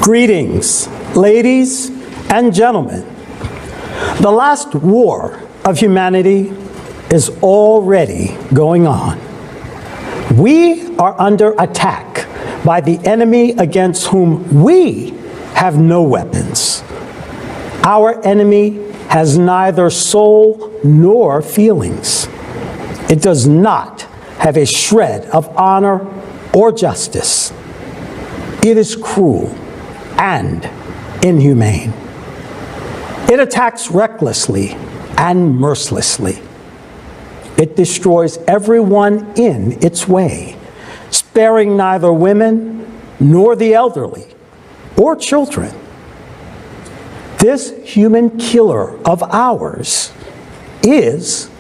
Greetings, ladies and gentlemen. The last war of humanity is already going on. We are under attack by the enemy against whom we have no weapons. Our enemy has neither soul nor feelings. It does not have a shred of honor or justice. It is cruel and inhumane. It attacks recklessly and mercilessly. It destroys everyone in its way, sparing neither women nor the elderly or children. This human killer of ours is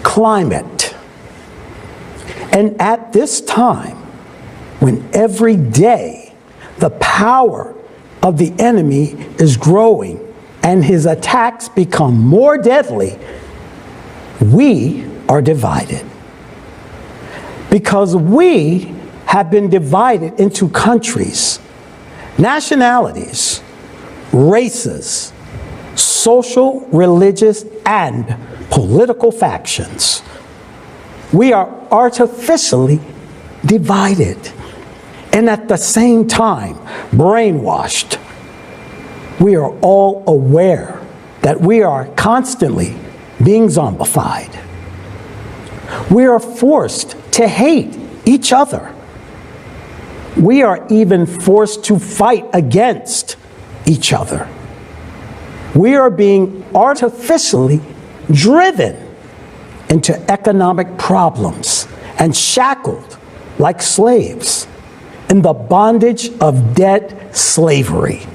climate. And at this time, when every day the power of the enemy is growing and his attacks become more deadly, we are divided. Because we have been divided into countries, nationalities, races, social, religious, and political factions. We are artificially divided and at the same time brainwashed. We are all aware that we are constantly being zombified. We are forced to hate each other. We are even forced to fight against each other. We are being artificially driven into economic problems and shackled like slaves in the bondage of debt slavery.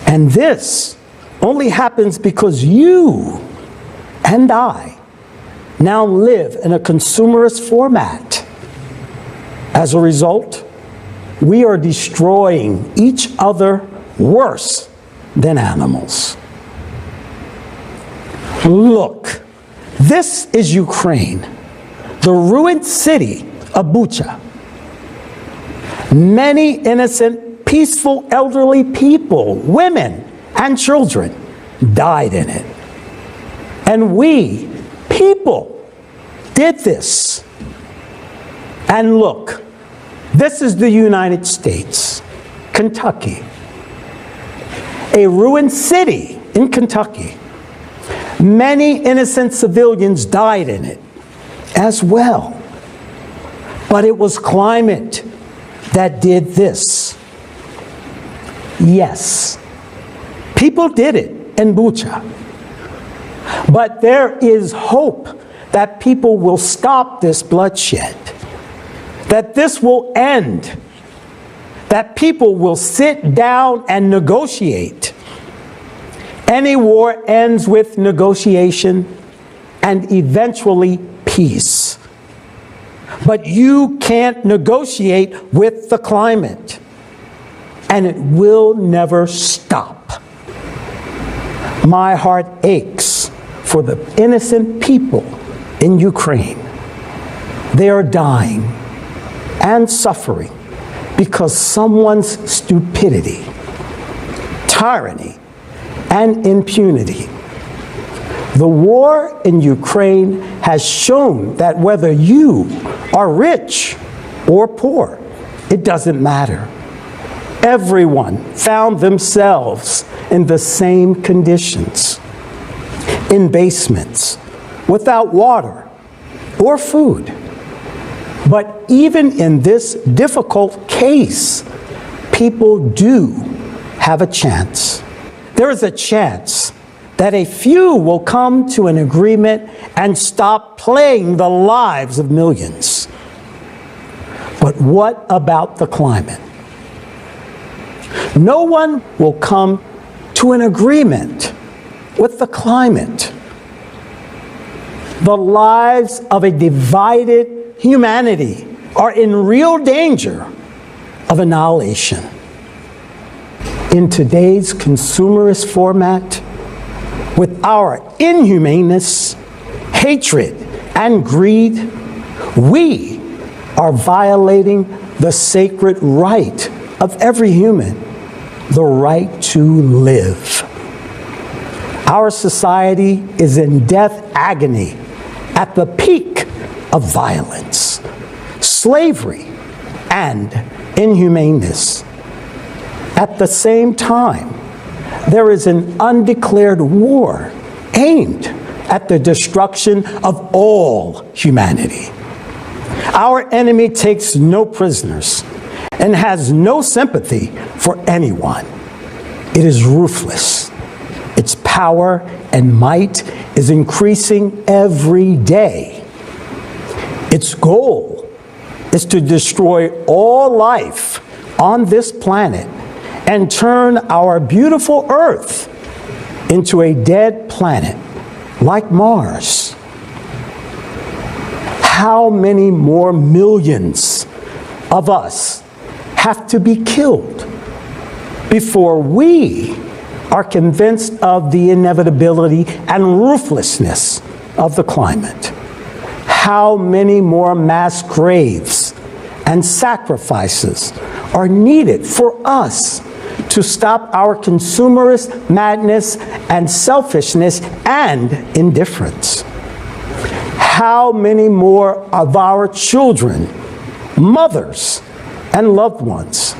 And this only happens because you and I now live in a consumerist format. As a result, we are destroying each other worse than animals. Look, this is Ukraine, the ruined city of Bucha. Many innocent, peaceful, elderly people, women, and children died in it. And we, people, did this. And look, this is the United States, Kentucky. A ruined city in Kentucky. Many innocent civilians died in it as well. But it was climate that did this. Yes, people did it in Bucha. But there is hope that people will stop this bloodshed, that this will end, that people will sit down and negotiate. Any war ends with negotiation and eventually peace. But you can't negotiate with the climate, and it will never stop. My heart aches for the innocent people in Ukraine. They are dying and suffering because someone's stupidity, tyranny, and impunity. The war in Ukraine has shown that whether you are rich or poor, it doesn't matter. Everyone found themselves in the same conditions, in basements, without water or food. But even in this difficult case, people do have a chance. There is a chance that a few will come to an agreement and stop playing the lives of millions. But what about the climate? No one will come to an agreement with the climate. The lives of a divided humanity are in real danger of annihilation. In today's consumerist format, with our inhumaneness, hatred, and greed, we are violating the sacred right of every human the right to live. Our society is in death agony at the peak of violence, slavery, and inhumaneness. At the same time, there is an undeclared war aimed at the destruction of all humanity. Our enemy takes no prisoners and has no sympathy for anyone. It is ruthless. Its power and might is increasing every day. Its goal is to destroy all life on this planet and turn our beautiful Earth into a dead planet like Mars. How many more millions of us have to be killed before we are convinced of the inevitability and ruthlessness of the climate? How many more mass graves and sacrifices are needed for us to stop our consumerist madness and selfishness and indifference? How many more of our children, mothers, and loved ones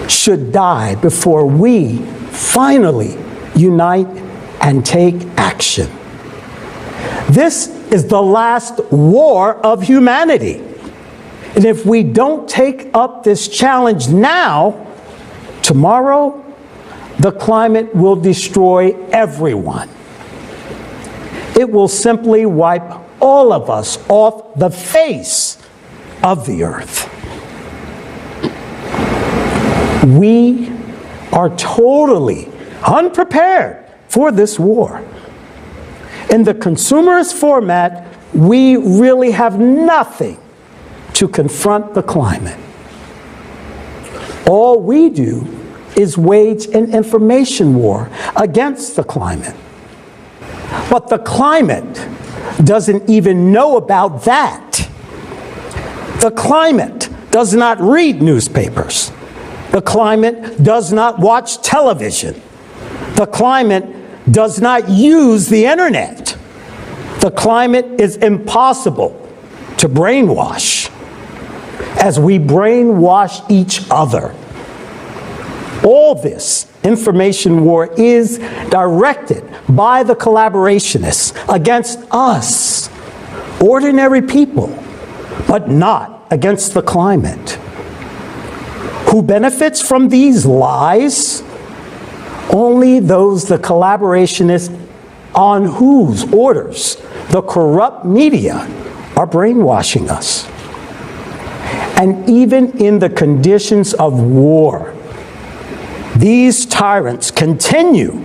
should die before we finally unite and take action? This is the last war of humanity. And if we don't take up this challenge now, tomorrow, the climate will destroy everyone. It will simply wipe all of us off the face of the earth. We are totally unprepared for this war. In the consumerist format, we really have nothing to confront the climate. All we do is wage an information war against the climate. But the climate doesn't even know about that. The climate does not read newspapers. The climate does not watch television. The climate does not use the internet. The climate is impossible to brainwash, as we brainwash each other. All this information war is directed by the collaborationists against us, ordinary people, but not against the climate. Who benefits from these lies? Only those the collaborationists on whose orders the corrupt media are brainwashing us. And even in the conditions of war, these tyrants continue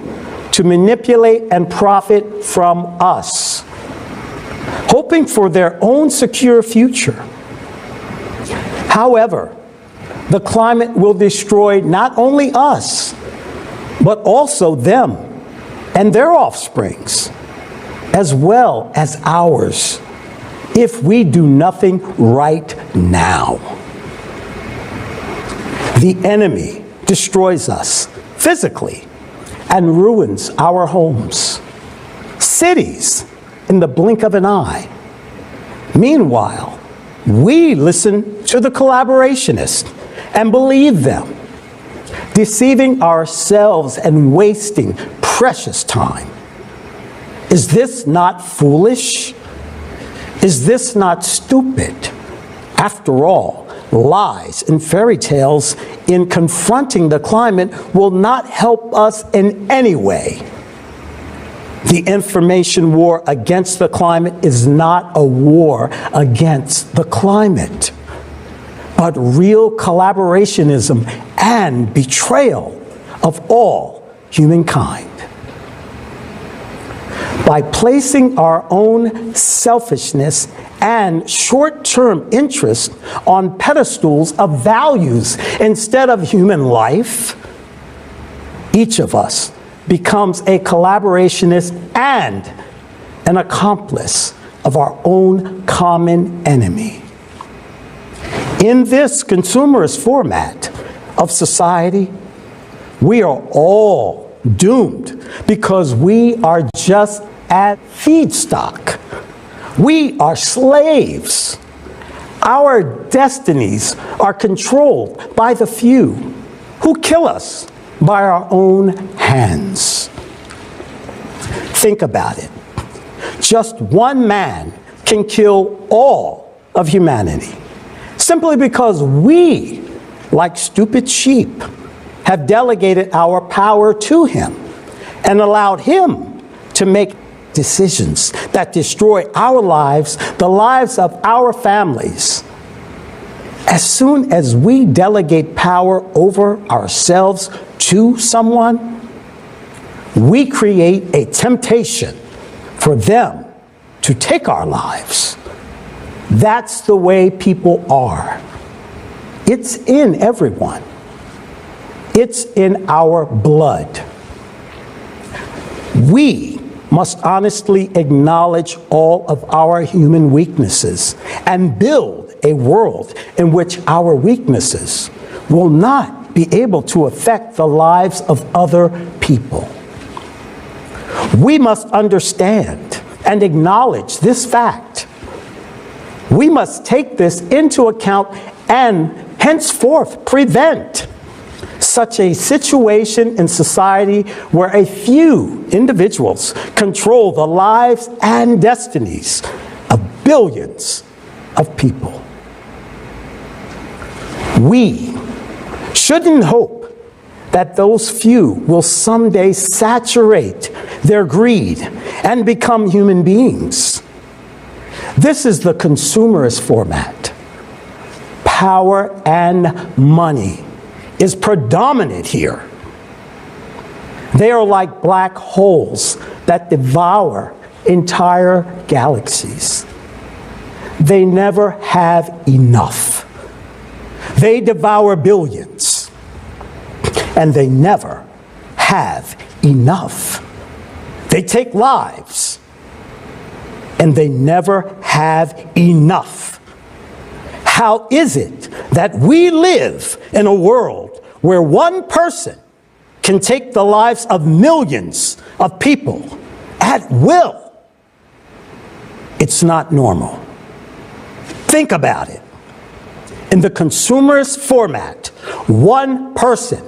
to manipulate and profit from us, hoping for their own secure future. However, the climate will destroy not only us, but also them and their offsprings, as well as ours, if we do nothing right now. The enemy destroys us physically and ruins our homes, cities in the blink of an eye. Meanwhile, we listen to the collaborationists and believe them, deceiving ourselves and wasting precious time. Is this not foolish? Is this not stupid? After all, lies and fairy tales in confronting the climate will not help us in any way. The information war against the climate is not a war against the climate, but real collaborationism and betrayal of all humankind. By placing our own selfishness and short-term interest on pedestals of values instead of human life, each of us becomes a collaborationist and an accomplice of our own common enemy. In this consumerist format, of society, we are all doomed because we are just at feedstock. We are slaves. Our destinies are controlled by the few who kill us by our own hands. Think about it. Just one man can kill all of humanity simply because we, like stupid sheep, have delegated our power to him and allowed him to make decisions that destroy our lives, the lives of our families. As soon as we delegate power over ourselves to someone, we create a temptation for them to take our lives. That's the way people are. It's in everyone. It's in our blood. We must honestly acknowledge all of our human weaknesses and build a world in which our weaknesses will not be able to affect the lives of other people. We must understand and acknowledge this fact. We must take this into account and henceforth prevent such a situation in society where a few individuals control the lives and destinies of billions of people. We shouldn't hope that those few will someday saturate their greed and become human beings. This is the consumerist format. Power and money is predominant here. They are like black holes that devour entire galaxies. They never have enough. They devour billions, and they never have enough. They take lives, and they never have enough. How is it that we live in a world where one person can take the lives of millions of people at will? It's not normal. Think about it. In the consumerist format, one person,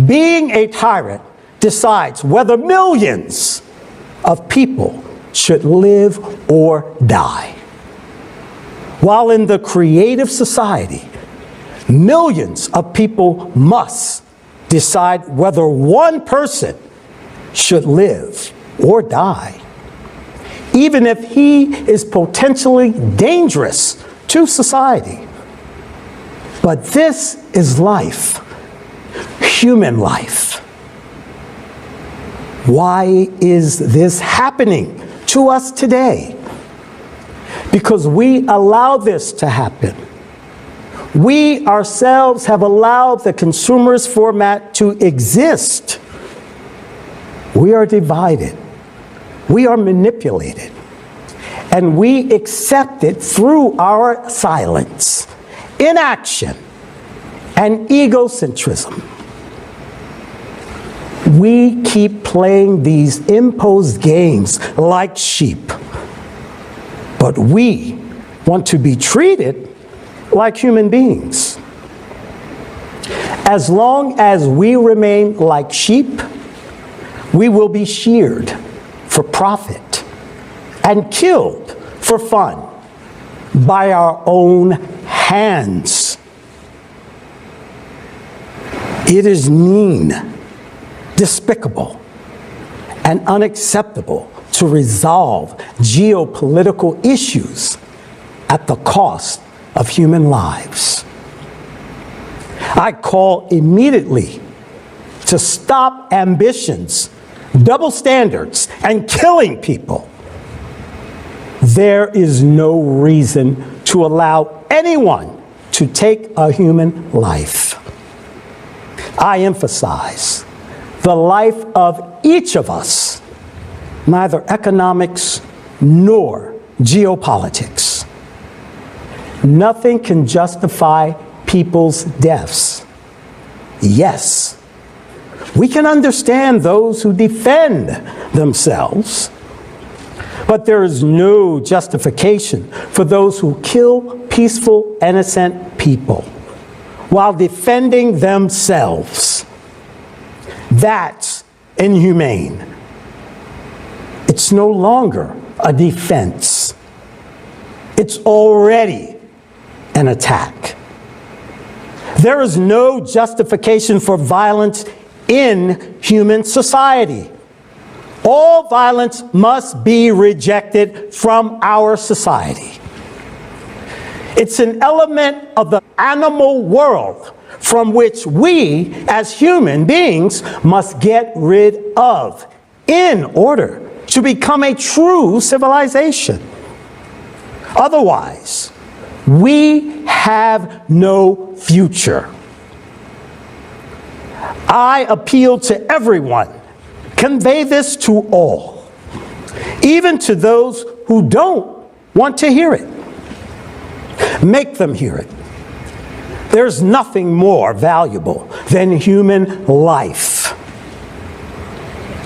being a tyrant, decides whether millions of people should live or die. While in the creative society, millions of people must decide whether one person should live or die, even if he is potentially dangerous to society. But this is life, human life. Why is this happening to us today? Because we allow this to happen. We ourselves have allowed the consumerist format to exist. We are divided. We are manipulated. And we accept it through our silence, inaction, and egocentrism. We keep playing these imposed games like sheep. But we want to be treated like human beings. As long as we remain like sheep, we will be sheared for profit and killed for fun by our own hands. It is mean, despicable, and unacceptable to resolve geopolitical issues at the cost of human lives. I call immediately to stop ambitions, double standards, and killing people. There is no reason to allow anyone to take a human life. I emphasize the life of each of us, neither economics nor geopolitics. Nothing can justify people's deaths. Yes, we can understand those who defend themselves, but there is no justification for those who kill peaceful, innocent people while defending themselves. That's inhumane. It's no longer a defense. It's already an attack. There is no justification for violence in human society. All violence must be rejected from our society. It's an element of the animal world from which we, as human beings, must get rid of in order to become a true civilization. Otherwise, we have no future. I appeal to everyone. Convey this to all, even to those who don't want to hear it. Make them hear it. There's nothing more valuable than human life.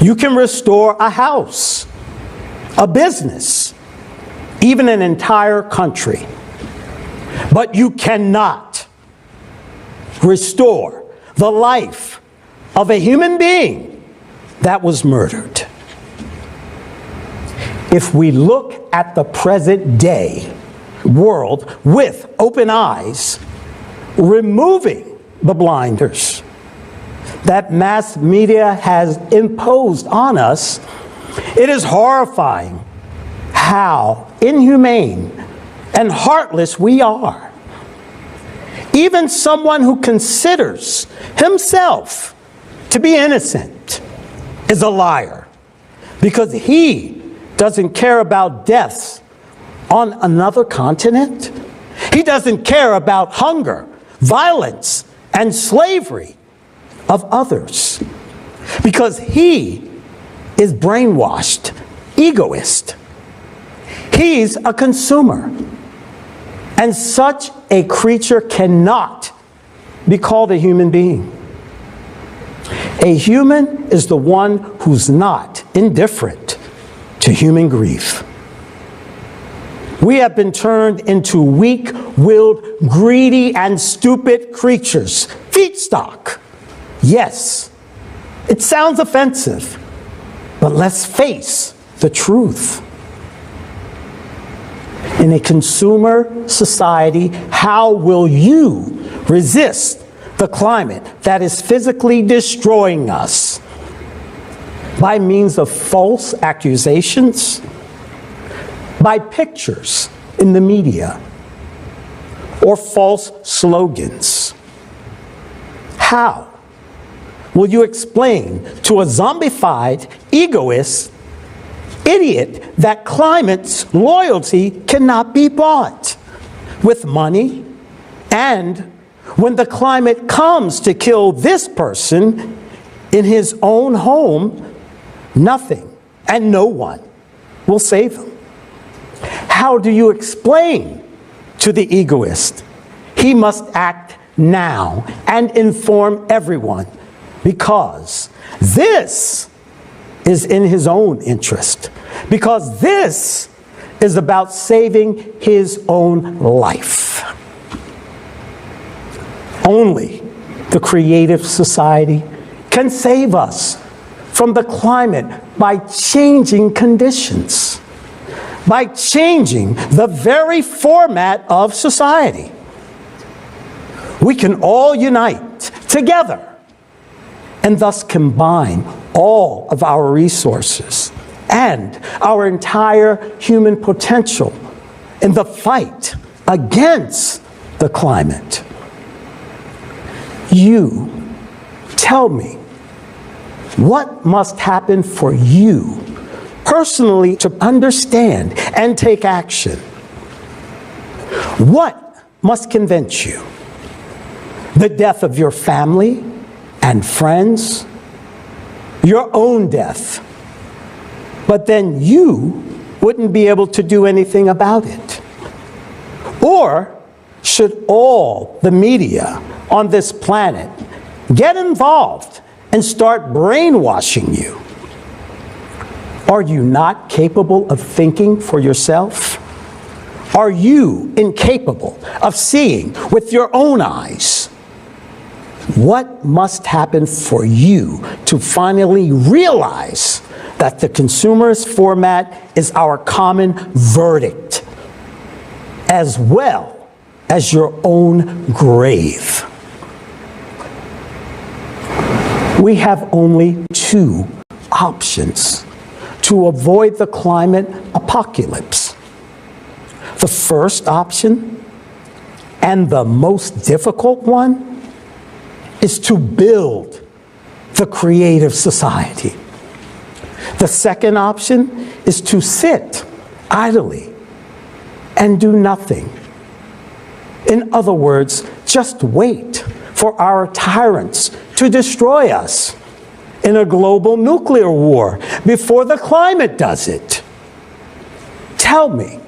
You can restore a house, a business, even an entire country. But you cannot restore the life of a human being that was murdered. If we look at the present day world with open eyes, removing the blinders that mass media has imposed on us, it is horrifying how inhumane and heartless we are. Even someone who considers himself to be innocent is a liar, because he doesn't care about deaths on another continent. He doesn't care about hunger, violence, and slavery of others, because he is brainwashed, egoist. He's a consumer. And such a creature cannot be called a human being. A human is the one who's not indifferent to human grief. We have been turned into weak-willed, greedy, and stupid creatures. Feedstock. Yes, it sounds offensive, but let's face the truth. In a consumer society, how will you resist the climate that is physically destroying us? By means of false accusations? By pictures in the media? Or false slogans? How will you explain to a zombified, egoist, idiot that climate's loyalty cannot be bought with money, and when the climate comes to kill this person in his own home, nothing and no one will save him? How do you explain to the egoist he must act now and inform everyone, because this is in his own interest, because this is about saving his own life? Only the creative society can save us from the climate by changing conditions, by changing the very format of society. We can all unite together and thus combine all of our resources and our entire human potential in the fight against the climate. You tell me, what must happen for you personally to understand and take action? What must convince you? The death of your family and friends? Your own death? But then you wouldn't be able to do anything about it? Or should all the media on this planet get involved and start brainwashing you. Are you not capable of thinking for yourself? Are you incapable of seeing with your own eyes? What must happen for you to finally realize that the consumerist format is our common verdict, as well as your own grave? We have only two options to avoid the climate apocalypse. The first option, and the most difficult one, is to build the creative society. The second option is to sit idly and do nothing. In other words, just wait for our tyrants to destroy us in a global nuclear war before the climate does it. Tell me,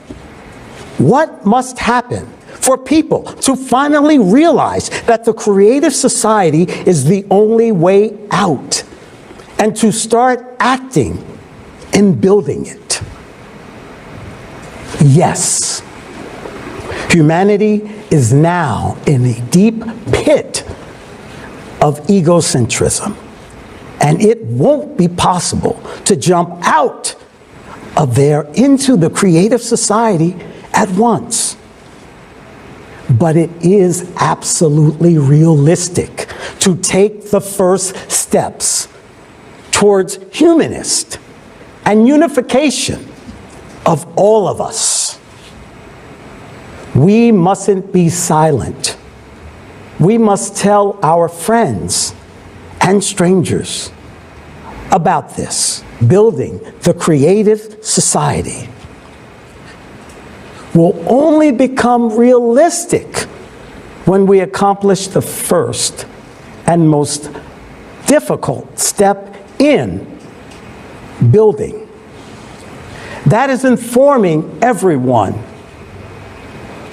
what must happen for people to finally realize that the creative society is the only way out, and to start acting and building it? Yes, humanity is now in a deep pit of egocentrism, and it won't be possible to jump out of there into the creative society at once. But it is absolutely realistic to take the first steps towards humanist and unification of all of us. We mustn't be silent. We must tell our friends and strangers about this. Building the creative society will only become realistic when we accomplish the first and most difficult step in building. That is informing everyone.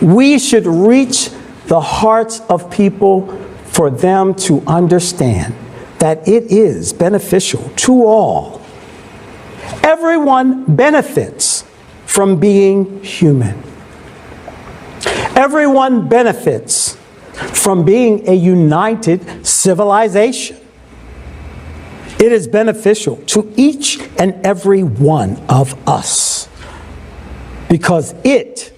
We should reach the hearts of people for them to understand that it is beneficial to all. Everyone benefits from being human. Everyone benefits from being a united civilization. It is beneficial to each and every one of us because it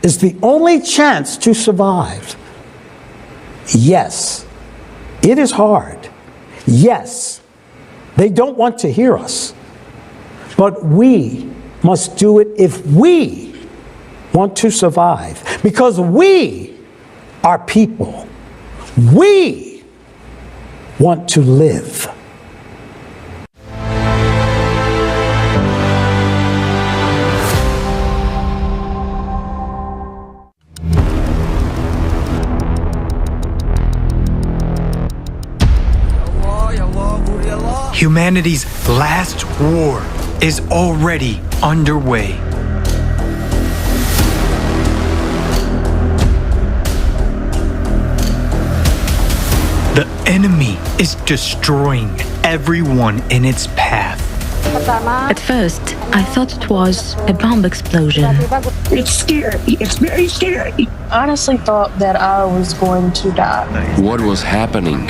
is the only chance to survive. Yes, it is hard. Yes, they don't want to hear us. But we must do it if we want to survive, because we are people. We want to live. Humanity's last war is already underway. The enemy is destroying everyone in its path. At first, I thought it was a bomb explosion. It's scary. It's very scary. Honestly thought that I was going to die. What was happening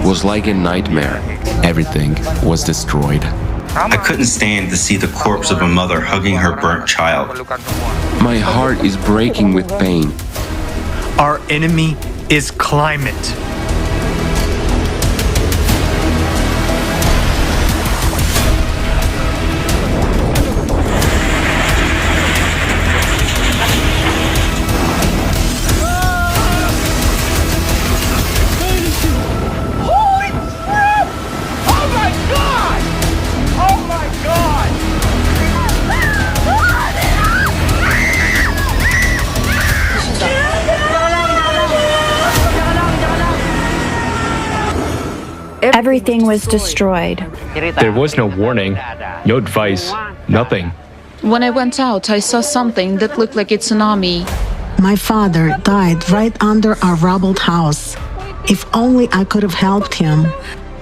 was like a nightmare. Everything was destroyed. I couldn't stand to see the corpse of a mother hugging her burnt child. My heart is breaking with pain. Our enemy is climate. Everything was destroyed. There was no warning, no advice, nothing. When I went out, I saw something that looked like a tsunami. My father died right under our rubbled house. If only I could have helped him.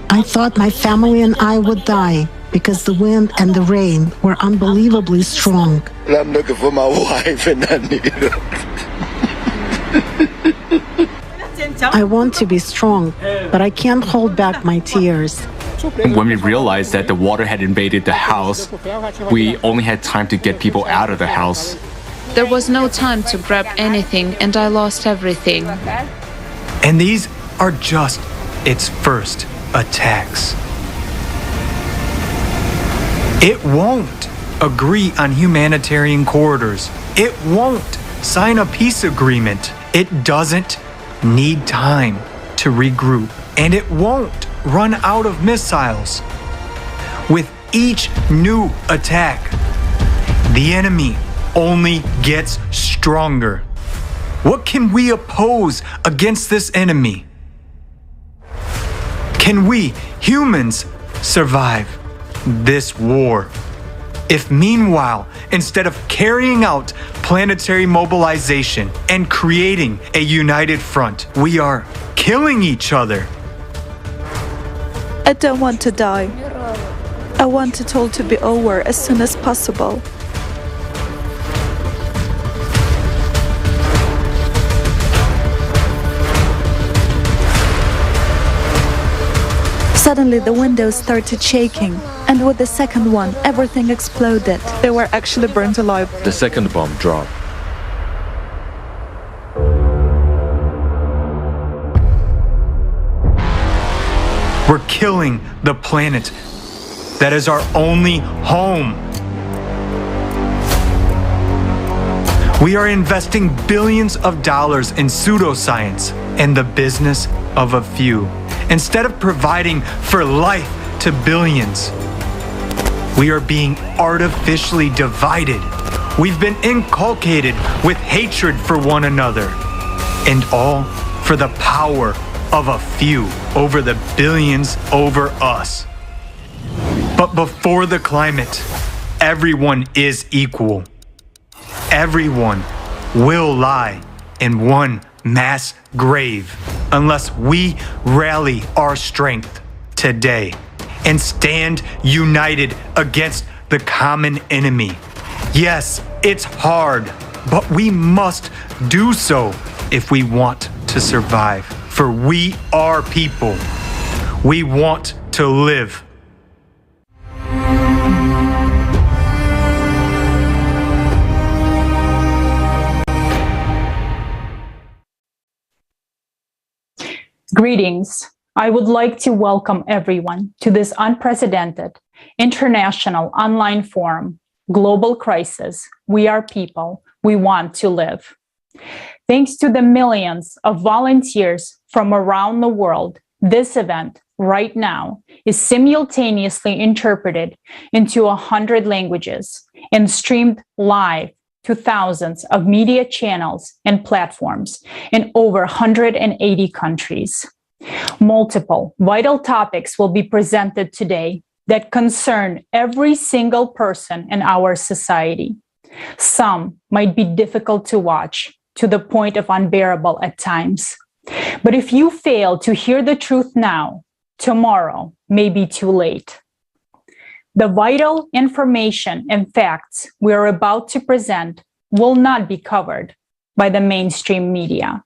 I thought my family and I would die because the wind and the rain were unbelievably strong. I'm looking for my wife and I need her. I want to be strong, but I can't hold back my tears. When we realized that the water had invaded the house, we only had time to get people out of the house. There was no time to grab anything, and I lost everything. And these are just its first attacks. It won't agree on humanitarian corridors. It won't sign a peace agreement. It doesn't need time to regroup. And it won't run out of missiles. With each new attack, the enemy only gets stronger. What can we oppose against this enemy? Can we, humans, survive this war? If meanwhile, instead of carrying out planetary mobilization and creating a united front, we are killing each other. I don't want to die. I want it all to be over as soon as possible. Suddenly the windows started shaking, and with the second one, everything exploded. They were actually burnt alive. The second bomb dropped. We're killing the planet that is our only home. We are investing billions of dollars in pseudoscience and the business of a few, instead of providing for life to billions. We are being artificially divided. We've been inculcated with hatred for one another, and all for the power of a few over the billions over us. But before the climate, everyone is equal. Everyone will lie in one mass grave unless we rally our strength today and stand united against the common enemy. Yes, it's hard, but we must do so if we want to survive. For we are people. We want to live. Greetings. I would like to welcome everyone to this unprecedented international online forum, Global Crisis. We are people. We want to live. Thanks to the millions of volunteers from around the world, this event right now is simultaneously interpreted into 100 languages and streamed live to thousands of media channels and platforms in over 180 countries. Multiple vital topics will be presented today that concern every single person in our society. Some might be difficult to watch to the point of unbearable at times. But if you fail to hear the truth now, tomorrow may be too late. The vital information and facts we are about to present will not be covered by the mainstream media.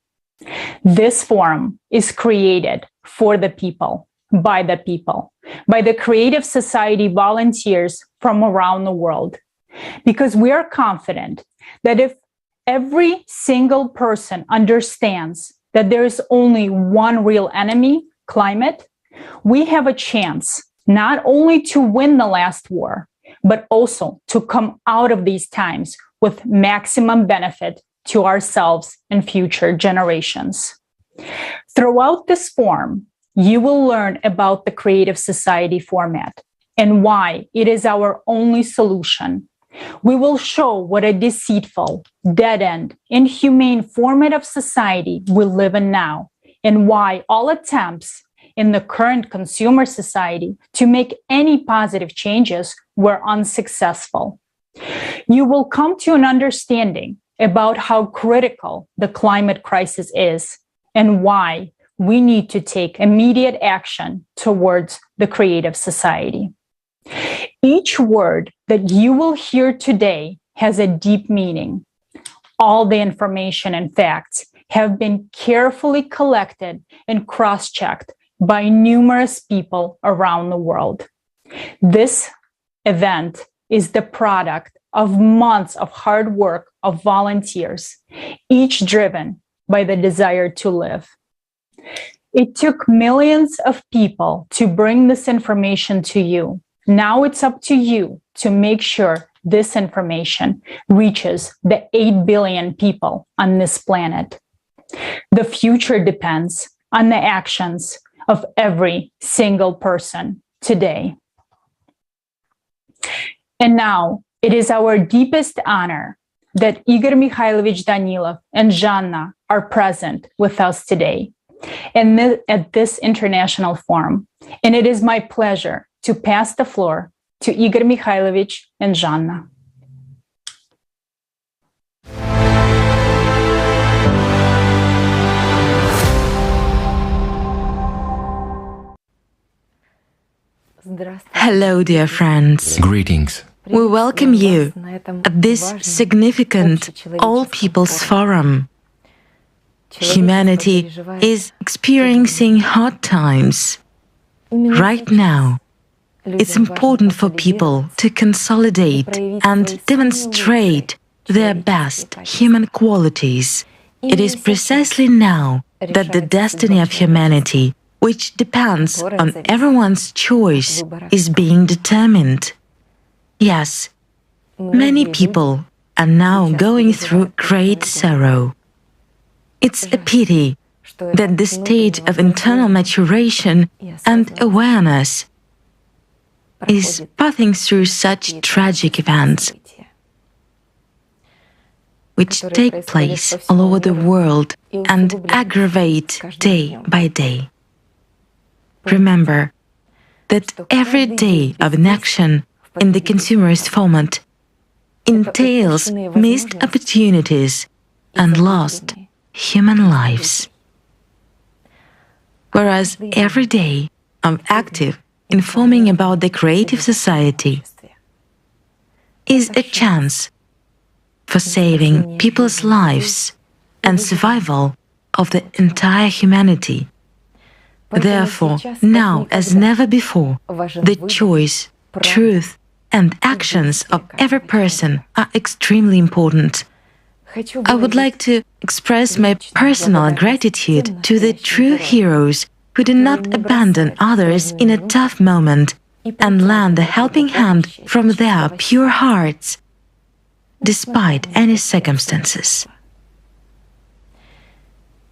This forum is created for the people, by the Creative Society volunteers from around the world, because we are confident that if every single person understands that there is only one real enemy, climate, we have a chance not only to win the last war, but also to come out of these times with maximum benefit to ourselves and future generations. Throughout this forum, you will learn about the Creative Society format and why it is our only solution. We will show what a deceitful, dead-end, inhumane format of society we live in now, and why all attempts in the current consumer society to make any positive changes were unsuccessful. You will come to an understanding about how critical the climate crisis is and why, we need to take immediate action towards the creative society. Each word that you will hear today has a deep meaning. All the information and facts have been carefully collected and cross-checked by numerous people around the world. This event is the product of months of hard work of volunteers, each driven by the desire to live. It took millions of people to bring this information to you. Now it's up to you to make sure this information reaches the 8 billion people on this planet. The future depends on the actions of every single person today. And now, it is our deepest honor that Igor Mikhailovich Danilov and Zhanna are present with us today at this international forum. And it is my pleasure to pass the floor to Igor Mikhailovich and Zhanna. Hello, dear friends. Greetings. We welcome you at this significant All People's Forum. Humanity is experiencing hard times. Right now, it's important for people to consolidate and demonstrate their best human qualities. It is precisely now that the destiny of humanity, which depends on everyone's choice, is being determined. Yes, many people are now going through great sorrow. It's a pity that the stage of internal maturation and awareness is passing through such tragic events, which take place all over the world and aggravate day by day. Remember that every day of inaction in the consumerist format entails missed opportunities and lost human lives. Whereas every day of active informing about the creative society is a chance for saving people's lives and survival of the entire humanity. Therefore, now as never before, the choice, truth, and actions of every person are extremely important. I would like to express my personal gratitude to the true heroes who do not abandon others in a tough moment and lend a helping hand from their pure hearts, despite any circumstances.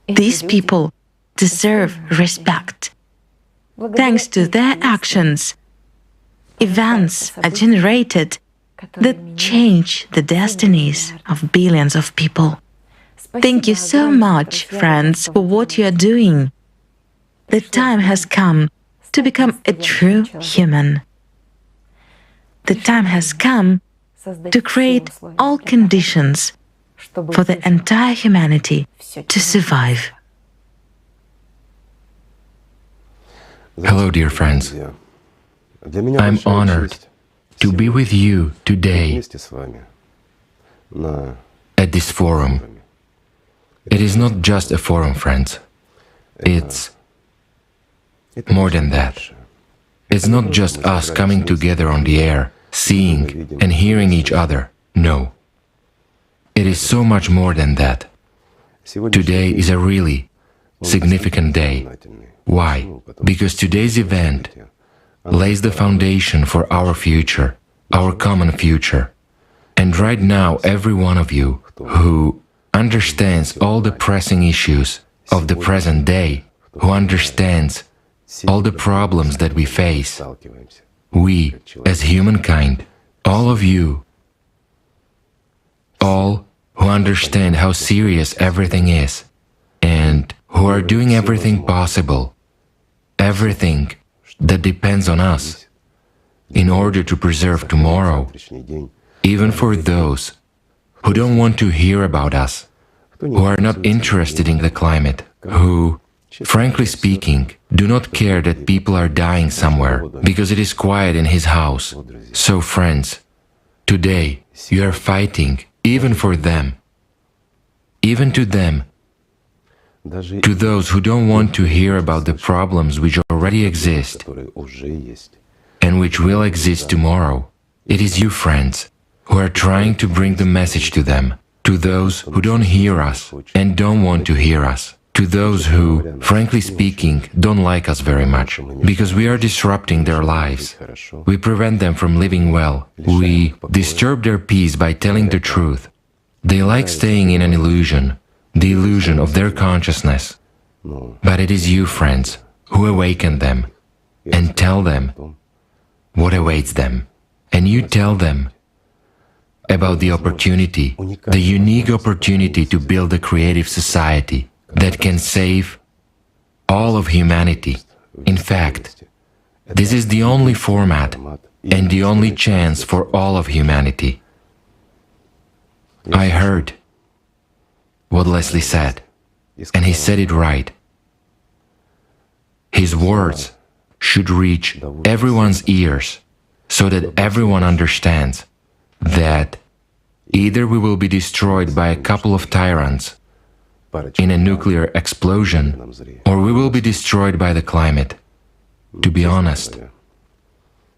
These people deserve respect. Thanks to their actions, events are generated that change the destinies of billions of people. Thank you so much, friends, for what you are doing. The time has come to become a true human. The time has come to create all conditions for the entire humanity to survive. Hello, dear friends. I'm honored to be with you today at this forum. It is not just a forum, friends. It's more than that. It's not just us coming together on the air, seeing and hearing each other. No. It is so much more than that. Today is a really significant day. Why? Because today's event lays the foundation for our future, our common future. And right now, every one of you who understands all the pressing issues of the present day, who understands all the problems that we face, we, as humankind, all of you, all who understand how serious everything is, and who are doing everything possible, everything that depends on us, in order to preserve tomorrow, even for those who don't want to hear about us, who are not interested in the climate, who frankly speaking, do not care that people are dying somewhere because it is quiet in his house. So, friends, today you are fighting even for them, even to them, to those who don't want to hear about the problems which already exist and which will exist tomorrow. It is you, friends, who are trying to bring the message to them, to those who don't hear us and don't want to hear us, to those who, frankly speaking, don't like us very much, because we are disrupting their lives. We prevent them from living well. We disturb their peace by telling the truth. They like staying in an illusion, the illusion of their consciousness. But it is you, friends, who awaken them and tell them what awaits them. And you tell them about the opportunity, the unique opportunity to build a creative society that can save all of humanity. In fact, this is the only format and the only chance for all of humanity. I heard what Leslie said, and he said it right. His words should reach everyone's ears so that everyone understands that either we will be destroyed by a couple of tyrants in a nuclear explosion, or we will be destroyed by the climate. To be honest,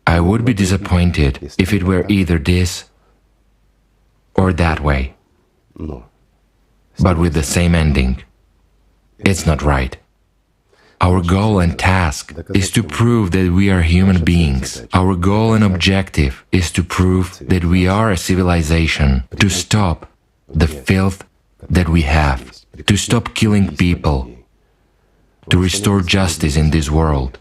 I would be disappointed if it were either this or that way, but with the same ending. It's not right. Our goal and task is to prove that we are human beings. Our goal and objective is to prove that we are a civilization, to stop the filth that we have, to stop killing people, to restore justice in this world,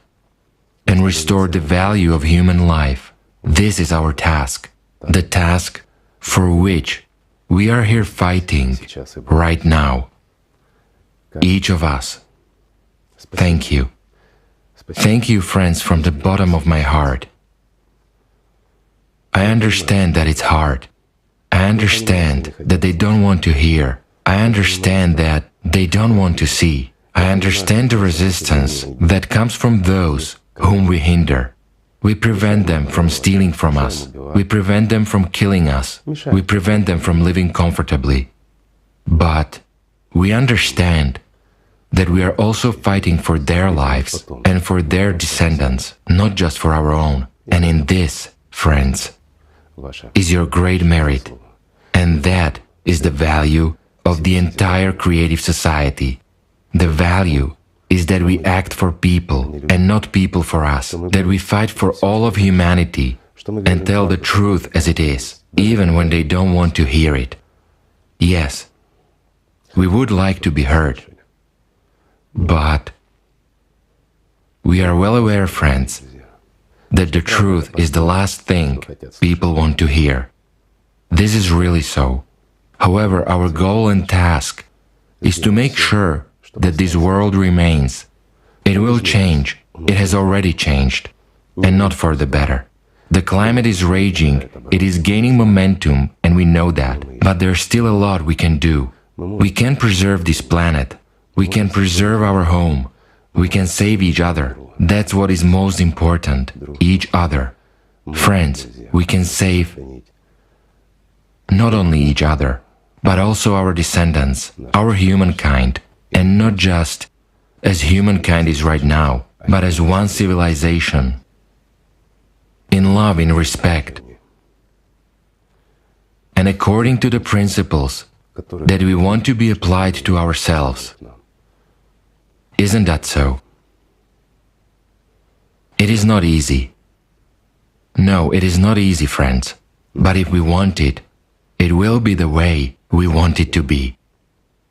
and restore the value of human life. This is our task, the task for which we are here fighting right now. Each of us. Thank you. Thank you, friends, from the bottom of my heart. I understand that it's hard. I understand that they don't want to hear. I understand that they don't want to see. I understand the resistance that comes from those whom we hinder. We prevent them from stealing from us. We prevent them from killing us. We prevent them from living comfortably. But we understand that we are also fighting for their lives and for their descendants, not just for our own. And in this, friends, is your great merit. And that is the value of the entire creative society. The value is that we act for people and not people for us, that we fight for all of humanity and tell the truth as it is, even when they don't want to hear it. Yes, we would like to be heard. But we are well aware, friends, that the truth is the last thing people want to hear. This is really so. However, our goal and task is to make sure that this world remains. It will change. It has already changed, and not for the better. The climate is raging, it is gaining momentum, and we know that. But there's still a lot we can do. We can preserve this planet. We can preserve our home. We can save each other. That's what is most important. Each other. Friends, we can save not only each other, but also our descendants, our humankind, and not just as humankind is right now, but as one civilization, in love, in respect, and according to the principles that we want to be applied to ourselves. Isn't that so? It is not easy. No, it is not easy, friends. But if we want it, it will be the way we want it to be.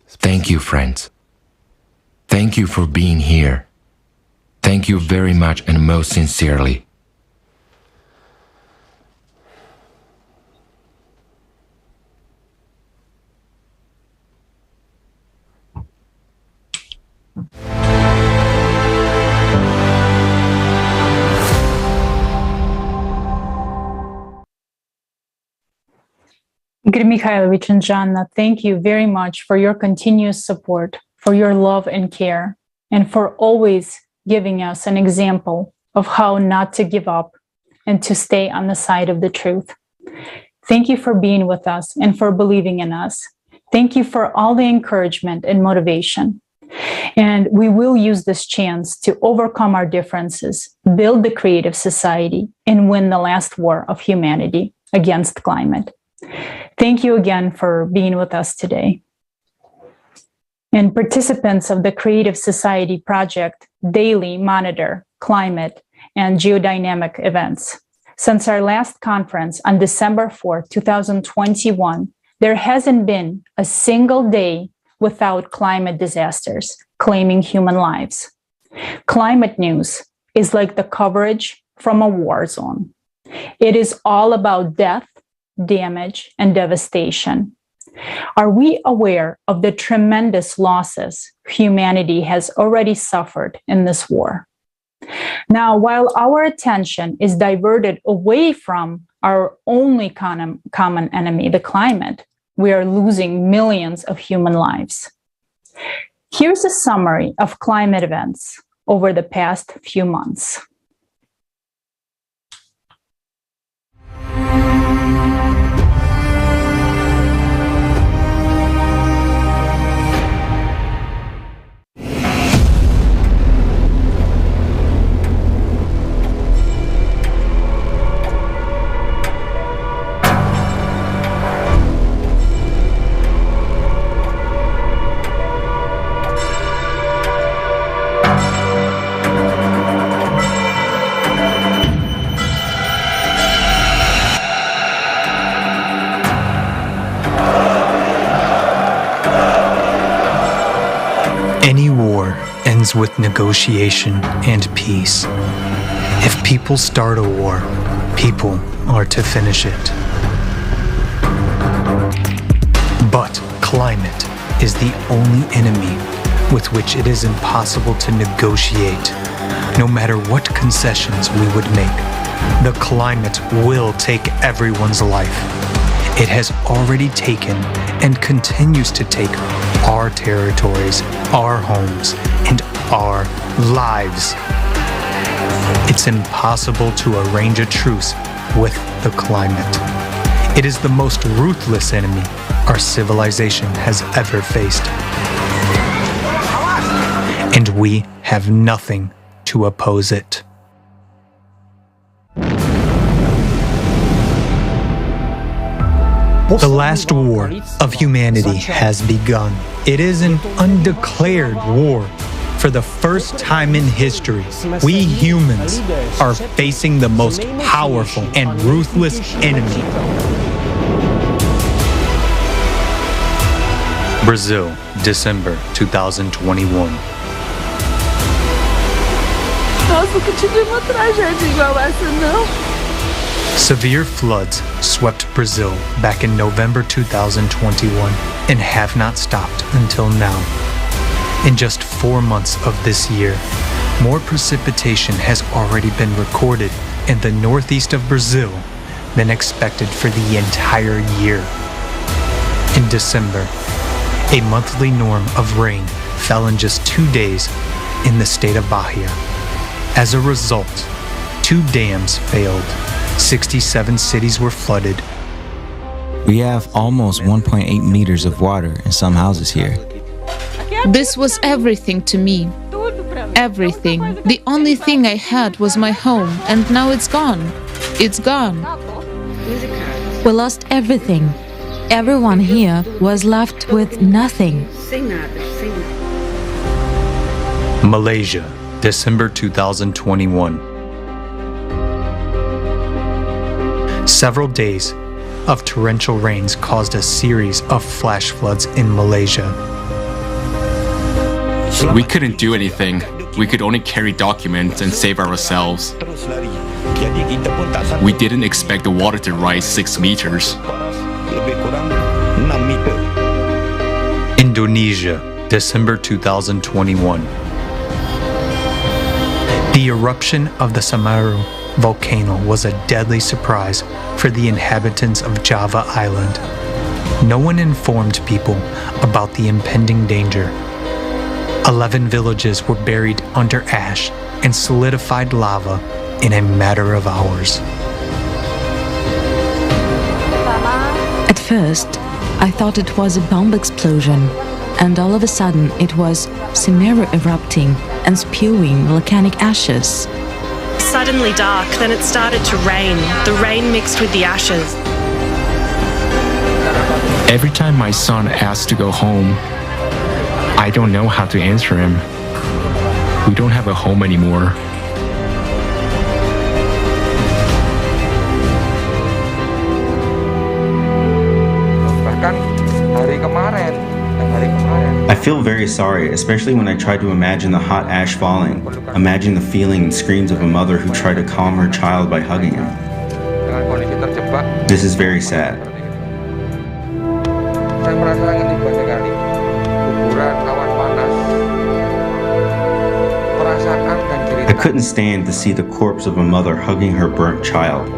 Thank you, friends. Thank you for being here. Thank you very much and most sincerely. Igor Mikhailovich and Janna, thank you very much for your continuous support, for your love and care, and for always giving us an example of how not to give up and to stay on the side of the truth. Thank you for being with us and for believing in us. Thank you for all the encouragement and motivation. And we will use this chance to overcome our differences, build the creative society, and win the last war of humanity against climate. Thank you again for being with us today. And participants of the Creative Society Project daily monitor climate and geodynamic events. Since our last conference on December 4, 2021, there hasn't been a single day without climate disasters claiming human lives. Climate news is like the coverage from a war zone. It is all about death, damage, and devastation. Are we aware of the tremendous losses humanity has already suffered in this war? Now, while our attention is diverted away from our only common enemy, the climate, we are losing millions of human lives. Here's a summary of climate events over the past few months. Any war ends with negotiation and peace. If people start a war, people are to finish it. But climate is the only enemy with which it is impossible to negotiate. No matter what concessions we would make, the climate will take everyone's life. It has already taken and continues to take our territories, our homes, and our lives. It's impossible to arrange a truce with the climate. It is the most ruthless enemy our civilization has ever faced. And we have nothing to oppose it. The last war of humanity has begun. It is an undeclared war. For the first time in history, we humans are facing the most powerful and ruthless enemy. Brazil, December 2021. Nossa, nunca tive uma tragédia igual essa, não. Severe floods swept Brazil back in November 2021 and have not stopped until now. In just 4 months of this year, more precipitation has already been recorded in the northeast of Brazil than expected for the entire year. In December, a monthly norm of rain fell in just 2 days in the state of Bahia. As a result, 2 dams failed. 67 cities were flooded. We have almost 1.8 meters of water in some houses here. This was everything to me. Everything. The only thing I had was my home, and now it's gone. It's gone. We lost everything. Everyone here was left with nothing. Malaysia, December 2021. Several days of torrential rains caused a series of flash floods in Malaysia. We couldn't do anything. We could only carry documents and save ourselves. We didn't expect the water to rise 6 meters. Indonesia, December 2021. The eruption of the Semeru volcano was a deadly surprise for the inhabitants of Java Island. No one informed people about the impending danger. 11 villages were buried under ash and solidified lava in a matter of hours. At first, I thought it was a bomb explosion, and all of a sudden it was Simera erupting and spewing volcanic ashes. Suddenly dark, then it started to rain. The rain mixed with the ashes. Every time my son asks to go home, I don't know how to answer him. We don't have a home anymore. I feel very sorry, especially when I try to imagine the hot ash falling, imagine the feeling and screams of a mother who tried to calm her child by hugging him. This is very sad. I couldn't stand to see the corpse of a mother hugging her burnt child.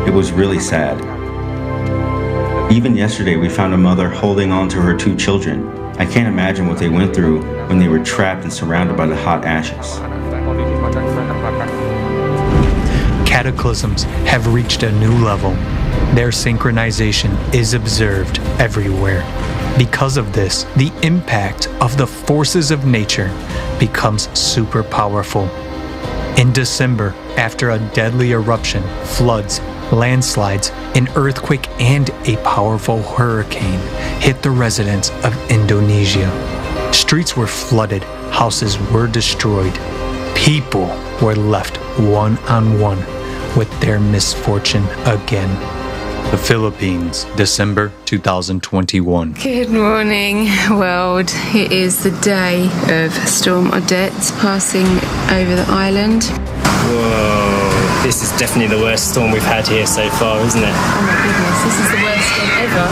It was really sad. Even yesterday, we found a mother holding on to her 2 children. I can't imagine what they went through when they were trapped and surrounded by the hot ashes. Cataclysms have reached a new level. Their synchronization is observed everywhere. Because of this, the impact of the forces of nature becomes super powerful. In December, after a deadly eruption, floods, landslides, an earthquake, and a powerful hurricane hit the residents of Indonesia. Streets were flooded, houses were destroyed. People were left one-on-one with their misfortune again. The Philippines, December 2021. Good morning, world. It is the day of Storm Odette passing over the island. Whoa, this is definitely the worst storm we've had here so far, isn't it? Oh my goodness, this is the worst storm ever.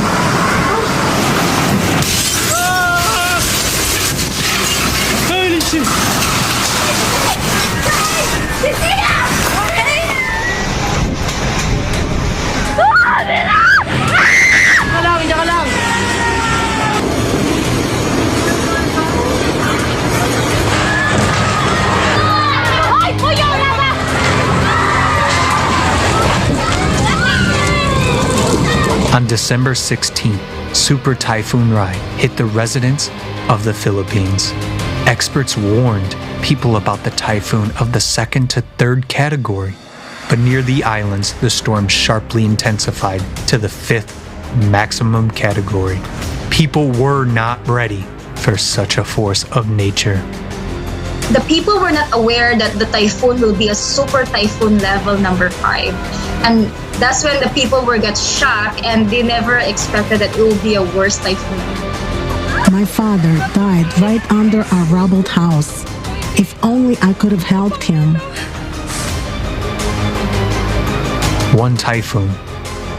Holy shit! On December 16th, Super Typhoon Rai hit the residents of the Philippines. Experts warned people about the typhoon of the 2nd to 3rd category, but near the islands, the storm sharply intensified to the 5th maximum category. People were not ready for such a force of nature. The people were not aware that the typhoon will be a super typhoon level number 5. And that's when the people were get shocked and they never expected that it will be a worse typhoon. My father died right under our rubbled house. If only I could have helped him. One typhoon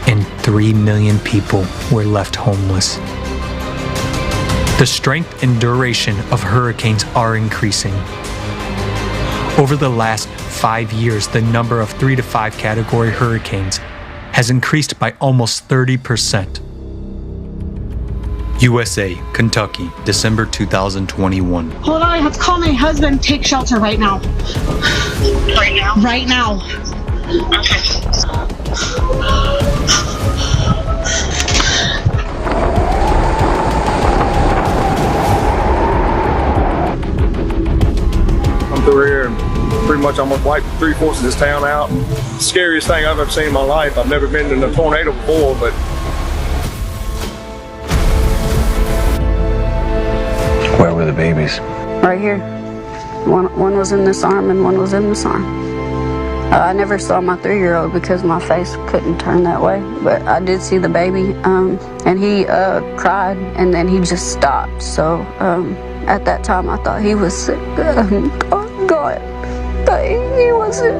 and 3 million people were left homeless. The strength and duration of hurricanes are increasing. Over the last 5 years, the number of 3 to 5 category hurricanes has increased by almost 30%. USA, Kentucky, December 2021. Hold on, I have to call my husband. Take shelter right now. Right now? Right now. Okay. I'm through here and pretty much almost wiped 3/4 of this town out. Scariest thing I've ever seen in my life. I've never been in a tornado before, but where were the babies? Right here. One was in this arm and one was in this arm. I never saw my 3-year-old because my face couldn't turn that way, but I did see the baby, and he cried, and then he just stopped. So at that time, I thought he was sick. God, but he wasn't.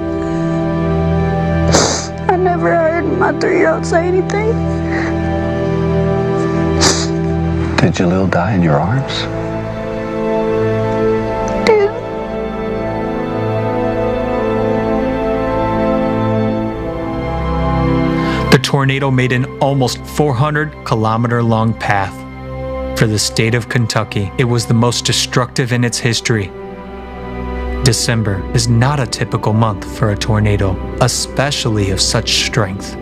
I never heard my 3-year-old say anything. Did Jalil die in your arms? The tornado made an almost 400-kilometer-long path For the state of Kentucky, it was the most destructive in its history. December is not a typical month for a tornado, especially of such strength.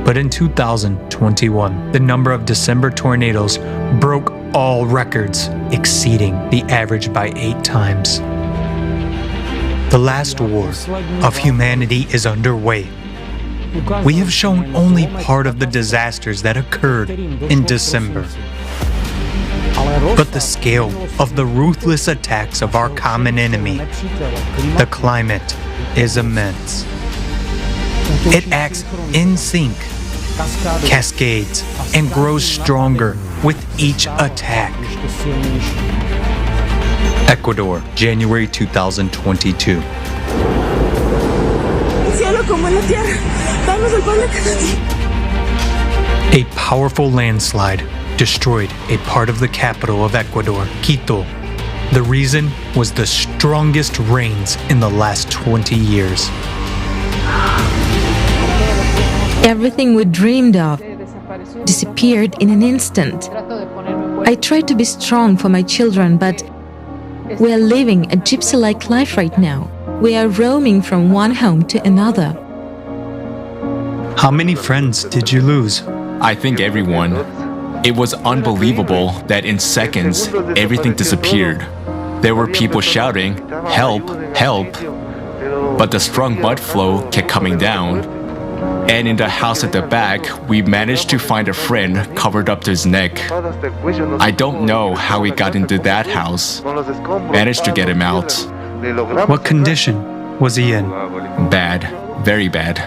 But in 2021, the number of December tornadoes broke all records, exceeding the average by 8 times. The last war of humanity is underway. We have shown only part of the disasters that occurred in December. But the scale of the ruthless attacks of our common enemy, the climate, is immense. It acts in sync, cascades, and grows stronger with each attack. Ecuador, January 2022. A powerful landslide destroyed a part of the capital of Ecuador, Quito. The reason was the strongest rains in the last 20 years. Everything we dreamed of disappeared in an instant. I tried to be strong for my children, but we are living a gypsy-like life right now. We are roaming from one home to another. How many friends did you lose? I think everyone. It was unbelievable that in seconds, everything disappeared. There were people shouting, "Help, help!" But the strong mud flow kept coming down. And in the house at the back, we managed to find a friend covered up to his neck. I don't know how we got into that house. Managed to get him out. What condition was he in? Bad, very bad.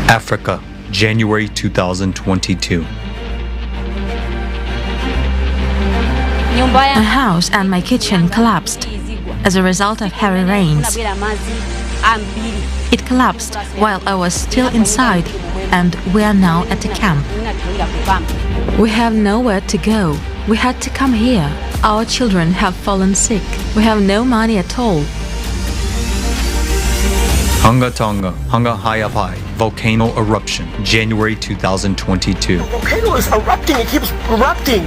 Africa, January 2022. My house and my kitchen collapsed as a result of heavy rains. It collapsed while I was still inside, and we are now at a camp. We have nowhere to go. We had to come here. Our children have fallen sick. We have no money at all. Hunga Tonga, Hunga Hayapai, volcano eruption, January 2022. The volcano is erupting. It keeps erupting.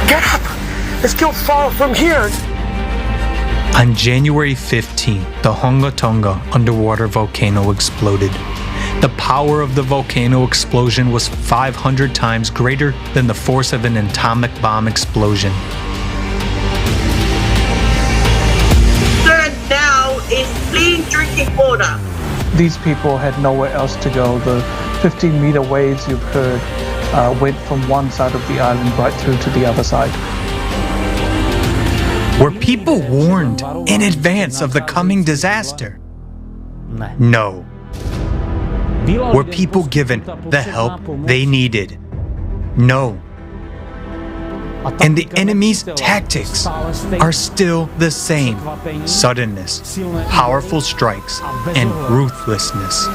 Get up! Let's go far from here. On January 15th, the Hunga Tonga underwater volcano exploded. The power of the volcano explosion was 500 times greater than the force of an atomic bomb explosion. Third now is clean drinking water. These people had nowhere else to go. The 15-meter waves you've heard went from one side of the island right through to the other side. Were people warned in advance of the coming disaster? No. Were people given the help they needed? No. And the enemy's tactics are still the same: suddenness, powerful strikes, and ruthlessness.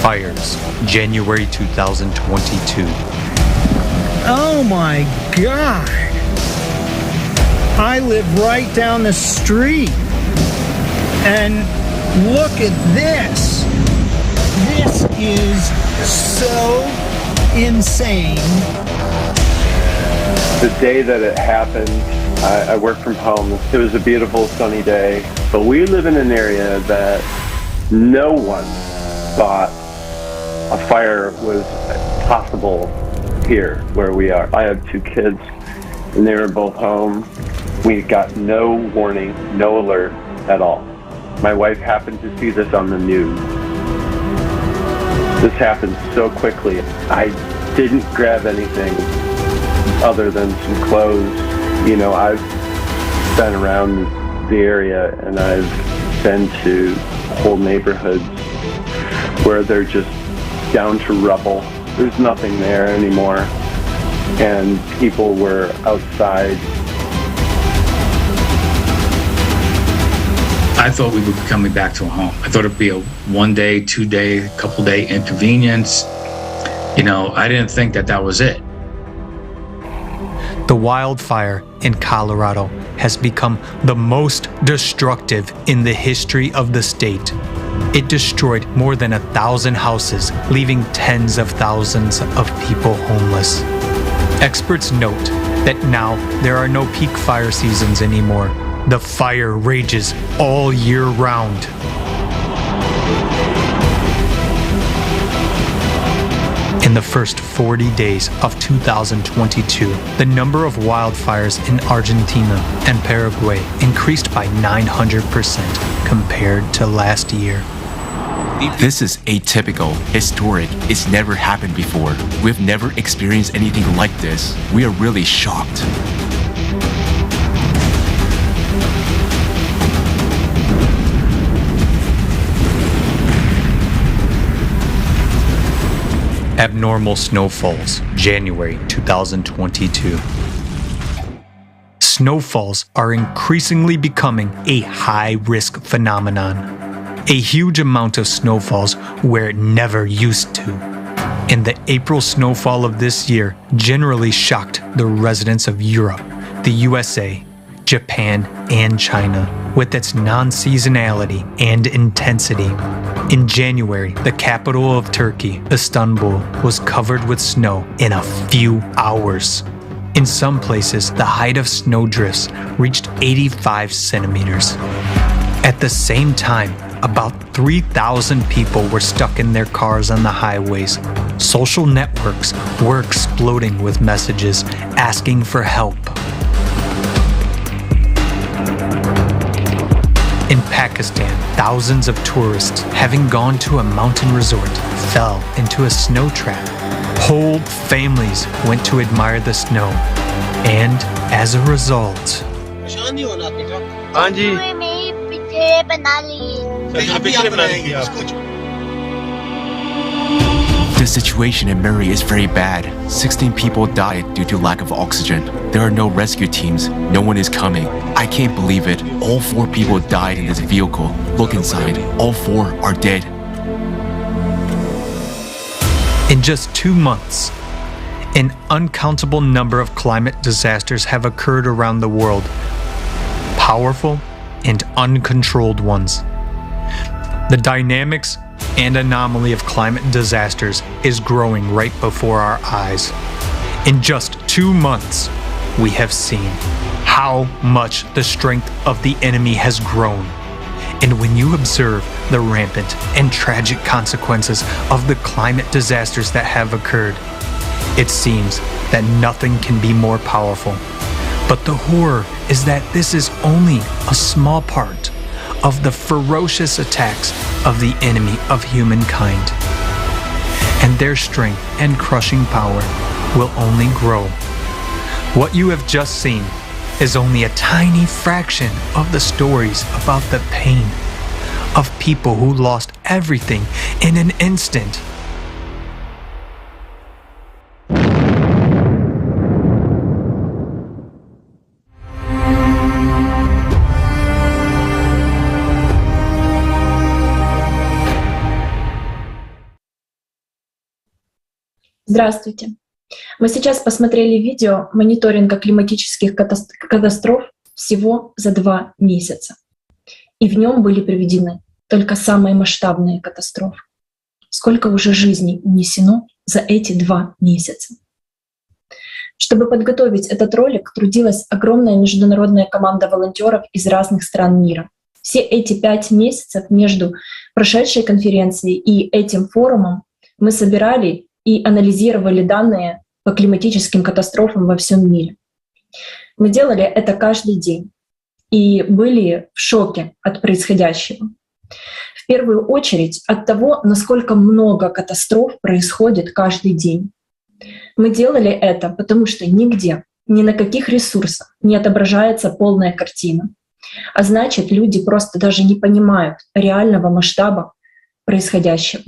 Fires, January 2022. Oh my God! I live right down the street. And look at this. This is so insane. The day that it happened, I worked from home. It was a beautiful sunny day, but we live in an area that no one thought a fire was possible here where we are. I have 2 kids and they were both home. We got no warning, no alert at all. My wife happened to see this on the news. This happened so quickly. I didn't grab anything other than some clothes. You know, I've been around the area and I've been to whole neighborhoods where they're just down to rubble. There's nothing there anymore. And people were outside. I thought we would be coming back to a home. I thought it'd be a 1 day, 2 day, couple day inconvenience. You know, I didn't think that that was it. The wildfire in Colorado has become the most destructive in the history of the state. It destroyed more than 1,000 houses, leaving tens of thousands of people homeless. Experts note that now there are no peak fire seasons anymore. The fire rages all year round. In the first 40 days of 2022, the number of wildfires in Argentina and Paraguay increased by 900% compared to last year. This is atypical, historic. It's never happened before. We've never experienced anything like this. We are really shocked. Abnormal snowfalls, January 2022. Snowfalls are increasingly becoming a high-risk phenomenon. A huge amount of snowfalls where it never used to. And the April snowfall of this year generally shocked the residents of Europe, the USA, Japan, and China with its non-seasonality and intensity. In January, the capital of Turkey, Istanbul, was covered with snow in a few hours. In some places, the height of snowdrifts reached 85 centimeters. At the same time, about 3,000 people were stuck in their cars on the highways. Social networks were exploding with messages asking for help. In Pakistan, thousands of tourists, having gone to a mountain resort, fell into a snow trap. Whole families went to admire the snow, and as a result, The situation in Murray is very bad. 16 people died due to lack of oxygen. There are no rescue teams. No one is coming. I can't believe it. All 4 people died in this vehicle. Look inside. All 4 are dead. in just 2 months, an uncountable number of climate disasters have occurred around the world, powerful and uncontrolled ones. The dynamics and anomaly of climate disasters is growing right before our eyes. In just 2 months, we have seen how much the strength of the enemy has grown. And when you observe the rampant and tragic consequences of the climate disasters that have occurred, it seems that nothing can be more powerful. But the horror is that this is only a small part of the ferocious attacks of the enemy of humankind. And their strength and crushing power will only grow. What you have just seen is only a tiny fraction of the stories about the pain of people who lost everything in an instant. Здравствуйте. Мы сейчас посмотрели видео мониторинга климатических катастроф всего за 2 месяца. И в нем были приведены только самые масштабные катастрофы. Сколько уже жизней унесено за эти 2 месяца. Чтобы подготовить этот ролик, трудилась огромная международная команда волонтеров из разных стран мира. Все эти 5 месяцев между прошедшей конференцией и этим форумом мы собирали и анализировали данные по климатическим катастрофам во всем мире. Мы делали это каждый день и были в шоке от происходящего. В первую очередь от того, насколько много катастроф происходит каждый день. Мы делали это, потому что нигде, ни на каких ресурсах не отображается полная картина. А значит, люди просто даже не понимают реального масштаба происходящего.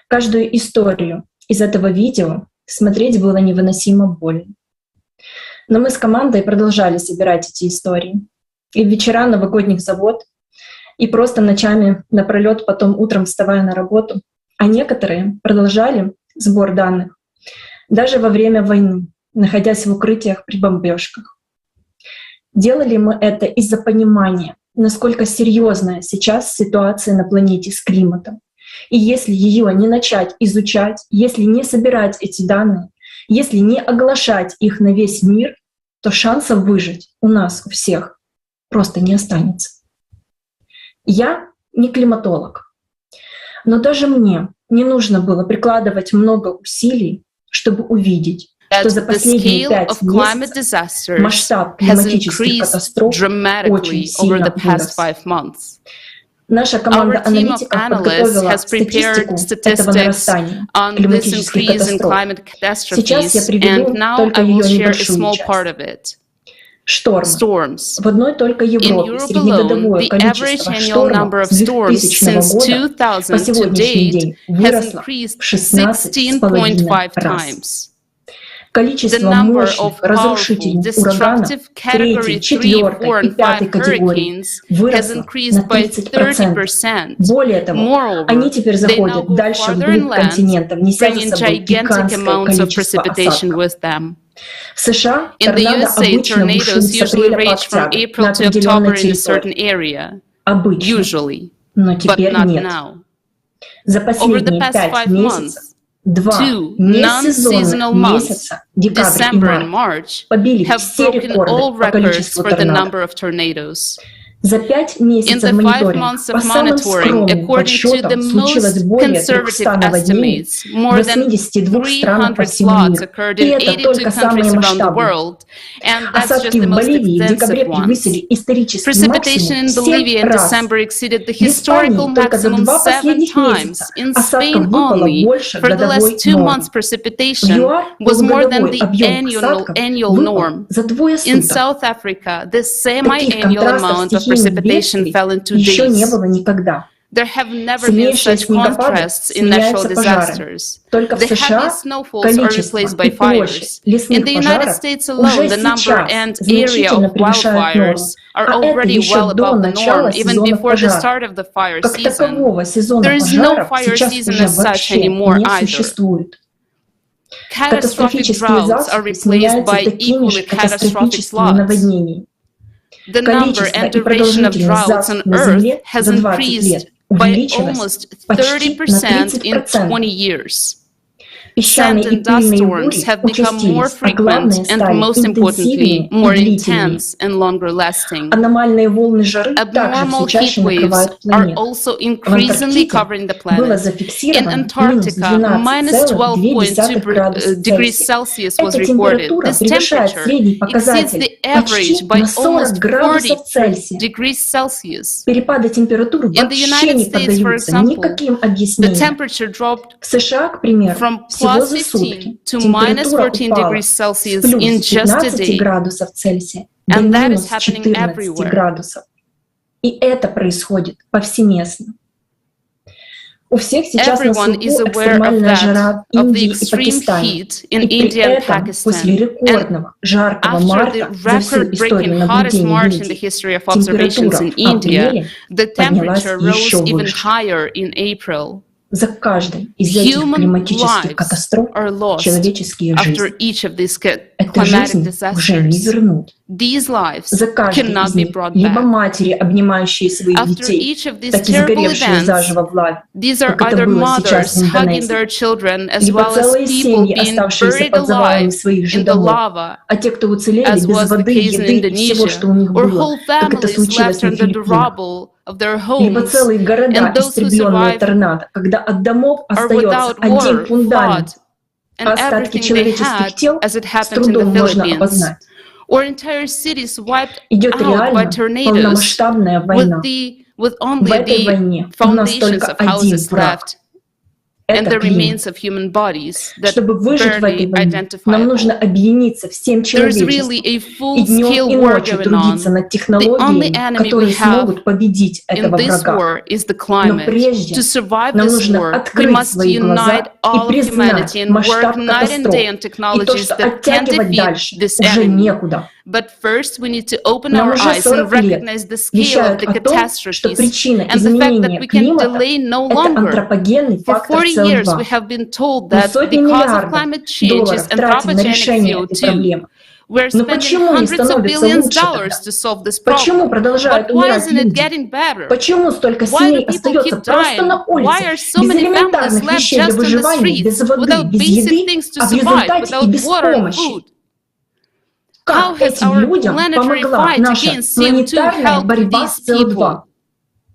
Каждую историю из этого видео смотреть было невыносимо больно. Но мы с командой продолжали собирать эти истории. И в вечера новогодних забот, и просто ночами напролёт, потом утром вставая на работу. А некоторые продолжали сбор данных даже во время войны, находясь в укрытиях при бомбежках. Делали мы это из-за понимания, насколько серьезная сейчас ситуация на планете с климатом. И если ее не начать изучать, если не собирать эти данные, если не оглашать их на весь мир, то шансов выжить у нас, у всех, просто не останется. Я не климатолог, но даже мне не нужно было прикладывать много усилий, чтобы увидеть, что за последние 5 месяцев масштаб климатических катастроф очень сильно вырос. Наша команда аналитиков подготовила статистику этого нарастания климатических катастроф. Сейчас я приведу только ее небольшую часть. Шторм. В одной только Европе среднегодовое количество штормов с 2000 года по сегодняшний день выросло в 16,5 раз. Количество мощных разрушительных ураганов 3, 4 и 5 категорий выросло на 30%. Более того, они теперь заходят дальше вглубь континента, неся за собой гигантское количество осадков. В США торнадо обычно бушуют с апреля по октябрь на определенной территории. Обычно. Но теперь нет. За последние 5 месяцев 2 несезонных месяца, декабрь и март, побили все рекорды по количеству торнадо. За 5 месяцев мониторинга, по самым скромным подсчетам, случилось более 300 наводнений в 82 странах по всему миру. И это только самые масштабные. Осадки в Боливии в декабре превысили исторический максимум 7 раз. В Испании только за 2 последних месяца осадков выпало больше годовой нормы. В ЮАР полугодовой объем осадков выпал за 2 суток. Таких контрастов прecipitation fell into еще не было никогда. Сильнейшие снегопады сменяются пожарами. Только в США количество и площадь лесных пожаров уже сейчас значительно превышают норму, а это еще до начала сезона пожаров. Как такового сезона пожаров сейчас уже вообще не существует. Катастрофические засухи сменяются такими же катастрофическими наводнениями. Количество и продолжительность засух на Земле за 20 лет увеличилось почти на 30%. Песчаные и пыльные бури участились, а главное, стали интенсивнее и длительнее. Аномальные волны жары также все чаще накрывают планету. В Антарктиде было зафиксировано минус 12,2 градуса Цельсия. Эта температура превышает средний показатель почти на 40 градусов Цельсия. Перепады температур вообще не поддаются никаким объяснениям. В США, к примеру, всего за сутки температура упала с плюс 15 градусов Цельсия до минус 14 градусов. И это происходит повсеместно. У всех сейчас на слуху экстремальная жара в Индии и Пакистане. И при этом, после рекордного жаркого марта за всю историю наблюдений в Индии, температура в апреле поднялась еще выше. За каждой из этих климатических катастроф человеческие жизни. Эту жизнь уже не вернуть. За каждой из них либо матери, обнимающие своих детей, так и сгоревшие заживо в лаве, как это было сейчас в Индонезии, либо целые семьи, оставшиеся под завалами своих же домов, а те, кто уцелели без воды, еды и всего, что у них было, как это случилось на Филиппинах. Либо целые города, истребленные торнадо, когда от домов остается один фундамент, а остатки человеческих тел с трудом можно опознать. Идет реально полномасштабная война. В этой войне у нас только один враг. Это климат. Чтобы выжить в этой войне, нам нужно объединиться всем человечеством и днем и ночью трудиться над технологиями, которые смогут победить этого врага. Но прежде нам нужно открыть свои глаза и признать масштаб катастроф и то, что оттягивать дальше уже некуда. But first, we need to open Нам our уже eyes and 40 лет recognize the scale of вещают the о том, что catastrophes причина and the fact that изменения we can климата delay no — это longer. антропогенный For фактор 40 years, we СО2. have been told Мы that сотни because of миллиардов climate change долларов is тратим на anthropogenic решение этой CO2, проблемы. we're Но spending почему не hundreds of становится billions лучше тогда? dollars to solve this Почему problem. продолжают But why умирать isn't it люди? getting better? Почему столько Why do семей people остается keep просто dying? на Why улице, are so без many families элементарных left вещей для just on the выживания, без streets воды, without без basic еды, things to а в survive, результате и without без water and помощи? food? Как How has этим our людям planetary помогла fight наша against CO2 планетарная helped борьба these с СО2? people?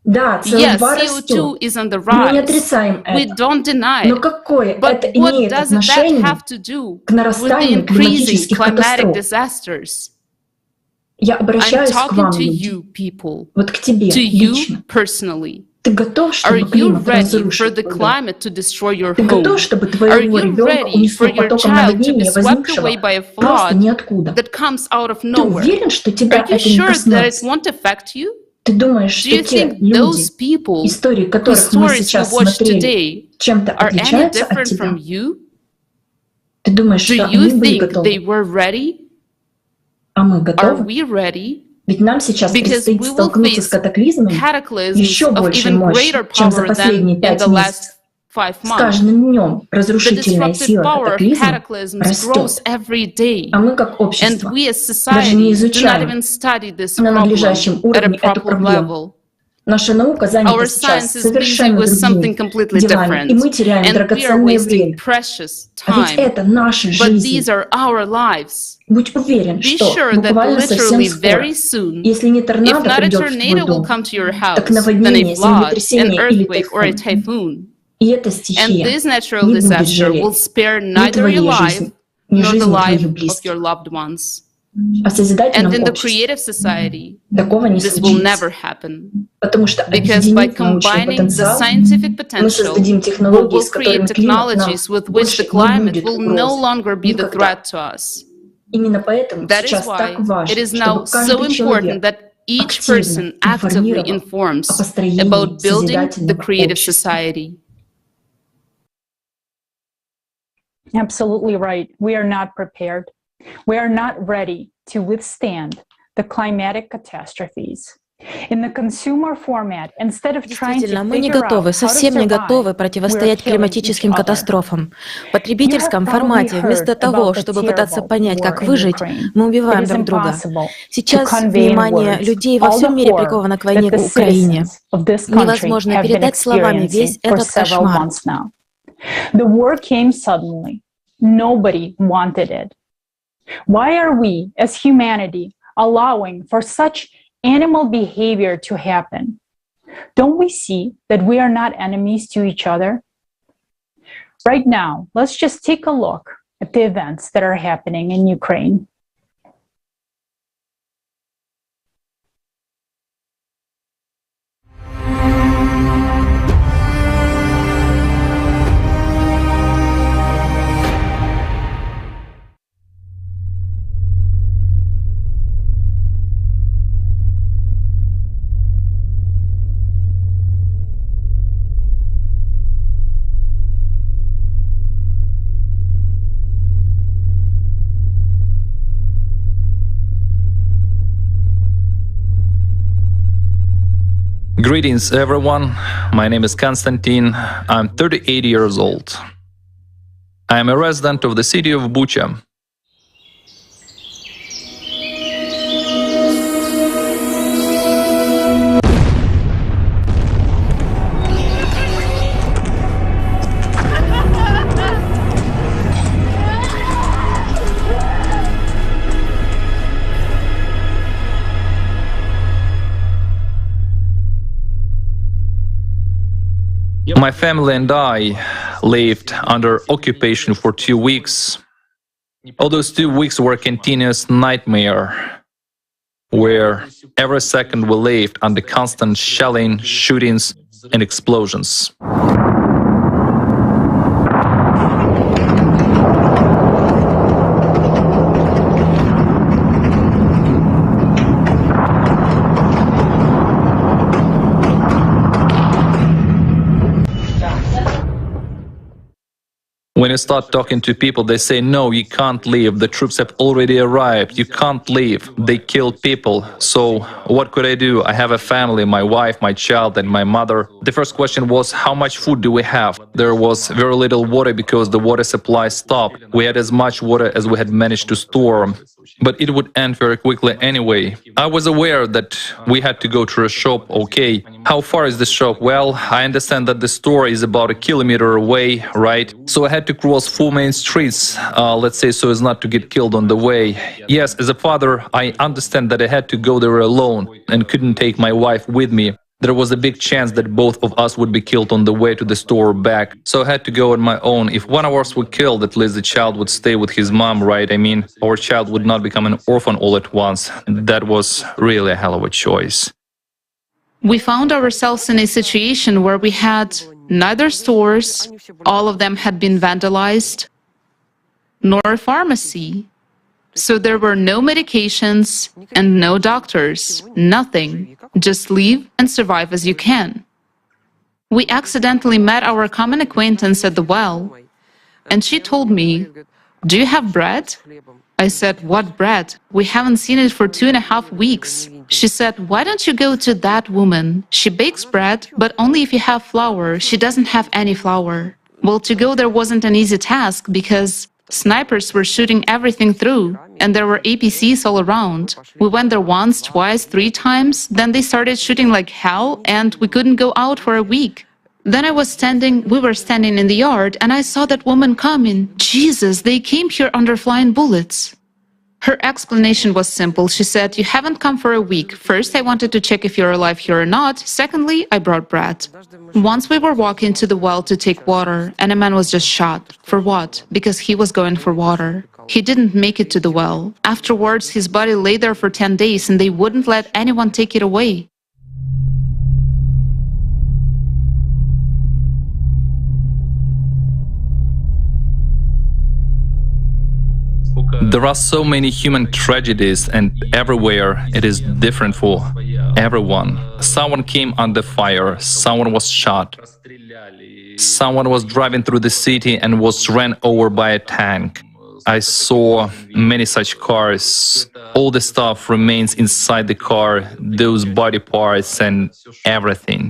Да, Yes, СО2 растет. CO2 is on the Мы не rise. отрицаем We это. don't deny Но it. какое это But what имеет does that отношение have to do к with the нарастанию increasing климатических climatic катастроф? disasters? Я I'm обращаюсь к talking вам, to люди. you, people, Вот к тебе to you лично. personally. Ты готов, Are чтобы you климат ready for разрушил the твой дом? climate to destroy your Ты готов, home? чтобы Are твоего you ребенка ready унесло for your потоком child to be наводнения, swept возникшего away by a просто flood ниоткуда? that comes out of Ты nowhere? уверен, что тебя Are you это не sure that it коснулось? won't affect you? Ты думаешь, Do что you те think люди, those people истории whose которых мы stories you сейчас watch смотрели, today чем-то are any отличаются от different тебя? from you? Ты думаешь, Do что you они были think готовы? they were ready? А мы Are готовы? we ready? Ведь нам сейчас Because предстоит we will столкнуться с face катаклизмами cataclysms еще of большей even мощи, greater чем за power than последние in 5 the месяцев. last 5 С months. каждым днем The разрушительная destructive сила power of катаклизма cataclysms grows растет, every day. а мы как And общество we as даже не society do not изучаем even study this на problem надлежащем at a уровне эту proper проблему. level. Наша наука занята Our сейчас science is busy совершенно with something другими completely делами, и different, мы теряем and we are драгоценное wasting время. precious А ведь time. это наша But жизнь. these are our lives. Будь уверен, Be что sure that буквально совсем literally скоро, very soon, если не if торнадо not a придет в твой tornado will дом, come to your house, так then a наводнение, flood, an землетрясение или earthquake, or a тайфун. typhoon. И эта And стихия this natural не будет disaster will жалеть spare ни neither your твоей life жизни, ни nor the жизни life твоих of близких. your loved ones. А в созидательном And in the обществе creative society, такого не this will случится. never happen. Потому что Because by объединив научный combining the потенциал, scientific мы potential, создадим we технологии, will с которыми create климат нам technologies with which больше the не climate будет will no угрозой. longer be the Никогда. threat to us. Именно поэтому That is сейчас why так it важно, is now чтобы so каждый important человек that each активно person actively информировал informs о построении about building the созидательного creative общества. society. Absolutely right. We are not prepared. We are not ready to withstand the climatic catastrophes. In the consumer format, instead of trying to Действительно, мы не figure out готовы, how to совсем не готовы survive, противостоять we're killing климатическим each other. катастрофам. В потребительском You have формате, probably вместо heard того, about the чтобы пытаться terrible понять, как war in выжить, Ukraine. мы It убиваем is друг друга. impossible Сейчас to convey in внимание words людей во all всем the мире horror приковано к войне that в the Украине. citizens of this country Невозможно have been передать словами весь experiencing for этот several кошмар. months now. The war came suddenly. Nobody wanted it. Why are we, as humanity, allowing for such animal behavior to happen? Don't we see that we are not enemies to each other? Right now, let's just take a look at the events that are happening in Ukraine. Greetings, everyone. My name is Konstantin. I'm 38 years old. I am a resident of the city of Bucha. My family and I lived under occupation for 2 weeks. All those 2 weeks were a continuous nightmare, where every second we lived under constant shelling, shootings, and explosions. When you start talking to people, they say, no, you can't leave. The troops have already arrived. You can't leave. They kill people. So what could I do? I have a family, my wife, my child, and my mother. The first question was, how much food do we have? There was very little water because the water supply stopped. We had as much water as we had managed to store. But it would end very quickly anyway. I was aware that we had to go to a shop. Okay, how far is the shop? Well, I understand that the store is about 1 kilometer away, right? So I had to cross 4 main streets, let's say, so as not to get killed on the way. Yes, as a father, I understand that I had to go there alone and couldn't take my wife with me. There was a big chance that both of us would be killed on the way to the store or back. So I had to go on my own. If one of us were killed, at least the child would stay with his mom, right? I mean, our child would not become an orphan all at once. That was really a hell of a choice. We found ourselves in a situation where we had neither stores, all of them had been vandalized, nor a pharmacy. So there were no medications and no doctors, nothing. Just live and survive as you can. We accidentally met our common acquaintance at the well, and she told me, "Do you have bread?" I said, "What bread? We haven't seen it for 2.5 weeks." She said, "Why don't you go to that woman? She bakes bread, but only if you have flour. She doesn't have any flour." Well, to go there wasn't an easy task because snipers were shooting everything through, and there were APCs all around. We went there once, twice, 3 times, then they started shooting like hell, and we couldn't go out for a week. Then we were standing in the yard, and I saw that woman coming. Jesus, they came here under flying bullets. Her explanation was simple. She said, "You haven't come for a week. First, I wanted to check if you're alive here or not. Secondly, I brought bread." Once we were walking to the well to take water, and a man was just shot. For what? Because he was going for water. He didn't make it to the well. Afterwards, his body lay there for 10 days, and they wouldn't let anyone take it away. There are so many human tragedies, and everywhere it is different for everyone. Someone came under fire, someone was shot, someone was driving through the city and was ran over by a tank. I saw many such cars. All the stuff remains inside the car, those body parts and everything.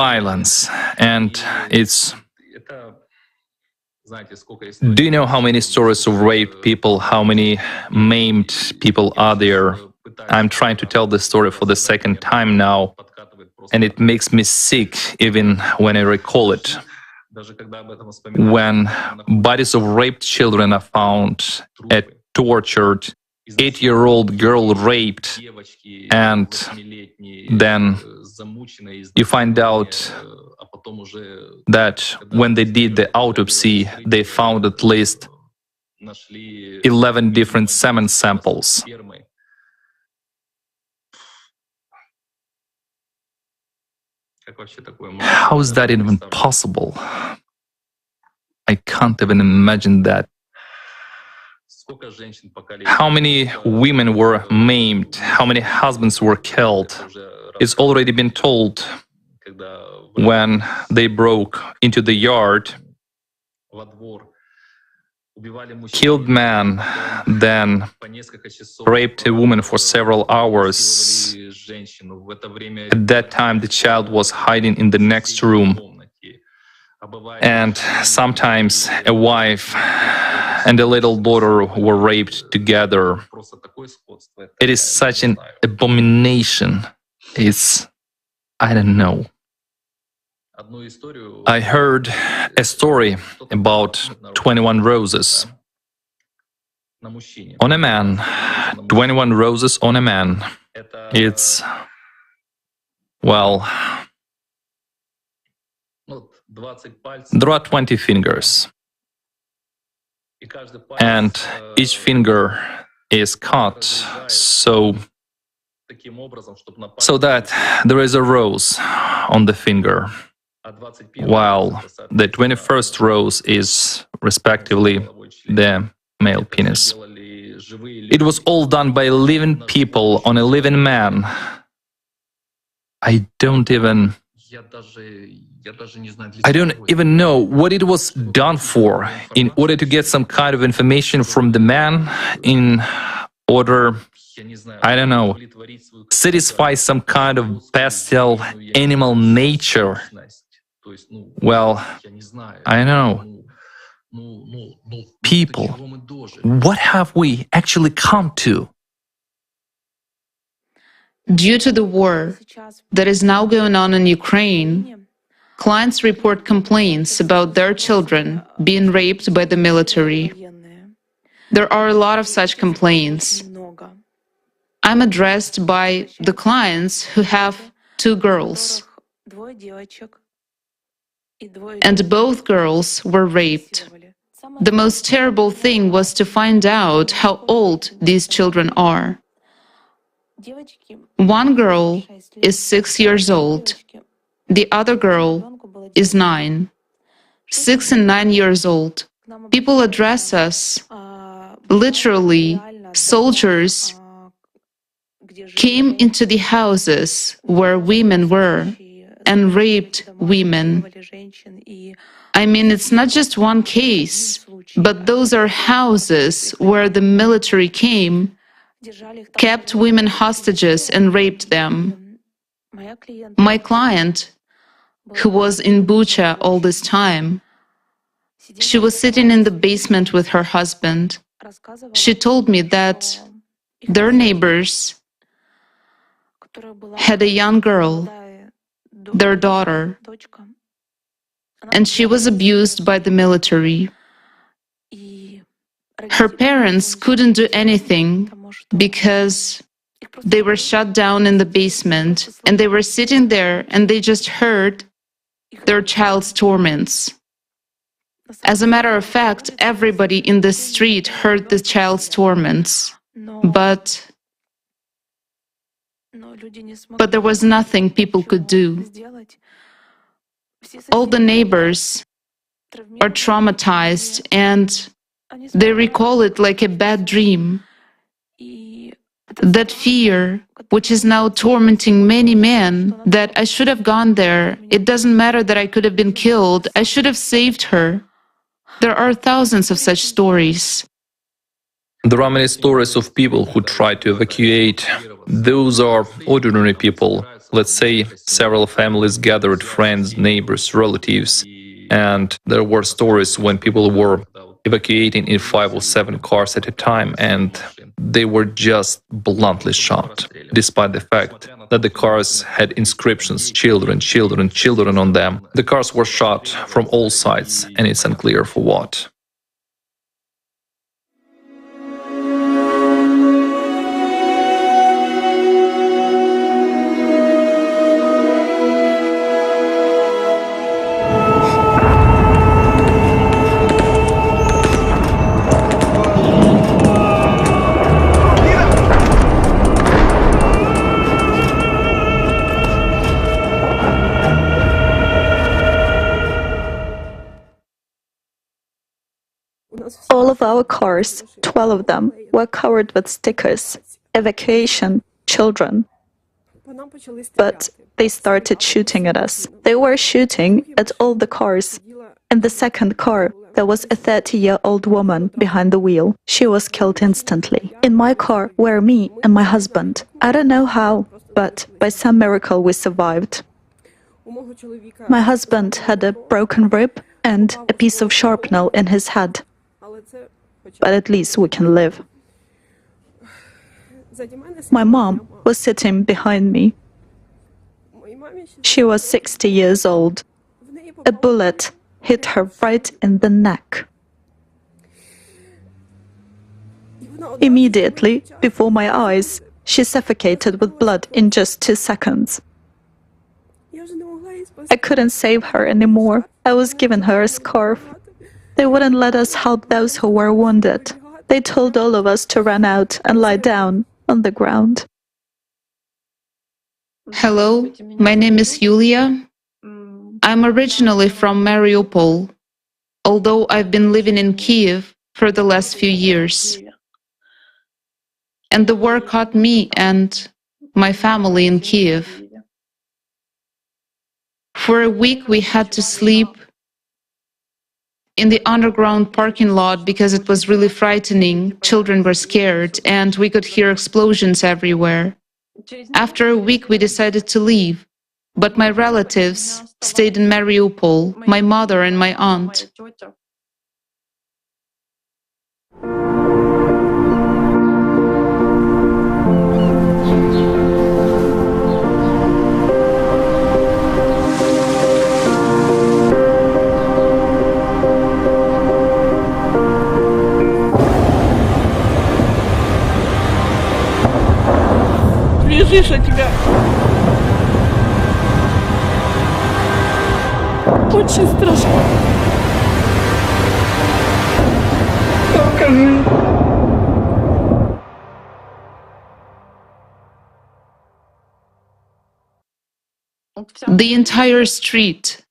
Violence, and it's... Do you know how many stories of raped people, how many maimed people are there? I'm trying to tell this story for the second time now, and it makes me sick even when I recall it. When bodies of raped children are found, a tortured 8-year-old girl raped, and then you find out that when they did the autopsy, they found at least 11 different semen samples. How is that even possible? I can't even imagine that. How many women were maimed? How many husbands were killed? It's already been told. When they broke into the yard, killed man, then raped a woman for several hours. At that time, the child was hiding in the next room. And sometimes a wife and a little daughter were raped together. It is such an abomination. I don't know. I heard a story about 21 roses on a man. 21 roses on a man. It's, well, there are 20 fingers, and each finger is cut so that there is a rose on the finger, while the 21st rose is respectively the male penis. It was all done by living people on a living man. I don't even I don't even know what it was done for. In order to get some kind of information from the man, in order, I don't know, satisfy some kind of bestial animal nature. Well, I know. People, what have we actually come to? Due to the war that is now going on in Ukraine, clients report complaints about their children being raped by the military. There are a lot of such complaints. I'm addressed by the clients who have two girls, and both girls were raped. The most terrible thing was to find out how old these children are. One girl is 6 years old. The other girl is 9. 6 and 9 years old. People address us. Literally, soldiers came into the houses where women were and raped women. I mean, it's not just one case, but those are houses where the military came, kept women hostages and raped them. My client, who was in Bucha all this time, she was sitting in the basement with her husband. She told me that their neighbors had a young girl, their daughter, and she was abused by the military. Her parents couldn't do anything because they were shut down in the basement, and they were sitting there and they just heard their child's torments. As a matter of fact, everybody in the street heard the child's torments, but there was nothing people could do. All the neighbors are traumatized and they recall it like a bad dream. That fear, which is now tormenting many men, that I should have gone there. It doesn't matter that I could have been killed. I should have saved her. There are thousands of such stories. There are many stories of people who tried to evacuate. Those are ordinary people. Let's say several families gathered, friends, neighbors, relatives. And there were stories when people were evacuating in 5 or 7 cars at a time, and they were just bluntly shot, despite the fact that the cars had inscriptions, children, children, children on them. The cars were shot from all sides, and it's unclear for what. All of our cars, 12 of them, were covered with stickers, evacuation, children. But they started shooting at us. They were shooting at all the cars. In the second car, there was a 30-year-old woman behind the wheel. She was killed instantly. In my car were me and my husband. I don't know how, but by some miracle we survived. My husband had a broken rib and a piece of shrapnel in his head. But at least we can live. My mom was sitting behind me. She was 60 years old. A bullet hit her right in the neck. Immediately, before my eyes, she suffocated with blood in just 2 seconds. I couldn't save her anymore. I was giving her a scarf. They wouldn't let us help those who were wounded. They told all of us to run out and lie down on the ground. Hello, my name is Yulia. I'm originally from Mariupol, although I've been living in Kiev for the last few years. And the war caught me and my family in Kiev. For a week, we had to sleep in the underground parking lot because it was really frightening. Children were scared, and we could hear explosions everywhere. After a week, we decided to leave. But my relatives stayed in Mariupol, my mother and my aunt. Лежишь от тебя. Очень страшно. Покажи. The entire street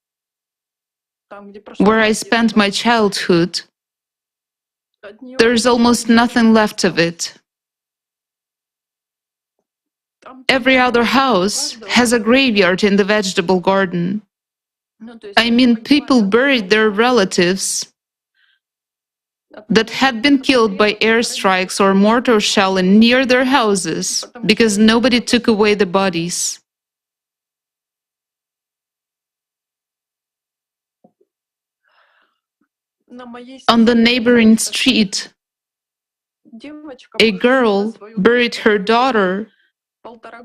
where I spent my childhood, there's almost nothing left of it. Every other house has a graveyard in the vegetable garden. I mean, people buried their relatives that had been killed by airstrikes or mortar shelling near their houses because nobody took away the bodies. On the neighboring street, a girl buried her daughter,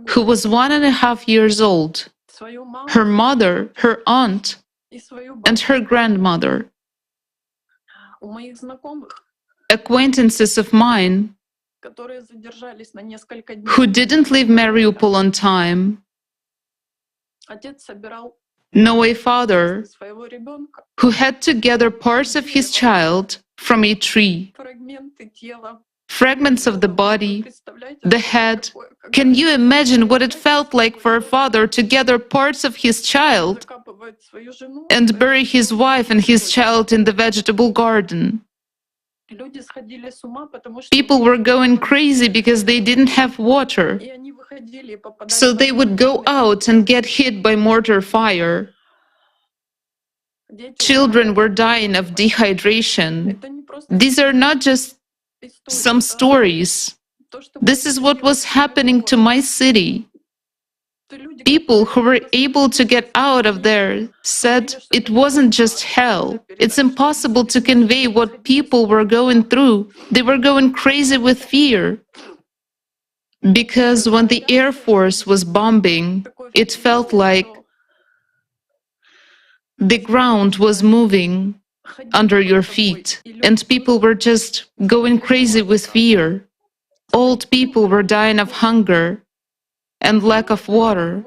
who was 1.5 years old, her mother, her aunt, and her grandmother. Acquaintances of mine who didn't leave Mariupol on time know a father who had to gather parts of his child from a tree. Fragments of the body, the head. Can you imagine what it felt like for a father to gather parts of his child and bury his wife and his child in the vegetable garden? People were going crazy because they didn't have water, so they would go out and get hit by mortar fire. Children were dying of dehydration. These are not just some stories. This is what was happening to my city. People who were able to get out of there said it wasn't just hell. It's impossible to convey what people were going through. They were going crazy with fear. Because when the Air Force was bombing, it felt like the ground was moving under your feet, and people were just going crazy with fear. Old people were dying of hunger and lack of water.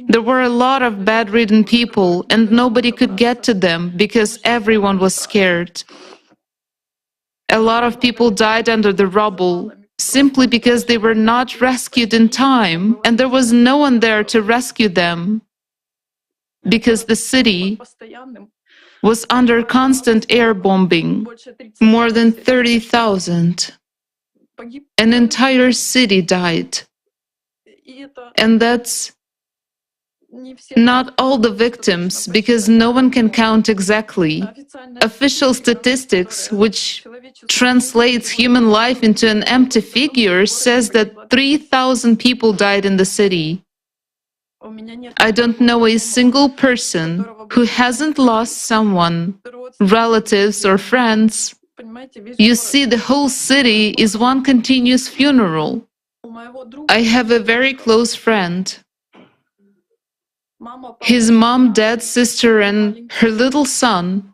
There were a lot of bedridden people, and nobody could get to them because everyone was scared. A lot of people died under the rubble simply because they were not rescued in time, and there was no one there to rescue them because the city was under constant air bombing. More than 30,000. An entire city died. And that's not all the victims, because no one can count exactly. Official statistics, which translates human life into an empty figure, says that 3,000 people died in the city. I don't know a single person who hasn't lost someone, relatives or friends. You see, the whole city is one continuous funeral. I have a very close friend. His mom, dad, sister, and her little son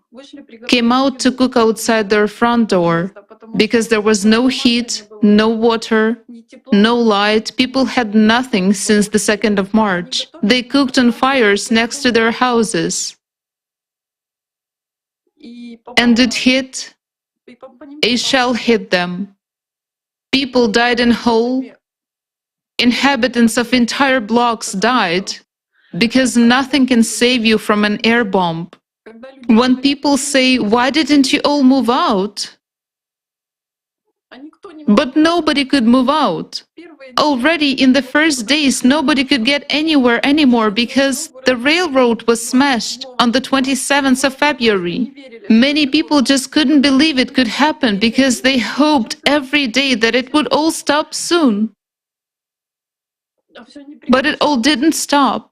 came out to cook outside their front door because there was no heat, no water, no light. People had nothing since the 2nd of March. They cooked on fires next to their houses. And it hit. A shell hit them. People died in whole. Inhabitants of entire blocks died because nothing can save you from an air bomb. When people say, "Why didn't you all move out?" But nobody could move out. Already in the first days, nobody could get anywhere anymore because the railroad was smashed on the 27th of February. Many people just couldn't believe it could happen because they hoped every day that it would all stop soon. But it all didn't stop.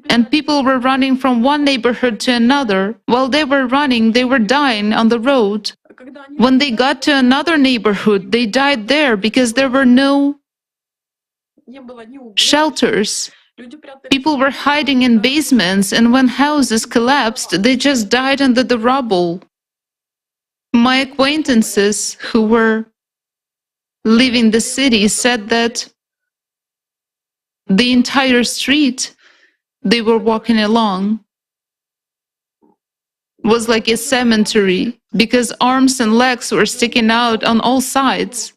And people were running from one neighborhood to another. While they were running, they were dying on the road. When they got to another neighborhood, they died there because there were no shelters. People were hiding in basements, and when houses collapsed, they just died under the rubble. My acquaintances who were leaving the city said that the entire street they were walking along was like a cemetery because arms and legs were sticking out on all sides.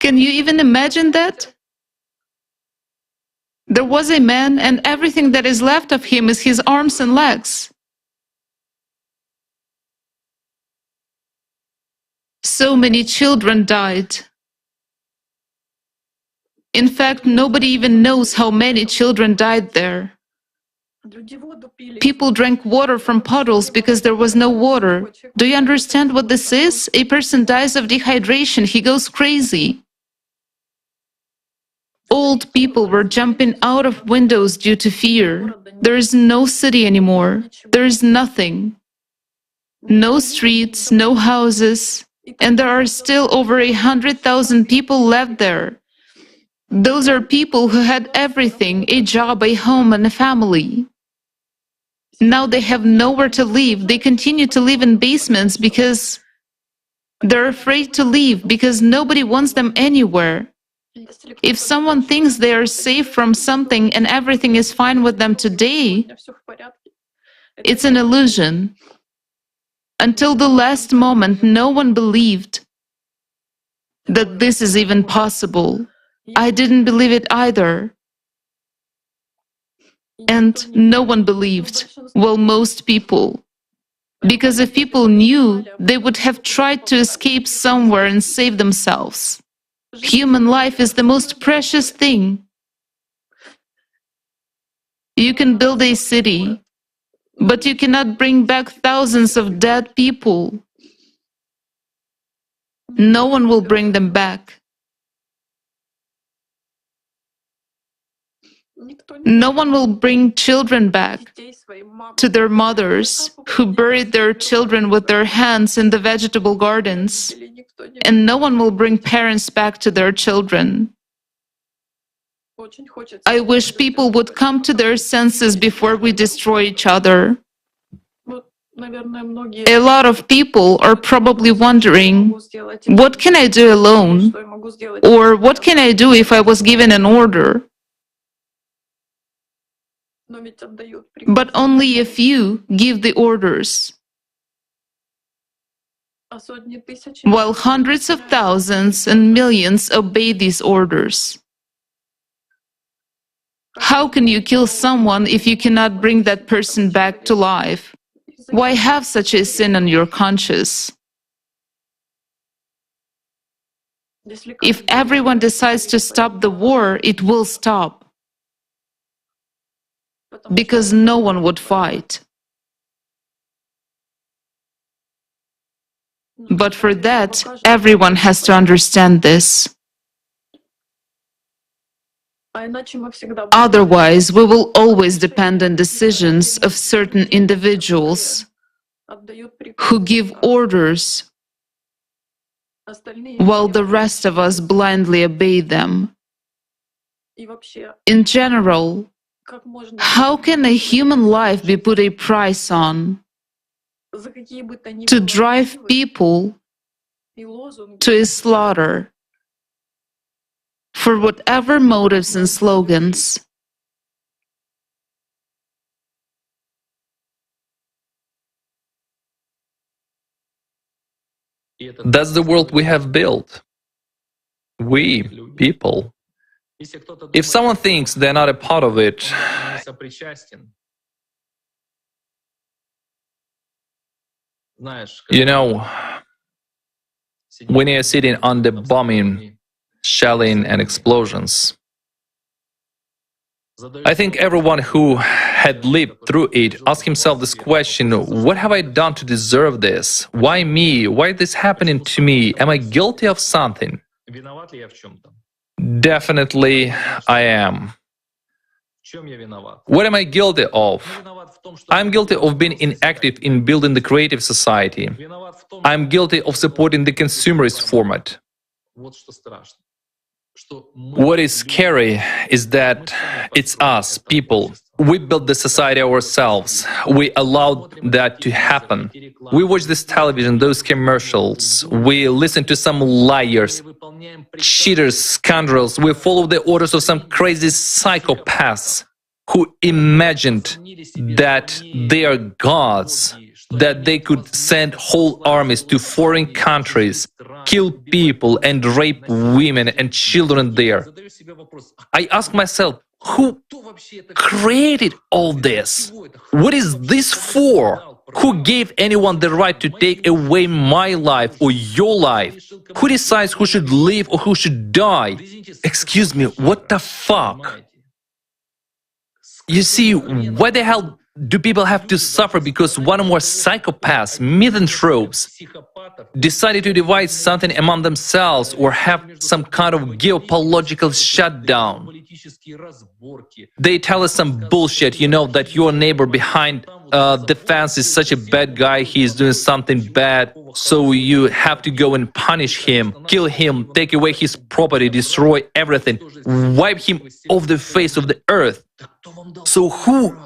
Can you even imagine that? There was a man, and everything that is left of him is his arms and legs. So many children died. In fact, nobody even knows how many children died there. People drank water from puddles because there was no water. Do you understand what this is? A person dies of dehydration, he goes crazy. Old people were jumping out of windows due to fear. There is no city anymore. There is nothing. No streets, no houses, and there are still over 100,000 people left there. Those are people who had everything, a job, a home, and a family. Now they have nowhere to live. They continue to live in basements because they're afraid to leave, because nobody wants them anywhere. If someone thinks they are safe from something and everything is fine with them today, it's an illusion. Until the last moment, no one believed that this is even possible. I didn't believe it either. And no one believed, well, most people. Because if people knew, they would have tried to escape somewhere and save themselves. Human life is the most precious thing. You can build a city, but you cannot bring back thousands of dead people. No one will bring them back. No one will bring children back to their mothers who buried their children with their hands in the vegetable gardens. And no one will bring parents back to their children. I wish people would come to their senses before we destroy each other. A lot of people are probably wondering, what can I do alone? Or what can I do if I was given an order? But only a few give the orders, while hundreds of thousands and millions obey these orders. How can you kill someone if you cannot bring that person back to life? Why have such a sin on your conscience? If everyone decides to stop the war, it will stop. Because no one would fight. But for that, everyone has to understand this. Otherwise, we will always depend on decisions of certain individuals who give orders while the rest of us blindly obey them. In general, how can a human life be put a price on? To drive people to a slaughter for whatever motives and slogans. That's the world we have built. We, people. If someone thinks they're not a part of it, you know, when you're sitting under bombing, shelling, and explosions. I think everyone who had lived through it asked himself this question: what have I done to deserve this? Why me? Why is this happening to me? Am I guilty of something? Definitely I am. What am I guilty of? I'm guilty of being inactive in building the creative society. I'm guilty of supporting the consumerist format. What is scary is that it's us, people. We built the society ourselves. We allowed that to happen. We watch this television, those commercials. We listen to some liars, cheaters, scoundrels. We follow the orders of some crazy psychopaths who imagined that they are gods, that they could send whole armies to foreign countries, kill people and rape women and children there. I ask myself, who created all this? What is this for? Who gave anyone the right to take away my life or your life? Who decides who should live or who should die? Excuse me, what the fuck? You see, why the hell do people have to suffer because one or more psychopaths, misanthropes, decided to divide something among themselves or have some kind of geopolitical shutdown? They tell us some bullshit, you know, that your neighbor behind the fence is such a bad guy, he is doing something bad, so you have to go and punish him, kill him, take away his property, destroy everything, wipe him off the face of the earth. So who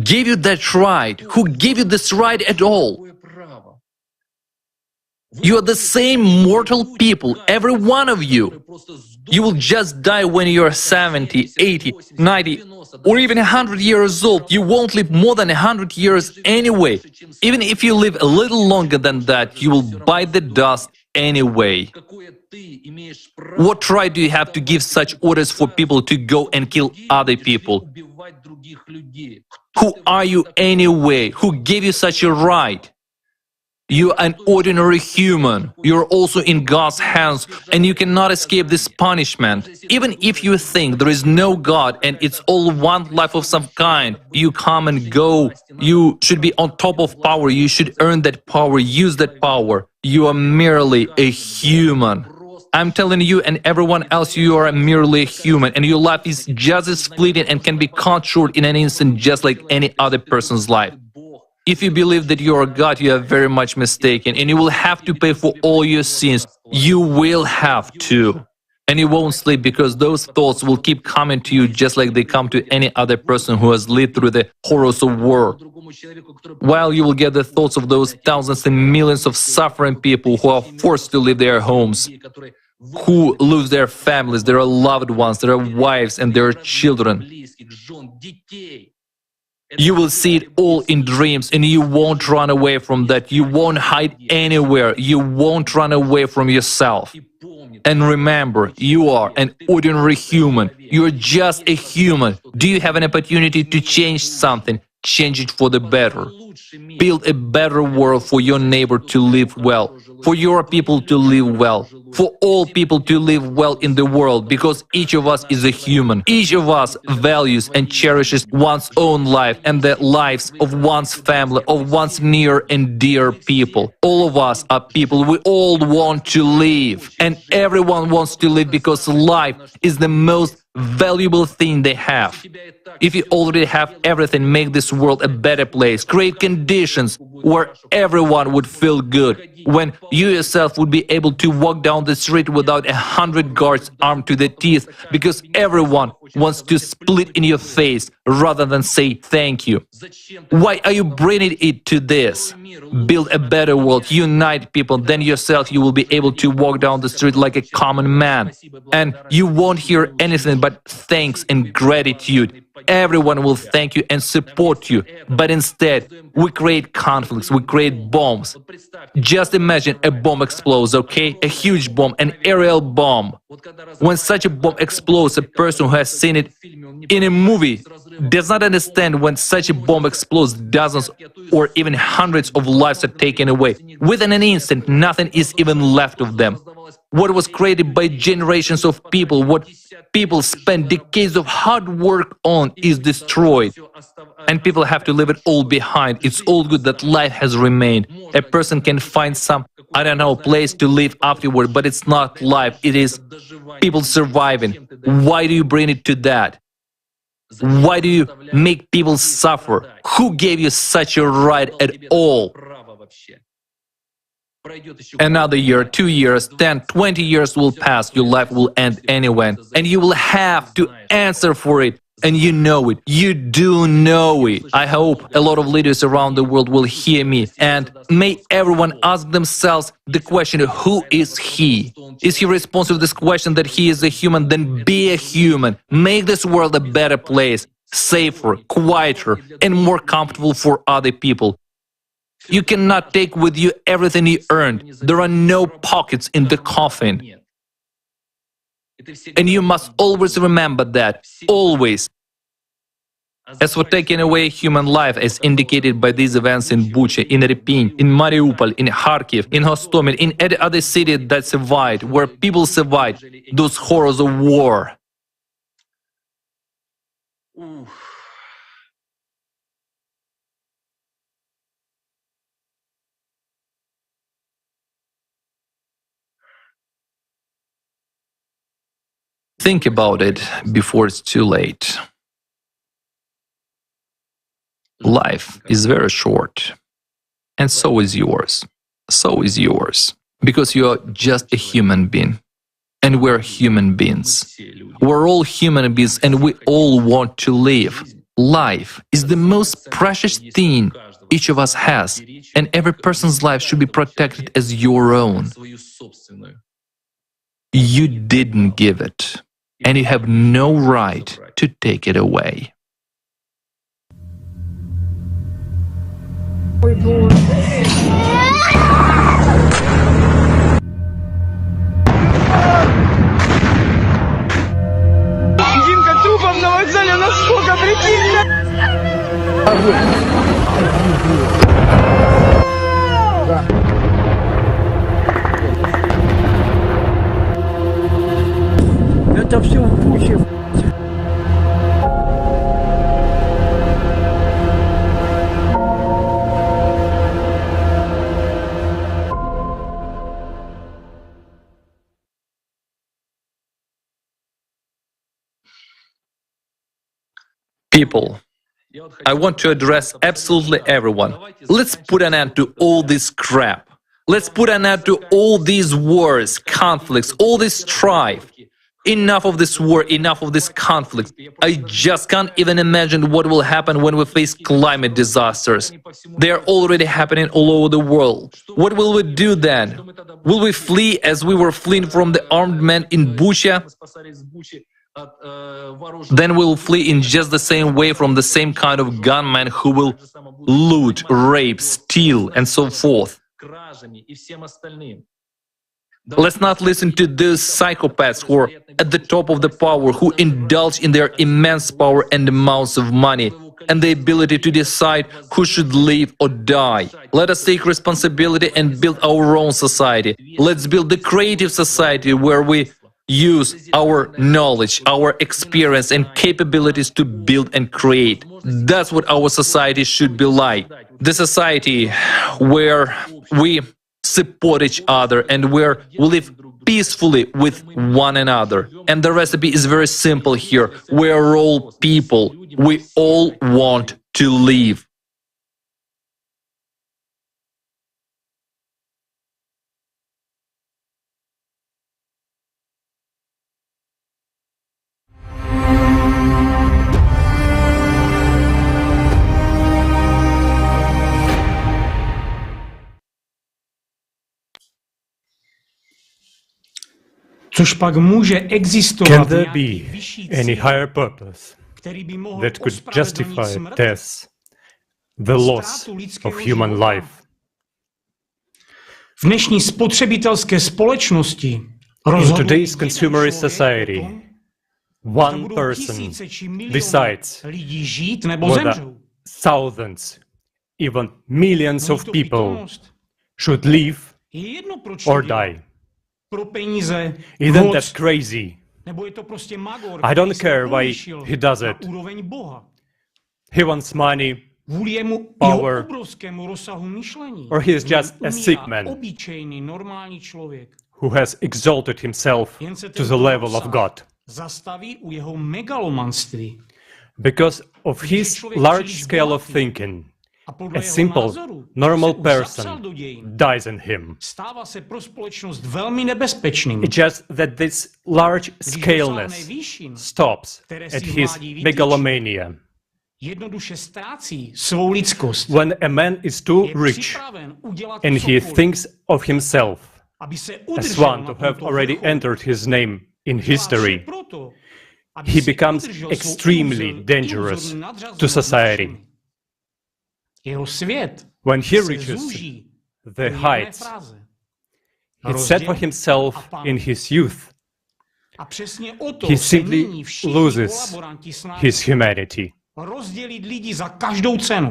gave you that right? Who gave you this right at all? You are the same mortal people, every one of you. You will just die when you are 70, 80, 90, or even 100 years old. You won't live more than 100 years anyway. Even if you live a little longer than that, you will bite the dust anyway. What right do you have to give such orders for people to go and kill other people? Who are you anyway? Who gave you such a right? You are an ordinary human. You're also in God's hands, and you cannot escape this punishment. Even if you think there is no God and it's all one life of some kind, you come and go. You should be on top of power. You should earn that power, use that power. You are merely a human. I'm telling you and everyone else, you are merely a human, and your life is just as fleeting and can be cut short in an instant, just like any other person's life. If you believe that you are God, you are very much mistaken, and you will have to pay for all your sins. You will have to. And you won't sleep because those thoughts will keep coming to you just like they come to any other person who has lived through the horrors of war. While you will get the thoughts of those thousands and millions of suffering people who are forced to leave their homes, who lose their families, their loved ones, their wives and their children. You will see it all in dreams, and you won't run away from that. You won't hide anywhere. You won't run away from yourself. And remember, you are an ordinary human. You are just a human. Do you have an opportunity to change something? Change it for the better. Build a better world for your neighbor to live well, for your people to live well, for all people to live well in the world, because each of us is a human. Each of us values and cherishes one's own life and the lives of one's family, of one's near and dear people. All of us are people. We all want to live, and everyone wants to live because life is the most valuable thing they have. If you already have everything, make this world a better place. Create conditions where everyone would feel good. When you yourself would be able to walk down the street without 100 guards armed to the teeth, because everyone wants to split in your face rather than say thank you. Why are you bringing it to this? Build a better world, unite people, then yourself you will be able to walk down the street like a common man. And you won't hear anything but thanks and gratitude. Everyone will thank you and support you. But instead, we create conflicts, we create bombs. Just imagine a bomb explodes, okay? A huge bomb, an aerial bomb. When such a bomb explodes, a person who has seen it in a movie does not understand when such a bomb explodes, dozens or even hundreds of lives are taken away. Within an instant, nothing is even left of them. What was created by generations of people, what people spent decades of hard work on, is destroyed. And people have to leave it all behind. It's all good that life has remained. A person can find some, I don't know, place to live afterward, but it's not life. It is people surviving. Why do you bring it to that? Why do you make people suffer? Who gave you such a right at all? Another year, 2 years, 10, 20 years will pass, your life will end anyway, and you will have to answer for it. And you know it. You do know it. I hope a lot of leaders around the world will hear me, and may everyone ask themselves the question, who is he? Is he responsible to this question that he is a human? Then be a human. Make this world a better place, safer, quieter, and more comfortable for other people. You cannot take with you everything you earned. There are no pockets in the coffin. And you must always remember that, always. As for taking away human life, as indicated by these events in Bucha, in Irpin, in Mariupol, in Kharkiv, in Hostomel, in any other city that survived, where people survived those horrors of war. Think about it before it's too late. Life is very short, and so is yours. So is yours. Because you are just a human being. And we're human beings. We're all human beings, and we all want to live. Life is the most precious thing each of us has, and every person's life should be protected as your own. You didn't give it, and you have no right to take it away. Димка, трупов на вокзале насколько, прикинь! Это все в Буче. People, I want to address absolutely everyone. Let's put an end to all this crap. Let's put an end to all these wars, conflicts, all this strife. Enough of this war, enough of this conflict. I just can't even imagine what will happen when we face climate disasters. They are already happening all over the world. What will we do then? Will we flee as we were fleeing from the armed men in Bucha? Then we'll flee in just the same way from the same kind of gunmen who will loot, rape, steal, and so forth. Let's not listen to those psychopaths who are at the top of the power, who indulge in their immense power and amounts of money, and the ability to decide who should live or die. Let us take responsibility and build our own society. Let's build the creative society where we use our knowledge, our experience and capabilities to build and create. That's what our society should be like. The society where we support each other and where we live peacefully with one another. And the recipe is very simple here. We are all people. We all want to live. Can there be any higher purpose that could justify death, the loss of human life? V dnešní spotřebitelské společnosti In today's consumerist society, one person decides whether thousands, even millions of people should live or die. Isn't that crazy? I don't care why he does it. He wants money, power, or he is just a sick man who has exalted himself to the level of God. Because of his large scale of thinking, a simple, normal person dies in him. It's just that this large scaleness stops at his megalomania. When a man is too rich and he thinks of himself as one to have already entered his name in history, he becomes extremely dangerous to society. When he reaches the heights he set for himself in his youth, he simply loses his humanity.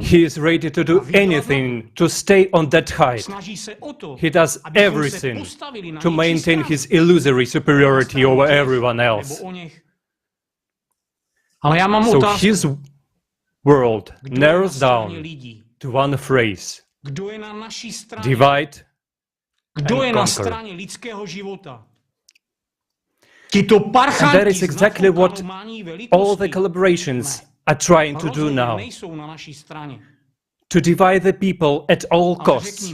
He is ready to do anything to stay on that height. He does everything to maintain his illusory superiority over everyone else. So his world narrows down to one phrase: divide and conquer. And that is exactly what all the collaborations are trying to do now. To divide the people at all costs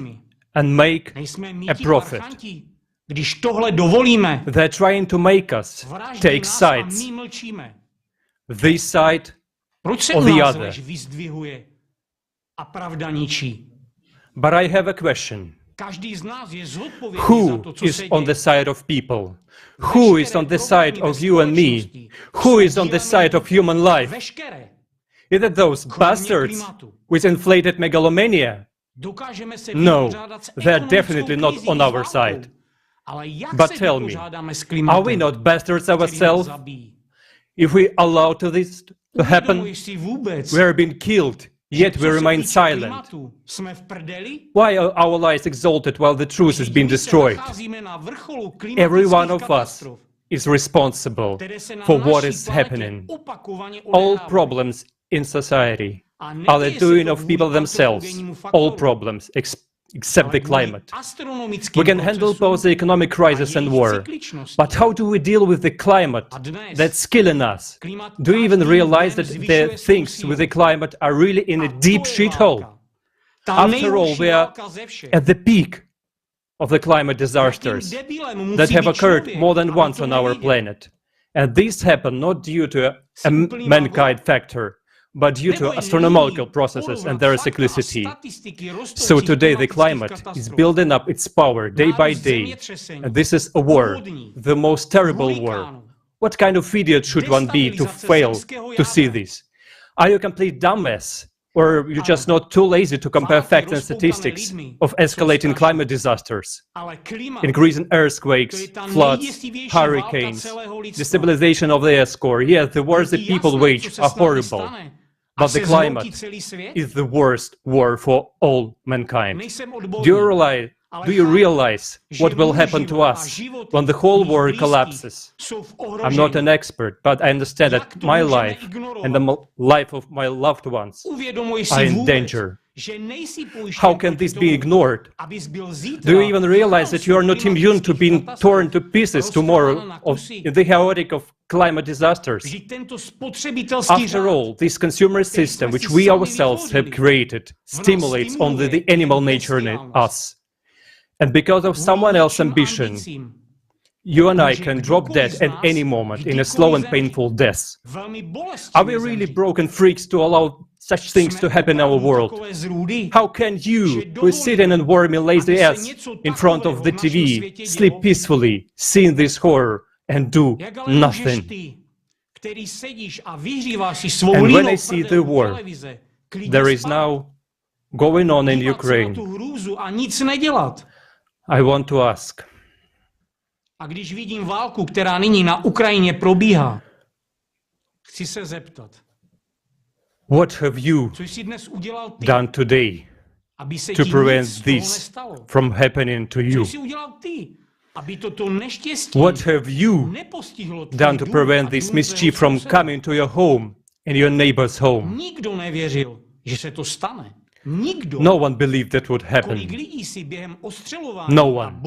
and make a profit. They're trying to make us take sides. This side or the other. But I have a question. Who is on the side of people? Who is on the side of you and me? Who is on the side of human life? Is it those bastards with inflated megalomania? No, they're definitely not on our side. But tell me, are we not bastards ourselves? If we allow this to happen, we are being killed, yet we remain silent. Why are our lives exalted while the truth is being destroyed? Every one of us is responsible for what is happening. All problems in society are the doing of people themselves. All problems, except the climate. We can handle both the economic crisis and war, but how do we deal with the climate that's killing us? Do you even realize that the things with the climate are really in a deep shithole? After all, we are at the peak of the climate disasters that have occurred more than once on our planet. And these happen not due to a mankind factor, but due to astronomical processes and their cyclicity. So today the climate is building up its power day by day, and this is a war, the most terrible war. What kind of idiot should one be to fail to see this? Are you a complete dumbass? Or are you just not too lazy to compare facts and statistics of escalating climate disasters? Increasing earthquakes, floods, hurricanes, destabilization of the air score. Yes, the wars that people wage are horrible. But the climate is the worst war for all mankind. Do you realize what will happen to us when the whole world collapses? I'm not an expert, but I understand that my life and the life of my loved ones are in danger. How can this be ignored? Do you even realize that you are not immune to being torn to pieces tomorrow in the chaotic of climate disasters? After all, this consumer system, which we ourselves have created, stimulates only the animal nature in us. And because of someone else's ambition, you and I can drop dead at any moment in a slow and painful death. Are we really broken freaks to allow such things to happen in our world? How can you, who is sitting and warm and lazy ass in front of the TV, sleep peacefully, seeing this horror and do nothing? And when I see the war there is now going on in Ukraine, I want to ask, A když vidím válku, která nyní na Ukrajině probíhá, What have you done today to prevent this from happening to you? What have you done to prevent this mischief from coming to your home and your neighbor's home? No one believed that would happen. No one.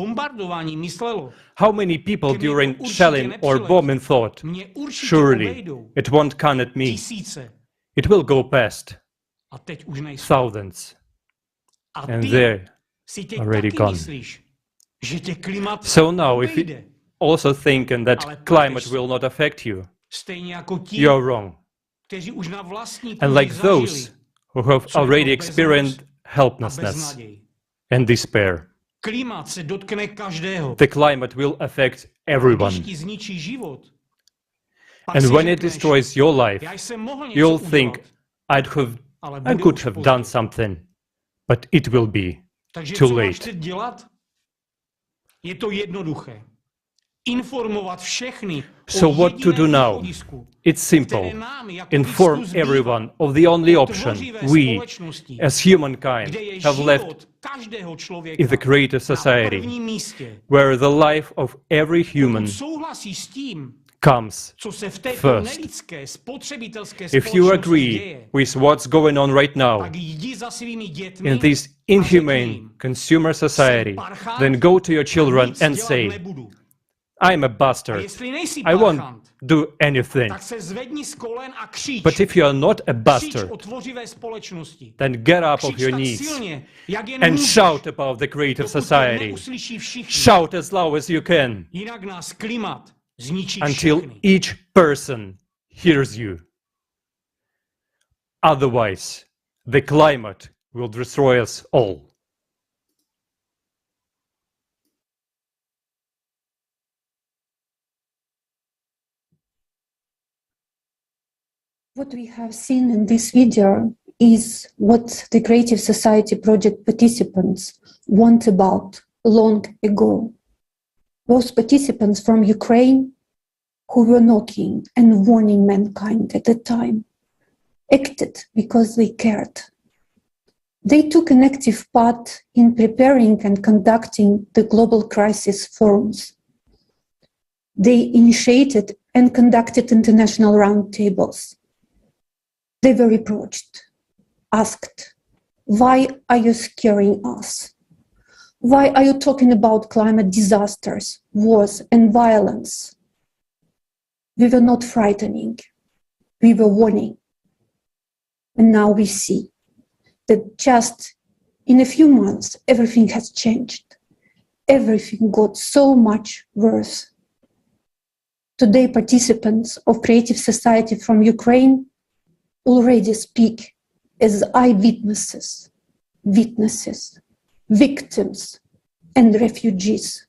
How many people during shelling or bombing thought, surely it won't come at me. It will go past. Thousands. And they're already gone. So now, if you also thinking that climate will not affect you, you're wrong. And like those who have already experienced helplessness and despair, the climate will affect everyone. And when it destroys your life, you'll think, I could have done something, but it will be too late. So what to do now? It's simple. Inform everyone of the only option we, as humankind, have left in the creative society, where the life of every human comes first. If you agree with what's going on right now in this inhumane consumer society, then go to your children and say, I'm a bastard. I won't do anything. But if you are not a bastard, then get up off your knees and shout about the creative society. Shout as loud as you can until each person hears you. Otherwise, the climate will destroy us all. What we have seen in this video is what the Creative Society project participants want about long ago. Those participants from Ukraine who were knocking and warning mankind at the time acted because they cared. They took an active part in preparing and conducting the global crisis forums. They initiated and conducted international roundtables. They were reproached, asked, why are you scaring us? Why are you talking about climate disasters, wars, and violence? We were not frightening, we were warning. And now we see that just in a few months, everything has changed. Everything got so much worse. Today, participants of Creative Society from Ukraine already speak as eyewitnesses, witnesses, victims, and refugees.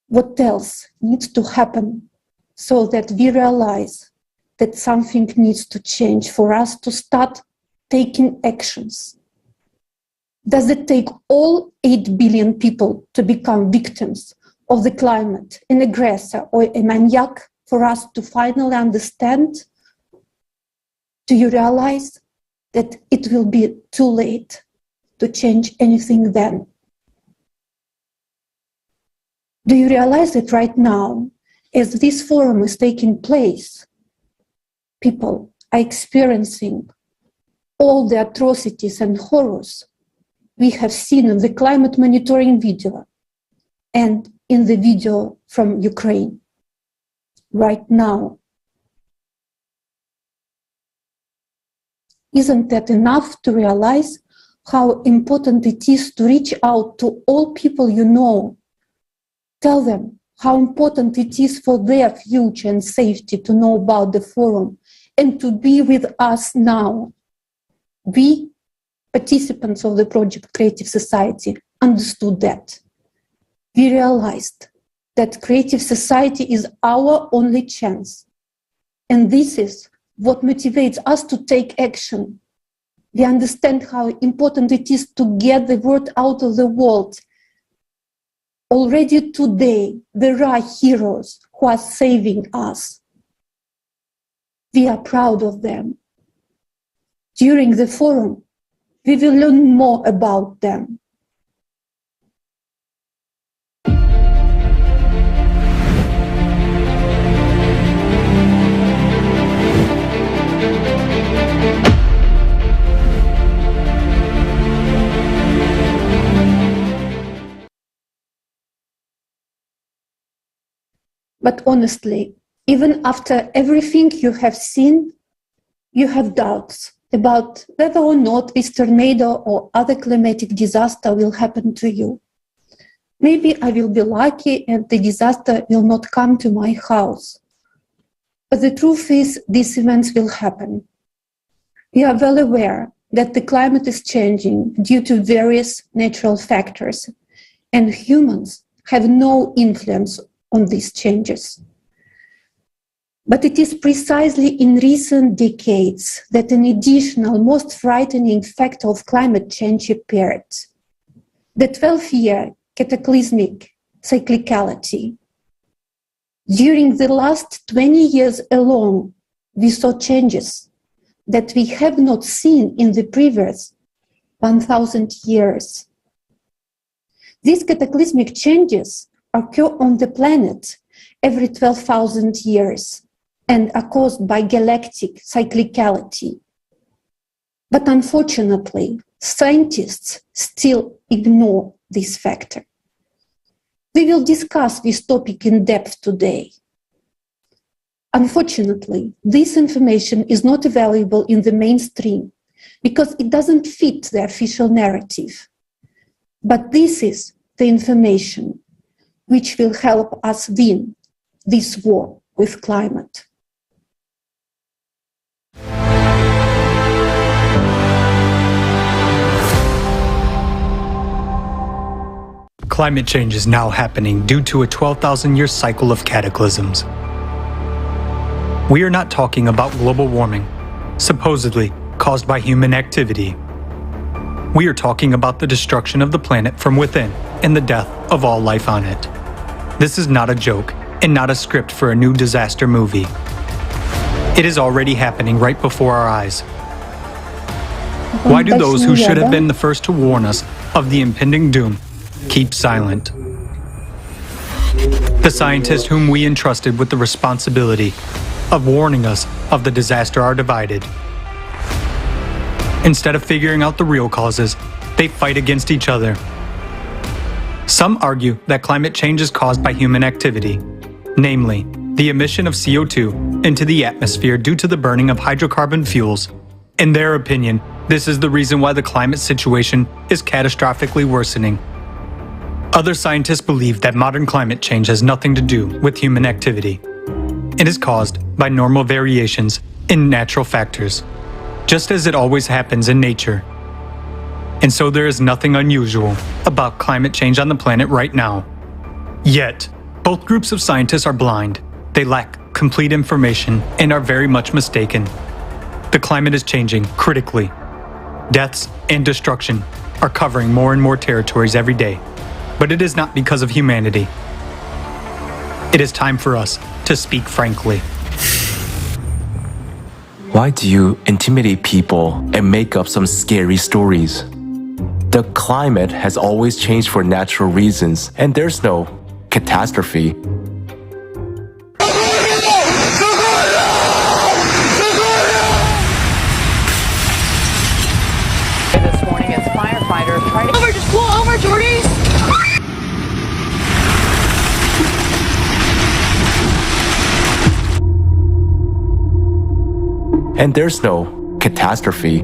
What else needs to happen so that we realize that something needs to change for us to start taking actions? Does it take all 8 billion people to become victims of the climate, an aggressor or a maniac, for us to finally understand? Do you realize that it will be too late to change anything then? Do you realize that right now, as this forum is taking place, people are experiencing all the atrocities and horrors we have seen in the climate monitoring video and in the video from Ukraine right now? Isn't that enough to realize how important it is to reach out to all people you know? Tell them how important it is for their future and safety to know about the forum and to be with us now. We, participants of the project Creative Society, understood that. We realized that Creative Society is our only chance. And this is what motivates us to take action. We understand how important it is to get the word out of the world. Already today, there are heroes who are saving us. We are proud of them. During the forum, we will learn more about them. But honestly, even after everything you have seen, you have doubts about whether or not this tornado or other climatic disaster will happen to you. Maybe I will be lucky and the disaster will not come to my house. But the truth is, these events will happen. We are well aware that the climate is changing due to various natural factors, and humans have no influence on these changes. But it is precisely in recent decades that an additional, most frightening factor of climate change appeared: the 12-year cataclysmic cyclicality. During the last 20 years alone, we saw changes that we have not seen in the previous 1,000 years. These cataclysmic changes occur on the planet every 12,000 years and are caused by galactic cyclicality. But unfortunately, scientists still ignore this factor. We will discuss this topic in depth today. Unfortunately, this information is not available in the mainstream because it doesn't fit the official narrative. But this is the information which will help us win this war with climate. Climate change is now happening due to a 12,000-year cycle of cataclysms. We are not talking about global warming, supposedly caused by human activity. We are talking about the destruction of the planet from within and the death of all life on it. This is not a joke and not a script for a new disaster movie. It is already happening right before our eyes. Why do those who should have been the first to warn us of the impending doom keep silent? The scientists whom we entrusted with the responsibility of warning us of the disaster are divided. Instead of figuring out the real causes, they fight against each other. Some argue that climate change is caused by human activity, namely, the emission of CO2 into the atmosphere due to the burning of hydrocarbon fuels. In their opinion, this is the reason why the climate situation is catastrophically worsening. Other scientists believe that modern climate change has nothing to do with human activity. It is caused by normal variations in natural factors, just as it always happens in nature. And so there is nothing unusual about climate change on the planet right now. Yet, both groups of scientists are blind. They lack complete information and are very much mistaken. The climate is changing critically. Deaths and destruction are covering more and more territories every day. But it is not because of humanity. It is time for us to speak frankly. Why do you intimidate people and make up some scary stories? The climate has always changed for natural reasons, and there's no catastrophe. This morning as firefighters try to... Just pull over, Jordy! And there's no catastrophe.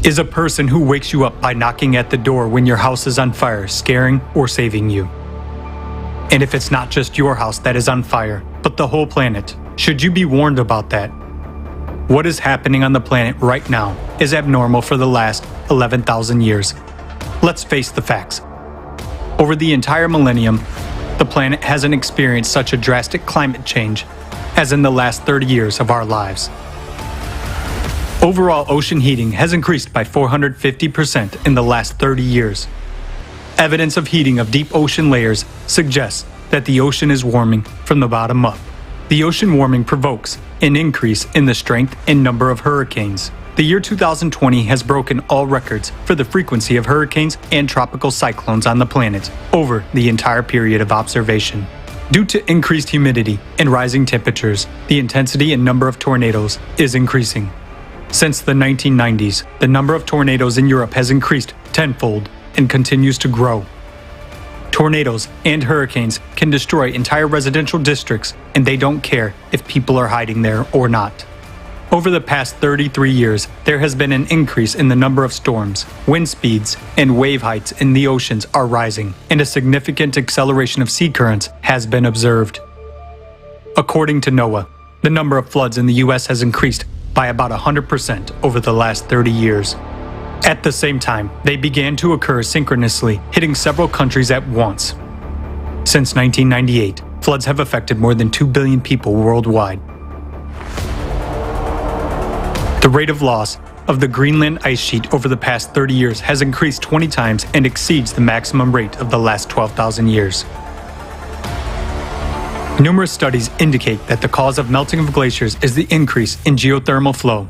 Is a person who wakes you up by knocking at the door when your house is on fire, scaring or saving you? And if it's not just your house that is on fire, but the whole planet, should you be warned about that? What is happening on the planet right now is abnormal for the last 11,000 years. Let's face the facts. Over the entire millennium, the planet hasn't experienced such a drastic climate change as in the last 30 years of our lives. Overall ocean heating has increased by 450% in the last 30 years. Evidence of heating of deep ocean layers suggests that the ocean is warming from the bottom up. The ocean warming provokes an increase in the strength and number of hurricanes. The year 2020 has broken all records for the frequency of hurricanes and tropical cyclones on the planet over the entire period of observation. Due to increased humidity and rising temperatures, the intensity and number of tornadoes is increasing. Since the 1990s, the number of tornadoes in Europe has increased tenfold and continues to grow. Tornadoes and hurricanes can destroy entire residential districts, and they don't care if people are hiding there or not. Over the past 33 years, there has been an increase in the number of storms, wind speeds, and wave heights in the oceans are rising, and a significant acceleration of sea currents has been observed. According to NOAA, the number of floods in the U.S. has increased by about 100% over the last 30 years. At the same time, they began to occur synchronously, hitting several countries at once. Since 1998, floods have affected more than 2 billion people worldwide. The rate of loss of the Greenland ice sheet over the past 30 years has increased 20 times and exceeds the maximum rate of the last 12,000 years. Numerous studies indicate that the cause of melting of glaciers is the increase in geothermal flow.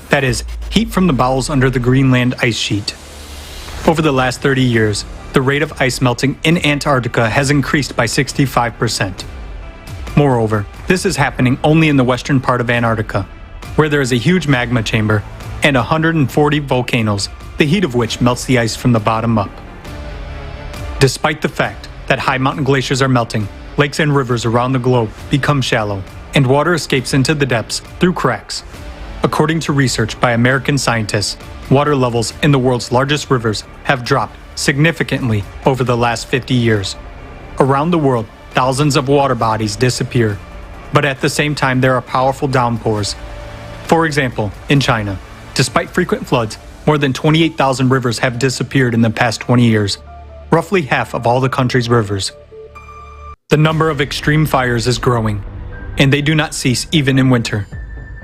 That is, heat from the bowels under the Greenland ice sheet. Over the last 30 years, the rate of ice melting in Antarctica has increased by 65%. Moreover, this is happening only in the western part of Antarctica, where there is a huge magma chamber and 140 volcanoes, the heat of which melts the ice from the bottom up. Despite the fact that high mountain glaciers are melting, lakes and rivers around the globe become shallow, and water escapes into the depths through cracks. According to research by American scientists, water levels in the world's largest rivers have dropped significantly over the last 50 years. Around the world, thousands of water bodies disappear, but at the same time there are powerful downpours. For example, in China, despite frequent floods, more than 28,000 rivers have disappeared in the past 20 years, roughly half of all the country's rivers. The number of extreme fires is growing, and they do not cease even in winter.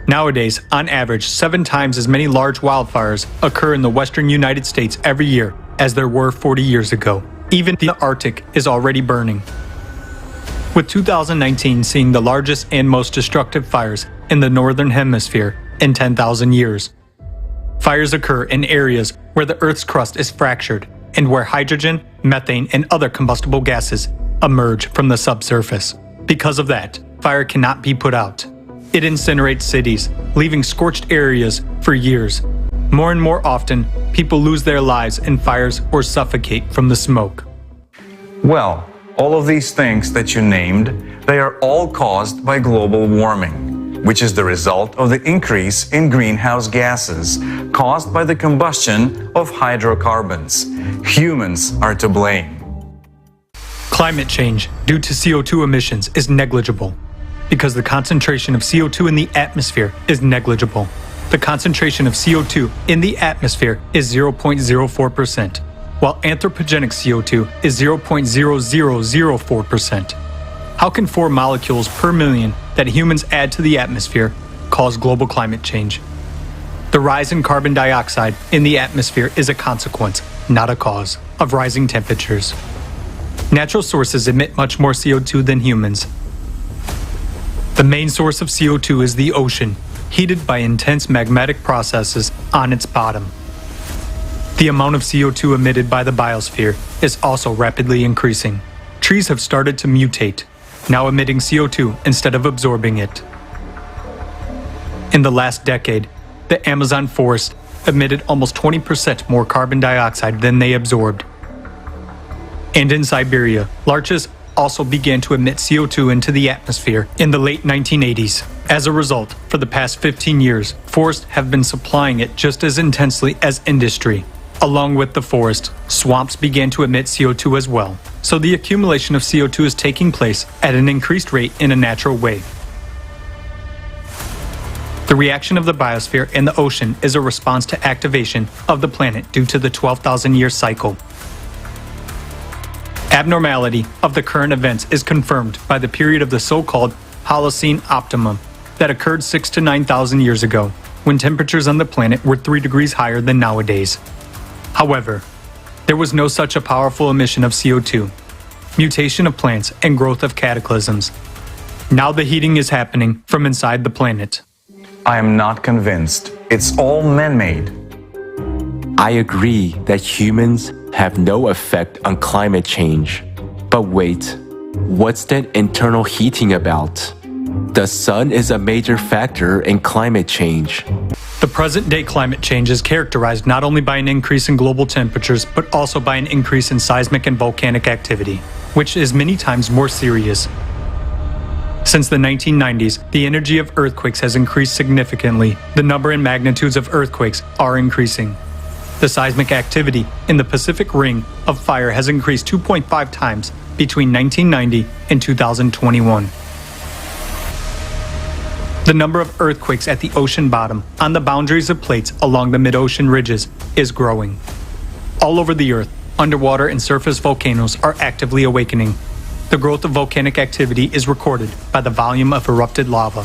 Nowadays, on average, 7 times as many large wildfires occur in the western United States every year as there were 40 years ago. Even the Arctic is already burning. With 2019 seeing the largest and most destructive fires in the northern hemisphere in 10,000 years. Fires occur in areas where the Earth's crust is fractured and where hydrogen, methane, and other combustible gases emerge from the subsurface. Because of that, fire cannot be put out. It incinerates cities, leaving scorched areas for years. More and more often, people lose their lives in fires or suffocate from the smoke. Well, all of these things that you named, they are all caused by global warming, which is the result of the increase in greenhouse gases caused by the combustion of hydrocarbons. Humans are to blame. Climate change due to CO2 emissions is negligible because the concentration of CO2 in the atmosphere is negligible. The concentration of CO2 in the atmosphere is 0.04%, while anthropogenic CO2 is 0.0004%. How can 4 molecules per million that humans add to the atmosphere cause global climate change? The rise in carbon dioxide in the atmosphere is a consequence, not a cause, of rising temperatures. Natural sources emit much more CO2 than humans. The main source of CO2 is the ocean, heated by intense magmatic processes on its bottom. The amount of CO2 emitted by the biosphere is also rapidly increasing. Trees have started to mutate, now emitting CO2 instead of absorbing it. In the last decade, the Amazon forest emitted almost 20% more carbon dioxide than they absorbed. And in Siberia, larches also began to emit CO2 into the atmosphere in the late 1980s. As a result, for the past 15 years, forests have been supplying it just as intensely as industry. Along with the forest, swamps began to emit CO2 as well. So the accumulation of CO2 is taking place at an increased rate in a natural way. The reaction of the biosphere and the ocean is a response to activation of the planet due to the 12,000-year cycle. Abnormality of the current events is confirmed by the period of the so-called Holocene optimum that occurred 6,000 to 9,000 years ago, when temperatures on the planet were 3 degrees higher than nowadays. However, there was no such a powerful emission of CO2, mutation of plants, and growth of cataclysms. Now the heating is happening from inside the planet. I am not convinced. It's all man-made. I agree that humans have no effect on climate change. But wait, what's that internal heating about? The sun is a major factor in climate change. The present-day climate change is characterized not only by an increase in global temperatures, but also by an increase in seismic and volcanic activity, which is many times more serious. Since the 1990s, the energy of earthquakes has increased significantly. The number and magnitudes of earthquakes are increasing. The seismic activity in the Pacific Ring of Fire has increased 2.5 times between 1990 and 2021. The number of earthquakes at the ocean bottom, on the boundaries of plates along the mid-ocean ridges, is growing. All over the Earth, underwater and surface volcanoes are actively awakening. The growth of volcanic activity is recorded by the volume of erupted lava.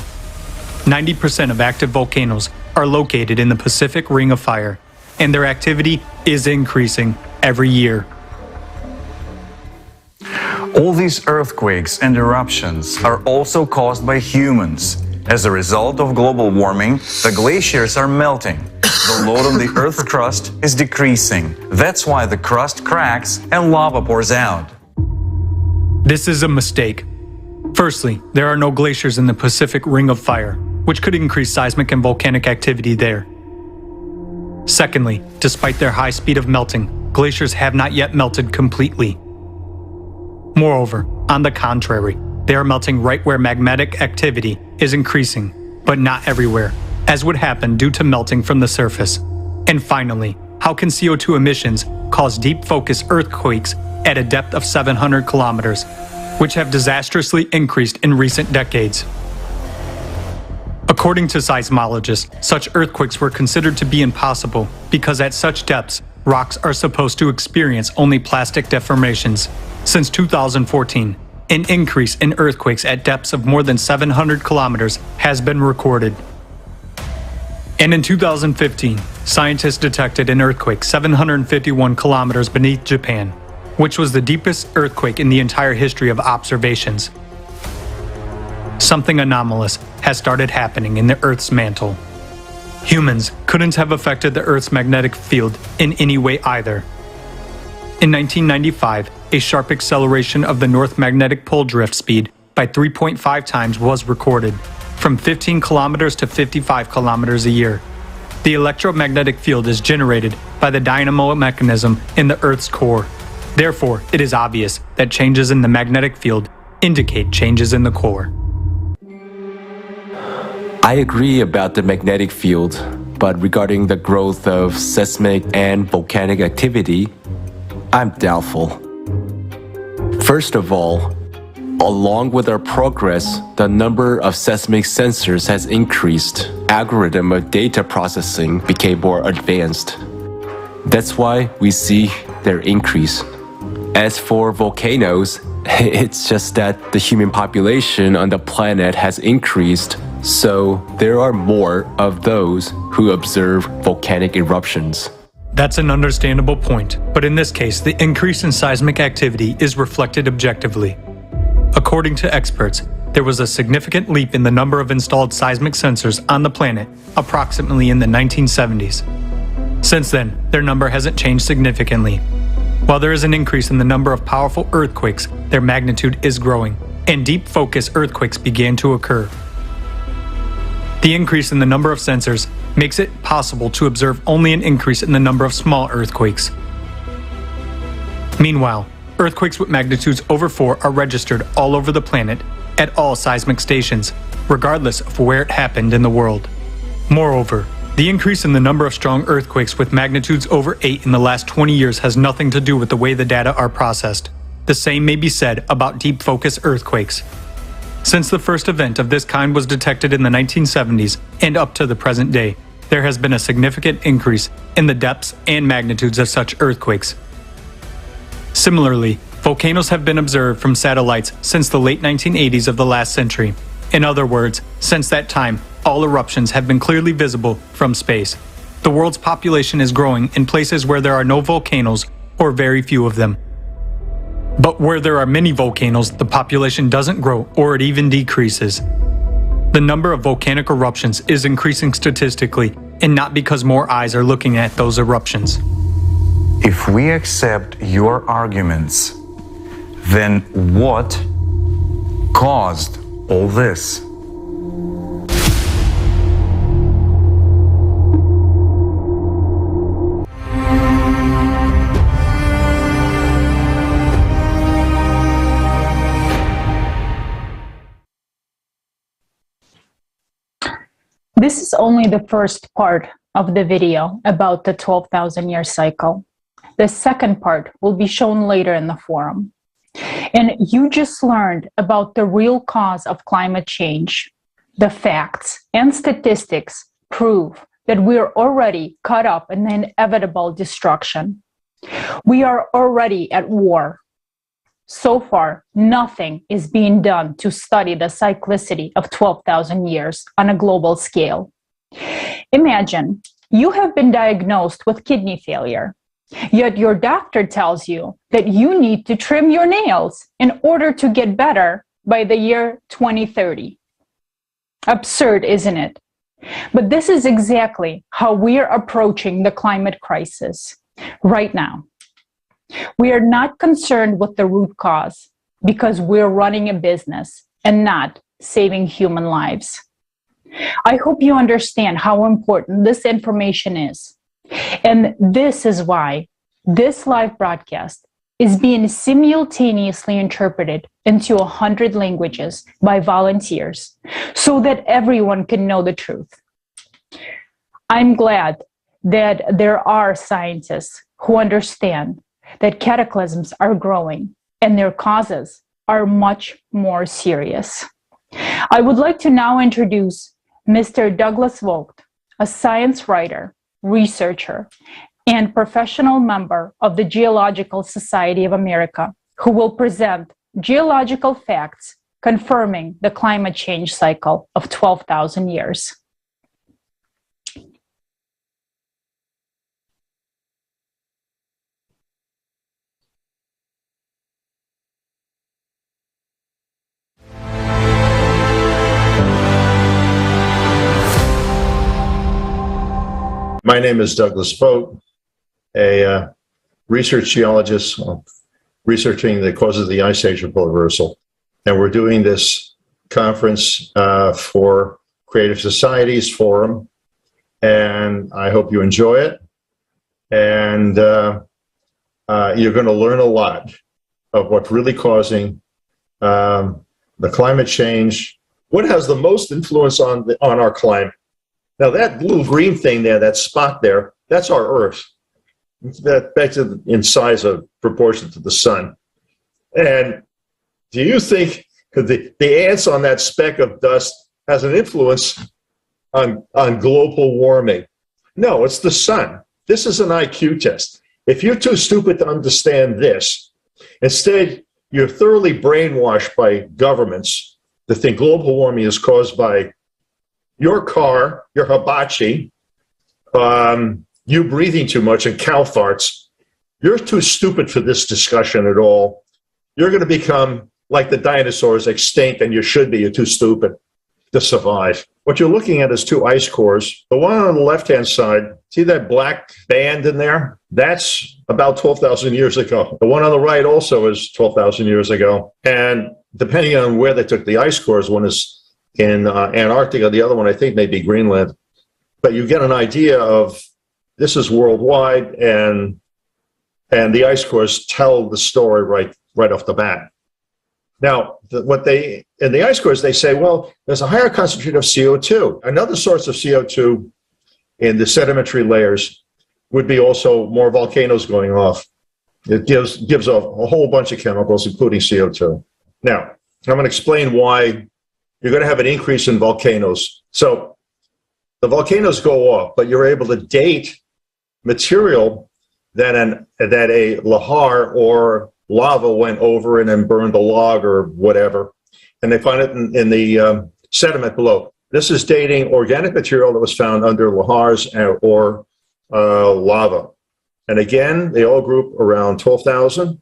90% of active volcanoes are located in the Pacific Ring of Fire, and their activity is increasing every year. All these earthquakes and eruptions are also caused by humans. As a result of global warming, the glaciers are melting. The load on the Earth's crust is decreasing. That's why the crust cracks and lava pours out. This is a mistake. Firstly, there are no glaciers in the Pacific Ring of Fire, which could increase seismic and volcanic activity there. Secondly, despite their high speed of melting, glaciers have not yet melted completely. Moreover, on the contrary, they are melting right where magmatic activity is increasing, but not everywhere, as would happen due to melting from the surface. And finally, how can CO2 emissions cause deep focus earthquakes at a depth of 700 kilometers, which have disastrously increased in recent decades? According to seismologists, such earthquakes were considered to be impossible because at such depths, rocks are supposed to experience only plastic deformations. Since 2014, an increase in earthquakes at depths of more than 700 kilometers has been recorded. And in 2015, scientists detected an earthquake 751 kilometers beneath Japan, which was the deepest earthquake in the entire history of observations. Something anomalous has started happening in the Earth's mantle. Humans couldn't have affected the Earth's magnetic field in any way either. In 1995, a sharp acceleration of the North magnetic pole drift speed by 3.5 times was recorded, from 15 kilometers to 55 kilometers a year. The electromagnetic field is generated by the dynamo mechanism in the Earth's core. Therefore, it is obvious that changes in the magnetic field indicate changes in the core. I agree about the magnetic field, but regarding the growth of seismic and volcanic activity, I'm doubtful. First of all, along with our progress, the number of seismic sensors has increased. Algorithm of data processing became more advanced. That's why we see their increase. As for volcanoes, it's just that the human population on the planet has increased, so there are more of those who observe volcanic eruptions. That's an understandable point, but in this case, the increase in seismic activity is reflected objectively. According to experts, there was a significant leap in the number of installed seismic sensors on the planet approximately in the 1970s. Since then, their number hasn't changed significantly. While there is an increase in the number of powerful earthquakes, their magnitude is growing, and deep focus earthquakes began to occur. The increase in the number of sensors makes it possible to observe only an increase in the number of small earthquakes. Meanwhile, earthquakes with magnitudes over 4 are registered all over the planet at all seismic stations, regardless of where it happened in the world. Moreover, the increase in the number of strong earthquakes with magnitudes over 8 in the last 20 years has nothing to do with the way the data are processed. The same may be said about deep focus earthquakes. Since the first event of this kind was detected in the 1970s and up to the present day, there has been a significant increase in the depths and magnitudes of such earthquakes. Similarly, volcanoes have been observed from satellites since the late 1980s of the last century. In other words, since that time, all eruptions have been clearly visible from space. The world's population is growing in places where there are no volcanoes or very few of them. But where there are many volcanoes, the population doesn't grow or it even decreases. The number of volcanic eruptions is increasing statistically, and not because more eyes are looking at those eruptions. If we accept your arguments, then what caused all this? This is only the first part of the video about the 12,000 year cycle. The second part will be shown later in the forum. And you just learned about the real cause of climate change. The facts and statistics prove that we are already caught up in the inevitable destruction. We are already at war. So far, nothing is being done to study the cyclicity of 12,000 years on a global scale. Imagine you have been diagnosed with kidney failure, yet your doctor tells you that you need to trim your nails in order to get better by the year 2030. Absurd, isn't it? But this is exactly how we are approaching the climate crisis right now. We are not concerned with the root cause because we're running a business and not saving human lives. I hope you understand how important this information is. And this is why this live broadcast is being simultaneously interpreted into 100 languages by volunteers so that everyone can know the truth. I'm glad that there are scientists who understand that cataclysms are growing and their causes are much more serious. I would like to now introduce Mr. Douglas Vogt, a science writer, researcher, and professional member of the Geological Society of America, who will present geological facts confirming the climate change cycle of 12,000 years. My name is Douglas Vogt, a research geologist researching the causes of the Ice Age reversal. And we're doing this conference for Creative Societies Forum, and I hope you enjoy it. And you're going to learn a lot of what's really causing the climate change. What has the most influence on our climate? Now that blue-green thing there, that spot there, that's our Earth. That's in size of proportion to the sun. And do you think the ants on that speck of dust has an influence on global warming? No, it's the sun. This is an IQ test. If you're too stupid to understand this, instead you're thoroughly brainwashed by governments to think global warming is caused by your car, your hibachi, you breathing too much, and cow farts. You're too stupid for this discussion at all. You're going to become like the dinosaurs, extinct, and you should be. You're too stupid to survive. What you're looking at is two ice cores. The one on the left-hand side, see that black band in there? That's about 12,000 years ago. The one on the right also is 12,000 years ago. And depending on where they took the ice cores, one is in Antarctica, the other one I think may be Greenland. But you get an idea of this is worldwide, and the ice cores tell the story right off the bat. Now, in the ice cores, they say, well, there's a higher concentration of CO2. Another source of CO2 in the sedimentary layers would be also more volcanoes going off. It gives off a whole bunch of chemicals, including CO2. Now, I'm going to explain why you're going to have an increase in volcanoes. So the volcanoes go off, but you're able to date material that a lahar or lava went over and then burned a log or whatever, and they find it in the sediment below. This is dating organic material that was found under lahars or lava. And again, they all group around 12,000,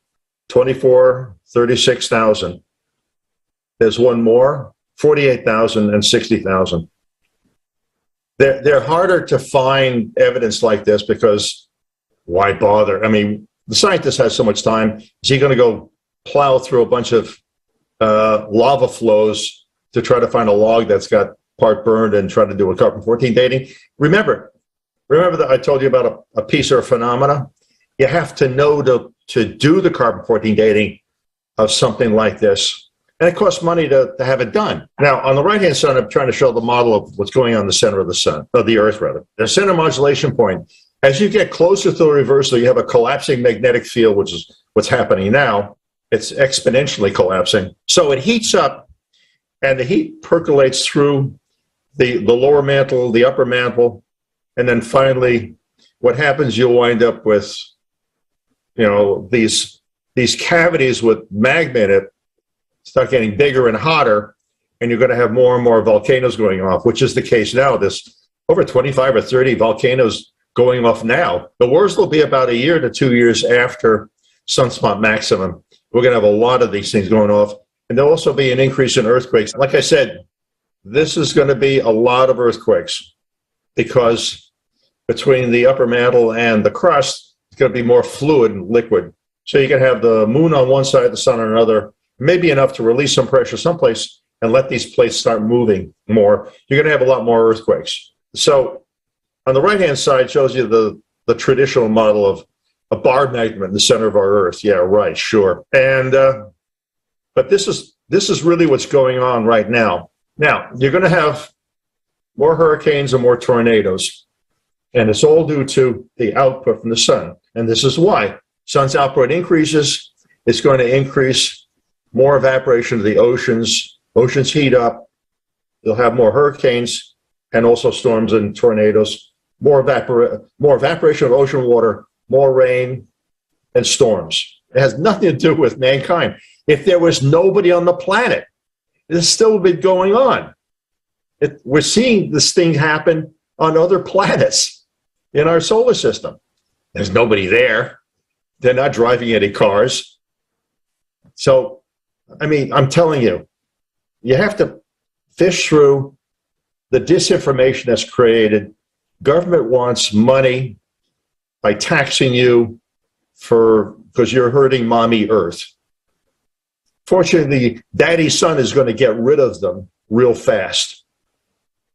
24, 36,000. There's one more, 48,000 and 60,000. They're harder to find evidence like this because why bother? I mean, the scientist has so much time. Is he going to go plow through a bunch of lava flows to try to find a log that's got part burned and try to do a carbon-14 dating? Remember that I told you about a piece or a phenomena? You have to know to do the carbon-14 dating of something like this. And it costs money to have it done. Now, on the right-hand side, I'm trying to show the model of what's going on in the center of the sun, of the Earth, rather. The center modulation point. As you get closer to the reversal, you have a collapsing magnetic field, which is what's happening now. It's exponentially collapsing. So it heats up, and the heat percolates through the lower mantle, the upper mantle, and then finally, what happens, you'll wind up with, these cavities with magma in it start getting bigger and hotter, and you're going to have more and more volcanoes going off, which is the case now. There's over 25 or 30 volcanoes going off now. The worst will be about a year to 2 years after sunspot maximum. We're going to have a lot of these things going off, and there'll also be an increase in earthquakes. Like I said, this is going to be a lot of earthquakes because between the upper mantle and the crust, it's going to be more fluid and liquid. So you can have the moon on one side, the sun on another, maybe enough to release some pressure someplace and let these plates start moving more. You're going to have a lot more earthquakes. So on the right-hand side shows you the traditional model of a bar magnet in the center of our Earth. Yeah, right, sure. And but this is really what's going on right now. Now, you're going to have more hurricanes and more tornadoes, and it's all due to the output from the sun. And this is why. Sun's output increases, it's going to increase more evaporation of the oceans. Oceans heat up, you'll have more hurricanes and also storms and tornadoes, more evaporation of ocean water, more rain and storms. It has nothing to do with mankind. If there was nobody on the planet, this still would be going on. We're seeing this thing happen on other planets in our solar system. There's nobody there. They're not driving any cars. So, I mean, I'm telling you, you have to fish through the disinformation that's created. Government wants money by taxing you because you're hurting mommy Earth. Fortunately, daddy's son is going to get rid of them real fast.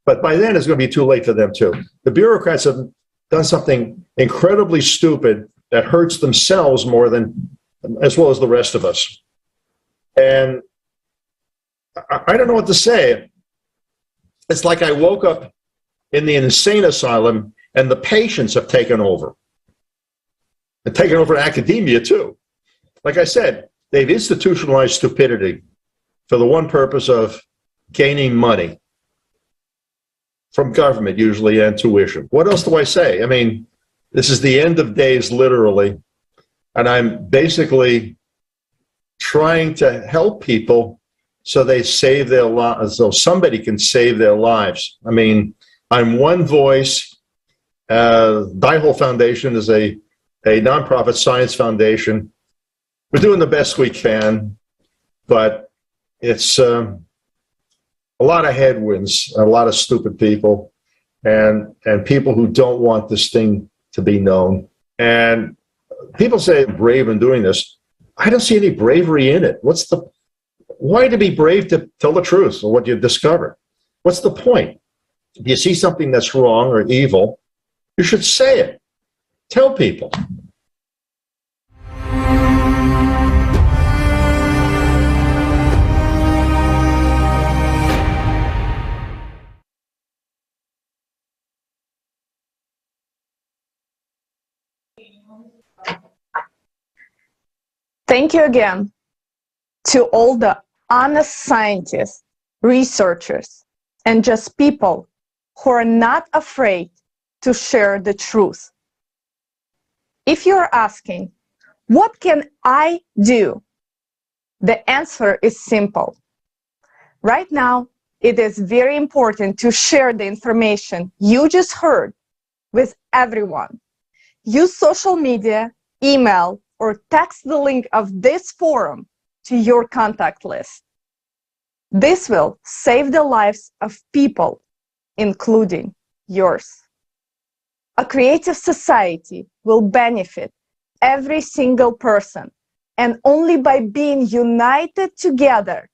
But by then, it's going to be too late for them, too. The bureaucrats have done something incredibly stupid that hurts themselves more than, as well as the rest of us. And I don't know what to say. It's like I woke up in the insane asylum and the patients have taken over. And taken over academia, too. Like I said, they've institutionalized stupidity for the one purpose of gaining money from government, usually, and tuition. What else do I say? I mean, this is the end of days, literally. And I'm basically trying to help people so they save their lives, so somebody can save their lives. I mean, I'm one voice. Dihole Foundation is a nonprofit science foundation. We're doing the best we can, but it's a lot of headwinds, a lot of stupid people, and people who don't want this thing to be known. And people say I'm brave in doing this. I don't see any bravery in it. Why to be brave to tell the truth or what you discover? What's the point? If you see something that's wrong or evil, you should say it. Tell people. Thank you again to all the honest scientists, researchers, and just people who are not afraid to share the truth. If you're asking, what can I do? The answer is simple. Right now, it is very important to share the information you just heard with everyone. Use social media, email, or text the link of this forum to your contact list. This will save the lives of people, including yours. A creative society will benefit every single person, and only by being united together,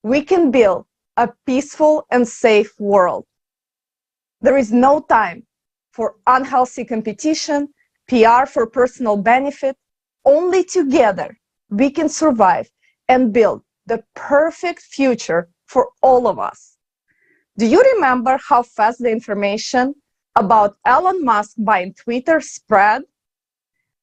we can build a peaceful and safe world. There is no time for unhealthy competition, PR for personal benefit. Only together we can survive and build the perfect future for all of us. Do you remember how fast the information about Elon Musk buying Twitter spread?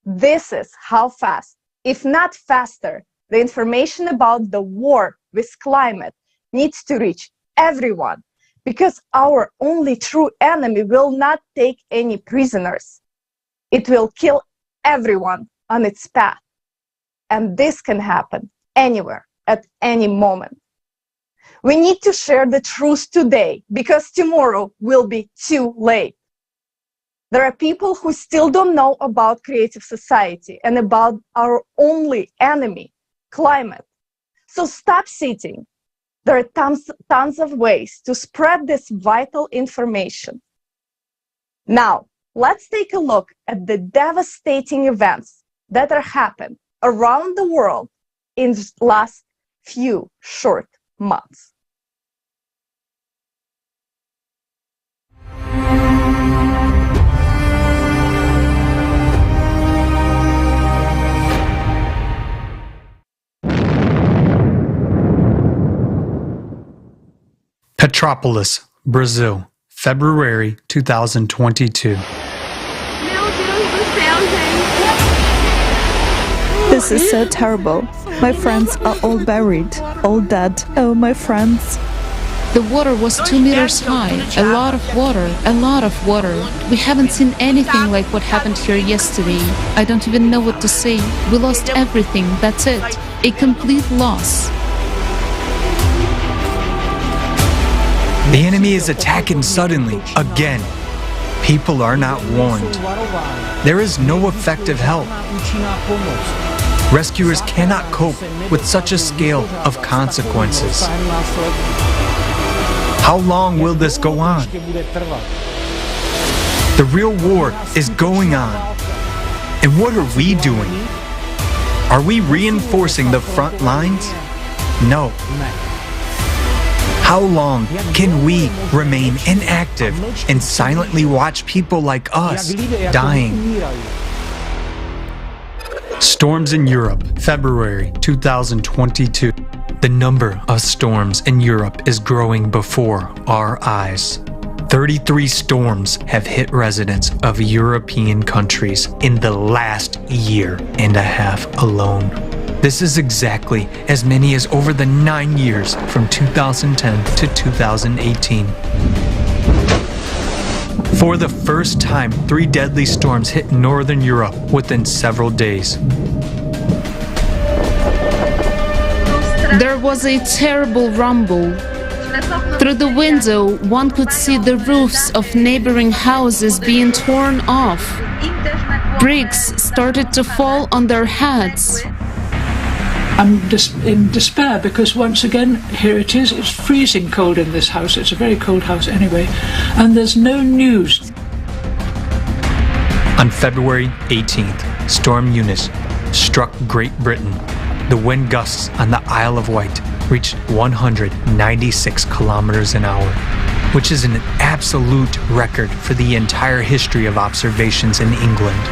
This is how fast, if not faster, the information about the war with climate needs to reach everyone, because our only true enemy will not take any prisoners. It will kill everyone on its path. And this can happen anywhere, at any moment. We need to share the truth today, because tomorrow will be too late. There are people who still don't know about creative society and about our only enemy, climate. So stop sitting. There are tons of ways to spread this vital information. Now, let's take a look at the devastating events that are happening around the world in the last few short months. Petrópolis, Brazil, February 2022. This is so terrible. My friends are all buried, all dead. Oh, my friends. The water was 2 meters high. A lot of water, a lot of water. We haven't seen anything like what happened here yesterday. I don't even know what to say. We lost everything, that's it. A complete loss. The enemy is attacking suddenly, again. People are not warned. There is no effective help. Rescuers cannot cope with such a scale of consequences. How long will this go on? The real war is going on. And what are we doing? Are we reinforcing the front lines? No. How long can we remain inactive and silently watch people like us dying? Storms in Europe, February 2022. The number of storms in Europe is growing before our eyes. 33 storms have hit residents of European countries in the last year and a half alone. This is exactly as many as over the 9 years from 2010 to 2018. For the first time, 3 deadly storms hit northern Europe within several days. There was a terrible rumble. Through the window, one could see the roofs of neighboring houses being torn off. Bricks started to fall on their heads. I'm in despair because once again, here it is, it's freezing cold in this house. It's a very cold house anyway, and there's no news. On February 18th, Storm Eunice struck Great Britain. The wind gusts on the Isle of Wight reached 196 kilometers an hour, which is an absolute record for the entire history of observations in England.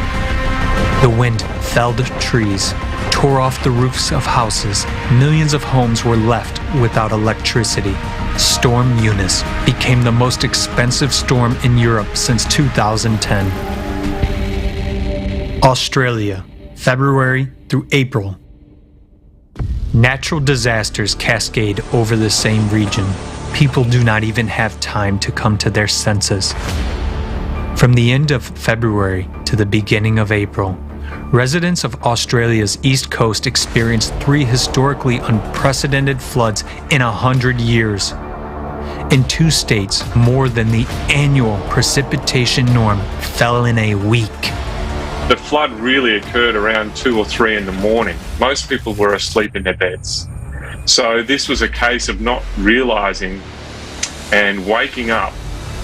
The wind felled trees, tore off the roofs of houses. Millions of homes were left without electricity. Storm Eunice became the most expensive storm in Europe since 2010. Australia, February through April. Natural disasters cascade over the same region. People do not even have time to come to their senses. From the end of February to the beginning of April, residents of Australia's east coast experienced 3 historically unprecedented floods in 100 years. In 2 states, more than the annual precipitation norm fell in a week. The flood really occurred around 2 or 3 in the morning. Most people were asleep in their beds. So this was a case of not realizing and waking up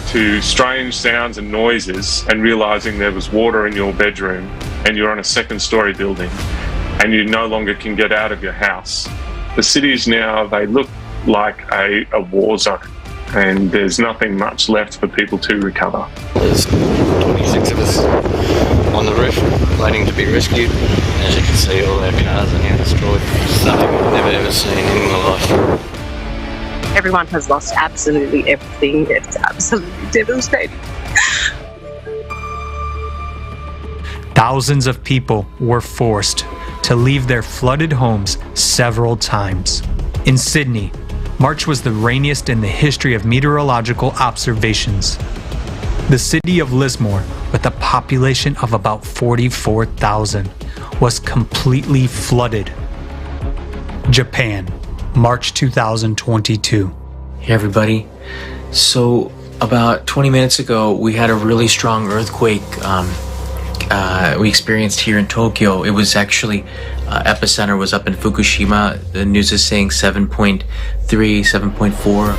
to strange sounds and noises and realizing there was water in your bedroom and you're on a second-story building and you no longer can get out of your house. The cities now, they look like a war zone, and there's nothing much left for people to recover. There's 26 of us on the roof waiting to be rescued. As you can see, all our cars are now destroyed. Something I've never ever seen in my life. Everyone has lost absolutely everything. It's absolutely devastating. Thousands of people were forced to leave their flooded homes several times. In Sydney, March was the rainiest in the history of meteorological observations. The city of Lismore, with a population of about 44,000, was completely flooded. Japan, March 2022. Hey everybody. So about 20 minutes ago, we had a really strong earthquake we experienced here in Tokyo. It was actually, epicenter was up in Fukushima. The news is saying 7.3, 7.4.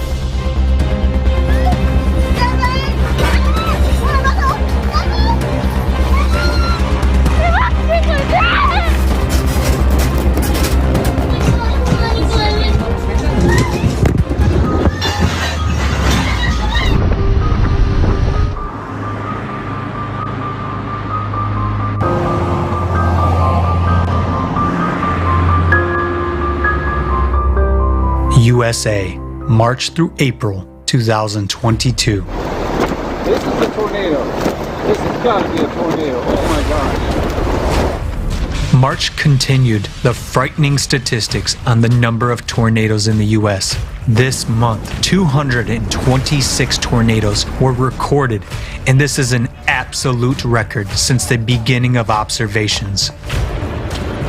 USA, March through April 2022. This is a tornado. This has got to be a tornado. Oh my God. March continued the frightening statistics on the number of tornadoes in the US. This month, 226 tornadoes were recorded, and this is an absolute record since the beginning of observations.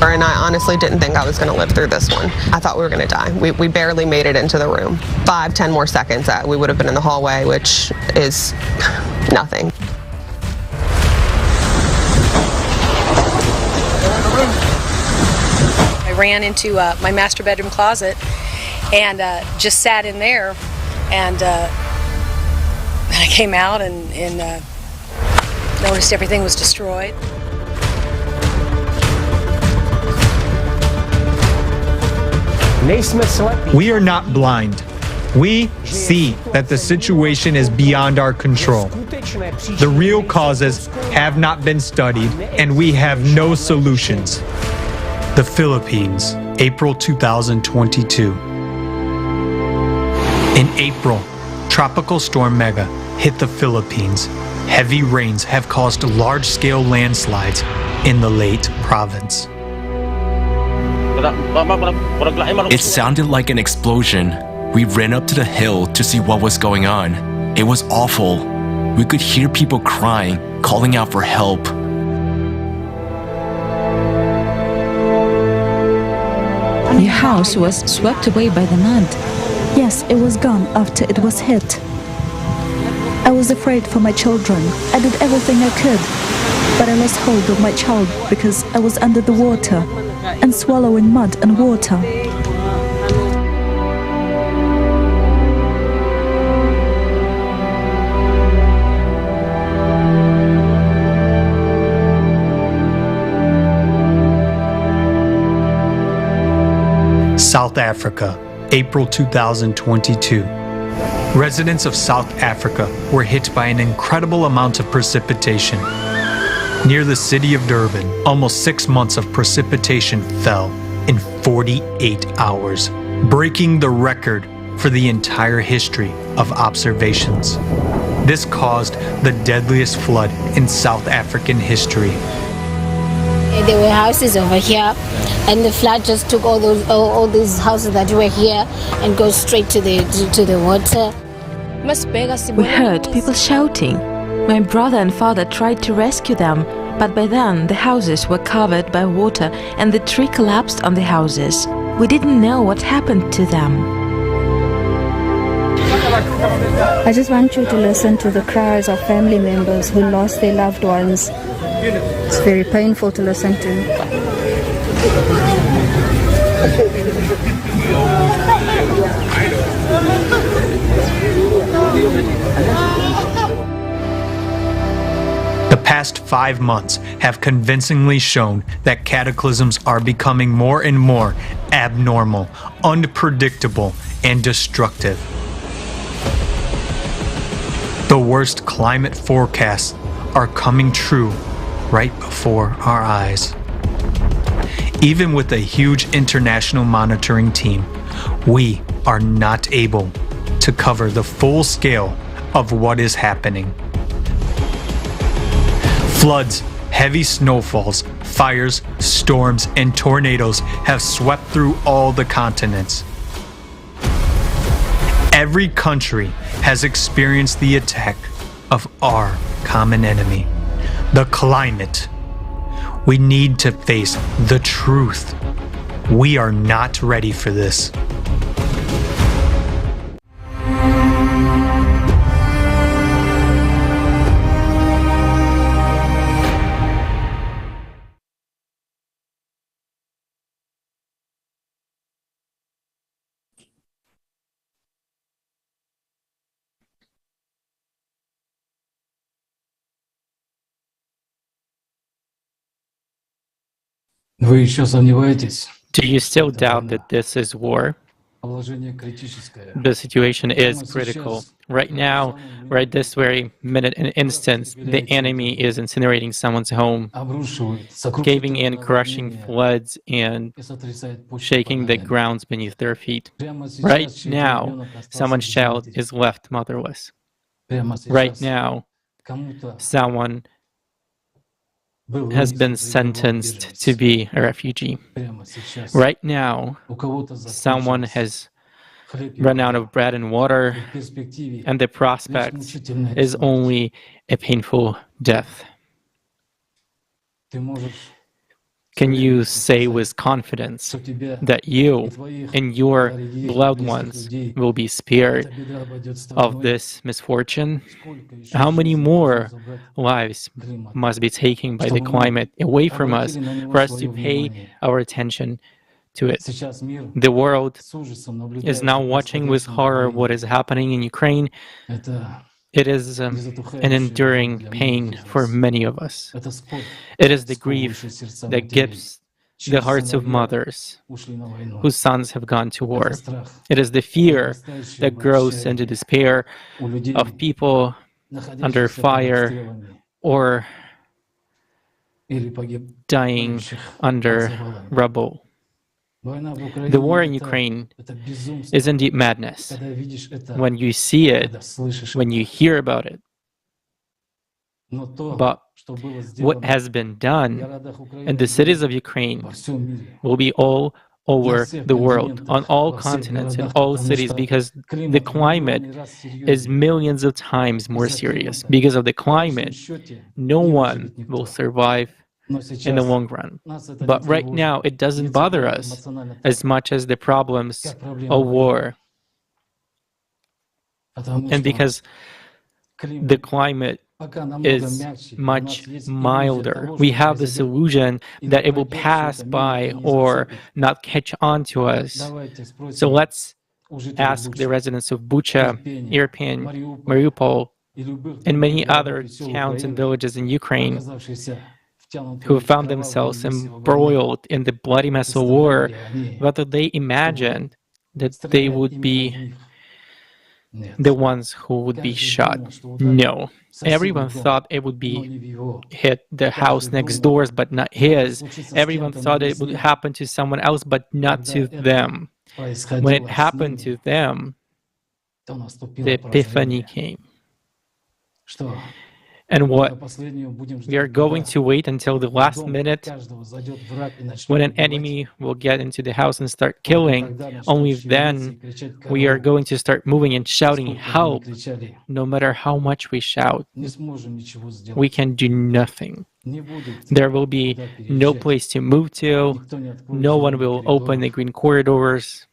And I honestly didn't think I was going to live through this one. I thought we were going to die. We barely made it into the room. 5-10 more seconds, we would have been in the hallway, which is nothing. I ran into my master bedroom closet and just sat in there, and I came out and noticed everything was destroyed. We are not blind. We see that the situation is beyond our control. The real causes have not been studied, and we have no solutions. The Philippines, April 2022. In April, Tropical Storm Mega hit the Philippines. Heavy rains have caused large-scale landslides in the Leyte province. It sounded like an explosion. We ran up to the hill to see what was going on. It was awful. We could hear people crying, calling out for help. Your house was swept away by the mud. Yes, it was gone after it was hit. I was afraid for my children. I did everything I could, but I lost hold of my child because I was under the water and swallowing mud and water. South Africa, April 2022. Residents of South Africa were hit by an incredible amount of precipitation. Near the city of Durban, almost 6 months of precipitation fell in 48 hours, breaking the record for the entire history of observations. This caused the deadliest flood in South African history. There were houses over here, and the flood just took all these houses that were here and goes straight to the water. We heard people shouting. My brother and father tried to rescue them, but by then the houses were covered by water and the tree collapsed on the houses. We didn't know what happened to them. I just want you to listen to the cries of family members who lost their loved ones. It's very painful to listen to. The past 5 months have convincingly shown that cataclysms are becoming more and more abnormal, unpredictable, and destructive. The worst climate forecasts are coming true right before our eyes. Even with a huge international monitoring team, we are not able to cover the full scale of what is happening. Floods, heavy snowfalls, fires, storms, and tornadoes have swept through all the continents. Every country has experienced the attack of our common enemy, the climate. We need to face the truth. We are not ready for this. Do you still doubt that this is war? The situation is critical. Right now, right this very minute and instant, the enemy is incinerating someone's home, caving in, crushing floods, and shaking the grounds beneath their feet. Right now, someone's child is left motherless. Right now, someone has been sentenced to be a refugee. Right now, someone has run out of bread and water, and the prospect is only a painful death. Can you say with confidence that you and your loved ones will be spared of this misfortune? How many more lives must be taken by the climate away from us for us to pay our attention to it? The world is now watching with horror what is happening in Ukraine. It is an enduring pain for many of us. It is the grief that gives the hearts of mothers whose sons have gone to war. It is the fear that grows into despair of people under fire or dying under rubble. The war in Ukraine is indeed madness. When you see it, when you hear about it. But what has been done in the cities of Ukraine will be all over the world, on all continents, in all cities, because the climate is millions of times more serious. Because of the climate, no one will survive in the long run. But right now, it doesn't bother us as much as the problems of war. And because the climate is much milder, we have this illusion that it will pass by or not catch on to us. So let's ask the residents of Bucha, Irpin, Mariupol, and many other towns and villages in Ukraine who found themselves embroiled in the bloody mess of war, whether they imagined that they would be the ones who would be shot. No. Everyone thought it would be hit the house next doors, but not his. Everyone thought it would happen to someone else, but not to them. When it happened to them, the epiphany came. And what? We are going to wait until the last minute when an enemy will get into the house and start killing. Only then we are going to start moving and shouting help. No matter how much we shout, we can do nothing. There will be no place to move to. No one will open the green corridors.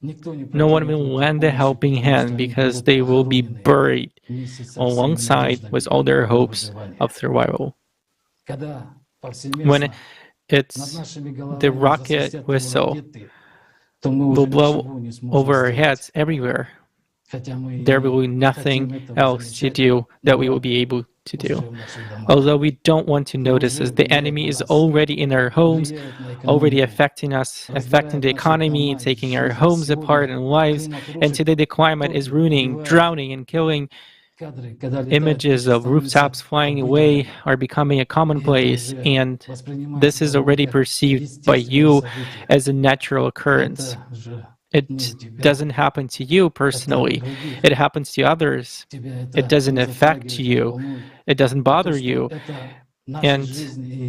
No one will lend a helping hand because they will be buried alongside with all their hopes of survival. When it's the rocket whistle will blow over our heads everywhere, there will be nothing else to do that we will be able to do. Although we don't want to notice as the enemy is already in our homes, already affecting us, affecting the economy, taking our homes apart and lives, and today the climate is ruining, drowning, and killing. Images of rooftops flying away are becoming a commonplace, and this is already perceived by you as a natural occurrence. It doesn't happen to you personally. It happens to others. It doesn't affect you. It doesn't bother you. And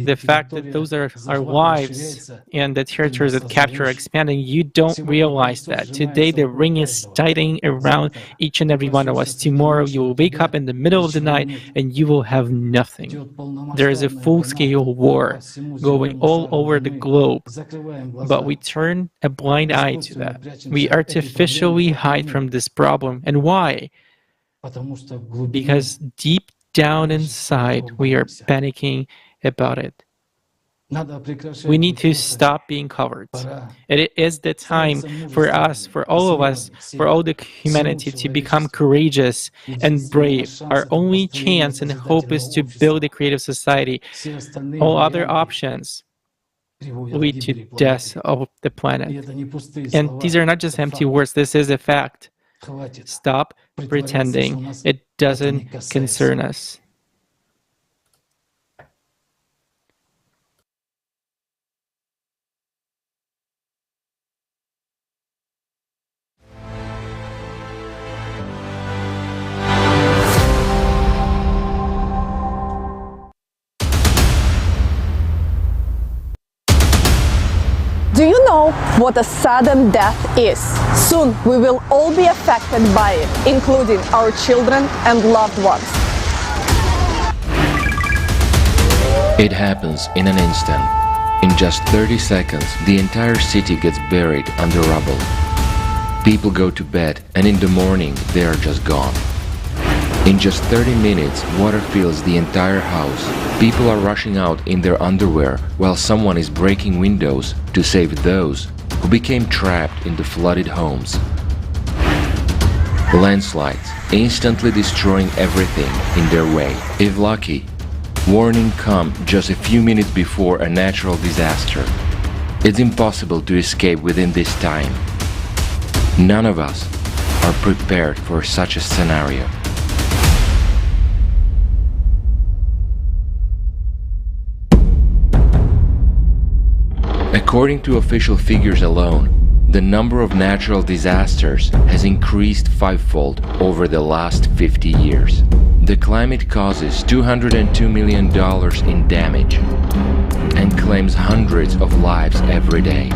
the fact that those are our lives and the territories that capture are expanding, you don't realize that. Today, the ring is tightening around each and every one of us. Tomorrow, you will wake up in the middle of the night and you will have nothing. There is a full-scale war going all over the globe, but we turn a blind eye to that. We artificially hide from this problem. And why? Because deep down inside, we are panicking about it. We need to stop being cowards. It is the time for us, for all of us, for all the humanity to become courageous and brave. Our only chance and hope is to build a creative society. All other options lead to death of the planet. And these are not just empty words, this is a fact. Stop pretending it doesn't concern us. Do you know what a sudden death is? Soon we will all be affected by it, including our children and loved ones. It happens in an instant. In just 30 seconds, the entire city gets buried under rubble. People go to bed, and in the morning, they are just gone. In just 30 minutes, water fills the entire house. People are rushing out in their underwear while someone is breaking windows to save those who became trapped in the flooded homes. Landslides, instantly destroying everything in their way. If lucky, warning come just a few minutes before a natural disaster. It's impossible to escape within this time. None of us are prepared for such a scenario. According to official figures alone, the number of natural disasters has increased fivefold over the last 50 years. The climate causes $202 million in damage and claims hundreds of lives every day.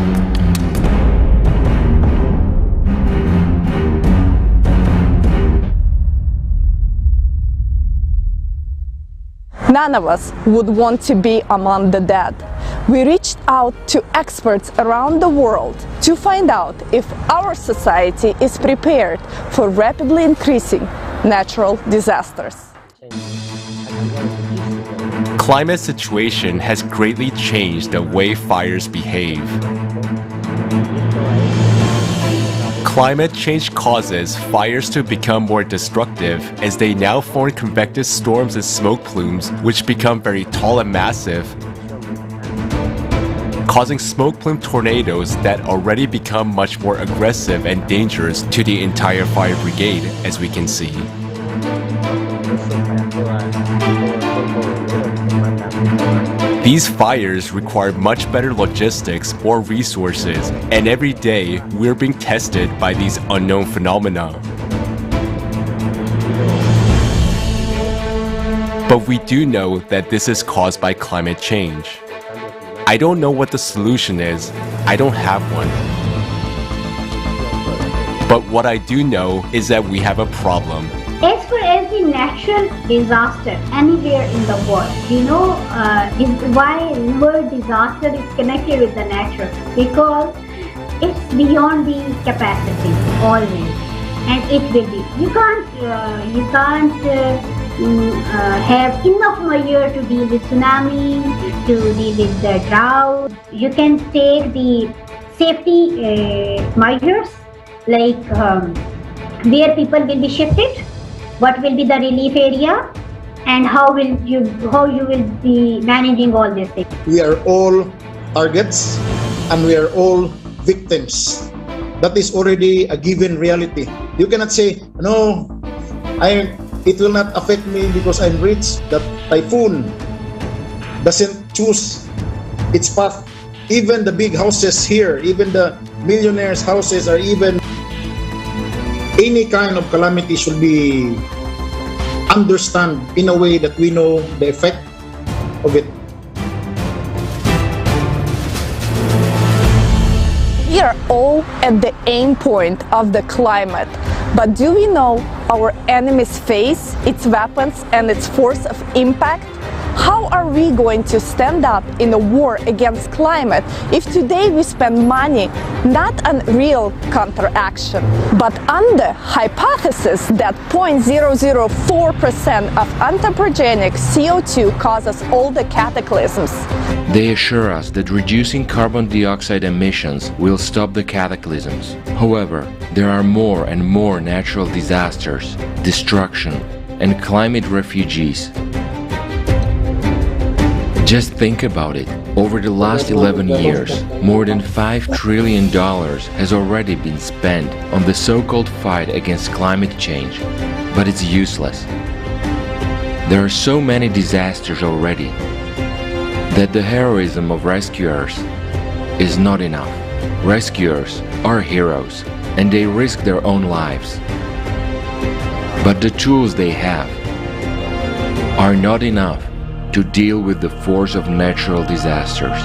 None of us would want to be among the dead. We reached out to experts around the world to find out if our society is prepared for rapidly increasing natural disasters. Climate situation has greatly changed the way fires behave. Climate change causes fires to become more destructive as they now form convective storms and smoke plumes which become very tall and massive, causing smoke plume tornadoes that already become much more aggressive and dangerous to the entire fire brigade, as we can see. These fires require much better logistics or resources, and every day we're being tested by these unknown phenomena. But we do know that this is caused by climate change. I don't know what the solution is. I don't have one. But what I do know is that we have a problem. As for every natural disaster anywhere in the world, why river disaster is connected with the nature? Because It's beyond the capacity always, and it will be. You can't have enough measure to deal with tsunami, to deal with the drought. You can take the safety measures like where people will be shifted, what will be the relief area, and how you will be managing all these things. We are all targets and we are all victims. That is already a given reality. You cannot say, no, it will not affect me because I'm rich. That typhoon doesn't choose its path. Even the big houses here, even the millionaires' houses, or even any kind of calamity should be understood in a way that we know the effect of it. We are all at the aim point of the climate, but do we know our enemy's face, its weapons, and its force of impact? How are we going to stand up in a war against climate if today we spend money not on real counteraction, but on the hypothesis that 0.004% of anthropogenic CO2 causes all the cataclysms? They assure us that reducing carbon dioxide emissions will stop the cataclysms. However, there are more and more natural disasters, destruction, and climate refugees. Just think about it. Over the last 11 years, more than $5 trillion has already been spent on the so-called fight against climate change, but it's useless. There are so many disasters already that the heroism of rescuers is not enough. Rescuers are heroes and they risk their own lives. But the tools they have are not enough to deal with the force of natural disasters.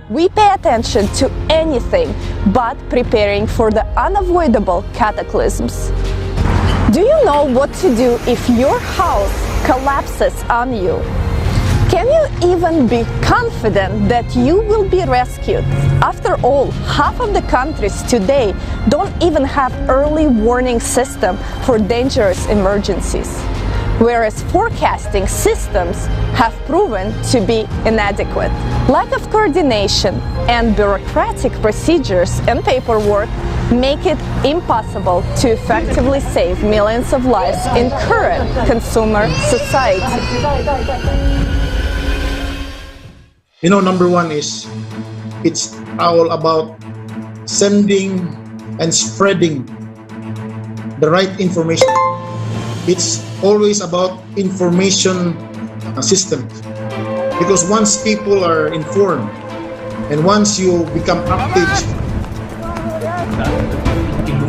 We pay attention to anything but preparing for the unavoidable cataclysms. Do you know what to do if your house collapses on you? Can you even be confident that you will be rescued? After all, half of the countries today don't even have early warning system for dangerous emergencies, whereas forecasting systems have proven to be inadequate. Lack of coordination and bureaucratic procedures and paperwork make it impossible to effectively save millions of lives in current consumer society. You know, number one is it's all about sending and spreading the right information. It's always about information systems, because once people are informed and once you become active,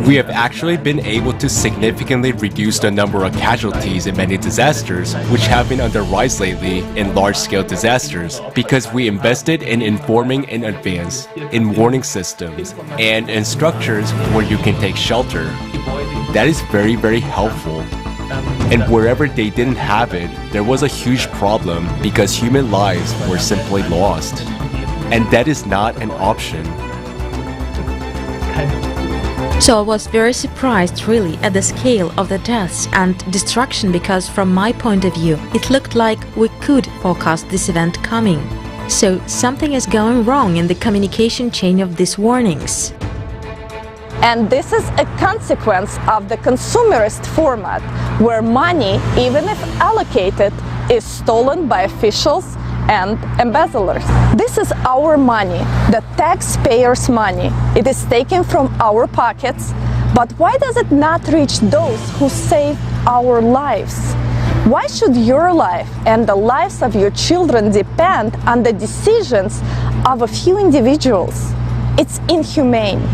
we have actually been able to significantly reduce the number of casualties in many disasters, which have been on the rise lately in large-scale disasters, because we invested in informing in advance, in warning systems, and in structures where you can take shelter. That is very, very helpful. And wherever they didn't have it, there was a huge problem because human lives were simply lost. And that is not an option. So I was very surprised really at the scale of the deaths and destruction, because from my point of view, it looked like we could forecast this event coming. So something is going wrong in the communication chain of these warnings. And this is a consequence of the consumerist format, where money, even if allocated, is stolen by officials and embezzlers. This is our money, the taxpayers' money. It is taken from our pockets, but why does it not reach those who save our lives? Why should your life and the lives of your children depend on the decisions of a few individuals? It's inhumane.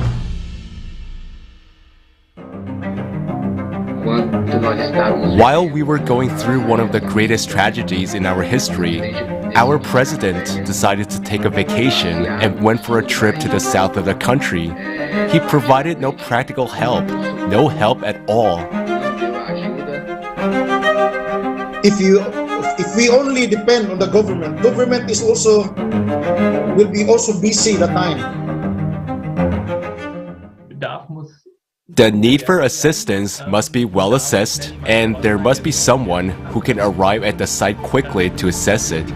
While we were going through one of the greatest tragedies in our history, our president decided to take a vacation and went for a trip to the south of the country. He provided no practical help, no help at all. if we only depend on the government is also will be also busy the time. The need for assistance must be well assessed, and there must be someone who can arrive at the site quickly to assess it.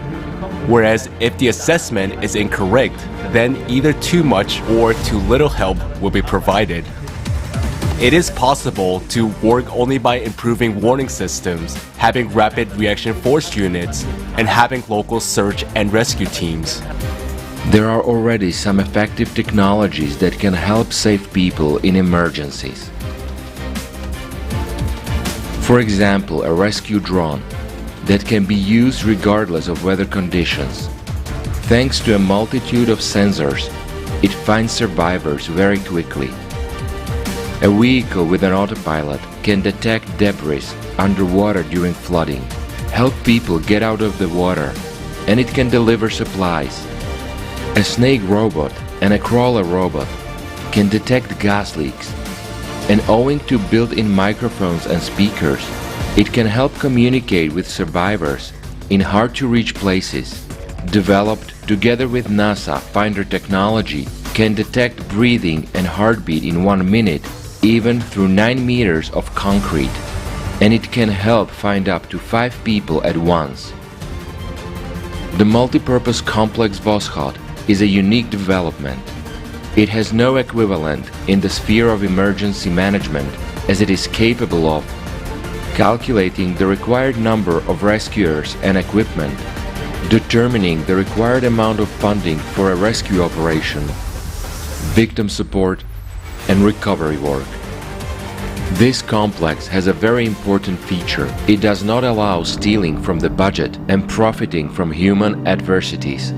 Whereas if the assessment is incorrect, then either too much or too little help will be provided. It is possible to work only by improving warning systems, having rapid reaction force units, and having local search and rescue teams. There are already some effective technologies that can help save people in emergencies. For example, a rescue drone that can be used regardless of weather conditions. Thanks to a multitude of sensors, it finds survivors very quickly. A vehicle with an autopilot can detect debris underwater during flooding, help people get out of the water, and it can deliver supplies. A snake robot and a crawler robot can detect gas leaks, and owing to built-in microphones and speakers, it can help communicate with survivors in hard-to-reach places. Developed together with NASA, Finder technology can detect breathing and heartbeat in 1 minute, even through 9 meters of concrete, and it can help find up to 5 people at once. The multipurpose complex Voskhod is a unique development. It has no equivalent in the sphere of emergency management, as it is capable of calculating the required number of rescuers and equipment, determining the required amount of funding for a rescue operation, victim support, and recovery work. This complex has a very important feature. It does not allow stealing from the budget and profiting from human adversities.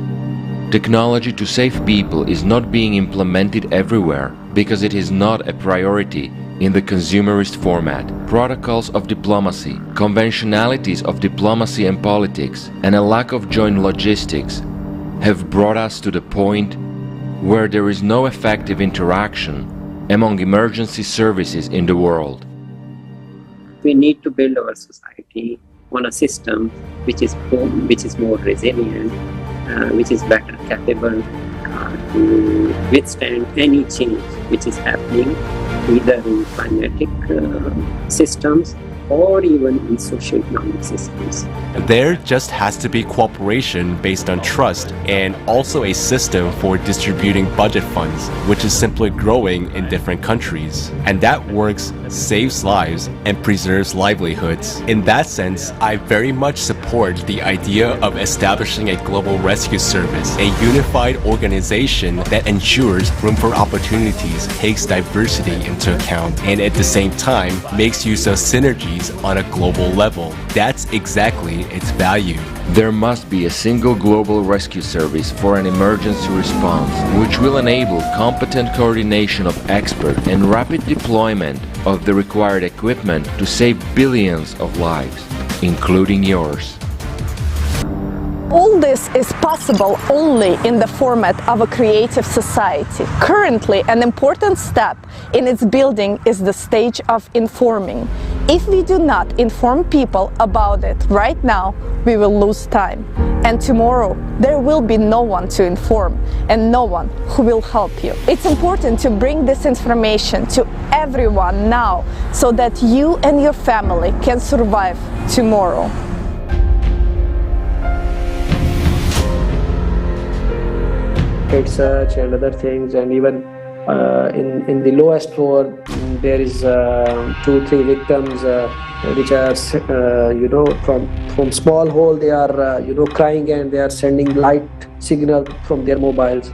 Technology to save people is not being implemented everywhere because it is not a priority in the consumerist format. Protocols of diplomacy, conventionalities of diplomacy and politics, and a lack of joint logistics have brought us to the point where there is no effective interaction among emergency services in the world. We need to build our society on a system which is more resilient, which is better capable to withstand any change which is happening either in climatic systems or even in socio-economic systems. There just has to be cooperation based on trust and also a system for distributing budget funds, which is simply growing in different countries. And that works, saves lives, and preserves livelihoods. In that sense, I very much support the idea of establishing a global rescue service, a unified organization that ensures room for opportunities, takes diversity into account, and at the same time makes use of synergies on a global level. That's exactly its value. There must be a single global rescue service for an emergency response, which will enable competent coordination of experts and rapid deployment of the required equipment to save billions of lives, including yours. All this is possible only in the format of a creative society. Currently, an important step in its building is the stage of informing. If we do not inform people about it right now, we will lose time. And tomorrow, there will be no one to inform and no one who will help you. It's important to bring this information to everyone now so that you and your family can survive tomorrow. Search and other things, and even in the lowest floor there is 2-3 victims which are from small hole they are crying, and they are sending light signal from their mobiles,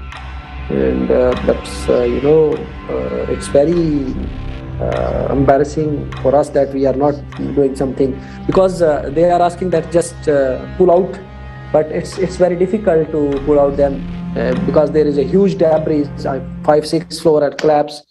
and that's it's very embarrassing for us that we are not doing something, because they are asking that just pull out, but it's very difficult to pull out them. Because there is a huge debris, 5-6 floor at collapse.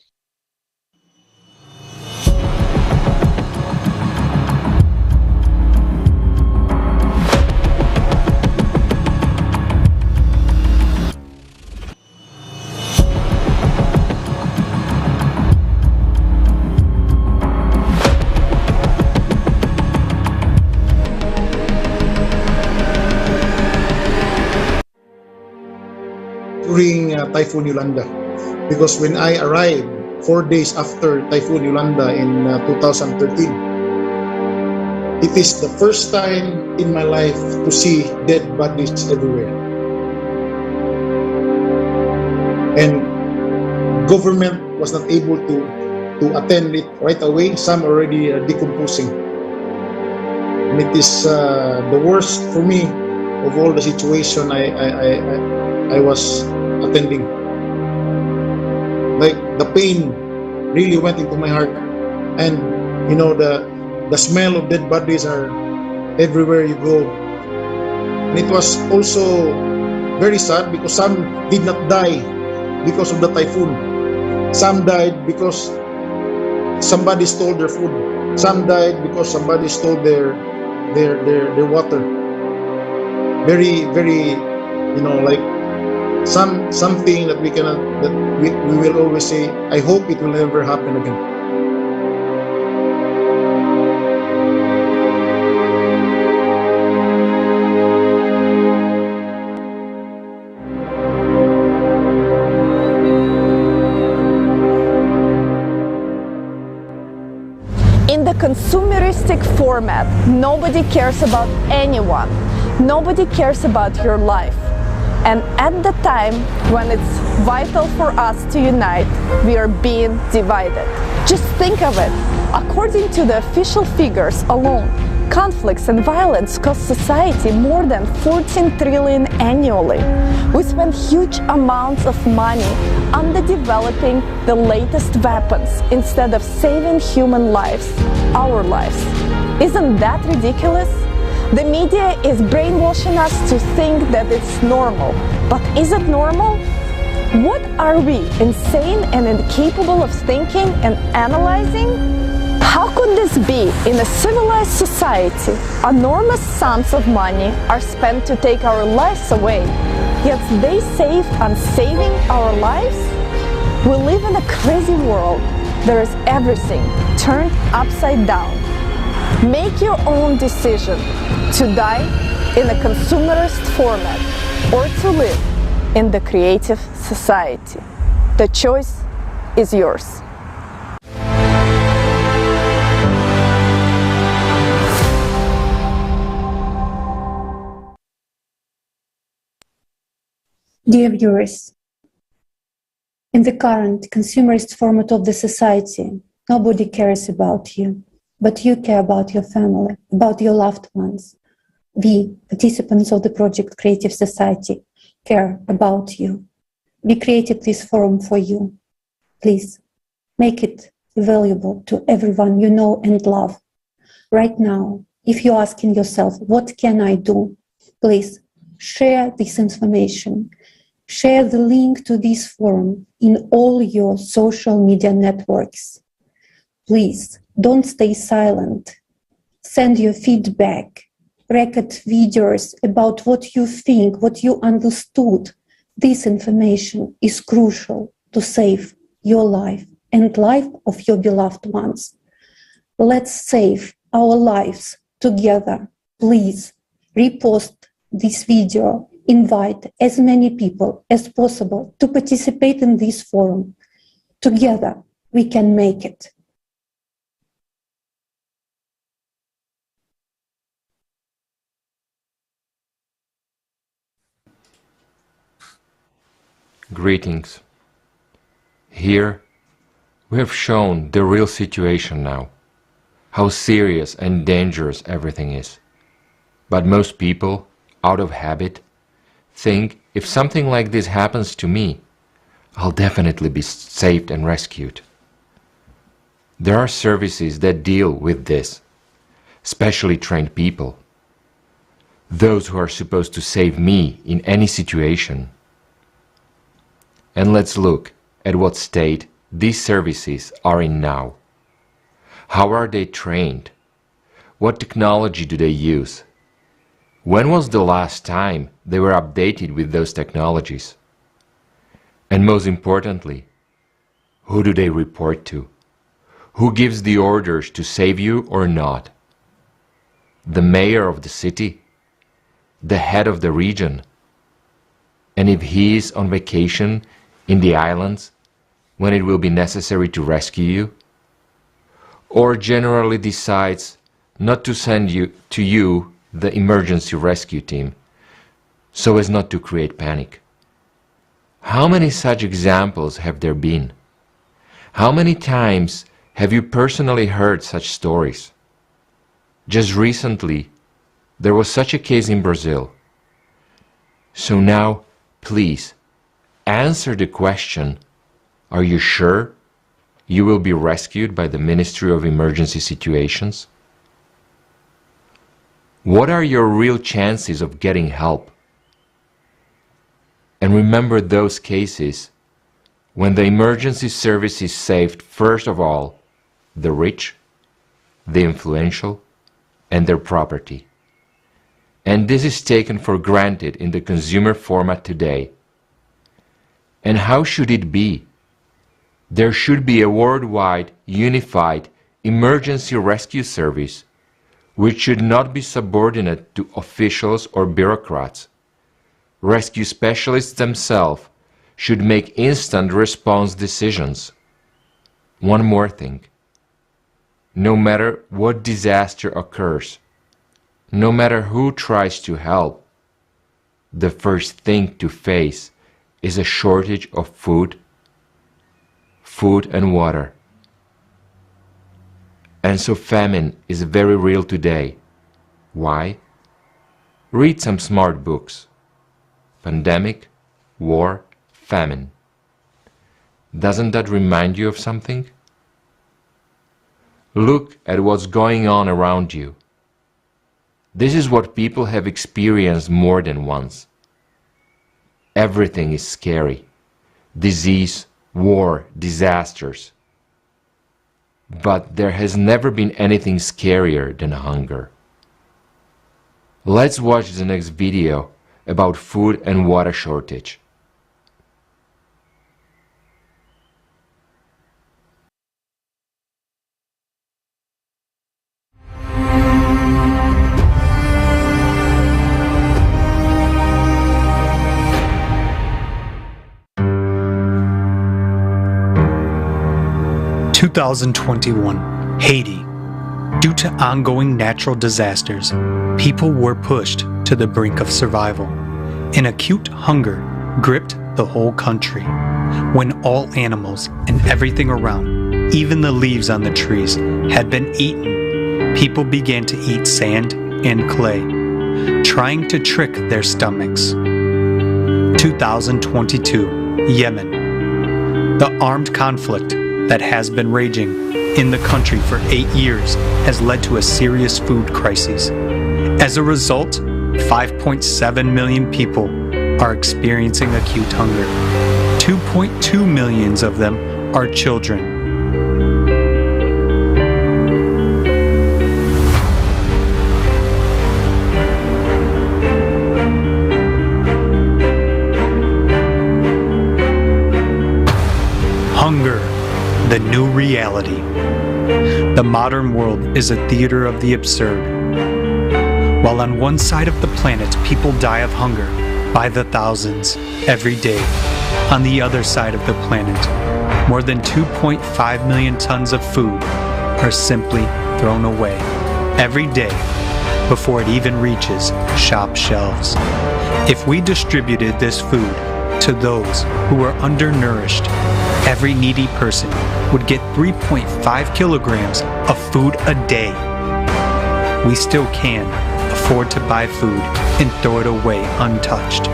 Typhoon Yolanda. Because when I arrived 4 days after Typhoon Yolanda in 2013, it is the first time in my life to see dead bodies everywhere. And government was not able to attend it right away. Some already decomposing. And it is the worst for me of all the situation I was attending. Like the pain really went into my heart, and you know the smell of dead bodies are everywhere you go. And it was also very sad because some did not die because of the typhoon. Some died because somebody stole their food. Some died because somebody stole their water. Very, very, you know, like something that we cannot, that we will always say, I hope it will never happen again. In the consumeristic format, nobody cares about anyone. Nobody cares about your life. And at the time when it's vital for us to unite, we are being divided. Just think of it. According to the official figures alone, conflicts and violence cost society more than 14 trillion annually. We spend huge amounts of money on developing the latest weapons instead of saving human lives, our lives. Isn't that ridiculous? The media is brainwashing us to think that it's normal. But is it normal? What are we, insane and incapable of thinking and analyzing? How could this be? In a civilized society, enormous sums of money are spent to take our lives away, yet they save on saving our lives? We live in a crazy world. There is everything turned upside down. Make your own decision to die in a consumerist format or to live in the creative society. The choice is yours. Dear viewers, in the current consumerist format of the society, nobody cares about you, but you care about your family, about your loved ones. We, participants of the project Creative Society, care about you. We created this forum for you. Please, make it available to everyone you know and love. Right now, if you're asking yourself, what can I do? Please, share this information. Share the link to this forum in all your social media networks. Please, don't stay silent. Send your feedback. Record videos about what you think, what you understood. This information is crucial to save your life and life of your beloved ones. Let's save our lives together. Please repost this video. Invite as many people as possible to participate in this forum. Together, we can make it. Greetings. Here, we have shown the real situation now, how serious and dangerous everything is. But most people, out of habit, think if something like this happens to me, I'll definitely be saved and rescued. There are services that deal with this, specially trained people, those who are supposed to save me in any situation. And let's look at what state these services are in now. How are they trained? What technology do they use? When was the last time they were updated with those technologies? And most importantly, who do they report to? Who gives the orders to save you or not? The mayor of the city? The head of the region? And if he is on vacation, in the islands, when it will be necessary to rescue you? Or generally decides not to send to you the emergency rescue team, so as not to create panic? How many such examples have there been? How many times have you personally heard such stories? Just recently, there was such a case in Brazil. So now, please, answer the question, are you sure you will be rescued by the Ministry of Emergency Situations? What are your real chances of getting help? And remember those cases when the emergency services saved, first of all, the rich, the influential, and their property. And this is taken for granted in the consumer format today. And how should it be? There should be a worldwide, unified emergency rescue service which should not be subordinate to officials or bureaucrats. Rescue specialists themselves should make instant response decisions. One more thing. No matter what disaster occurs, no matter who tries to help, the first thing to face is a shortage of food and water. And so famine is very real today. Why? Read some smart books. Pandemic, war, famine. Doesn't that remind you of something? Look at what's going on around you. This is what people have experienced more than once. Everything is scary. Disease, war, disasters. But there has never been anything scarier than hunger. Let's watch the next video about food and water shortage. (2021) Haiti. Due to ongoing natural disasters, people were pushed to the brink of survival. An acute hunger gripped the whole country. When all animals and everything around, even the leaves on the trees, had been eaten, people began to eat sand and clay, trying to trick their stomachs. 2022, Yemen. The armed conflict that has been raging in the country for 8 years has led to a serious food crisis. As a result, 5.7 million people are experiencing acute hunger. 2.2 million of them are children. Hunger, the new reality. The modern world is a theater of the absurd. While on one side of the planet people die of hunger by the thousands every day, on the other side of the planet, more than 2.5 million tons of food are simply thrown away every day before it even reaches shop shelves. If we distributed this food to those who are undernourished, every needy person would get 3.5 kilograms of food a day. We still can afford to buy food and throw it away untouched,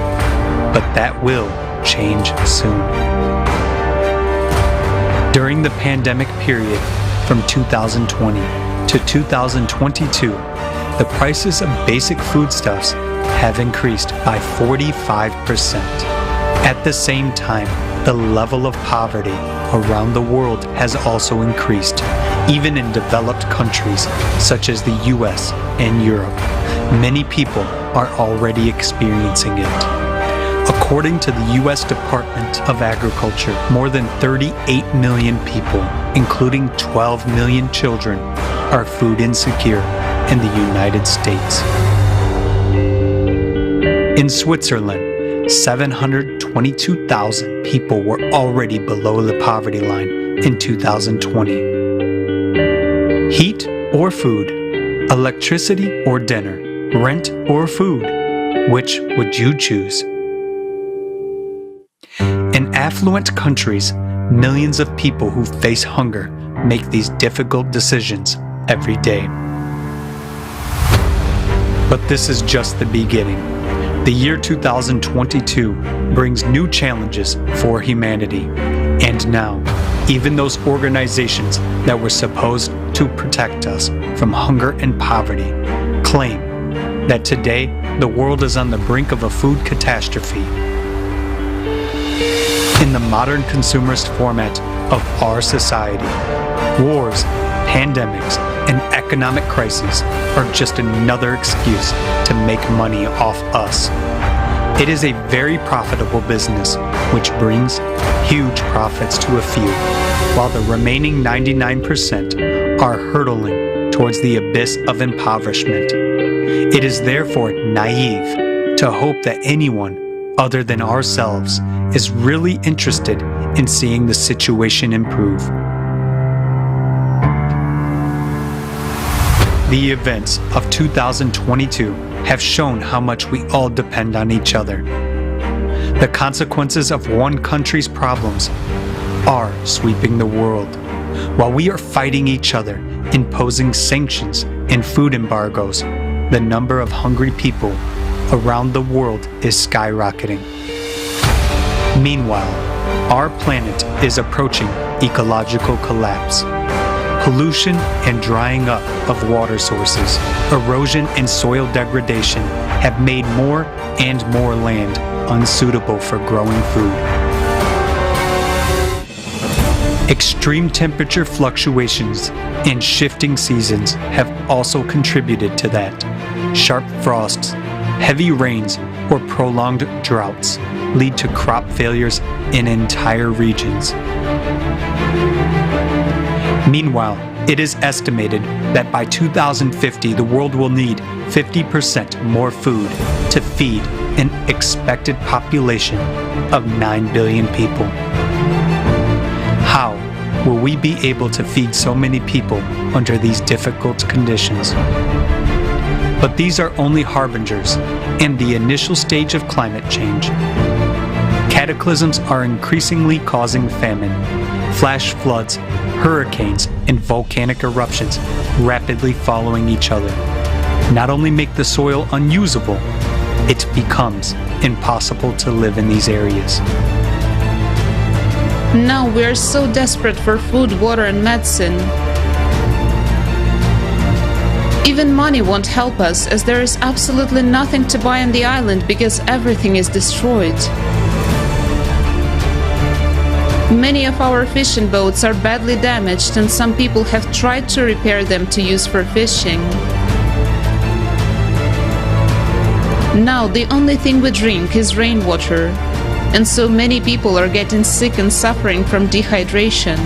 but that will change soon. During the pandemic period from 2020 to 2022, the prices of basic foodstuffs have increased by 45%. At the same time, the level of poverty around the world has also increased, even in developed countries such as the US and Europe. Many people are already experiencing it. According to the US Department of Agriculture, more than 38 million people, including 12 million children, are food insecure in the United States. In Switzerland, 722,000 people were already below the poverty line in 2020. Heat or food, electricity or dinner, rent or food, which would you choose? In affluent countries, millions of people who face hunger make these difficult decisions every day. But this is just the beginning. The year 2022 brings new challenges for humanity. And now, even those organizations that were supposed to protect us from hunger and poverty claim that today the world is on the brink of a food catastrophe. In the modern consumerist format of our society, wars, pandemics, and economic crises are just another excuse to make money off us. It is a very profitable business which brings huge profits to a few, while the remaining 99% are hurtling towards the abyss of impoverishment. It is therefore naive to hope that anyone other than ourselves is really interested in seeing the situation improve. The events of 2022 have shown how much we all depend on each other. The consequences of one country's problems are sweeping the world. While we are fighting each other, imposing sanctions and food embargoes, the number of hungry people around the world is skyrocketing. Meanwhile, our planet is approaching ecological collapse. Pollution and drying up of water sources, erosion and soil degradation have made more and more land unsuitable for growing food. Extreme temperature fluctuations and shifting seasons have also contributed to that. Sharp frosts, heavy rains, or prolonged droughts lead to crop failures in entire regions. Meanwhile, it is estimated that by 2050 the world will need 50% more food to feed an expected population of 9 billion people. How will we be able to feed so many people under these difficult conditions? But these are only harbingers and the initial stage of climate change. Cataclysms are increasingly causing famine. Flash floods, hurricanes, and volcanic eruptions rapidly following each other not only make the soil unusable, it becomes impossible to live in these areas. Now we are so desperate for food, water, and medicine. Even money won't help us, as there is absolutely nothing to buy on the island because everything is destroyed. Many of our fishing boats are badly damaged, and some people have tried to repair them to use for fishing. Now the only thing we drink is rainwater, and so many people are getting sick and suffering from dehydration.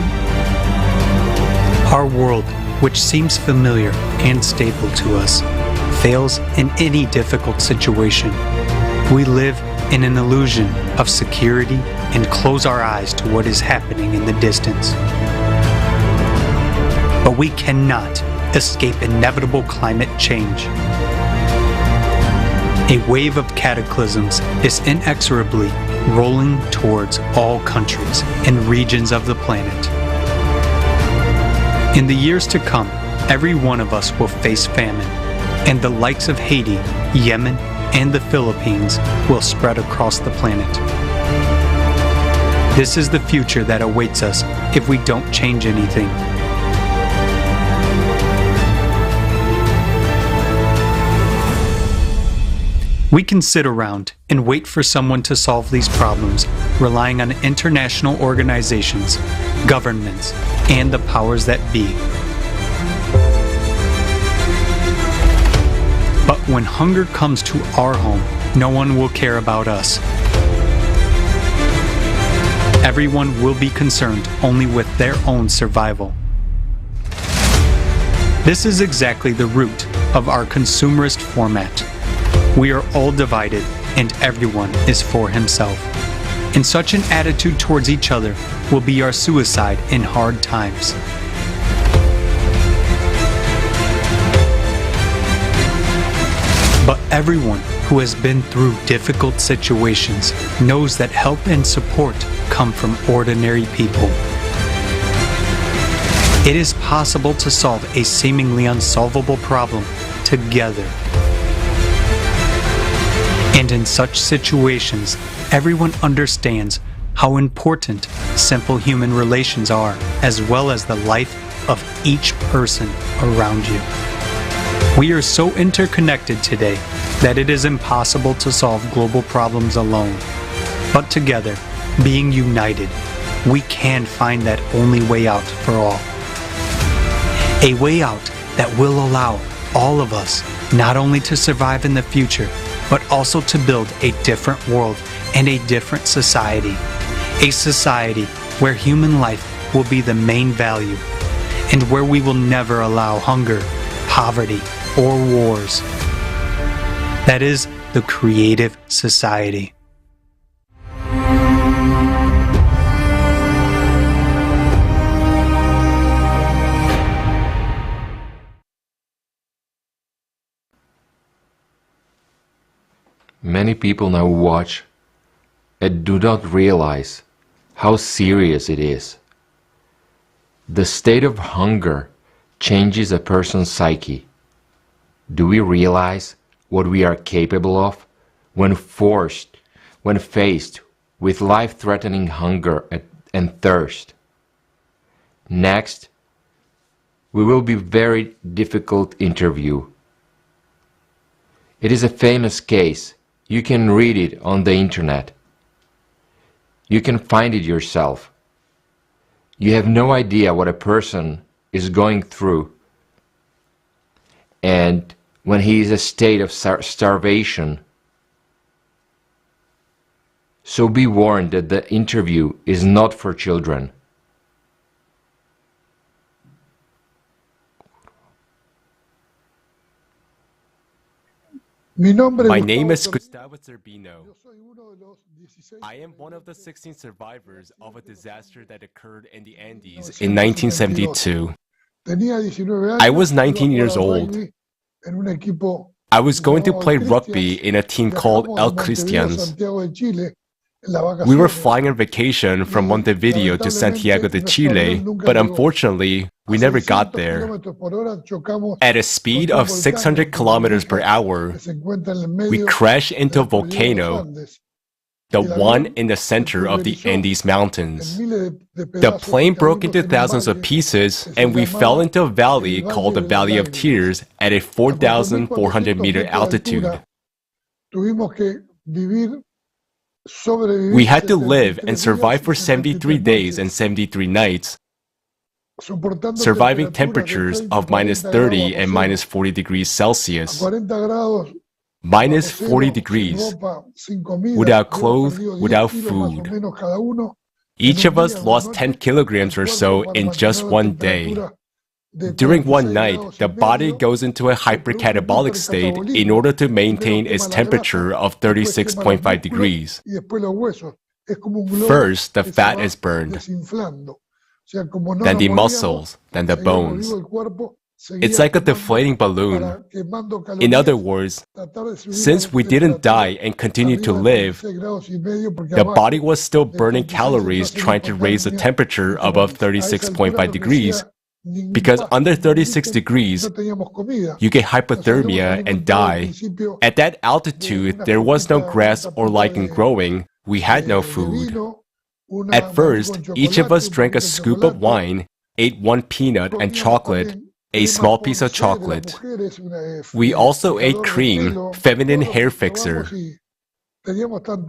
Our world, which seems familiar and stable to us, fails in any difficult situation. We live in an illusion of security and close our eyes to what is happening in the distance. But we cannot escape inevitable climate change. A wave of cataclysms is inexorably rolling towards all countries and regions of the planet. In the years to come, every one of us will face famine, and the likes of Haiti, Yemen, and the Philippines will spread across the planet. This is the future that awaits us if we don't change anything. We can sit around and wait for someone to solve these problems, relying on international organizations, governments, and the powers that be. But when hunger comes to our home, no one will care about us. Everyone will be concerned only with their own survival. This is exactly the root of our consumerist format. We are all divided and everyone is for himself. And such an attitude towards each other will be our suicide in hard times. But everyone who has been through difficult situations knows that help and support come from ordinary people. It is possible to solve a seemingly unsolvable problem together. And in such situations, everyone understands how important simple human relations are, as well as the life of each person around you. We are so interconnected today that it is impossible to solve global problems alone. But together, being united, we can find that only way out for all. A way out that will allow all of us not only to survive in the future, but also to build a different world and a different society. A society where human life will be the main value, and where we will never allow hunger, poverty, or wars. That is the creative society. Many people now watch and do not realize how serious it is. The state of hunger changes a person's psyche. Do we realize what we are capable of when faced with life-threatening hunger and thirst? Next, we will be very difficult interview. It is a famous case. You can read it on the internet. You can find it yourself. You have no idea what a person is going through, and when he is in a state of starvation. So be warned that the interview is not for children. My name is Gustavo Zerbino. I am one of the 16 survivors of a disaster that occurred in the Andes in 1972. I was 19 years old. I was going to play rugby in a team called El Cristians. We were flying on vacation from Montevideo to Santiago de Chile, but unfortunately, we never got there. At a speed of 600 kilometers per hour, we crashed into a volcano, the one in the center of the Andes Mountains. The plane broke into thousands of pieces, and we fell into a valley called the Valley of Tears at a 4,400-meter altitude. We had to live and survive for 73 days and 73 nights, surviving temperatures of minus 30 and minus 40 degrees Celsius. Minus 40 degrees, without clothes, without food. Each of us lost 10 kilograms or so in just one day. During one night, the body goes into a hypercatabolic state in order to maintain its temperature of 36.5 degrees. First, the fat is burned, then the muscles, then the bones. It's like a deflating balloon. In other words, since we didn't die and continued to live, the body was still burning calories trying to raise the temperature above 36.5 degrees, because under 36 degrees, you get hypothermia and die. At that altitude, there was no grass or lichen growing. We had no food. At first, each of us drank a scoop of wine, ate one peanut and chocolate, a small piece of chocolate. We also ate cream, feminine hair fixer.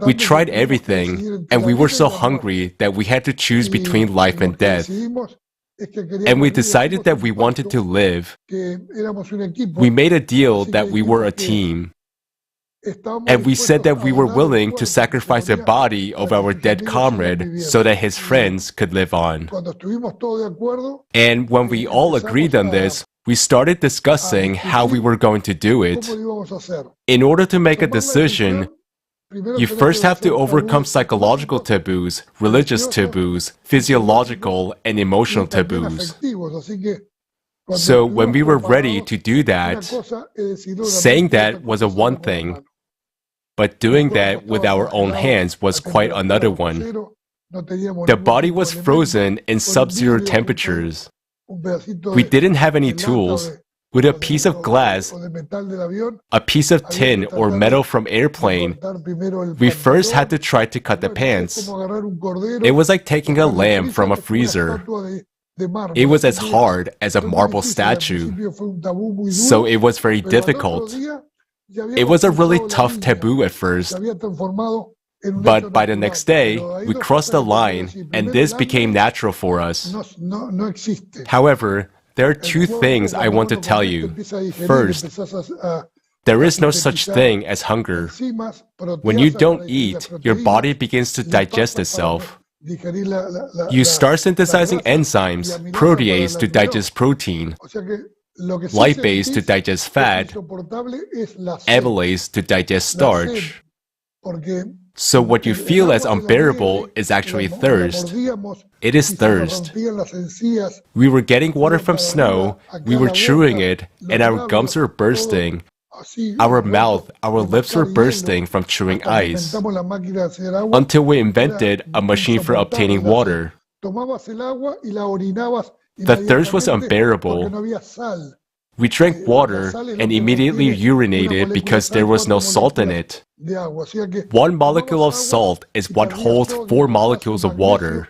We tried everything, and we were so hungry that we had to choose between life and death. And we decided that we wanted to live. We made a deal that we were a team. And we said that we were willing to sacrifice the body of our dead comrade so that his friends could live on. And when we all agreed on this, we started discussing how we were going to do it. In order to make a decision, You first have to overcome psychological taboos, religious taboos, physiological and emotional taboos. So when we were ready to do that, saying that was a one thing, but doing that with our own hands was quite another one. The body was frozen in sub-zero temperatures. We didn't have any tools. With a piece of glass, a piece of tin or metal from airplane, we first had to try to cut the pants. It was like taking a lamb from a freezer. It was as hard as a marble statue, so it was very difficult. It was a really tough taboo at first, but by the next day, we crossed the line and this became natural for us. However, there are two things I want to tell you. First, there is no such thing as hunger. When you don't eat, your body begins to digest itself. You start synthesizing enzymes, protease to digest protein, lipase to digest fat, amylase to digest starch. So what you feel as unbearable is actually thirst. It is thirst. We were getting water from snow, we were chewing it, and our gums were bursting. Our mouth, our lips were bursting from chewing ice. Until we invented a machine for obtaining water. The thirst was unbearable. We drank water and immediately urinated because there was no salt in it. 1 molecule of salt is what holds 4 molecules of water.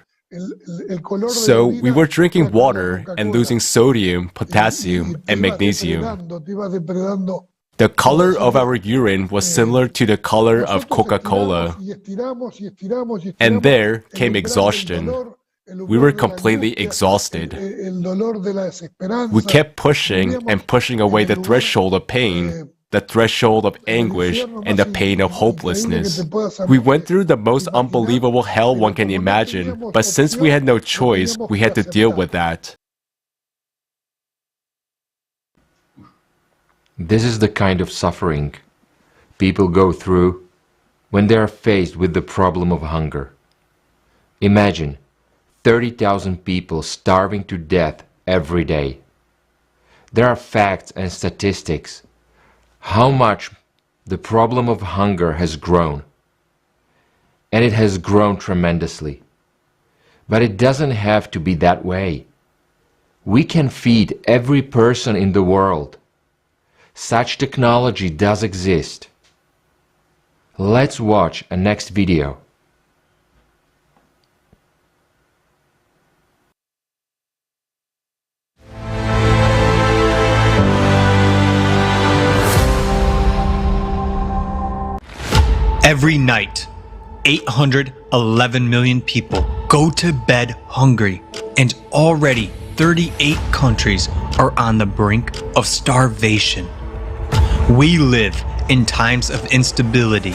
So we were drinking water and losing sodium, potassium, and magnesium. The color of our urine was similar to the color of Coca-Cola. And there came exhaustion. We were completely exhausted. We kept pushing and pushing away the threshold of pain, the threshold of anguish, and the pain of hopelessness. We went through the most unbelievable hell one can imagine, but since we had no choice, we had to deal with that. This is the kind of suffering people go through when they are faced with the problem of hunger. Imagine 30,000 people starving to death every day. There are facts and statistics how much the problem of hunger has grown. And it has grown tremendously. But it doesn't have to be that way. We can feed every person in the world. Such technology does exist. Let's watch a next video. Every night, 811 million people go to bed hungry, and already 38 countries are on the brink of starvation. We live in times of instability,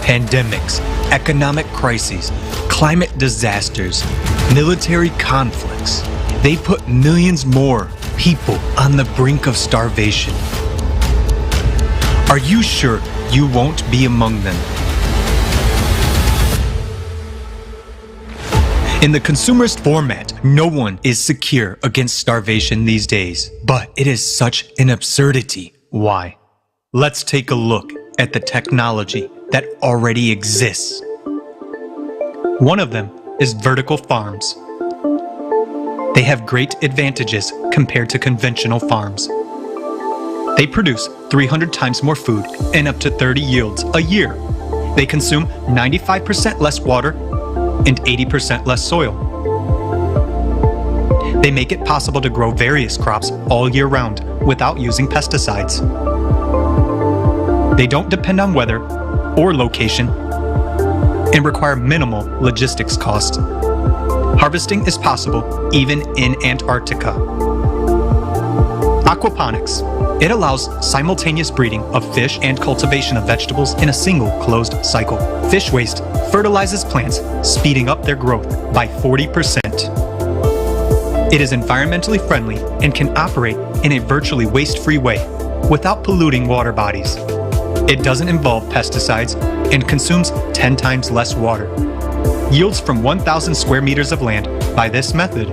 pandemics, economic crises, climate disasters, military conflicts. They put millions more people on the brink of starvation. Are you sure you won't be among them? In the consumerist format, no one is secure against starvation these days. But it is such an absurdity. Why? Let's take a look at the technology that already exists. One of them is vertical farms. They have great advantages compared to conventional farms. They produce 300 times more food and up to 30 yields a year. They consume 95% less water and 80% less soil. They make it possible to grow various crops all year round without using pesticides. They don't depend on weather or location and require minimal logistics costs. Harvesting is possible even in Antarctica. Aquaponics. It allows simultaneous breeding of fish and cultivation of vegetables in a single closed cycle. Fish waste fertilizes plants, speeding up their growth by 40%. It is environmentally friendly and can operate in a virtually waste-free way without polluting water bodies. It doesn't involve pesticides and consumes 10 times less water. Yields from 1,000 square meters of land by this method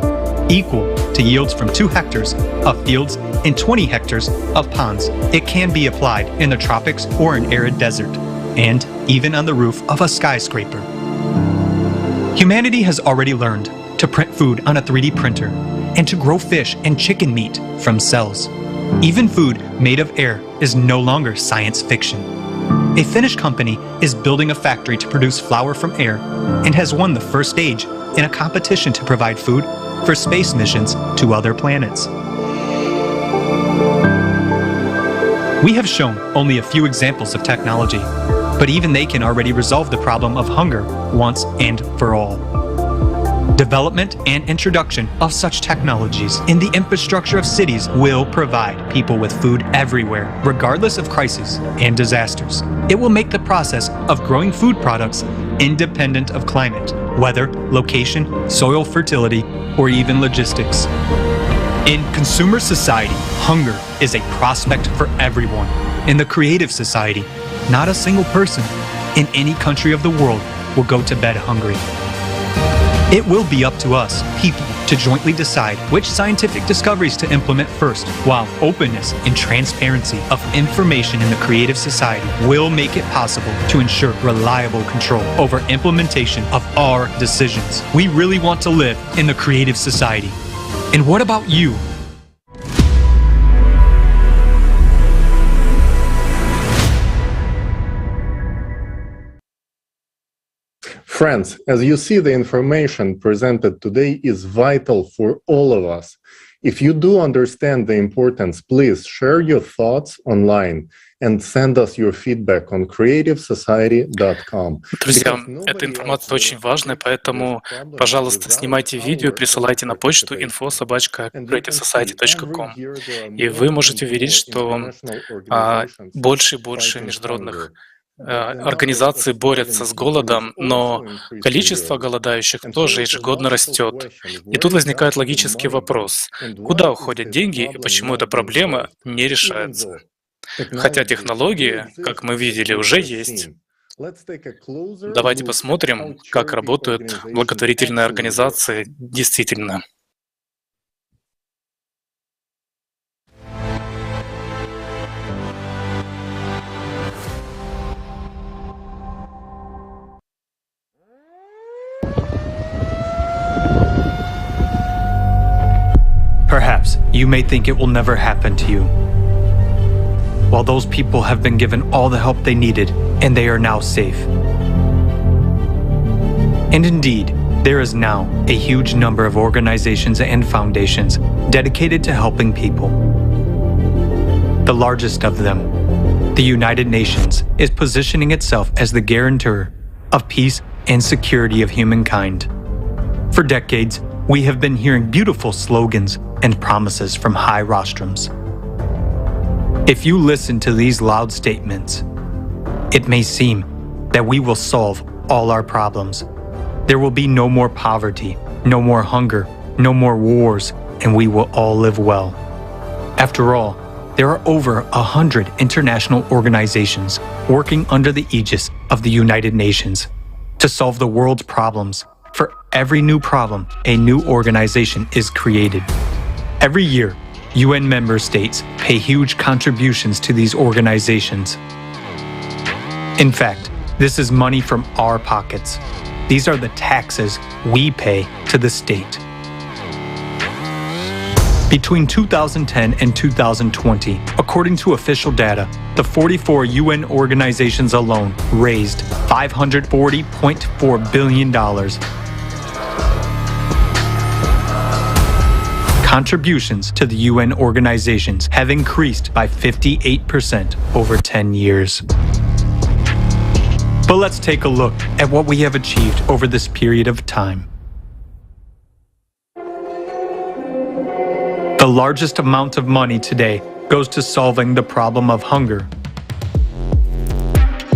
equal to yields from 2 hectares of fields and 20 hectares of ponds. It can be applied in the tropics or an arid desert, and even on the roof of a skyscraper. Humanity has already learned to print food on a 3D printer and to grow fish and chicken meat from cells. Even food made of air is no longer science fiction. A Finnish company is building a factory to produce flour from air and has won the first stage in a competition to provide food for space missions to other planets. We have shown only a few examples of technology, but even they can already resolve the problem of hunger once and for all. Development and introduction of such technologies in the infrastructure of cities will provide people with food everywhere, regardless of crises and disasters. It will make the process of growing food products independent of climate, weather, location, soil fertility, or even logistics. In consumer society, hunger is a prospect for everyone. In the creative society, not a single person in any country of the world will go to bed hungry. It will be up to us, people, to jointly decide which scientific discoveries to implement first, while openness and transparency of information in the creative society will make it possible to ensure reliable control over implementation of our decisions. We really want to live in the creative society. And what about you? Friends, as you see, the information presented today is vital for all of us. If you do understand the importance, please share your thoughts online and send us your feedback on creativesociety.com. Друзья, эта информация очень важная, поэтому, пожалуйста, снимайте видео и присылайте на почту info@creativesociety.com. И вы можете увидеть, что больше и больше международных организации борются с голодом, но количество голодающих тоже ежегодно растет. И тут возникает логический вопрос: куда уходят деньги и почему эта проблема не решается? Хотя технологии, как мы видели, уже есть. Давайте посмотрим, как работают благотворительные организации действительно. Perhaps you may think it will never happen to you. While those people have been given all the help they needed and they are now safe. And indeed, there is now a huge number of organizations and foundations dedicated to helping people. The largest of them, the United Nations, is positioning itself as the guarantor of peace and security of humankind. For decades, we have been hearing beautiful slogans and promises from high rostrums. If you listen to these loud statements, it may seem that we will solve all our problems. There will be no more poverty, no more hunger, no more wars, and we will all live well. After all, there are over 100 international organizations working under the aegis of the United Nations to solve the world's problems. For every new problem, a new organization is created. Every year, UN member states pay huge contributions to these organizations. In fact, this is money from our pockets. These are the taxes we pay to the state. Between 2010 and 2020, according to official data, the 44 UN organizations alone raised $540.4 billion. Contributions to the UN organizations have increased by 58% over 10 years. But let's take a look at what we have achieved over this period of time. The largest amount of money today goes to solving the problem of hunger.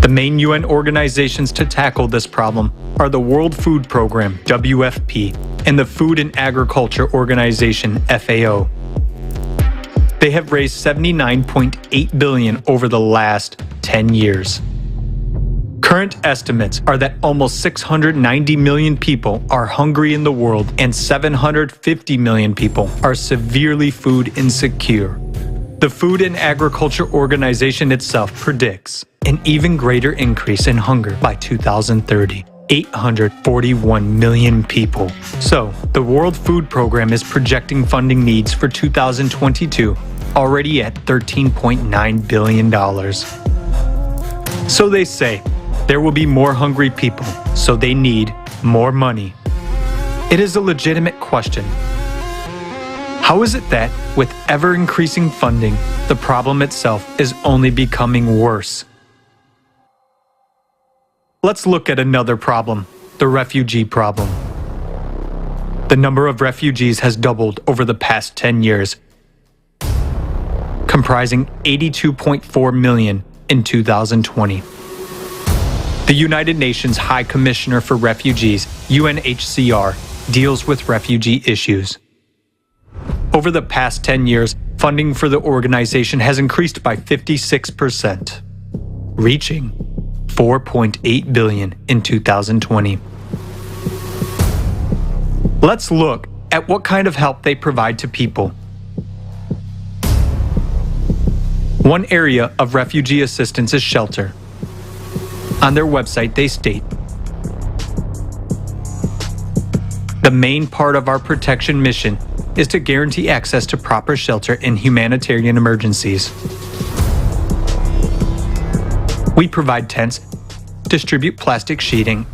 The main UN organizations to tackle this problem are the World Food Program, WFP, and the Food and Agriculture Organization, FAO. They have raised $79.8 billion over the last 10 years. Current estimates are that almost 690 million people are hungry in the world and 750 million people are severely food insecure. The Food and Agriculture Organization itself predicts an even greater increase in hunger by 2030. 841 million people. So, the World Food Program is projecting funding needs for 2022 already at $13.9 billion. So they say, there will be more hungry people, so they need more money. It is a legitimate question. How is it that, with ever-increasing funding, the problem itself is only becoming worse? Let's look at another problem, the refugee problem. The number of refugees has doubled over the past 10 years, comprising 82.4 million in 2020. The United Nations High Commissioner for Refugees, UNHCR, deals with refugee issues. Over the past 10 years, funding for the organization has increased by 56%, reaching $4.8 billion in 2020. Let's look at what kind of help they provide to people. One area of refugee assistance is shelter. On their website, they state, "The main part of our protection mission is to guarantee access to proper shelter in humanitarian emergencies. We provide tents, distribute plastic sheeting,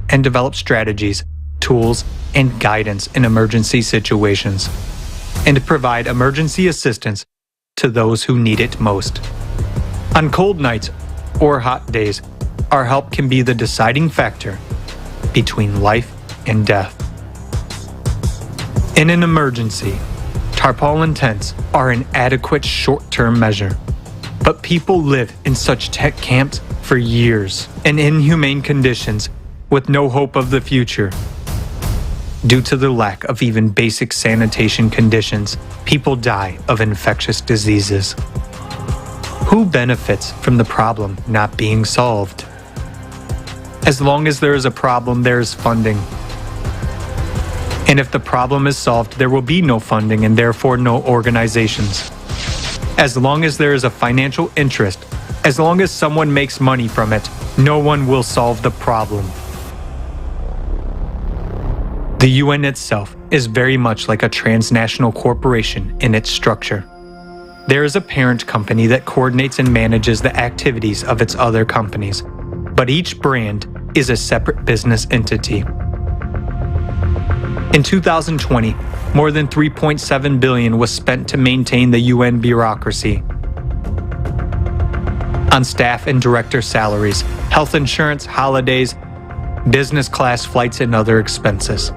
and develop strategies, tools, and guidance in emergency situations, and provide emergency assistance to those who need it most. On cold nights or hot days, our help can be the deciding factor between life and death. In an emergency, tarpaulin tents are an adequate short-term measure, but people live in such tent camps for years in inhumane conditions with no hope of the future. Due to the lack of even basic sanitation conditions, people die of infectious diseases. Who benefits from the problem not being solved? As long as there is a problem, there is funding. And if the problem is solved, there will be no funding and therefore no organizations. As long as there is a financial interest, as long as someone makes money from it, no one will solve the problem. The UN itself is very much like a transnational corporation in its structure. There is a parent company that coordinates and manages the activities of its other companies, but each brand is a separate business entity. In 2020, more than $3.7 billion was spent to maintain the UN bureaucracy on staff and director salaries, health insurance, holidays, business class flights, and other expenses.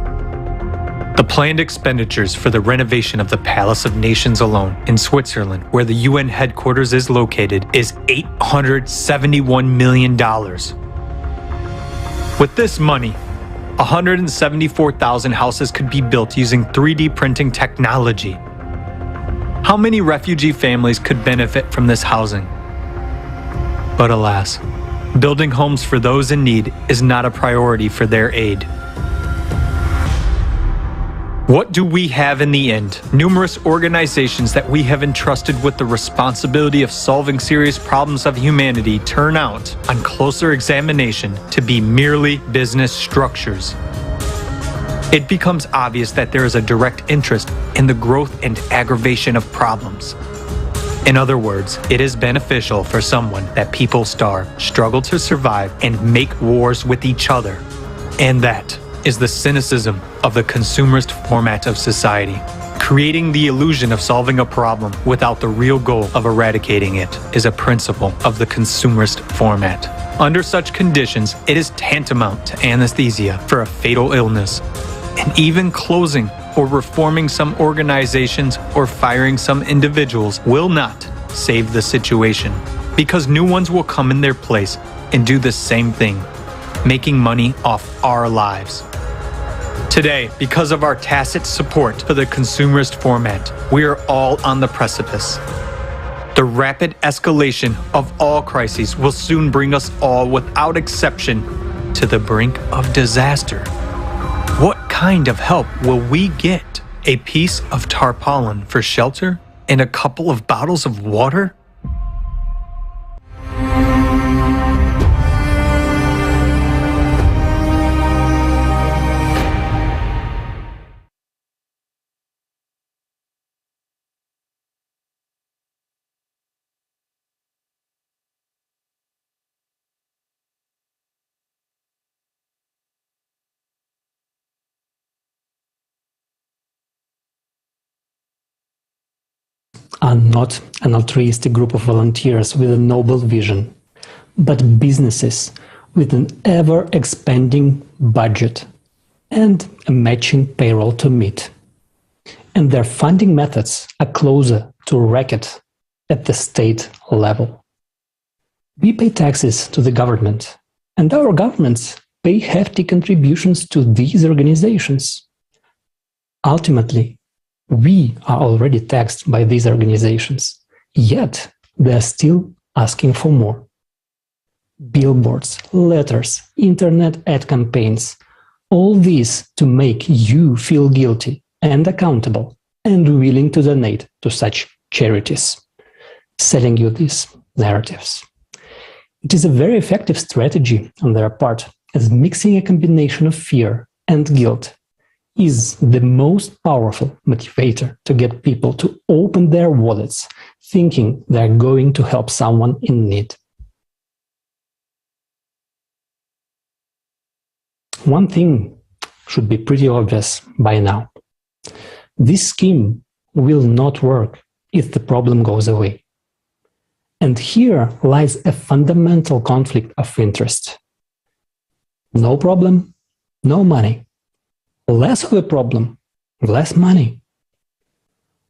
The planned expenditures for the renovation of the Palace of Nations alone in Switzerland, where the UN headquarters is located, is $871 million. With this money, 174,000 houses could be built using 3D printing technology. How many refugee families could benefit from this housing? But alas, building homes for those in need is not a priority for their aid. What do we have in the end? Numerous organizations that we have entrusted with the responsibility of solving serious problems of humanity turn out, on closer examination, to be merely business structures. It becomes obvious that there is a direct interest in the growth and aggravation of problems. In other words, it is beneficial for someone that people starve, struggle to survive, and make wars with each other. And that is the cynicism of the consumerist format of society. Creating the illusion of solving a problem without the real goal of eradicating it is a principle of the consumerist format. Under such conditions, it is tantamount to anesthesia for a fatal illness. And even closing or reforming some organizations or firing some individuals will not save the situation, because new ones will come in their place and do the same thing, making money off our lives. Today, because of our tacit support for the consumerist format, we are all on the precipice. The rapid escalation of all crises will soon bring us all, without exception, to the brink of disaster. What kind of help will we get? A piece of tarpaulin for shelter and a couple of bottles of water? Are not an altruistic group of volunteers with a noble vision, but businesses with an ever-expanding budget and a matching payroll to meet. And their funding methods are closer to racket at the state level. We pay taxes to the government, and our governments pay hefty contributions to these organizations. Ultimately, we are already taxed by these organizations, yet they are still asking for more. Billboards, letters, internet ad campaigns, all these to make you feel guilty and accountable and willing to donate to such charities, selling you these narratives. It is a very effective strategy on their part, as mixing a combination of fear and guilt is the most powerful motivator to get people to open their wallets, thinking they're going to help someone in need. One thing should be pretty obvious by now. This scheme will not work if the problem goes away. And here lies a fundamental conflict of interest. No problem, no money. Less of a problem, less money.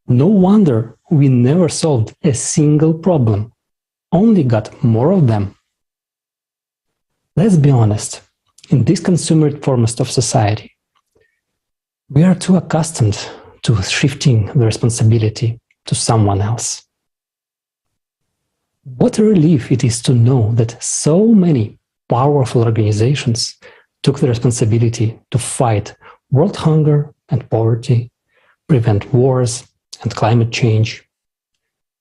No wonder we never solved a single problem, only got more of them. Let's be honest, in this consumer-foremost of society, we are too accustomed to shifting the responsibility to someone else. What a relief it is to know that so many powerful organizations took the responsibility to fight world hunger and poverty, prevent wars and climate change.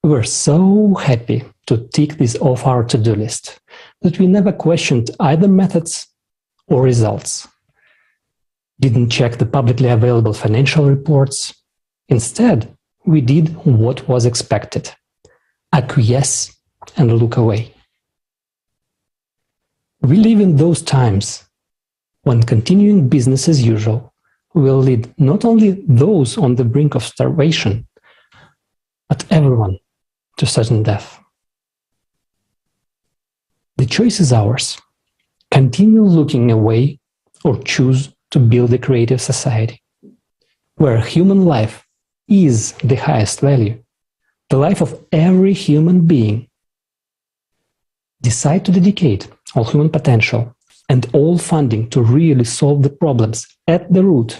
We were so happy to tick this off our to-do list that we never questioned either methods or results. Didn't check the publicly available financial reports. Instead, we did what was expected: acquiesce and look away. We live in those times when continuing business as usual will lead not only those on the brink of starvation, but everyone to sudden death. The choice is ours. Continue looking away or choose to build a creative society where human life is the highest value, the life of every human being. Decide to dedicate all human potential and all funding to really solve the problems at the root,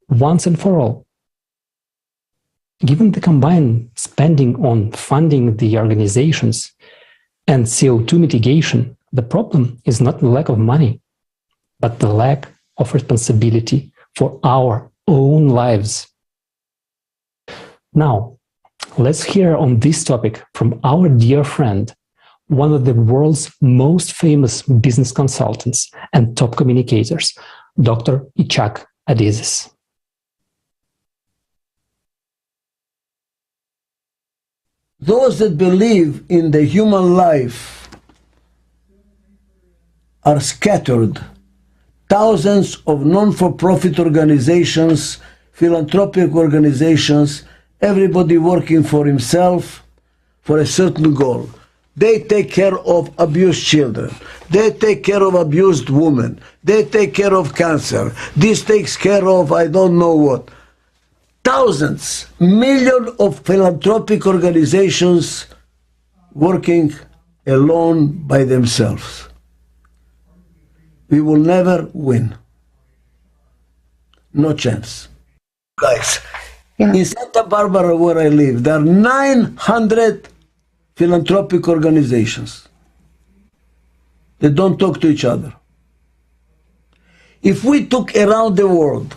once and for all. Given the combined spending on funding the organizations and CO2 mitigation, the problem is not the lack of money, but the lack of responsibility for our own lives. Now, let's hear on this topic from our dear friend, one of the world's most famous business consultants and top communicators, Dr. Itzhak Adizes. Those that believe in the human life are scattered. Thousands of non-for-profit organizations, philanthropic organizations, everybody working for himself, for a certain goal. They take care of abused children. They take care of abused women. They take care of cancer. This takes care of I don't know what. Thousands, millions of philanthropic organizations working alone by themselves. We will never win. No chance. Guys, in Santa Barbara where I live, there are 900 philanthropic organizations. They don't talk to each other. If we took around the world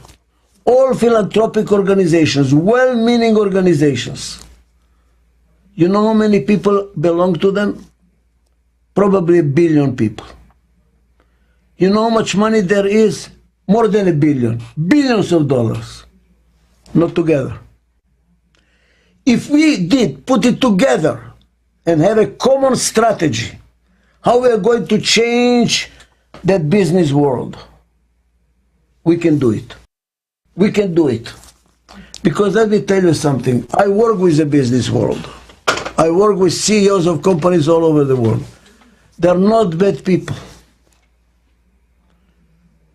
all philanthropic organizations, well-meaning organizations, you know how many people belong to them? Probably 1 billion people. You know how much money there is? More than 1 billion. Billions of dollars. Not together. If we did put it together and have a common strategy, how we are going to change that business world, we can do it. We can do it. Because let me tell you something. I work with the business world. I work with CEOs of companies all over the world. They're not bad people.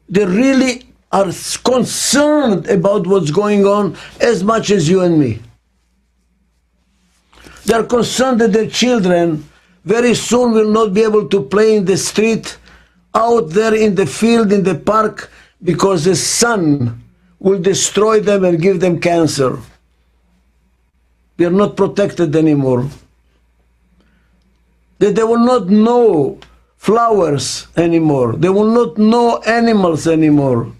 They really are concerned about what's going on as much as you and me. They're concerned that their children very soon will not be able to play in the street, out there in the field, in the park, because the sun will destroy them and give them cancer. We are not protected anymore. That they will not know flowers anymore. They will not know animals anymore.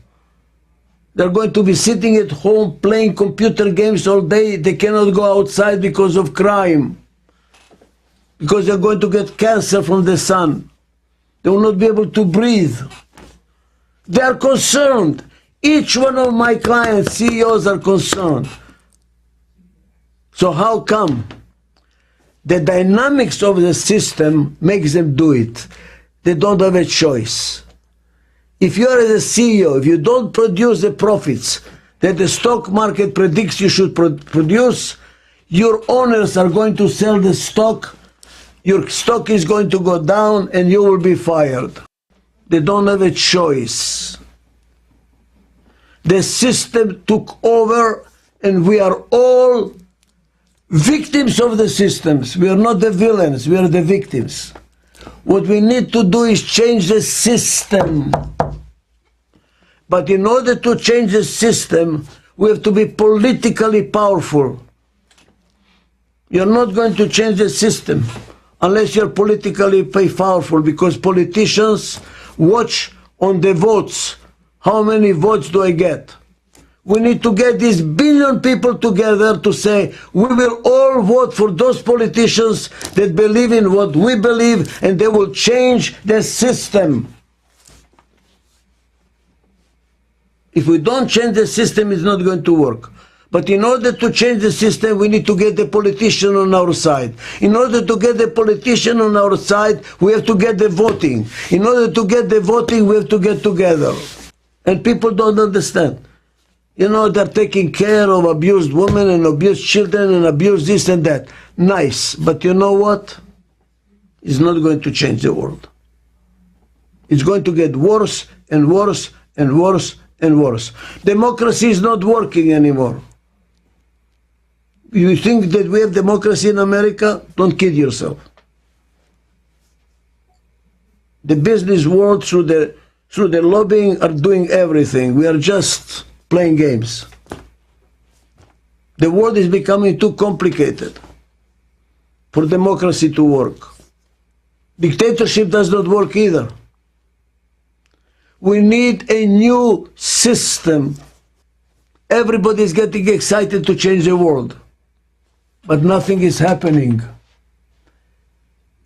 They're going to be sitting at home playing computer games all day. They cannot go outside because of crime. Because they're going to get cancer from the sun. They will not be able to breathe. They are concerned. Each one of my clients, CEOs, are concerned. So how come? The dynamics of the system makes them do it. They don't have a choice. If you are the CEO, if you don't produce the profits that the stock market predicts you should produce, your owners are going to sell the stock, your stock is going to go down, and you will be fired. They don't have a choice. The system took over, and we are all victims of the systems. We are not the villains, we are the victims. What we need to do is change the system. But in order to change the system, we have to be politically powerful. You're not going to change the system unless you're politically powerful, because politicians watch on the votes. How many votes do I get? We need to get these 1 billion people together to say, we will all vote for those politicians that believe in what we believe, and they will change the system. If we don't change the system, it's not going to work. But in order to change the system, we need to get the politician on our side. In order to get the politician on our side, we have to get the voting. In order to get the voting, we have to get together. And people don't understand. You know, they're taking care of abused women and abused children and abused this and that. Nice. But you know what? It's not going to change the world. It's going to get worse and worse and worse and worse. Democracy is not working anymore. You think that we have democracy in America? Don't kid yourself. The business world, through the lobbying, are doing everything. We are just playing games. The world is becoming too complicated for democracy to work. Dictatorship does not work either. We need a new system. Everybody is getting excited to change the world, but nothing is happening.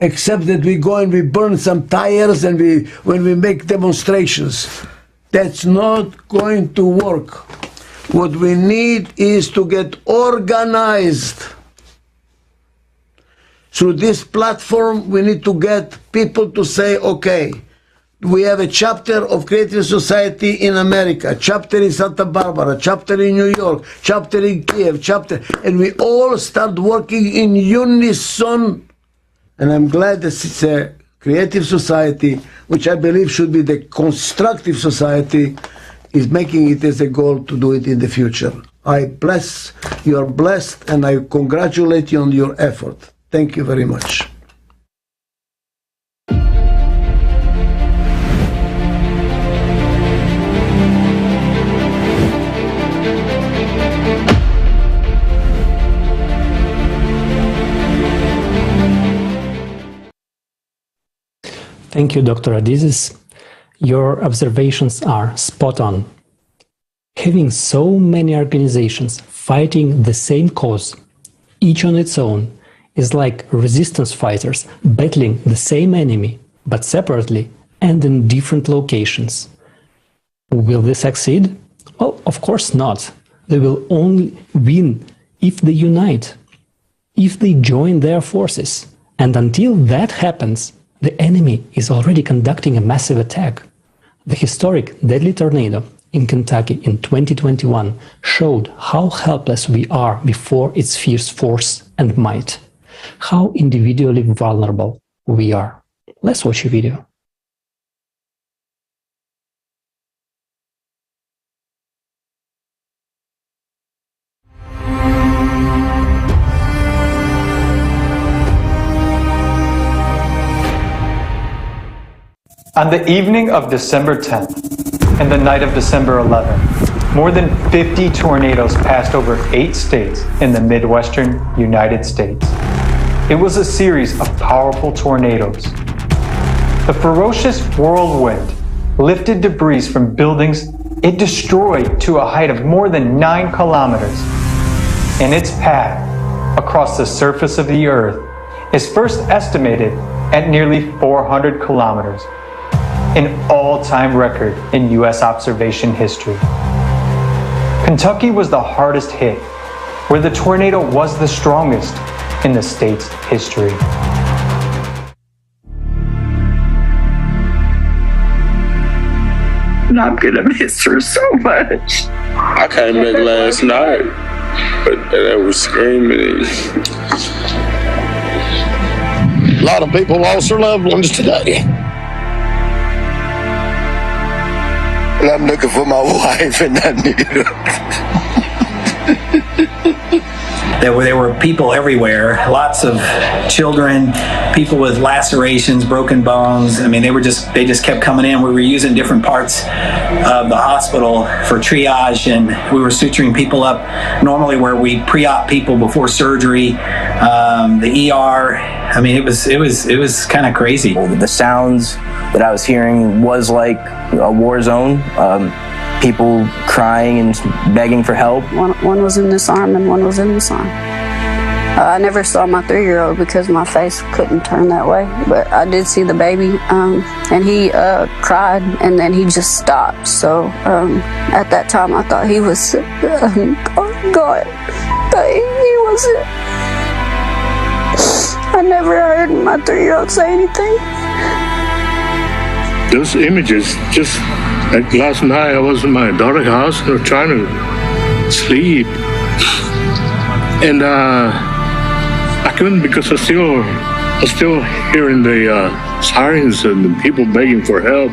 Except that we go and we burn some tires and when we make demonstrations. That's not going to work. What we need is to get organized. Through this platform, we need to get people to say, okay, we have a chapter of Creative Society in America, chapter in Santa Barbara, chapter in New York, chapter in Kiev, and we all start working in unison. And I'm glad that it's a Creative Society, which I believe should be the constructive society, is making it as a goal to do it in the future. You are blessed, and I congratulate you on your effort. Thank you very much. Thank you, Dr. Adizes. Your observations are spot on. Having so many organizations fighting the same cause, each on its own, is like resistance fighters battling the same enemy, but separately and in different locations. Will they succeed? Well, of course not. They will only win if they unite, if they join their forces. And until that happens, the enemy is already conducting a massive attack. The historic deadly tornado in Kentucky in 2021 showed how helpless we are before its fierce force and might, how individually vulnerable we are. Let's watch a video. On the evening of December 10th and the night of December 11th, more than 50 tornadoes passed over 8 states in the Midwestern United States. It was a series of powerful tornadoes. The ferocious whirlwind lifted debris from buildings it destroyed to a height of more than 9 kilometers. And its path across the surface of the Earth is first estimated at nearly 400 kilometers. An all-time record in U.S. observation history. Kentucky was the hardest hit, where the tornado was the strongest in the state's history. And I'm gonna miss her so much. I came back last night, but they were screaming. A lot of people lost their loved ones today. And I'm looking for my wife, and I need her. There were people everywhere, lots of children, people with lacerations, broken bones. I mean, they just kept coming in. We were using different parts of the hospital for triage, and we were suturing people up normally where we pre-op people before surgery, the ER. I mean, it was kind of crazy. The sounds that I was hearing was like a war zone. People crying and begging for help. One was in this arm and one was in this arm. I never saw my 3-year-old because my face couldn't turn that way, but I did see the baby, and he cried, and then he just stopped. So at that time, I thought he was God, but he wasn't. I never heard my 3-year-old say anything. Those images, just like last night, I was in my daughter's house, trying to sleep, and I couldn't because I still hearing the sirens and the people begging for help,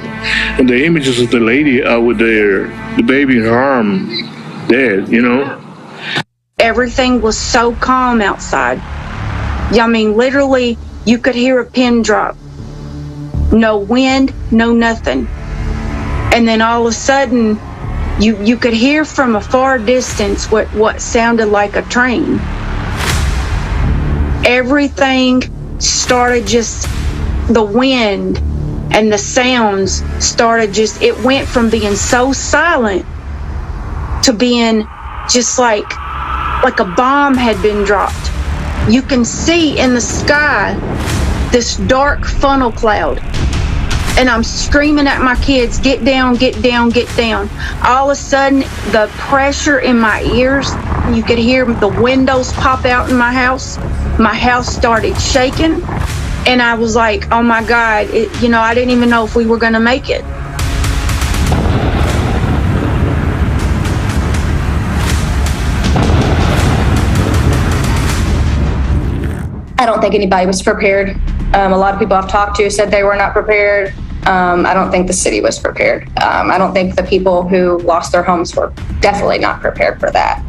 and the images of the lady with the baby in her arm, dead. Everything was so calm outside. I mean, literally, you could hear a pin drop. No wind, no nothing. And then all of a sudden, you could hear from a far distance what sounded like a train. Everything started the wind and the sounds started it went from being so silent to being just like a bomb had been dropped. You can see in the sky this dark funnel cloud. And I'm screaming at my kids, get down, get down, get down. All of a sudden, the pressure in my ears, you could hear the windows pop out in my house. My house started shaking. And I was like, oh my God, I didn't even know if we were gonna make it. I don't think anybody was prepared. A lot of people I've talked to said they were not prepared. I don't think the city was prepared. I don't think the people who lost their homes were definitely not prepared for that.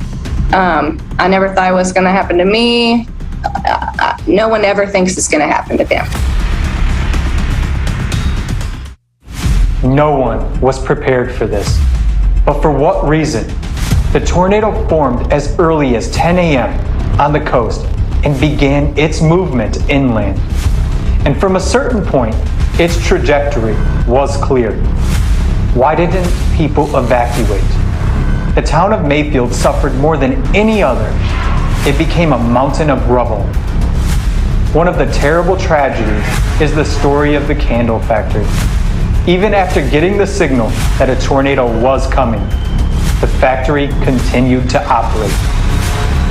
I never thought it was going to happen to me. No one ever thinks it's going to happen to them. No one was prepared for this. But for what reason? The tornado formed as early as 10 a.m. on the coast and began its movement inland. And from a certain point, Its trajectory was clear. Why didn't people evacuate? The town of Mayfield suffered more than any other. It became a mountain of rubble. One of the terrible tragedies is the story of the candle factory. Even after getting the signal that a tornado was coming, the factory continued to operate.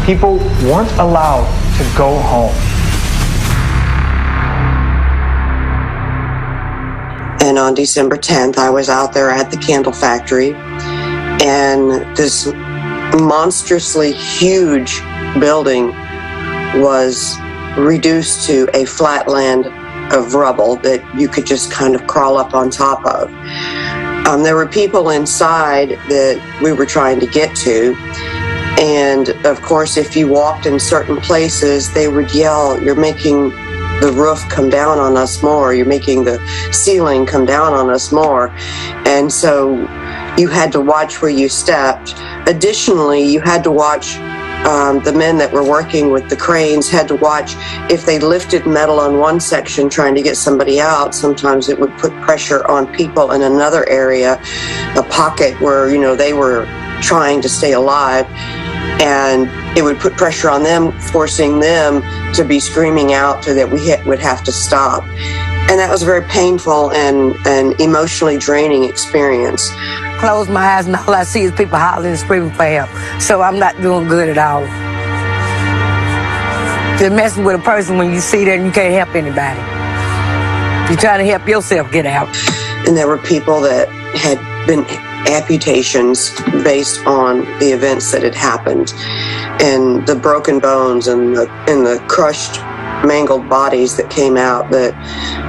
People weren't allowed to go home. And on December 10th, I was out there at the candle factory, and this monstrously huge building was reduced to a flat land of rubble that you could just kind of crawl up on top of. There were people inside that we were trying to get to, and of course, if you walked in certain places, they would yell, "You're making the roof come down on us more, you're making the ceiling come down on us more." And so you had to watch where you stepped. Additionally, you had to watch the men that were working with the cranes had to watch if they lifted metal on one section trying to get somebody out. Sometimes it would put pressure on people in another area, a pocket where, you know, they were trying to stay alive, and it would put pressure on them, forcing them to be screaming out so that we would have to stop. And that was a very painful and emotionally draining experience. Close my eyes and all I see is people hollering and screaming for help. So I'm not doing good at all. You're messing with a person when you see that and you can't help anybody. You're trying to help yourself get out. And there were people that had been amputations based on the events that had happened, and the broken bones and the crushed, mangled bodies that came out that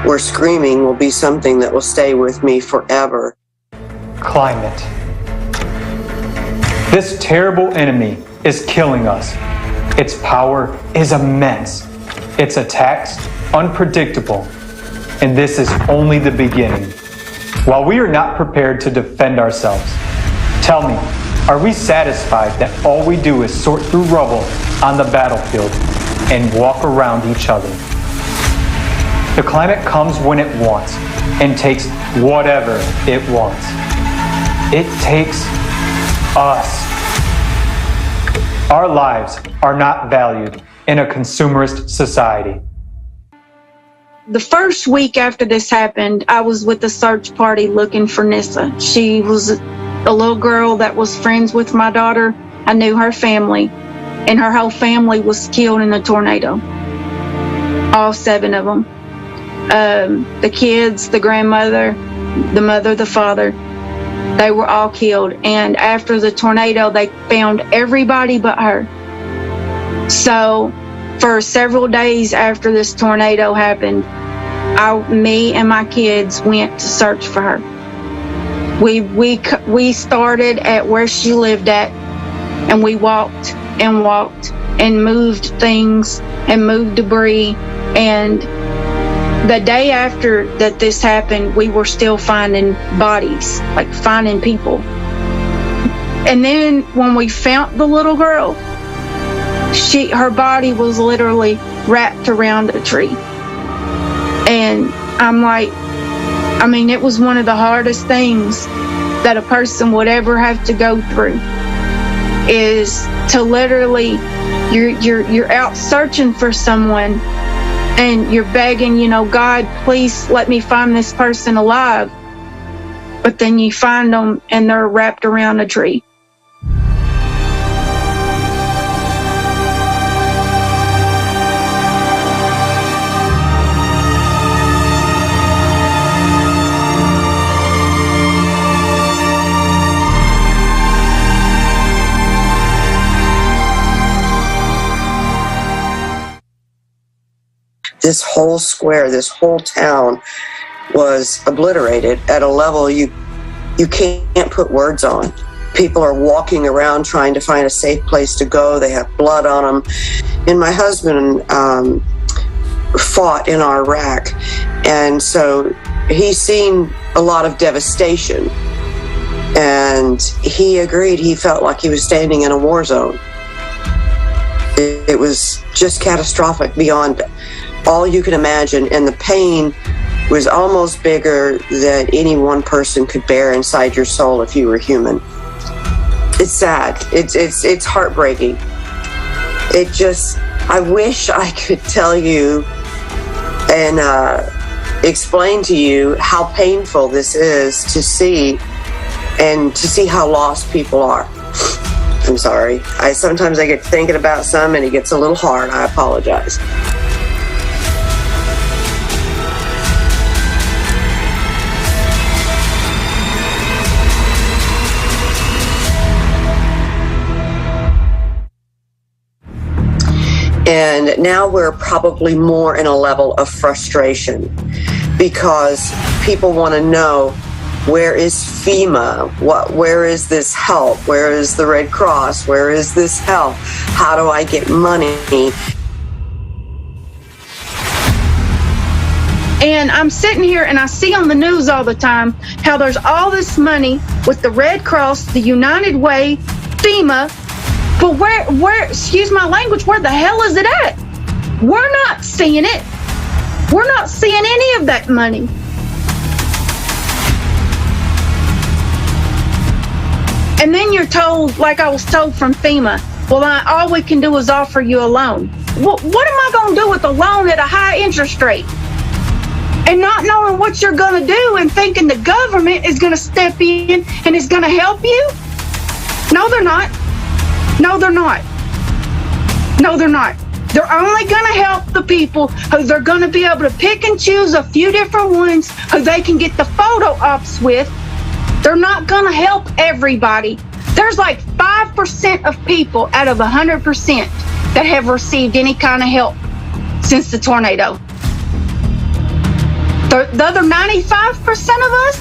were screaming will be something that will stay with me forever. Climate. This terrible enemy is killing us. Its power is immense. Its attacks unpredictable. And this is only the beginning. While we are not prepared to defend ourselves, tell me, are we satisfied that all we do is sort through rubble on the battlefield and walk around each other? The climate comes when it wants and takes whatever it wants. It takes us. Our lives are not valued in a consumerist society. The first week after this happened, I was with the search party looking for Nissa. She was a little girl that was friends with my daughter. I knew her family, and her whole family was killed in the tornado. All 7 of them. The kids, the grandmother, the mother, the father, they were all killed. And after the tornado, they found everybody but her. So for several days after this tornado happened, me and my kids went to search for her. We started at where she lived at, and we walked and moved things and moved debris. And the day after that this happened, we were still finding bodies, like finding people. And then when we found the little girl, her body was literally wrapped around a tree. And I'm like, I mean, it was one of the hardest things that a person would ever have to go through, is to literally, you're out searching for someone and you're begging, you know, God, please let me find this person alive. But then you find them and they're wrapped around a tree. This whole square, this whole town was obliterated at a level you can't put words on. People are walking around trying to find a safe place to go. They have blood on them. And my husband fought in Iraq, and so he's seen a lot of devastation. And he agreed, he felt like he was standing in a war zone. It was just catastrophic beyond all you can imagine, and the pain was almost bigger than any one person could bear inside your soul if you were human. It's sad. It's heartbreaking. I wish I could tell you and explain to you how painful this is to see, and to see how lost people are. I'm sorry. Sometimes I get thinking about some and it gets a little hard. I apologize. And now we're probably more in a level of frustration because people want to know, where is FEMA? Where is this help? Where is the Red Cross? Where is this help? How do I get money? And I'm sitting here and I see on the news all the time how there's all this money with the Red Cross, the United Way, FEMA, but where, excuse my language, where the hell is it at? We're not seeing it. We're not seeing any of that money. And then you're told, like I was told from FEMA, well, all we can do is offer you a loan. What am I going to do with a loan at a high interest rate? And not knowing what you're going to do and thinking the government is going to step in and is going to help you? No, they're not. No, they're not. No, they're not. They're only going to help the people who they're going to be able to pick and choose a few different ones who they can get the photo ops with. They're not going to help everybody. There's like 5% of people out of 100% that have received any kind of help since the tornado. The other 95% of us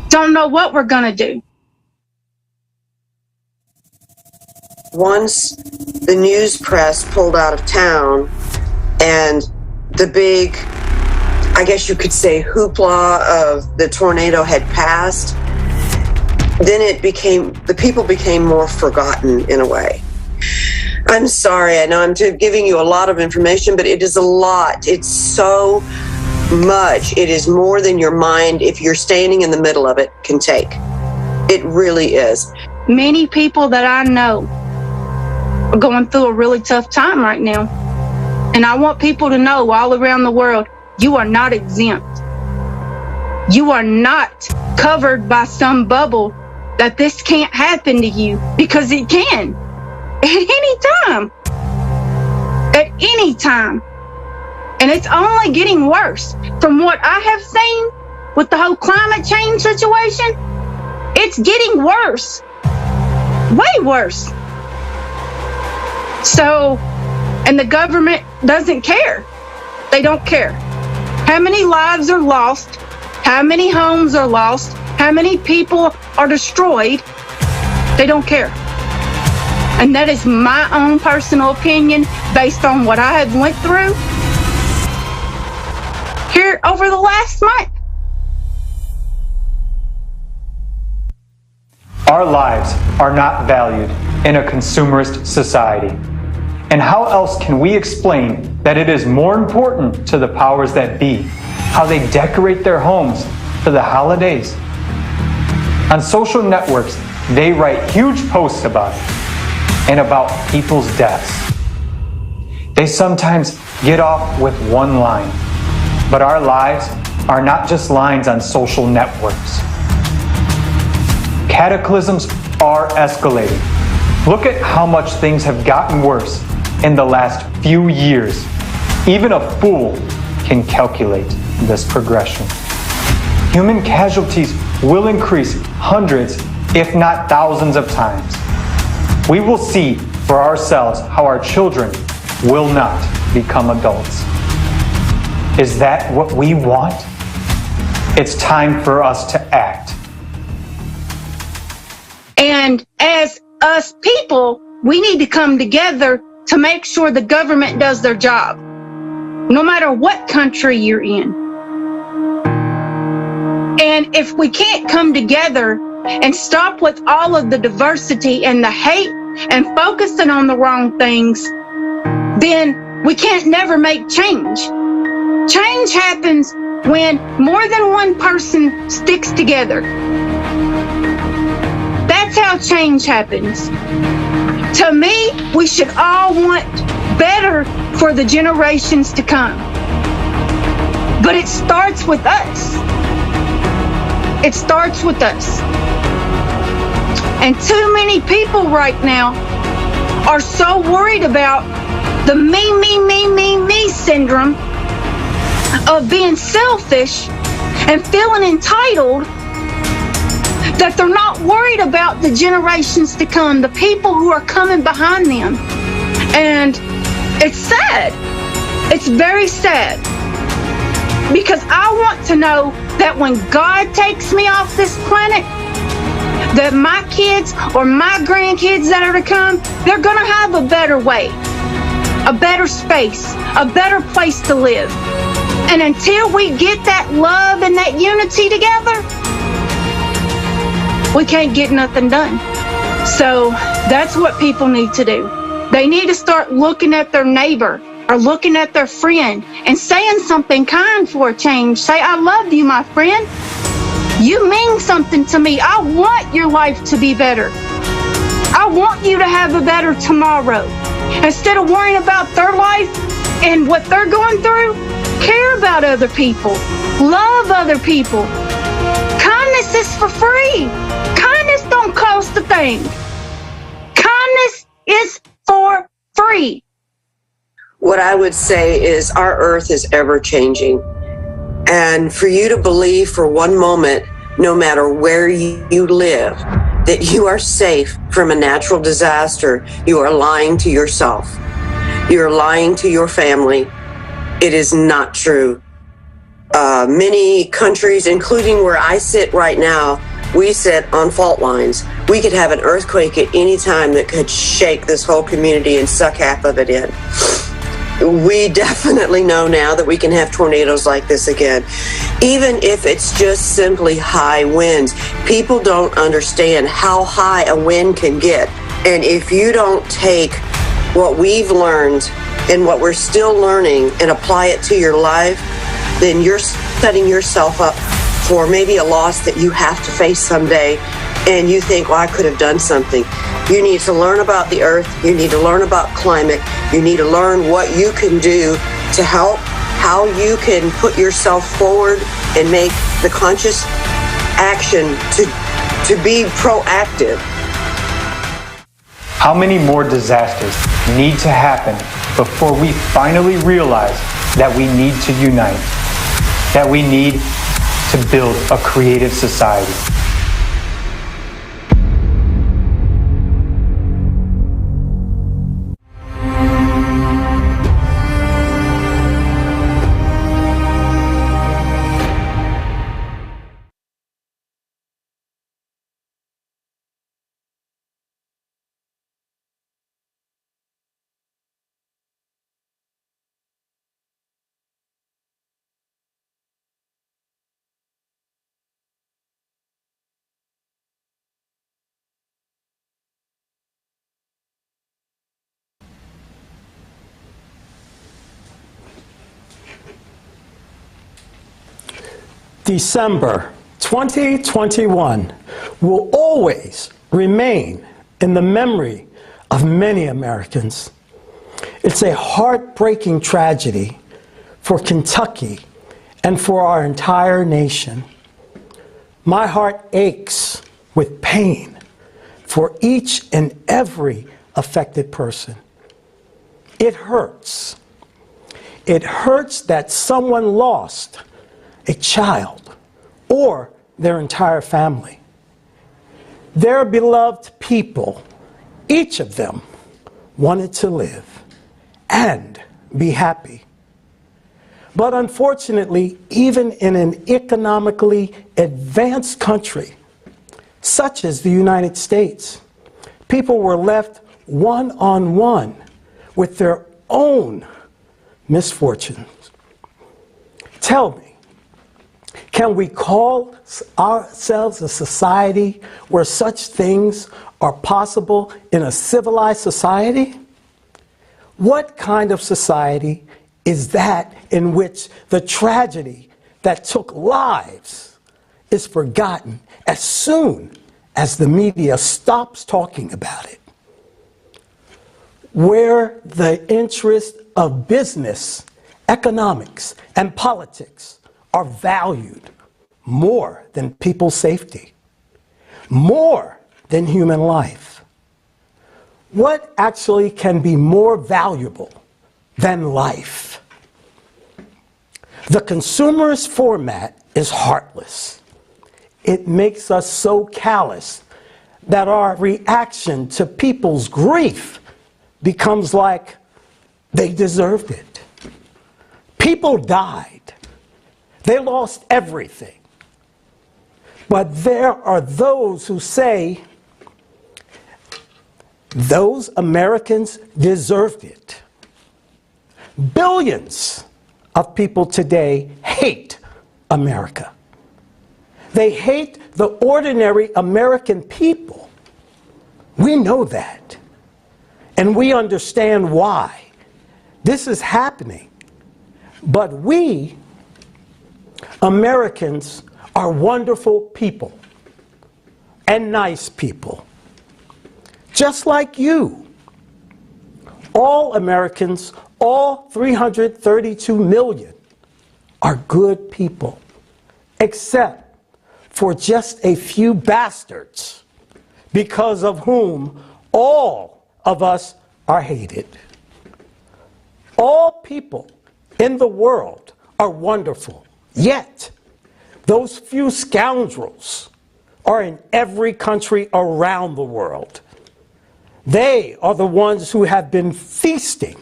don't know what we're going to do. Once the news press pulled out of town and the big, I guess you could say, hoopla of the tornado had passed, then the people became more forgotten in a way. I'm sorry, I know I'm giving you a lot of information, but it is a lot. It's so much. It is more than your mind, if you're standing in the middle of it, can take. It really is. Many people that I know are going through a really tough time right now. And I want people to know all around the world, you are not exempt. You are not covered by some bubble that this can't happen to you, because it can. At any time. At any time. And it's only getting worse. From what I have seen with the whole climate change situation, it's getting worse. Way worse. So, and the government doesn't care. They don't care. How many lives are lost? How many homes are lost? How many people are destroyed? They don't care. And that is my own personal opinion based on what I have went through here over the last month. Our lives are not valued in a consumerist society. And how else can we explain that it is more important to the powers that be how they decorate their homes for the holidays? On social networks, they write huge posts about it and about people's deaths. They sometimes get off with one line, but our lives are not just lines on social networks. Cataclysms are escalating. Look at how much things have gotten worse in the last few years. Even a fool can calculate this progression. Human casualties will increase hundreds, if not thousands of times. We will see for ourselves how our children will not become adults. Is that what we want? It's time for us to act. And as us people, we need to come together to make sure the government does their job, no matter what country you're in. And if we can't come together and stop with all of the diversity and the hate and focusing on the wrong things, then we can't never make change. Change happens when more than one person sticks together. That's how change happens. To me, we should all want better for the generations to come. But it starts with us. It starts with us. And too many people right now are so worried about the me syndrome of being selfish and feeling entitled that they're not worried about the generations to come, the people who are coming behind them. And it's sad. It's very sad. Because I want to know that when God takes me off this planet, that my kids or my grandkids that are to come, they're going to have a better way, a better space, a better place to live. And until we get that love and that unity together, we can't get nothing done. So that's what people need to do. They need to start looking at their neighbor or looking at their friend and saying something kind for a change. Say, I love you, my friend. You mean something to me. I want your life to be better. I want you to have a better tomorrow. Instead of worrying about their life and what they're going through, care about other people. Love other people. Kindness is for free. Kindness don't cost a thing. Kindness is for free. What I would say is our earth is ever changing. And for you to believe for one moment, no matter where you live, that you are safe from a natural disaster, you are lying to yourself. You're lying to your family. It is not true. Many countries, including where I sit right now, we sit on fault lines. We could have an earthquake at any time that could shake this whole community and suck half of it in. We definitely know now that we can have tornadoes like this again. Even if it's just simply high winds, people don't understand how high a wind can get. And if you don't take what we've learned and what we're still learning and apply it to your life, then you're setting yourself up for maybe a loss that you have to face someday. And you think, well, I could have done something. You need to learn about the earth. You need to learn about climate. You need to learn what you can do to help, how you can put yourself forward and make the conscious action to be proactive. How many more disasters need to happen before we finally realize that we need to unite, that we need to build a creative society? December 2021 will always remain in the memory of many Americans. It's a heartbreaking tragedy for Kentucky and for our entire nation. My heart aches with pain for each and every affected person. It hurts. It hurts that someone lost a child or their entire family. Their beloved people, each of them, wanted to live and be happy. But unfortunately, even in an economically advanced country, such as the United States, people were left one-on-one with their own misfortunes. Tell me, can we call ourselves a society where such things are possible in a civilized society? What kind of society is that in which the tragedy that took lives is forgotten as soon as the media stops talking about it. Where the interests of business, economics, and politics are valued more than people's safety, more than human life. What actually can be more valuable than life? The consumerist format is heartless. It makes us so callous that our reaction to people's grief becomes like they deserved it. People died. They lost everything. But there are those who say those Americans deserved it. Billions of people today hate America. They hate the ordinary American people. We know that. And we understand why this is happening. But we, Americans, are wonderful people and nice people. Just like you. All Americans, all 332 million, are good people, except for just a few bastards, because of whom all of us are hated. All people in the world are wonderful, yet those few scoundrels are in every country around the world. They are the ones who have been feasting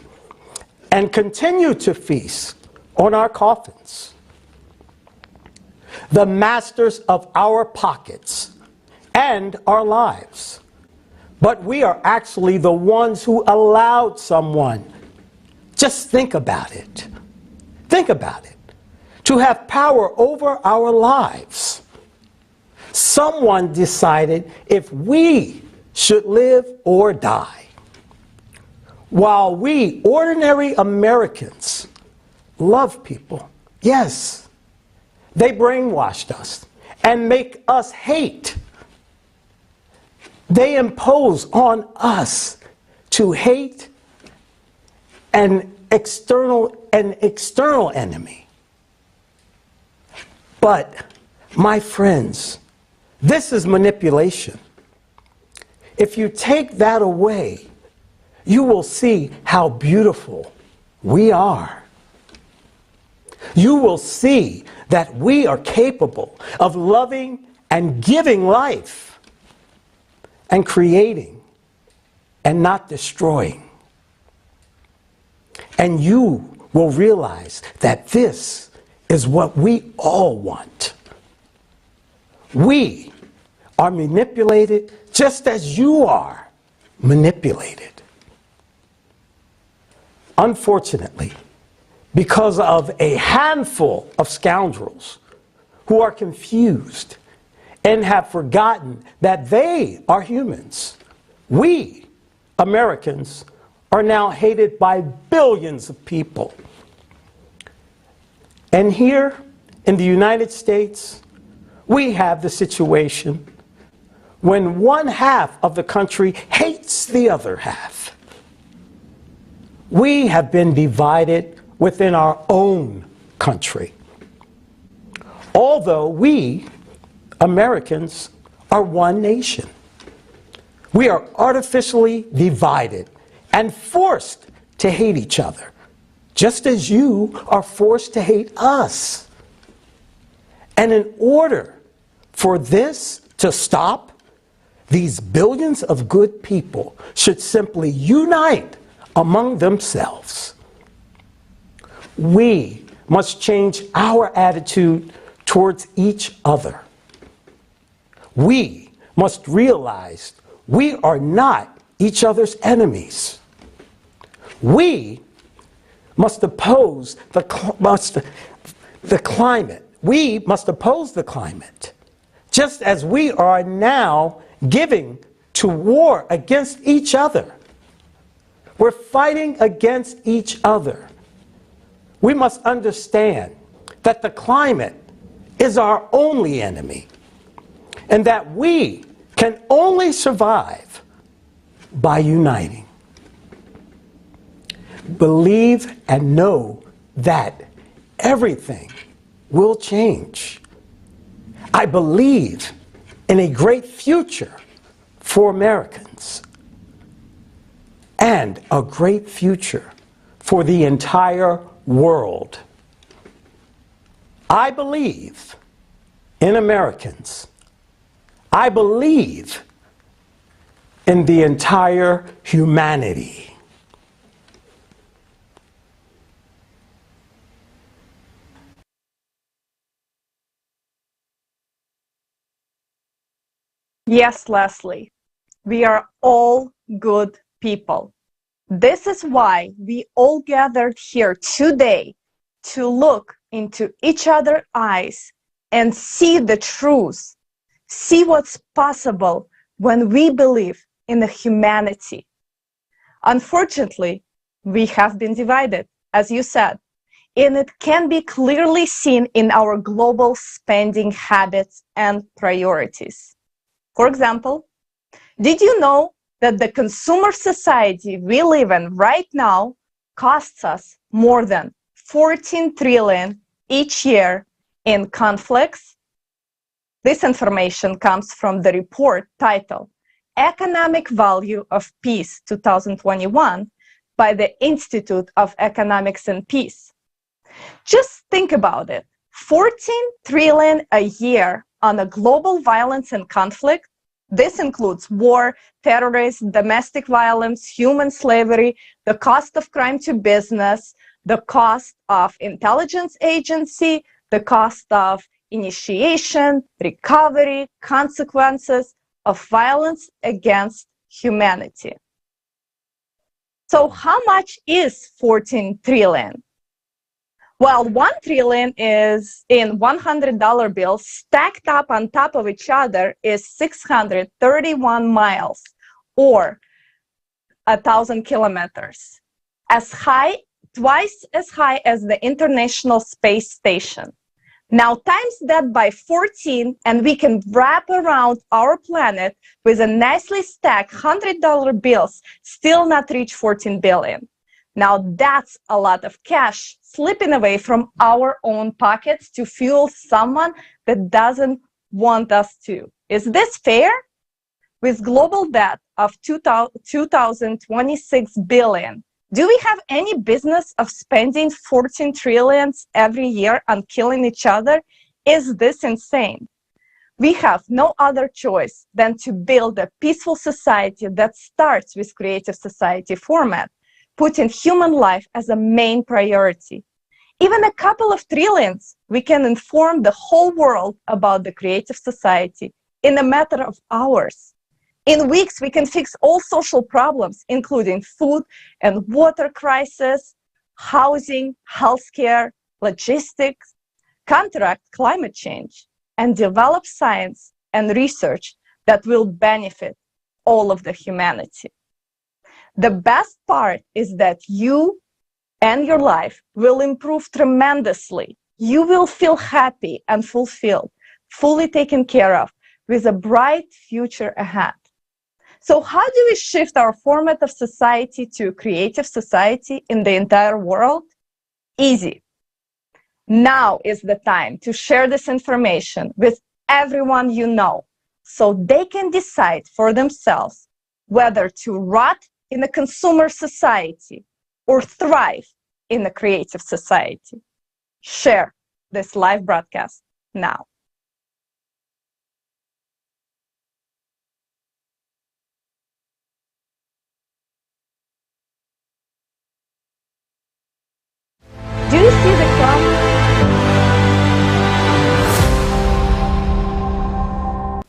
and continue to feast on our coffins. The masters of our pockets and our lives. But we are actually the ones who allowed someone, just think about it, to have power over our lives. Someone decided if we should live or die. While we, ordinary Americans, love people, yes, they brainwashed us and make us hate. They impose on us to hate an external enemy. But, my friends, this is manipulation. If you take that away, you will see how beautiful we are. You will see that we are capable of loving and giving life and creating and not destroying. And you will realize that this is what we all want. We are manipulated just as you are manipulated. Unfortunately, because of a handful of scoundrels who are confused and have forgotten that they are humans, we, Americans, are now hated by billions of people. And here in the United States, we have the situation when one half of the country hates the other half. We have been divided within our own country. Although we, Americans, are one nation. We are artificially divided and forced to hate each other, just as you are forced to hate us. And in order for this to stop, these billions of good people should simply unite among themselves. We must change our attitude towards each other. We must realize we are not each other's enemies. We must oppose the climate. We must oppose the climate, just as we are now giving to war against each other. We're fighting against each other. we must understand that the climate is our only enemy and that we can only survive by uniting. Believe and know that everything will change. I believe in a great future for Americans and a great future for the entire world. I believe in Americans. I believe in the entire humanity. Yes, Leslie, we are all good people. This is why we all gathered here today to look into each other's eyes and see the truth, see what's possible when we believe in the humanity. Unfortunately, we have been divided, as you said, and it can be clearly seen in our global spending habits and priorities. For example, did you know that the consumer society we live in right now costs us more than 14 trillion each year in conflicts? This information comes from the report titled Economic Value of Peace 2021 by the Institute of Economics and Peace. Just think about it. 14 trillion a year on a global violence and conflict. This includes war, terrorism, domestic violence, human slavery, the cost of crime to business, the cost of intelligence agency, the cost of initiation, recovery, consequences of violence against humanity. So how much is 14 trillion? Well, 1 trillion is in $100 bills stacked up on top of each other is 631 miles or 1,000 kilometers, twice as high as the International Space Station. Now times that by 14 and we can wrap around our planet with a nicely stacked $100 bills, still not reach 14 billion. Now that's a lot of cash slipping away from our own pockets to fuel someone that doesn't want us to. Is this fair? With global debt of 2026 billion, do we have any business of spending 14 trillions every year on killing each other? Is this insane? We have no other choice than to build a peaceful society that starts with creative society format, putting human life as a main priority. Even a couple of trillions, we can inform the whole world about the creative society in a matter of hours. In weeks, we can fix all social problems, including food and water crisis, housing, healthcare, logistics, counteract climate change, and develop science and research that will benefit all of the humanity. The best part is that you and your life will improve tremendously. You will feel happy and fulfilled, fully taken care of, with a bright future ahead. So how do we shift our format of society to a creative society in the entire world? Easy. Now is the time to share this information with everyone you know, so they can decide for themselves whether to rot in a consumer society or thrive in a creative society. Share this live broadcast now. Do you see the comment?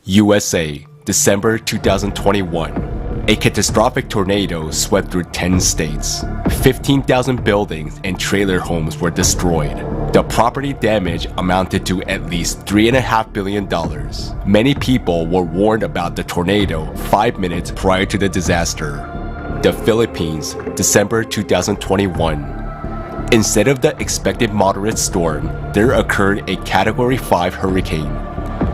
USA, December 2021. A catastrophic tornado swept through 10 states. 15,000 buildings and trailer homes were destroyed. The property damage amounted to at least $3.5 billion. Many people were warned about the tornado 5 minutes prior to the disaster. The Philippines, December 2021. Instead of the expected moderate storm, there occurred a Category 5 hurricane.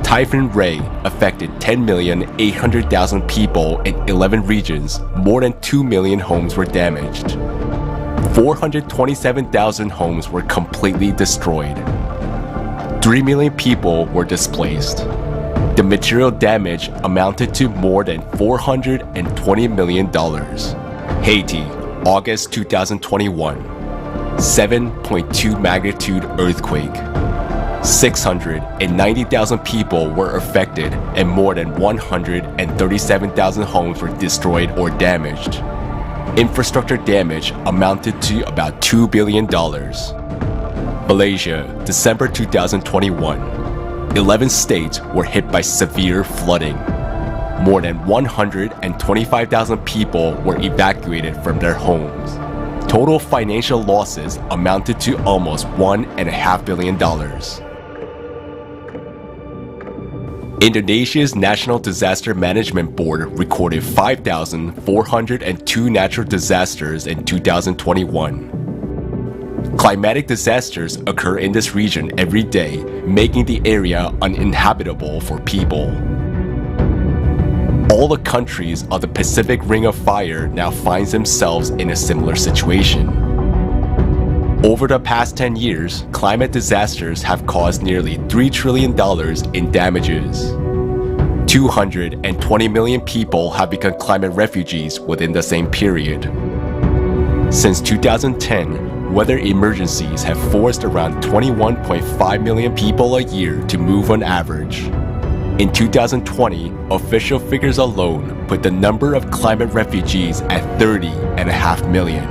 Typhoon Ray affected 10,800,000 people in 11 regions. More than 2 million homes were damaged. 427,000 homes were completely destroyed. 3 million people were displaced. The material damage amounted to more than $420 million. Haiti, August 2021. 7.2 magnitude earthquake. 690,000 people were affected and more than 137,000 homes were destroyed or damaged. Infrastructure damage amounted to about $2 billion. Malaysia, December 2021. 11 states were hit by severe flooding. More than 125,000 people were evacuated from their homes. Total financial losses amounted to almost $1.5 billion. Indonesia's National Disaster Management Board recorded 5,402 natural disasters in 2021. Climatic disasters occur in this region every day, making the area uninhabitable for people. All the countries of the Pacific Ring of Fire now find themselves in a similar situation. Over the past 10 years, climate disasters have caused nearly $3 trillion in damages. 220 million people have become climate refugees within the same period. Since 2010, weather emergencies have forced around 21.5 million people a year to move on average. In 2020, official figures alone put the number of climate refugees at 30.5 million.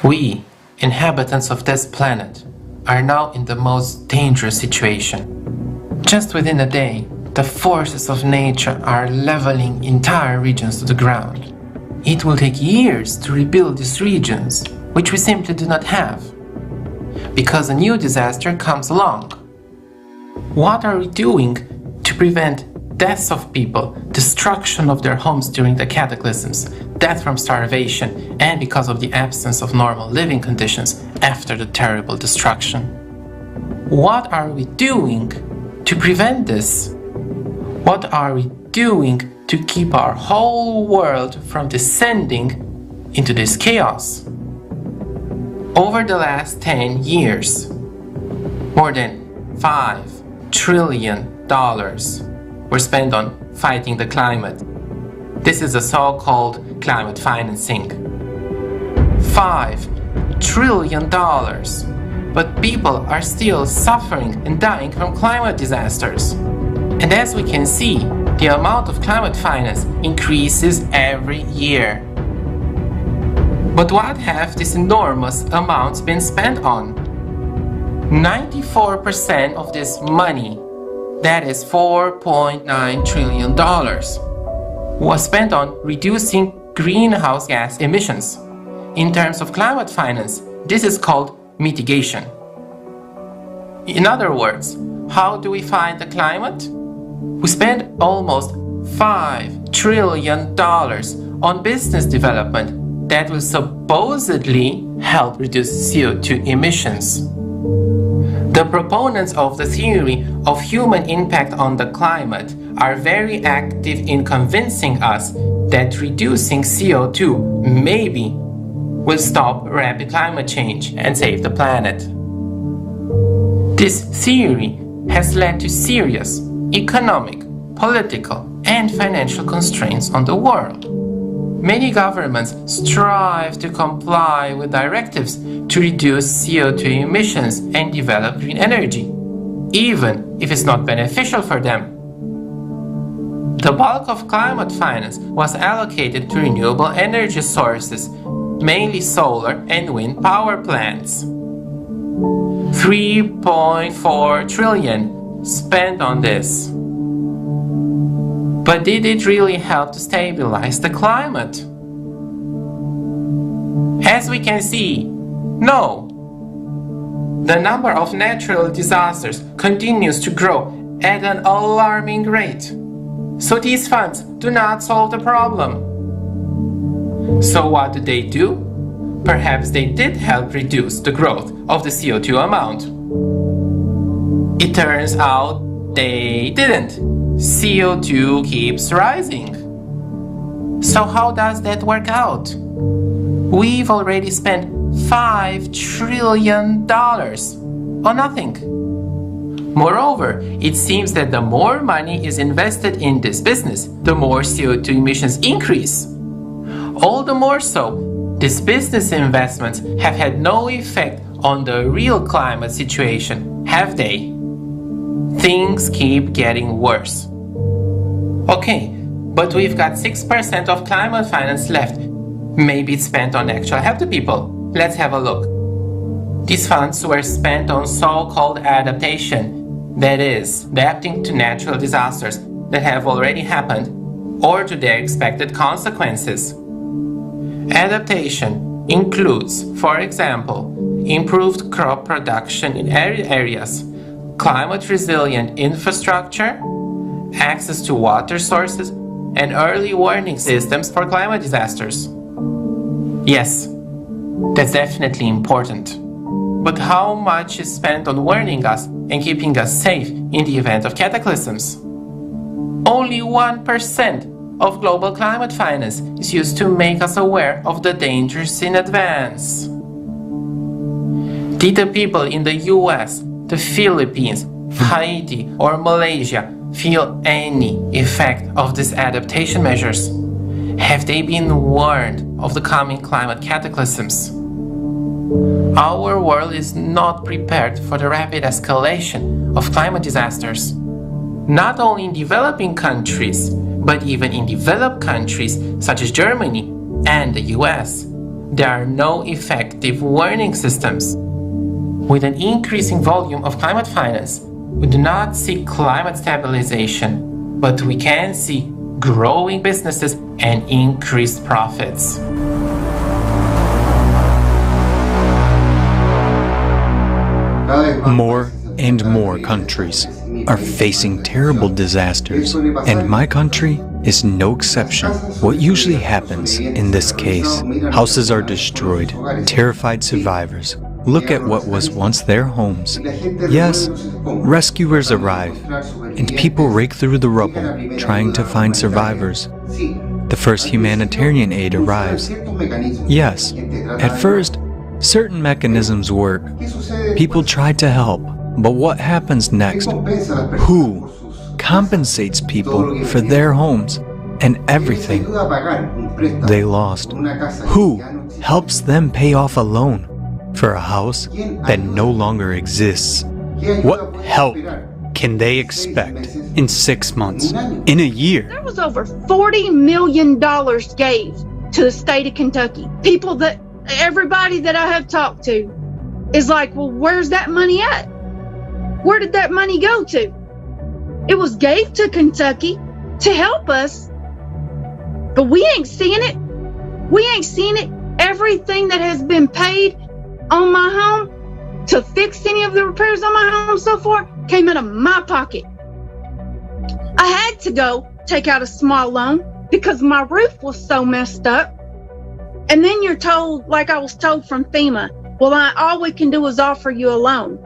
We, inhabitants of this planet, are now in the most dangerous situation. Just within a day, the forces of nature are leveling entire regions to the ground. It will take years to rebuild these regions, which we simply do not have, because a new disaster comes along. What are we doing to prevent deaths of people, destruction of their homes during the cataclysms, death from starvation, and because of the absence of normal living conditions after the terrible destruction? What are we doing to prevent this? What are we doing to keep our whole world from descending into this chaos? Over the last 10 years, more than $5 trillion were spent on fighting the climate. This is the so-called climate financing. $5 trillion. But people are still suffering and dying from climate disasters. And as we can see, the amount of climate finance increases every year. But what have these enormous amounts been spent on? 94% of this money, that is $4.9 trillion, was spent on reducing greenhouse gas emissions. In terms of climate finance, this is called mitigation. In other words, how do we fight the climate? We spend almost $5 trillion on business development that will supposedly help reduce CO2 emissions. The proponents of the theory of human impact on the climate are very active in convincing us that reducing CO2 maybe will stop rapid climate change and save the planet. This theory has led to serious economic, political, and financial constraints on the world. Many governments strive to comply with directives to reduce CO2 emissions and develop green energy, even if it's not beneficial for them. The bulk of climate finance was allocated to renewable energy sources, mainly solar and wind power plants. 3.4 trillion spent on this. But did it really help to stabilize the climate? As we can see, no. The number of natural disasters continues to grow at an alarming rate. So these funds do not solve the problem. So what do? Perhaps they did help reduce the growth of the CO2 amount. It turns out they didn't. CO2 keeps rising. So how does that work out? We've already spent $5 trillion on nothing. Moreover, it seems that the more money is invested in this business, the more CO2 emissions increase. All the more so, these business investments have had no effect on the real climate situation, have they? Things keep getting worse. Okay, but we've got 6% of climate finance left. Maybe it's spent on actual help to people. Let's have a look. These funds were spent on so-called adaptation, that is, adapting to natural disasters that have already happened or to their expected consequences. Adaptation includes, for example, improved crop production in areas, climate-resilient infrastructure, access to water sources, and early warning systems for climate disasters. Yes, that's definitely important. But how much is spent on warning us and keeping us safe in the event of cataclysms? Only 1% of global climate finance is used to make us aware of the dangers in advance. Did the people in the US, the Philippines, Haiti, or Malaysia feel any effect of these adaptation measures? Have they been warned of the coming climate cataclysms? Our world is not prepared for the rapid escalation of climate disasters. Not only in developing countries, but even in developed countries such as Germany and the US, there are no effective warning systems. With an increasing volume of climate finance, we do not see climate stabilization, but we can see growing businesses and increased profits. More and more countries are facing terrible disasters, and my country is no exception. What usually happens in this case, houses are destroyed, terrified survivors look at what was once their homes. Yes, rescuers arrive, and people rake through the rubble, trying to find survivors. The first humanitarian aid arrives. Yes, at first, certain mechanisms work. People try to help, but what happens next? Who compensates people for their homes and everything they lost? Who helps them pay off a loan for a house that no longer exists? What help can they expect in 6 months, in a year? There was over $40 million gave to the state of Kentucky. People that, everybody that I have talked to is like, well, where's that money at? Where did that money go to? It was gave to Kentucky to help us, but we ain't seeing it. We ain't seeing it. Everything that has been paid on my home to fix any of the repairs on my home so far came out of my pocket. I had to go take out a small loan because my roof was so messed up. And then you're told, like I was told from FEMA, well, all we can do is offer you a loan.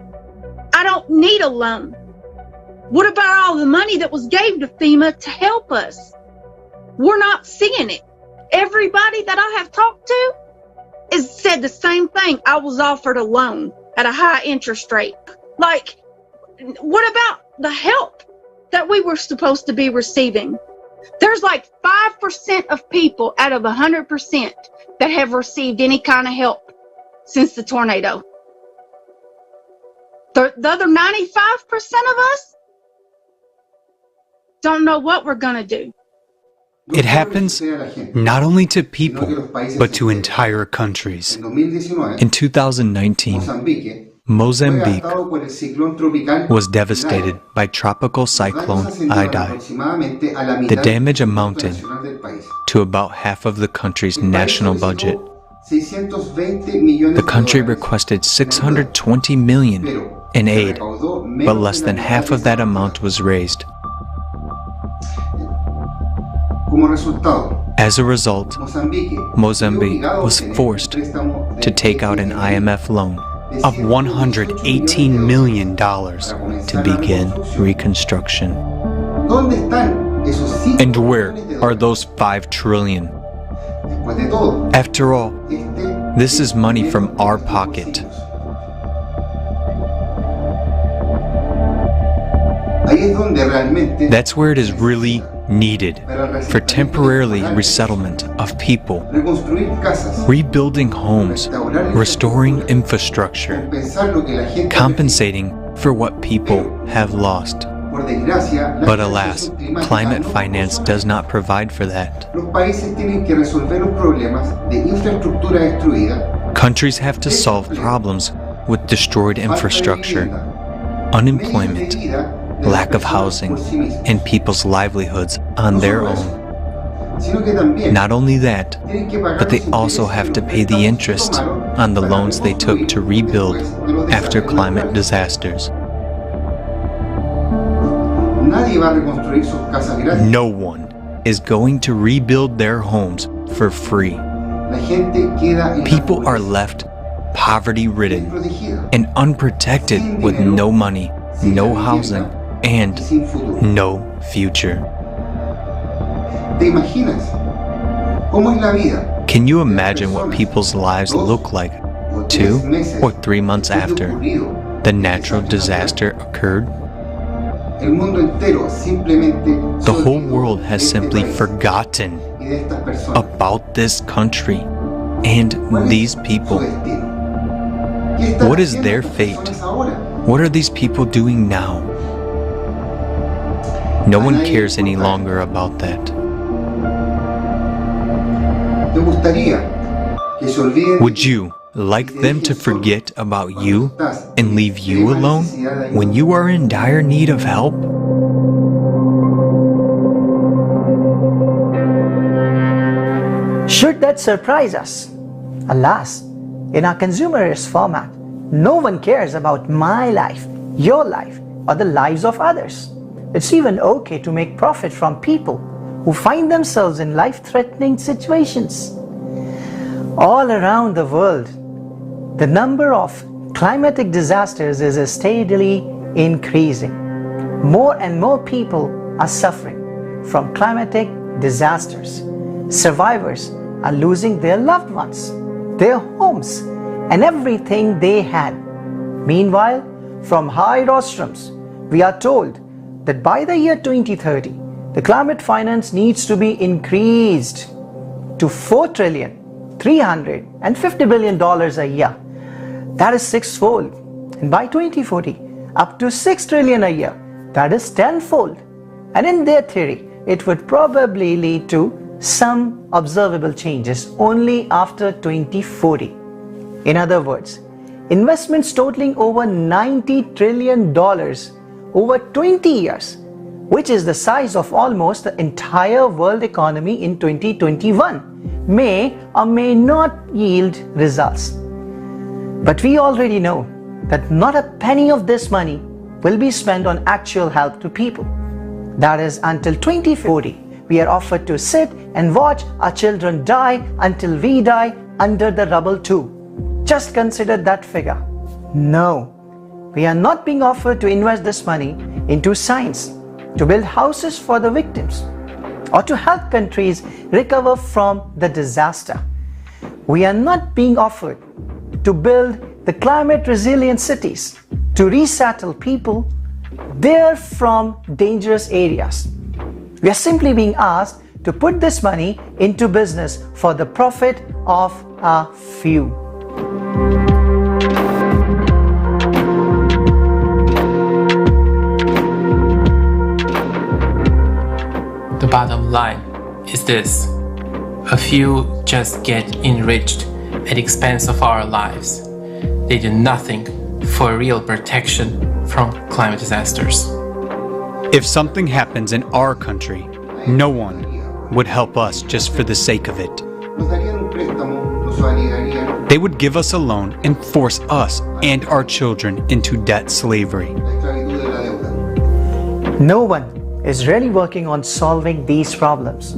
I don't need a loan. What about all the money that was gave to FEMA to help us? We're not seeing it. Everybody that I have talked to has said the same thing. I was offered a loan at a high interest rate. Like, what about the help that we were supposed to be receiving? There's like 5% of people out of 100% that have received any kind of help since the tornado. The other 95% of us don't know what we're going to do. It happens not only to people, but to entire countries. In 2019, Mozambique was devastated by tropical cyclone Idai. The damage amounted to about half of the country's national budget. The country requested $620 million in aid, but less than half of that amount was raised. As a result, Mozambique was forced to take out an IMF loan of $118 million to begin reconstruction. And where are those $5 trillion? After all, this is money from our pocket. That's where it is really needed for temporarily resettlement of people, rebuilding homes, restoring infrastructure, compensating for what people have lost. But alas, climate finance does not provide for that. Countries have to solve problems with destroyed infrastructure, unemployment, lack of housing, and people's livelihoods on their own. Not only that, but they also have to pay the interest on the loans they took to rebuild after climate disasters. No one is going to rebuild their homes for free. People are left poverty-ridden and unprotected with no money, no housing, and no future. Can you imagine what people's lives look like 2 or 3 months after the natural disaster occurred? The whole world has simply forgotten about this country and these people. What is their fate? What are these people doing now? No one cares any longer about that. Would you like them to forget about you and leave you alone when you are in dire need of help? Should that surprise us? Alas, in our consumerist format, no one cares about my life, your life, or the lives of others. It's even okay to make profit from people who find themselves in life-threatening situations. All around the world, the number of climatic disasters is steadily increasing. More and more people are suffering from climatic disasters. Survivors are losing their loved ones, their homes, and everything they had. Meanwhile, from high rostrums, we are told that by the year 2030, the climate finance needs to be increased to $4,350 billion a year. That is sixfold. And by 2040, up to $6 trillion a year. That is tenfold. And in their theory, it would probably lead to some observable changes only after 2040. In other words, investments totaling over $90 trillion over 20 years, which is the size of almost the entire world economy in 2021, may or may not yield results. But we already know that not a penny of this money will be spent on actual help to people. That is, until 2040, we are offered to sit and watch our children die until we die under the rubble too. Just consider that figure. No, we are not being offered to invest this money into science, to build houses for the victims, or to help countries recover from the disaster. We are not being offered to build the climate resilient cities, to resettle people there from dangerous areas. We are simply being asked to put this money into business for the profit of a few. The bottom line is this: a few just get enriched at the expense of our lives. They do nothing for real protection from climate disasters. If something happens in our country, no one would help us just for the sake of it. They would give us a loan and force us and our children into debt slavery. No one is really working on solving these problems.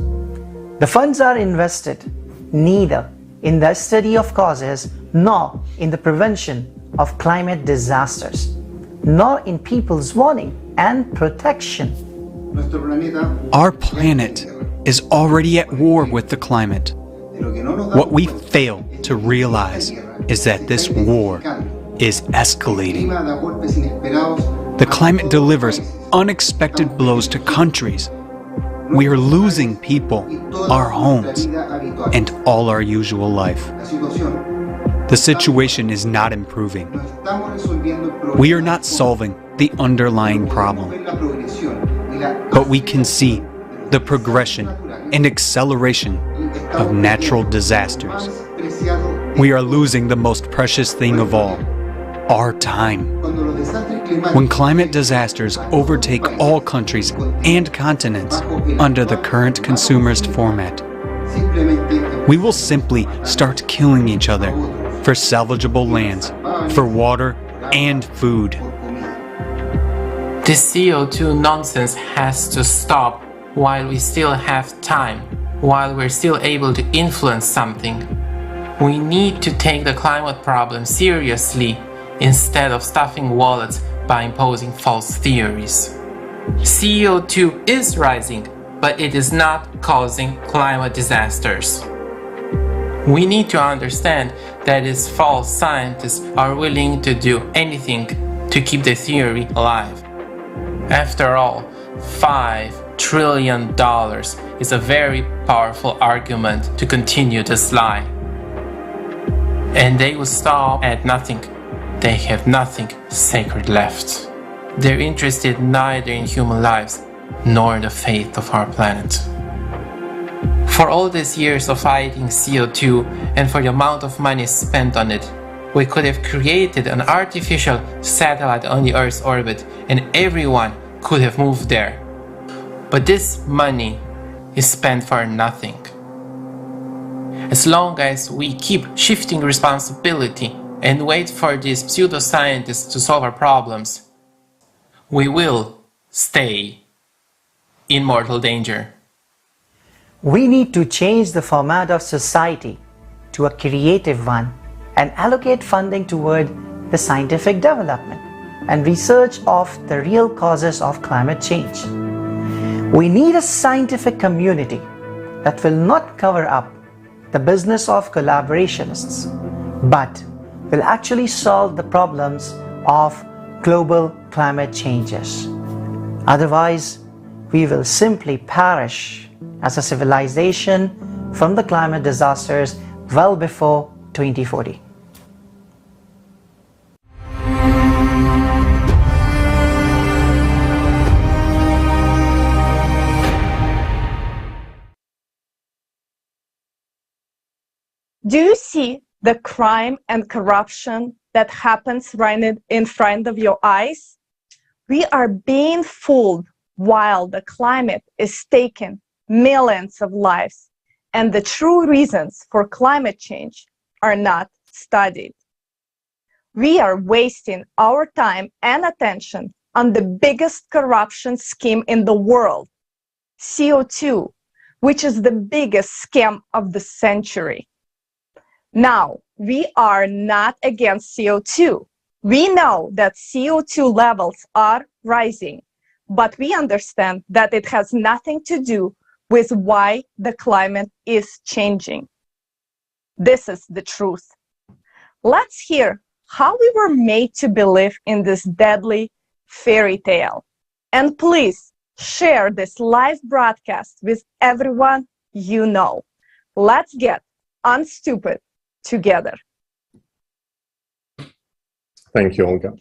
The funds are invested neither in the study of causes nor in the prevention of climate disasters, nor in people's warning and protection. Our planet is already at war with the climate. What we fail to realize is that this war is escalating. The climate delivers unexpected blows to countries. We are losing people, our homes, and all our usual life. The situation is not improving. We are not solving the underlying problem, but we can see the progression and acceleration of natural disasters. We are losing the most precious thing of all, our time. When climate disasters overtake all countries and continents under the current consumerist format, we will simply start killing each other for salvageable lands, for water and food. This CO2 nonsense has to stop while we still have time, while we're still able to influence something. We need to take the climate problem seriously instead of stuffing wallets by imposing false theories. CO2 is rising, but it is not causing climate disasters. We need to understand that these false scientists are willing to do anything to keep the theory alive. After all, $5 trillion is a very powerful argument to continue this lie. And they will stop at nothing. They have nothing sacred left. They're interested neither in human lives nor the fate of our planet. For all these years of fighting CO2 and for the amount of money spent on it, we could have created an artificial satellite on the Earth's orbit and everyone could have moved there. But this money is spent for nothing. As long as we keep shifting responsibility and wait for these pseudoscientists to solve our problems, we will stay in mortal danger. We need to change the format of society to a creative one and allocate funding toward the scientific development and research of the real causes of climate change. We need a scientific community that will not cover up the business of collaborationists, but will actually solve the problems of global climate changes. Otherwise, we will simply perish as a civilization from the climate disasters well before 2040. Do you see the crime and corruption that happens right in front of your eyes? We are being fooled while the climate is taking millions of lives, and the true reasons for climate change are not studied. We are wasting our time and attention on the biggest corruption scheme in the world, CO2, which is the biggest scam of the century. Now, we are not against CO2. We know that CO2 levels are rising, but we understand that it has nothing to do with why the climate is changing. This is the truth. Let's hear how we were made to believe in this deadly fairy tale. And please share this live broadcast with everyone you know. Let's get unstupid together. Thank you, Olga.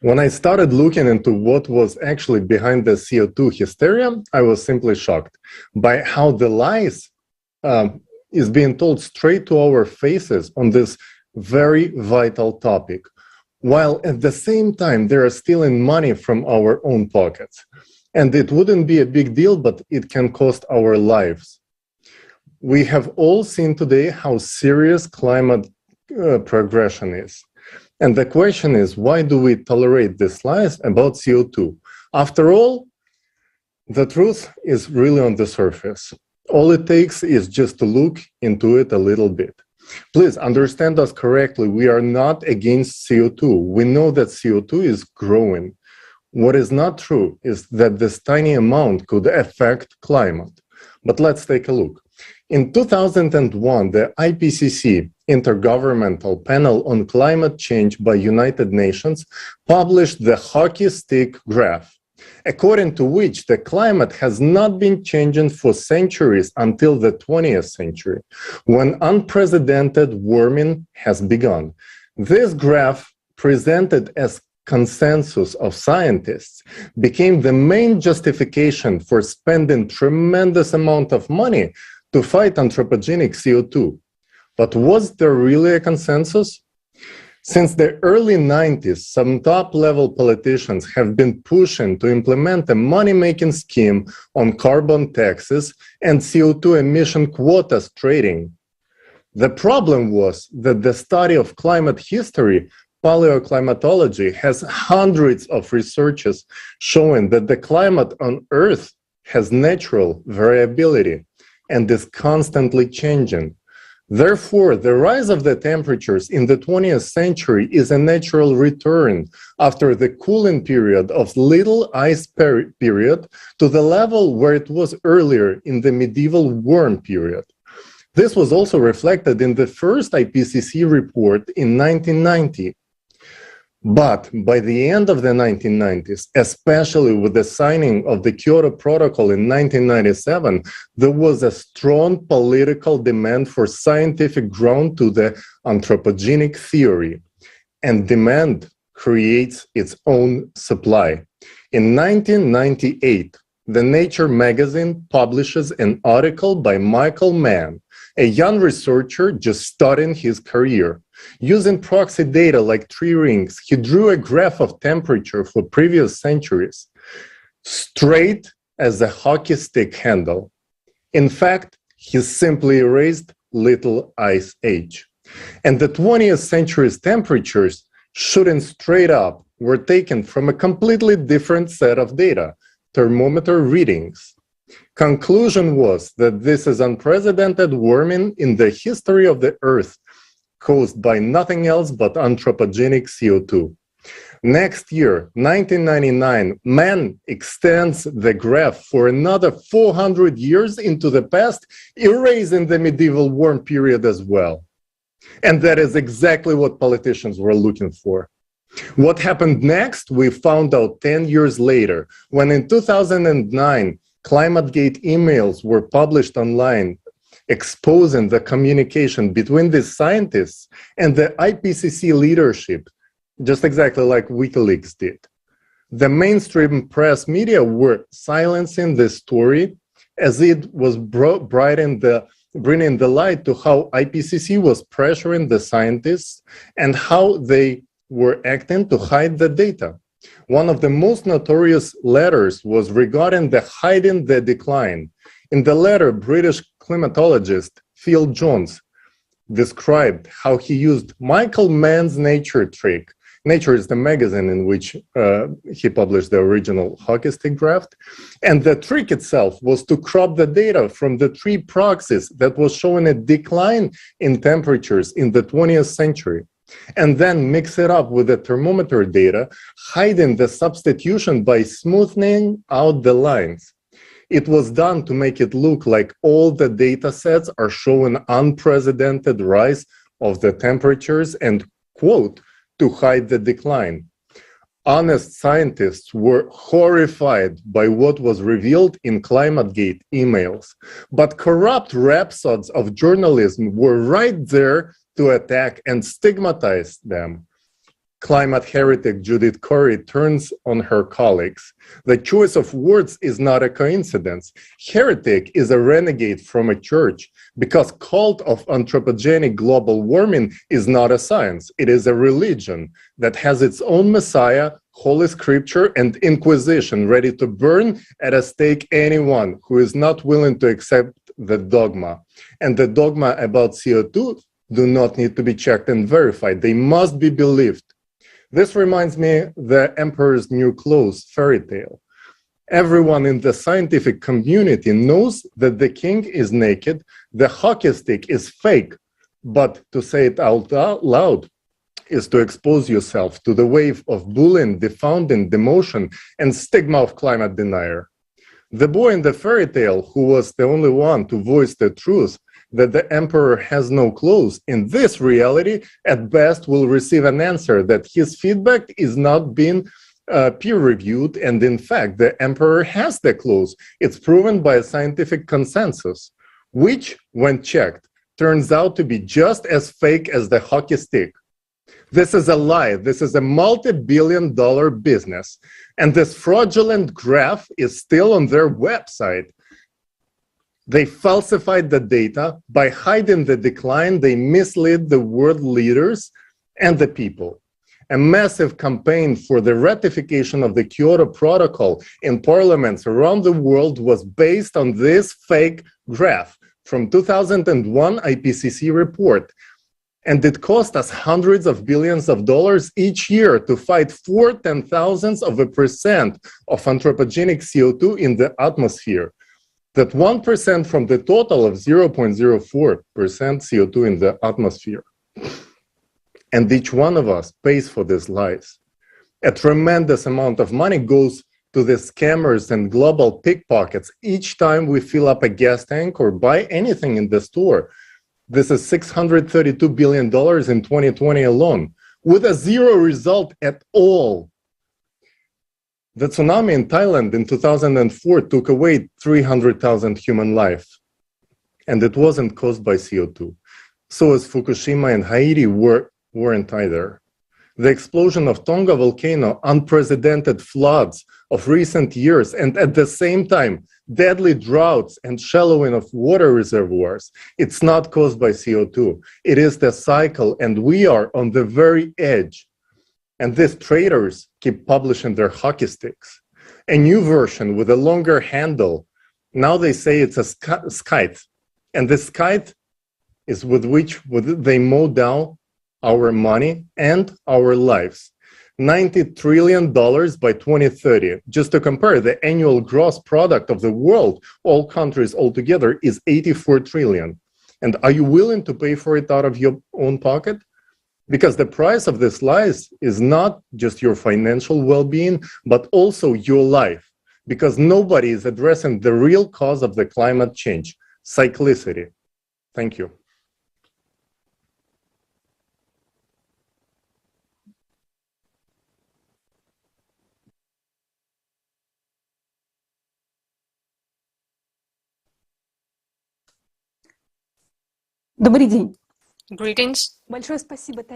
When I started looking into what was actually behind the CO2 hysteria, I was simply shocked by how the lies is being told straight to our faces on this very vital topic, while at the same time they are stealing money from our own pockets. And it wouldn't be a big deal, but it can cost our lives. We have all seen today how serious climate progression is. And the question is, why do we tolerate these lies about CO2? After all, the truth is really on the surface. All it takes is just to look into it a little bit. Please understand us correctly. We are not against CO2. We know that CO2 is growing. What is not true is that this tiny amount could affect climate. But let's take a look. In 2001, the IPCC, Intergovernmental Panel on Climate Change by United Nations, published the hockey stick graph, according to which the climate has not been changing for centuries until the 20th century, when unprecedented warming has begun. This graph, presented as consensus of scientists, became the main justification for spending tremendous amount of money to fight anthropogenic CO2. But was there really a consensus? Since the early 90s, some top-level politicians have been pushing to implement a money-making scheme on carbon taxes and CO2 emission quotas trading. The problem was that the study of climate history, paleoclimatology, has hundreds of researches showing that the climate on Earth has natural variability and is constantly changing. Therefore, the rise of the temperatures in the 20th century is a natural return after the cooling period of little ice period to the level where it was earlier in the medieval warm period. This was also reflected in the first IPCC report in 1990. But by the end of the 1990s, especially with the signing of the Kyoto Protocol in 1997, there was a strong political demand for scientific ground to the anthropogenic theory, and demand creates its own supply. In 1998, the Nature magazine publishes an article by Michael Mann, a young researcher just starting his career. Using proxy data like tree rings, he drew a graph of temperature for previous centuries, straight as a hockey stick handle. In fact, he simply erased Little Ice Age. And the 20th century's temperatures, shooting straight up, were taken from a completely different set of data, thermometer readings. Conclusion was that this is unprecedented warming in the history of the Earth, caused by nothing else but anthropogenic CO2. Next year, 1999, man extends the graph for another 400 years into the past, erasing the medieval warm period as well. And that is exactly what politicians were looking for. What happened next, we found out 10 years later, when in 2009, ClimateGate emails were published online, exposing the communication between the scientists and the IPCC leadership, just exactly like WikiLeaks did. The mainstream press media were silencing the story as it was bringing the light to how IPCC was pressuring the scientists and how they were acting to hide the data. One of the most notorious letters was regarding the hiding the decline. In the letter, British climatologist Phil Jones described how he used Michael Mann's Nature trick. Nature is the magazine in which he published the original hockey stick graph. And the trick itself was to crop the data from the three proxies that was showing a decline in temperatures in the 20th century, and then mix it up with the thermometer data, hiding the substitution by smoothing out the lines. It was done to make it look like all the data sets are showing unprecedented rise of the temperatures and, quote, to hide the decline. Honest scientists were horrified by what was revealed in ClimateGate emails, but corrupt rhapsods of journalism were right there to attack and stigmatize them. Climate heretic Judith Curry turns on her colleagues. The choice of words is not a coincidence. Heretic is a renegade from a church because cult of anthropogenic global warming is not a science. It is a religion that has its own messiah, holy scripture, and inquisition ready to burn at a stake anyone who is not willing to accept the dogma. And the dogma about CO2 do not need to be checked and verified. They must be believed. This reminds me the Emperor's New Clothes fairy tale. Everyone in the scientific community knows that the king is naked, the hockey stick is fake, but to say it out loud is to expose yourself to the wave of bullying, defounding, demotion, and stigma of climate denier. The boy in the fairy tale, who was the only one to voice the truth that the emperor has no clothes, in this reality, at best will receive an answer that his feedback is not being peer-reviewed, and in fact, the emperor has the clothes. It's proven by a scientific consensus, which, when checked, turns out to be just as fake as the hockey stick. This is a lie. This is a multi-billion-dollar business. And this fraudulent graph is still on their website. They falsified the data. By hiding the decline, they misled the world leaders and the people. A massive campaign for the ratification of the Kyoto Protocol in parliaments around the world was based on this fake graph from 2001 IPCC report. And it cost us hundreds of billions of dollars each year to fight 0.004% of anthropogenic CO2 in the atmosphere. That 1% from the total of 0.04% CO2 in the atmosphere. And each one of us pays for these lies. A tremendous amount of money goes to the scammers and global pickpockets each time we fill up a gas tank or buy anything in the store. This is $632 billion in 2020 alone, with a zero result at all. The tsunami in Thailand in 2004 took away 300,000 human lives, and it wasn't caused by CO2. So as Fukushima and Haiti weren't either. The explosion of Tonga volcano, unprecedented floods of recent years, and at the same time, deadly droughts and shallowing of water reservoirs. It's not caused by CO2. It is the cycle, and we are on the very edge. And these traitors keep publishing their hockey sticks. A new version with a longer handle. Now they say it's a skite. And the skite is with which they mow down our money and our lives. $90 trillion by 2030. Just to compare, the annual gross product of the world, all countries altogether, is 84 trillion. And are you willing to pay for it out of your own pocket? Because the price of these lies is not just your financial well-being, but also your life. Because nobody is addressing the real cause of the climate change, cyclicity. Thank you. Добрый день. Greetings.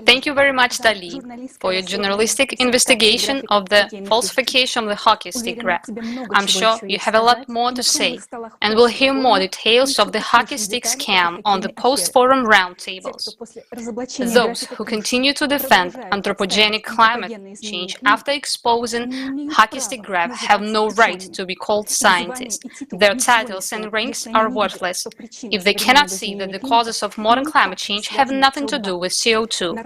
Thank you very much, Dali, for your journalistic investigation of the falsification of the hockey stick graph. I'm sure you have a lot more to say, and we'll hear more details of the hockey stick scam on the post-forum roundtables. Those who continue to defend anthropogenic climate change after exposing hockey stick graph have no right to be called scientists. Their titles and ranks are worthless if they cannot see that the causes of modern climate change have nothing to do with CO2.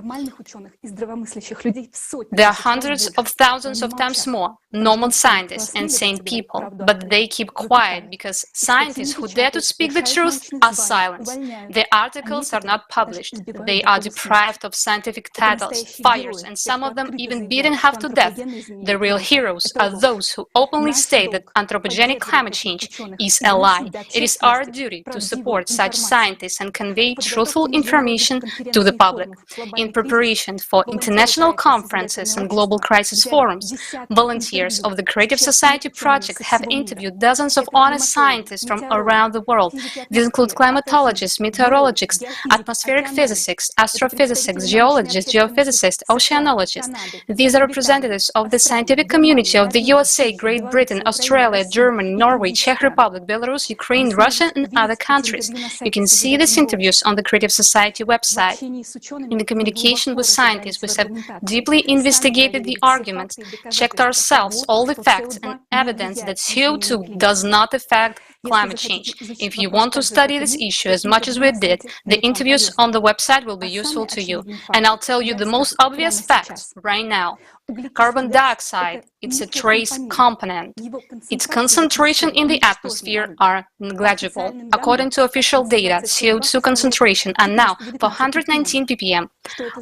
There are hundreds of thousands of times more normal scientists and sane people, but they keep quiet because scientists who dare to speak the truth are silenced. Their articles are not published. They are deprived of scientific titles, fires, and some of them even beaten half to death. The real heroes are those who openly state that anthropogenic climate change is a lie. It is our duty to support such scientists and convey truthful information to the public. In preparation for international conferences and global crisis forums, volunteers of the Creative Society Project have interviewed dozens of honest scientists from around the world. These include climatologists, meteorologists, atmospheric physicists, astrophysicists, geologists, geophysicists, oceanologists. These are representatives of the scientific community of the USA, Great Britain, Australia, Germany, Norway, Czech Republic, Belarus, Ukraine, Russia, and other countries. You can see these interviews on the Creative Society website. In the communication with scientists, we have deeply investigated the arguments, checked ourselves all the facts and evidence that CO2 does not affect climate change. If you want to study this issue as much as we did, the interviews on the website will be useful to you. And I'll tell you the most obvious facts right now. Carbon dioxide, it's a trace component. Its concentration in the atmosphere are negligible. According to official data, CO2 concentration are now 419 ppm.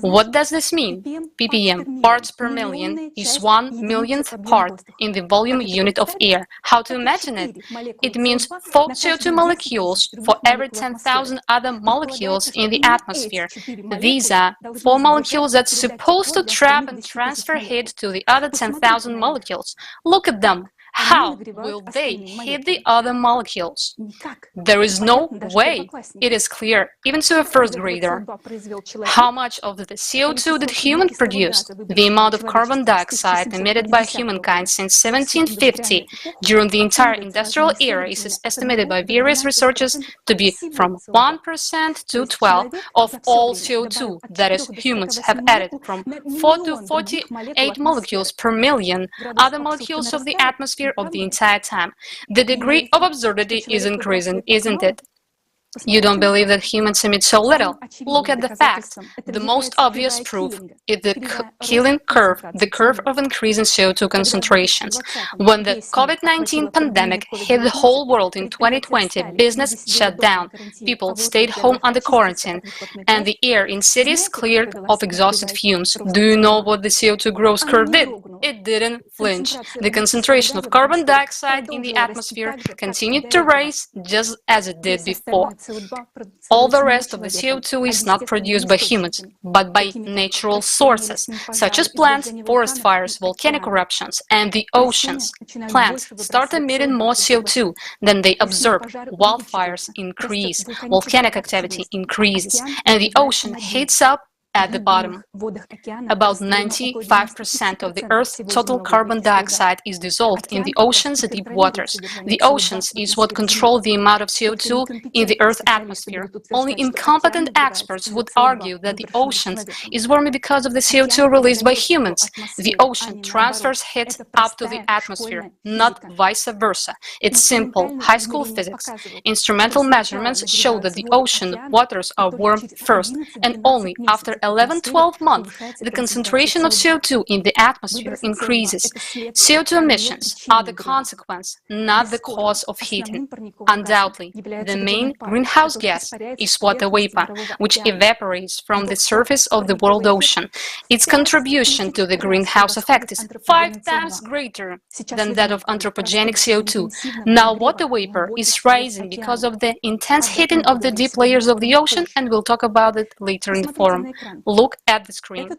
What does this mean? ppm, parts per million, is 1 millionth part in the volume unit of air. How to imagine it? It means 4 CO2 molecules for every 10,000 other molecules in the atmosphere. These are 4 molecules that's supposed to trap and transfer heat to the other 10,000 molecules. Look at them. How will they hit the other molecules? There is no way. It is clear, even to a first grader. How much of the CO2 did humans produce? The amount of carbon dioxide emitted by humankind since 1750 during the entire industrial era is estimated by various researchers to be from 1% to 12% of all CO2, that is, humans have added from 4 to 48 molecules per million other molecules of the atmosphere of the entire time. The degree of absurdity is increasing, isn't it? You don't believe that humans emit so little? Look at the facts. The most obvious proof is the killing curve, the curve of increasing CO2 concentrations. When the COVID-19 pandemic hit the whole world in 2020, business shut down, people stayed home under quarantine, and the air in cities cleared of exhausted fumes. Do you know what the CO2 growth curve did? It didn't flinch. The concentration of carbon dioxide in the atmosphere continued to rise just as it did before. All the rest of the CO2 is not produced by humans, but by natural sources, such as plants, forest fires, volcanic eruptions, and the oceans. Plants start emitting more CO2 than they absorb. Wildfires increase, volcanic activity increases, and the ocean heats up at the bottom. About 95% of the Earth's total carbon dioxide is dissolved in the ocean's deep waters. The oceans is what control the amount of CO2 in the Earth's atmosphere. Only incompetent experts would argue that the oceans is warming because of the CO2 released by humans. The ocean transfers heat up to the atmosphere, not vice versa. It's simple, high school physics. Instrumental measurements show that the ocean waters are warmed first, and only after 11-12 months, the concentration of CO2 in the atmosphere increases. CO2 emissions are the consequence, not the cause of heating. Undoubtedly, the main greenhouse gas is water vapor, which evaporates from the surface of the world ocean. Its contribution to the greenhouse effect is 5 times greater than that of anthropogenic CO2. Now, water vapor is rising because of the intense heating of the deep layers of the ocean, and we'll talk about it later in the forum. Look at the screen.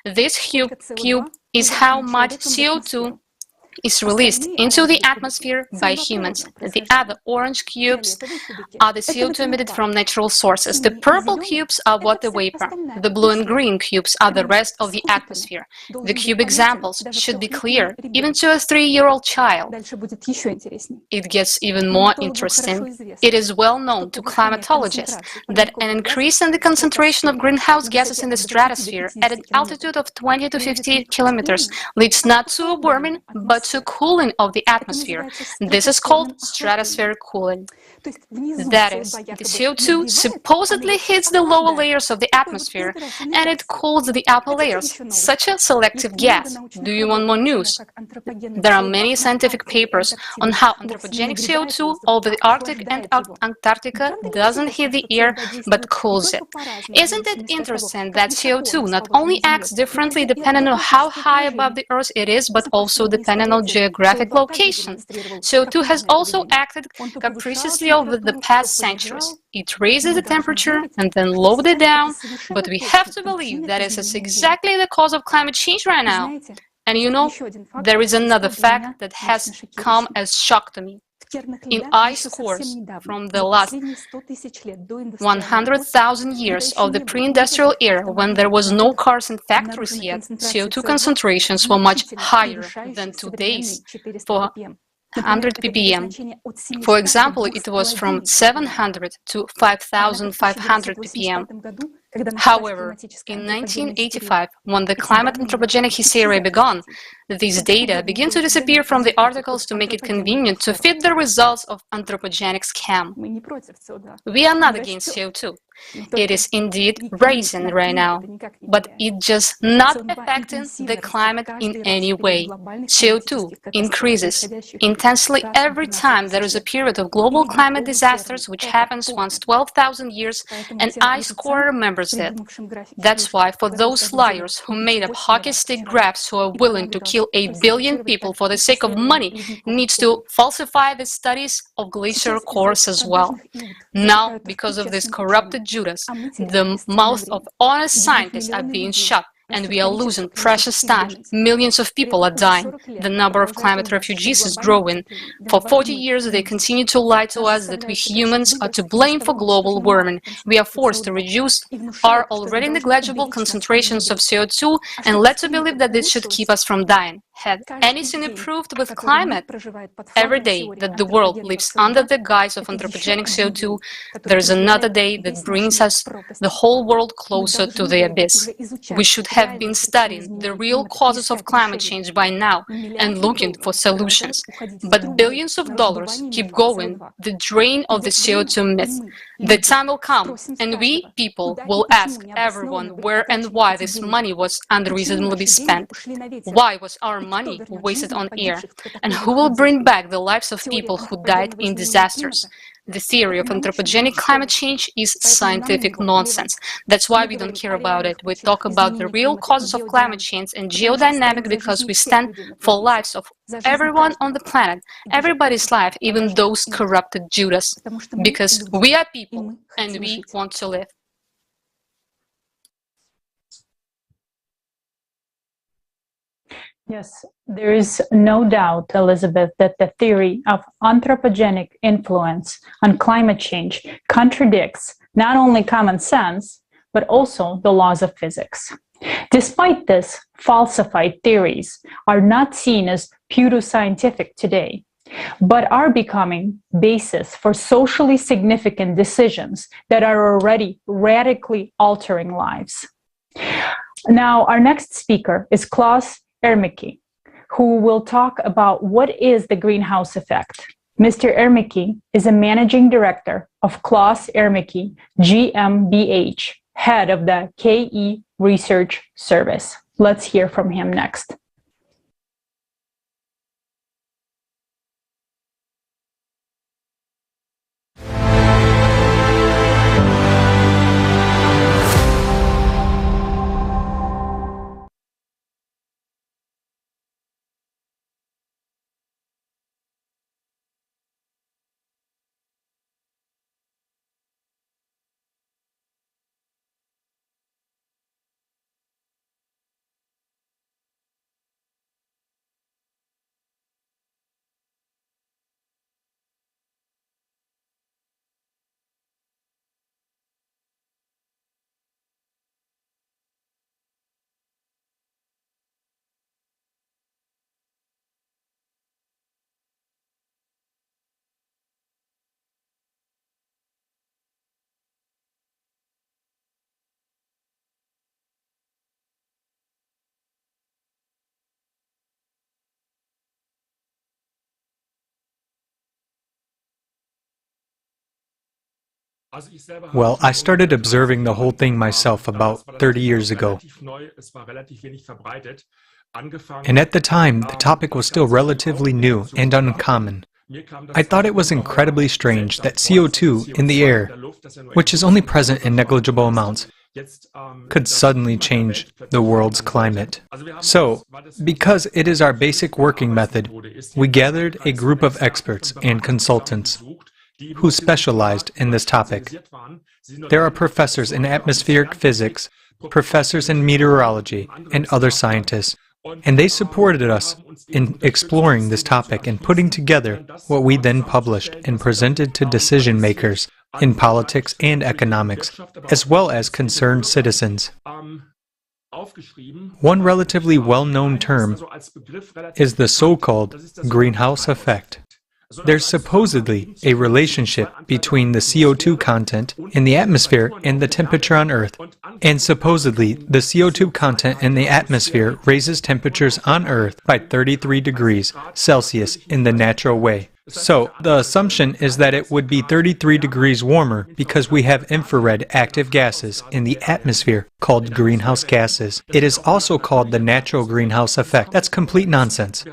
This cube is how much CO2 is released into the atmosphere by humans. The other orange cubes are the CO2 emitted from natural sources. The purple cubes are water vapor. The blue and green cubes are the rest of the atmosphere. The cube examples should be clear, even to a 3-year-old child. It gets even more interesting. It is well known to climatologists that an increase in the concentration of greenhouse gases in the stratosphere at an altitude of 20 to 50 kilometers leads not to a warming, but to cooling of the atmosphere. This is called stratospheric cooling. That is, the CO2 supposedly hits the lower layers of the atmosphere and it cools the upper layers. Such a selective gas. Do you want more news? There are many scientific papers on how anthropogenic CO2 over the Arctic and Antarctica doesn't hit the air but cools it. Isn't it interesting that CO2 not only acts differently depending on how high above the Earth it is, but also depending on geographic location? CO2 has also acted capriciously over the past centuries. It raises the temperature and then lowered it down, but we have to believe that it is exactly the cause of climate change right now. And you know, there is another fact that has come as shock to me. In ice cores from the last 100,000 years of the pre-industrial era, when there was no cars and factories yet, CO2 concentrations were much higher than today's, for 100 ppm. For example, it was from 700 to 5,500 ppm. However, in 1985, when the climate anthropogenic hysteria began, These data begin to disappear from the articles to make it convenient to fit the results of anthropogenic scam. We are not against CO2. It is indeed rising right now, but it's just not affecting the climate in any way. CO2 increases intensely every time there is a period of global climate disasters, which happens once 12,000 years, and ice core remembers it. That's why for those liars who made up hockey stick graphs who are willing to kill 8 billion people for the sake of money needs to falsify the studies of glacier cores as well. Now, because of this corrupted Judas, the mouths of honest scientists are being shut, and we are losing precious time. Millions of people are dying. The number of climate refugees is growing. For 40 years, they continue to lie to us that we humans are to blame for global warming. We are forced to reduce our already negligible concentrations of CO2 and led to believe that this should keep us from dying. Had anything improved with climate? Every day that the world lives under the guise of anthropogenic CO2, there is another day that brings us, the whole world, closer to the abyss. We should have been studying the real causes of climate change by now and looking for solutions. But billions of dollars keep going the drain of the CO2 myth. The time will come, and we, people, will ask everyone where and why this money was unreasonably spent. Why was our money wasted on air? And who will bring back the lives of people who died in disasters? The theory of anthropogenic climate change is scientific nonsense. That's why we don't care about it. We talk about the real causes of climate change and geodynamic because we stand for lives of everyone on the planet, everybody's life, even those corrupted Judas. Because we are people and we want to live. Yes, there is no doubt, Elizabeth, that the theory of anthropogenic influence on climate change contradicts not only common sense, but also the laws of physics. Despite this, falsified theories are not seen as pseudoscientific today, but are becoming basis for socially significant decisions that are already radically altering lives. Now, our next speaker is Klaus Ermicke, who will talk about what is the greenhouse effect. Mr. Ermicke is a managing director of Klaus Ermicke GmbH, head of the KE Research Service. Let's hear from him next. Well, I started observing the whole thing myself about 30 years ago. And at the time, the topic was still relatively new and uncommon. I thought it was incredibly strange that CO2 in the air, which is only present in negligible amounts, could suddenly change the world's climate. So, because it is our basic working method, we gathered a group of experts and consultants who specialized in this topic. There are professors in atmospheric physics, professors in meteorology, and other scientists, and they supported us in exploring this topic and putting together what we then published and presented to decision makers in politics and economics, as well as concerned citizens. One relatively well-known term is the so-called greenhouse effect. There's supposedly a relationship between the CO2 content in the atmosphere and the temperature on Earth, And supposedly, the CO2 content in the atmosphere raises temperatures on Earth by 33 degrees Celsius in the natural way. So, the assumption is that it would be 33 degrees warmer because we have infrared active gases in the atmosphere called greenhouse gases. It is also called the natural greenhouse effect. That's complete nonsense.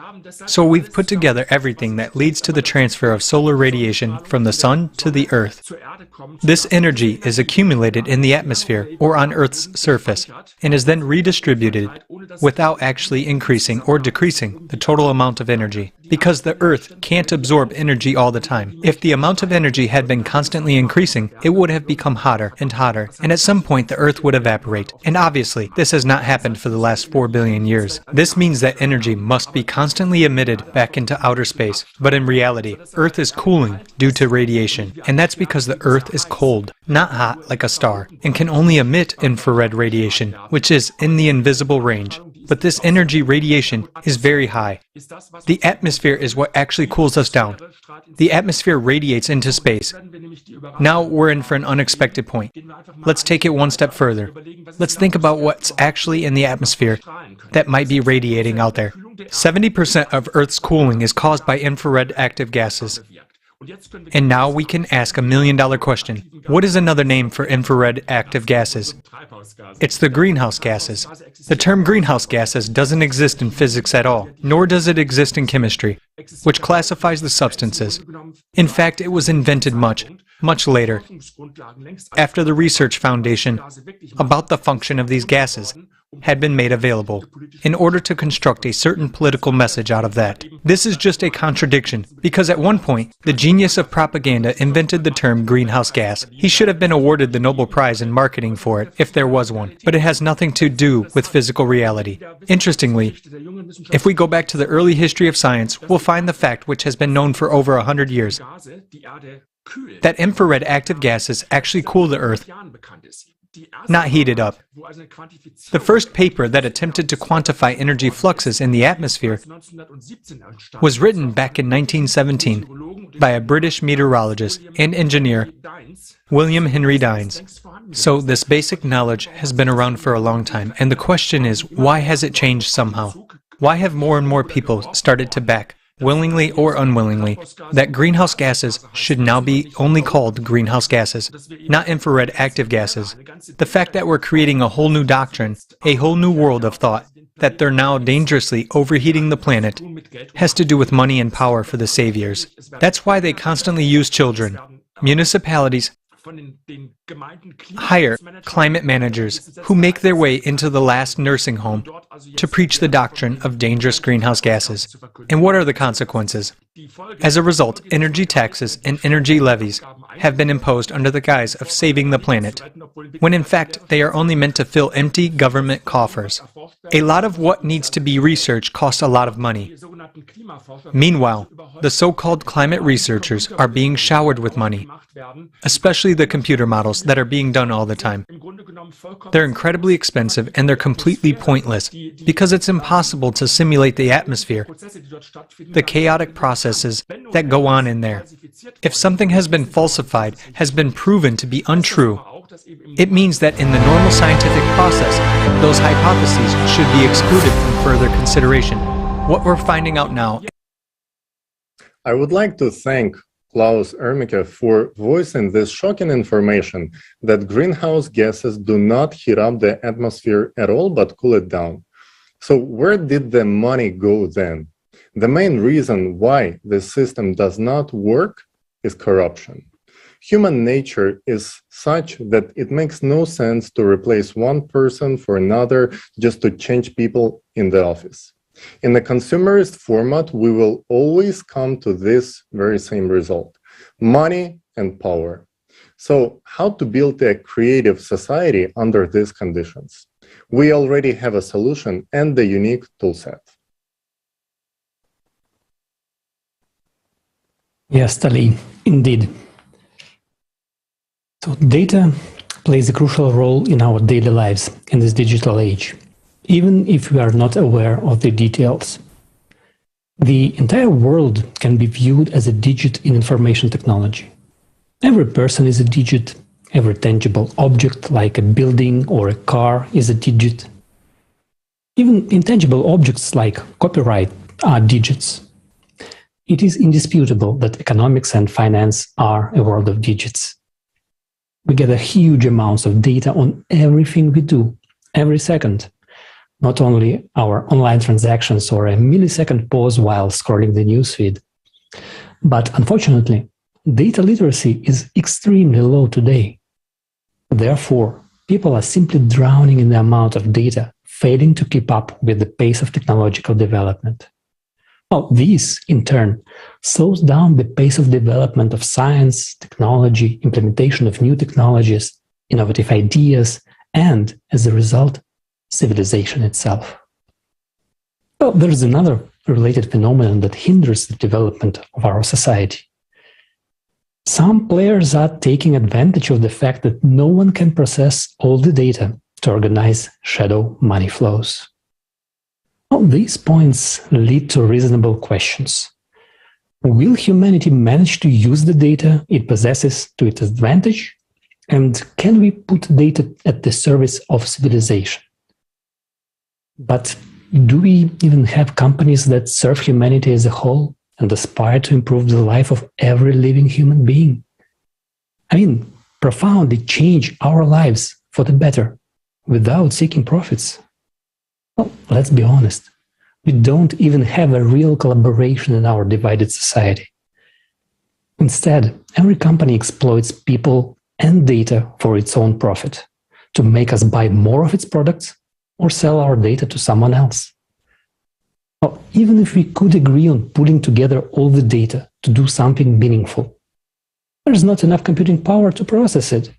So we've put together everything that leads to the transfer of solar radiation from the sun to the Earth. This energy is accumulated in the atmosphere or on Earth's surface and is then redistributed without actually increasing or decreasing the total amount of energy. Because the Earth can't absorb energy all the time. If the amount of energy had been constantly increasing, it would have become hotter, and at some point the Earth would evaporate. And obviously, this has not happened for the last 4 billion years. This means that energy must be constantly emitted back into outer space. But in reality, Earth is cooling due to radiation, and that's because the Earth is cold, not hot like a star, and can only emit infrared radiation, which is in the invisible range. But this energy radiation is very high. The atmosphere is what actually cools us down. The atmosphere radiates into space. Now we're in for an unexpected point. Let's take it one step further. Let's think about what's actually in the atmosphere that might be radiating out there. 70% of Earth's cooling is caused by infrared active gases. And now we can ask $1 million question. What is another name for infrared active gases? It's the greenhouse gases. The term greenhouse gases doesn't exist in physics at all, nor does it exist in chemistry, which classifies the substances. In fact, it was invented much later, after the research foundation about the function of these gases had been made available, in order to construct a certain political message out of that. This is just a contradiction, because at one point, the genius of propaganda invented the term greenhouse gas. He should have been awarded the Nobel Prize in marketing for it, if there was one, but it has nothing to do with physical reality. Interestingly, if we go back to the early history of science, we'll find the fact which has been known for over 100 years, that infrared active gases actually cool the Earth, not heat it up. The first paper that attempted to quantify energy fluxes in the atmosphere was written back in 1917 by a British meteorologist and engineer, William Henry Dines. So this basic knowledge has been around for a long time, and the question is, why has it changed somehow? Why have more and more people started to back, willingly or unwillingly, that greenhouse gases should now be only called greenhouse gases, not infrared active gases? The fact that we're creating a whole new doctrine, a whole new world of thought, that they're now dangerously overheating the planet, has to do with money and power for the saviors. That's why they constantly use children. Municipalities hire climate managers who make their way into the last nursing home to preach the doctrine of dangerous greenhouse gases. And what are the consequences? As a result, energy taxes and energy levies have been imposed under the guise of saving the planet, when in fact they are only meant to fill empty government coffers. A lot of what needs to be researched costs a lot of money. Meanwhile, the so-called climate researchers are being showered with money, especially the computer models that are being done all the time. They're incredibly expensive and they're completely pointless because it's impossible to simulate the atmosphere, the chaotic processes that go on in there. If something has been falsified, has been proven to be untrue, it means that in the normal scientific process, those hypotheses should be excluded from further consideration. What we're finding out now. I would like to thank Klaus Ermicke for voicing this shocking information that greenhouse gases do not heat up the atmosphere at all, but cool it down. So where did the money go then? The main reason why this system does not work is corruption. Human nature is such that it makes no sense to replace one person for another just to change people in the office. In the consumerist format, we will always come to this very same result: money and power. So how to build a creative society under these conditions? We already have a solution and the unique toolset. Yes, Tali, indeed. So data plays a crucial role in our daily lives in this digital age, even if we are not aware of the details. The entire world can be viewed as a digit in information technology. Every person is a digit, Every tangible object, like a building or a car, is a digit. Even intangible objects like copyright are digits. It is indisputable that economics and finance are a world of digits. We gather huge amounts of data on everything we do, every second. Not only our online transactions or a millisecond pause while scrolling the newsfeed. But unfortunately, data literacy is extremely low today. Therefore, people are simply drowning in the amount of data, failing to keep up with the pace of technological development. Well, this, in turn, slows down the pace of development of science, technology, implementation of new technologies, innovative ideas, and, as a result, civilization itself. Well, there is another related phenomenon that hinders the development of our society. Some players are taking advantage of the fact that no one can process all the data to organize shadow money flows. Well, these points lead to reasonable questions. Will humanity manage to use the data it possesses to its advantage? And can we put data at the service of civilization? But do we even have companies that serve humanity as a whole and aspire to improve the life of every living human being? I mean, profoundly change our lives for the better without seeking profits? Well, let's be honest. We don't even have a real collaboration in our divided society. Instead, every company exploits people and data for its own profit, to make us buy more of its products or sell our data to someone else. Well, even if we could agree on pulling together all the data to do something meaningful, there's not enough computing power to process it.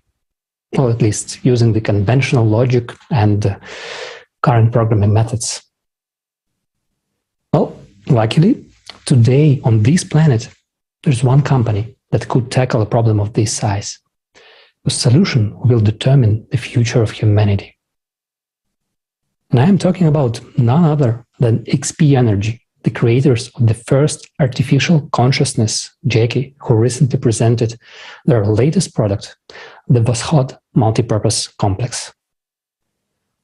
Or at least using the conventional logic and current programming methods. Well, luckily, today on this planet, there's one company that could tackle a problem of this size. The solution will determine the future of humanity. And I am talking about none other than XP Energy, the creators of the first artificial consciousness, Jackie, who recently presented their latest product, the Voskhod multipurpose complex.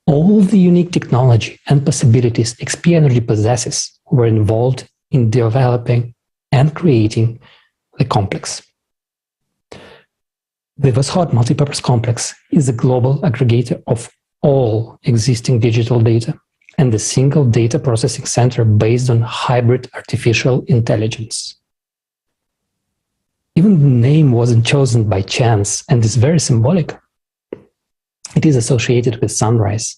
All the unique technology and possibilities XP Energy possesses were involved in developing and creating the complex. The Voskhod multipurpose complex is a global aggregator of all existing digital data and a single data processing center based on hybrid artificial intelligence. Even the name wasn't chosen by chance and is very symbolic. It is associated with sunrise.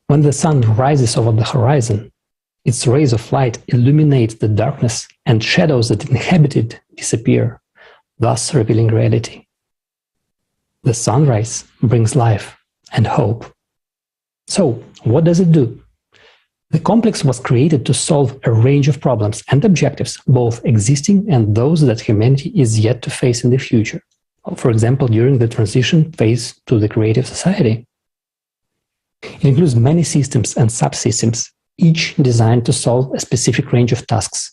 When the sun rises over the horizon, its rays of light illuminate the darkness and shadows that inhabit it disappear, thus revealing reality. The sunrise brings life and hope. So, what does it do? The complex was created to solve a range of problems and objectives, both existing and those that humanity is yet to face in the future. For example, during the transition phase to the creative society. It includes many systems and subsystems, each designed to solve a specific range of tasks.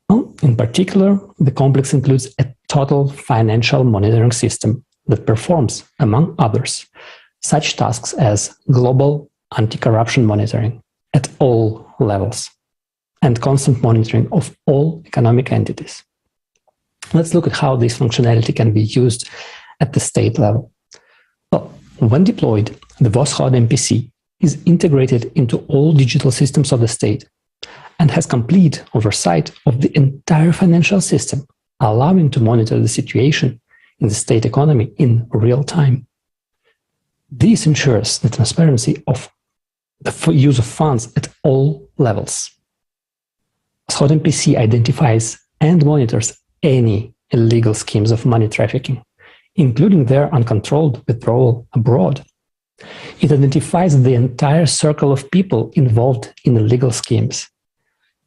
Well, in particular, the complex includes a total financial monitoring system that performs, among others, such tasks as global anti-corruption monitoring at all levels and constant monitoring of all economic entities. Let's look at how this functionality can be used at the state level. Well, when deployed, the Voskhod MPC is integrated into all digital systems of the state and has complete oversight of the entire financial system, allowing to monitor the situation in the state economy in real time. This ensures the transparency of the use of funds at all levels. Voskhod MPC identifies and monitors any illegal schemes of money trafficking, including their uncontrolled withdrawal abroad. It identifies the entire circle of people involved in illegal schemes.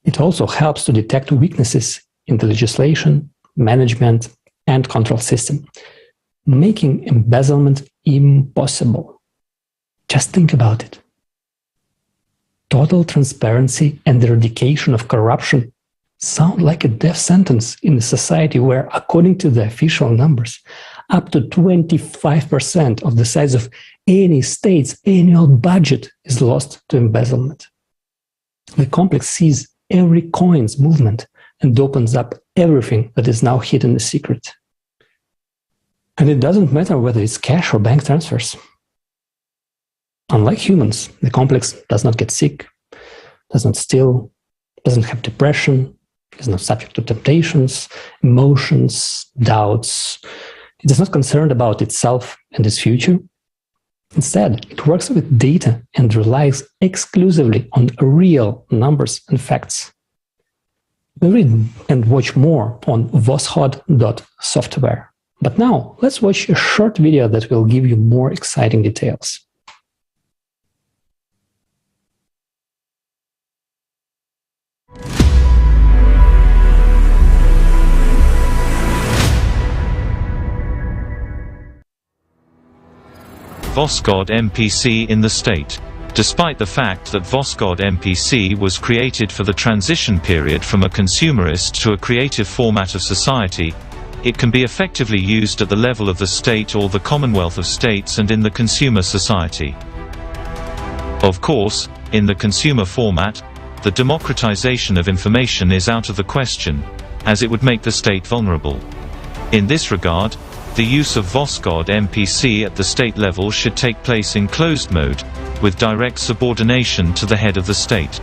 It also helps to detect weaknesses in the legislation, management, and control system, making embezzlement impossible. Just think about it. Total transparency and the eradication of corruption sound like a death sentence in a society where, according to the official numbers, up to 25% of the size of any state's annual budget is lost to embezzlement. The complex sees every coin's movement and opens up everything that is now hidden a secret. And it doesn't matter whether it's cash or bank transfers. Unlike humans, the complex does not get sick, does not steal, doesn't have depression, is not subject to temptations, emotions, doubts. It is not concerned about itself and its future. Instead, it works with data and relies exclusively on real numbers and facts. You can read and watch more on voskhod.software. But now, let's watch a short video that will give you more exciting details. Voskhod MPC in the state. Despite the fact that Voskhod MPC was created for the transition period from a consumerist to a creative format of society, it can be effectively used at the level of the state or the Commonwealth of States and in the consumer society. Of course, in the consumer format, the democratization of information is out of the question, as it would make the state vulnerable. In this regard, the use of Voskhod MPC at the state level should take place in closed mode, with direct subordination to the head of the state.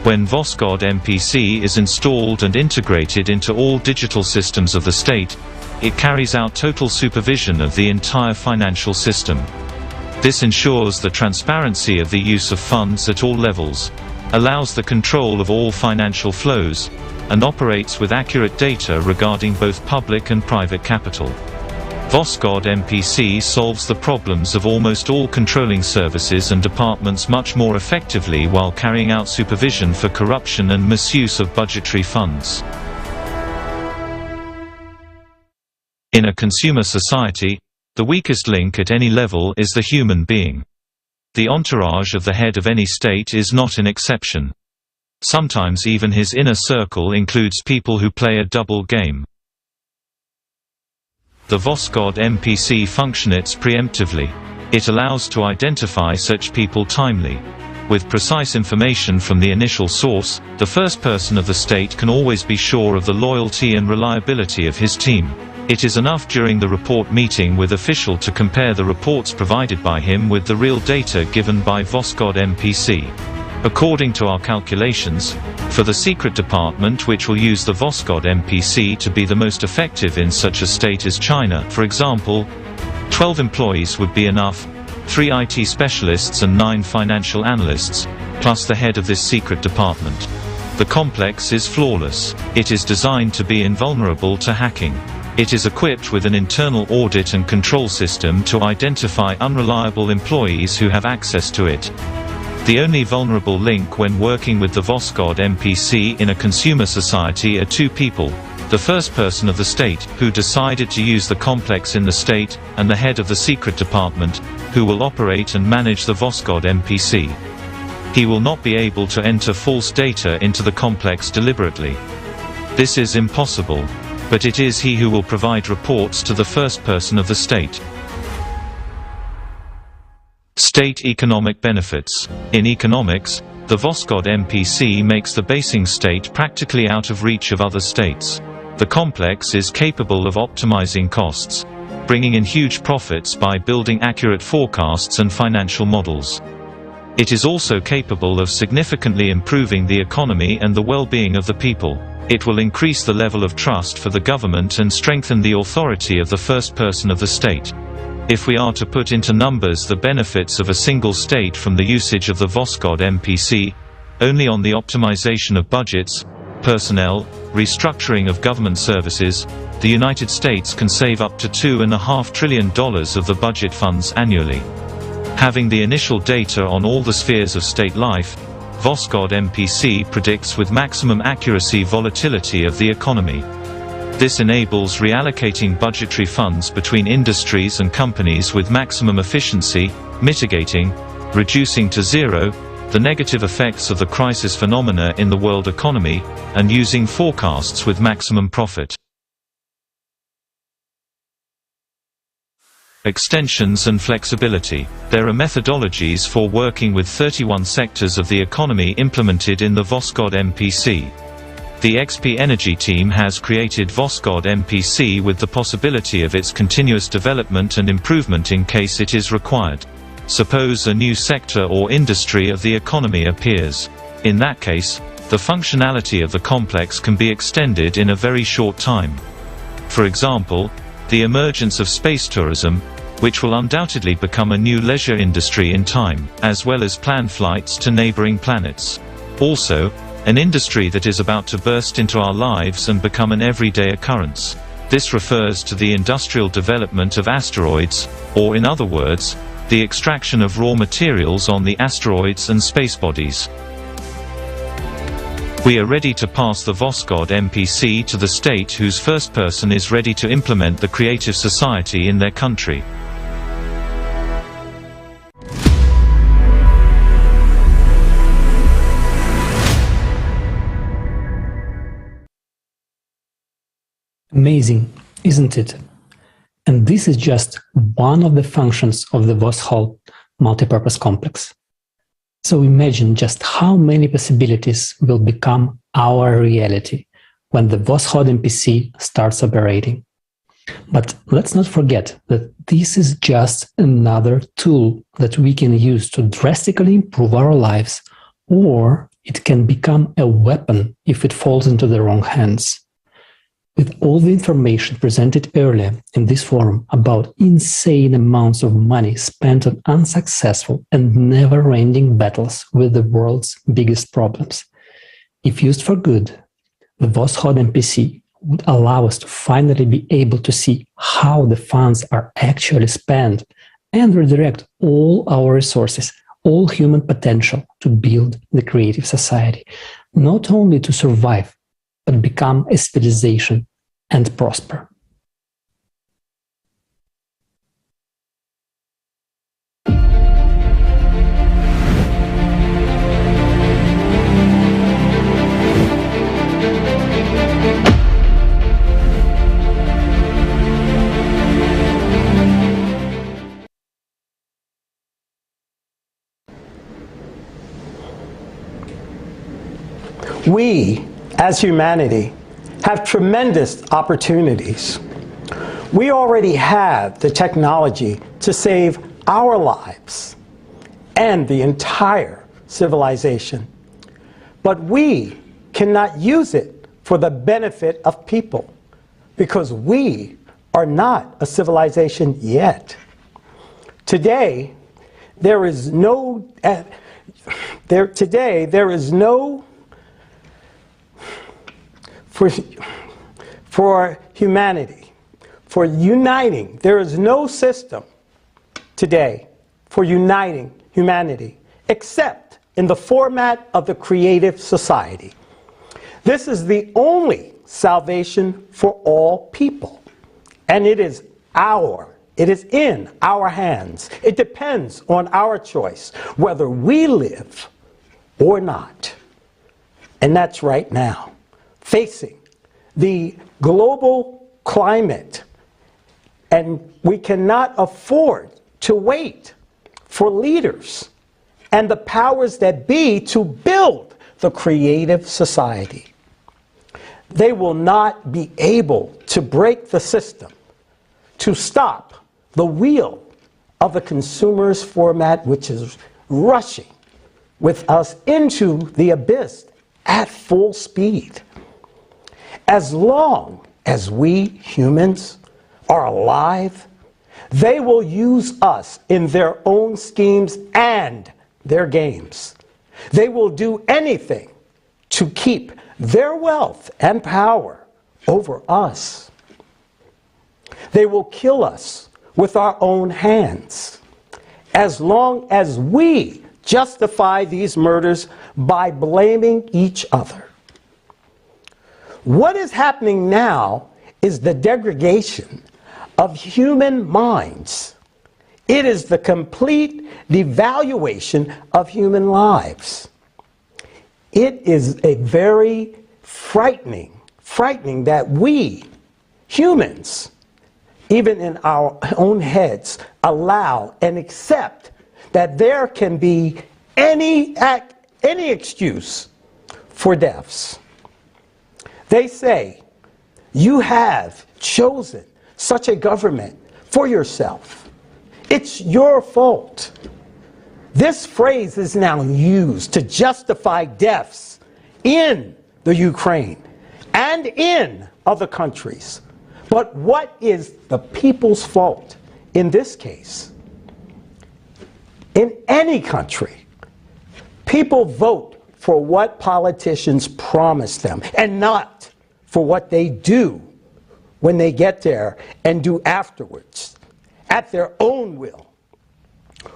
When Voskhod MPC is installed and integrated into all digital systems of the state, it carries out total supervision of the entire financial system. This ensures the transparency of the use of funds at all levels, allows the control of all financial flows, and operates with accurate data regarding both public and private capital. Voskhod MPC solves the problems of almost all controlling services and departments much more effectively while carrying out supervision for corruption and misuse of budgetary funds. In a consumer society, the weakest link at any level is the human being. The entourage of the head of any state is not an exception. Sometimes even his inner circle includes people who play a double game. The Voskhod MPC functionates preemptively. It allows to identify such people timely. With precise information from the initial source, the first person of the state can always be sure of the loyalty and reliability of his team. It is enough during the report meeting with official to compare the reports provided by him with the real data given by Voskhod MPC. According to our calculations, for the secret department which will use the Voskhod MPC to be the most effective in such a state as China, for example, 12 employees would be enough, 3 IT specialists and 9 financial analysts, plus the head of this secret department. The complex is flawless. It is designed to be invulnerable to hacking. It is equipped with an internal audit and control system to identify unreliable employees who have access to it. The only vulnerable link when working with the Voskhod MPC in a consumer society are 2 people: the first person of the state, who decided to use the complex in the state, and the head of the secret department, who will operate and manage the Voskhod MPC. He will not be able to enter false data into the complex deliberately. This is impossible, but it is he who will provide reports to the first person of the state. State economic benefits. In economics, the Voskhod MPC makes the basing state practically out of reach of other states. The complex is capable of optimizing costs, bringing in huge profits by building accurate forecasts and financial models. It is also capable of significantly improving the economy and the well-being of the people. It will increase the level of trust for the government and strengthen the authority of the first person of the state. If we are to put into numbers the benefits of a single state from the usage of the Voskhod MPC, only on the optimization of budgets, personnel, restructuring of government services, the United States can save up to $2.5 trillion of the budget funds annually. Having the initial data on all the spheres of state life, Voskhod MPC predicts with maximum accuracy volatility of the economy. This enables reallocating budgetary funds between industries and companies with maximum efficiency, mitigating, reducing to zero, the negative effects of the crisis phenomena in the world economy, and using forecasts with maximum profit. extensions and flexibility. There are methodologies for working with 31 sectors of the economy implemented in the Voskhod MPC. The XP Energy team has created Voskhod MPC with the possibility of its continuous development and improvement in case it is required. Suppose a new sector or industry of the economy appears. In that case, the functionality of the complex can be extended in a very short time. For example, the emergence of space tourism, which will undoubtedly become a new leisure industry in time, as well as planned flights to neighboring planets. Also, an industry that is about to burst into our lives and become an everyday occurrence. This refers to the industrial development of asteroids, or in other words, the extraction of raw materials on the asteroids and space bodies. We are ready to pass the Voskhod MPC to the state whose first person is ready to implement the creative society in their country. Amazing, isn't it? And this is just one of the functions of the Voskhod multipurpose complex. So imagine just how many possibilities will become our reality when the Voskhod MPC starts operating. But let's not forget that this is just another tool that we can use to drastically improve our lives, or it can become a weapon if it falls into the wrong hands. With all the information presented earlier in this forum about insane amounts of money spent on unsuccessful and never-ending battles with the world's biggest problems, if used for good, the Voskhod MPC would allow us to finally be able to see how the funds are actually spent and redirect all our resources, all human potential to build the creative society, not only to survive, but become a civilization and prosper. We, as humanity, have tremendous opportunities. We already have the technology to save our lives and the entire civilization. But we cannot use it for the benefit of people because we are not a civilization yet. Today, there is no for humanity, for uniting. There is no system today for uniting humanity except in the format of the creative society. This is the only salvation for all people, and it is in our hands. It depends on our choice whether we live or not. And that's right now. Facing the global climate, and we cannot afford to wait for leaders and the powers that be to build the creative society. They will not be able to break the system, to stop the wheel of the consumer's format, which is rushing with us into the abyss at full speed. As long as we humans are alive, they will use us in their own schemes and their games. They will do anything to keep their wealth and power over us. They will kill us with our own hands, as long as we justify these murders by blaming each other. What is happening now is the degradation of human minds. It is the complete devaluation of human lives. It is a very frightening that we, humans, even in our own heads, allow and accept that there can be any excuse for deaths. They say, you have chosen such a government for yourself. It's your fault. This phrase is now used to justify deaths in the Ukraine and in other countries. But what is the people's fault in this case? In any country, people vote for what politicians promise them and not for what they do when they get there and do afterwards at their own will.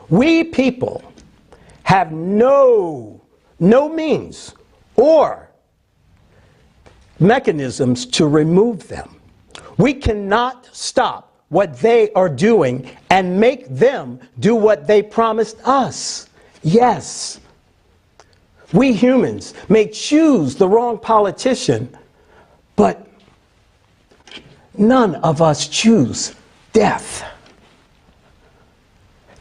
We people have no means or mechanisms to remove them. We cannot stop what they are doing and make them do what they promised us. Yes, we humans may choose the wrong politician, but none of us choose death.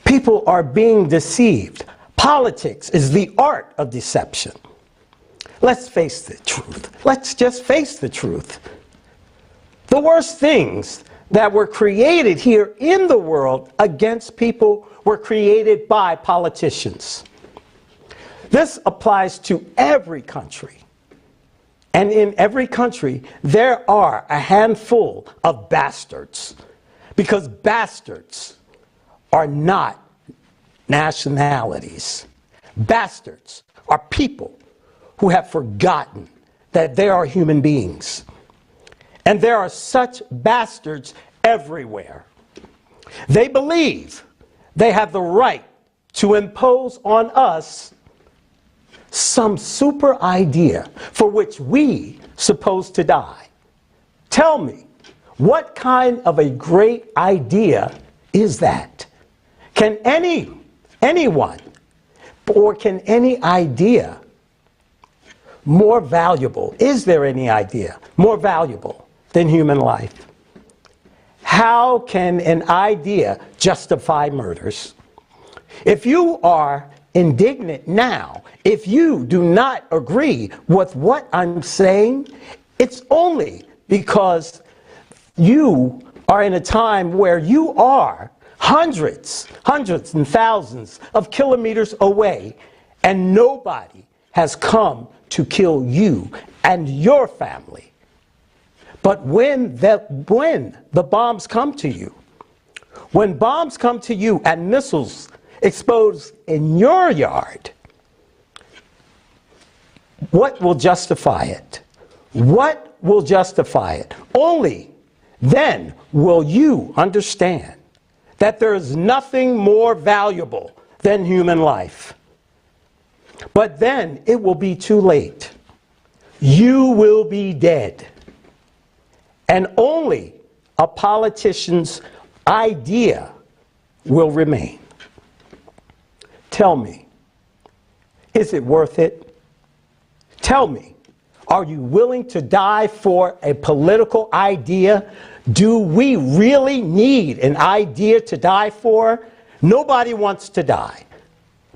People are being deceived. Politics is the art of deception. Let's face the truth. Let's just face the truth. The worst things that were created here in the world against people were created by politicians. This applies to every country. And in every country, there are a handful of bastards. Because bastards are not nationalities. Bastards are people who have forgotten that they are human beings. And there are such bastards everywhere. They believe they have the right to impose on us some super idea for which we supposed to die. Tell me, what kind of a great idea is that? Can anyone, or can any idea more valuable, is there any idea more valuable than human life? How can an idea justify murders? If you are indignant now, if you do not agree with what I'm saying, it's only because you are in a time where you are hundreds and thousands of kilometers away, and nobody has come to kill you and your family. But when the bombs come to you, when bombs come to you and missiles explode in your yard, what will justify it? What will justify it? Only then will you understand that there is nothing more valuable than human life. But then it will be too late. You will be dead. And only a politician's idea will remain. Tell me, is it worth it? Tell me, are you willing to die for a political idea? Do we really need an idea to die for? Nobody wants to die.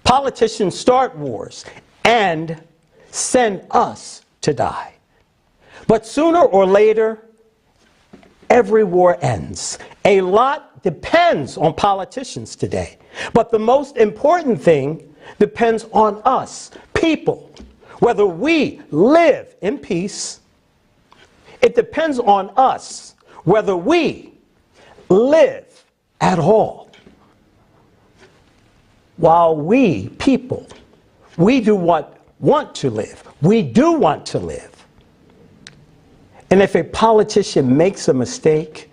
Politicians start wars and send us to die. But sooner or later, every war ends. A lot depends on politicians today. But the most important thing depends on us, people. Whether we live in peace, it depends on us whether we live at all. While we, people, we do want to live. We do want to live. And if a politician makes a mistake,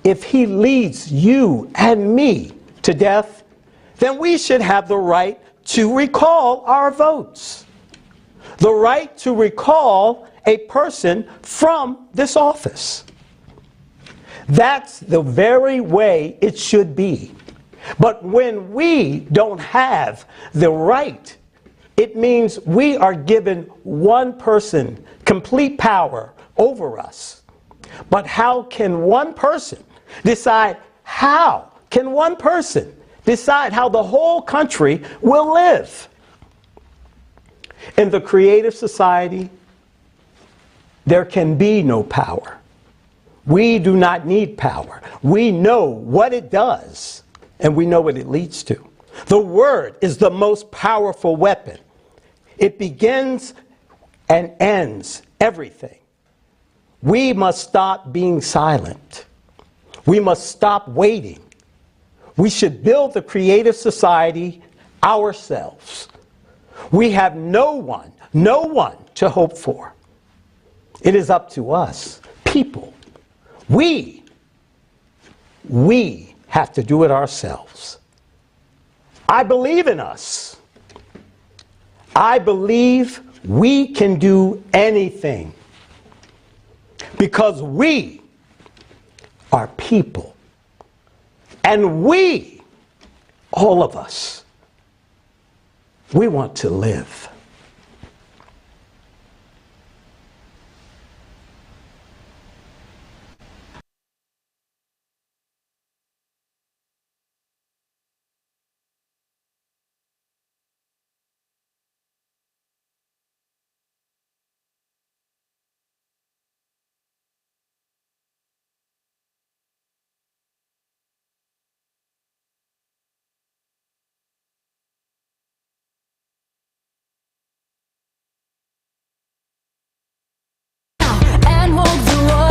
if he leads you and me to death, then we should have the right to recall our votes. The right to recall a person from this office. That's the very way it should be. But when we don't have the right, it means we are given one person complete power over us. But how can one person decide how the whole country will live? In the creative society, there can be no power. We do not need power. We know what it does, and we know what it leads to. The word is the most powerful weapon. It begins and ends everything. We must stop being silent. We must stop waiting. We should build the creative society ourselves. We have no one to hope for. It is up to us, people. We have to do it ourselves. I believe in us. I believe we can do anything because we are people. And we, all of us, we want to live. And walk the walk.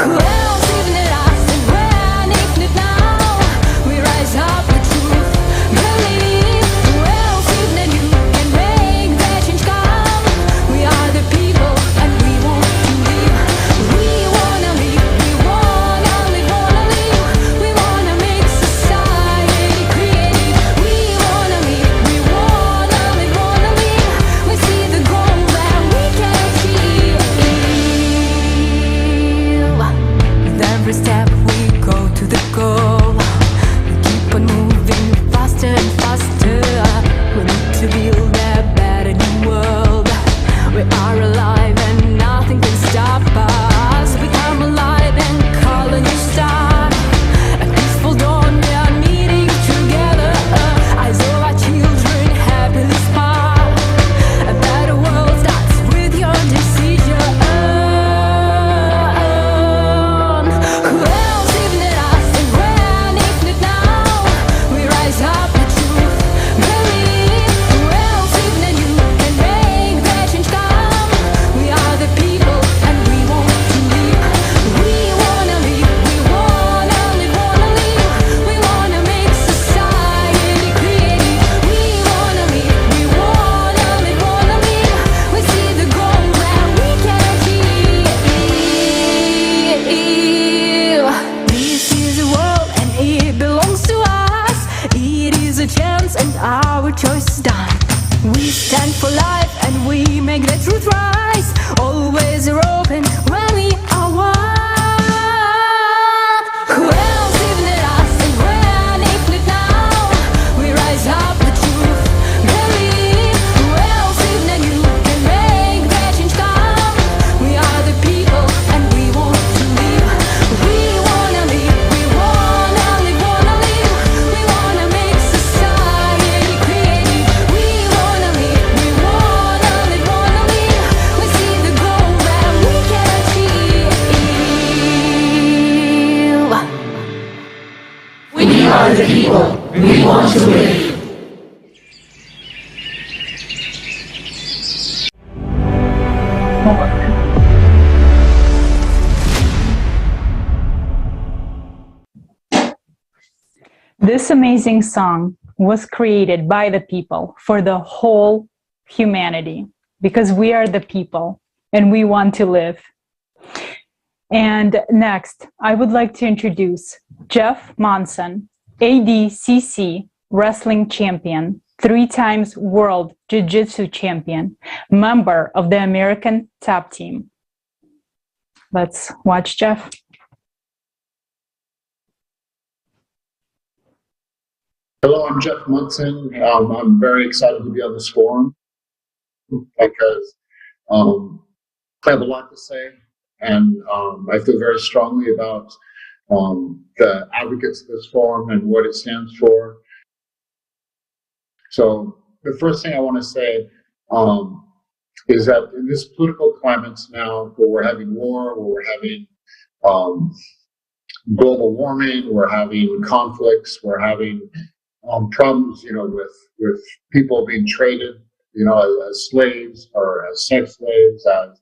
Who else even at us? And when, if not now, we rise up with truth, believe. Who else even than you can make that change come? We are the people, and we want to live. We wanna live, we wanna live, wanna live. We wanna make society creative. We wanna live, we wanna live, wanna live. We see the goal that we can achieve. With every step we go to the goal. We keep on moving faster and faster. We need to build a better new world. We are alive and nothing can stop us. We come alive and call a new start. A peaceful dawn, we are meeting together. Eyes of our children happily spark. A better world starts with your decision. Who else even at us? And when, if not now, we rise up with truth, believe. Who else even than you can make that change come? We are the people, and we want to live. We wanna live, we wanna live, wanna live. We wanna make society creative. We wanna live, we wanna live, wanna live. We see the goal that we can achieve. This is a world and it belongs to us. It is a chance and our choice is done. We stand for life and we make the truth rise. Always are open when we are one. Who else even at us? And when, if not now, we rise up the truth, believe. Who else even than you can make that change come? We are the people and we want to live. We wanna live, we wanna live, wanna live. We wanna make society creative. We wanna live, we wanna live, wanna live. We see the goal that we can achieve. We are the people, we want to live. This amazing song was created by the people for the whole humanity because we are the people and we want to live. And next, I would like to introduce Jeff Monson, ADCC wrestling champion, 3 times world jiu-jitsu champion, member of the American Top Team. Let's watch Jeff. Hello, I'm Jeff Munson. I'm very excited to be on this forum because I have a lot to say, and I feel very strongly about the advocates of this forum and what it stands for. So the first thing I want to say is that in this political climate now, where we're having war, where we're having global warming, we're having conflicts, we're having problems, with people being traded, as slaves or as sex slaves, as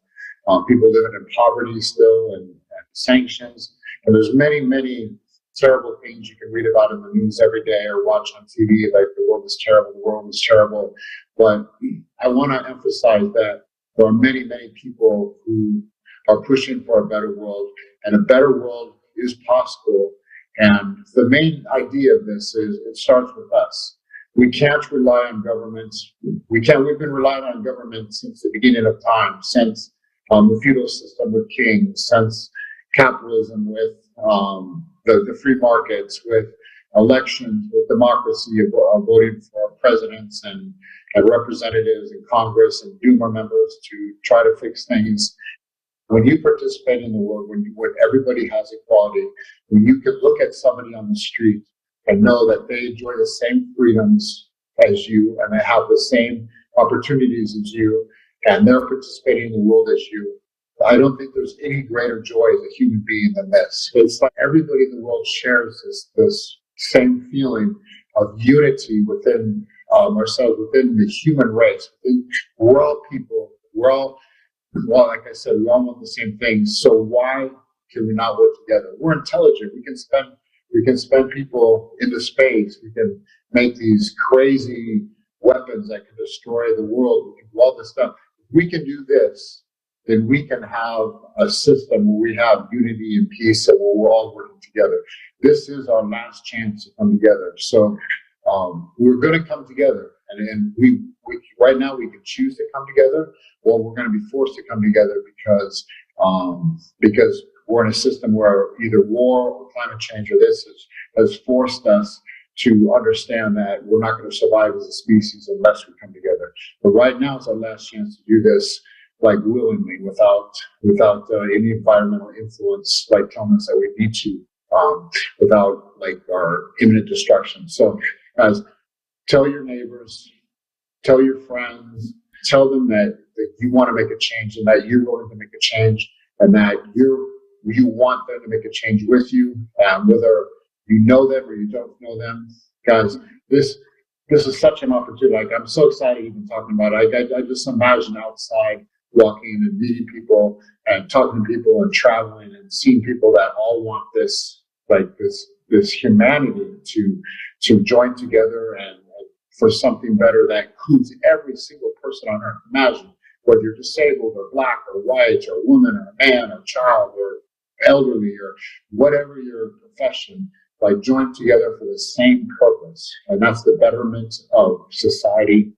people living in poverty still, and sanctions. And there's many, many terrible things you can read about in the news every day or watch on TV, like the world is terrible. But I want to emphasize that there are many, many people who are pushing for a better world, and a better world is possible. And the main idea of this is it starts with us. We can't rely on governments. We've been relying on government since the beginning of time, since the feudal system with kings, since capitalism with the free markets, with elections, with democracy, voting for presidents and representatives in Congress and Duma members to try to fix things. When you participate in the world, when everybody has equality, when you can look at somebody on the street and know that they enjoy the same freedoms as you, and they have the same opportunities as you, and they're participating in the world as you, I don't think there's any greater joy as a human being than this. It's like everybody in the world shares this same feeling of unity within ourselves, within the human race. We're all people. Well, like I said, we all want the same things. So why can we not work together? We're intelligent. We can spend people into space. We can make these crazy weapons that can destroy the world. We can do all this stuff. If we can do this, then we can have a system where we have unity and peace and where we're all working together. This is our last chance to come together. So we're going to come together. And we right now we can choose to come together, or we're going to be forced to come together because we're in a system where either war or climate change or this has forced us to understand that we're not going to survive as a species unless we come together. But right now is our last chance to do this, like willingly, without any environmental influence, like telling us that we need to, without like our imminent destruction. So, guys, tell your neighbors, tell your friends, tell them that you want to make a change and that you're willing to make a change, and that you want them to make a change with you, whether you know them or you don't know them. Guys, this is such an opportunity. Like, I'm so excited even talking about it. I just imagine outside walking and meeting people and talking to people and traveling and seeing people that all want this, like this humanity to join together and for something better that includes every single person on earth. Imagine whether you're disabled or black or white or woman or a man or child or elderly or whatever your profession, like join together for the same purpose, and that's the betterment of society.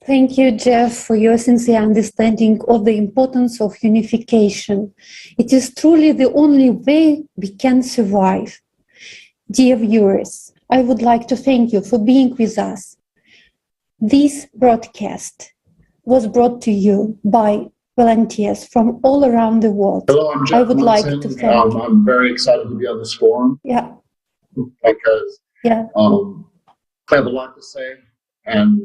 Thank you, Jeff, for your sincere understanding of the importance of unification. It is truly the only way we can survive. Dear viewers, I would like to thank you for being with us. This broadcast was brought to you by volunteers from all around the world. Hello, I'm Jeff I would Munson. like to thank you. I'm very excited to be on this forum. Yeah. Because Yeah. I have a lot to say, and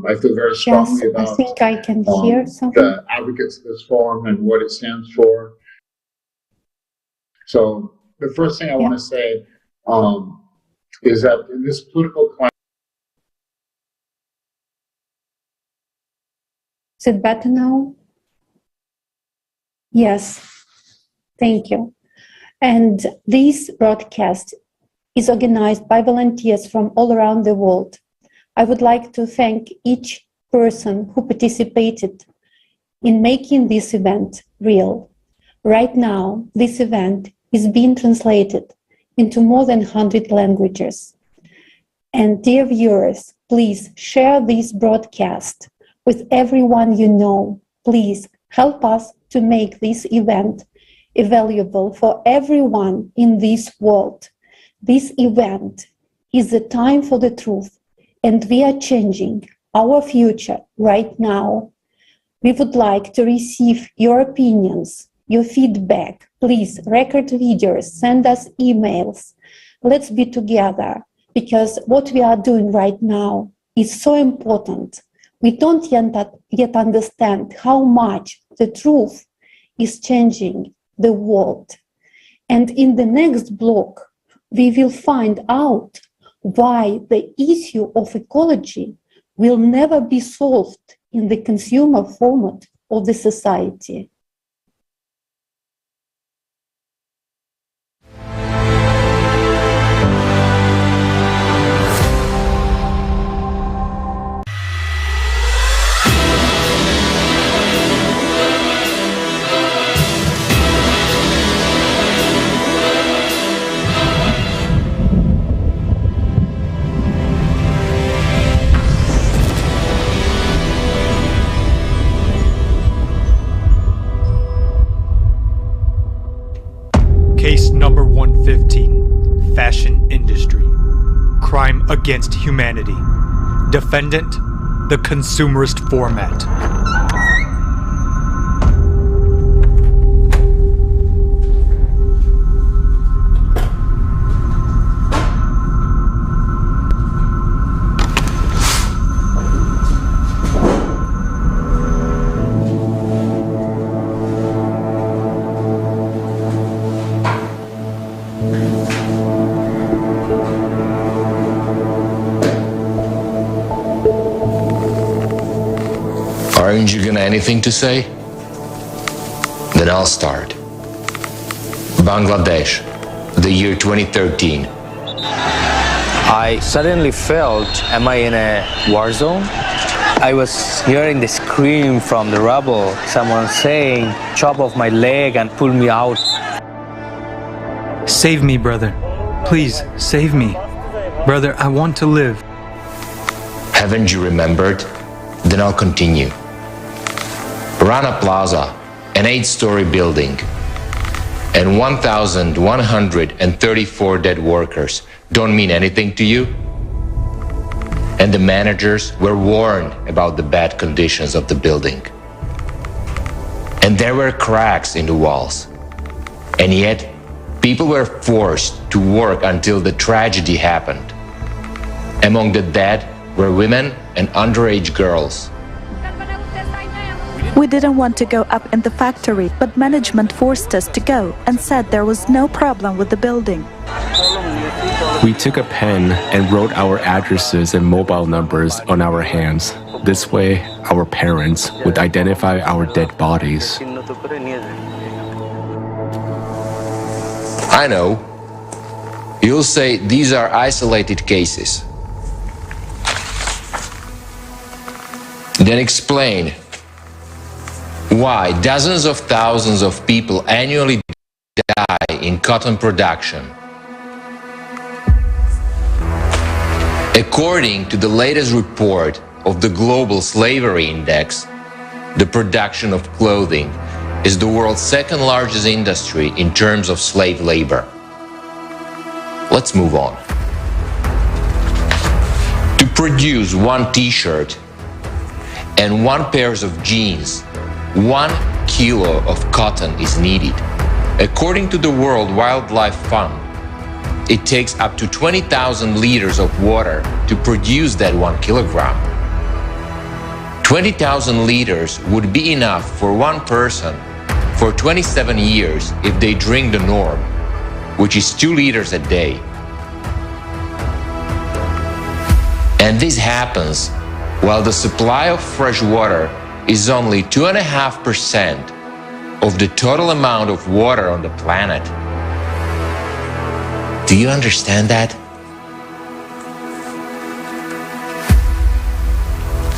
I feel very strongly Yes, about I think I can hear something. the advocates of this forum and what it stands for. So the first thing I want to say is that in this political climate, Is it better now? Yes, thank you. And this broadcast is organized by volunteers from all around the world. I would like to thank each person who participated in making this event real. Right now, this event is being translated into more than 100 languages. And dear viewers, please share this broadcast with everyone you know. Please help us to make this event available for everyone in this world. This event is the time for the truth, and we are changing our future right now. We would like to receive your opinions, your feedback. Please record videos, send us emails. Let's be together, because what we are doing right now is so important. We don't yet understand how much the truth is changing the world. And in the next block, we will find out why the issue of ecology will never be solved in the consumer format of the society. Case number 115, Fashion Industry. Crime against humanity. Defendant, the consumerist format. Aren't you gonna anything to say? Then I'll start. Bangladesh, the year 2013. I suddenly felt, am I in a war zone? I was hearing the scream from the rubble, someone saying, chop off my leg and pull me out. Save me, brother. Please, save me. Brother, I want to live. Haven't you remembered? Then I'll continue. Rana Plaza, an 8-story building, and 1,134 dead workers don't mean anything to you? And the managers were warned about the bad conditions of the building. And there were cracks in the walls. And yet, people were forced to work until the tragedy happened. Among the dead were women and underage girls. We didn't want to go up in the factory, but management forced us to go and said there was no problem with the building. We took a pen and wrote our addresses and mobile numbers on our hands. This way, our parents would identify our dead bodies. I know. You'll say these are isolated cases. Then explain why dozens of thousands of people annually die in cotton production. According to the latest report of the Global Slavery Index, the production of clothing is the world's second largest industry in terms of slave labor. Let's move on. To produce one t-shirt and one pair of jeans, 1 kilo of cotton is needed. According to the World Wildlife Fund, it takes up to 20,000 liters of water to produce that 1 kilogram. 20,000 liters would be enough for one person for 27 years if they drink the norm, which is 2 liters a day. And this happens while the supply of fresh water is only 2.5% of the total amount of water on the planet. Do you understand that?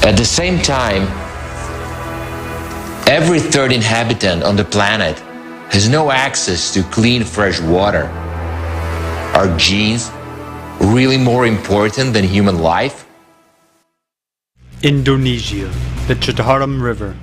At the same time, every third inhabitant on the planet has no access to clean fresh water. Are genes really more important than human life? Indonesia, the Citarum River.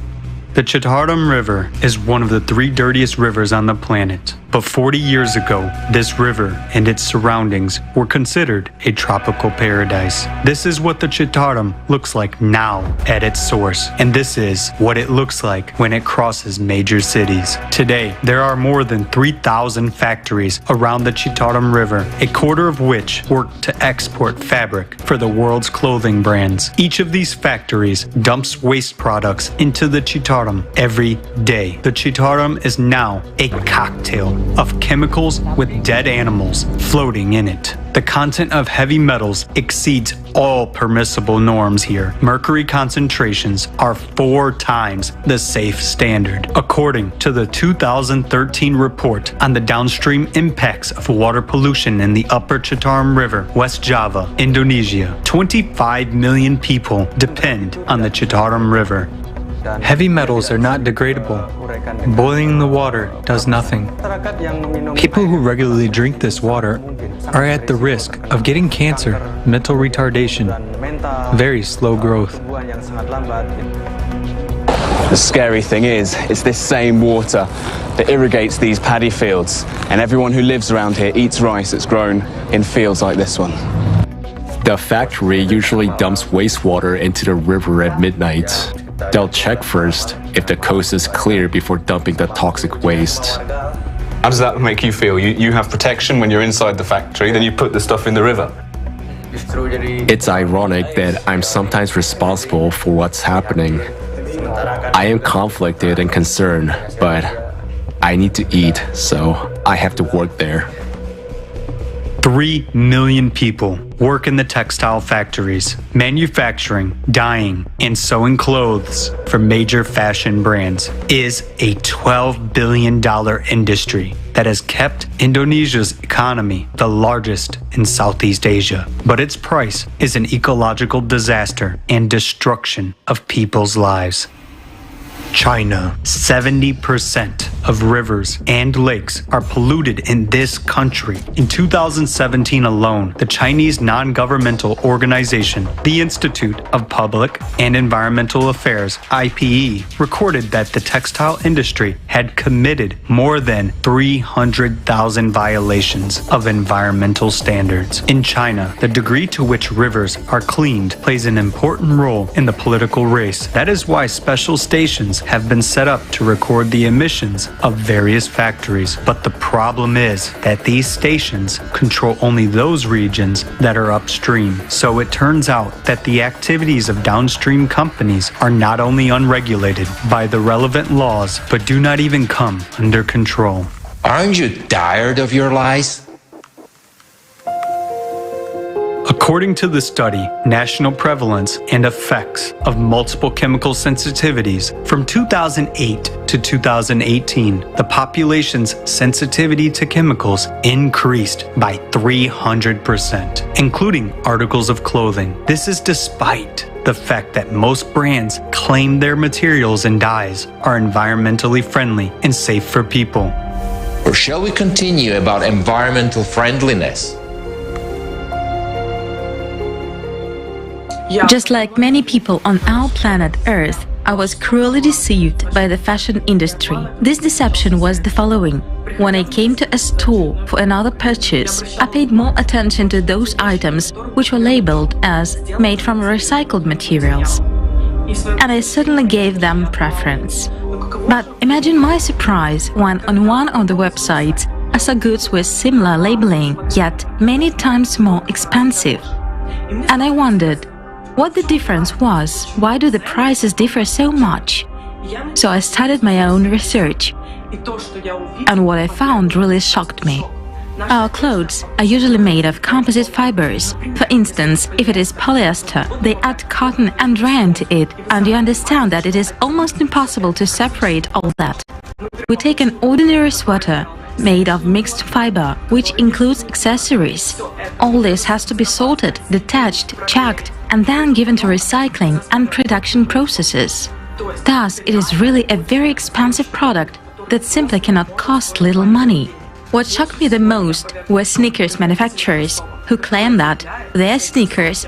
The Citarum River is one of the 3 dirtiest rivers on the planet. But 40 years ago, this river and its surroundings were considered a tropical paradise. This is what the Chitaram looks like now at its source, and this is what it looks like when it crosses major cities. Today, there are more than 3,000 factories around the Chitaram River, a quarter of which work to export fabric for the world's clothing brands. Each of these factories dumps waste products into the Chitaram every day. The Chitaram is now a cocktail of chemicals with dead animals floating in it. The content of heavy metals exceeds all permissible norms here. Mercury concentrations are 4 times the safe standard. According to the 2013 report on the downstream impacts of water pollution in the Upper Chitaram River, West Java, Indonesia, 25 million people depend on the Chitaram River. Heavy metals are not degradable. Boiling the water does nothing. People who regularly drink this water are at the risk of getting cancer, mental retardation, very slow growth. The scary thing is, it's this same water that irrigates these paddy fields, and everyone who lives around here eats rice that's grown in fields like this one. The factory usually dumps wastewater into the river at midnight. They'll check first if the coast is clear before dumping the toxic waste. How does that make you feel? You have protection when you're inside the factory, then you put the stuff in the river. It's ironic that I'm sometimes responsible for what's happening. I am conflicted and concerned, but I need to eat, so I have to work there. 3 million people work in the textile factories, manufacturing, dyeing, and sewing clothes for major fashion brands. Is a $12 billion industry that has kept Indonesia's economy the largest in Southeast Asia. But its price is an ecological disaster and destruction of people's lives. China. 70% of rivers and lakes are polluted in this country. In 2017 alone, the Chinese non-governmental organization, the Institute of Public and Environmental Affairs, IPE, recorded that the textile industry had committed more than 300,000 violations of environmental standards. In China, the degree to which rivers are cleaned plays an important role in the political race. That is why special stations have been set up to record the emissions of various factories. But the problem is that these stations control only those regions that are upstream. So it turns out that the activities of downstream companies are not only unregulated by the relevant laws, but do not even come under control. Aren't you tired of your lies? According to the study, National Prevalence and Effects of Multiple Chemical Sensitivities, from 2008 to 2018, the population's sensitivity to chemicals increased by 300%, including articles of clothing. This is despite the fact that most brands claim their materials and dyes are environmentally friendly and safe for people. Or shall we continue about environmental friendliness? Just like many people on our planet Earth, I was cruelly deceived by the fashion industry. This deception was the following. When I came to a store for another purchase, I paid more attention to those items which were labeled as made from recycled materials, and I certainly gave them preference. But imagine my surprise when on one of the websites I saw goods with similar labeling, yet many times more expensive. And I wondered what the difference was. Why do the prices differ so much? So I started my own research, and what I found really shocked me. Our clothes are usually made of composite fibers. For instance, if it is polyester, they add cotton and rayon to it, and you understand that it is almost impossible to separate all that. We take an ordinary sweater made of mixed fiber, which includes accessories. All this has to be sorted, detached, checked, and then given to recycling and production processes. Thus, it is really a very expensive product that simply cannot cost little money. What shocked me the most were sneakers manufacturers who claim that their sneakers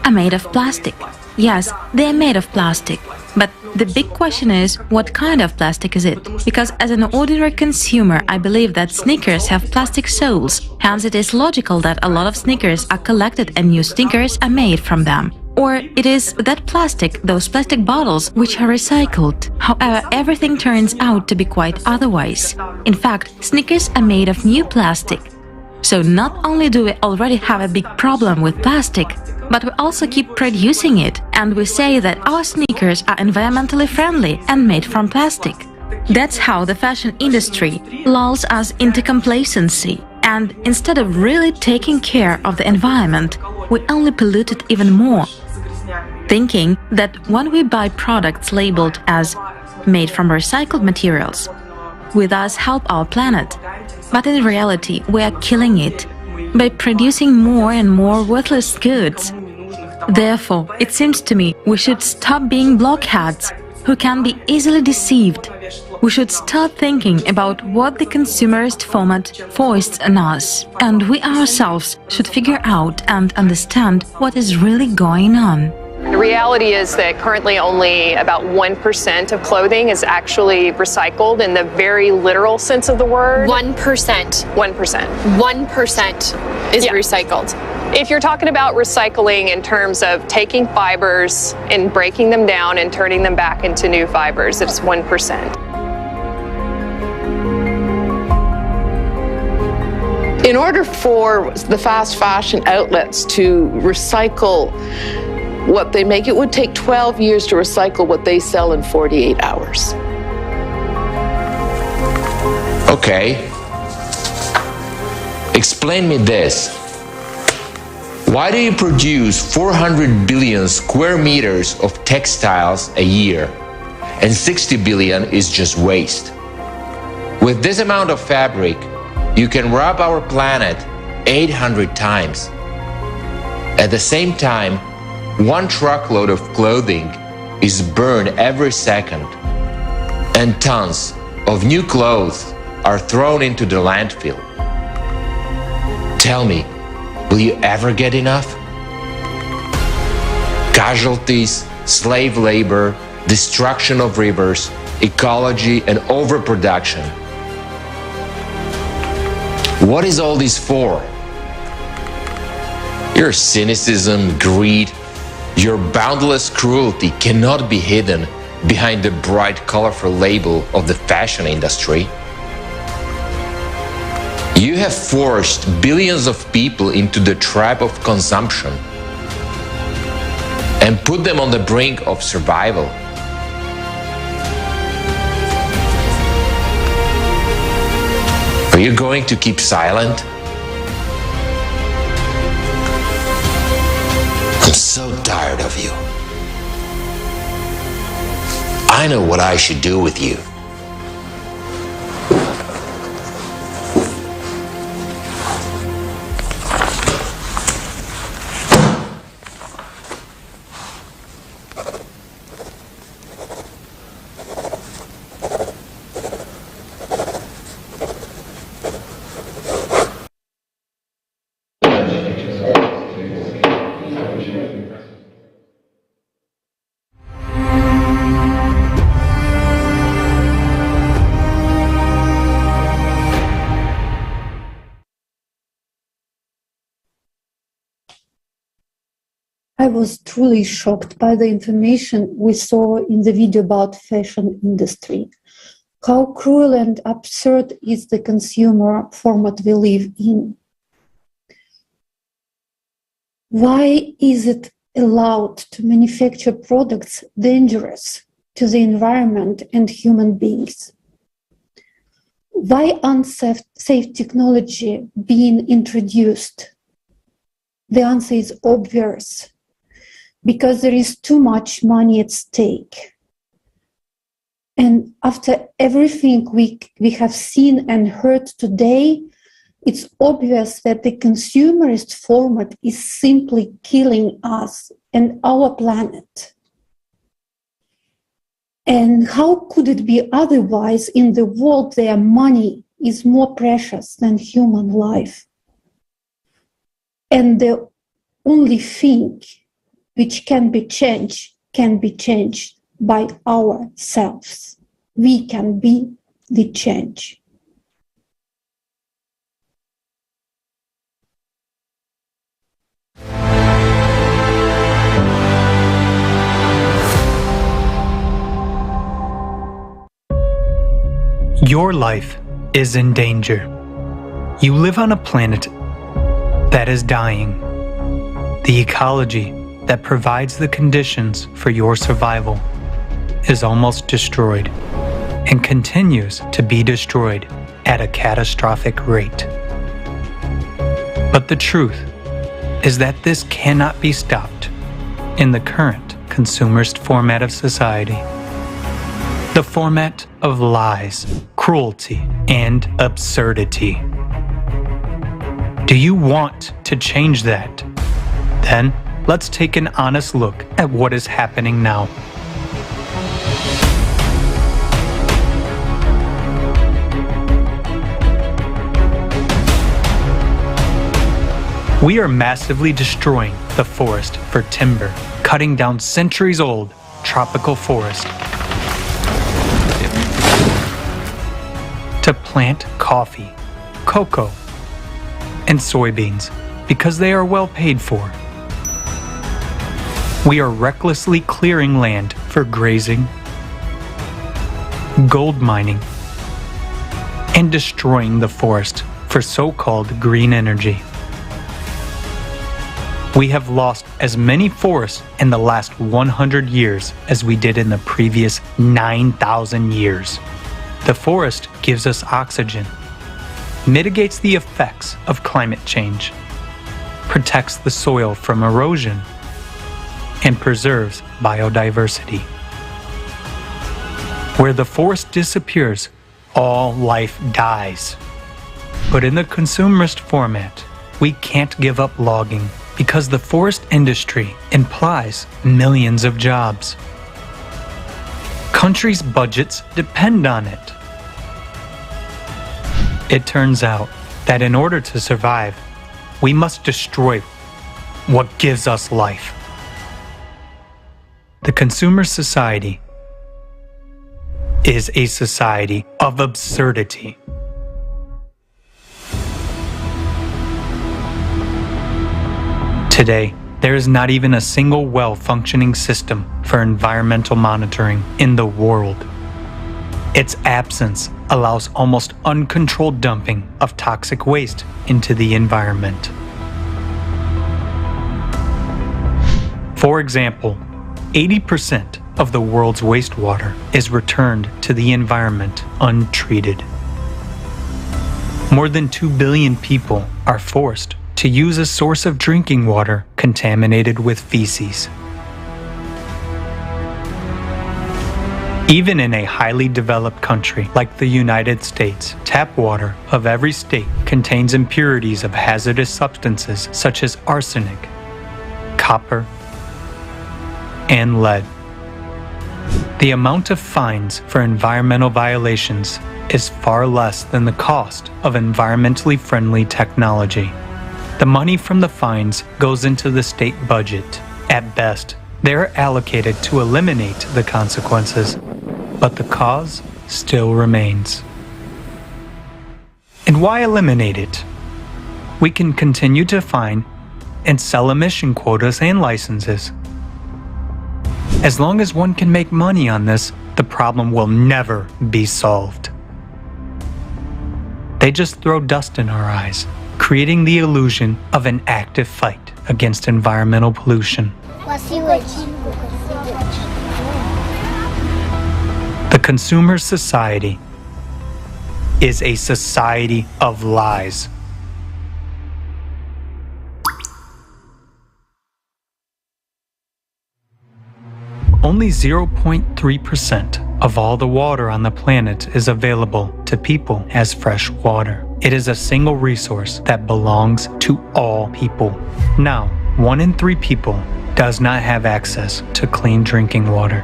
are made of plastic. Yes, they are made of plastic. But the big question is, what kind of plastic is it? Because as an ordinary consumer, I believe that sneakers have plastic soles. Hence, it is logical that a lot of sneakers are collected and new sneakers are made from them. Or it is that plastic, those plastic bottles, which are recycled. However, everything turns out to be quite otherwise. In fact, sneakers are made of new plastic. So not only do we already have a big problem with plastic, but we also keep producing it, and we say that our sneakers are environmentally friendly and made from plastic. That's how the fashion industry lulls us into complacency, and instead of really taking care of the environment, we only pollute it even more, thinking that when we buy products labeled as made from recycled materials, we thus help our planet. But in reality, we are killing it by producing more and more worthless goods. Therefore, it seems to me we should stop being blockheads who can be easily deceived. We should start thinking about what the consumerist format foists on us, and we ourselves should figure out and understand what is really going on. The reality is that currently only about 1% of clothing is actually recycled in the very literal sense of the word. 1%. 1%. 1% is recycled. If you're talking about recycling in terms of taking fibers and breaking them down and turning them back into new fibers, it's 1%. In order for the fast fashion outlets to recycle what they make, it would take 12 years to recycle what they sell in 48 hours. Okay. Explain me this. Why do you produce 400 billion square meters of textiles a year, and 60 billion is just waste? With this amount of fabric, you can rub our planet 800 times. At the same time, one truckload of clothing is burned every second, and tons of new clothes are thrown into the landfill. Tell me, will you ever get enough? Casualties, slave labor, destruction of rivers, ecology, and overproduction. What is all this for? Your cynicism, greed, your boundless cruelty cannot be hidden behind the bright, colorful label of the fashion industry. You have forced billions of people into the trap of consumption and put them on the brink of survival. Are you going to keep silent? I'm so tired of you. I know what I should do with you. I was truly shocked by the information we saw in the video about fashion industry. How cruel and absurd is the consumer format we live in? Why is it allowed to manufacture products dangerous to the environment and human beings? Why unsafe technology being introduced? The answer is obvious. Because there is too much money at stake. And after everything we have seen and heard today, it's obvious that the consumerist format is simply killing us and our planet. And how could it be otherwise in the world where money is more precious than human life? And the only thing which can be changed by ourselves. We can be the change. Your life is in danger. You live on a planet that is dying. The ecology that provides the conditions for your survival is almost destroyed and continues to be destroyed at a catastrophic rate. But the truth is that this cannot be stopped in the current consumerist format of society. The format of lies, cruelty, and absurdity. Do you want to change that? Then let's take an honest look at what is happening now. We are massively destroying the forest for timber, cutting down centuries-old tropical forest to plant coffee, cocoa, and soybeans because they are well paid for. We are recklessly clearing land for grazing, gold mining, and destroying the forest for so-called green energy. We have lost as many forests in the last 100 years as we did in the previous 9,000 years. The forest gives us oxygen, mitigates the effects of climate change, protects the soil from erosion, and preserves biodiversity. Where the forest disappears, all life dies. But in the consumerist format, we can't give up logging because the forest industry implies millions of jobs. Countries' budgets depend on it. It turns out that in order to survive, we must destroy what gives us life. The consumer society is a society of absurdity. Today, there is not even a single well-functioning system for environmental monitoring in the world. Its absence allows almost uncontrolled dumping of toxic waste into the environment. For example, 80% of the world's wastewater is returned to the environment untreated. More than 2 billion people are forced to use a source of drinking water contaminated with feces. Even in a highly developed country like the United States, tap water of every state contains impurities of hazardous substances such as arsenic, copper, and lead. The amount of fines for environmental violations is far less than the cost of environmentally friendly technology. The money from the fines goes into the state budget. At best, they are allocated to eliminate the consequences, but the cause still remains. And why eliminate it? We can continue to fine and sell emission quotas and licenses. As long as one can make money on this, the problem will never be solved. They just throw dust in our eyes, creating the illusion of an active fight against environmental pollution. The consumer society is a society of lies. Only 0.3% of all the water on the planet is available to people as fresh water. It is a single resource that belongs to all people. Now, 1 in 3 people does not have access to clean drinking water.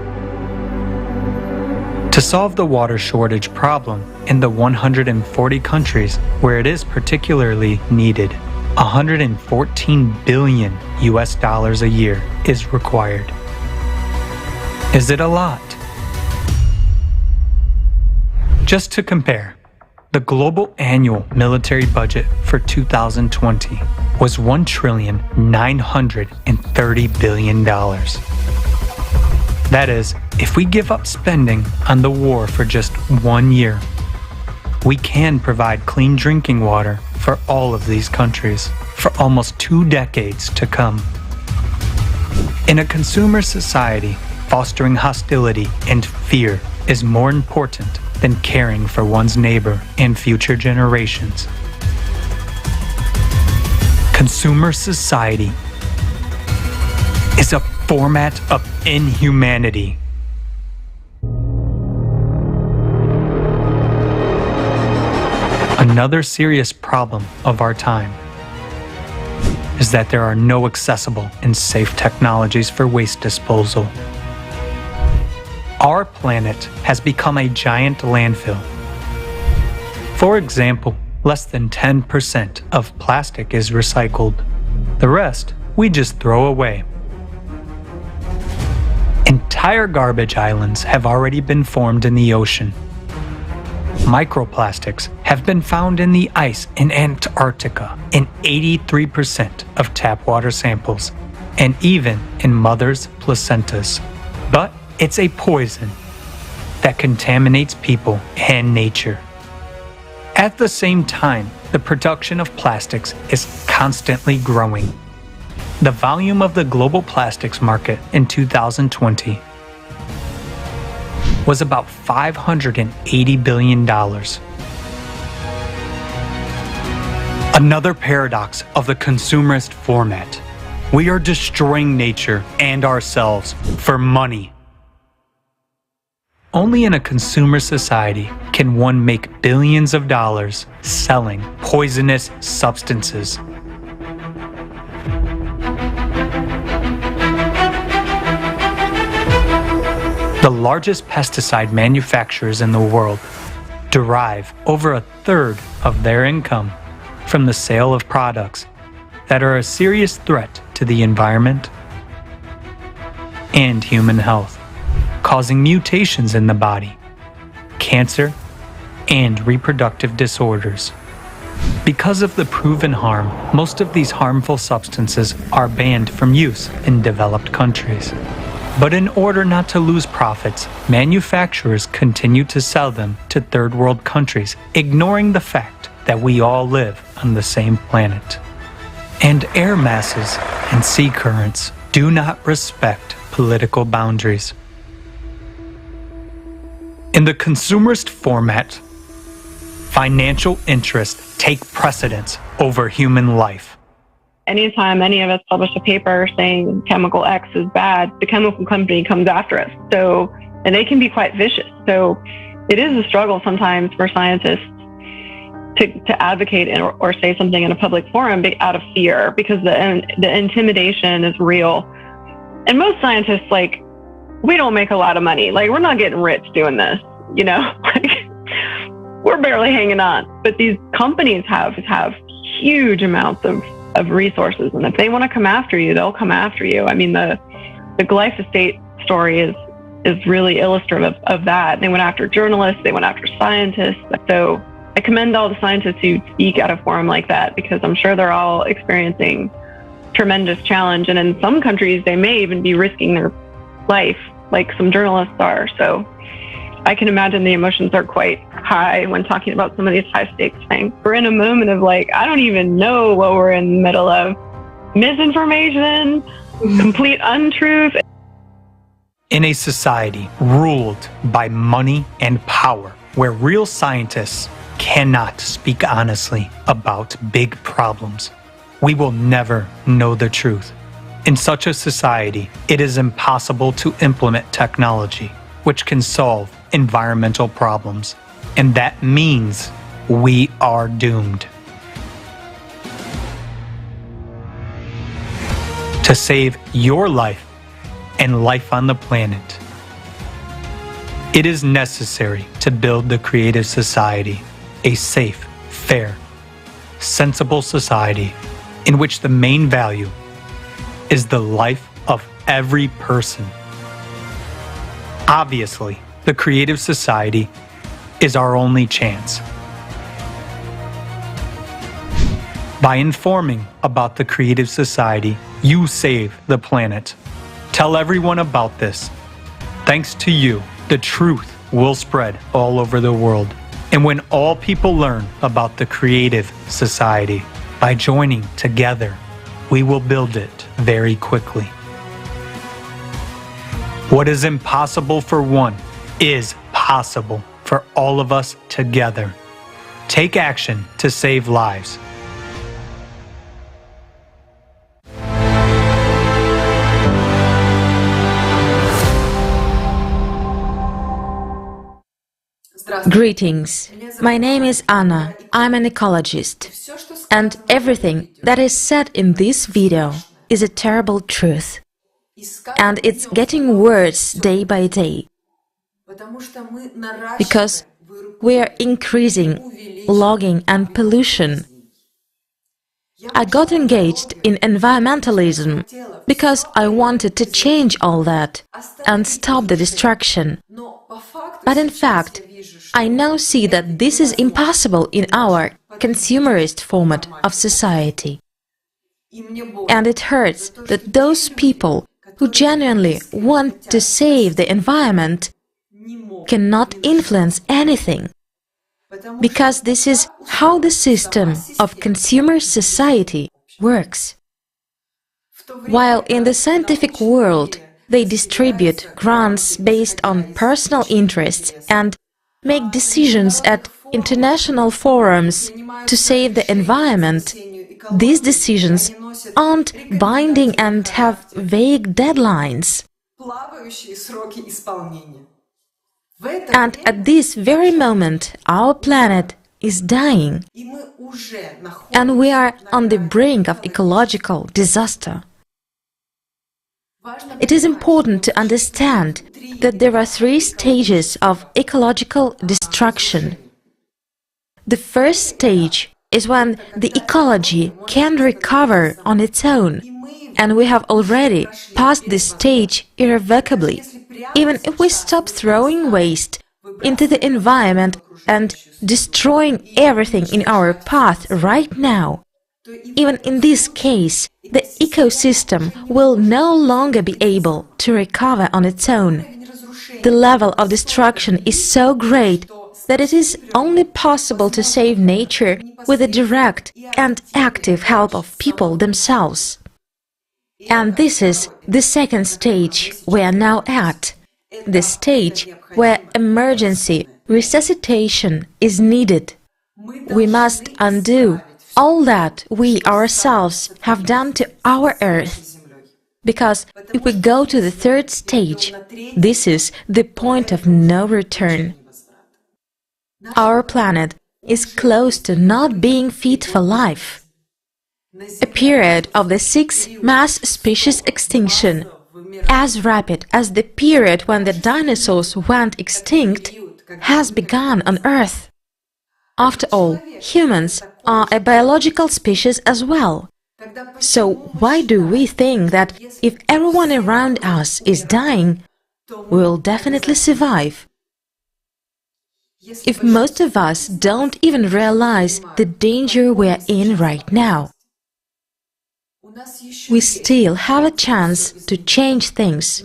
To solve the water shortage problem in the 140 countries where it is particularly needed, 114 billion US dollars a year is required. Is it a lot? Just to compare, the global annual military budget for 2020 was $1,930 billion. That is, if we give up spending on the war for just 1 year, we can provide clean drinking water for all of these countries for almost 2 decades to come. In a consumer society, fostering hostility and fear is more important than caring for one's neighbor and future generations. Consumer society is a format of inhumanity. Another serious problem of our time is that there are no accessible and safe technologies for waste disposal. Our planet has become a giant landfill. For example, less than 10% of plastic is recycled. The rest we just throw away. Entire garbage islands have already been formed in the ocean. Microplastics have been found in the ice in Antarctica in 83% of tap water samples, and even in mothers' placentas. But it's a poison that contaminates people and nature. At the same time, the production of plastics is constantly growing. The volume of the global plastics market in 2020 was about $580 billion. Another paradox of the consumerist format. We are destroying nature and ourselves for money. Only in a consumer society can one make billions of dollars selling poisonous substances. The largest pesticide manufacturers in the world derive over a third of their income from the sale of products that are a serious threat to the environment and human health, causing mutations in the body, cancer, and reproductive disorders. Because of the proven harm, most of these harmful substances are banned from use in developed countries. But in order not to lose profits, manufacturers continue to sell them to third world countries, ignoring the fact that we all live on the same planet. And air masses and sea currents do not respect political boundaries. In the consumerist format, financial interests take precedence over human life. Anytime any of us publish a paper saying chemical X is bad, the chemical company comes after us. And they can be quite vicious. So it is a struggle sometimes for scientists to advocate or say something in a public forum out of fear, because the intimidation is real. And most scientists, we don't make a lot of money. We're not getting rich doing this, we're barely hanging on. But these companies have huge amounts of resources, and if they want to come after you, they'll come after you. I mean, the glyphosate story is really illustrative of that. They went after journalists, they went after scientists. So I commend all the scientists who speak at a forum like that, because I'm sure they're all experiencing tremendous challenge, and in some countries they may even be risking their life, like some journalists are. So I can imagine the emotions are quite high when talking about some of these high stakes things. We're in a moment of I don't even know what we're in the middle of. Misinformation, complete untruth. In a society ruled by money and power, where real scientists cannot speak honestly about big problems, we will never know the truth. In such a society, it is impossible to implement technology which can solve environmental problems, and that means we are doomed. To save your life and life on the planet, it is necessary to build the creative society, a safe, fair, sensible society in which the main value is the life of every person. Obviously, the creative society is our only chance. By informing about the creative society, you save the planet. Tell everyone about this. Thanks to you, the truth will spread all over the world. And when all people learn about the creative society, by joining together, we will build it very quickly. What is impossible for one is possible for all of us together. Take action to save lives. Greetings. My name is Anna. I'm an ecologist. And everything that is said in this video is a terrible truth. And it's getting worse day by day. Because we are increasing logging and pollution. I got engaged in environmentalism because I wanted to change all that and stop the destruction. But in fact, I now see that this is impossible in our consumerist format of society. And it hurts that those people who genuinely want to save the environment cannot influence anything. Because this is how the system of consumer society works. While in the scientific world, they distribute grants based on personal interests and make decisions at international forums to save the environment, these decisions aren't binding and have vague deadlines. And at this very moment, our planet is dying, and we are on the brink of ecological disaster. It is important to understand that there are three stages of ecological destruction. The first stage is when the ecology can recover on its own, and we have already passed this stage irrevocably. Even if we stop throwing waste into the environment and destroying everything in our path right now, even in this case, the ecosystem will no longer be able to recover on its own. The level of destruction is so great that it is only possible to save nature with the direct and active help of people themselves. And this is the second stage we are now at, the stage where emergency resuscitation is needed. We must undo all that we ourselves have done to our Earth. Because if we go to the third stage, this is the point of no return. Our planet is close to not being fit for life. A period of the sixth mass species extinction, as rapid as the period when the dinosaurs went extinct, has begun on Earth. After all, humans are a biological species as well. So why do we think that if everyone around us is dying, we will definitely survive? If most of us don't even realize the danger we are in right now, we still have a chance to change things,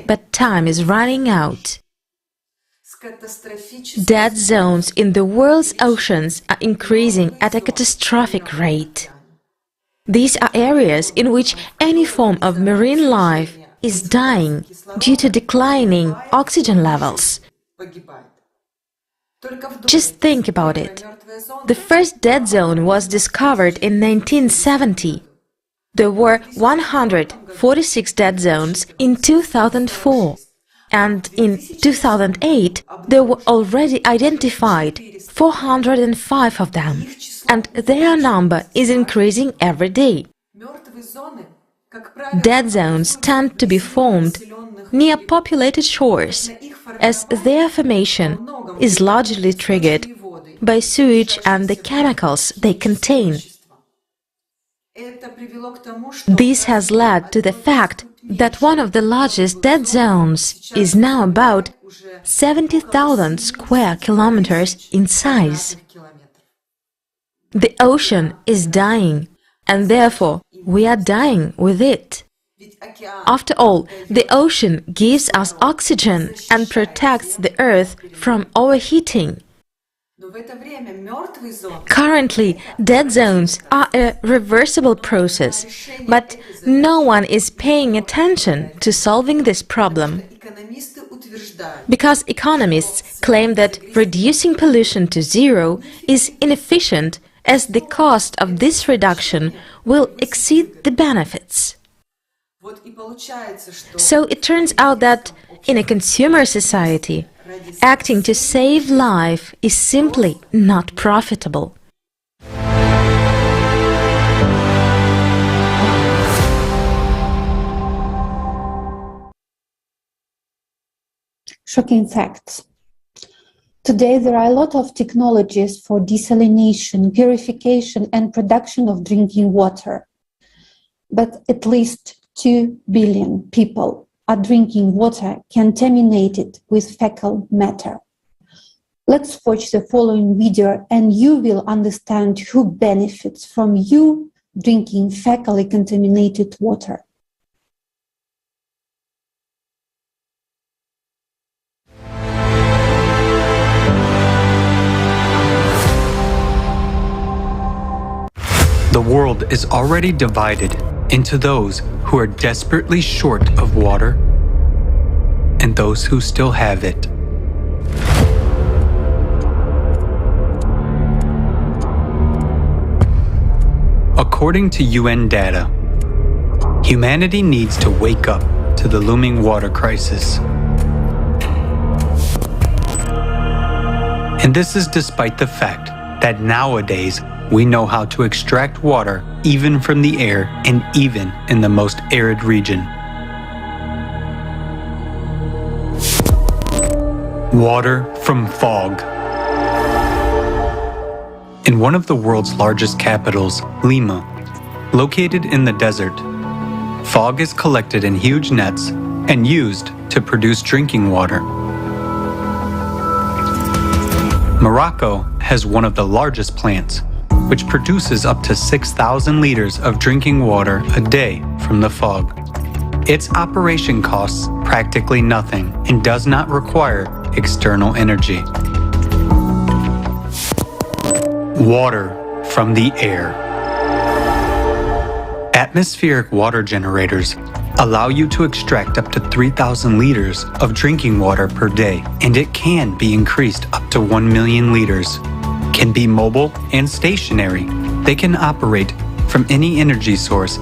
but time is running out. Dead zones in the world's oceans are increasing at a catastrophic rate. These are areas in which any form of marine life is dying due to declining oxygen levels. Just think about it. The first dead zone was discovered in 1970. There were 146 dead zones in 2004, and in 2008 there were already identified 405 of them, and their number is increasing every day. Dead zones tend to be formed near populated shores, as their formation is largely triggered by sewage and the chemicals they contain. This has led to the fact that one of the largest dead zones is now about 70,000 square kilometers in size. The ocean is dying, and therefore we are dying with it. After all, the ocean gives us oxygen and protects the Earth from overheating. Currently, dead zones are a reversible process, but no one is paying attention to solving this problem. Because economists claim that reducing pollution to zero is inefficient, as the cost of this reduction will exceed the benefits. So it turns out that in a consumer society, acting to save life is simply not profitable. Shocking facts. Today, there are a lot of technologies for desalination, purification, and production of drinking water. But at least 2 billion people are drinking water contaminated with fecal matter. Let's watch the following video and you will understand who benefits from you drinking fecally contaminated water. The world is already divided into those who are desperately short of water and those who still have it. According to UN data, humanity needs to wake up to the looming water crisis. And this is despite the fact that nowadays we know how to extract water even from the air and even in the most arid region. Water from fog. In one of the world's largest capitals, Lima, located in the desert, fog is collected in huge nets and used to produce drinking water. Morocco has one of the largest plants, which produces up to 6,000 liters of drinking water a day from the fog. Its operation costs practically nothing and does not require external energy. Water from the air. Atmospheric water generators allow you to extract up to 3,000 liters of drinking water per day, and it can be increased up to 1 million liters. Can be mobile and stationary. They can operate from any energy source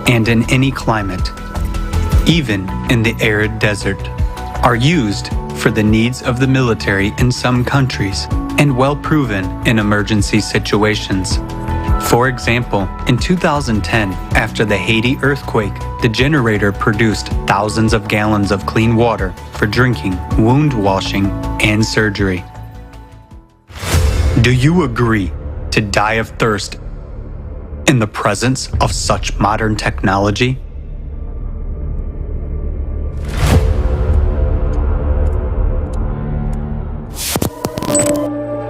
and in any climate, even in the arid desert, are used for the needs of the military in some countries and well proven in emergency situations. For example, in 2010, after the Haiti earthquake, the generator produced thousands of gallons of clean water for drinking, wound washing, and surgery. Do you agree to die of thirst in the presence of such modern technology?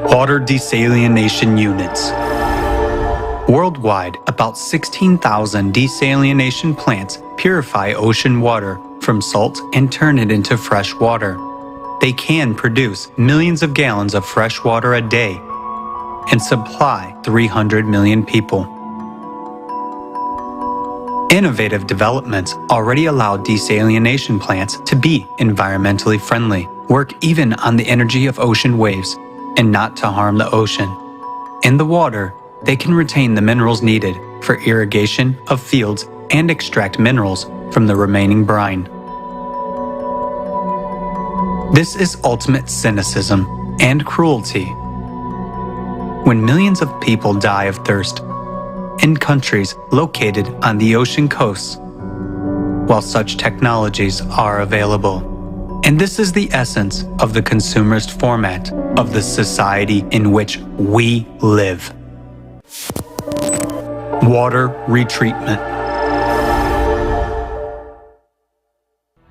Water desalination units. Worldwide, about 16,000 desalination plants purify ocean water from salt and turn it into fresh water. They can produce millions of gallons of fresh water a day and supply 300 million people. Innovative developments already allow desalination plants to be environmentally friendly, work even on the energy of ocean waves, and not to harm the ocean. In the water, they can retain the minerals needed for irrigation of fields and extract minerals from the remaining brine. This is ultimate cynicism and cruelty. When millions of people die of thirst in countries located on the ocean coasts, while such technologies are available. And this is the essence of the consumerist format of the society in which we live. Water retreatment.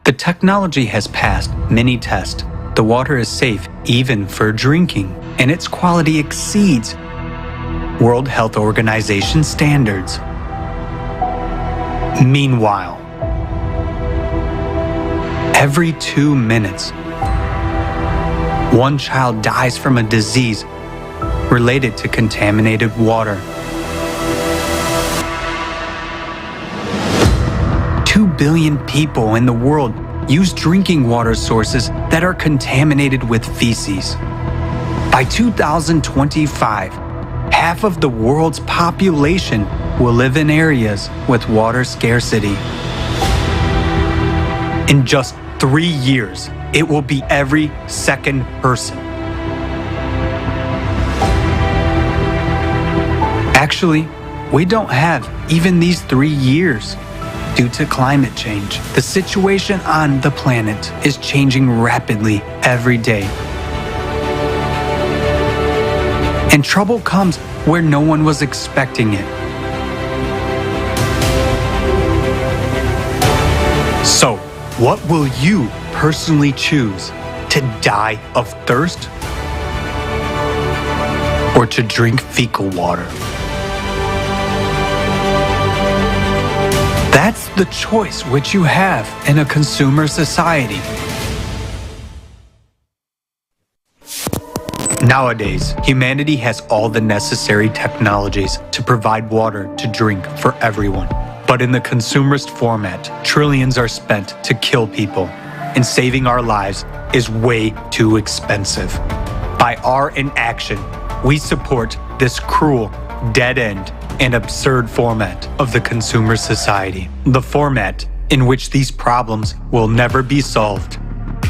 The technology has passed many tests. The water is safe even for drinking, and its quality exceeds World Health Organization standards. Meanwhile, every 2 minutes, one child dies from a disease related to contaminated water. 2 billion people in the world use drinking water sources that are contaminated with feces. By 2025, half of the world's population will live in areas with water scarcity. In just 3 years, it will be every second person. Actually, we don't have even these 3 years. Due to climate change, the situation on the planet is changing rapidly every day. And trouble comes where no one was expecting it. So, what will you personally choose? To die of thirst? Or to drink fecal water? That's the choice which you have in a consumer society. Nowadays, humanity has all the necessary technologies to provide water to drink for everyone. But in the consumerist format, trillions are spent to kill people, and saving our lives is way too expensive. By our inaction, we support this cruel, dead-end, and absurd format of the consumer society. The format in which these problems will never be solved,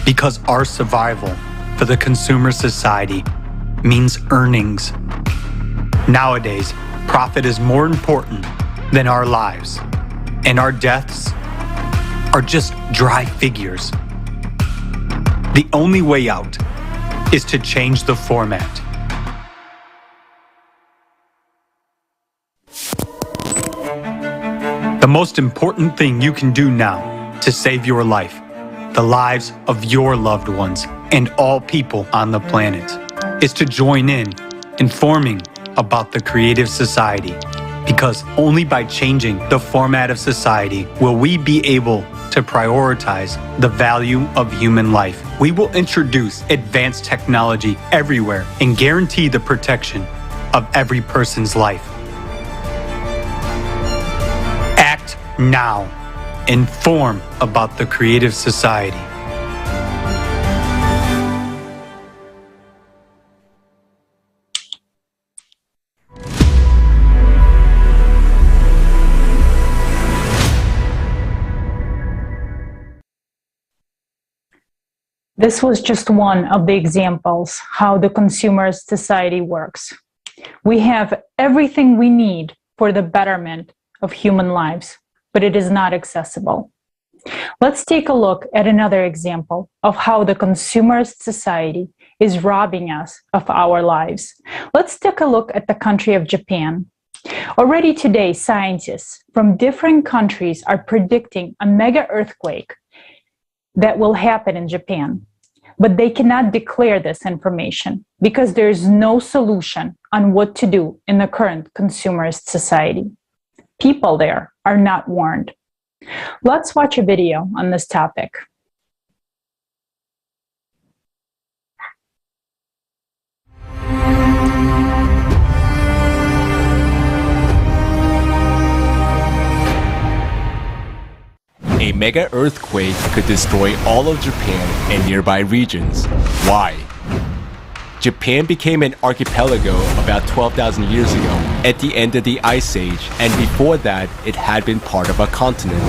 because our survival for the consumer society means earnings. Nowadays, profit is more important than our lives, and our deaths are just dry figures. The only way out is to change the format. The most important thing you can do now to save your life, the lives of your loved ones, and all people on the planet, is to join in informing about the creative society. Because only by changing the format of society will we be able to prioritize the value of human life. We will introduce advanced technology everywhere and guarantee the protection of every person's life. Act now. Inform about the creative society. This was just one of the examples how the consumerist society works. We have everything we need for the betterment of human lives, but it is not accessible. Let's take a look at another example of how the consumerist society is robbing us of our lives. Let's take a look at the country of Japan. Already today, scientists from different countries are predicting a mega earthquake that will happen in Japan. But they cannot declare this information because there is no solution on what to do in the current consumerist society. People there are not warned. Let's watch a video on this topic. A mega earthquake could destroy all of Japan and nearby regions. Why? Japan became an archipelago about 12,000 years ago at the end of the Ice Age, and before that, it had been part of a continent.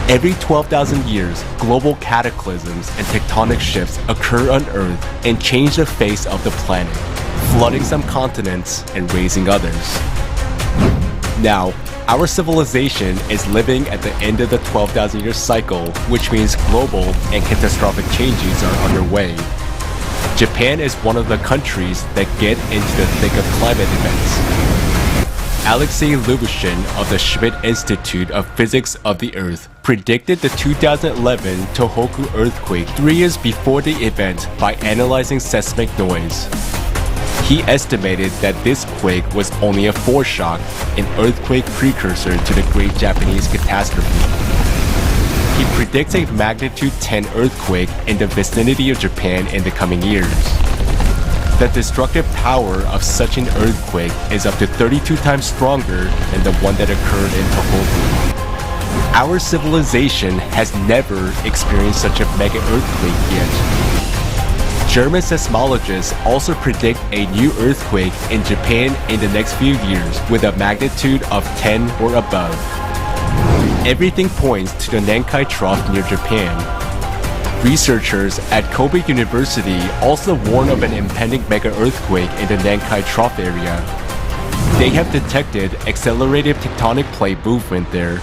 Every 12,000 years, global cataclysms and tectonic shifts occur on Earth and change the face of the planet, flooding some continents and raising others. Now, our civilization is living at the end of the 12,000-year cycle, which means global and catastrophic changes are underway. Japan is one of the countries that get into the thick of climate events. Alexei Lubushin of the Schmidt Institute of Physics of the Earth predicted the 2011 Tohoku earthquake 3 years before the event by analyzing seismic noise. He estimated that this quake was only a foreshock, an earthquake precursor to the Great Japanese Catastrophe. He predicts a magnitude 10 earthquake in the vicinity of Japan in the coming years. The destructive power of such an earthquake is up to 32 times stronger than the one that occurred in Tohoku. Our civilization has never experienced such a mega earthquake yet. German seismologists also predict a new earthquake in Japan in the next few years with a magnitude of 10 or above. Everything points to the Nankai Trough near Japan. Researchers at Kobe University also warn of an impending mega earthquake in the Nankai Trough area. They have detected accelerated tectonic plate movement there.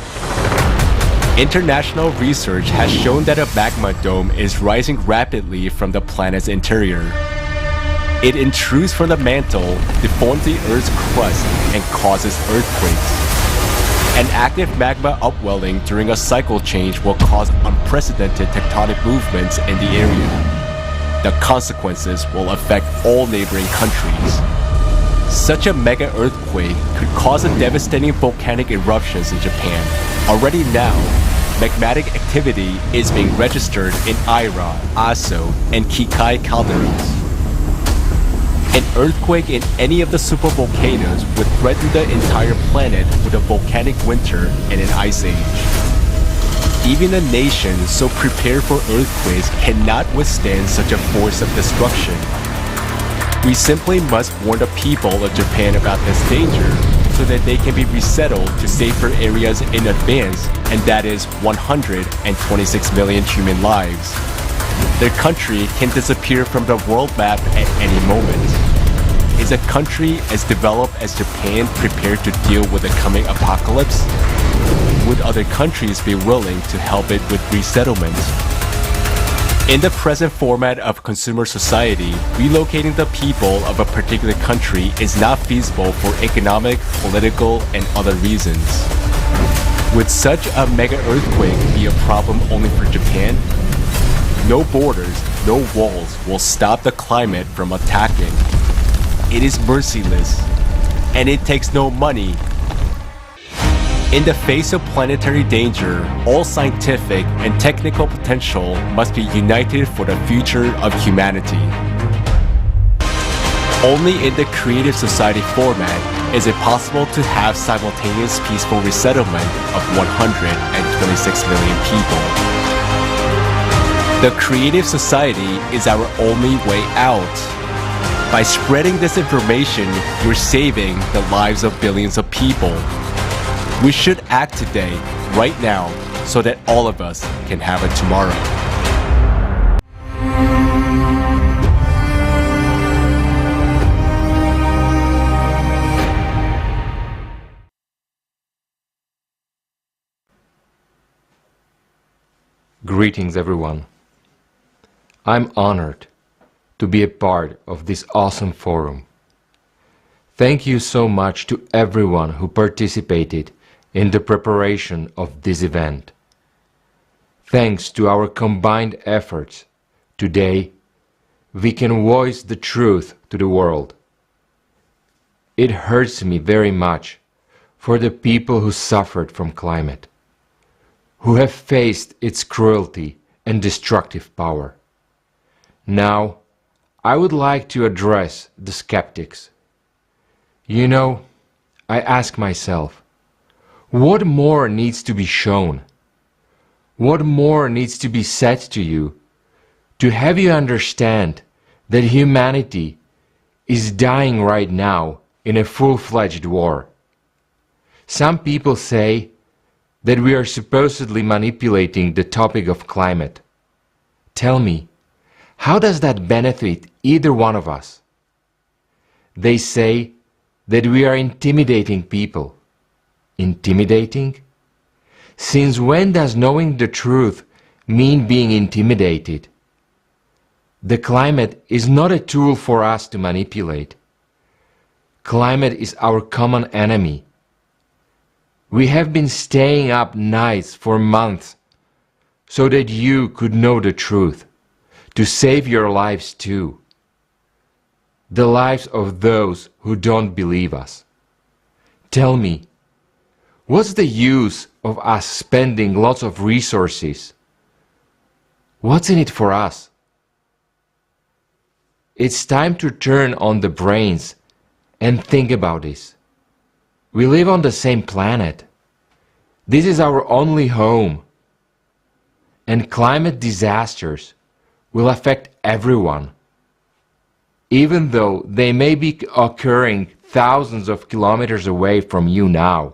International research has shown that a magma dome is rising rapidly from the planet's interior. It intrudes from the mantle, deforms the Earth's crust, and causes earthquakes. An active magma upwelling during a cycle change will cause unprecedented tectonic movements in the area. The consequences will affect all neighboring countries. Such a mega earthquake could cause a devastating volcanic eruptions in Japan. Already now, magmatic activity is being registered in Aira, Aso, and Kikai calderas. An earthquake in any of the supervolcanoes would threaten the entire planet with a volcanic winter and an ice age. Even a nation so prepared for earthquakes cannot withstand such a force of destruction. We simply must warn the people of Japan about this danger so that they can be resettled to safer areas in advance, and that is 126 million human lives. Their country can disappear from the world map at any moment. Is a country as developed as Japan prepared to deal with the coming apocalypse? Would other countries be willing to help it with resettlement? In the present format of consumer society, relocating the people of a particular country is not feasible for economic, political, and other reasons. Would such a mega earthquake be a problem only for Japan? No borders, no walls will stop the climate from attacking. It is merciless, and it takes no money. In the face of planetary danger, all scientific and technical potential must be united for the future of humanity. Only in the creative society format is it possible to have simultaneous peaceful resettlement of 126 million people. The creative society is our only way out. By spreading this information, we're saving the lives of billions of people. We should act today, right now, so that all of us can have a tomorrow. Greetings, everyone. I'm honored to be a part of this awesome forum. Thank you so much to everyone who participated in the preparation of this event. Thanks to our combined efforts, today we can voice the truth to the world. It hurts me very much for the people who suffered from climate, who have faced its cruelty and destructive power. Now, I would like to address the skeptics. You know, I ask myself, what more needs to be shown? What more needs to be said to you to have you understand that humanity is dying right now in a full-fledged war? Some people say that we are supposedly manipulating the topic of climate. Tell me, how does that benefit either one of us? They say that we are intimidating people. Intimidating? Since when does knowing the truth mean being intimidated? The climate is not a tool for us to manipulate. Climate is our common enemy We have been staying up nights for months so that you could know the truth, to save your lives too. The lives of those who don't believe us. Tell me, what's the use of us spending lots of resources? What's in it for us? It's time to turn on the brains and think about this. We live on the same planet. This is our only home. And climate disasters will affect everyone, even though they may be occurring thousands of kilometers away from you now.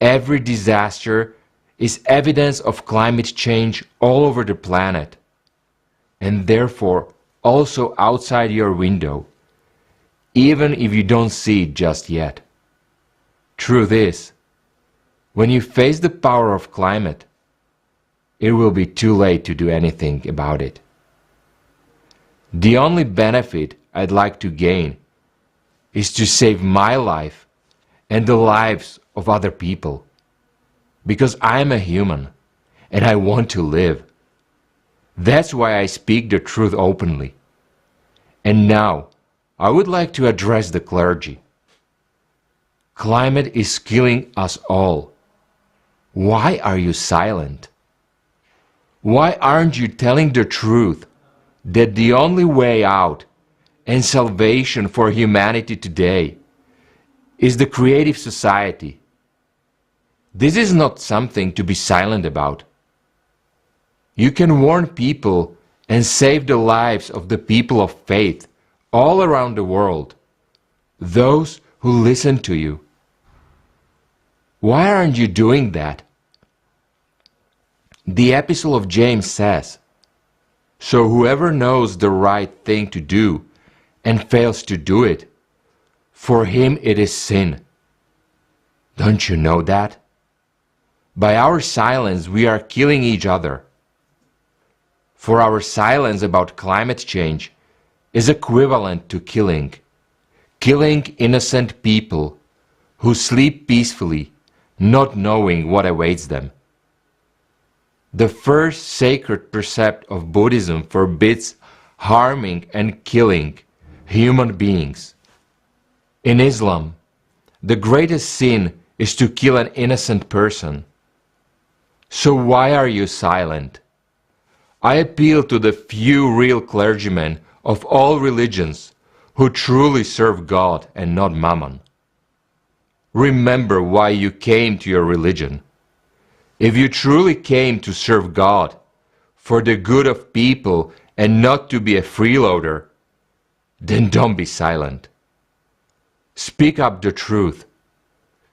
Every disaster is evidence of climate change all over the planet, and therefore also outside your window, even if you don't see it just yet. Truth is, when you face the power of climate, it will be too late to do anything about it. The only benefit I'd like to gain is to save my life and the lives of other people, because I am a human and I want to live. That's why I speak the truth openly. And now, I would like to address the clergy. Climate is killing us all. Why are you silent? Why aren't you telling the truth that the only way out and salvation for humanity today is the creative society? This is not something to be silent about. You can warn people and save the lives of the people of faith all around the world, those who listen to you. Why aren't you doing that? The Epistle of James says, "So whoever knows the right thing to do and fails to do it, for him it is sin." Don't you know that? By our silence we are killing each other. For our silence about climate change is equivalent to killing innocent people who sleep peacefully, not knowing what awaits them. The first sacred precept of Buddhism forbids harming and killing human beings. In Islam, the greatest sin is to kill an innocent person. So why are you silent? I appeal to the few real clergymen of all religions who truly serve God and not Mammon. Remember why you came to your religion. If you truly came to serve God, for the good of people and not to be a freeloader, then don't be silent. Speak up the truth.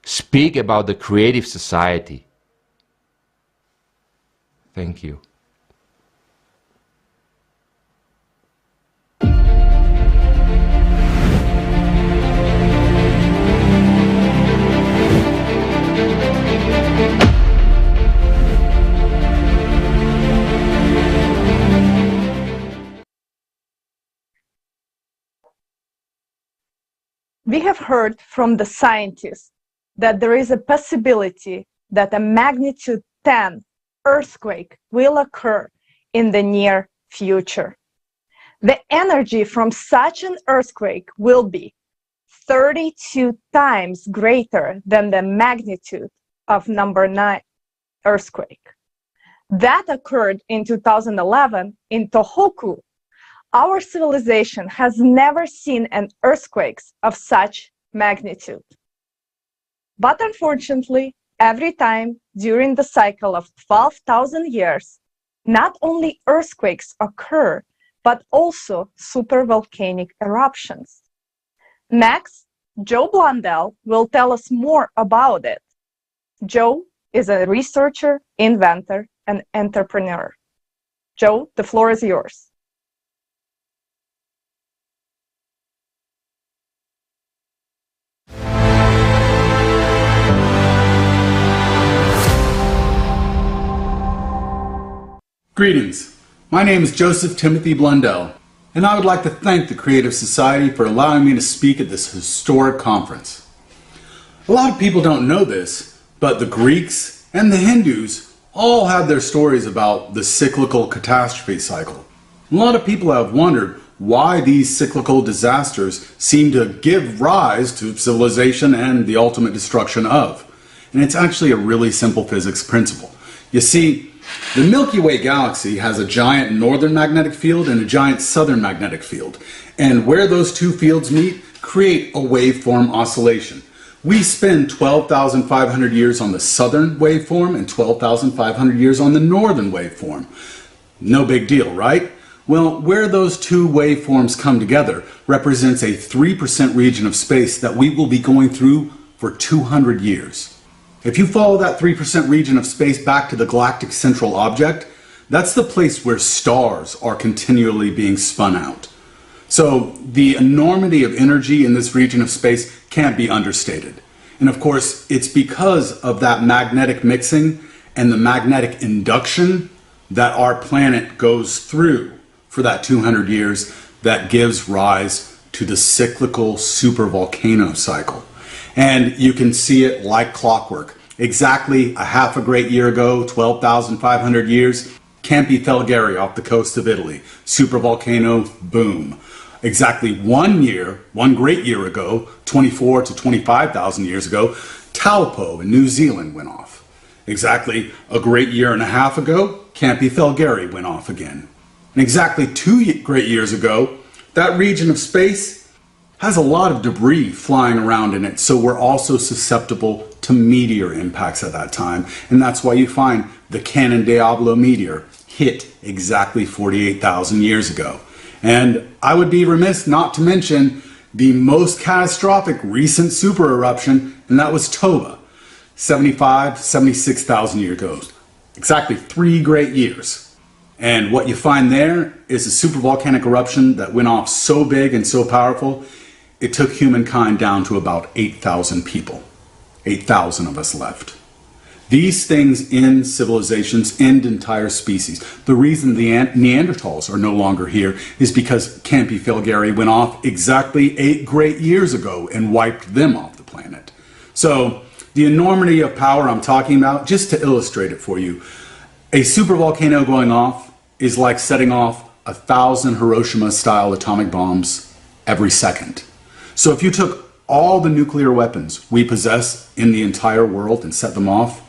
Speak about the creative society. Thank you. We have heard from the scientists that there is a possibility that a magnitude 10 earthquake will occur in the near future. The energy from such an earthquake will be 32 times greater than the magnitude of number 9 earthquake. That occurred in 2011 in Tohoku. Our civilization has never seen an earthquake of such magnitude. But unfortunately, every time during the cycle of 12,000 years, not only earthquakes occur, but also supervolcanic eruptions. Next, Joe Blundell will tell us more about it. Joe is a researcher, inventor, and entrepreneur. Joe, the floor is yours. Greetings. My name is Joseph Timothy Blundell, and I would like to thank the Creative Society for allowing me to speak at this historic conference. A lot of people don't know this, but the Greeks and the Hindus all have their stories about the cyclical catastrophe cycle. A lot of people have wondered why these cyclical disasters seem to give rise to civilization and the ultimate destruction of. And it's actually a really simple physics principle. You see, the Milky Way galaxy has a giant northern magnetic field and a giant southern magnetic field. And where those two fields meet, create a waveform oscillation. We spend 12,500 years on the southern waveform and 12,500 years on the northern waveform. No big deal, right? Well, where those two waveforms come together represents a 3% region of space that we will be going through for 200 years. If you follow that 3% region of space back to the galactic central object, that's the place where stars are continually being spun out. So the enormity of energy in this region of space can't be understated. And of course, it's because of that magnetic mixing and the magnetic induction that our planet goes through for that 200 years that gives rise to the cyclical supervolcano cycle. And you can see it like clockwork. Exactly a half a great year ago, 12,500 years, Campi Flegrei off the coast of Italy. Supervolcano, boom. Exactly 1 year, one great year ago, 24 to 25,000 years ago, Taupo in New Zealand went off. Exactly a great year and a half ago, Campi Flegrei went off again. And exactly 2 great years ago, that region of space has a lot of debris flying around in it, so we're also susceptible to meteor impacts at that time. And that's why you find the Cannon Diablo meteor hit exactly 48,000 years ago. And I would be remiss not to mention the most catastrophic recent super eruption, and that was Toba, 76,000 years ago. Exactly 3 great years. And what you find there is a supervolcanic eruption that went off so big and so powerful, it took humankind down to about 8,000 people. 8,000 of us left. These things end civilizations, end entire species. The reason the Neanderthals are no longer here is because Campi Flegrei went off exactly 8 great years ago and wiped them off the planet. So the enormity of power I'm talking about, just to illustrate it for you, a supervolcano going off is like setting off 1,000 Hiroshima-style atomic bombs every second. So if you took all the nuclear weapons we possess in the entire world and set them off,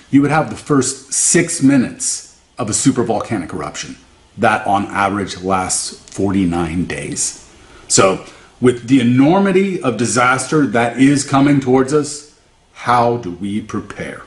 you would have the first 6 minutes of a supervolcanic eruption. That on average lasts 49 days. So with the enormity of disaster that is coming towards us, how do we prepare?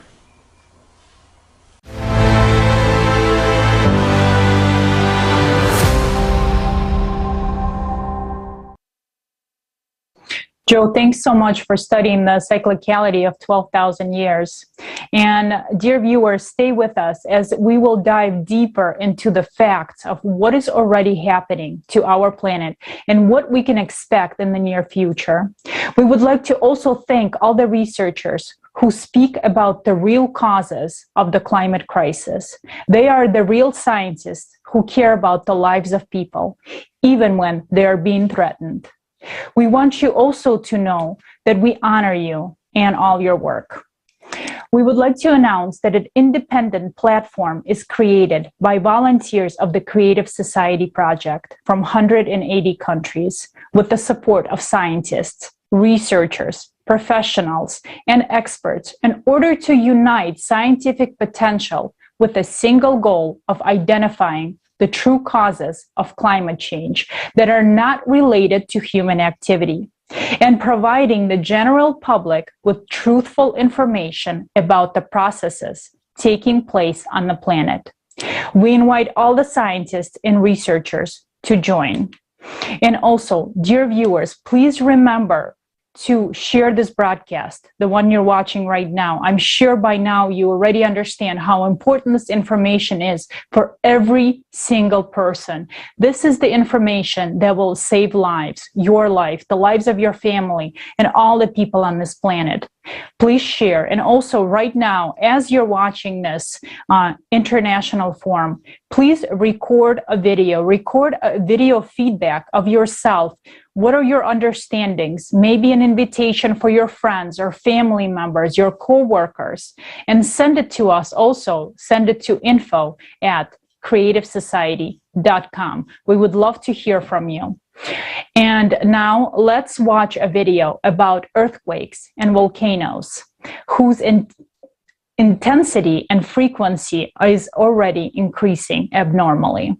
Joe, thanks so much for studying the cyclicality of 12,000 years. And dear viewers, stay with us as we will dive deeper into the facts of what is already happening to our planet and what we can expect in the near future. We would like to also thank all the researchers who speak about the real causes of the climate crisis. They are the real scientists who care about the lives of people, even when they are being threatened. We want you also to know that we honor you and all your work. We would like to announce that an independent platform is created by volunteers of the Creative Society Project from 180 countries with the support of scientists, researchers, professionals, and experts in order to unite scientific potential with a single goal of identifying the true causes of climate change that are not related to human activity, and providing the general public with truthful information about the processes taking place on the planet. We invite all the scientists and researchers to join. And also, dear viewers, please remember to share this broadcast, the one you're watching right now. I'm sure by now you already understand how important this information is for every single person. This is the information that will save lives, your life, the lives of your family, and all the people on this planet. Please share. And also right now, as you're watching this international forum, please record a video feedback of yourself. What are your understandings? Maybe an invitation for your friends or family members, your co-workers, and send it to us also. Send it to info@creativesociety.com. We would love to hear from you. And now let's watch a video about earthquakes and volcanoes, whose intensity and frequency is already increasing abnormally.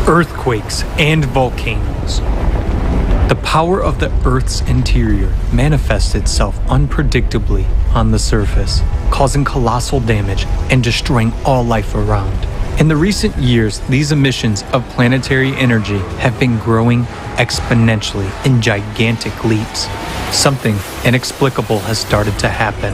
Earthquakes and volcanoes. The power of the Earth's interior manifests itself unpredictably on the surface, causing colossal damage and destroying all life around. In the recent years, these emissions of planetary energy have been growing exponentially in gigantic leaps. Something inexplicable has started to happen.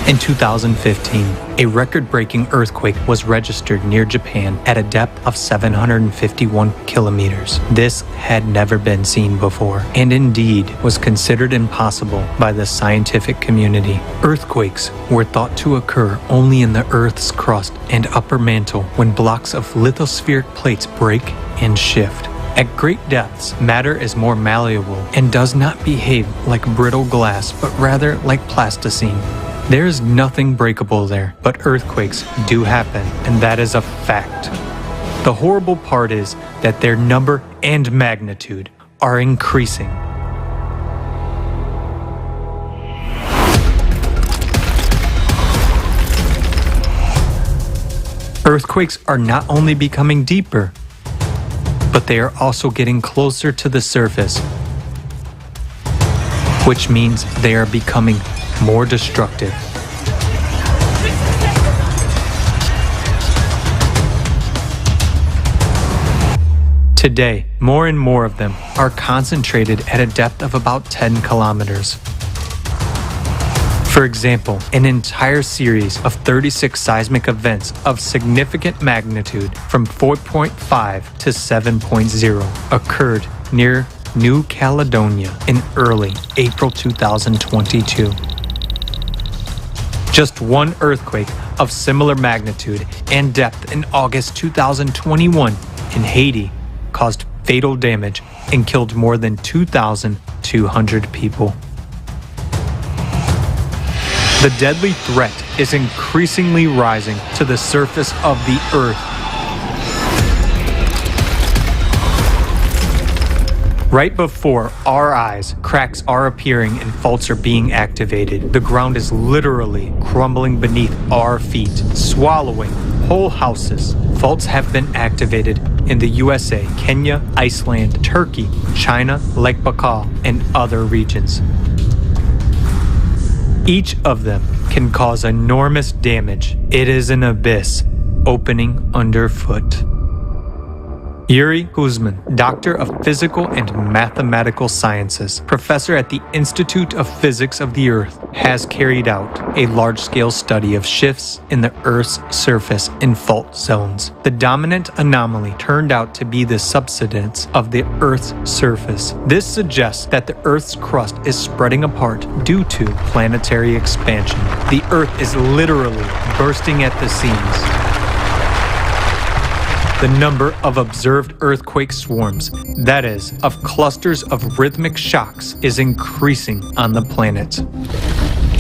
In 2015, a record-breaking earthquake was registered near Japan at a depth of 751 kilometers. This had never been seen before, and indeed was considered impossible by the scientific community. Earthquakes were thought to occur only in the Earth's crust and upper mantle when blocks of lithospheric plates break and shift. At great depths, matter is more malleable and does not behave like brittle glass, but rather like plasticine. There is nothing breakable there, but earthquakes do happen, and that is a fact. The horrible part is that their number and magnitude are increasing. Earthquakes are not only becoming deeper, but they are also getting closer to the surface, which means they are becoming more destructive. Today, more and more of them are concentrated at a depth of about 10 kilometers. For example, an entire series of 36 seismic events of significant magnitude from 4.5 to 7.0 occurred near New Caledonia in early April 2022. Just one earthquake of similar magnitude and depth in August 2021 in Haiti caused fatal damage and killed more than 2,200 people. The deadly threat is increasingly rising to the surface of the Earth. Right before our eyes, cracks are appearing and faults are being activated. The ground is literally crumbling beneath our feet, swallowing whole houses. Faults have been activated in the USA, Kenya, Iceland, Turkey, China, Lake Baikal, and other regions. Each of them can cause enormous damage. It is an abyss opening underfoot. Yuri Kuzmin, Doctor of Physical and Mathematical Sciences, professor at the Institute of Physics of the Earth, has carried out a large-scale study of shifts in the Earth's surface in fault zones. The dominant anomaly turned out to be the subsidence of the Earth's surface. This suggests that the Earth's crust is spreading apart due to planetary expansion. The Earth is literally bursting at the seams. The number of observed earthquake swarms, that is, of clusters of rhythmic shocks, is increasing on the planet.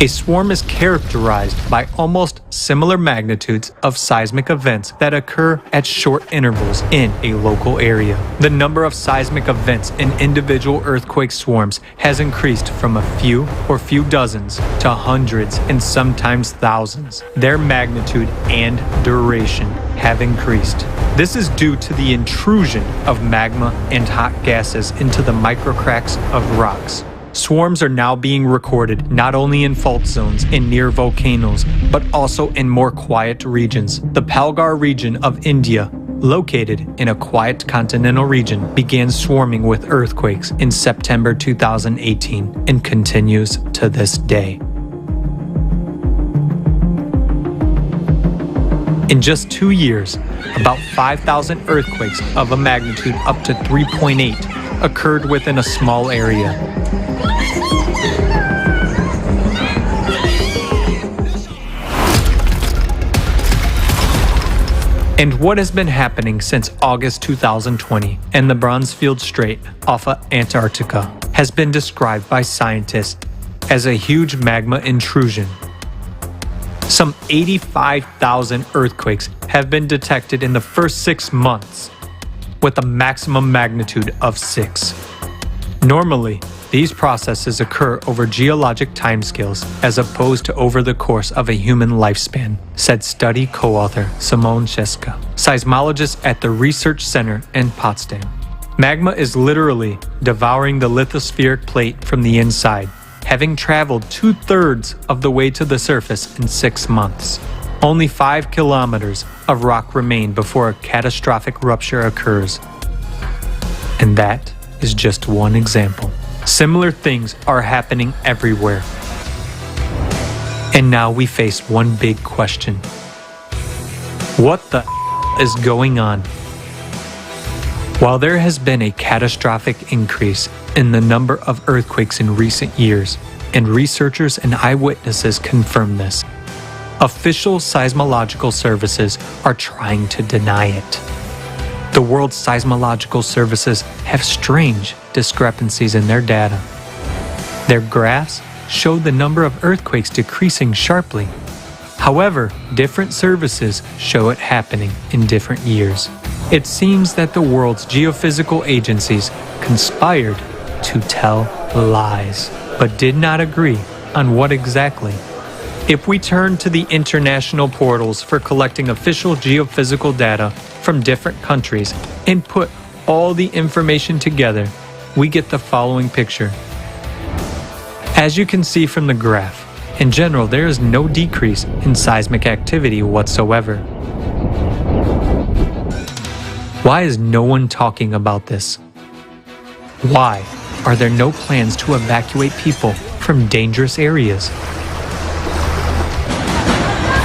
A swarm is characterized by almost similar magnitudes of seismic events that occur at short intervals in a local area. The number of seismic events in individual earthquake swarms has increased from a few or few dozens to hundreds and sometimes thousands. Their magnitude and duration have increased. This is due to the intrusion of magma and hot gases into the microcracks of rocks. Swarms are now being recorded not only in fault zones and near volcanoes, but also in more quiet regions. The Palgar region of India located in a quiet continental region, began swarming with earthquakes in September 2018 and continues to this day. In just 2 years, about 5,000 earthquakes of a magnitude up to 3.8 occurred within a small area. And what has been happening since August 2020 in the Bransfield Strait off of Antarctica has been described by scientists as a huge magma intrusion. Some 85,000 earthquakes have been detected in the first 6 months, with a maximum magnitude of 6. Normally, these processes occur over geologic timescales as opposed to over the course of a human lifespan, said study co-author Simone Czeska, seismologist at the Research Center in Potsdam. Magma is literally devouring the lithospheric plate from the inside, having traveled 2/3 of the way to the surface in 6 months. Only 5 kilometers of rock remain before a catastrophic rupture occurs. And that is just one example. Similar things are happening everywhere. And now we face one big question. What the is going on? While there has been a catastrophic increase in the number of earthquakes in recent years, and researchers and eyewitnesses confirm this, official seismological services are trying to deny it. The world's seismological services have strange discrepancies in their data. Their graphs show the number of earthquakes decreasing sharply. However, different services show it happening in different years. It seems that the world's geophysical agencies conspired to tell lies, but did not agree on what exactly. If we turn to the international portals for collecting official geophysical data from different countries and put all the information together, we get the following picture. As you can see from the graph, in general, there is no decrease in seismic activity whatsoever. Why is no one talking about this? Why are there no plans to evacuate people from dangerous areas?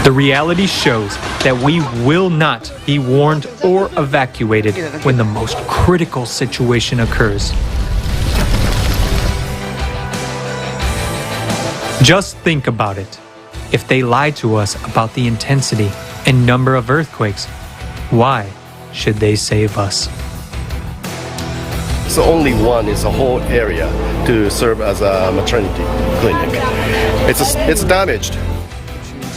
The reality shows that we will not be warned or evacuated when the most critical situation occurs. Just think about it. If they lied to us about the intensity and number of earthquakes, why should they save us? So only one is a whole area to serve as a maternity clinic. It's damaged.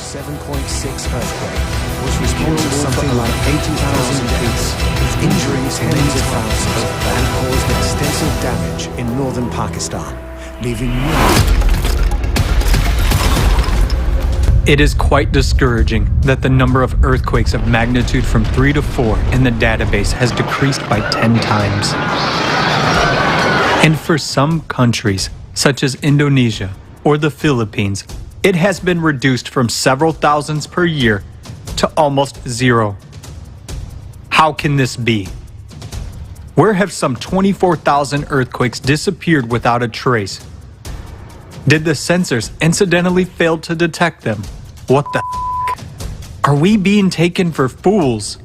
7.6 earthquake was responsible for something like 80,000 deaths, injuring tens of thousands, and caused extensive damage in northern Pakistan, leaving It is quite discouraging that the number of earthquakes of magnitude from 3 to 4 in the database has decreased by 10 times. And for some countries, such as Indonesia or the Philippines, it has been reduced from several thousands per year to almost 0. How can this be? Where have some 24,000 earthquakes disappeared without a trace? Did the sensors incidentally fail to detect them? What the heck? Are we being taken for fools?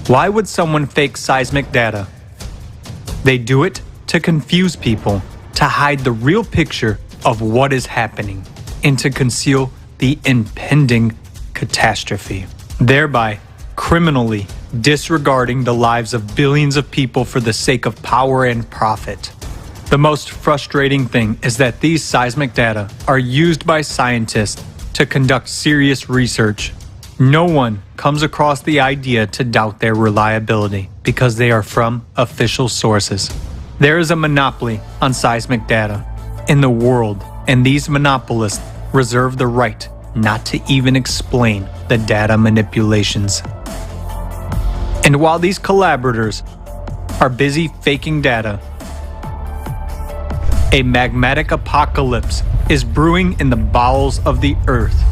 Why would someone fake seismic data? They do it to confuse people, to hide the real picture of what is happening, and to conceal the impending catastrophe, thereby criminally disregarding the lives of billions of people for the sake of power and profit. The most frustrating thing is that these seismic data are used by scientists to conduct serious research. No one comes across the idea to doubt their reliability because they are from official sources. There is a monopoly on seismic data in the world, and these monopolists reserve the right not to even explain the data manipulations. And while these collaborators are busy faking data, a magmatic apocalypse is brewing in the bowels of the earth.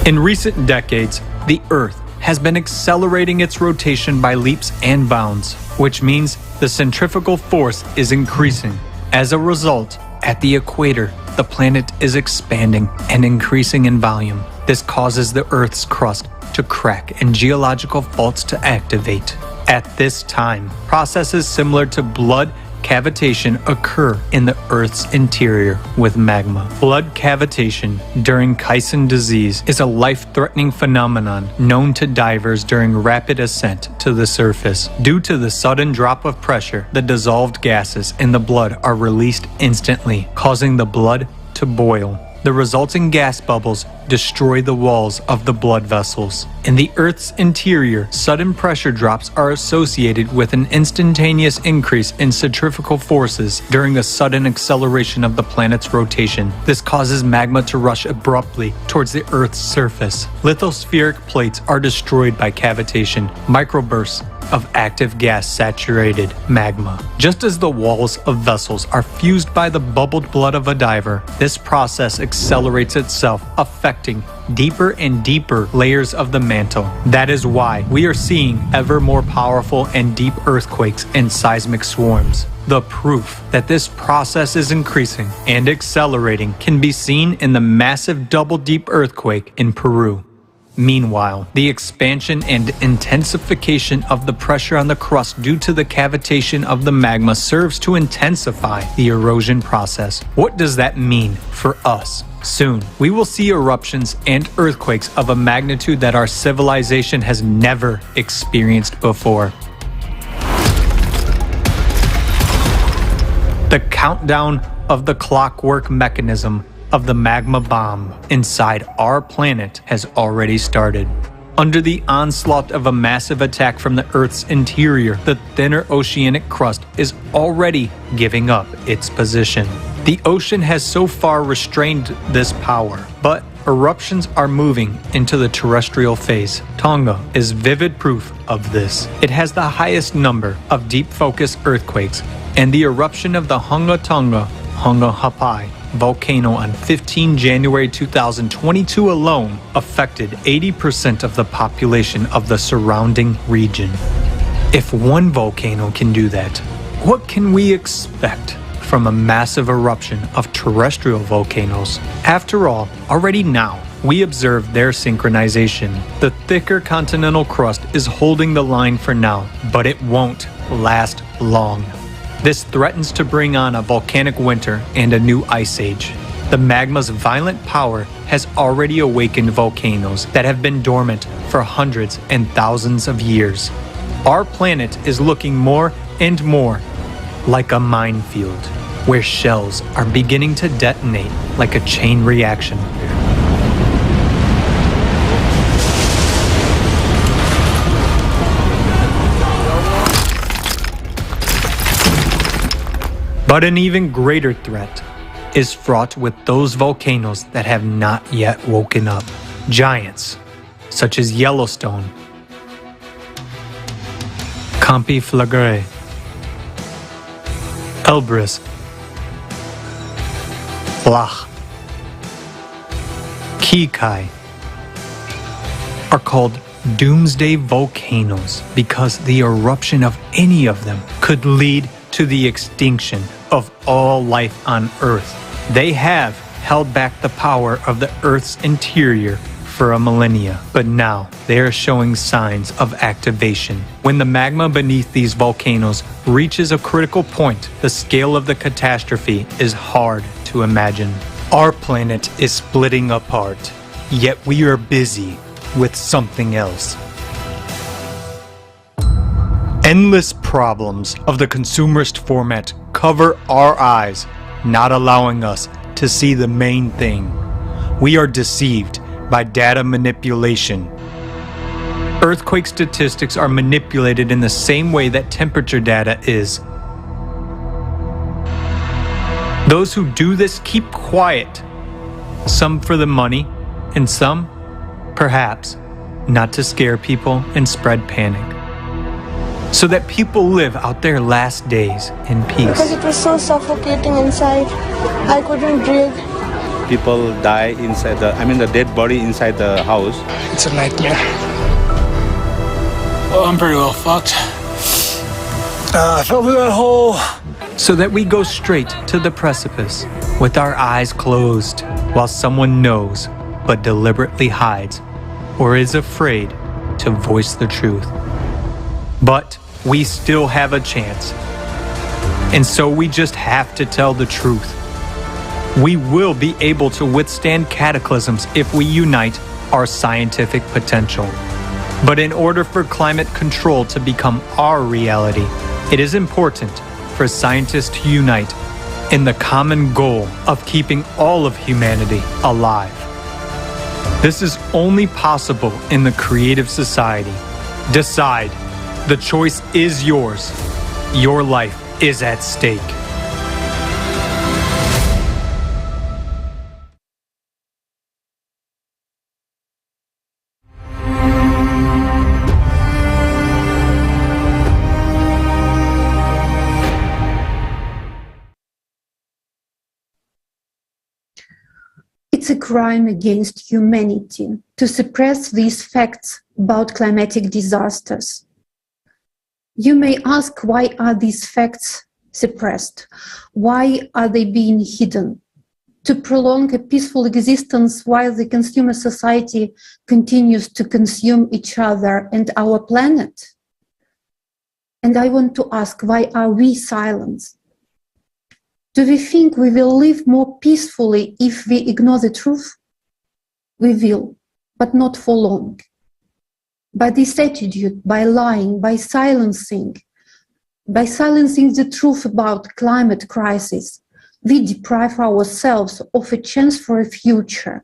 In recent decades, the Earth has been accelerating its rotation by leaps and bounds, which means the centrifugal force is increasing. As a result, at the equator, the planet is expanding and increasing in volume. This causes the Earth's crust to crack and geological faults to activate. At this time, processes similar to blood cavitation occur in the Earth's interior with magma. Blood cavitation during Kyson disease is a life-threatening phenomenon known to divers during rapid ascent to the surface. Due to the sudden drop of pressure, the dissolved gases in the blood are released instantly, causing the blood to boil. The resulting gas bubbles destroy the walls of the blood vessels. In the Earth's interior, sudden pressure drops are associated with an instantaneous increase in centrifugal forces during a sudden acceleration of the planet's rotation. This causes magma to rush abruptly towards the Earth's surface. Lithospheric plates are destroyed by cavitation, microbursts of active gas-saturated magma. Just as the walls of vessels are fused by the bubbled blood of a diver, this process accelerates itself, affecting deeper and deeper layers of the mantle. That is why we are seeing ever more powerful and deep earthquakes and seismic swarms. The proof that this process is increasing and accelerating can be seen in the massive double-deep earthquake in Peru. Meanwhile, the expansion and intensification of the pressure on the crust due to the cavitation of the magma serves to intensify the erosion process. What does that mean for us? Soon, we will see eruptions and earthquakes of a magnitude that our civilization has never experienced before. The countdown of the clockwork mechanism of the magma bomb inside our planet has already started. Under the onslaught of a massive attack from the Earth's interior, the thinner oceanic crust is already giving up its position. The ocean has so far restrained this power, but eruptions are moving into the terrestrial phase. Tonga is vivid proof of this. It has the highest number of deep focus earthquakes, and the eruption of the Hunga Tonga Hapai volcano on 15 January 2022 alone affected 80% of the population of the surrounding region. If one volcano can do that, what can we expect from a massive eruption of terrestrial volcanoes? After all, already now, we observe their synchronization. The thicker continental crust is holding the line for now, but it won't last long. This threatens to bring on a volcanic winter and a new ice age. The magma's violent power has already awakened volcanoes that have been dormant for hundreds and thousands of years. Our planet is looking more and more like a minefield, where shells are beginning to detonate like a chain reaction. But an even greater threat is fraught with those volcanoes that have not yet woken up. Giants, such as Yellowstone, Campi Flagre, Elbrus, Flach, Kikai, are called doomsday volcanoes because the eruption of any of them could lead to the extinction of all life on Earth. They have held back the power of the Earth's interior for a millennia, but now they are showing signs of activation. When the magma beneath these volcanoes reaches a critical point, the scale of the catastrophe is hard to imagine. Our planet is splitting apart, yet we are busy with something else. Endless problems of the consumerist format cover our eyes, not allowing us to see the main thing. We are deceived by data manipulation. Earthquake statistics are manipulated in the same way that temperature data is. Those who do this keep quiet, some for the money, and some, perhaps, not to scare people and spread panic, so that people live out their last days in peace. Because it was so suffocating inside. I couldn't breathe. people die inside the dead body inside the house. It's a nightmare. Oh, I'm pretty well fucked. I fell through that hole. So that we go straight to the precipice with our eyes closed while someone knows but deliberately hides or is afraid to voice the truth. But we still have a chance. And so we just have to tell the truth. We will be able to withstand cataclysms if we unite our scientific potential. But in order for climate control to become our reality, it is important for scientists to unite in the common goal of keeping all of humanity alive. This is only possible in the creative society. Decide. The choice is yours. Your life is at stake. It's a crime against humanity to suppress these facts about climatic disasters. You may ask, why are these facts suppressed? Why are they being hidden? To prolong a peaceful existence while the consumer society continues to consume each other and our planet? And I want to ask, why are we silenced? Do we think we will live more peacefully if we ignore the truth? We will, but not for long. By this attitude, by lying, by silencing the truth about climate crisis, we deprive ourselves of a chance for a future.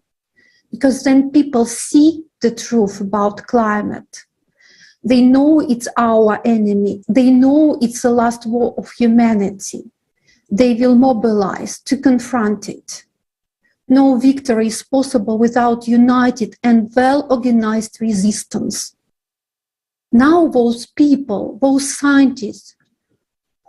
Because then people see the truth about climate. They know it's our enemy. They know it's the last war of humanity. They will mobilize to confront it. No victory is possible without united and well-organized resistance. Now those people, those scientists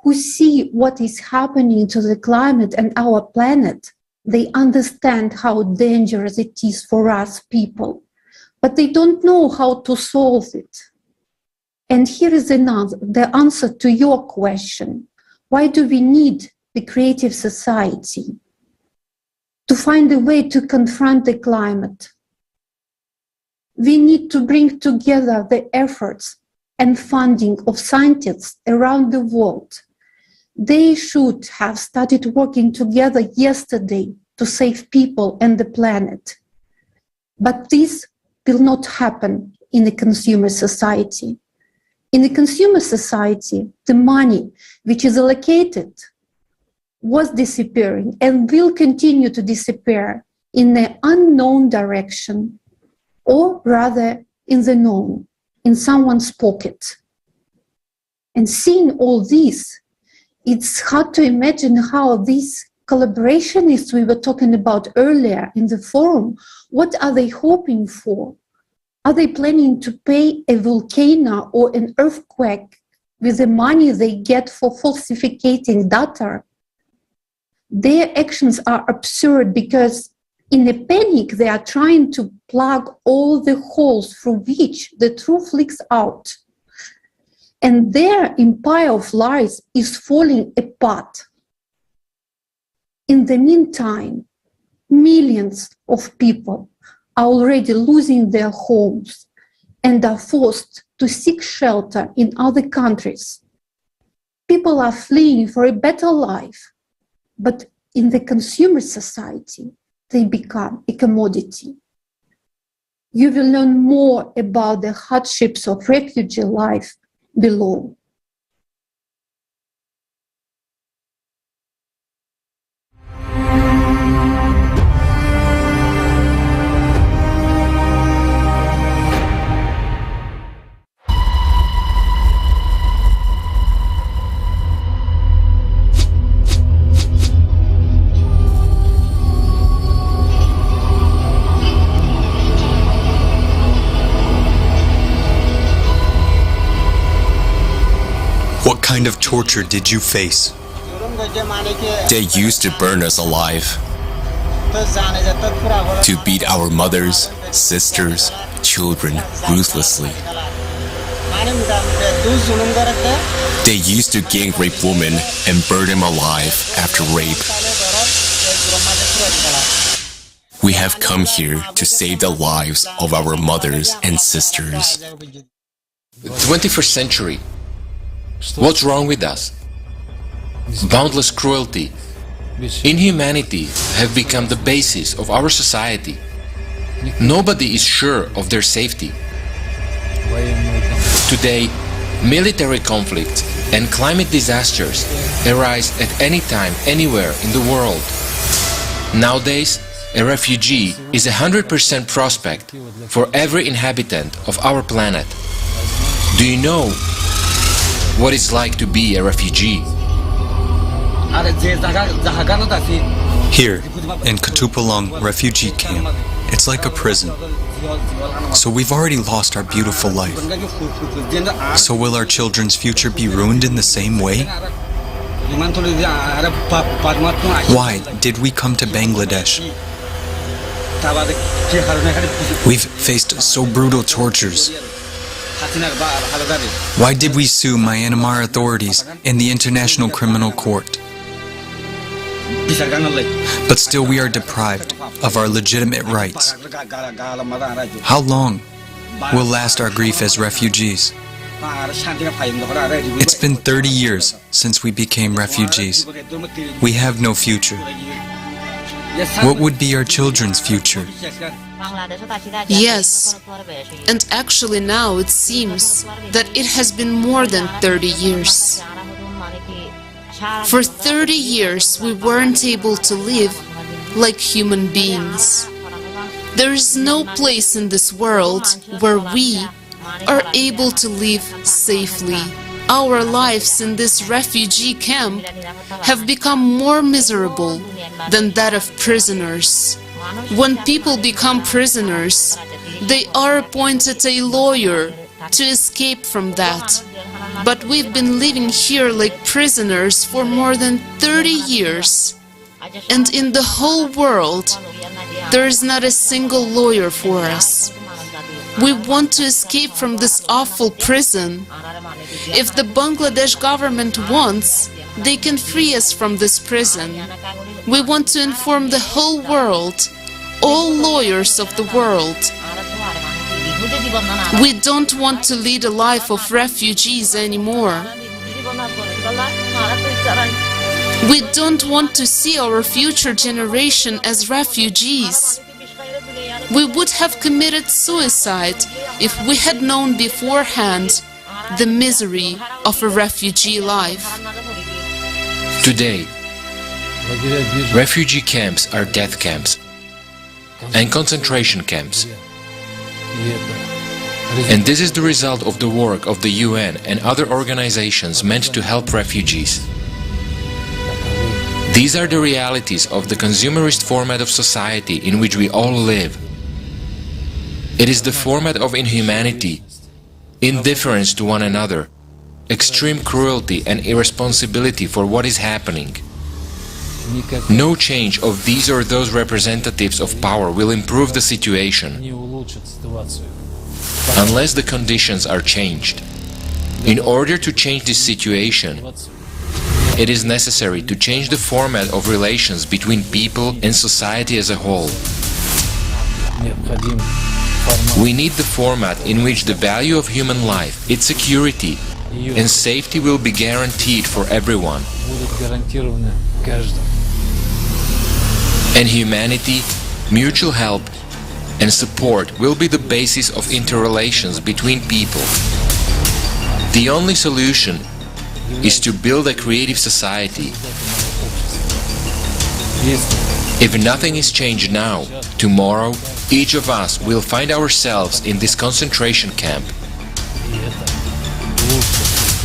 who see what is happening to the climate and our planet, they understand how dangerous it is for us people, but they don't know how to solve it. And here is the answer to your question. Why do we need the creative society? To find a way to confront the climate. We need to bring together the efforts and funding of scientists around the world. They should have started working together yesterday to save people and the planet. But this will not happen in a consumer society. In a consumer society, the money which is allocated was disappearing and will continue to disappear in an unknown direction, or rather in the known, in someone's pocket. And seeing all this, it's hard to imagine how these collaborationists we were talking about earlier in the forum, what are they hoping for? Are they planning to pay a volcano or an earthquake with the money they get for falsificating data? Their actions are absurd because in a panic, they are trying to plug all the holes through which the truth leaks out. And their empire of lies is falling apart. In the meantime, millions of people are already losing their homes and are forced to seek shelter in other countries. People are fleeing for a better life. But in the consumer society, they become a commodity. You will learn more about the hardships of refugee life below. What kind of torture did you face? They used to burn us alive. to beat our mothers, sisters, children ruthlessly. They used to gang rape women and burn them alive after rape. We have come here to save the lives of our mothers and sisters. 21st century. What's wrong with us? Boundless cruelty, inhumanity have become the basis of our society. Nobody is sure of their safety. Today, military conflicts and climate disasters arise at any time, anywhere in the world. Nowadays, a refugee is a 100% prospect for every inhabitant of our planet. Do you know what it's like to be a refugee? Here, in Kutupalong refugee camp, it's like a prison. So we've already lost our beautiful life. So will our children's future be ruined in the same way? Why did we come to Bangladesh? We've faced so brutal tortures. Why did we sue Myanmar authorities in the International Criminal Court? But still we are deprived of our legitimate rights. How long will last our grief as refugees? It's been 30 years since we became refugees. We have no future. What would be our children's future? Yes, and actually now it seems that it has been more than 30 years. For 30 years we weren't able to live like human beings. There is no place in this world where we are able to live safely. Our lives in this refugee camp have become more miserable than that of prisoners. When people become prisoners, they are appointed a lawyer to escape from that. But we've been living here like prisoners for more than 30 years. And in the whole world, there is not a single lawyer for us. We want to escape from this awful prison. If the Bangladesh government wants, they can free us from this prison. We want to inform the whole world, all lawyers of the world. We don't want to lead a life of refugees anymore. We don't want to see our future generation as refugees. We would have committed suicide if we had known beforehand the misery of a refugee life. Today, refugee camps are death camps and concentration camps. And this is the result of the work of the UN and other organizations meant to help refugees. These are the realities of the consumerist format of society in which we all live. It is the format of inhumanity, indifference to one another, extreme cruelty and irresponsibility for what is happening. No change of these or those representatives of power will improve the situation unless the conditions are changed. In order to change this situation, it is necessary to change the format of relations between people and society as a whole. We need the format in which the value of human life, its security and safety will be guaranteed for everyone. And humanity, mutual help and support will be the basis of interrelations between people. The only solution is to build a creative society. If nothing is changed now, tomorrow, each of us will find ourselves in this concentration camp.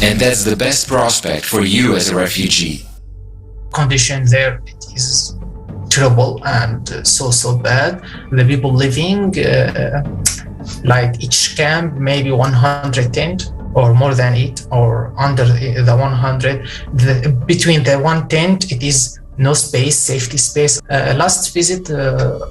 And that's the best prospect for you as a refugee. Condition there is terrible and so bad. The people living like each camp maybe 100 tent or more than it or under the 100. Between the one tent it is no space, safety space. Last visit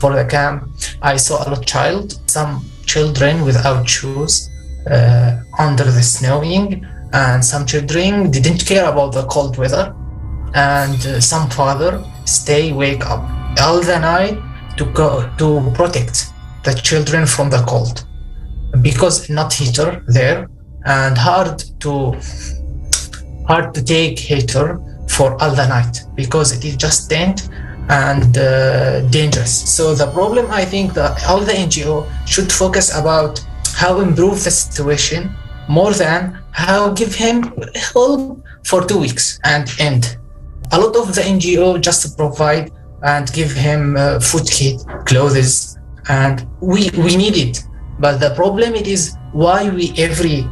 for the camp, I saw a child, some children without shoes under the snowing, and some children didn't care about the cold weather, and some father wake up all the night to protect the children from the cold, because not heater there, and hard to take heater for all the night because it is just tent and dangerous. So the problem, I think that all the NGO should focus about how improve the situation more than how give him help for 2 weeks and end. A lot of the NGO just provide and give him food kit, clothes, and we need it. But the problem it is why we every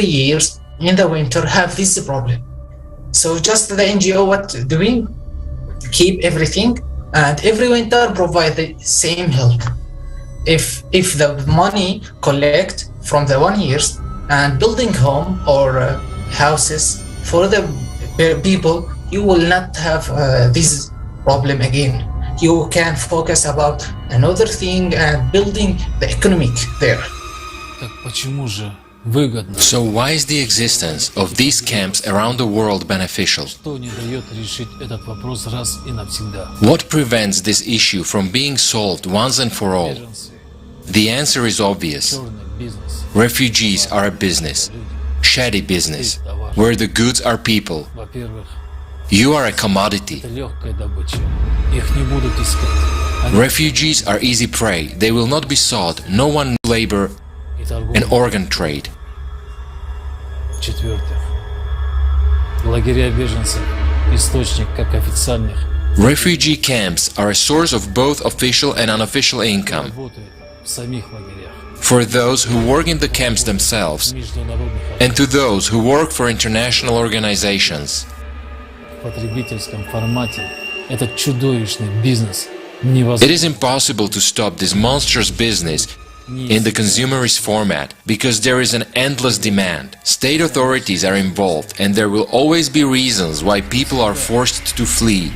years in the winter have this problem. So just the NGO what doing? Keep everything, and every winter provide the same help. If the money collect from the 1 years and building home or houses for the people, you will not have this problem again. You can focus about another thing and building the economic there. So why is the existence of these camps around the world beneficial? What prevents this issue from being solved once and for all? The answer is obvious. Refugees are a business, shady business, where the goods are people. You are a commodity. Refugees are easy prey. They will not be sought. No one labor and organ trade. Refugee camps are a source of both official and unofficial income for those who work in the camps themselves and to those who work for international organizations. It is impossible to stop this monstrous business in the consumerist format because there is an endless demand. State authorities are involved and there will always be reasons why people are forced to flee.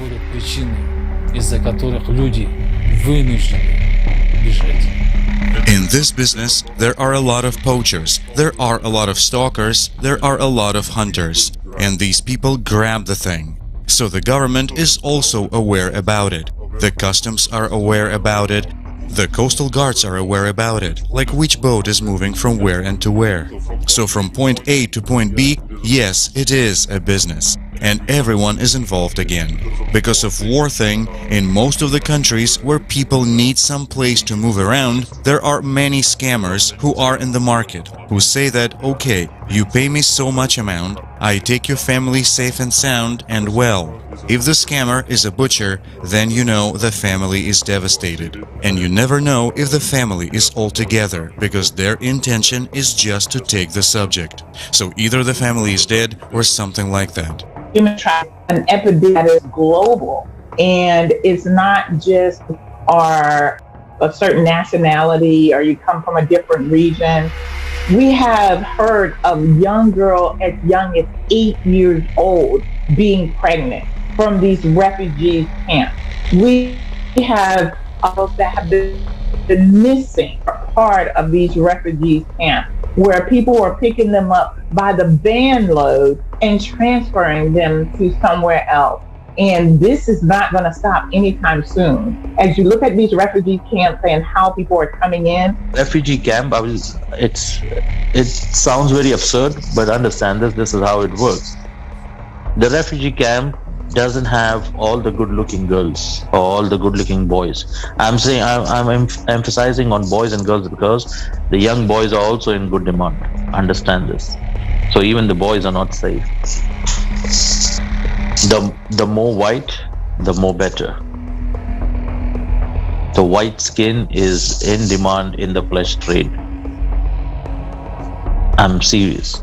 In this business, there are a lot of poachers, there are a lot of stalkers, there are a lot of hunters, and these people grab the thing. So the government is also aware about it. The customs are aware about it. The coastal guards are aware about it, like which boat is moving from where and to where. So from point A to point B, yes, it is a business. And everyone is involved again. Because of war thing, in most of the countries where people need some place to move around, there are many scammers who are in the market, who say that, okay, you pay me so much amount, I take your family safe and sound and well. If the scammer is a butcher, then you know the family is devastated. And you never know if the family is all together, because their intention is just to take the subject. So either the family is dead or something like that. Human trafficking, an epidemic that is global, and it's not just a certain nationality or you come from a different region. We have heard of young girls as young as 8 years old being pregnant from these refugee camps. We have those that have been missing part of these refugee camps, where people are picking them up by the van load and transferring them to somewhere else. And this is not going to stop anytime soon. As you look at these refugee camps and how people are coming in. Refugee camp, it sounds very absurd, but understand this is how it works. The refugee camp doesn't have all the good-looking girls or all the good-looking boys. I'm emphasizing on boys and girls because the young boys are also in good demand. Understand this. So even the boys are not safe. The more white, the more better. The white skin is in demand in the flesh trade. I'm serious.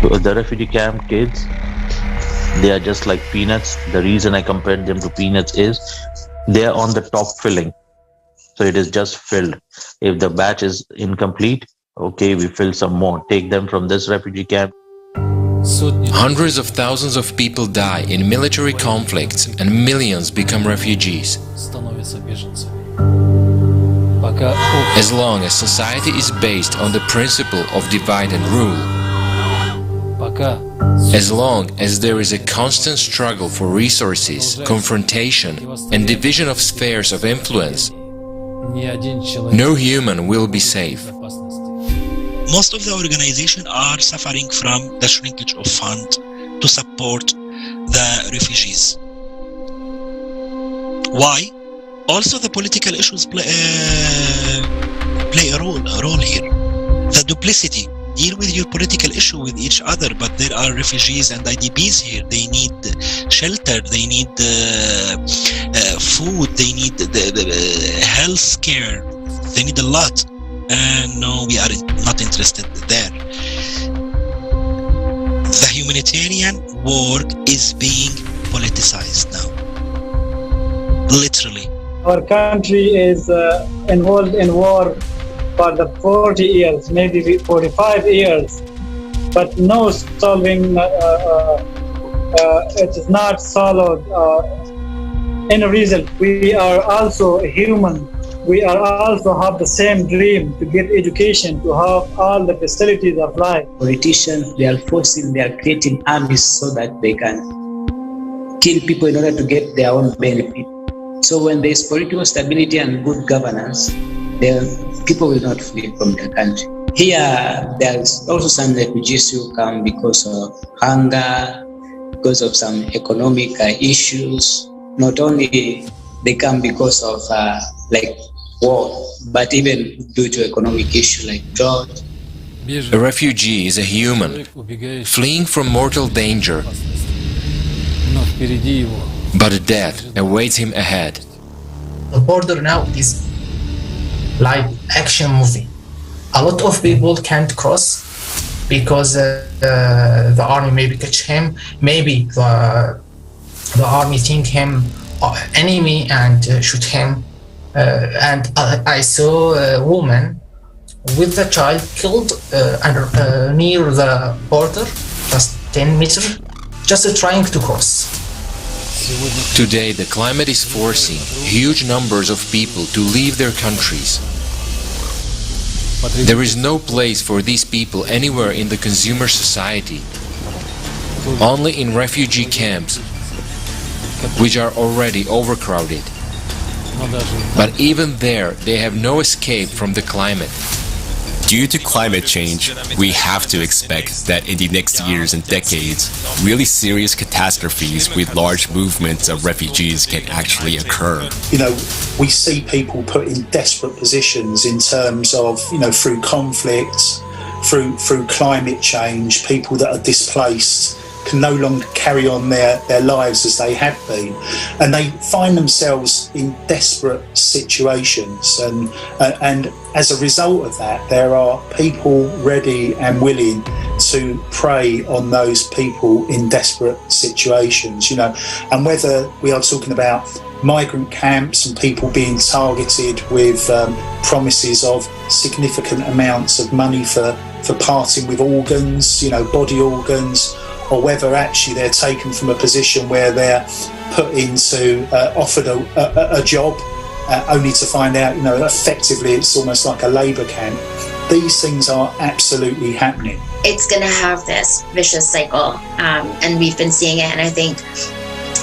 The refugee camp kids, they are just like peanuts. The reason I compared them to peanuts is they are on the top filling. So it is just filled. If the batch is incomplete, okay, we fill some more. Take them from this refugee camp. Hundreds of thousands of people die in military conflicts and millions become refugees. As long as society is based on the principle of divide and rule, as long as there is a constant struggle for resources, confrontation, and division of spheres of influence, no human will be safe. Most of the organizations are suffering from the shrinkage of funds to support the refugees. Why? Also, the political issues play a role here. The duplicity. Deal with your political issue with each other, but there are refugees and IDPs here. They need shelter, they need food, they need the health care, they need a lot. And no, we are not interested there. The humanitarian work is being politicized now. Literally. Our country is involved in war for the 40 years, maybe 45 years, but no solving, it is not solved in a result. We are also human. We are also have the same dream to get education, to have all the facilities of life. Politicians, they are creating armies so that they can kill people in order to get their own benefit. So when there is political stability and good governance, then people will not flee from the country. Here, there's also some refugees who come because of hunger, because of some economic issues. Not only they come because of like war, but even due to economic issues like drought. A refugee is a human, fleeing from mortal danger, but death awaits him ahead. The border now is like action movie. A lot of people can't cross because the army maybe catch him, maybe the army think him enemy and shoot him. And I saw a woman with the child killed near the border, just 10 meters, just trying to cross. Today, the climate is forcing huge numbers of people to leave their countries. There is no place for these people anywhere in the consumer society, only in refugee camps, which are already overcrowded. But even there, they have no escape from the climate. Due to climate change, we have to expect that in the next years and decades, really serious catastrophes with large movements of refugees can actually occur. You know, we see people put in desperate positions in terms of, you know, through conflicts, through climate change, people that are displaced can no longer carry on their lives as they have been, and they find themselves in desperate situations, and as a result of that, there are people ready and willing to prey on those people in desperate situations, you know. And whether we are talking about migrant camps and people being targeted with promises of significant amounts of money for parting with organs, you know, body organs, or whether actually they're taken from a position where they're put into, offered a job, only to find out, you know, effectively it's almost like a labour camp. These things are absolutely happening. It's going to have this vicious cycle, and we've been seeing it, and I think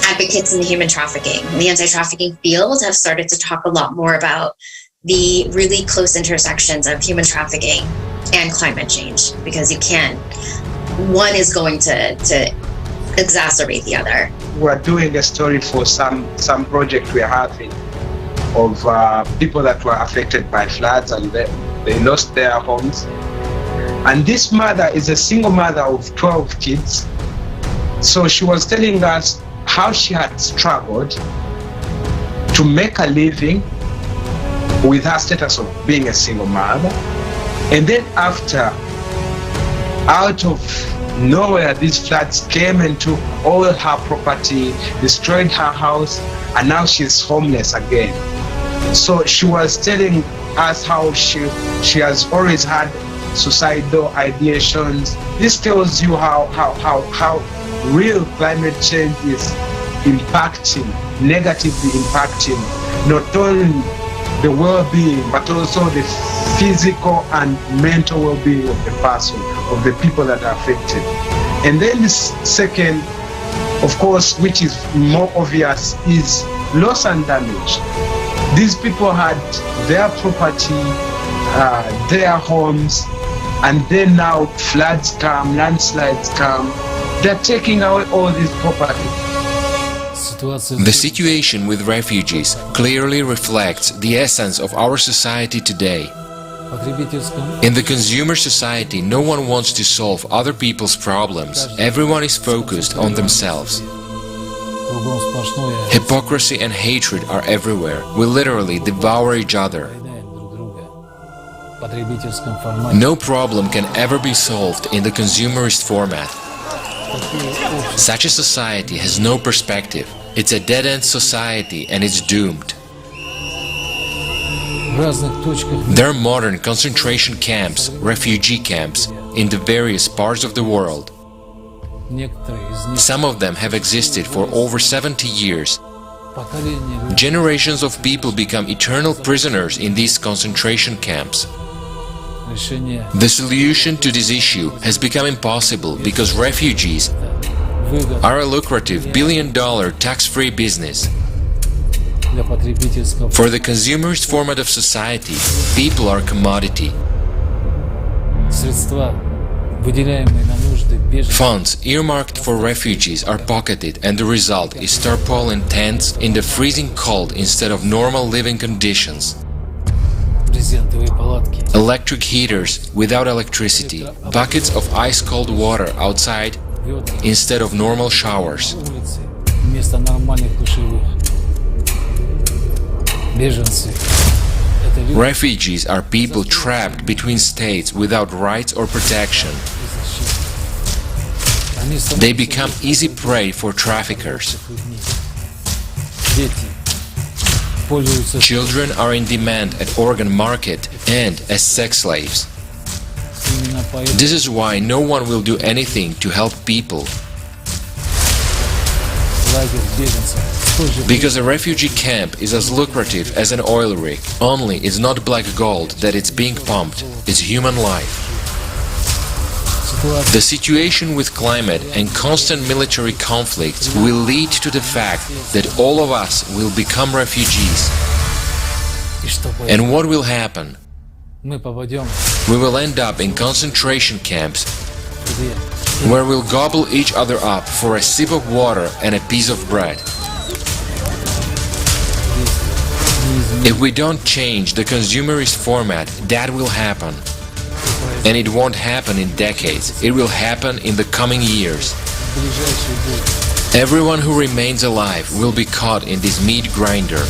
advocates in the human trafficking, the anti-trafficking field have started to talk a lot more about the really close intersections of human trafficking and climate change, because you can't, one is going to exacerbate the other. We're doing a story for some project we're having of people that were affected by floods, and they lost their homes. And this mother is a single mother of 12 kids. So she was telling us how she had struggled to make a living with her status of being a single mother. And then after, out of nowhere, these floods came and took all her property, destroyed her house, and now she's homeless again. So she was telling us how she has always had suicidal ideations, this tells you how real climate change is impacting, negatively impacting not only the well-being but also the physical and mental well-being of the person, of the people that are affected. And then the second, of course, which is more obvious, is loss and damage. These people had their property, their homes, and then now floods come, landslides come, they're taking away all this property. The situation with refugees clearly reflects the essence of our society today. In the consumer society, no one wants to solve other people's problems. Everyone is focused on themselves. Hypocrisy and hatred are everywhere. We literally devour each other. No problem can ever be solved in the consumerist format. Such a society has no perspective. It's a dead-end society and it's doomed. There are modern concentration camps, refugee camps, in the various parts of the world. Some of them have existed for over 70 years. Generations of people become eternal prisoners in these concentration camps. The solution to this issue has become impossible because refugees are a lucrative billion-dollar tax-free business. For the consumerist format of society, people are commodity. Funds earmarked for refugees are pocketed, and the result is tarpaulin tents in the freezing cold instead of normal living conditions. Electric heaters without electricity, buckets of ice-cold water outside instead of normal showers. Refugees are people trapped between states without rights or protection. They become easy prey for traffickers. Children are in demand at organ market and as sex slaves. This is why no one will do anything to help people. Because a refugee camp is as lucrative as an oil rig, only it's not black gold that it's being pumped, it's human life. The situation with climate and constant military conflicts will lead to the fact that all of us will become refugees. And what will happen? We will end up in concentration camps where we'll gobble each other up for a sip of water and a piece of bread. If we don't change the consumerist format, that will happen. And it won't happen in decades, it will happen in the coming years. Everyone who remains alive will be caught in this meat grinder.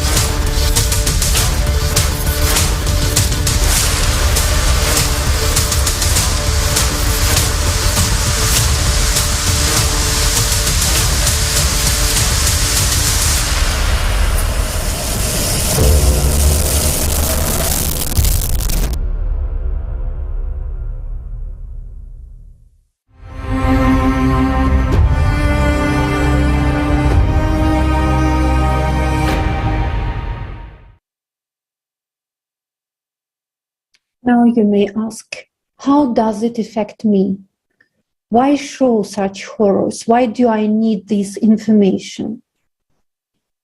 Now you may ask, how does it affect me? Why show such horrors? Why do I need this information?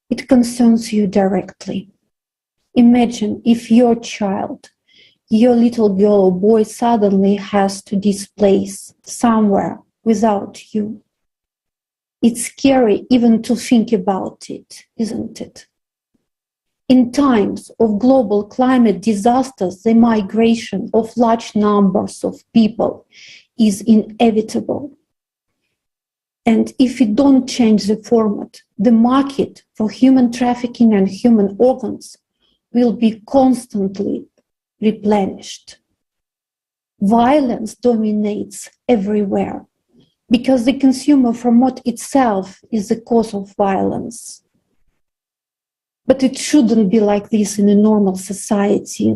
It concerns you directly. Imagine if your child, your little girl or boy suddenly has to displace somewhere without you. It's scary even to think about it, isn't it? In times of global climate disasters, the migration of large numbers of people is inevitable. And if we don't change the format, the market for human trafficking and human organs will be constantly replenished. Violence dominates everywhere because the consumer format itself is the cause of violence. But it shouldn't be like this in a normal society.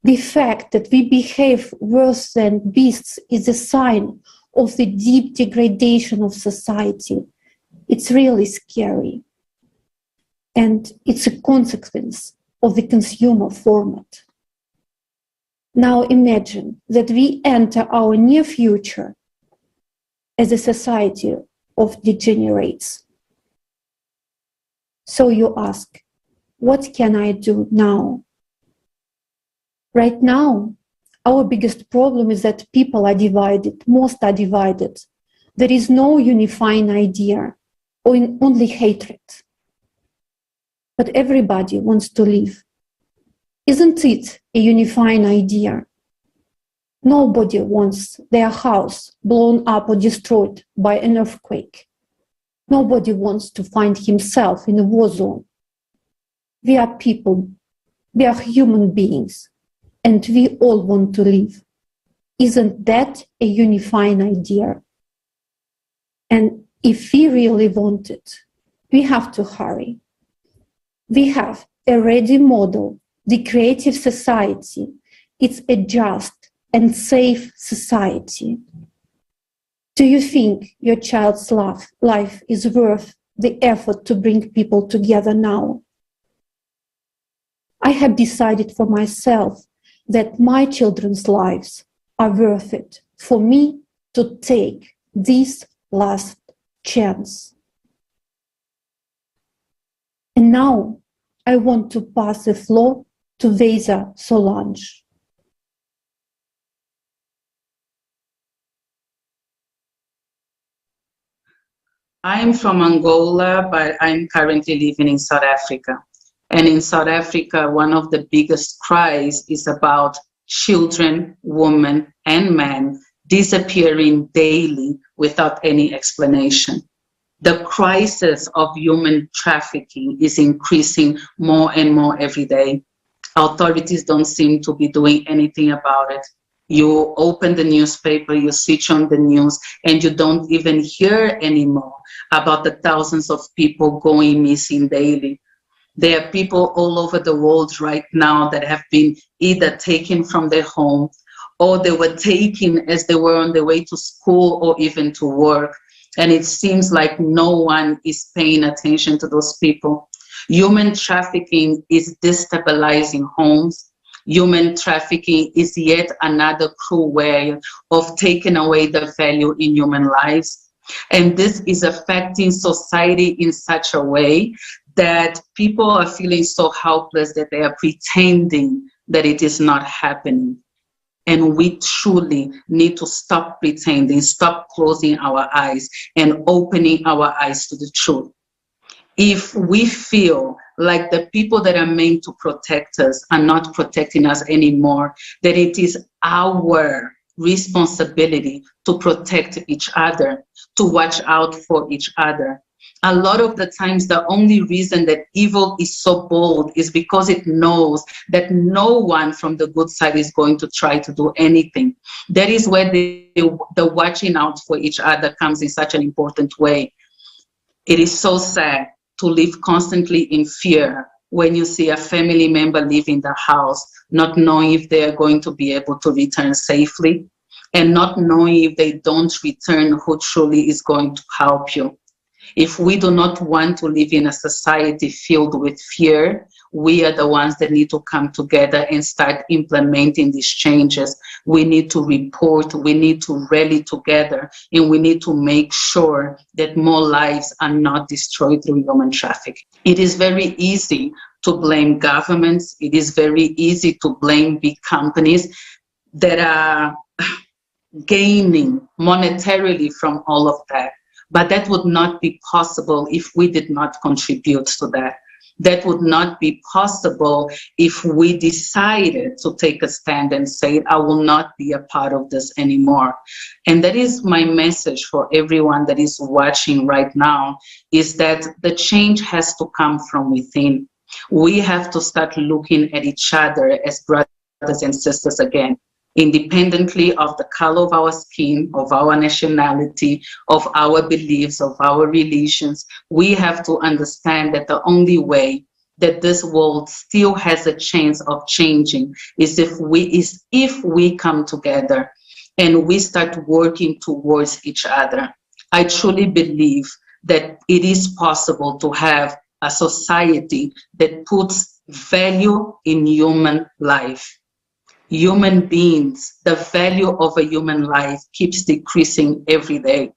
The fact that we behave worse than beasts is a sign of the deep degradation of society. It's really scary. And it's a consequence of the consumer format. Now imagine that we enter our near future as a society of degenerates. So you ask, what can I do now? Right now, our biggest problem is that people are divided, most are divided. There is no unifying idea, or only hatred. But everybody wants to live. Isn't it a unifying idea? Nobody wants their house blown up or destroyed by an earthquake. Nobody wants to find himself in a war zone. We are people, we are human beings, and we all want to live. Isn't that a unifying idea? And if we really want it, we have to hurry. We have a ready model, the creative society. It's a just and safe society. Do you think your child's life is worth the effort to bring people together now? I have decided for myself that my children's lives are worth it for me to take this last chance. And now I want to pass the floor to Vesa Solange. I'm from Angola, but I'm currently living in South Africa. And in South Africa, one of the biggest cries is about children, women, and men disappearing daily without any explanation. The crisis of human trafficking is increasing more and more every day. Authorities don't seem to be doing anything about it. You open the newspaper, you switch on the news, and you don't even hear anymore about the thousands of people going missing daily. There are people all over the world right now that have been either taken from their home or they were taken as they were on their way to school or even to work. And it seems like no one is paying attention to those people. Human trafficking is destabilizing homes. Human trafficking is yet another cruel way of taking away the value in human lives. And this is affecting society in such a way that people are feeling so helpless that they are pretending that it is not happening. And we truly need to stop pretending, stop closing our eyes and opening our eyes to the truth. If we feel like the people that are meant to protect us are not protecting us anymore, that it is our responsibility to protect each other, to watch out for each other. A lot of the times, the only reason that evil is so bold is because it knows that no one from the good side is going to try to do anything. That is where the watching out for each other comes in such an important way. It is so sad to live constantly in fear when you see a family member leaving the house, not knowing if they are going to be able to return safely, and not knowing if they don't return, who truly is going to help you. If we do not want to live in a society filled with fear, we are the ones that need to come together and start implementing these changes. We need to report, we need to rally together, and we need to make sure that more lives are not destroyed through human trafficking. It is very easy to blame governments. It is very easy to blame big companies that are gaining monetarily from all of that. But that would not be possible if we did not contribute to that. That would not be possible if we decided to take a stand and say, I will not be a part of this anymore. And that is my message for everyone that is watching right now, is that the change has to come from within. We have to start looking at each other as brothers and sisters again, independently of the color of our skin, of our nationality, of our beliefs, of our religions. We have to understand that the only way that this world still has a chance of changing is if we come together and we start working towards each other, I truly believe that it is possible to have a society that puts value in human life. Human beings, the value of a human life keeps decreasing every day.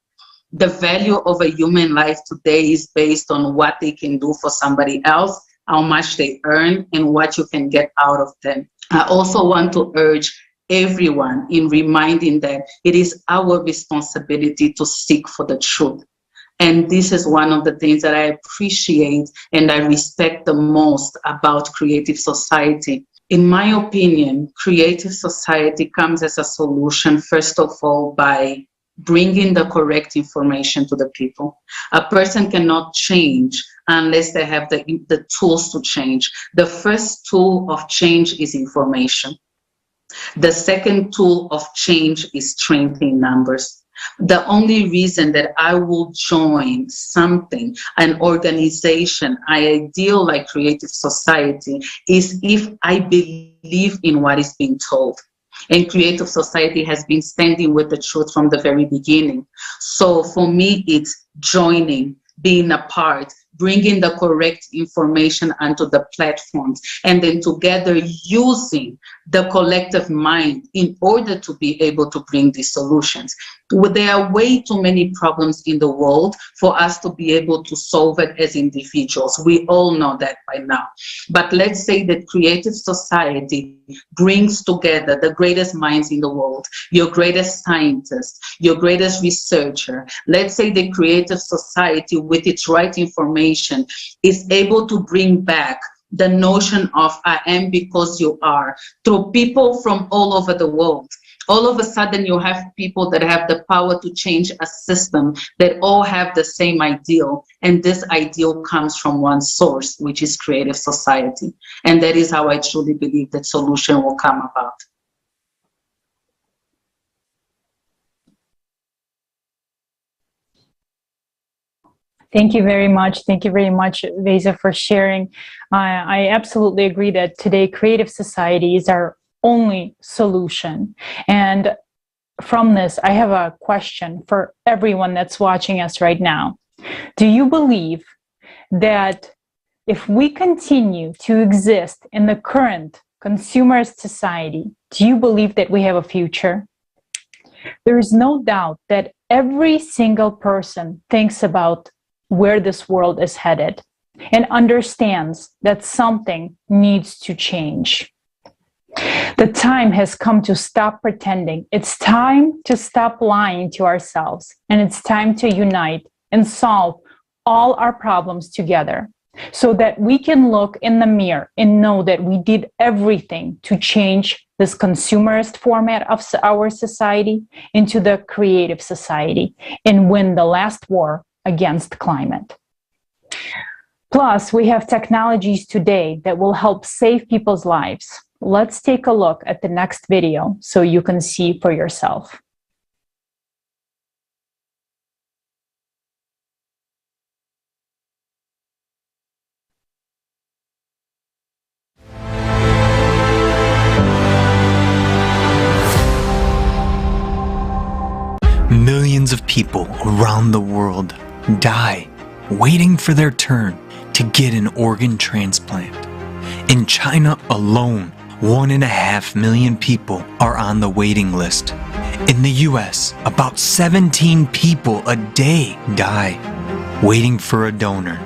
The value of a human life today is based on what they can do for somebody else, how much they earn, and what you can get out of them. I also want to urge everyone in reminding that it is our responsibility to seek for the truth. And this is one of the things that I appreciate and I respect the most about Creative Society. In my opinion, Creative Society comes as a solution, first of all, by bringing the correct information to the people. A person cannot change unless they have the tools to change. The first tool of change is information. The second tool of change is strength in numbers. The only reason that I will join something, an organization, an ideal like Creative Society, is if I believe in what is being told. And Creative Society has been standing with the truth from the very beginning. So for me, it's joining, being a part, bringing the correct information onto the platforms, and then together using the collective mind in order to be able to bring these solutions. There are way too many problems in the world for us to be able to solve it as individuals. We all know that by now. But let's say that Creative Society brings together the greatest minds in the world, your greatest scientist, your greatest researcher. Let's say the Creative Society, with its right information, is able to bring back the notion of I am because you are through people from all over the world. All of a sudden, you have people that have the power to change a system that all have the same ideal. And this ideal comes from one source, which is Creative Society. And that is how I truly believe that solution will come about. Thank you very much. Thank you very much, Vesa, for sharing. I absolutely agree that today Creative Society is our only solution. And from this, I have a question for everyone that's watching us right now. Do you believe that if we continue to exist in the current consumerist society, do you believe that we have a future? There is no doubt that every single person thinks about where this world is headed and understands that something needs to change. The time has come to stop pretending. It's time to stop lying to ourselves, and it's time to unite and solve all our problems together so that we can look in the mirror and know that we did everything to change this consumerist format of our society into the Creative Society and win the last war against climate. Plus, we have technologies today that will help save people's lives. Let's take a look at the next video so you can see for yourself. Millions of people around the world die waiting for their turn to get an organ transplant. In China alone, 1.5 million people are on the waiting list. In the US, about 17 people a day die waiting for a donor.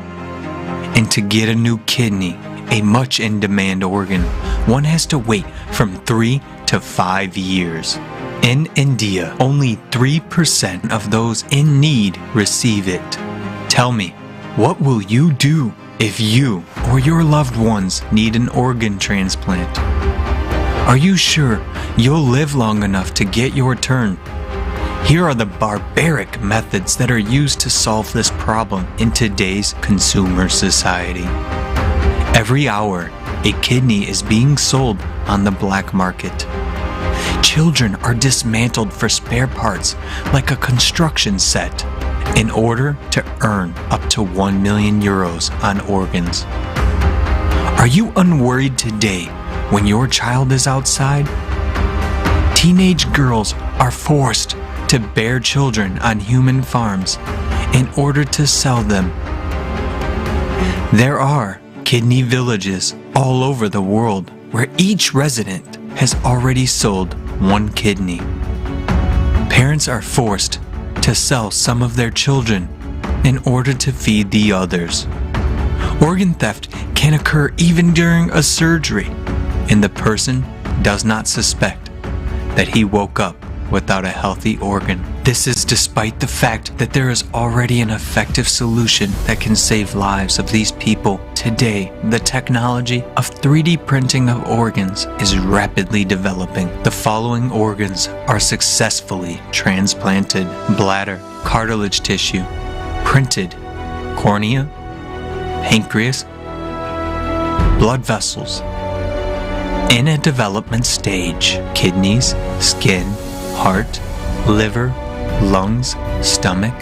And to get a new kidney, a much in-demand organ, one has to wait from 3 to 5 years. In India, only 3% of those in need receive it. Tell me, what will you do if you or your loved ones need an organ transplant? Are you sure you'll live long enough to get your turn? Here are the barbaric methods that are used to solve this problem in today's consumer society. Every hour, a kidney is being sold on the black market. Children are dismantled for spare parts like a construction set in order to earn up to 1 million euros on organs. Are you unworried today when your child is outside? Teenage girls are forced to bear children on human farms in order to sell them. There are kidney villages all over the world where each resident has already sold one kidney. Parents are forced to sell some of their children in order to feed the others. Organ theft can occur even during a surgery, and the person does not suspect that he woke up without a healthy organ. This is despite the fact that there is already an effective solution that can save lives of these people. Today, the technology of 3D printing of organs is rapidly developing. The following organs are successfully transplanted: bladder, cartilage tissue, printed cornea, pancreas, blood vessels. In a development stage, kidneys, skin, heart, liver, lungs, stomach.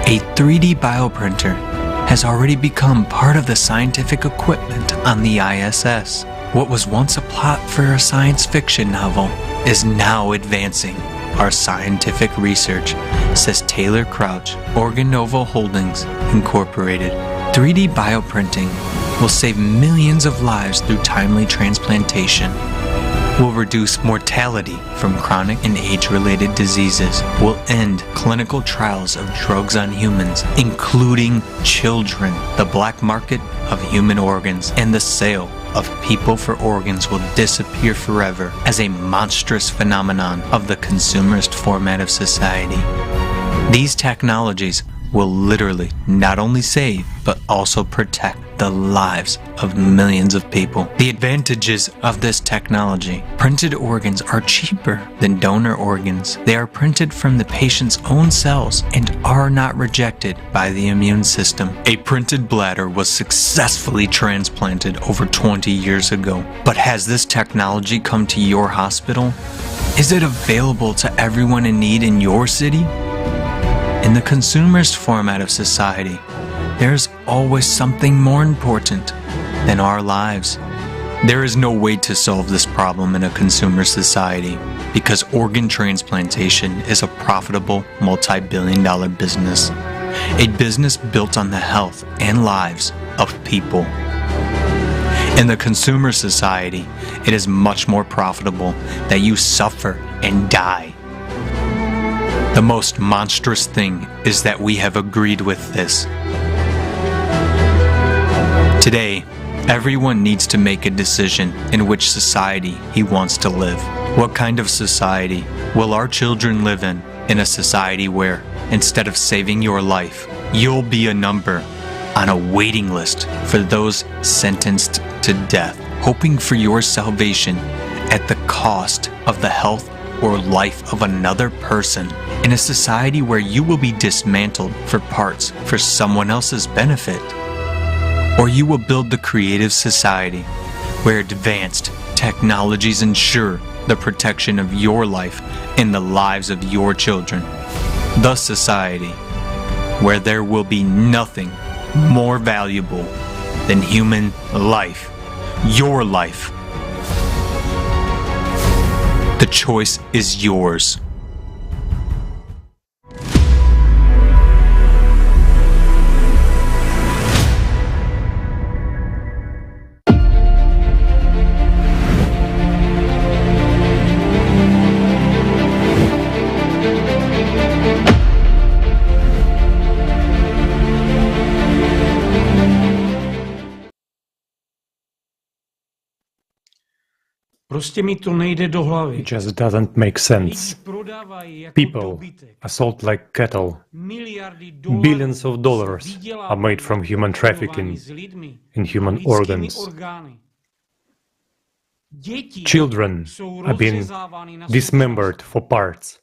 A 3D bioprinter has already become part of the scientific equipment on the ISS. What was once a plot for a science fiction novel is now advancing our scientific research, says Taylor Crouch, Organovo Holdings Incorporated. 3D bioprinting will save millions of lives through timely transplantation, will reduce mortality from chronic and age-related diseases, will end clinical trials of drugs on humans, including children. The black market of human organs and the sale of people for organs will disappear forever as a monstrous phenomenon of the consumerist format of society. These technologies will literally not only save, but also protect the lives of millions of people. The advantages of this technology: printed organs are cheaper than donor organs. They are printed from the patient's own cells and are not rejected by the immune system. A printed bladder was successfully transplanted over 20 years ago. But has this technology come to your hospital? Is it available to everyone in need in your city? In the consumerist format of society, there's always something more important than our lives. There is no way to solve this problem in a consumer society because organ transplantation is a profitable multi-billion-dollar business, a business built on the health and lives of people. In the consumer society, it is much more profitable that you suffer and die. The most monstrous thing is that we have agreed with this. Today, everyone needs to make a decision in which society he wants to live. What kind of society will our children live in? In a society where, instead of saving your life, you'll be a number on a waiting list for those sentenced to death, hoping for your salvation at the cost of the health or life of another person. In a society where you will be dismantled for parts for someone else's benefit. Or you will build the creative society where advanced technologies ensure the protection of your life and the lives of your children. The society where there will be nothing more valuable than human life, your life. The choice is yours. Prostě mi to nejde do hlavy. It just doesn't make sense. People are sold like cattle. Billions of dollars are made from human trafficking in human organs. Children are being dismembered for parts.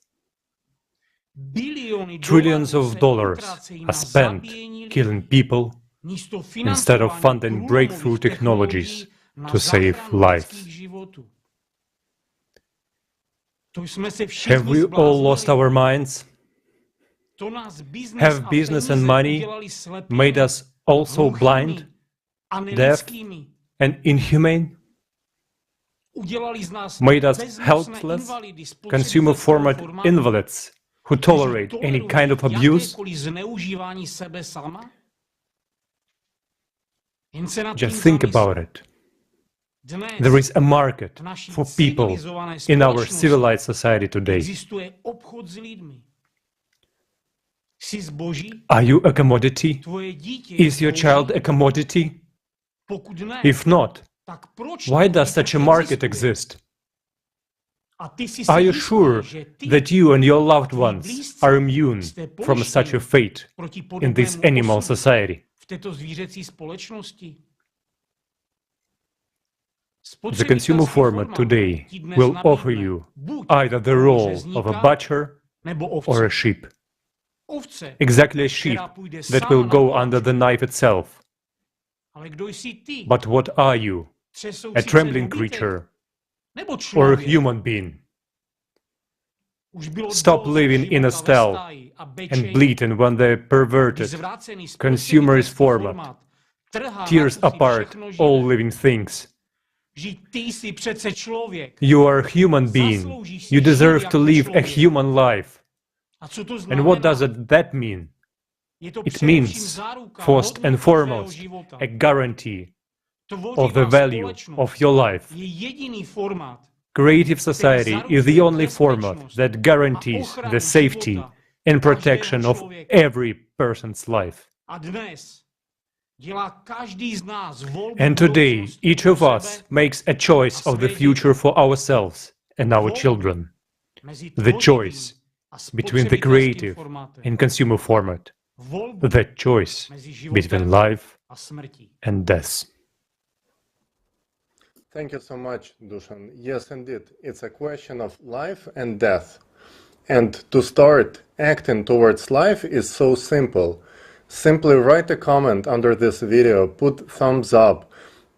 Trillions of dollars are spent killing people instead of funding breakthrough technologies to save lives. Have we all lost our minds? Have business and money made us also blind, deaf, and inhumane? made us helpless, consumer format invalids who tolerate any kind of abuse? Just think about it. There is a market for people in our civilized society today. Are you a commodity? Is your child a commodity? If not, why does such a market exist? Are you sure that you and your loved ones are immune from such a fate in this animal society? The consumer format today will offer you either the role of a butcher or a sheep. Exactly a sheep that will go under the knife itself. But what are you? A trembling creature or a human being? Stop living in a stall and bleating when the perverted consumerist format tears apart all living things. You are a human being. You deserve to live a human life. And what does that mean? It means, first and foremost, a guarantee of the value of your life. Creative society is the only format that guarantees the safety and protection of every person's life. And today, each of us makes a choice of the future for ourselves and our children. The choice between the creative and consumer format. The choice between life and death. Thank you so much, Dusan. Yes, indeed, it's a question of life and death. And to start acting towards life is so simple. Simply write a comment under this video, put thumbs up,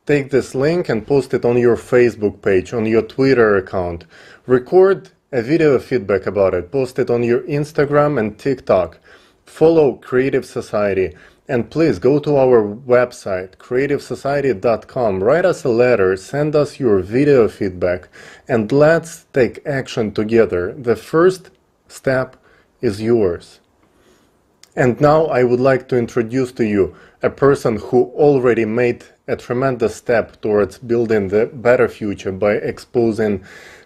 take this link and post it on your Facebook page, on your Twitter account. Record a video feedback about it, post it on your Instagram and TikTok. Follow Creative Society. And please go to our website, creativesociety.com, write us a letter, send us your video feedback, and let's take action together. The first step is yours. And now I would like to introduce to you a person who already made a tremendous step towards building the better future by exposing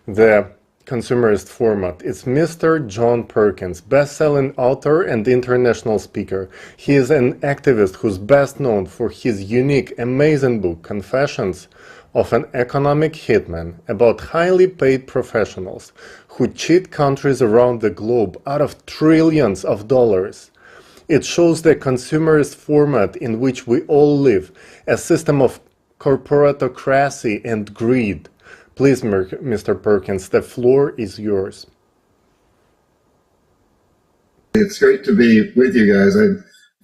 the consumerist format. It's Mr. John Perkins, best-selling author and international speaker. He is an activist who's best known for his unique, amazing book, Confessions of an Economic Hitman, about highly paid professionals who cheat countries around the globe out of trillions of dollars. It shows the consumerist format in which we all live, a system of corporatocracy and greed. Please, Mr. Perkins, the floor is yours. It's great to be with you guys. I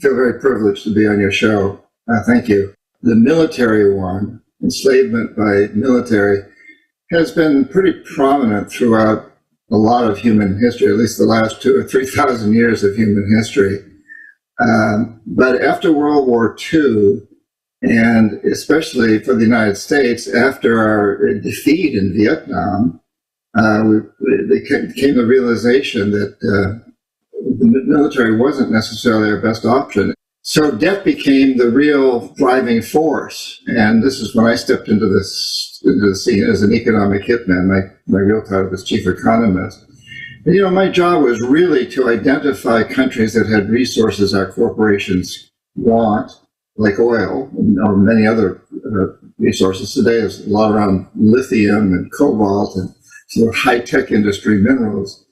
feel very privileged to be on your show. Thank you. The military one, enslavement by military, has been pretty prominent throughout a lot of human history, at least the last 2,000 or 3,000 years of human history. But after World War II, and especially for the United States, after our defeat in Vietnam, there came the realization that the military wasn't necessarily our best option. So debt became the real driving force. And this is when I stepped into the scene as an economic hitman. My real title was chief economist. And, you know, my job was really to identify countries that had resources our corporations want, like oil or many other resources. Today there's a lot around lithium and cobalt and sort of high-tech industry minerals.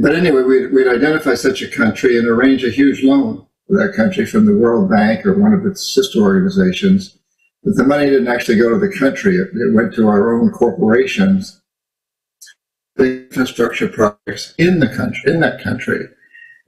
But anyway, we'd identify such a country and arrange a huge loan for that country from the World Bank or one of its sister organizations. But the money didn't actually go to the country. It went to our own corporations, the infrastructure projects in that country.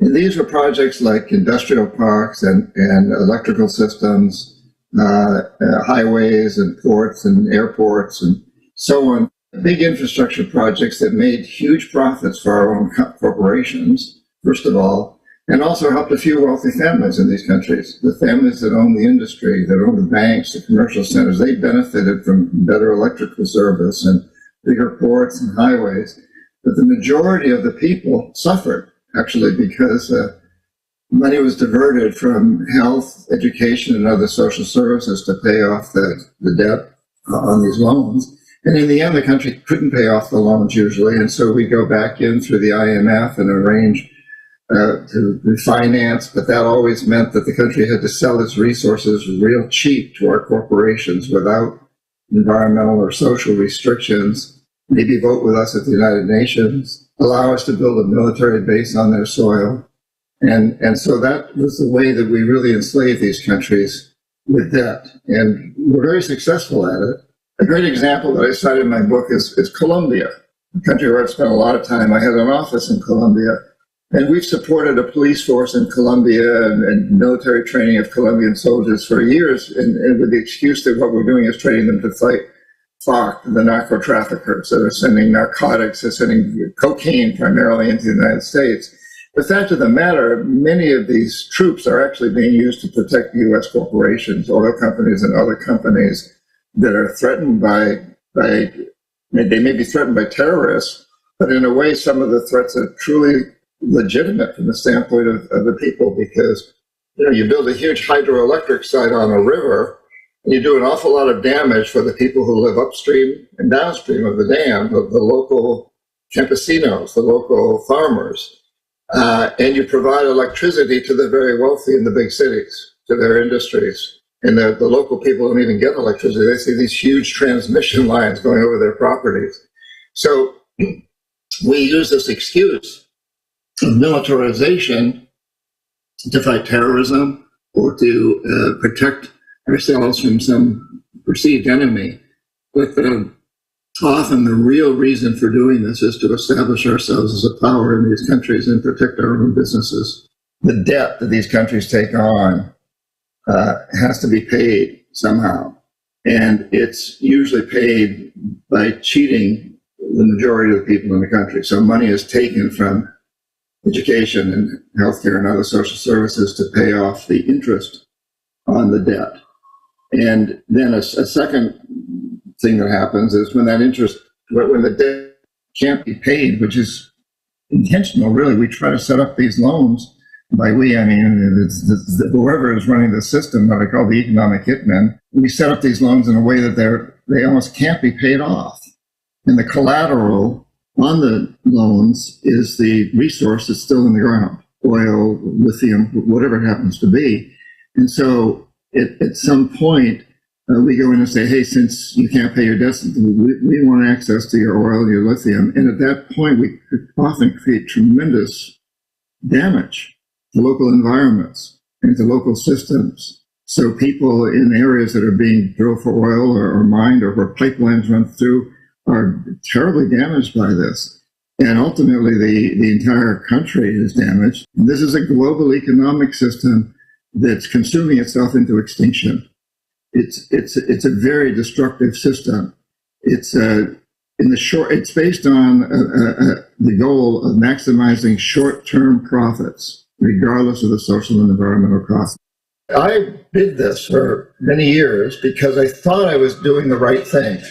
And these were projects like industrial parks and electrical systems, highways and ports and airports and so on. Big infrastructure projects that made huge profits for our own corporations, first of all. and also helped a few wealthy families in these countries. The families that own the industry, that own the banks, the commercial centers, they benefited from better electrical service and bigger ports and highways. But the majority of the people suffered, actually, because money was diverted from health, education, and other social services to pay off the debt on these loans. And in the end, the country couldn't pay off the loans usually, and so we go back in through the IMF and arrange to refinance, but that always meant that the country had to sell its resources real cheap to our corporations without environmental or social restrictions, maybe vote with us at the United Nations, allow us to build a military base on their soil. And so that was the way that we really enslaved these countries with debt. And we're very successful at it. A great example that I cited in my book is Colombia, a country where I've spent a lot of time. I had an office in Colombia. And we've supported a police force in Colombia and military training of Colombian soldiers for years, and with the excuse that what we're doing is training them to fight FARC, the narco traffickers that are sending narcotics, they're sending cocaine primarily into the United States. The fact of the matter, many of these troops are actually being used to protect U.S. corporations, oil companies, and other companies that are threatened by they may be threatened by terrorists, but in a way, some of the threats are truly legitimate from the standpoint of the people, because you build a huge hydroelectric site on a river and you do an awful lot of damage for the people who live upstream and downstream of the dam, the local campesinos, the local farmers, and you provide electricity to the very wealthy in the big cities, to their industries, and the local people don't even get electricity. They see these huge transmission lines going over their properties. So we use this excuse of militarization to fight terrorism or to protect ourselves from some perceived enemy. But often the real reason for doing this is to establish ourselves as a power in these countries and protect our own businesses. The debt that these countries take on has to be paid somehow. And it's usually paid by cheating the majority of the people in the country. So money is taken from education and healthcare and other social services to pay off the interest on the debt. And then a second thing that happens is when the debt can't be paid, which is intentional, really, we try to set up these loans. By we, I mean whoever is running the system that I call the economic hitmen. We set up these loans in a way that they almost can't be paid off. And the collateral on the loans is the resource that's still in the ground, oil, lithium, whatever it happens to be. And so at some point, we go in and say, hey, since you can't pay your debts, we want access to your oil and your lithium. And at that point, we could often create tremendous damage to local environments and to local systems. So people in areas that are being drilled for oil or mined or where pipelines run through are terribly damaged by this. And ultimately, the entire country is damaged. And this is a global economic system that's consuming itself into extinction. It's a very destructive system. It's based on the goal of maximizing short-term profits, regardless of the social and environmental costs. I did this for many years because I thought I was doing the right thing.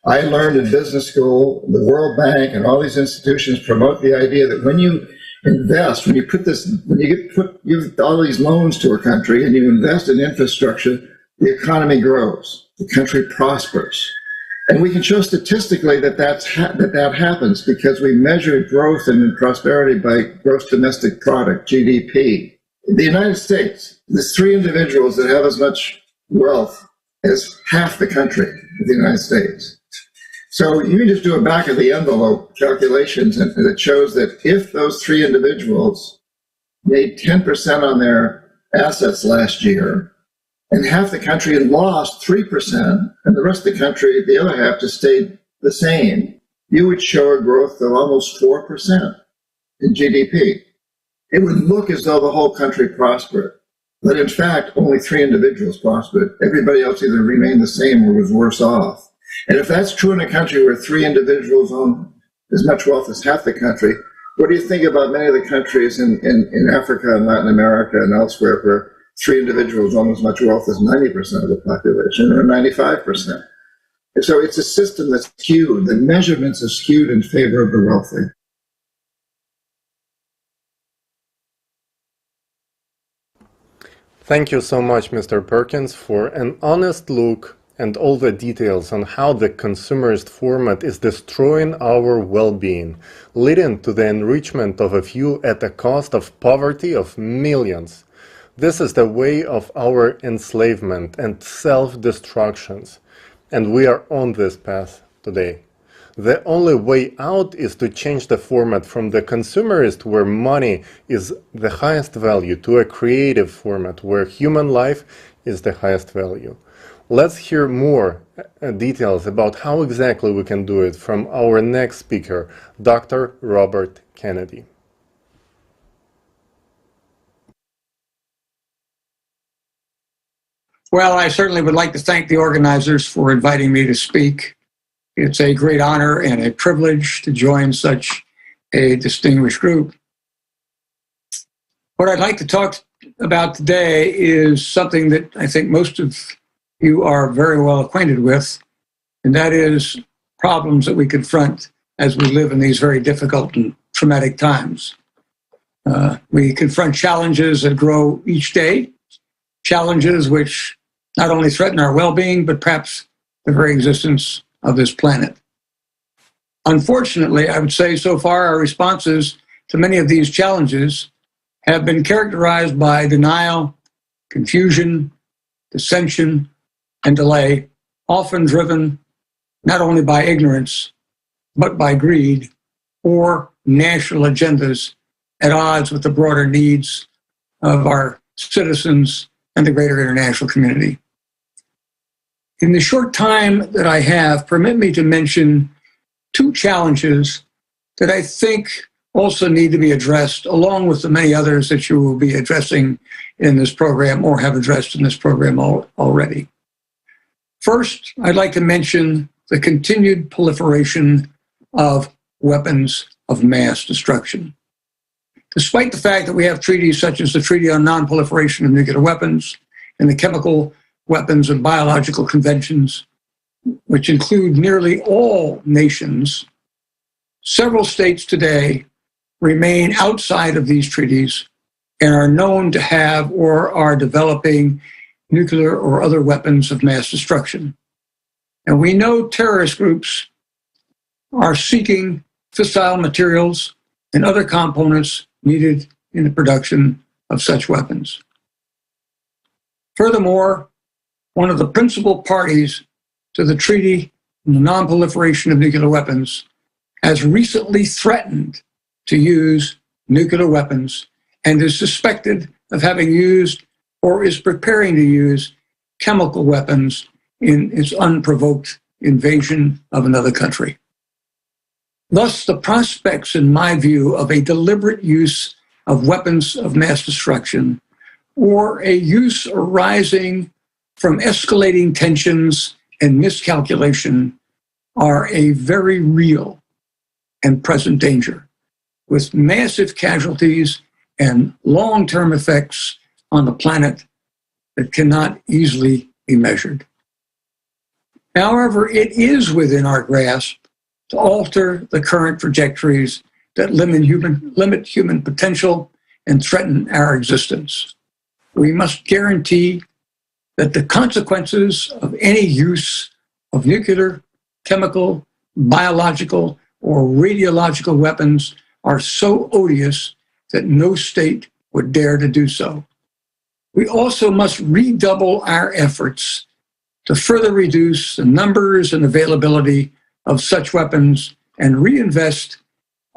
I learned in business school, the World Bank and all these institutions promote the idea that when you invest, when you give all these loans to a country and you invest in infrastructure, the economy grows, the country prospers. And we can show statistically that that happens because we measure growth and prosperity by gross domestic product, GDP. In the United States, there's 3 individuals that have as much wealth as half the country of the United States. So you can just do a back of the envelope calculations, and it shows that if those 3 individuals made 10% on their assets last year, and half the country lost 3%, and the rest of the country, the other half, just stayed the same, you would show a growth of almost 4% in GDP. It would look as though the whole country prospered. But in fact, only 3 individuals prospered. Everybody else either remained the same or was worse off. And if that's true in a country where 3 individuals own as much wealth as half the country, What do you think about many of the countries in Africa and Latin America and elsewhere where 3 individuals own as much wealth as 90% of the population or 95%? So it's a system that's skewed. The measurements are skewed in favor of the wealthy. Thank you so much, Mr. Perkins, for an honest look and all the details on how the consumerist format is destroying our well-being, leading to the enrichment of a few at the cost of poverty of millions. This is the way of our enslavement and self-destructions, and we are on this path today. The only way out is to change the format from the consumerist, where money is the highest value, to a creative format where human life is the highest value. Let's hear more details about how exactly we can do it from our next speaker, Dr. Robert Kennedy. Well, I certainly would like to thank the organizers for inviting me to speak. It's a great honor and a privilege to join such a distinguished group. What I'd like to talk about today is something that I think most of you are very well acquainted with, and that is problems that we confront as we live in these very difficult and traumatic times. We confront challenges that grow each day, challenges which not only threaten our well-being, but perhaps the very existence of this planet. Unfortunately, I would say so far our responses to many of these challenges have been characterized by denial, confusion, dissension, and delay, often driven not only by ignorance, but by greed or national agendas at odds with the broader needs of our citizens and the greater international community. In the short time that I have, permit me to mention 2 challenges that I think also need to be addressed, along with the many others that you will be addressing in this program or have addressed in this program already. First, I'd like to mention the continued proliferation of weapons of mass destruction. Despite the fact that we have treaties such as the Treaty on Non-Proliferation of Nuclear Weapons and the Chemical Weapons and Biological Conventions, which include nearly all nations, several states today remain outside of these treaties and are known to have or are developing nuclear or other weapons of mass destruction. And we know terrorist groups are seeking fissile materials and other components needed in the production of such weapons. Furthermore, one of the principal parties to the Treaty on the Non-Proliferation of Nuclear Weapons has recently threatened to use nuclear weapons and is suspected of having used or is preparing to use chemical weapons in its unprovoked invasion of another country. Thus, the prospects, in my view, of a deliberate use of weapons of mass destruction or a use arising from escalating tensions and miscalculation are a very real and present danger, with massive casualties and long-term effects on the planet that cannot easily be measured. However, it is within our grasp to alter the current trajectories that limit human potential and threaten our existence. We must guarantee that the consequences of any use of nuclear, chemical, biological, or radiological weapons are so odious that no state would dare to do so. We also must redouble our efforts to further reduce the numbers and availability of such weapons and reinvest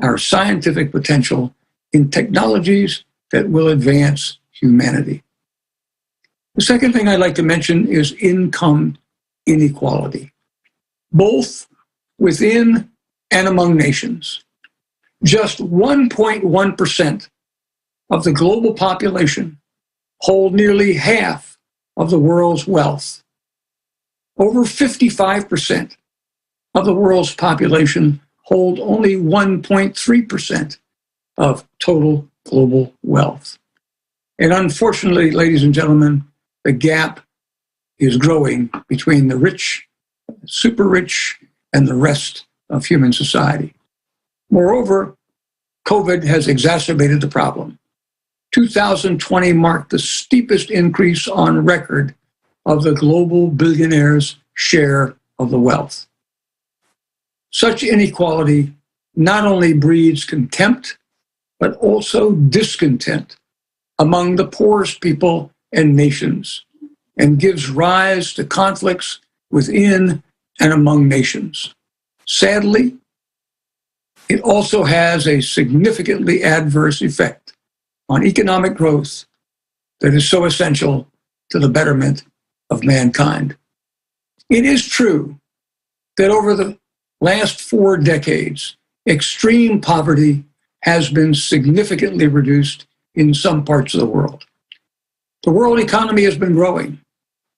our scientific potential in technologies that will advance humanity. The second thing I'd like to mention is income inequality, both within and among nations. Just 1.1% of the global population hold nearly half of the world's wealth. Over 55% of the world's population hold only 1.3% of total global wealth. And unfortunately, ladies and gentlemen, the gap is growing between the rich, super rich, and the rest of human society. Moreover, COVID has exacerbated the problem. 2020 marked the steepest increase on record of the global billionaires' share of the wealth. Such inequality not only breeds contempt, but also discontent among the poorest people and nations, and gives rise to conflicts within and among nations. Sadly, it also has a significantly adverse effect on economic growth that is so essential to the betterment of mankind. It is true that over the last 4 decades, extreme poverty has been significantly reduced in some parts of the world. The world economy has been growing.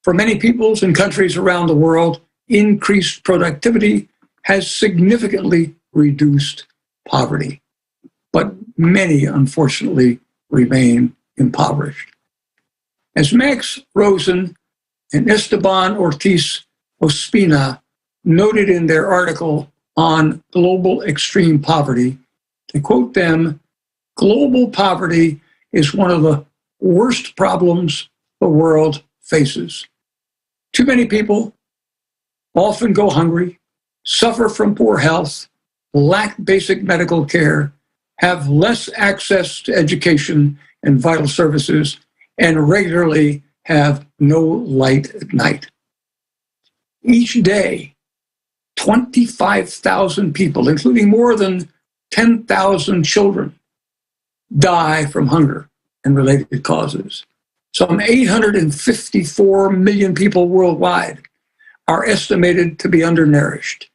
For many peoples and countries around the world, increased productivity has significantly reduced poverty. But many, unfortunately, remain impoverished. As Max Rosen and Esteban Ortiz Ospina noted in their article on global extreme poverty, to quote them, global poverty is one of the worst problems the world faces. Too many people often go hungry, suffer from poor health, lack basic medical care, have less access to education and vital services, and regularly have no light at night. Each day, 25,000 people, including more than 10,000 children, die from hunger and related causes. Some 854 million people worldwide are estimated to be undernourished,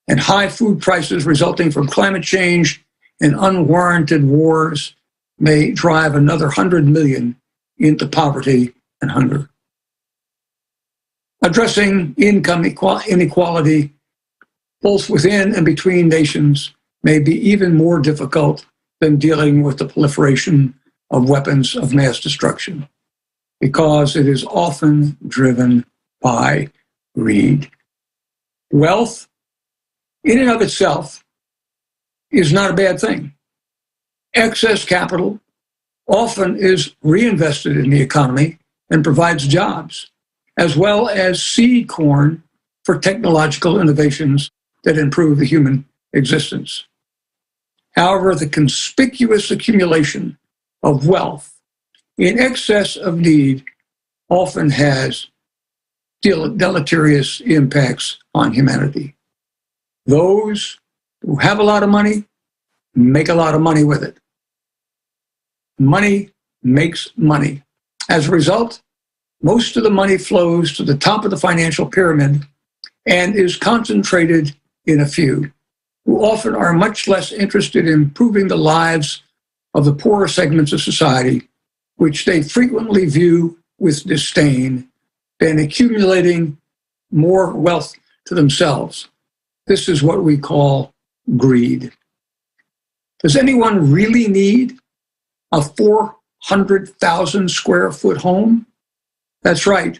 and high food prices resulting from climate change and unwarranted wars may drive another 100 million into poverty and hunger. Addressing income inequality both within and between nations may be even more difficult than dealing with the proliferation of weapons of mass destruction, because it is often driven by greed. Wealth, in and of itself, is not a bad thing. Excess capital often is reinvested in the economy and provides jobs, as well as seed corn for technological innovations that improve the human existence. However, the conspicuous accumulation of wealth in excess of need often has deleterious impacts on humanity. Those who have a lot of money make a lot of money with it. Money makes money. As a result, most of the money flows to the top of the financial pyramid and is concentrated in a few, who often are much less interested in improving the lives of the poorer segments of society, which they frequently view with disdain, than accumulating more wealth to themselves. This is what we call greed. Does anyone really need a 400,000 square foot home? That's right,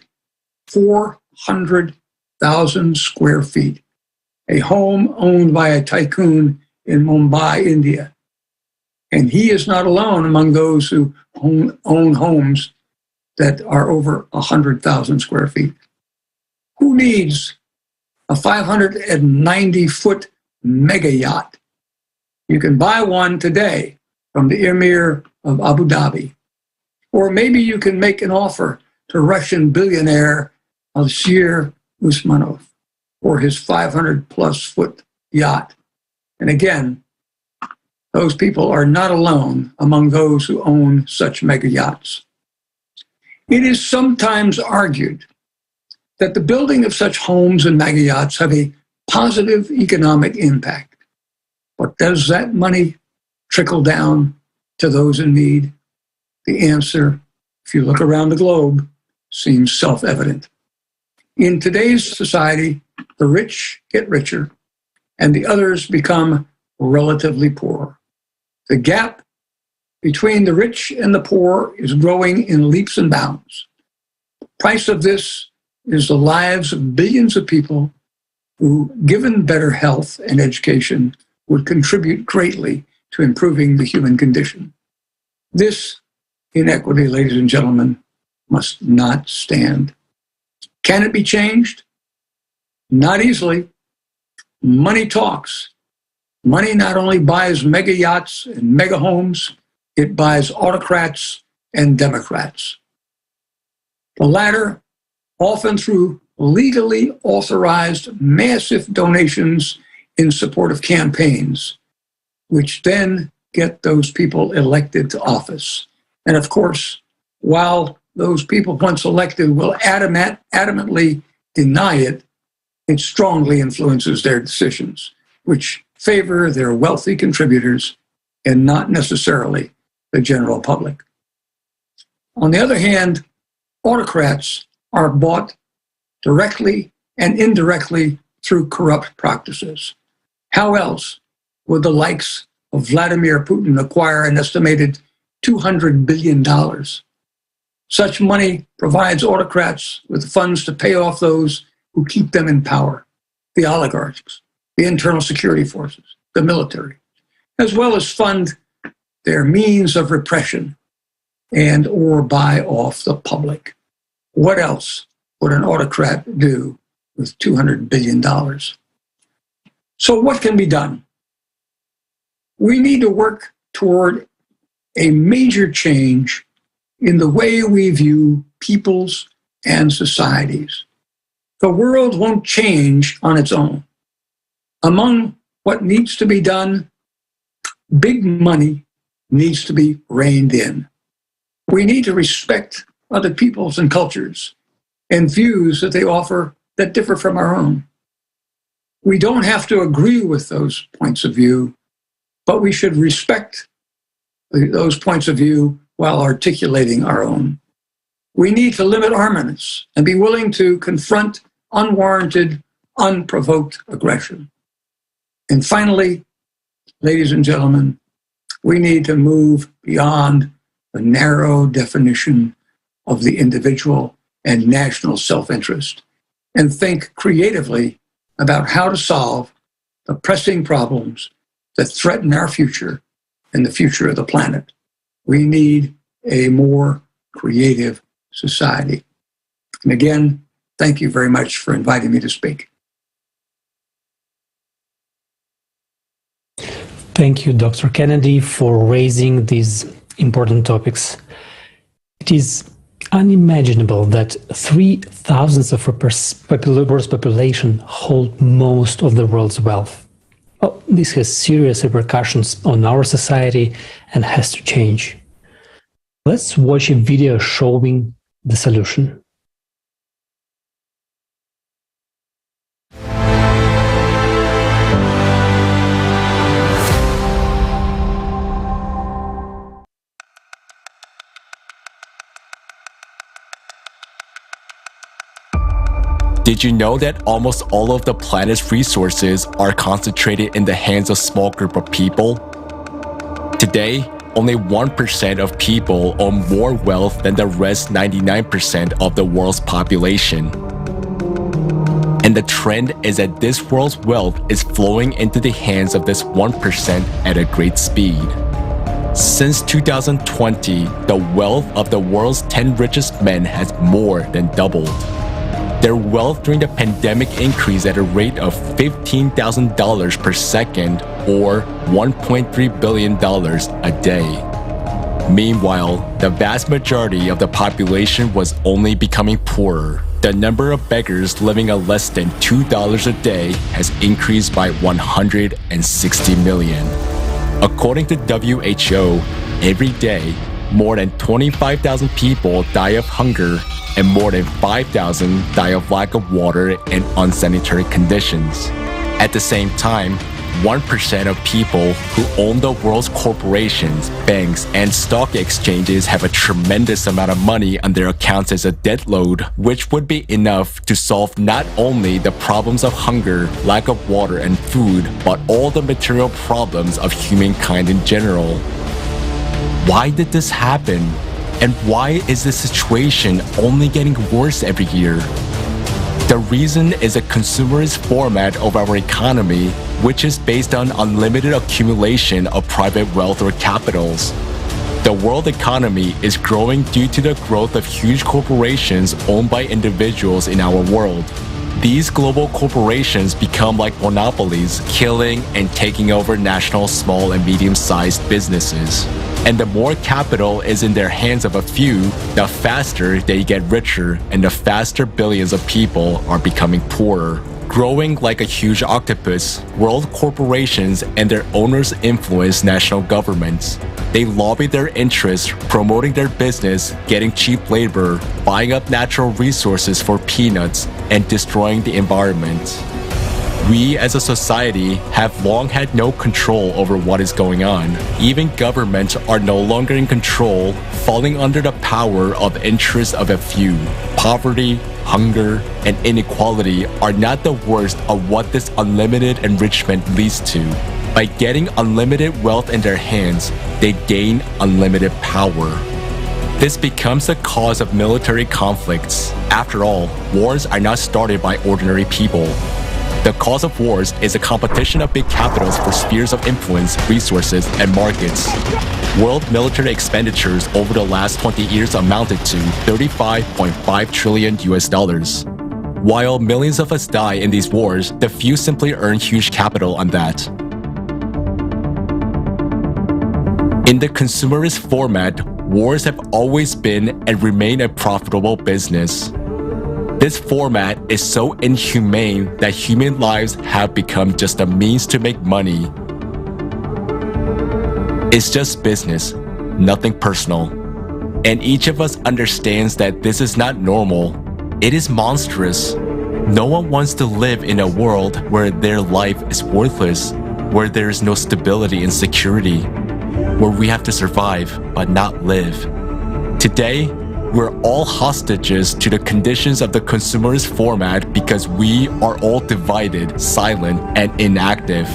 400,000 square feet. A home owned by a tycoon in Mumbai, India. And he is not alone among those who own homes that are over 100,000 square feet. Who needs a 590-foot mega yacht? You can buy one today from the Emir of Abu Dhabi. Or maybe you can make an offer to Russian billionaire Alshir Usmanov for his 500-plus foot yacht. And again, those people are not alone among those who own such mega yachts. It is sometimes argued that the building of such homes and mega yachts have a positive economic impact. But does that money trickle down to those in need? The answer, if you look around the globe, seems self-evident. In today's society, the rich get richer and the others become relatively poor. The gap between the rich and the poor is growing in leaps and bounds. The price of this is the lives of billions of people who, given better health and education, would contribute greatly to improving the human condition. This inequity, ladies and gentlemen, must not stand. Can it be changed? Not easily. Money talks. Money not only buys mega yachts and mega homes, it buys autocrats and democrats. The latter, often through legally authorized massive donations in support of campaigns, which then get those people elected to office. And of course, while those people once elected will adamantly deny it, it strongly influences their decisions, which favor their wealthy contributors and not necessarily the general public. On the other hand, autocrats are bought directly and indirectly through corrupt practices. How else would the likes of Vladimir Putin acquire an estimated $200 billion? Such money provides autocrats with funds to pay off those who keep them in power, the oligarchs, the internal security forces, the military, as well as fund their means of repression and or buy off the public. What else would an autocrat do with $200 billion? So what can be done? We need to work toward a major change in the way we view peoples and societies. The world won't change on its own. Among what needs to be done, big money needs to be reined in. We need to respect other peoples and cultures and views that they offer that differ from our own. We don't have to agree with those points of view, but we should respect those points of view while articulating our own. We need to limit armaments and be willing to confront unwarranted, unprovoked aggression. And finally, ladies and gentlemen, we need to move beyond the narrow definition of the individual and national self-interest and think creatively about how to solve the pressing problems that threaten our future and the future of the planet. We need a more creative society. And again, thank you very much for inviting me to speak. Thank you, Dr. Kennedy, for raising these important topics. It is unimaginable that 3/1000 of a world's population hold most of the world's wealth. Well, this has serious repercussions on our society and has to change. Let's watch a video showing the solution. Did you know that almost all of the planet's resources are concentrated in the hands of a small group of people? Today, only 1% of people own more wealth than the rest 99% of the world's population. And the trend is that this world's wealth is flowing into the hands of this 1% at a great speed. Since 2020, the wealth of the world's 10 richest men has more than doubled. Their wealth during the pandemic increased at a rate of $15,000 per second, or $1.3 billion a day. Meanwhile, the vast majority of the population was only becoming poorer. The number of beggars living on less than $2 a day has increased by 160 million. According to WHO, every day, more than 25,000 people die of hunger and more than 5,000 die of lack of water and unsanitary conditions. At the same time, 1% of people who own the world's corporations, banks, and stock exchanges have a tremendous amount of money on their accounts as a debt load, which would be enough to solve not only the problems of hunger, lack of water and food, but all the material problems of humankind in general. Why did this happen? And why is this situation only getting worse every year? The reason is a consumerist format of our economy, which is based on unlimited accumulation of private wealth or capitals. The world economy is growing due to the growth of huge corporations owned by individuals in our world. These global corporations become like monopolies, killing and taking over national small and medium-sized businesses. And the more capital is in their hands of a few, the faster they get richer and the faster billions of people are becoming poorer. Growing like a huge octopus, world corporations and their owners influence national governments. They lobby their interests, promoting their business, getting cheap labor, buying up natural resources for peanuts, and destroying the environment. We as a society have long had no control over what is going on. Even governments are no longer in control, falling under the power of interests of a few. Poverty, hunger, and inequality are not the worst of what this unlimited enrichment leads to. By getting unlimited wealth in their hands, they gain unlimited power. This becomes the cause of military conflicts. After all, wars are not started by ordinary people. The cause of wars is a competition of big capitals for spheres of influence, resources, and markets. World military expenditures over the last 20 years amounted to $35.5 trillion. While millions of us die in these wars, the few simply earn huge capital on that. In the consumerist format, wars have always been and remain a profitable business. This format is so inhumane that human lives have become just a means to make money. It's just business, nothing personal. And each of us understands that this is not normal. It is monstrous. No one wants to live in a world where their life is worthless, where there is no stability and security, where we have to survive but not live. Today, we're all hostages to the conditions of the consumerist format because we are all divided, silent, and inactive.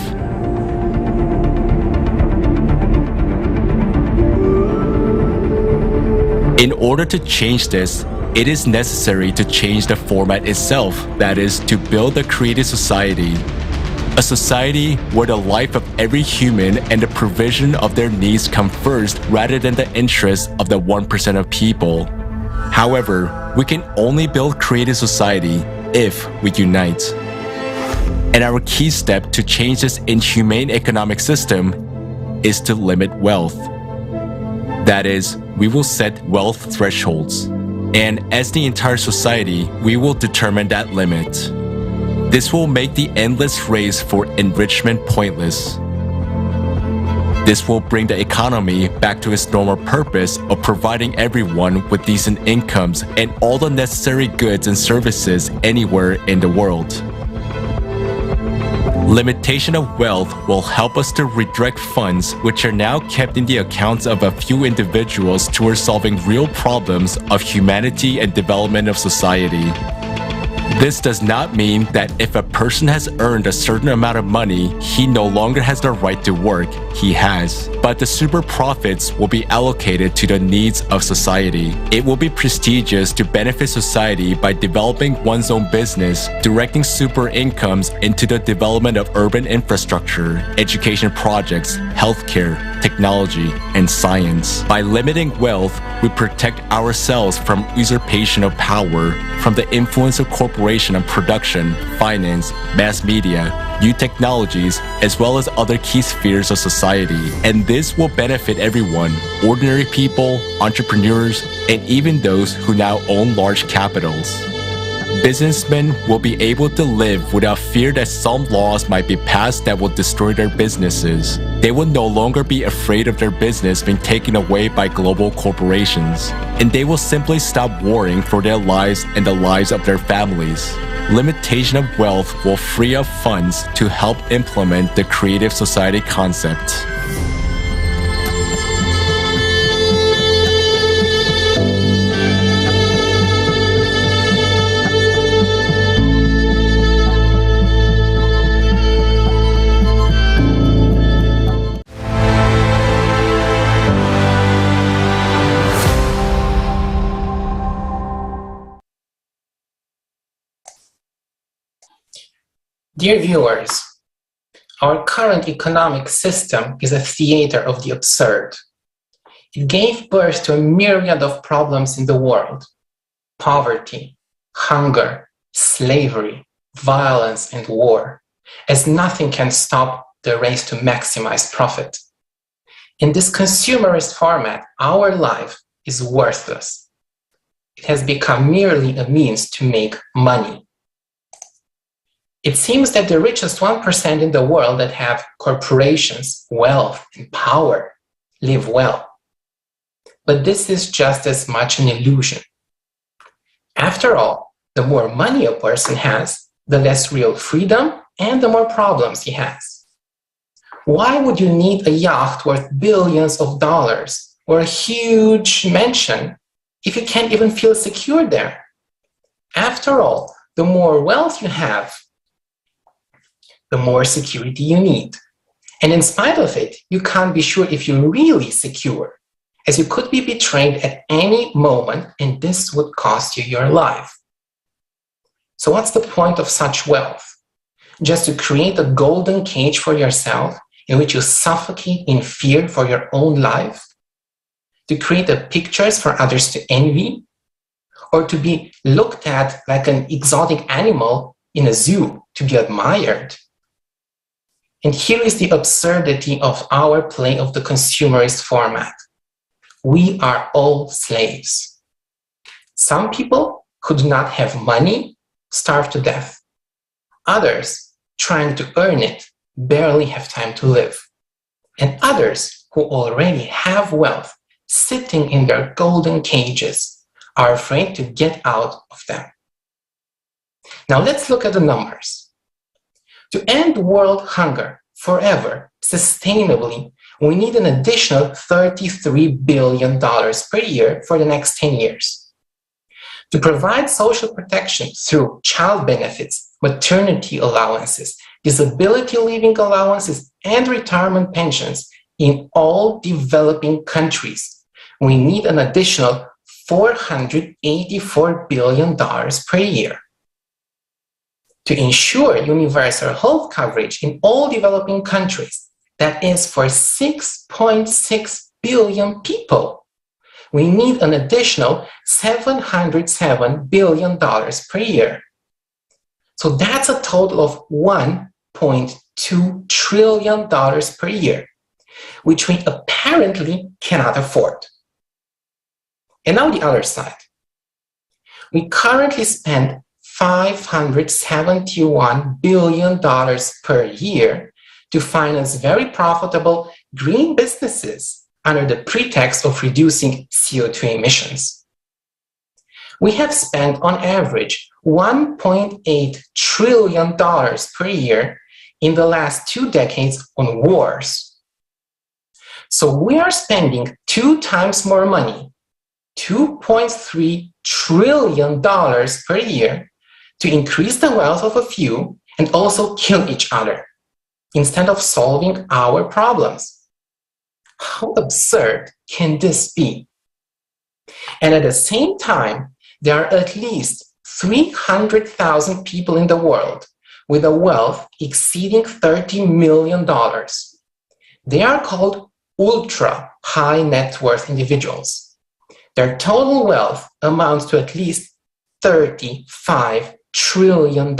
In order to change this, it is necessary to change the format itself, that is, to build a creative society. A society where the life of every human and the provision of their needs come first rather than the interests of the 1% of people. However, we can only build creative society if we unite. And our key step to change this inhumane economic system is to limit wealth. That is, we will set wealth thresholds. And as the entire society, we will determine that limit. This will make the endless race for enrichment pointless. This will bring the economy back to its normal purpose of providing everyone with decent incomes and all the necessary goods and services anywhere in the world. Limitation of wealth will help us to redirect funds which are now kept in the accounts of a few individuals towards solving real problems of humanity and development of society. This does not mean that if a person has earned a certain amount of money, he no longer has the right to work. He has. But the super profits will be allocated to the needs of society. It will be prestigious to benefit society by developing one's own business, directing super incomes into the development of urban infrastructure, education projects, healthcare, technology, and science. By limiting wealth, we protect ourselves from usurpation of power, from the influence of corporation on production, finance, mass media, new technologies, as well as other key spheres of society. And this will benefit everyone, ordinary people, entrepreneurs, and even those who now own large capitals. Businessmen will be able to live without fear that some laws might be passed that will destroy their businesses. They will no longer be afraid of their business being taken away by global corporations. And they will simply stop worrying for their lives and the lives of their families. Limitation of wealth will free up funds to help implement the creative society concept. Dear viewers, our current economic system is a theater of the absurd. It gave birth to a myriad of problems in the world: poverty, hunger, slavery, violence, and war, as nothing can stop the race to maximize profit. In this consumerist format, our life is worthless. It has become merely a means to make money. It seems that the richest 1% in the world that have corporations, wealth, and power live well. But this is just as much an illusion. After all, the more money a person has, the less real freedom and the more problems he has. Why would you need a yacht worth billions of dollars or a huge mansion if you can't even feel secure there? After all, the more wealth you have, the more security you need. And in spite of it, you can't be sure if you're really secure, as you could be betrayed at any moment, and this would cost you your life. So what's the point of such wealth? Just to create a golden cage for yourself in which you suffocate in fear for your own life? To create pictures for others to envy? Or to be looked at like an exotic animal in a zoo to be admired? And here is the absurdity of our play of the consumerist format. We are all slaves. Some people who do not have money starve to death. Others, trying to earn it, barely have time to live. And others who already have wealth sitting in their golden cages are afraid to get out of them. Now let's look at the numbers. To end world hunger forever, sustainably, we need an additional $33 billion per year for the next 10 years. To provide social protection through child benefits, maternity allowances, disability leaving allowances, and retirement pensions in all developing countries, we need an additional $484 billion per year. To ensure universal health coverage in all developing countries, that is for 6.6 billion people, we need an additional $707 billion per year. So that's a total of $1.2 trillion per year, which we apparently cannot afford. And now the other side. We currently spend $571 billion per year to finance very profitable green businesses under the pretext of reducing CO2 emissions. We have spent on average $1.8 trillion per year in the last 2 decades on wars. So we are spending 2 times more money, $2.3 trillion per year, to increase the wealth of a few and also kill each other, instead of solving our problems. How absurd can this be? And at the same time, there are at least 300,000 people in the world with a wealth exceeding $30 million. They are called ultra high net worth individuals. Their total wealth amounts to at least $35 trillion.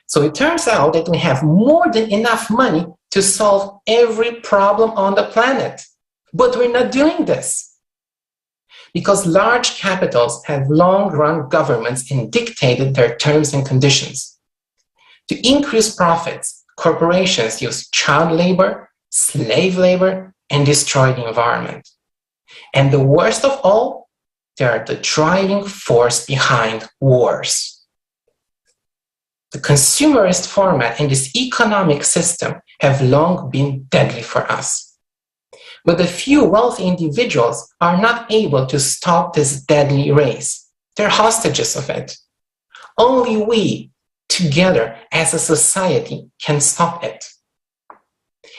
So it turns out that we have more than enough money to solve every problem on the planet. But we're not doing this. Because large capitals have long run governments and dictated their terms and conditions. To increase profits, corporations use child labor, slave labor, and destroy the environment. And the worst of all, they are the driving force behind wars. The consumerist format and this economic system have long been deadly for us. But the few wealthy individuals are not able to stop this deadly race. They're hostages of it. Only we, together as a society, can stop it.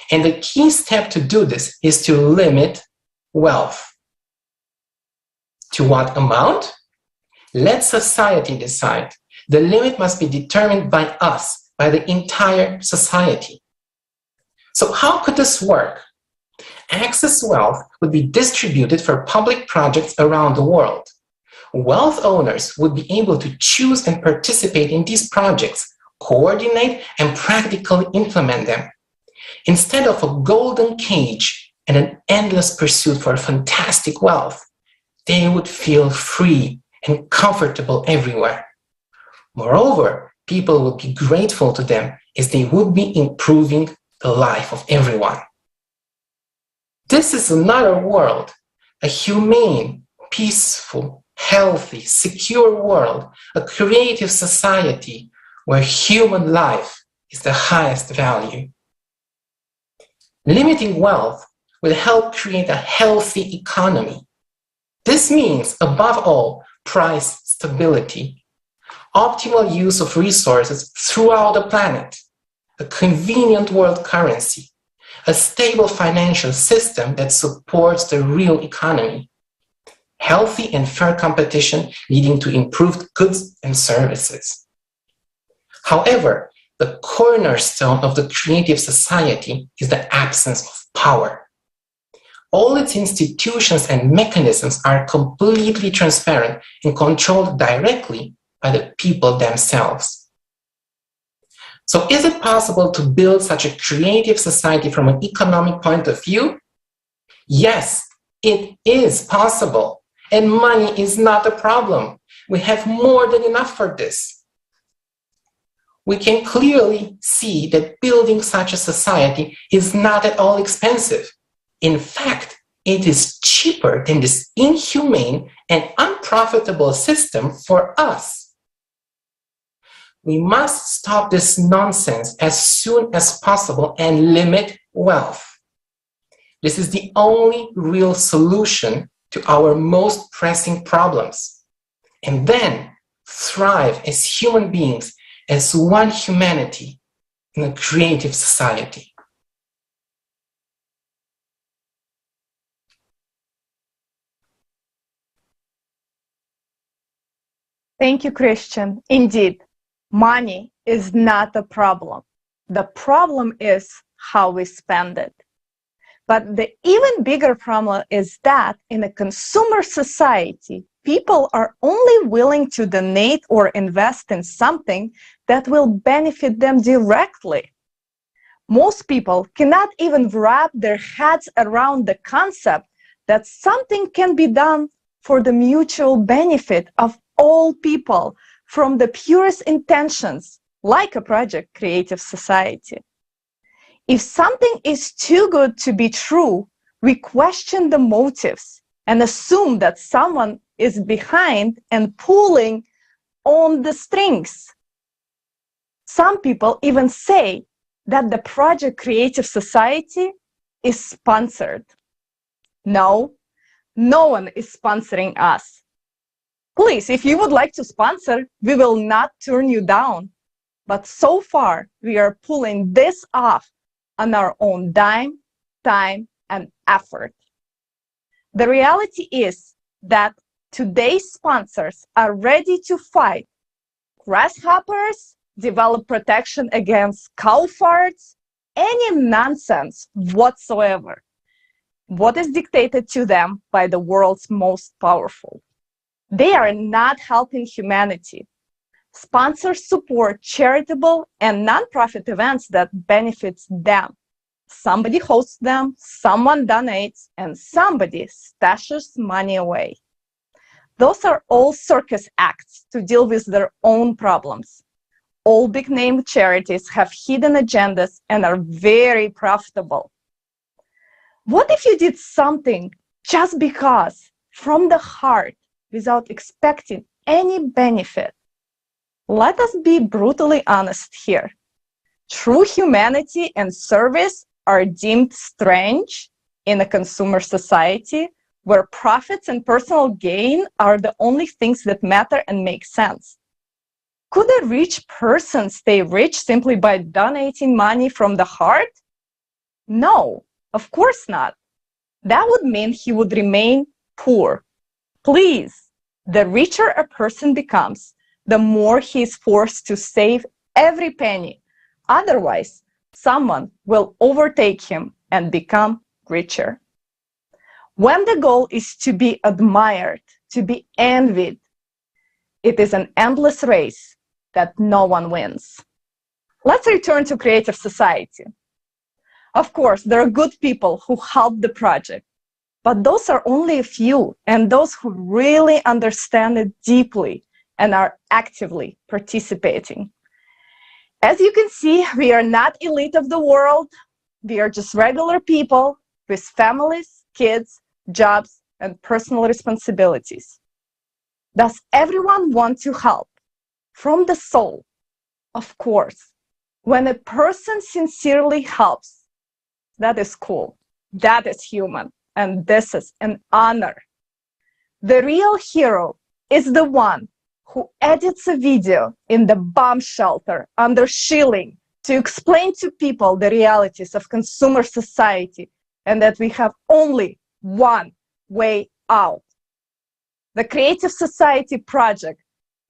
And the key step to do this is to limit wealth. To what amount? Let society decide. The limit must be determined by us, by the entire society. So how could this work? Excess wealth would be distributed for public projects around the world. Wealth owners would be able to choose and participate in these projects, coordinate and practically implement them. Instead of a golden cage and an endless pursuit for fantastic wealth, they would feel free and comfortable everywhere. Moreover, people would be grateful to them as they would be improving the life of everyone. This is another world, a humane, peaceful, healthy, secure world, a creative society where human life is the highest value. Limiting wealth will help create a healthy economy. This means, above all, price stability, optimal use of resources throughout the planet, a convenient world currency, a stable financial system that supports the real economy, healthy and fair competition leading to improved goods and services. However, the cornerstone of the creative society is the absence of power. All its institutions and mechanisms are completely transparent and controlled directly by the people themselves. So is it possible to build such a creative society from an economic point of view? Yes, it is possible. And money is not a problem. We have more than enough for this. We can clearly see that building such a society is not at all expensive. In fact, it is cheaper than this inhumane and unprofitable system for us. We must stop this nonsense as soon as possible and limit wealth. This is the only real solution to our most pressing problems. And then thrive as human beings, as one humanity in a creative society. Thank you, Christian. Indeed, money is not a problem. The problem is how we spend it. But the even bigger problem is that in a consumer society, people are only willing to donate or invest in something that will benefit them directly. Most people cannot even wrap their heads around the concept that something can be done for the mutual benefit of all people from the purest intentions, like a project creative society. If something is too good to be true, we question the motives and assume that someone is behind and pulling on the strings. Some people even say that the project creative society is sponsored. No, no one is sponsoring us. Please, if you would like to sponsor, we will not turn you down. But so far, we are pulling this off on our own dime, time, and effort. The reality is that today's sponsors are ready to fight grasshoppers, develop protection against cow farts, any nonsense whatsoever. What is dictated to them by the world's most powerful? They are not helping humanity. Sponsors support charitable and nonprofit events that benefits them. Somebody hosts them, someone donates, and somebody stashes money away. Those are all circus acts to deal with their own problems. All big-name charities have hidden agendas and are very profitable. What if you did something just because, from the heart, without expecting any benefit? Let us be brutally honest here. True humanity and service are deemed strange in a consumer society where profits and personal gain are the only things that matter and make sense. Could a rich person stay rich simply by donating money from the heart? No, of course not. That would mean he would remain poor. Please, the richer a person becomes, the more he is forced to save every penny. Otherwise, someone will overtake him and become richer. When the goal is to be admired, to be envied, it is an endless race that no one wins. Let's return to creative society. Of course, there are good people who help the project, but those are only a few, and those who really understand it deeply and are actively participating. As you can see, we are not elite of the world. We are just regular people with families, kids, jobs, and personal responsibilities. Does everyone want to help? From the soul, of course. When a person sincerely helps, that is cool, that is human, and this is an honor. The real hero is the one who edits a video in the bomb shelter under shilling to explain to people the realities of consumer society and that we have only one way out. The Creative Society project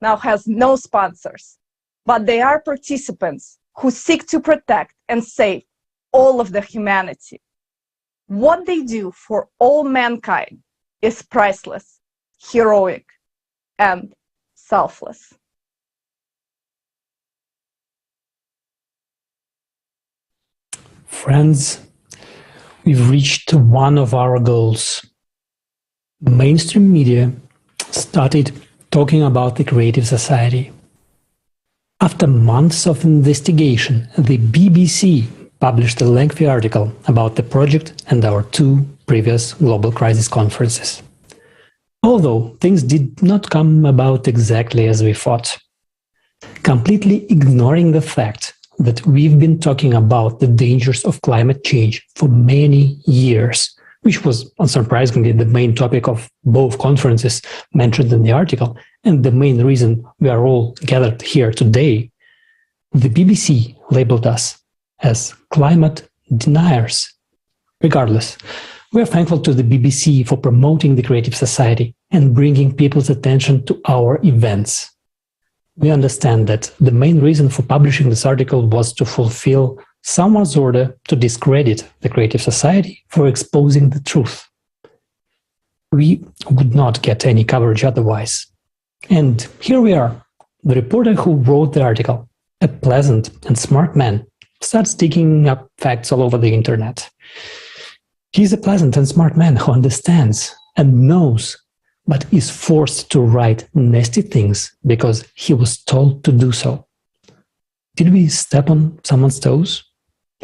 now has no sponsors, but they are participants who seek to protect and save all of the humanity. What they do for all mankind is priceless, heroic, and selfless. Friends, we've reached one of our goals. Mainstream media started talking about the Creative Society. After months of investigation, the BBC published a lengthy article about the project and our two previous global crisis conferences. Although things did not come about exactly as we thought, completely ignoring the fact that we've been talking about the dangers of climate change for many years, which was unsurprisingly the main topic of both conferences mentioned in the article, and the main reason we are all gathered here today, the BBC labeled us as climate deniers. Regardless, we are thankful to the BBC for promoting the Creative Society and bringing people's attention to our events. We understand that the main reason for publishing this article was to fulfill someone's order to discredit the Creative Society for exposing the truth. We would not get any coverage otherwise. And here we are. The reporter who wrote the article, a pleasant and smart man, starts digging up facts all over the internet. He's a pleasant and smart man who understands and knows, but is forced to write nasty things because he was told to do so. Did we step on someone's toes?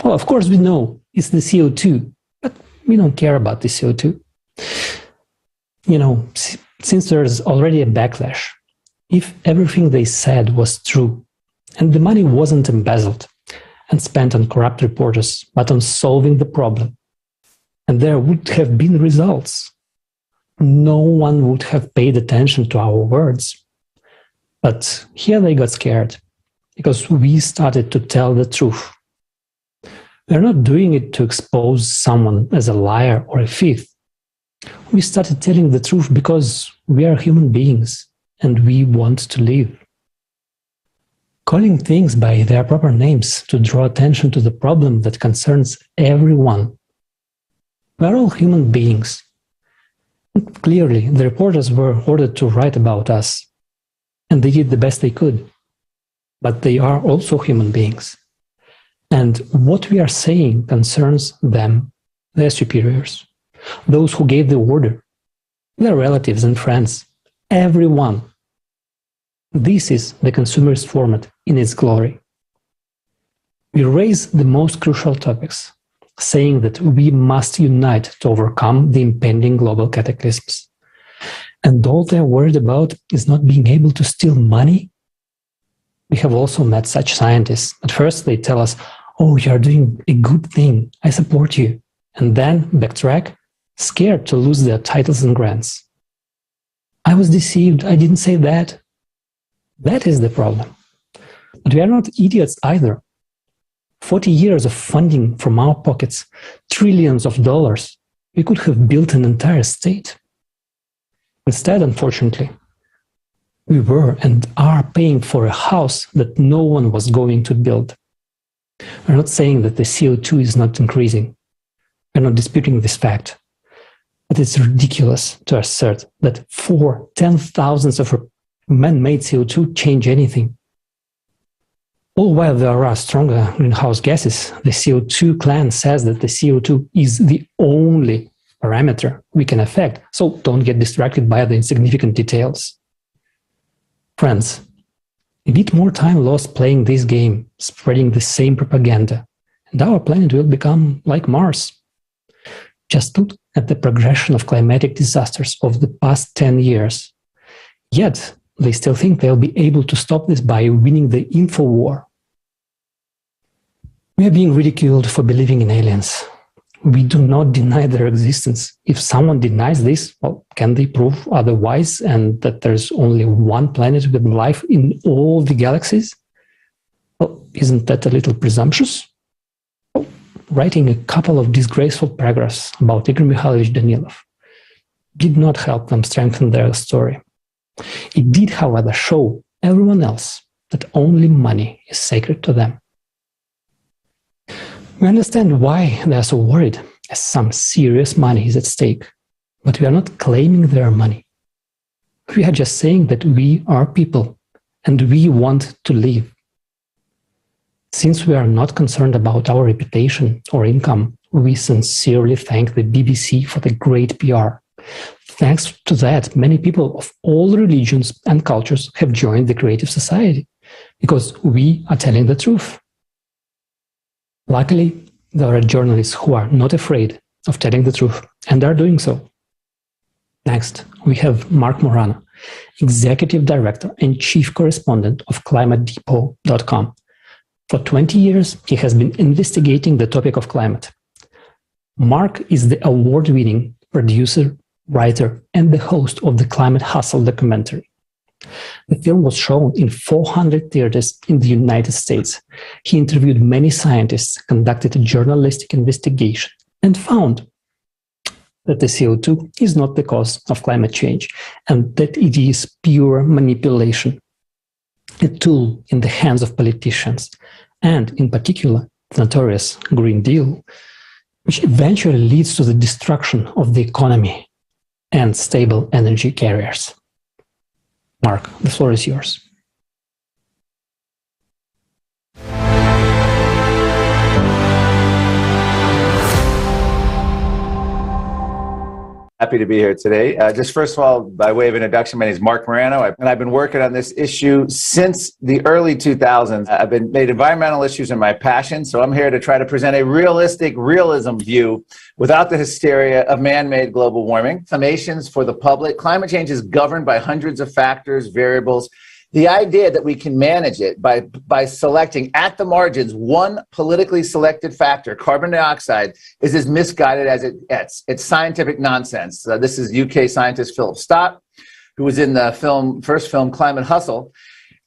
Well, of course we know it's the CO2, but we don't care about the CO2. You know, since there's already a backlash, if everything they said was true, and the money wasn't embezzled and spent on corrupt reporters, but on solving the problem, and there would have been results, no one would have paid attention to our words. But here they got scared, because we started to tell the truth. We're not doing it to expose someone as a liar or a thief. We started telling the truth because we are human beings and we want to live. Calling things by their proper names to draw attention to the problem that concerns everyone. We're all human beings. Clearly, the reporters were ordered to write about us, and they did the best they could. But they are also human beings. And what we are saying concerns them, their superiors, those who gave the order, their relatives and friends, everyone. This is the consumerist format in its glory. We raise the most crucial topics, saying that we must unite to overcome the impending global cataclysms. And all they're worried about is not being able to steal money. We have also met such scientists. At first they tell us, oh, you are doing a good thing, I support you. And then backtrack, scared to lose their titles and grants. I was deceived, I didn't say that. That is the problem. But we are not idiots either. 40 years of funding from our pockets, trillions of dollars, we could have built an entire state. Instead, unfortunately, We were and are paying for a house that no one was going to build. We're not saying that the CO2 is not increasing. We're not disputing this fact. But it's ridiculous to assert that 10,000s of man-made CO2 change anything. All while there are stronger greenhouse gases, the CO2 clan says that the CO2 is the only parameter we can affect, so don't get distracted by the insignificant details. Friends, a bit more time lost playing this game, spreading the same propaganda, and our planet will become like Mars. Just look at the progression of climatic disasters of the past 10 years. Yet, they still think they'll be able to stop this by winning the info war. We are being ridiculed for believing in aliens. We do not deny their existence. If someone denies this, well, can they prove otherwise and that there's only one planet with life in all the galaxies? Well, isn't that a little presumptuous? Well, writing a couple of disgraceful paragraphs about Igor Mikhailovich Danilov did not help them strengthen their story. It did, however, show everyone else that only money is sacred to them. We understand why they are so worried, as some serious money is at stake, but we are not claiming their money. We are just saying that we are people, and we want to live. Since we are not concerned about our reputation or income, we sincerely thank the BBC for the great PR. Thanks to that, many people of all religions and cultures have joined the Creative Society, because we are telling the truth. Luckily, there are journalists who are not afraid of telling the truth and are doing so. Next, we have Mark Morana, Executive Director and Chief Correspondent of ClimateDepot.com. For 20 years, he has been investigating the topic of climate. Mark is the award-winning producer, writer, and the host of the Climate Hustle documentary. The film was shown in 400 theaters in the United States. He interviewed many scientists, conducted a journalistic investigation, and found that the CO2 is not the cause of climate change, and that it is pure manipulation, a tool in the hands of politicians, and in particular, the notorious Green Deal, which eventually leads to the destruction of the economy and stable energy carriers. Mark, the floor is yours. Happy to be here today. Just first of all, by way of introduction, my name is Mark Morano, and I've been working on this issue since the early 2000s. I've made environmental issues my passion, so I'm here to try to present a realistic realism view without the hysteria of man-made global warming. Summations for the public. Climate change is governed by hundreds of factors, variables. The idea that we can manage it by selecting at the margins one politically selected factor, carbon dioxide, is as misguided as it gets. It's scientific nonsense. This is UK scientist Philip Stott, who was in the first film Climate Hustle.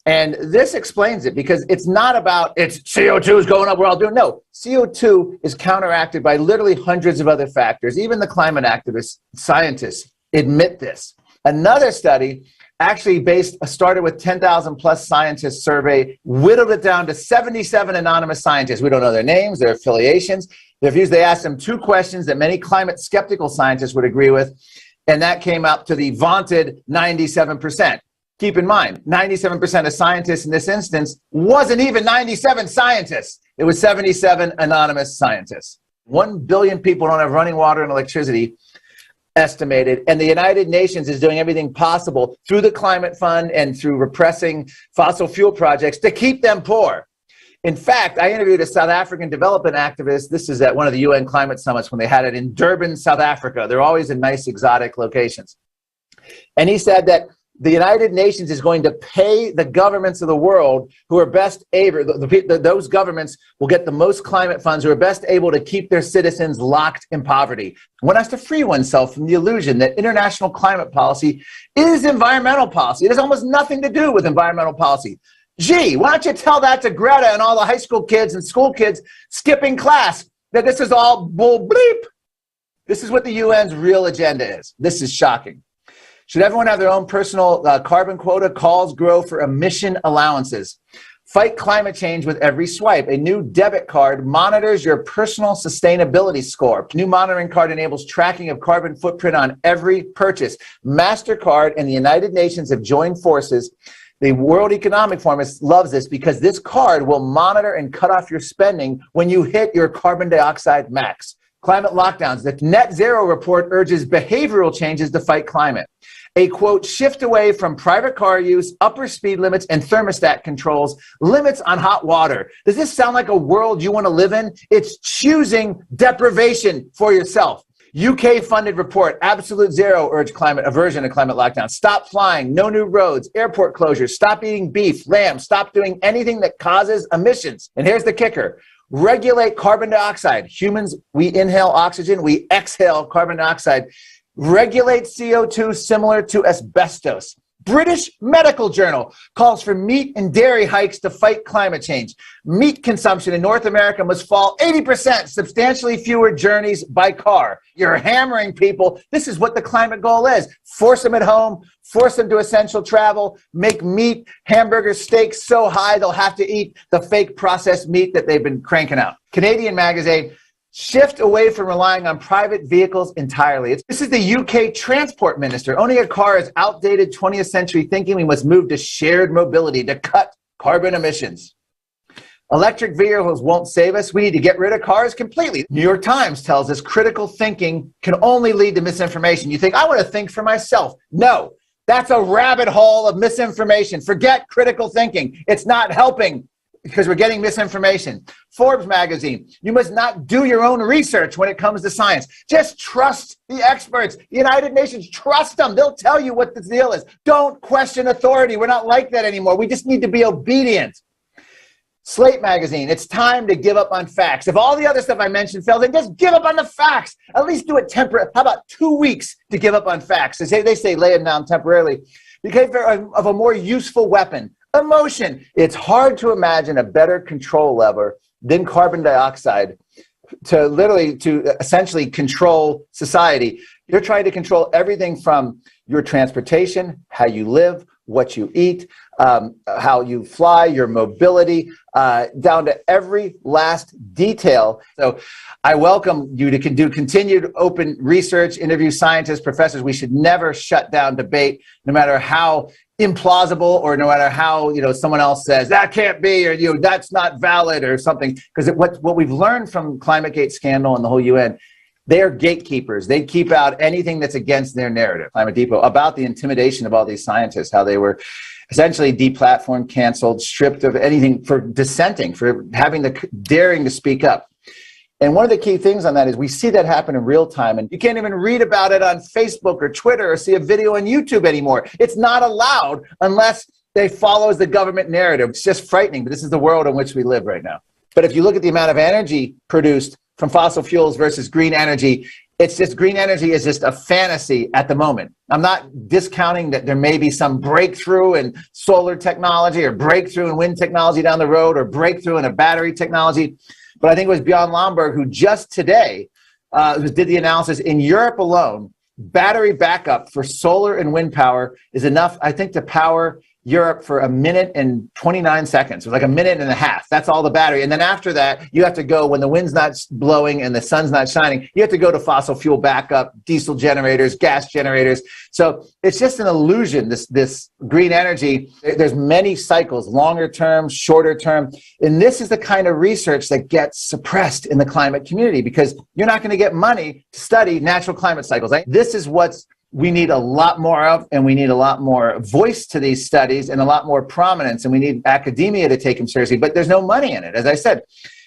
And this explains it, because it's not about it's CO2 is going up, we're all doing. No, CO2 is counteracted by literally hundreds of other factors. Even the climate activists, scientists admit this. Another study actually started with 10,000 plus scientists survey, whittled it down to 77 anonymous scientists. We don't know their names, their affiliations, their views. They asked them 2 questions that many climate skeptical scientists would agree with, and that came up to the vaunted 97%. Keep in mind, 97% of scientists in this instance wasn't even 97 scientists. It was 77 anonymous scientists. 1 billion people don't have running water and electricity, estimated, and the United Nations is doing everything possible through the Climate Fund and through repressing fossil fuel projects to keep them poor. In fact, I interviewed a South African development activist. This is at one of the UN climate summits when they had it in Durban, South Africa. They're always in nice exotic locations. And he said that the United Nations is going to pay the governments of the world who are best able, those governments will get the most climate funds who are best able to keep their citizens locked in poverty. One has to free oneself from the illusion that international climate policy is environmental policy. It has almost nothing to do with environmental policy. Gee, why don't you tell that to Greta and all the high school kids and school kids skipping class, that this is all bull bleep. This is what the UN's real agenda is. This is shocking. Should everyone have their own personal carbon quota? Calls grow for emission allowances. Fight climate change with every swipe. A new debit card monitors your personal sustainability score. New monitoring card enables tracking of carbon footprint on every purchase. MasterCard and the United Nations have joined forces. The World Economic Forum loves this because this card will monitor and cut off your spending when you hit your carbon dioxide max. Climate lockdowns. The Net Zero report urges behavioral changes to fight climate. A, quote, shift away from private car use, upper speed limits, and thermostat controls, limits on hot water. Does this sound like a world you want to live in? It's choosing deprivation for yourself. UK-funded report, Absolute Zero urge climate aversion to climate lockdown. Stop flying, no new roads, airport closures, stop eating beef, lamb, stop doing anything that causes emissions. And here's the kicker. Regulate carbon dioxide. Humans, we inhale oxygen, we exhale carbon dioxide. Regulate CO2 similar to asbestos. British Medical Journal calls for meat and dairy hikes to fight climate change. Meat consumption in North America must fall 80%, substantially fewer journeys by car. You're hammering people. This is what the climate goal is. Force them at home, force them to essential travel, make meat, hamburger, steaks so high they'll have to eat the fake processed meat that they've been cranking out. Canadian Magazine, shift away from relying on private vehicles entirely. This is the UK transport minister. Owning a car is outdated 20th century thinking. We must move to shared mobility to cut carbon emissions. Electric vehicles won't save us. We need to get rid of cars completely. New York Times tells us critical thinking can only lead to misinformation. You think, I want to think for myself. No, that's a rabbit hole of misinformation. Forget critical thinking. It's not helping because we're getting misinformation. Forbes magazine, you must not do your own research when it comes to science. Just trust the experts. The United Nations, trust them. They'll tell you what the deal is. Don't question authority. We're not like that anymore. We just need to be obedient. Slate magazine, it's time to give up on facts. If all the other stuff I mentioned fails, then just give up on the facts. At least do it temporarily. How about 2 weeks to give up on facts? They say lay them down temporarily because they're of a more useful weapon. Emotion. It's hard to imagine a better control lever than carbon dioxide to essentially control society. You're trying to control everything from your transportation, how you live, what you eat, how you fly, your mobility, down to every last detail. So I welcome you to do continued open research, interview scientists, professors. We should never shut down debate, no matter how implausible or no matter how someone else says that can't be or that's not valid or something. Because what we've learned from ClimateGate scandal and the whole UN, they are gatekeepers. They keep out anything that's against their narrative. Climate Depot, about the intimidation of all these scientists, how they were essentially deplatformed, canceled, stripped of anything for dissenting, for having the daring to speak up. And one of the key things on that is we see that happen in real time, and you can't even read about it on Facebook or Twitter or see a video on YouTube anymore. It's not allowed unless they follows the government narrative. It's just frightening, but this is the world in which we live right now. But if you look at the amount of energy produced from fossil fuels versus green energy, it's just green energy is just a fantasy at the moment. I'm not discounting that there may be some breakthrough in solar technology or breakthrough in wind technology down the road or breakthrough in a battery technology. But I think it was Bjorn Lomborg who just today did the analysis. In Europe alone, battery backup for solar and wind power is enough, I think, to power Europe for 1 minute and 29 seconds. It was like 1.5 minutes. That's all the battery. And then after that, you have to go, when the wind's not blowing and the sun's not shining, you have to go to fossil fuel backup, diesel generators, gas generators. So it's just an illusion, this green energy. There's many cycles, longer term, shorter term. And this is the kind of research that gets suppressed in the climate community because you're not going to get money to study natural climate cycles. This is what's we need a lot more of, and we need a lot more voice to these studies and a lot more prominence, and we need academia to take them seriously, but there's no money in it. As I said,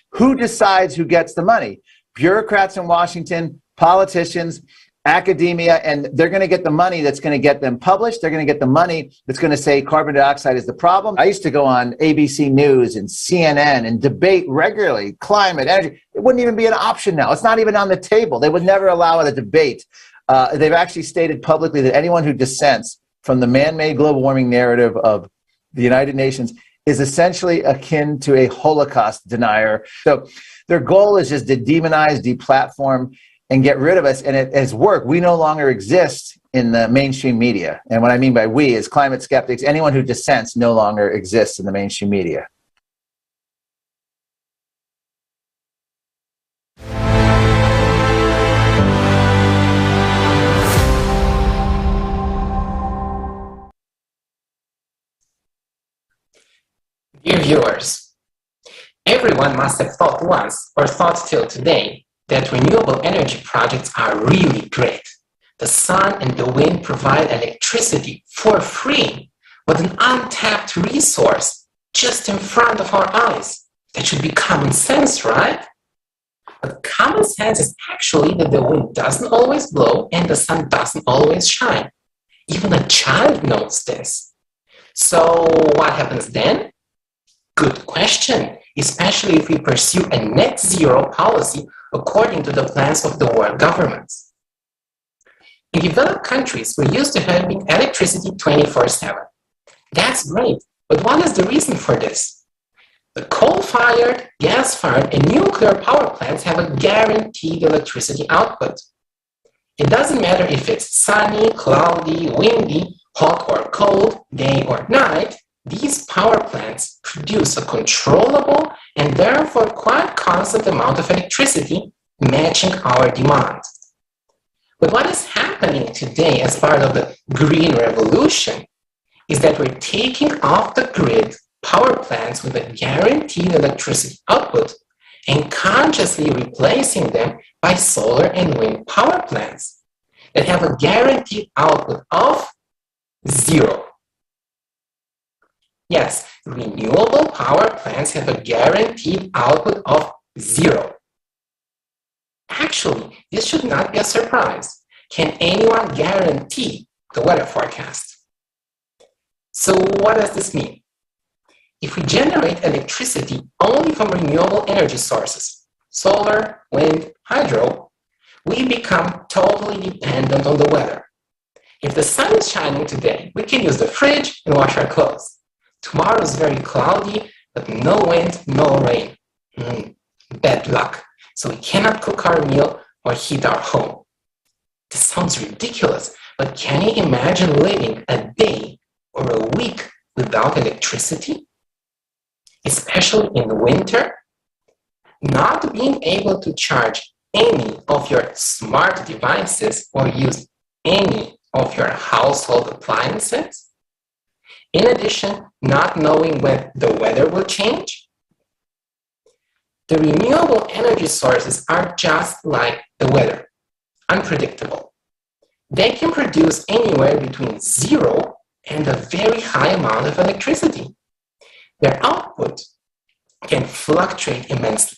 who decides who gets the money? Bureaucrats in Washington, politicians, academia, and they're going to get the money that's going to get them published. They're going to get the money that's going to say carbon dioxide is the problem. I used to go on ABC News and CNN and debate regularly climate, energy. It wouldn't even be an option now. It's not even on the table. They would never allow it a debate. They've actually stated publicly that anyone who dissents from the man-made global warming narrative of the United Nations is essentially akin to a Holocaust denier. So their goal is just to demonize, deplatform, and get rid of us. And it has worked. We no longer exist in the mainstream media. And what I mean by we is climate skeptics, anyone who dissents no longer exists in the mainstream media. Dear viewers, everyone must have thought once, or thought till today, that renewable energy projects are really great. The sun and the wind provide electricity for free, with an untapped resource just in front of our eyes. That should be common sense, right? But common sense is actually that the wind doesn't always blow and the sun doesn't always shine. Even a child knows this. So what happens then? Good question, especially if we pursue a net zero policy according to the plans of the world governments. In developed countries, we're used to having electricity 24/7. That's great, but what is the reason for this? The coal-fired, gas-fired, and nuclear power plants have a guaranteed electricity output. It doesn't matter if it's sunny, cloudy, windy, hot or cold, day or night. These power plants produce a controllable and therefore quite constant amount of electricity, matching our demand. But what is happening today as part of the green revolution is that we're taking off the grid power plants with a guaranteed electricity output and consciously replacing them by solar and wind power plants that have a guaranteed output of zero. Yes, renewable power plants have a guaranteed output of zero. Actually, this should not be a surprise. Can anyone guarantee the weather forecast? So what does this mean? If we generate electricity only from renewable energy sources, solar, wind, hydro, we become totally dependent on the weather. If the sun is shining today, we can use the fridge and wash our clothes. Tomorrow is very cloudy, but no wind, no rain. Bad luck. So we cannot cook our meal or heat our home. This sounds ridiculous, but can you imagine living a day or a week without electricity? Especially in winter? Not being able to charge any of your smart devices or use any of your household appliances? In addition, not knowing when the weather will change? The renewable energy sources are just like the weather, unpredictable. They can produce anywhere between 0 and a very high amount of electricity. Their output can fluctuate immensely.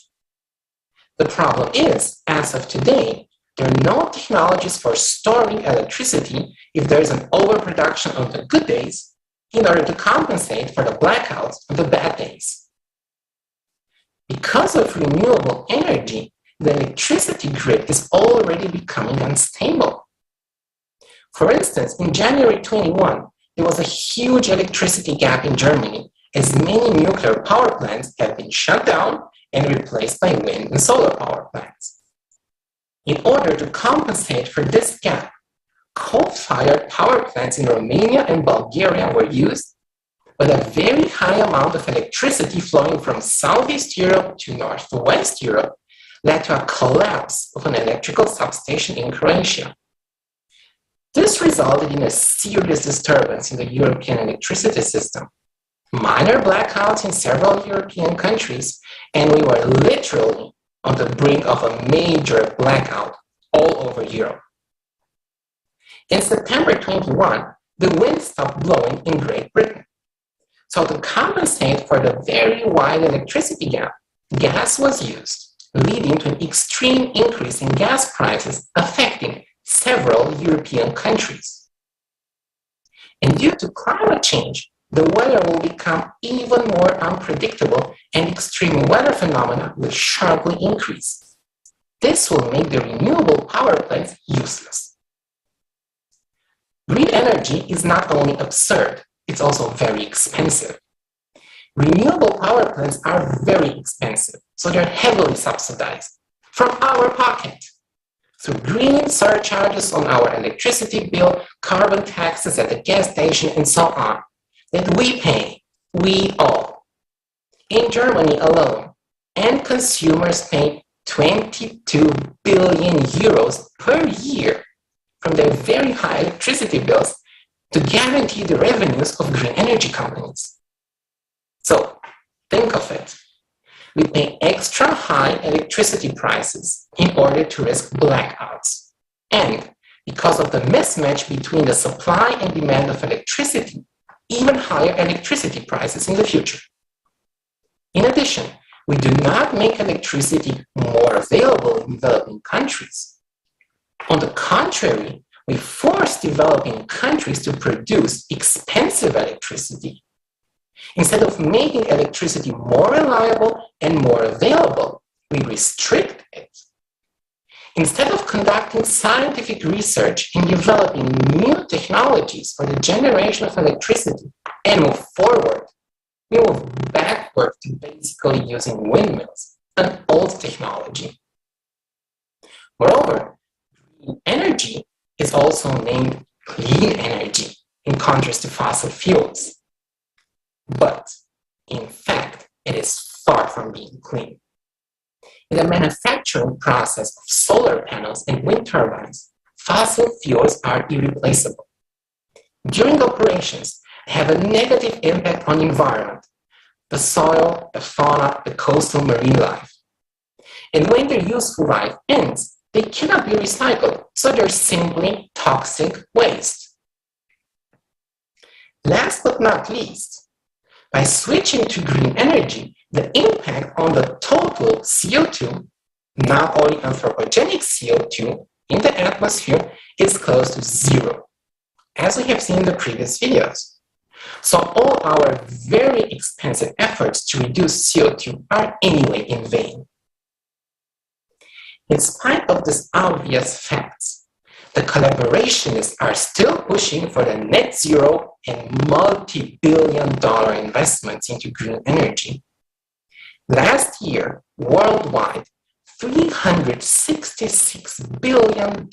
The problem is, as of today, there are no technologies for storing electricity if there is an overproduction on the good days in order to compensate for the blackouts on the bad days. Because of renewable energy, the electricity grid is already becoming unstable. For instance, in January 21, there was a huge electricity gap in Germany, as many nuclear power plants have been shut down and replaced by wind and solar power plants. In order to compensate for this gap, coal-fired power plants in Romania and Bulgaria were used, but a very high amount of electricity flowing from Southeast Europe to Northwest Europe led to a collapse of an electrical substation in Croatia. This resulted in a serious disturbance in the European electricity system, minor blackouts in several European countries, and we were literally on the brink of a major blackout all over Europe. In September 21, the wind stopped blowing in Great Britain. So to compensate for the very wide electricity gap, gas was used, leading to an extreme increase in gas prices affecting several European countries. And due to climate change, the weather will become even more unpredictable and extreme weather phenomena will sharply increase. This will make the renewable power plants useless. Green energy is not only absurd, it's also very expensive. Renewable power plants are very expensive, so they're heavily subsidized from our pocket through green surcharges on our electricity bill, carbon taxes at the gas station, and so on, that we pay, we all. In Germany alone, end consumers pay 22 billion euros per year from their very high electricity bills to guarantee the revenues of green energy companies. So, think of it. We pay extra high electricity prices in order to risk blackouts. And because of the mismatch between the supply and demand of electricity, even higher electricity prices in the future. In addition, we do not make electricity more available in developing countries. On the contrary, we force developing countries to produce expensive electricity. Instead of making electricity more reliable and more available, we restrict it. Instead of conducting scientific research in developing new technologies for the generation of electricity and move forward, we move backward to basically using windmills, an old technology. Moreover, green energy is also named clean energy in contrast to fossil fuels. But, in fact, it is far from being clean. In the manufacturing process of solar panels and wind turbines, fossil fuels are irreplaceable. During operations, they have a negative impact on the environment, the soil, the fauna, the coastal marine life. And when their useful life ends, they cannot be recycled, so they're simply toxic waste. Last but not least, by switching to green energy, the impact on the total CO2, not only anthropogenic CO2 in the atmosphere, is close to zero, as we have seen in the previous videos. So all our very expensive efforts to reduce CO2 are anyway in vain. In spite of these obvious facts, the collaborationists are still pushing for the net zero and multi-billion-dollar investments into green energy. Last year, worldwide, $366 billion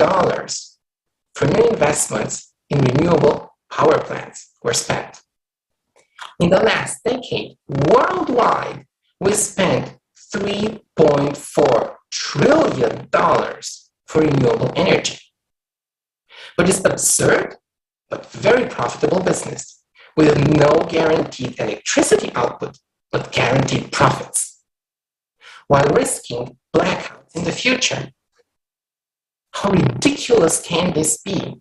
for new investments in renewable power plants were spent. In the last decade, worldwide, we spent $3.4 trillion for renewable energy. But it's absurd, but very profitable business, with no guaranteed electricity output, but guaranteed profits, while risking blackouts in the future. How ridiculous can this be?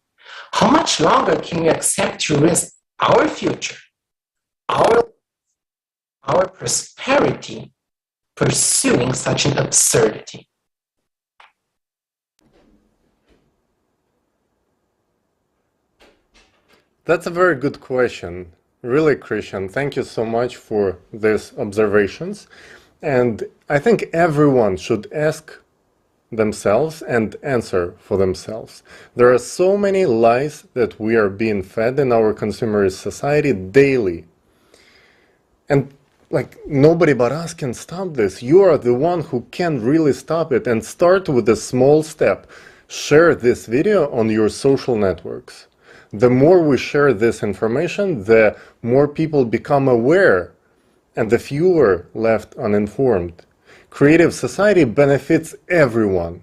How much longer can we accept to risk our future, our prosperity, pursuing such an absurdity? That's a very good question. Really, Christian, thank you so much for these observations. And I think everyone should ask themselves and answer for themselves. There are so many lies that we are being fed in our consumerist society daily. And nobody but us can stop this. You are the one who can really stop it, and start with a small step. Share this video on your social networks. The more we share this information, the more people become aware, and the fewer left uninformed. Creative society benefits everyone,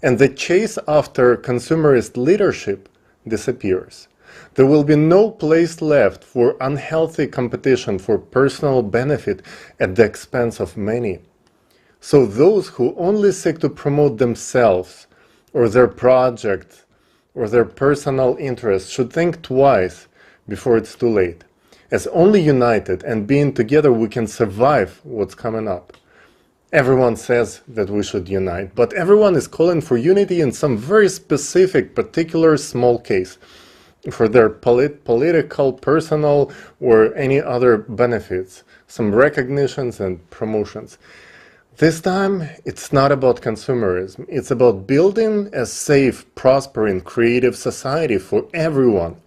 and the chase after consumerist leadership disappears. There will be no place left for unhealthy competition for personal benefit at the expense of many. So those who only seek to promote themselves or their project or their personal interests should think twice before it's too late. As only united and being together we can survive what's coming up. Everyone says that we should unite, but everyone is calling for unity in some very specific, particular small case, for their political, personal, or any other benefits, some recognitions and promotions. This time, it's not about consumerism. It's about building a safe, prospering, creative society for everyone.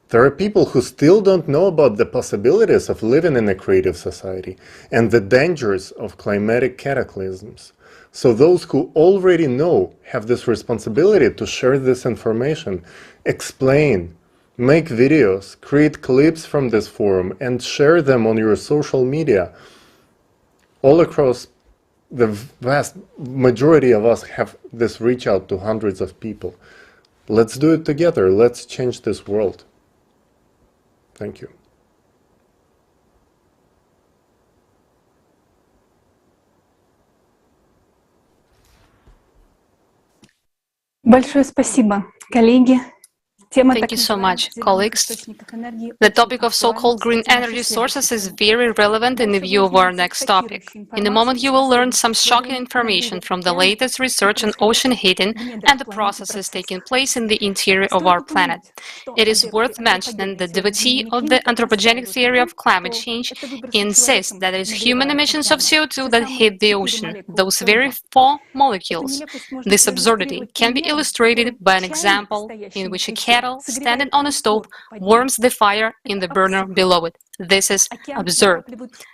There are people who still don't know about the possibilities of living in a creative society and the dangers of climatic cataclysms. So those who already know have this responsibility to share this information, explain, make videos, create clips from this forum, and share them on your social media. All across, the vast majority of us have this reach out to hundreds of people. Let's do it together. Let's change this world. Thank you. Большое спасибо, коллеги. Thank you so much, colleagues. The topic of so-called green energy sources is very relevant in the view of our next topic. In a moment, you will learn some shocking information from the latest research on ocean heating and the processes taking place in the interior of our planet. It is worth mentioning that the devotee of the anthropogenic theory of climate change insists that it is human emissions of CO2 that heat the ocean, those very four molecules. This absurdity can be illustrated by an example in which a kettle standing on a stove warms the fire in the burner below it. This is absurd.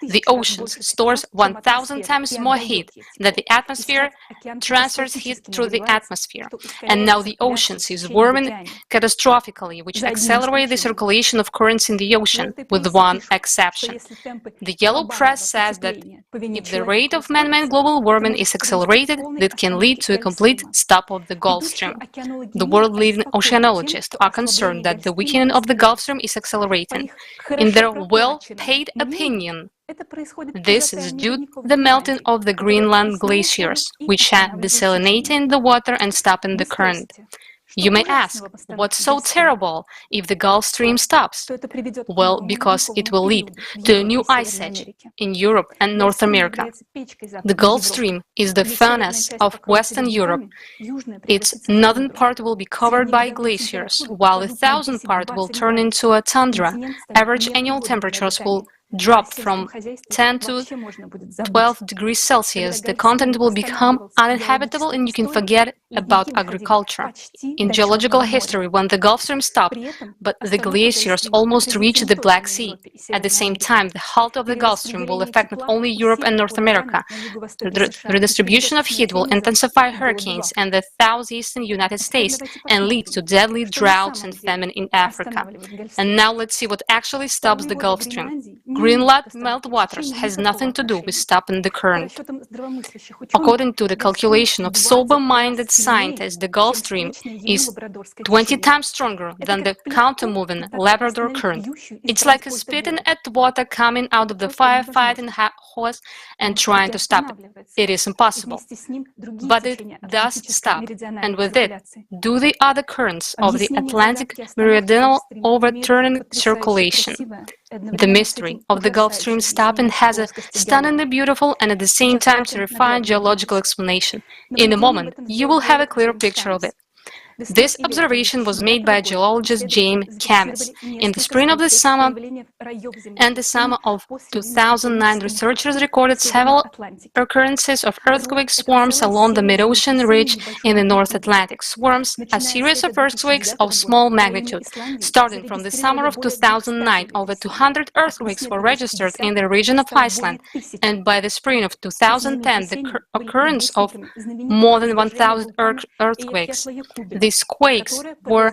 The ocean stores 1,000 times more heat than the atmosphere transfers heat through the atmosphere. And now the oceans is warming catastrophically, which accelerates the circulation of currents in the ocean, with one exception. The yellow press says that if the rate of man-made global warming is accelerated, it can lead to a complete stop of the Gulf Stream. The world-leading oceanologists are concerned that the weakening of the Gulf Stream is accelerating. In their well-paid opinion, this is due to the melting of the Greenland glaciers, which are desalinating the water and stopping the current. You may ask, what's so terrible if the Gulf Stream stops? Well, because it will lead to a new ice age in Europe and North America. The Gulf Stream is the furnace of Western Europe. Its northern part will be covered by glaciers, while the southern part will turn into a tundra. Average annual temperatures will drop from 10 to 12 degrees Celsius. The continent will become uninhabitable and you can forget about agriculture. In geological history, when the Gulf Stream stopped, but the glaciers almost reached the Black Sea. At the same time, the halt of the Gulf Stream will affect not only Europe and North America. The redistribution of heat will intensify hurricanes in the southeastern United States and lead to deadly droughts and famine in Africa. And now let's see what actually stops the Gulf Stream. Greenland meltwaters has nothing to do with stopping the current. According to the calculation of sober-minded scientists, the Gulf Stream is 20 times stronger than the counter-moving Labrador current. It's like a spitting at water coming out of the firefighting hose and trying to stop it. It is impossible. But it does stop, and with it, do the other currents of the Atlantic meridional overturning circulation. The mystery of the Gulf Stream stopping has a stunningly beautiful and at the same time terrifying geological explanation. In a moment, you will have a clear picture of it. This observation was made by geologist James Camis. In the spring of the summer and the summer of 2009, researchers recorded several occurrences of earthquake swarms along the mid-ocean ridge in the North Atlantic. Swarms, a series of earthquakes of small magnitude. Starting from the summer of 2009, over 200 earthquakes were registered in the region of Iceland, and by the spring of 2010, the occurrence of more than 1,000 earthquakes. These quakes were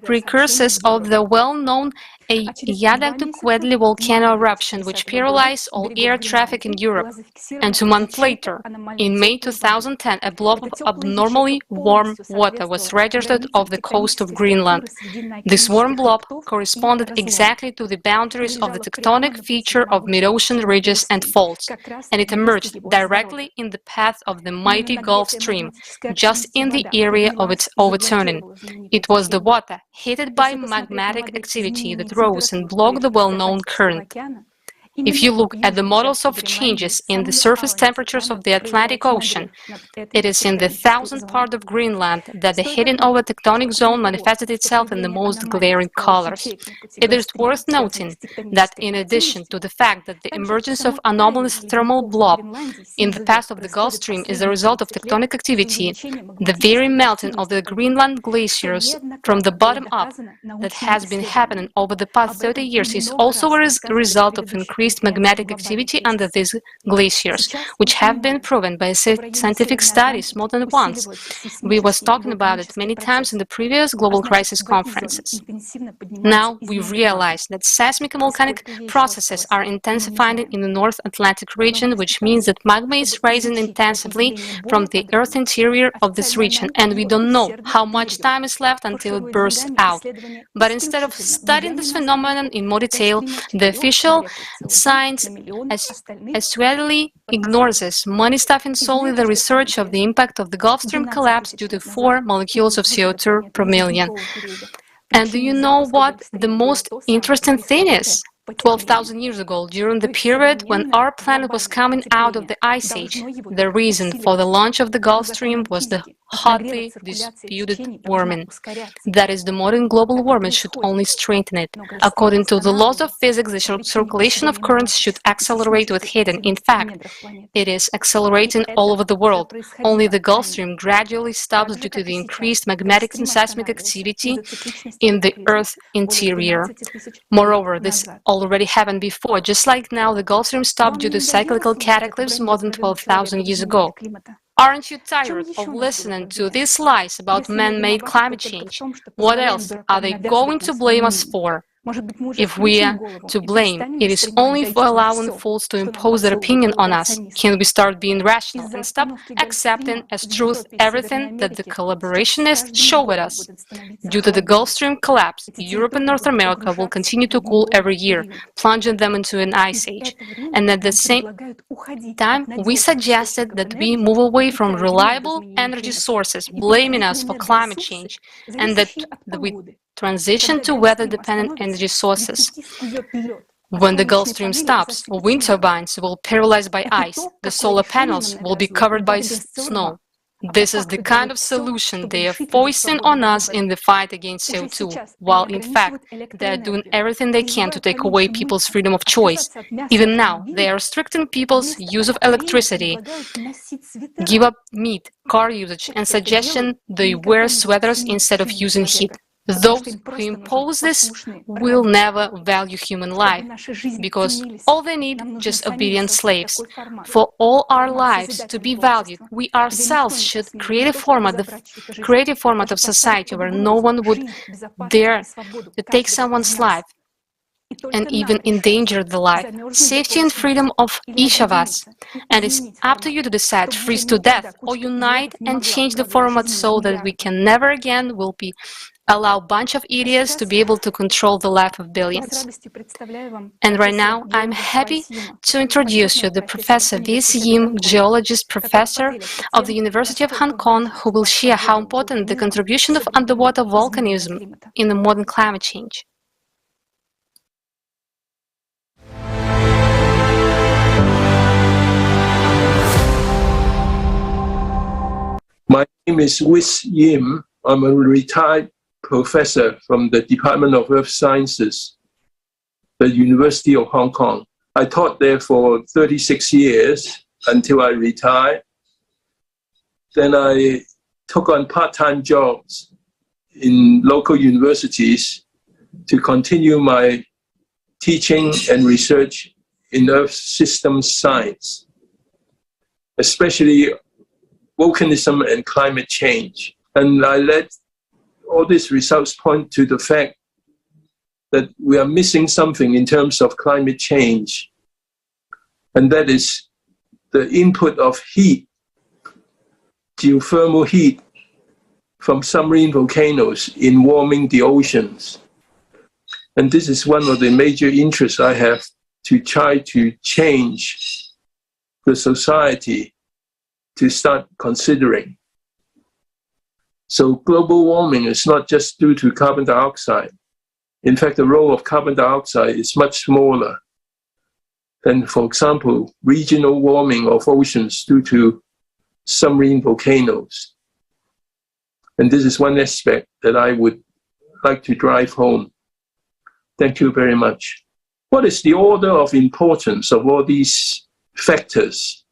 precursors of the well-known Untitled volcano eruption, which paralyzed all air traffic in Europe. And 2 months later, in May 2010, a blob of abnormally warm water was registered off the coast of Greenland. This warm blob corresponded exactly to the boundaries of the tectonic feature of mid-ocean ridges and faults, and it emerged directly in the path of the mighty Gulf Stream, just in the area of its overturning. It was the water, heated by magmatic activity, that rose and blocked the well-known current. If you look at the models of changes in the surface temperatures of the Atlantic Ocean, it is in the 1000th part of Greenland that the heating over tectonic zone manifested itself in the most glaring colors. It is worth noting that in addition to the fact that the emergence of anomalous thermal blob in the path of the Gulf Stream is a result of tectonic activity, the very melting of the Greenland glaciers from the bottom up that has been happening over the past 30 years is also a result of increased increased magmatic activity under these glaciers, which have been proven by scientific studies more than once. We was talking about it many times in the previous global crisis conferences. Now we realize that seismic and volcanic processes are intensifying in the North Atlantic region, which means that magma is rising intensively from the Earth's interior of this region, and we don't know how much time is left until it bursts out. But instead of studying this phenomenon in more detail, the official science actually ignores this, money stuffing solely the research of the impact of the Gulf Stream collapse due to 4 molecules of CO2 per million. And do you know what the most interesting thing is? 12,000 years ago, during the period when our planet was coming out of the Ice Age, the reason for the launch of the Gulf Stream was the hotly disputed warming. That is, the modern global warming should only strengthen it. According to the laws of physics, the circulation of currents should accelerate with heating. In fact, it is accelerating all over the world. Only the Gulf Stream gradually stops due to the increased magmatic and seismic activity in the Earth's interior. Moreover, this already happened before. Just like now, the Gulf Stream stopped due to cyclical cataclysms more than 12,000 years ago. Aren't you tired of listening to these lies about man-made climate change? What else are they going to blame us for? If we are to blame, it is only for allowing fools to impose their opinion on us. Can we start being rational and stop accepting as truth everything that the collaborationists show with us? Due to the Gulf Stream collapse, Europe and North America will continue to cool every year, plunging them into an ice age. And at the same time, we suggested that we move away from reliable energy sources, blaming us for climate change, and that we transition to weather-dependent energy sources. When the Gulf Stream stops, wind turbines will be paralyzed by ice, the solar panels will be covered by snow. This is the kind of solution they are foisting on us in the fight against CO2, while in fact they are doing everything they can to take away people's freedom of choice. Even now, they are restricting people's use of electricity, give up meat, car usage, and suggesting they wear sweaters instead of using heat. Those who impose this will never value human life, because all they need just obedient slaves. For all our lives to be valued, we ourselves should create a format of society where no one would dare to take someone's life and even endanger the life, safety and freedom of each of us. And it's up to you to decide, freeze to death or unite and change the format so that we can never again allow a bunch of idiots to be able to control the life of billions. And right now, I'm happy to introduce you to Professor V.S. Yim, geologist professor of the University of Hong Kong, who will share how important the contribution of underwater volcanism in the modern climate change. My name is V.S. Yim. I'm a retired professor from the Department of Earth Sciences, the University of Hong Kong. I taught there for 36 years until I retired. Then I took on part-time jobs in local universities to continue my teaching and research in Earth systems science, especially volcanism and climate change. And I let all these results point to the fact that we are missing something in terms of climate change, and that is the input of heat, geothermal heat from submarine volcanoes in warming the oceans. And this is one of the major interests I have, to try to change the society to start considering. So global warming is not just due to carbon dioxide. In fact, the role of carbon dioxide is much smaller than, for example, regional warming of oceans due to submarine volcanoes. And this is one aspect that I would like to drive home. Thank you very much. What is the order of importance of all these factors?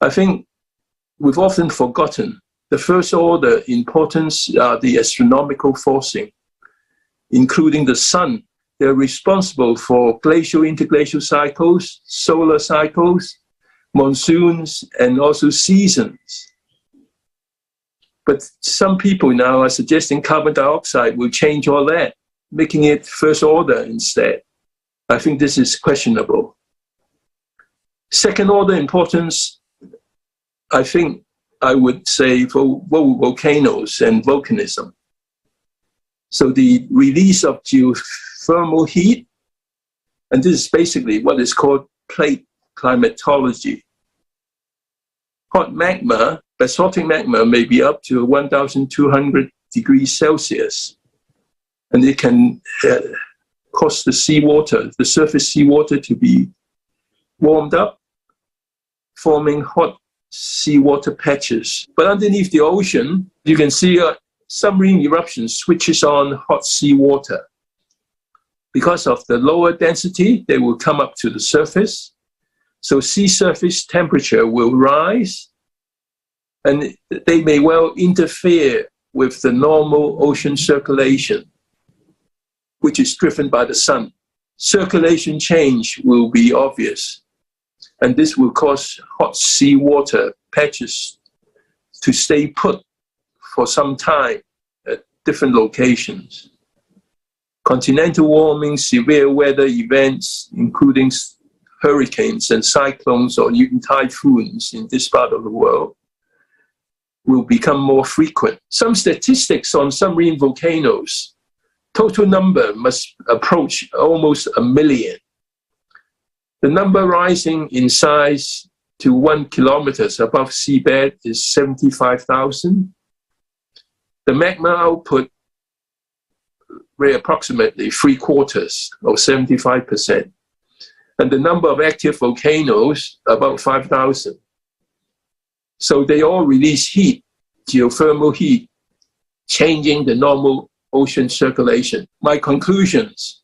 I think we've often forgotten. The first order importance are the astronomical forcing, including the sun They're responsible for glacial interglacial cycles, solar cycles, monsoons, and also seasons. But some people now are suggesting carbon dioxide will change all that, making it first order instead. I think this is questionable. Second order importance, I think I would say for volcanoes and volcanism. So the release of geothermal heat, and this is basically what is called plate climatology. Hot magma, basaltic magma, may be up to 1,200 degrees Celsius, and it can cause the seawater, the surface seawater, to be warmed up, forming hot seawater patches. But underneath the ocean, you can see submarine eruption switches on hot seawater. Because of the lower density, they will come up to the surface. So sea surface temperature will rise, and they may well interfere with the normal ocean circulation, which is driven by the sun. Circulation change will be obvious, and this will cause hot seawater patches to stay put for some time at different locations. Continental warming, severe weather events, including hurricanes and cyclones or even typhoons in this part of the world, will become more frequent. Some statistics on submarine volcanoes, total number must approach almost 1 million. The number rising in size to 1 kilometer above seabed is 75,000. The magma output rate approximately 3/4 or 75%. And the number of active volcanoes, about 5,000. So they all release heat, geothermal heat, changing the normal ocean circulation. My conclusions.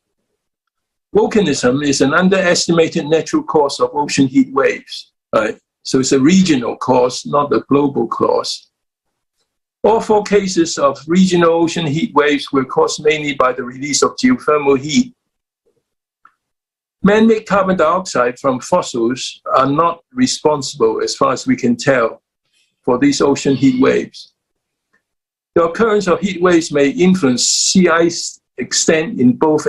Volcanism is an underestimated natural cause of ocean heat waves. Right? So it's a regional cause, not a global cause. All 4 cases of regional ocean heat waves were caused mainly by the release of geothermal heat. Man-made carbon dioxide from fossils are not responsible, as far as we can tell, for these ocean heat waves. The occurrence of heat waves may influence sea ice extent in both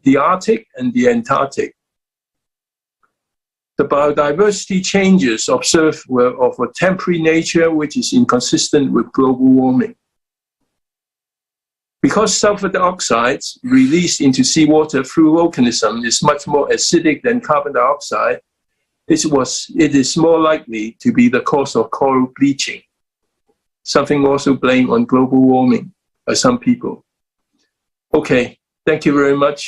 the Arctic and the Antarctic. The biodiversity changes observed were of a temporary nature, which is inconsistent with global warming. Because sulfur dioxide released into seawater through volcanism is much more acidic than carbon dioxide, it is more likely to be the cause of coral bleaching, something also blamed on global warming by some people. Okay, thank you very much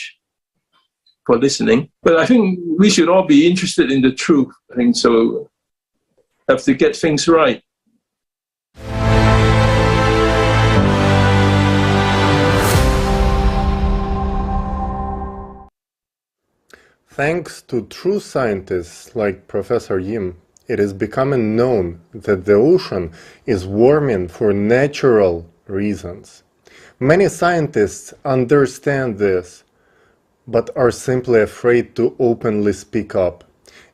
for listening. But I think we should all be interested in the truth. I think so. Have to get things right. Thanks to true scientists like Professor Yim, it is becoming known that the ocean is warming for natural reasons. Many scientists understand this, but are simply afraid to openly speak up,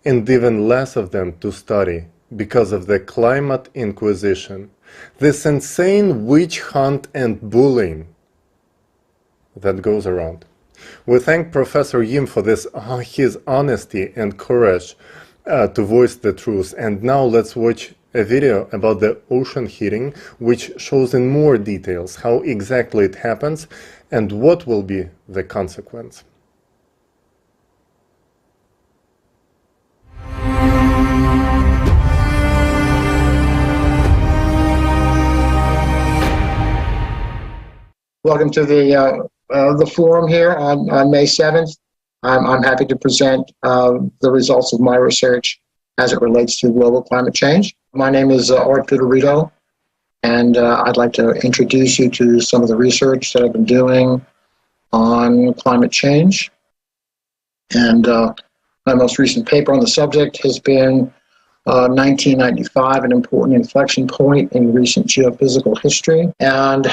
and even less of them to study, because of the climate inquisition, this insane witch hunt and bullying that goes around. We thank Professor Yim for his honesty and courage to voice the truth. And now let's watch a video about the ocean heating, which shows in more details how exactly it happens and what will be the consequence. Welcome to the forum here on May 7th. I'm happy to present the results of my research as it relates to global climate change. My name is Art Fiorito, and I'd like to introduce you to some of the research that I've been doing on climate change. And my most recent paper on the subject has been 1995, an important inflection point in recent geophysical history. And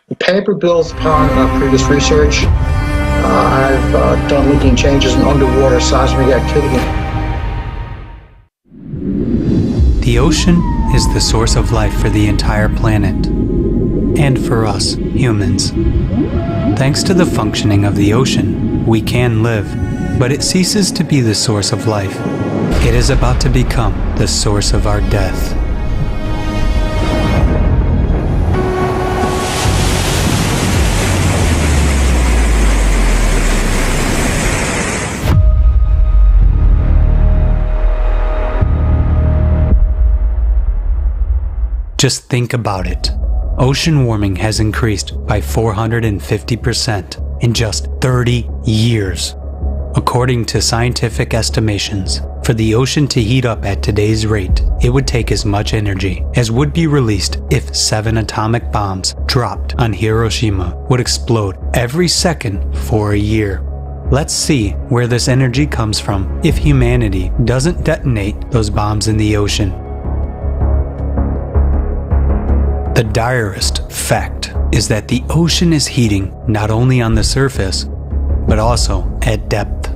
the paper builds upon previous research I've done routine changes in underwater seismic activity. The ocean is the source of life for the entire planet, and for us, humans. Thanks to the functioning of the ocean, we can live, but it ceases to be the source of life. It is about to become the source of our death. Just think about it. Ocean warming has increased by 450% in just 30 years. According to scientific estimations, for the ocean to heat up at today's rate, it would take as much energy as would be released if 7 atomic bombs dropped on Hiroshima would explode every second for a year. Let's see where this energy comes from if humanity doesn't detonate those bombs in the ocean. The direst fact is that the ocean is heating not only on the surface, but also at depth.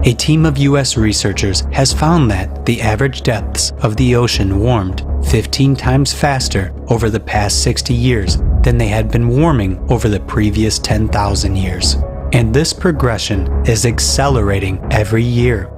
A team of US researchers has found that the average depths of the ocean warmed 15 times faster over the past 60 years than they had been warming over the previous 10,000 years. And this progression is accelerating every year.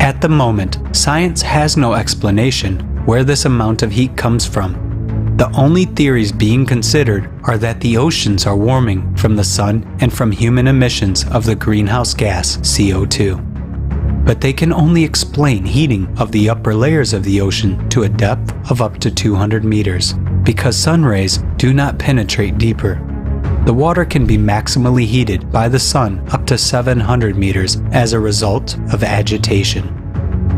At the moment, science has no explanation where this amount of heat comes from. The only theories being considered are that the oceans are warming from the sun and from human emissions of the greenhouse gas CO2. But they can only explain heating of the upper layers of the ocean to a depth of up to 200 meters, because sun rays do not penetrate deeper. The water can be maximally heated by the sun up to 700 meters as a result of agitation.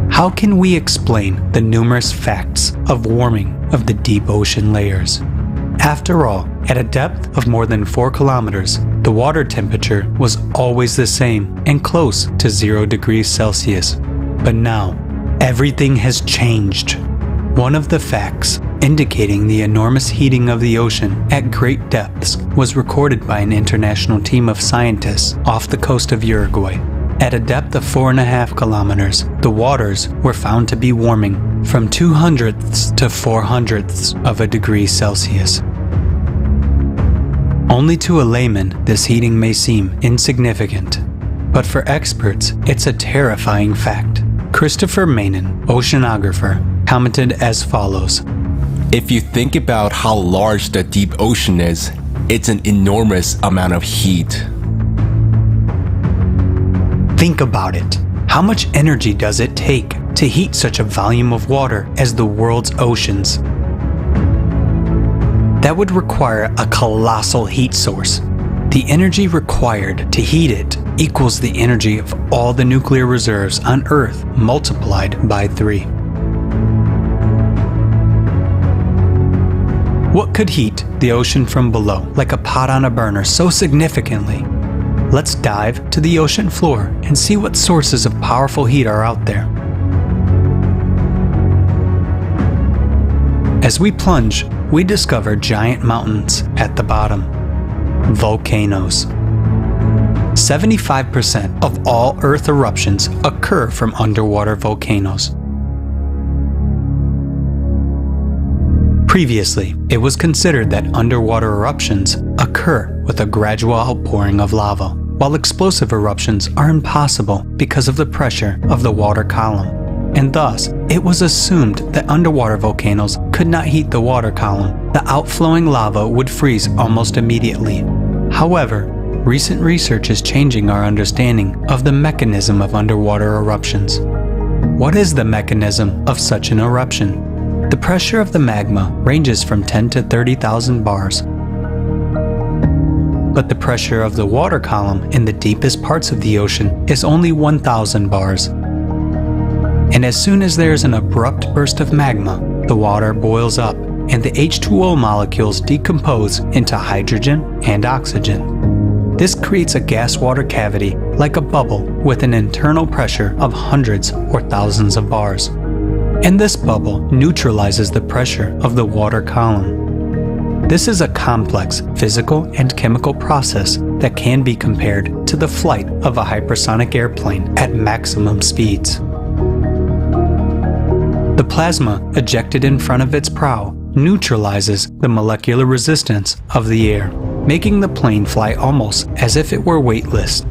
How can we explain the numerous facts of warming of the deep ocean layers? After all, at a depth of more than 4 kilometers, the water temperature was always the same and close to 0 degrees Celsius. But now, everything has changed. One of the facts indicating the enormous heating of the ocean at great depths was recorded by an international team of scientists off the coast of Uruguay. At a depth of 4.5 kilometers, the waters were found to be warming from 0.02 to 0.04 of a degree Celsius. Only to a layman, this heating may seem insignificant, but for experts, it's a terrifying fact. Christopher Manon, oceanographer, commented as follows: If you think about how large the deep ocean is, it's an enormous amount of heat. Think about it. How much energy does it take to heat such a volume of water as the world's oceans? That would require a colossal heat source. The energy required to heat it equals the energy of all the nuclear reserves on Earth multiplied by 3. What could heat the ocean from below like a pot on a burner so significantly? Let's dive to the ocean floor and see what sources of powerful heat are out there. As we plunge, we discover giant mountains at the bottom. Volcanoes. 75% of all Earth eruptions occur from underwater volcanoes. Previously, it was considered that underwater eruptions occur with a gradual outpouring of lava, while explosive eruptions are impossible because of the pressure of the water column. And thus, it was assumed that underwater volcanoes could not heat the water column. The outflowing lava would freeze almost immediately. However, recent research is changing our understanding of the mechanism of underwater eruptions. What is the mechanism of such an eruption? The pressure of the magma ranges from 10 to 30,000 bars. But the pressure of the water column in the deepest parts of the ocean is only 1,000 bars. And as soon as there is an abrupt burst of magma, the water boils up and the H2O molecules decompose into hydrogen and oxygen. This creates a gas-water cavity like a bubble with an internal pressure of hundreds or thousands of bars. And this bubble neutralizes the pressure of the water column. This is a complex physical and chemical process that can be compared to the flight of a hypersonic airplane at maximum speeds. The plasma ejected in front of its prow neutralizes the molecular resistance of the air, making the plane fly almost as if it were weightless.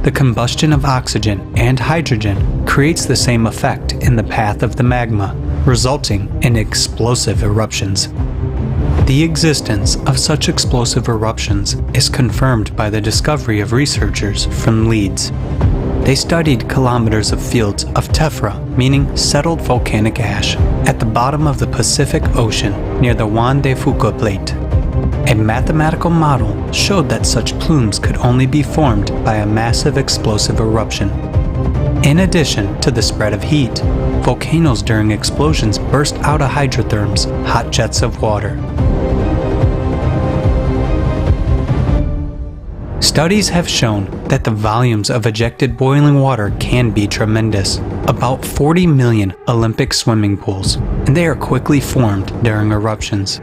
The combustion of oxygen and hydrogen creates the same effect in the path of the magma, resulting in explosive eruptions. The existence of such explosive eruptions is confirmed by the discovery of researchers from Leeds. They studied kilometers of fields of tephra, meaning settled volcanic ash, at the bottom of the Pacific Ocean near the Juan de Fuca Plate. A mathematical model showed that such plumes could only be formed by a massive explosive eruption. In addition to the spread of heat, volcanoes during explosions burst out of hydrotherms, hot jets of water. Studies have shown that the volumes of ejected boiling water can be tremendous, about 40 million Olympic swimming pools, and they are quickly formed during eruptions.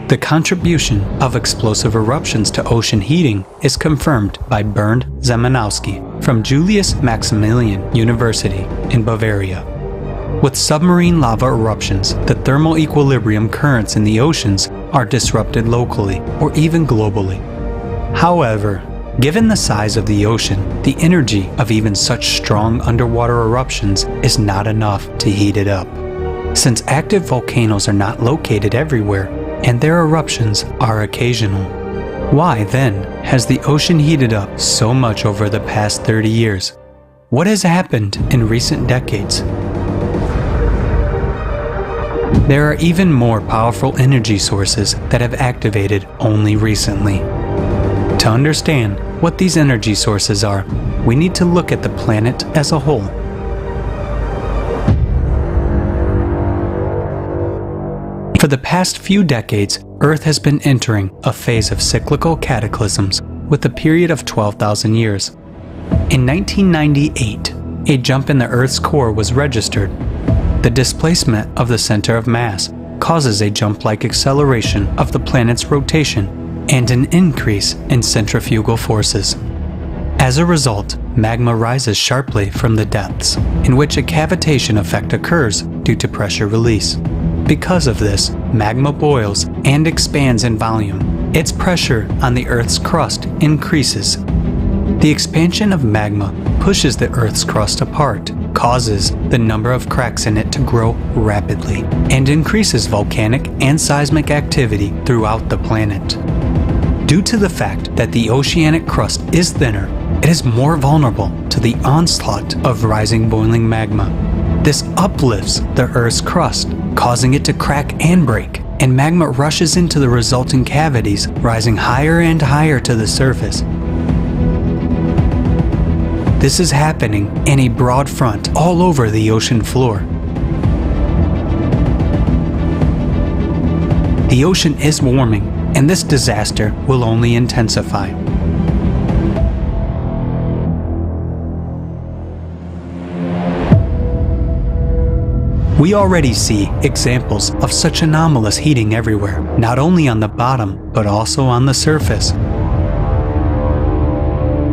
The contribution of explosive eruptions to ocean heating is confirmed by Bernd Zemanowski from Julius Maximilian University in Bavaria. With submarine lava eruptions, the thermal equilibrium currents in the oceans are disrupted locally or even globally. However, given the size of the ocean, the energy of even such strong underwater eruptions is not enough to heat it up. Since active volcanoes are not located everywhere, and their eruptions are occasional, why then has the ocean heated up so much over the past 30 years? What has happened in recent decades? There are even more powerful energy sources that have activated only recently. To understand what these energy sources are, we need to look at the planet as a whole. For the past few decades, Earth has been entering a phase of cyclical cataclysms with a period of 12,000 years. In 1998, a jump in the Earth's core was registered. The displacement of the center of mass causes a jump-like acceleration of the planet's rotation and an increase in centrifugal forces. As a result, magma rises sharply from the depths, in which a cavitation effect occurs due to pressure release. Because of this, magma boils and expands in volume. Its pressure on the Earth's crust increases. The expansion of magma pushes the Earth's crust apart, causes the number of cracks in it to grow rapidly, and increases volcanic and seismic activity throughout the planet. Due to the fact that the oceanic crust is thinner, it is more vulnerable to the onslaught of rising boiling magma. This uplifts the Earth's crust, causing it to crack and break, and magma rushes into the resulting cavities, rising higher and higher to the surface. This is happening in a broad front all over the ocean floor. The ocean is warming, and this disaster will only intensify. We already see examples of such anomalous heating everywhere, not only on the bottom, but also on the surface.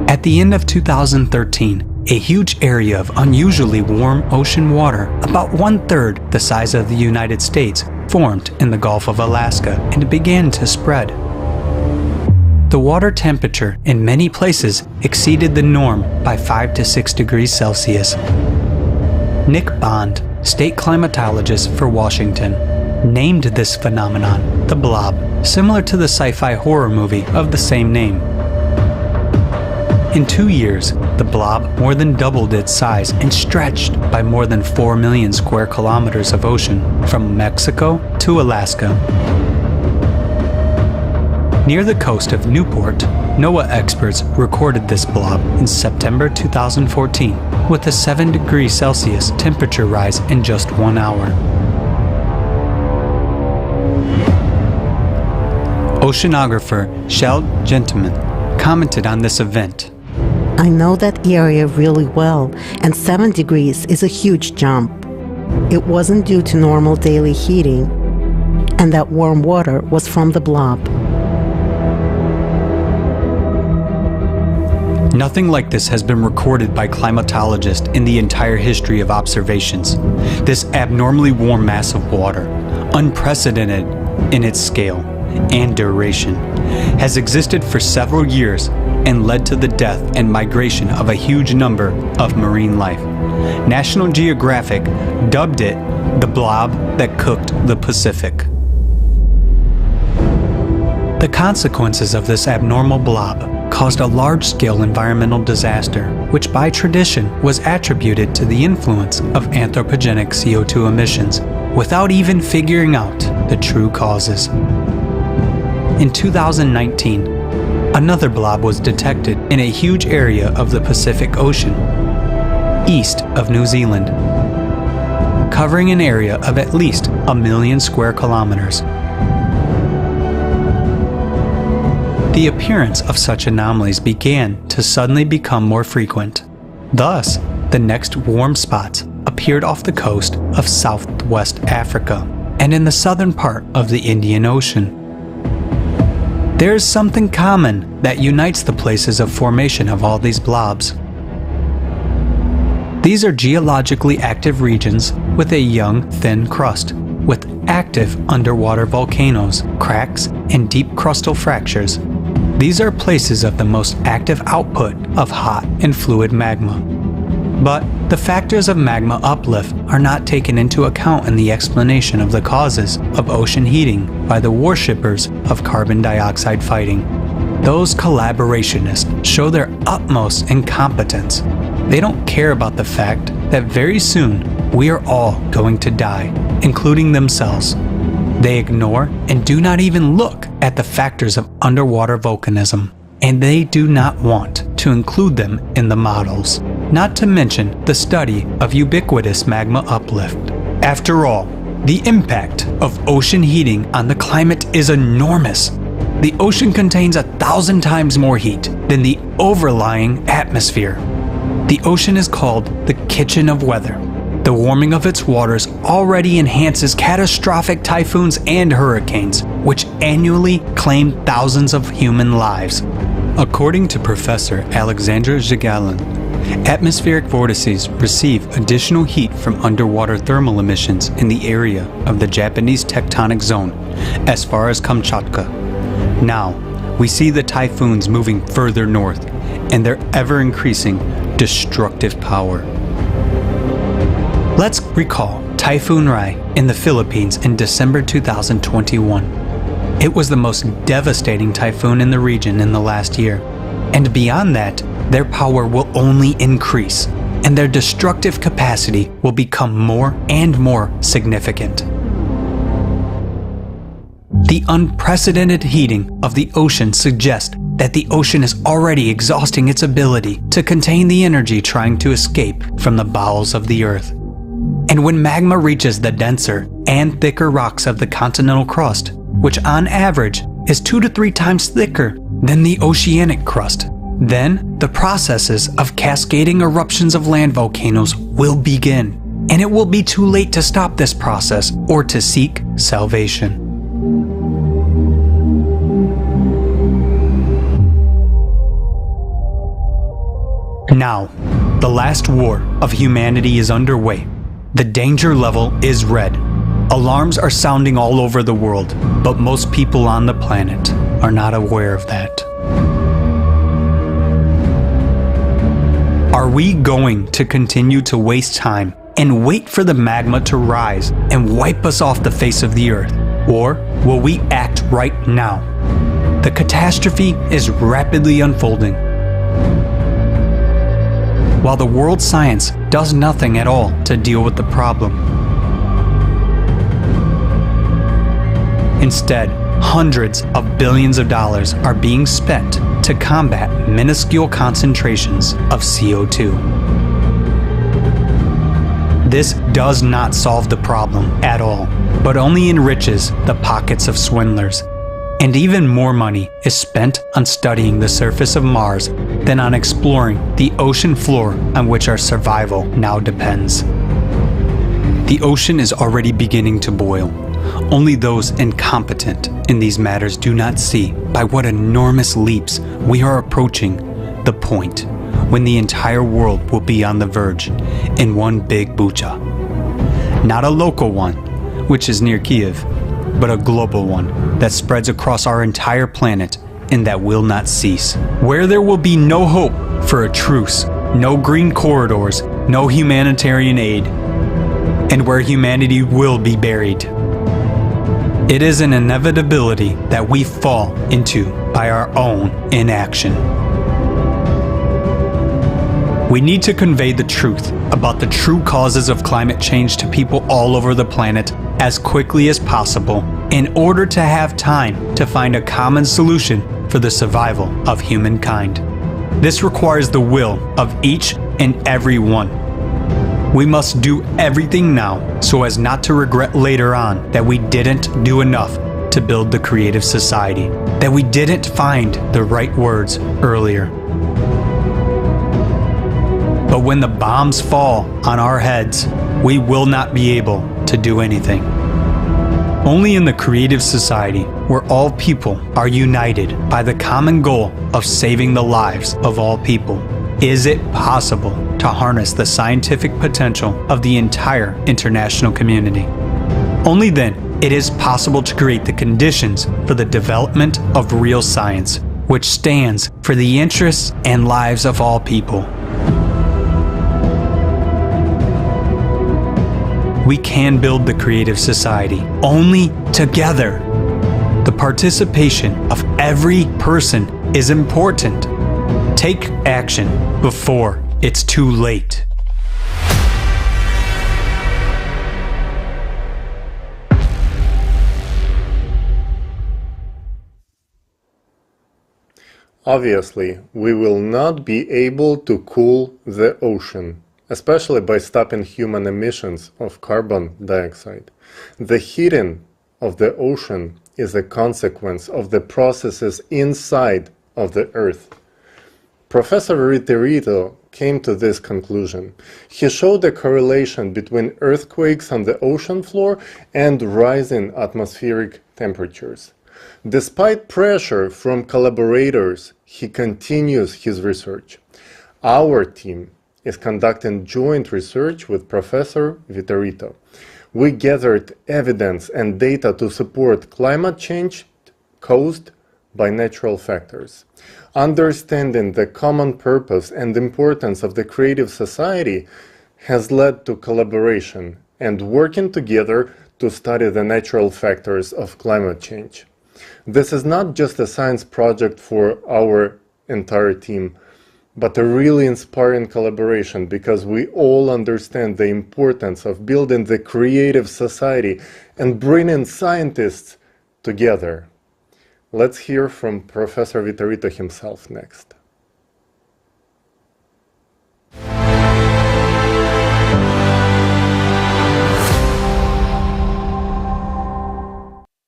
At the end of 2013, a huge area of unusually warm ocean water, about 1/3 the size of the United States, formed in the Gulf of Alaska and began to spread. The water temperature in many places exceeded the norm by 5 to 6 degrees Celsius. Nick Bond, state climatologist for Washington, named this phenomenon the blob, similar to the sci-fi horror movie of the same name. In 2 years, the blob more than doubled its size and stretched by more than 4 million square kilometers of ocean from Mexico to Alaska. Near the coast of Newport, NOAA experts recorded this blob in September 2014 with a 7 degrees Celsius temperature rise in just 1 hour. Oceanographer Shell Gentleman commented on this event. I know that area really well, and 7 degrees is a huge jump. It wasn't due to normal daily heating. and that warm water was from the blob. Nothing like this has been recorded by climatologists in the entire history of observations. This abnormally warm mass of water, unprecedented in its scale and duration, has existed for several years and led to the death and migration of a huge number of marine life. National Geographic dubbed it the blob that cooked the Pacific. The consequences of this abnormal blob caused a large-scale environmental disaster, which by tradition was attributed to the influence of anthropogenic CO2 emissions, without even figuring out the true causes. In 2019, another blob was detected in a huge area of the Pacific Ocean, east of New Zealand, covering an area of at least 1 million square kilometers. The appearance of such anomalies began to suddenly become more frequent. Thus, the next warm spots appeared off the coast of Southwest Africa and in the southern part of the Indian Ocean. There is something common that unites the places of formation of all these blobs. These are geologically active regions with a young, thin crust, with active underwater volcanoes, cracks, and deep crustal fractures. These are places of the most active output of hot and fluid magma. But the factors of magma uplift are not taken into account in the explanation of the causes of ocean heating by the worshippers of carbon dioxide fighting. Those collaborationists show their utmost incompetence. They don't care about the fact that very soon we are all going to die, including themselves. They ignore and do not even look at the factors of underwater volcanism, and they do not want to include them in the models, not to mention the study of ubiquitous magma uplift. After all, the impact of ocean heating on the climate is enormous. The ocean contains 1,000 times more heat than the overlying atmosphere. The ocean is called the kitchen of weather. The warming of its waters already enhances catastrophic typhoons and hurricanes, which annually claim thousands of human lives. According to Professor Alexandra Zhigalin, atmospheric vortices receive additional heat from underwater thermal emissions in the area of the Japanese tectonic zone, as far as Kamchatka. Now, we see the typhoons moving further north, and their ever-increasing destructive power. Let's recall Typhoon Rai in the Philippines in December 2021. It was the most devastating typhoon in the region in the last year. And beyond that, their power will only increase, and their destructive capacity will become more and more significant. The unprecedented heating of the ocean suggests that the ocean is already exhausting its ability to contain the energy trying to escape from the bowels of the earth. And when magma reaches the denser and thicker rocks of the continental crust, which on average is 2 to 3 times thicker than the oceanic crust, then the processes of cascading eruptions of land volcanoes will begin, and it will be too late to stop this process or to seek salvation. Now, the last war of humanity is underway. The danger level is red. Alarms are sounding all over the world, but most people on the planet are not aware of that. Are we going to continue to waste time and wait for the magma to rise and wipe us off the face of the earth? Or will we act right now? The catastrophe is rapidly unfolding. While the world science does nothing at all to deal with the problem. Instead, hundreds of billions of dollars are being spent to combat minuscule concentrations of CO2. This does not solve the problem at all, but only enriches the pockets of swindlers. And even more money is spent on studying the surface of Mars than on exploring the ocean floor on which our survival now depends. The ocean is already beginning to boil. Only those incompetent in these matters do not see by what enormous leaps we are approaching the point when the entire world will be on the verge in one big bucha. Not a local one, which is near Kiev, but a global one that spreads across our entire planet and that will not cease. Where there will be no hope for a truce, no green corridors, no humanitarian aid, and where humanity will be buried. It is an inevitability that we fall into by our own inaction. We need to convey the truth about the true causes of climate change to people all over the planet as quickly as possible in order to have time to find a common solution for the survival of humankind. This requires the will of each and every one. We must do everything now so as not to regret later on that we didn't do enough to build the creative society, that we didn't find the right words earlier. But when the bombs fall on our heads, we will not be able to do anything. Only in the creative society, where all people are united by the common goal of saving the lives of all people, is it possible to harness the scientific potential of the entire international community. Only then it is possible to create the conditions for the development of real science, which stands for the interests and lives of all people. We can build the creative society only together. The participation of every person is important. Take action before it's too late. Obviously, we will not be able to cool the ocean, especially by stopping human emissions of carbon dioxide. The heating of the ocean is a consequence of the processes inside of the Earth. Professor Vitorito came to this conclusion. He showed a correlation between earthquakes on the ocean floor and rising atmospheric temperatures. Despite pressure from collaborators, he continues his research. Our team is conducting joint research with Professor Vitorito. We gathered evidence and data to support climate change caused by natural factors. Understanding the common purpose and importance of the creative society has led to collaboration and working together to study the natural factors of climate change. This is not just a science project for our entire team, but a really inspiring collaboration because we all understand the importance of building the creative society and bringing scientists together. Let's hear from Professor Vitorito himself next.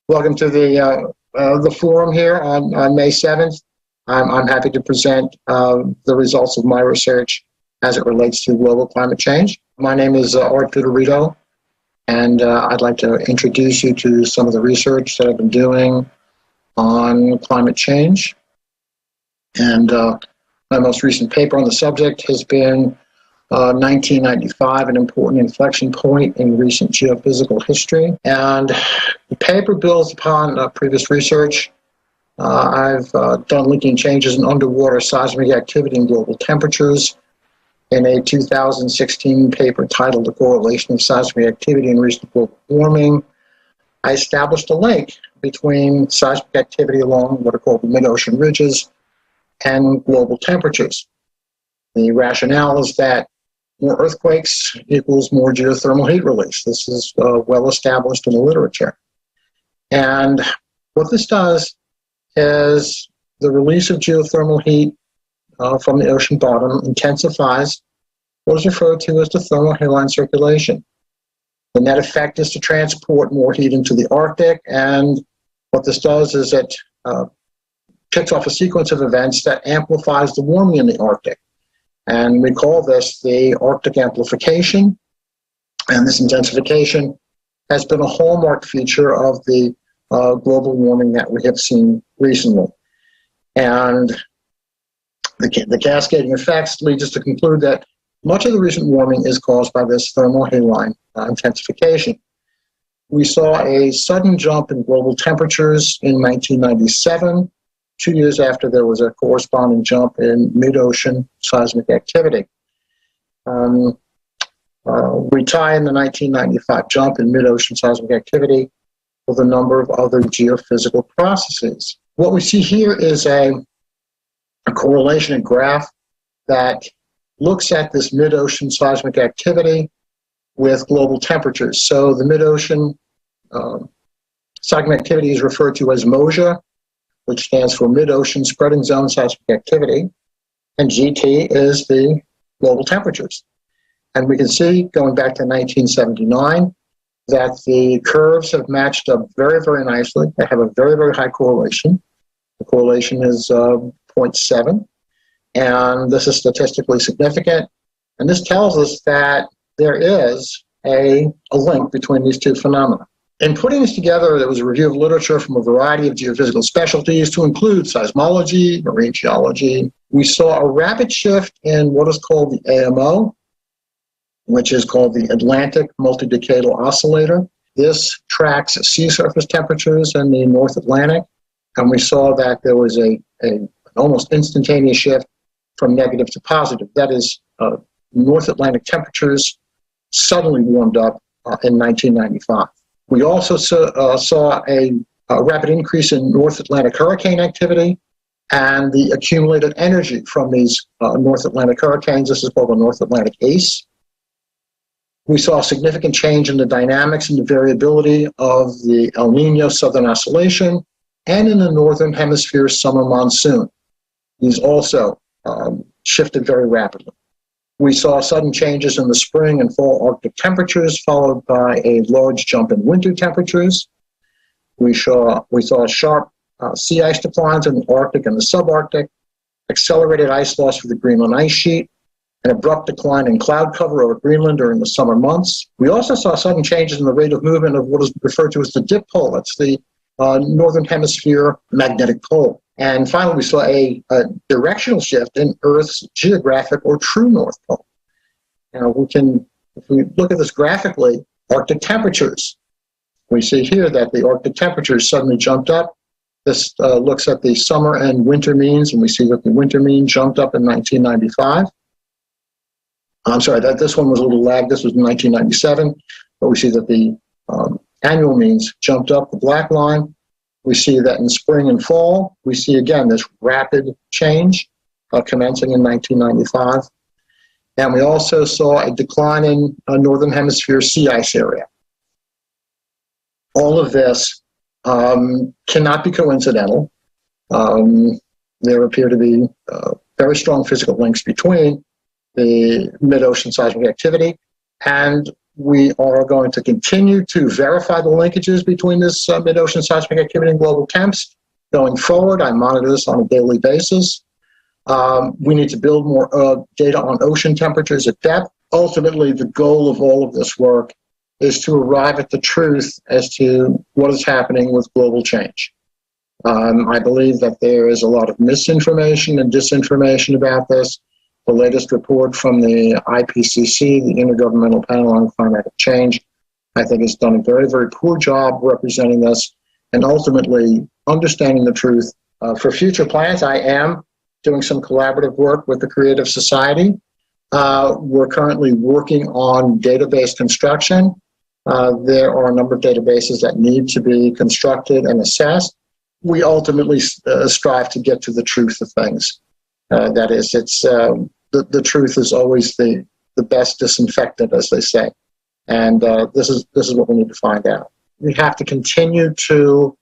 Welcome to the forum here on May 7th. I'm happy to present the results of my research as it relates to global climate change. My name is Vitorito, and I'd like to introduce you to some of the research that I've been doing on climate change. And my most recent paper on the subject has been 1995, an important inflection point in recent geophysical history. And the paper builds upon previous research. I've done linking changes in underwater seismic activity and global temperatures in a 2016 paper titled The Correlation of Seismic Activity and Recent Global Warming. I established a link between seismic activity along what are called the mid-ocean ridges and global temperatures. The rationale is that more earthquakes equals more geothermal heat release. This is well established in the literature. And what this does is the release of geothermal heat from the ocean bottom intensifies what is referred to as the thermal haline circulation. The net effect is to transport more heat into the Arctic, and what this does is it kicks off a sequence of events that amplifies the warming in the Arctic. And we call this the Arctic amplification. And this intensification has been a hallmark feature of the global warming that we have seen recently. And the cascading effects lead us to conclude that much of the recent warming is caused by this thermohaline intensification. We saw a sudden jump in global temperatures in 1997, 2 years after there was a corresponding jump in mid-ocean seismic activity. We tie in the 1995 jump in mid-ocean seismic activity with a number of other geophysical processes. What we see here is a correlation, a graph that looks at this mid-ocean seismic activity with global temperatures. So the mid-ocean seismic activity is referred to as MOSIA, which stands for Mid-Ocean Spreading Zone Seismic Activity, and GT is the global temperatures. And we can see, going back to 1979, that the curves have matched up very, very nicely. They have a very, very high correlation. The correlation is 0.7, and this is statistically significant. And this tells us that there is a link between these two phenomena. In putting this together, there was a review of literature from a variety of geophysical specialties to include seismology, marine geology. We saw a rapid shift in what is called the AMO, which is called the Atlantic Multidecadal Oscillator. This tracks sea surface temperatures in the North Atlantic, and we saw that there was an almost instantaneous shift from negative to positive. That is, North Atlantic temperatures suddenly warmed up in 1995. We also saw a rapid increase in North Atlantic hurricane activity and the accumulated energy from these North Atlantic hurricanes. This is called the North Atlantic ACE. We saw a significant change in the dynamics and the variability of the El Nino Southern Oscillation and in the Northern Hemisphere summer monsoon. These also shifted very rapidly. We saw sudden changes in the spring and fall Arctic temperatures, followed by a large jump in winter temperatures. We saw sharp sea ice declines in the Arctic and the subarctic, accelerated ice loss for the Greenland ice sheet, an abrupt decline in cloud cover over Greenland during the summer months. We also saw sudden changes in the rate of movement of what is referred to as the dip pole. That's the Northern Hemisphere magnetic pole. And finally, we saw a directional shift in Earth's geographic or true North Pole. Now, if we look at this graphically, Arctic temperatures, we see here that the Arctic temperatures suddenly jumped up. This looks at the summer and winter means, and we see that the winter mean jumped up in 1995. I'm sorry, this one was a little lagged. This was in 1997, but we see that the annual means jumped up, the black line. We see that in spring and fall, we see again this rapid change commencing in 1995. And we also saw a decline in Northern Hemisphere sea ice area. All of this cannot be coincidental. There appear to be very strong physical links between the mid-ocean seismic activity, and we are going to continue to verify the linkages between this mid-ocean seismic activity and global temps. Going forward, I monitor this on a daily basis. We need to build more data on ocean temperatures at depth. Ultimately, the goal of all of this work is to arrive at the truth as to what is happening with global change. I believe that there is a lot of misinformation and disinformation about this. The latest report from the IPCC, the Intergovernmental Panel on Climatic Change, I think has done a very, very poor job representing this and ultimately understanding the truth. For future plans, I am doing some collaborative work with the Creative Society. We're currently working on database construction. There are a number of databases that need to be constructed and assessed. We ultimately strive to get to the truth of things. That is, the truth is always the best disinfectant, as they say. And this is what we need to find out. We have to continue to,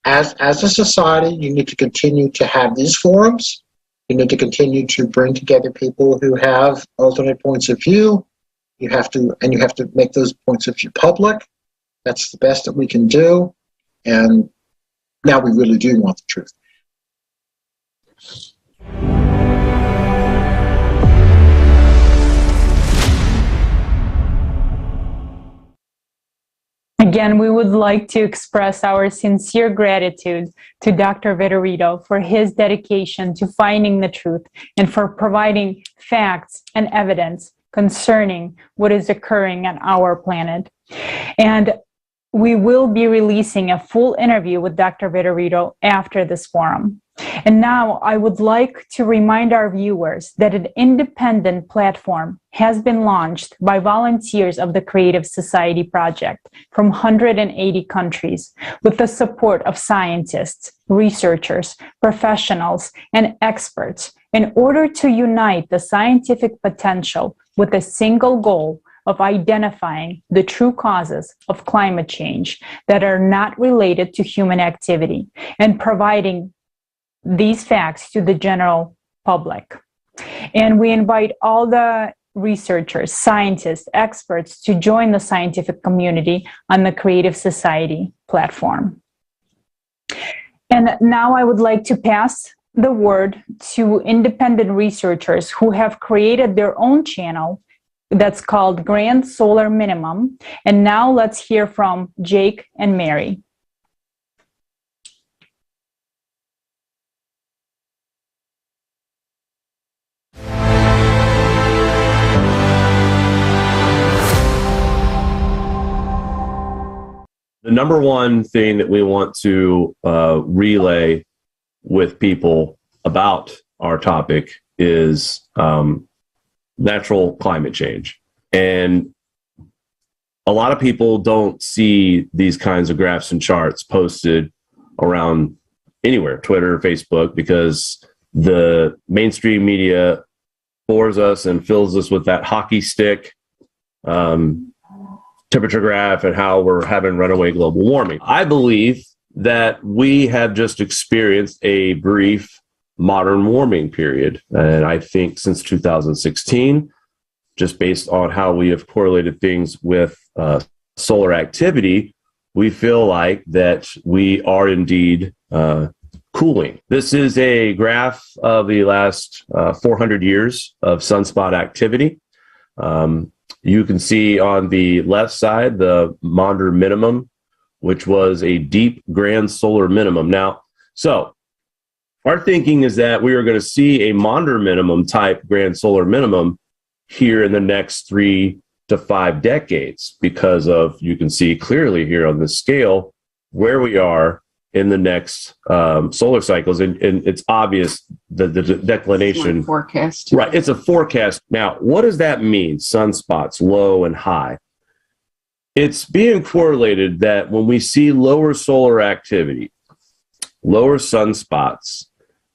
as a society, you need to continue to have these forums. You need to continue to bring together people who have alternate points of view. You have to make those points of view public. That's the best that we can do. And now we really do want the truth. Again, we would like to express our sincere gratitude to Dr. Vitorino for his dedication to finding the truth and for providing facts and evidence concerning what is occurring on our planet. And we will be releasing a full interview with Dr. Vitorino after this forum. And now I would like to remind our viewers that an independent platform has been launched by volunteers of the Creative Society Project from 180 countries with the support of scientists, researchers, professionals, and experts in order to unite the scientific potential with a single goal of identifying the true causes of climate change that are not related to human activity and providing these facts to the general public. And we invite all the researchers, scientists, experts to join the scientific community on the Creative Society platform. And now I would like to pass the word to independent researchers who have created their own channel that's called Grand Solar Minimum. And now let's hear from Jake and Mary. The number one thing that we want to relay with people about our topic is natural climate change. And a lot of people don't see these kinds of graphs and charts posted around anywhere, Twitter, Facebook, because the mainstream media bores us and fills us with that hockey stick temperature graph and how we're having runaway global warming. I believe that we have just experienced a brief modern warming period. And I think since 2016, just based on how we have correlated things with solar activity, we feel like that we are indeed cooling. This is a graph of the last 400 years of sunspot activity. You can see on the left side, the Maunder minimum, which was a deep grand solar minimum. Now, so our thinking is that we are going to see a Maunder minimum type grand solar minimum here in the next 3 to 5 decades because of, you can see clearly here on this scale, where we are in the next solar cycles. And it's obvious that the declination forecast. Right. It's a forecast. Now, what does that mean? Sunspots, low and high. It's being correlated that when we see lower solar activity, lower sunspots,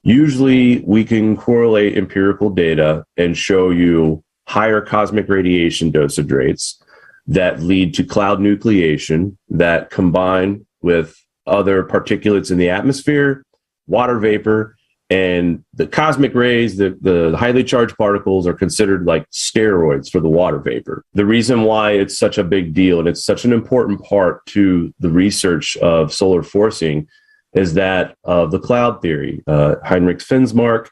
usually we can correlate empirical data and show you higher cosmic radiation dosage rates that lead to cloud nucleation that combine with other particulates in the atmosphere, water vapor, and the cosmic rays, the highly charged particles are considered like steroids for the water vapor. The reason why it's such a big deal and it's such an important part to the research of solar forcing is that of the cloud theory. Heinrich Finsmark,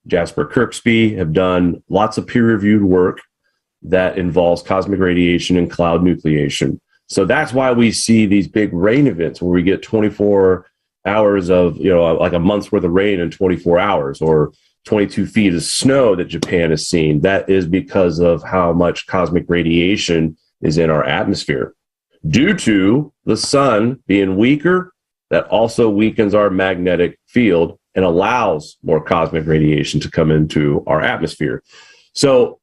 Jasper Kirksby have done lots of peer-reviewed work that involves cosmic radiation and cloud nucleation. So that's why we see these big rain events where we get 24 hours of, like a month's worth of rain in 24 hours or 22 feet of snow that Japan has seen. That is because of how much cosmic radiation is in our atmosphere. Due to the sun being weaker, that also weakens our magnetic field and allows more cosmic radiation to come into our atmosphere. So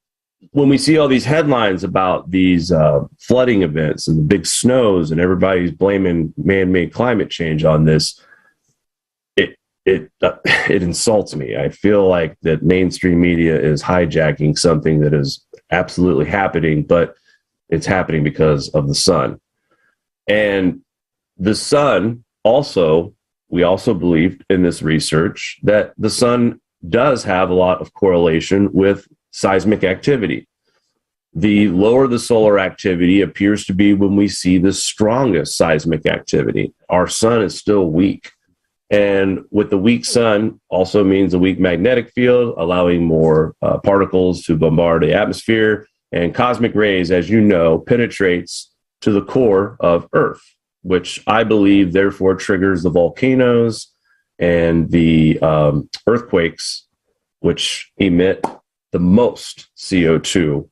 when we see all these headlines about these flooding events and the big snows and everybody's blaming man-made climate change on this, it insults me. I feel like that mainstream media is hijacking something that is absolutely happening, but it's happening because of the sun. And the sun also, we also believed in this research that the sun does have a lot of correlation with seismic activity. The lower the solar activity appears to be when we see the strongest seismic activity. Our sun is still weak. And with the weak sun also means a weak magnetic field, allowing more particles to bombard the atmosphere. And cosmic rays, as you know, penetrates to the core of Earth, which I believe therefore triggers the volcanoes and the earthquakes, which emit the most CO2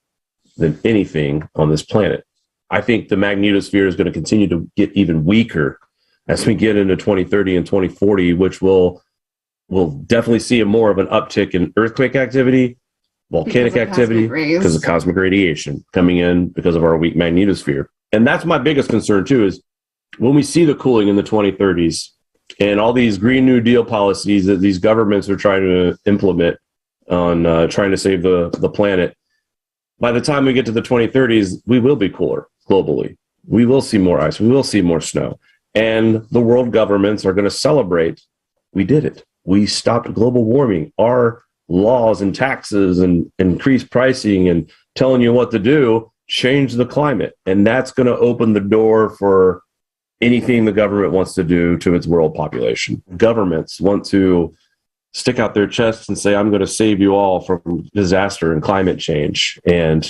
than anything on this planet. I think the magnetosphere is going to continue to get even weaker as we get into 2030 and 2040, which we'll definitely see more of an uptick in earthquake activity, volcanic activity, because of cosmic radiation coming in because of our weak magnetosphere. And that's my biggest concern too, is when we see the cooling in the 2030s and all these Green New Deal policies that these governments are trying to implement on trying to save the planet, by the time we get to the 2030s, we will be cooler globally. We will see more ice. We will see more snow. And the world governments are going to celebrate, we did it. We stopped global warming. Our laws and taxes and increased pricing and telling you what to do changed the climate. And that's going to open the door for anything the government wants to do to its world population. Governments want to stick out their chests and say, I'm going to save you all from disaster and climate change. And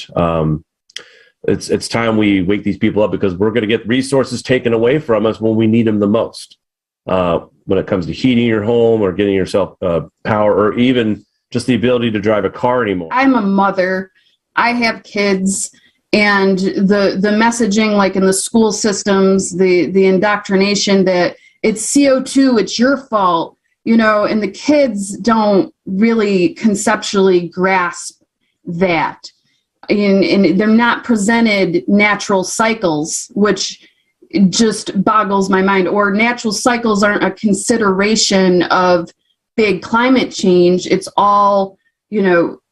it's time we wake these people up, because we're going to get resources taken away from us when we need them the most. When it comes to heating your home or getting yourself power, or even just the ability to drive a car anymore. I'm a mother. I have kids. And the messaging, like in the school systems, the indoctrination that it's CO2, it's your fault, and the kids don't really conceptually grasp that. And they're not presented natural cycles, which just boggles my mind. Or natural cycles aren't a consideration of big climate change. It's all,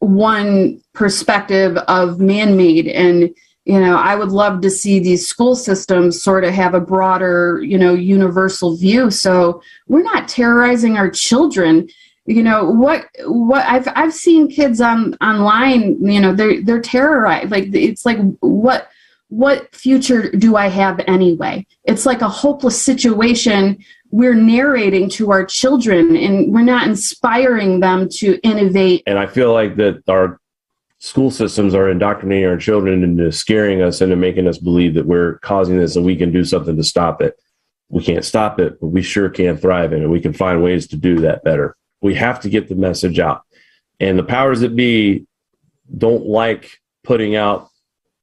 one perspective of man-made. And, I would love to see these school systems sort of have a broader, universal view. So we're not terrorizing our children. What I've seen kids online, they're terrorized. Like, it's like, what future do I have anyway? It's like a hopeless situation we're narrating to our children, and we're not inspiring them to innovate. And I feel like that our school systems are indoctrinating our children into scaring us into making us believe that we're causing this and we can do something to stop it. We can't stop it, but we sure can thrive in it. We can find ways to do that better. We have to get the message out. And the powers that be don't like putting out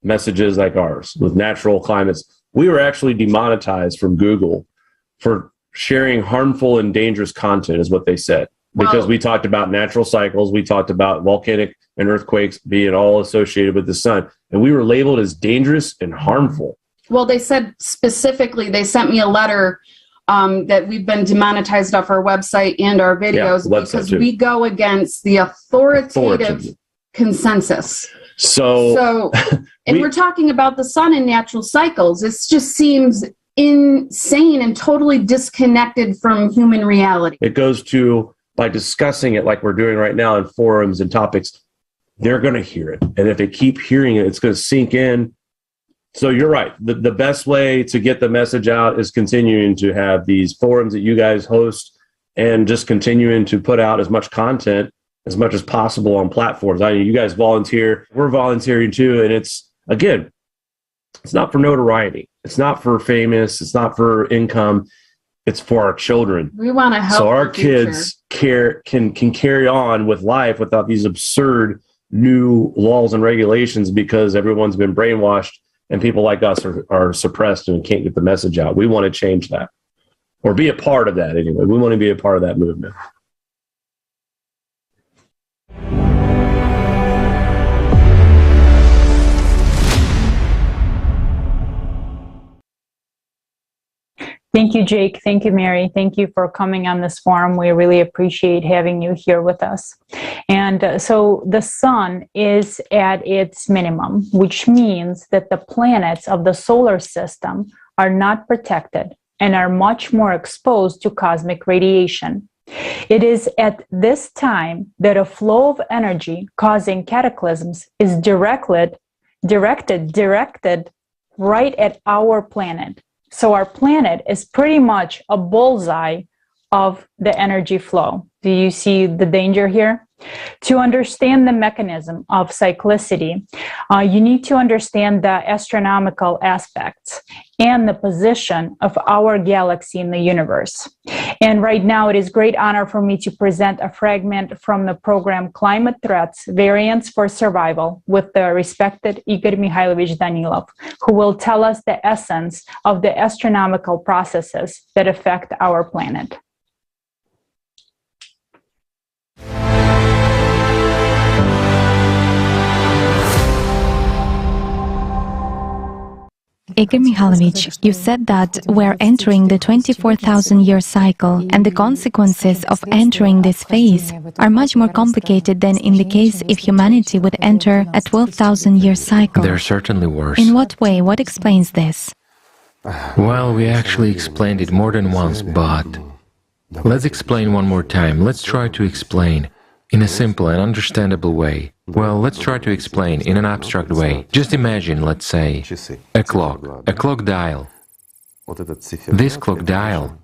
messages like ours with natural climates. We were actually demonetized from Google for sharing harmful and dangerous content, is what they said, because we talked about natural cycles. We talked about volcanic and earthquakes being all associated with the sun, and we were labeled as dangerous and harmful. Well, they said specifically, they sent me a letter that we've been demonetized off our website and our videos because we go against the authoritative consensus. So and we're talking about the sun and natural cycles. It just seems insane and totally disconnected from human reality. It goes to, by discussing it like we're doing right now in forums and topics, they're going to hear it. And if they keep hearing it, it's going to sink in. So you're right. The best way to get the message out is continuing to have these forums that you guys host, and just continuing to put out as much content as much as possible on platforms. I mean, you guys volunteer, we're volunteering too. And it's, again, it's not for notoriety. It's not for famous. It's not for income. It's for our children. We want to help. So our kids can carry on with life without these absurd new laws and regulations, because everyone's been brainwashed and people like us are suppressed and can't get the message out. We want to change that, or be a part of that anyway. We want to be a part of that movement. Thank you, Jake. Thank you, Mary. Thank you for coming on this forum. We really appreciate having you here with us. And so the sun is at its minimum, which means that the planets of the solar system are not protected and are much more exposed to cosmic radiation. It is at this time that a flow of energy causing cataclysms is directed right at our planet. So our planet is pretty much a bullseye of the energy flow. Do you see the danger here? To understand the mechanism of cyclicity, you need to understand the astronomical aspects and the position of our galaxy in the universe. And right now, it is great honor for me to present a fragment from the program Climate Threats, Variants for Survival with the respected Igor Mikhailovich Danilov, who will tell us the essence of the astronomical processes that affect our planet. Igor Mikhailovich, you said that we're entering the 24,000-year cycle, and the consequences of entering this phase are much more complicated than in the case if humanity would enter a 12,000-year cycle. They're certainly worse. In what way? What explains this? Well, we actually explained it more than once, but let's explain one more time. Let's try to explain in a simple and understandable way. Well, let's try to explain in an abstract way. Just imagine, let's say, a clock dial. This clock dial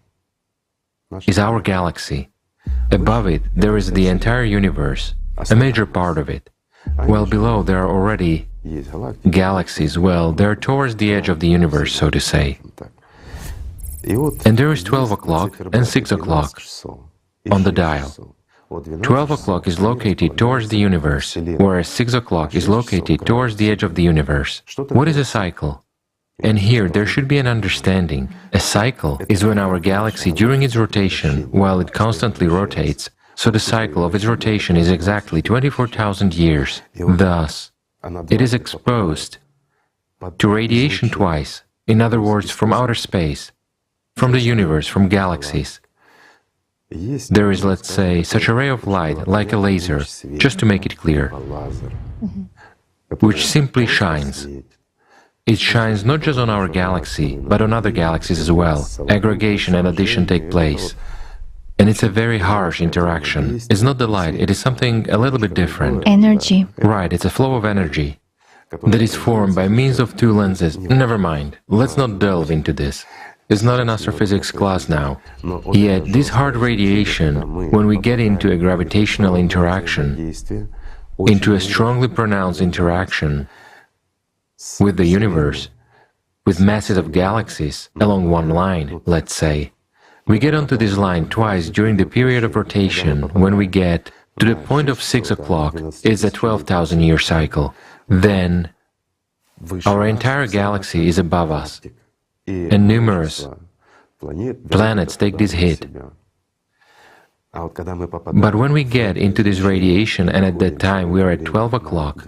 is our galaxy. Above it, there is the entire universe, a major part of it. Well, below, there are already galaxies. Well, they're towards the edge of the universe, so to say. And there is 12 o'clock and 6 o'clock on the dial. 12 o'clock is located towards the universe, whereas 6 o'clock is located towards the edge of the universe. What is a cycle? And here there should be an understanding. A cycle is when our galaxy, during its rotation, while it constantly rotates, so the cycle of its rotation is exactly 24,000 years. Thus, it is exposed to radiation twice, in other words, from outer space, from the universe, from galaxies. There is, let's say, such a ray of light, like a laser, just to make it clear, which simply shines. It shines not just on our galaxy, but on other galaxies as well. Aggregation and addition take place. And it's a very harsh interaction. It's not the light, it is something a little bit different. Energy. Right, it's a flow of energy that is formed by means of two lenses. Never mind, let's not delve into this. It's not an astrophysics class now. Yet, this hard radiation, when we get into a gravitational interaction, into a strongly pronounced interaction with the universe, with masses of galaxies along one line, let's say, we get onto this line twice during the period of rotation. When we get to the point of 6 o'clock, it's a 12,000-year cycle. Then, our entire galaxy is above us. And numerous planets take this hit. But when we get into this radiation, and at that time we are at 12 o'clock,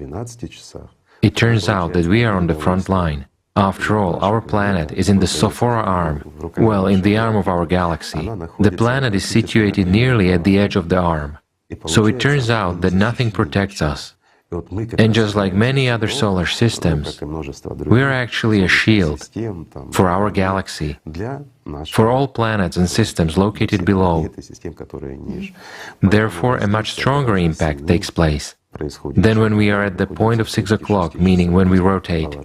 it turns out that we are on the front line. After all, our planet is in the Sophora arm, well, in the arm of our galaxy. The planet is situated nearly at the edge of the arm. So it turns out that nothing protects us. And just like many other solar systems, we are actually a shield for our galaxy, for all planets and systems located below. Therefore, a much stronger impact takes place than when we are at the point of 6 o'clock, meaning when we rotate.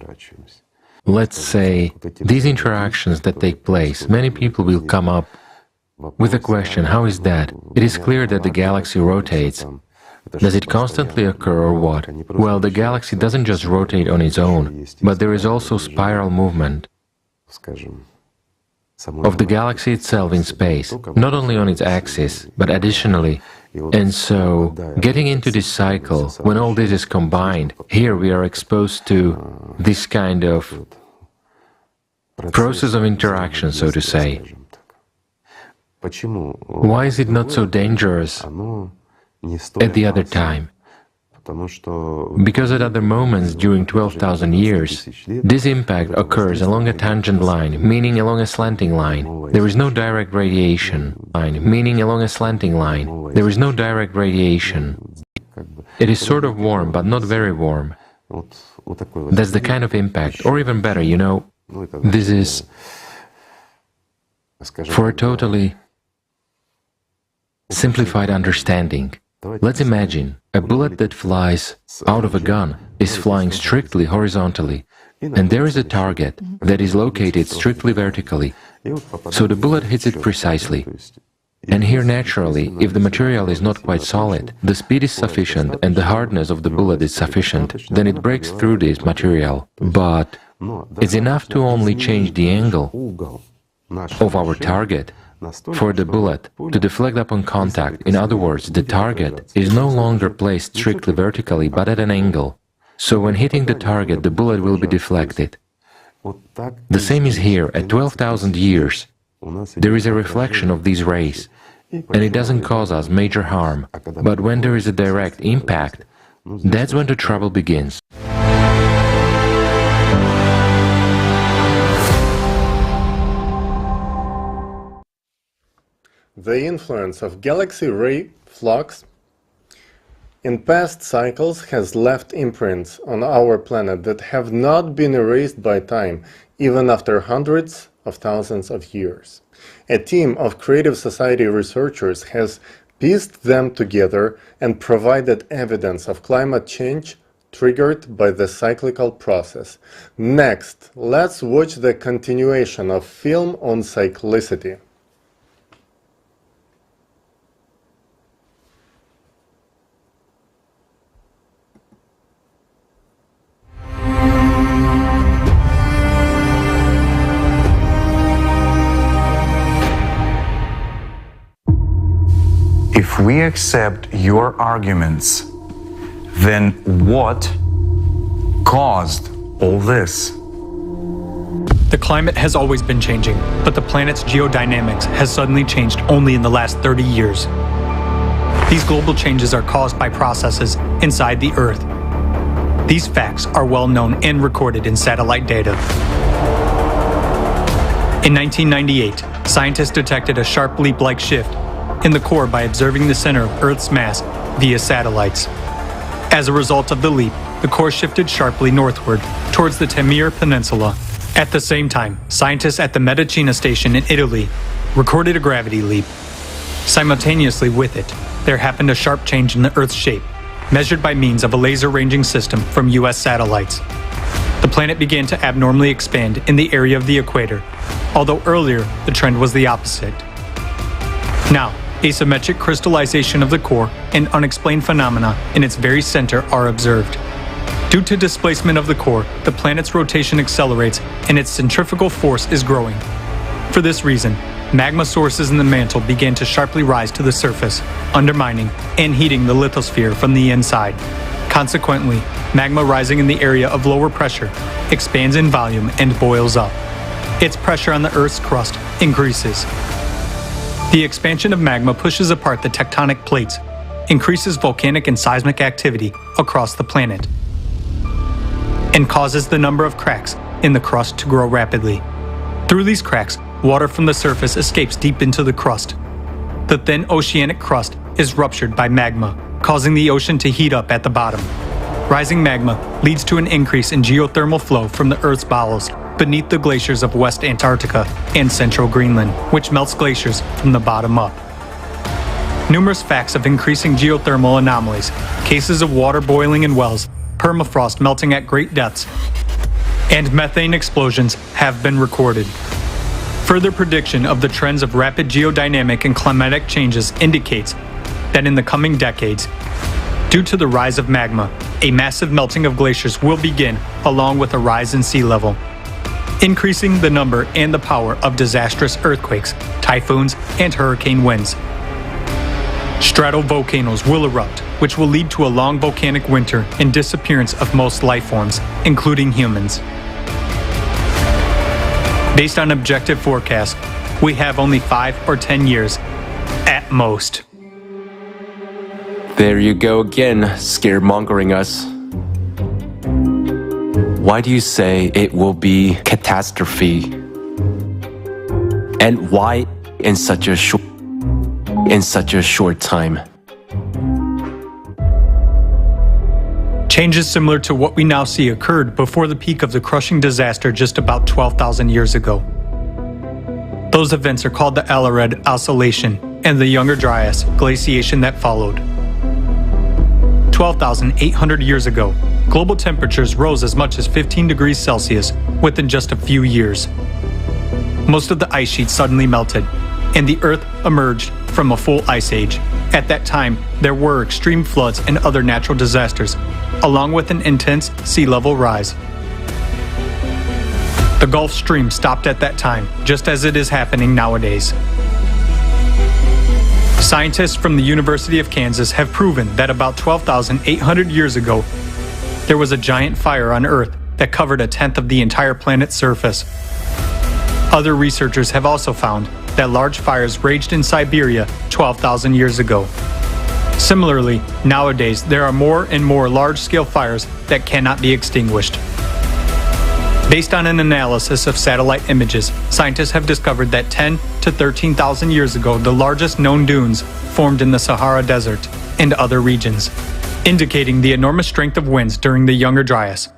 Let's say, these interactions that take place, many people will come up with the question, how is that? It is clear that the galaxy rotates. Does it constantly occur or what? Well, the galaxy doesn't just rotate on its own, but there is also spiral movement of the galaxy itself in space, not only on its axis, but additionally. And so, getting into this cycle, when all this is combined, here we are exposed to this kind of process of interaction, so to say. Why is it not so dangerous at the other time? Because at other moments during 12,000 years, this impact occurs along a tangent line, meaning along a slanting line. There is no direct radiation, meaning along a slanting line. There is no direct radiation. It is sort of warm, but not very warm. That's the kind of impact. Or even better, you know, this is for a totally simplified understanding. Let's imagine a bullet that flies out of a gun is flying strictly horizontally, and there is a target that is located strictly vertically. So the bullet hits it precisely. And here naturally, if the material is not quite solid, the speed is sufficient and the hardness of the bullet is sufficient, then it breaks through this material. But it's enough to only change the angle of our target for the bullet to deflect upon contact. In other words, the target is no longer placed strictly vertically but at an angle. So when hitting the target, the bullet will be deflected. The same is here. At 12,000 years, there is a reflection of these rays, and it doesn't cause us major harm. But when there is a direct impact, that's when the trouble begins. The influence of galaxy ray flux in past cycles has left imprints on our planet that have not been erased by time, even after hundreds of thousands of years. A team of Creative Society researchers has pieced them together and provided evidence of climate change triggered by the cyclical process. Next, let's watch the continuation of film on cyclicity. If we accept your arguments, then what caused all this? The climate has always been changing, but the planet's geodynamics has suddenly changed only in the last 30 years. These global changes are caused by processes inside the Earth. These facts are well known and recorded in satellite data. In 1998, scientists detected a sharp leap-like shift in the core by observing the center of Earth's mass via satellites. As a result of the leap, the core shifted sharply northward towards the Taimyr Peninsula. At the same time, scientists at the Medicina station in Italy recorded a gravity leap. Simultaneously with it, there happened a sharp change in the Earth's shape, measured by means of a laser ranging system from US satellites. The planet began to abnormally expand in the area of the equator, although earlier the trend was the opposite. Now, asymmetric crystallization of the core and unexplained phenomena in its very center are observed. Due to displacement of the core, the planet's rotation accelerates and its centrifugal force is growing. For this reason, magma sources in the mantle began to sharply rise to the surface, undermining and heating the lithosphere from the inside. Consequently, magma rising in the area of lower pressure expands in volume and boils up. Its pressure on the Earth's crust increases. The expansion of magma pushes apart the tectonic plates, increases volcanic and seismic activity across the planet, and causes the number of cracks in the crust to grow rapidly. Through these cracks, water from the surface escapes deep into the crust. The thin oceanic crust is ruptured by magma, causing the ocean to heat up at the bottom. Rising magma leads to an increase in geothermal flow from the Earth's bowels beneath the glaciers of West Antarctica and central Greenland, which melts glaciers from the bottom up. Numerous facts of increasing geothermal anomalies, cases of water boiling in wells, permafrost melting at great depths, and methane explosions have been recorded. Further prediction of the trends of rapid geodynamic and climatic changes indicates that in the coming decades, due to the rise of magma, a massive melting of glaciers will begin along with a rise in sea level, increasing the number and the power of disastrous earthquakes, typhoons, and hurricane winds. Stratovolcanoes will erupt, which will lead to a long volcanic winter and disappearance of most life forms, including humans. Based on objective forecasts, we have only 5 or 10 years, at most. There you go again, scaremongering us. Why do you say it will be catastrophe? And why in such a short time? Changes similar to what we now see occurred before the peak of the crushing disaster just about 12,000 years ago. Those events are called the Alared Oscillation and the Younger Dryas glaciation that followed. 12,800 years ago, global temperatures rose as much as 15 degrees Celsius within just a few years. Most of the ice sheet suddenly melted, and the Earth emerged from a full ice age. At that time, there were extreme floods and other natural disasters, along with an intense sea level rise. The Gulf Stream stopped at that time, just as it is happening nowadays. Scientists from the University of Kansas have proven that about 12,800 years ago, there was a giant fire on Earth that covered a tenth of the entire planet's surface. Other researchers have also found that large fires raged in Siberia 12,000 years ago. Similarly, nowadays there are more and more large-scale fires that cannot be extinguished. Based on an analysis of satellite images, scientists have discovered that 10 to 13,000 years ago, the largest known dunes formed in the Sahara Desert and other regions, indicating the enormous strength of winds during the Younger Dryas.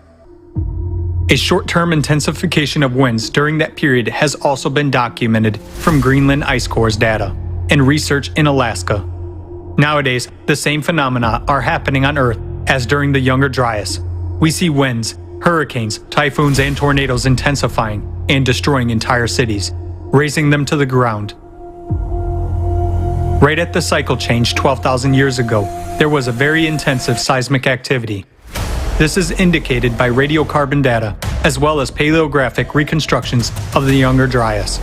A short-term intensification of winds during that period has also been documented from Greenland ice cores data and research in Alaska. Nowadays, the same phenomena are happening on Earth as during the Younger Dryas. We see winds, hurricanes, typhoons, and tornadoes intensifying and destroying entire cities, razing them to the ground. Right at the cycle change 12,000 years ago, there was a very intensive seismic activity. This is indicated by radiocarbon data, as well as paleographic reconstructions of the Younger Dryas.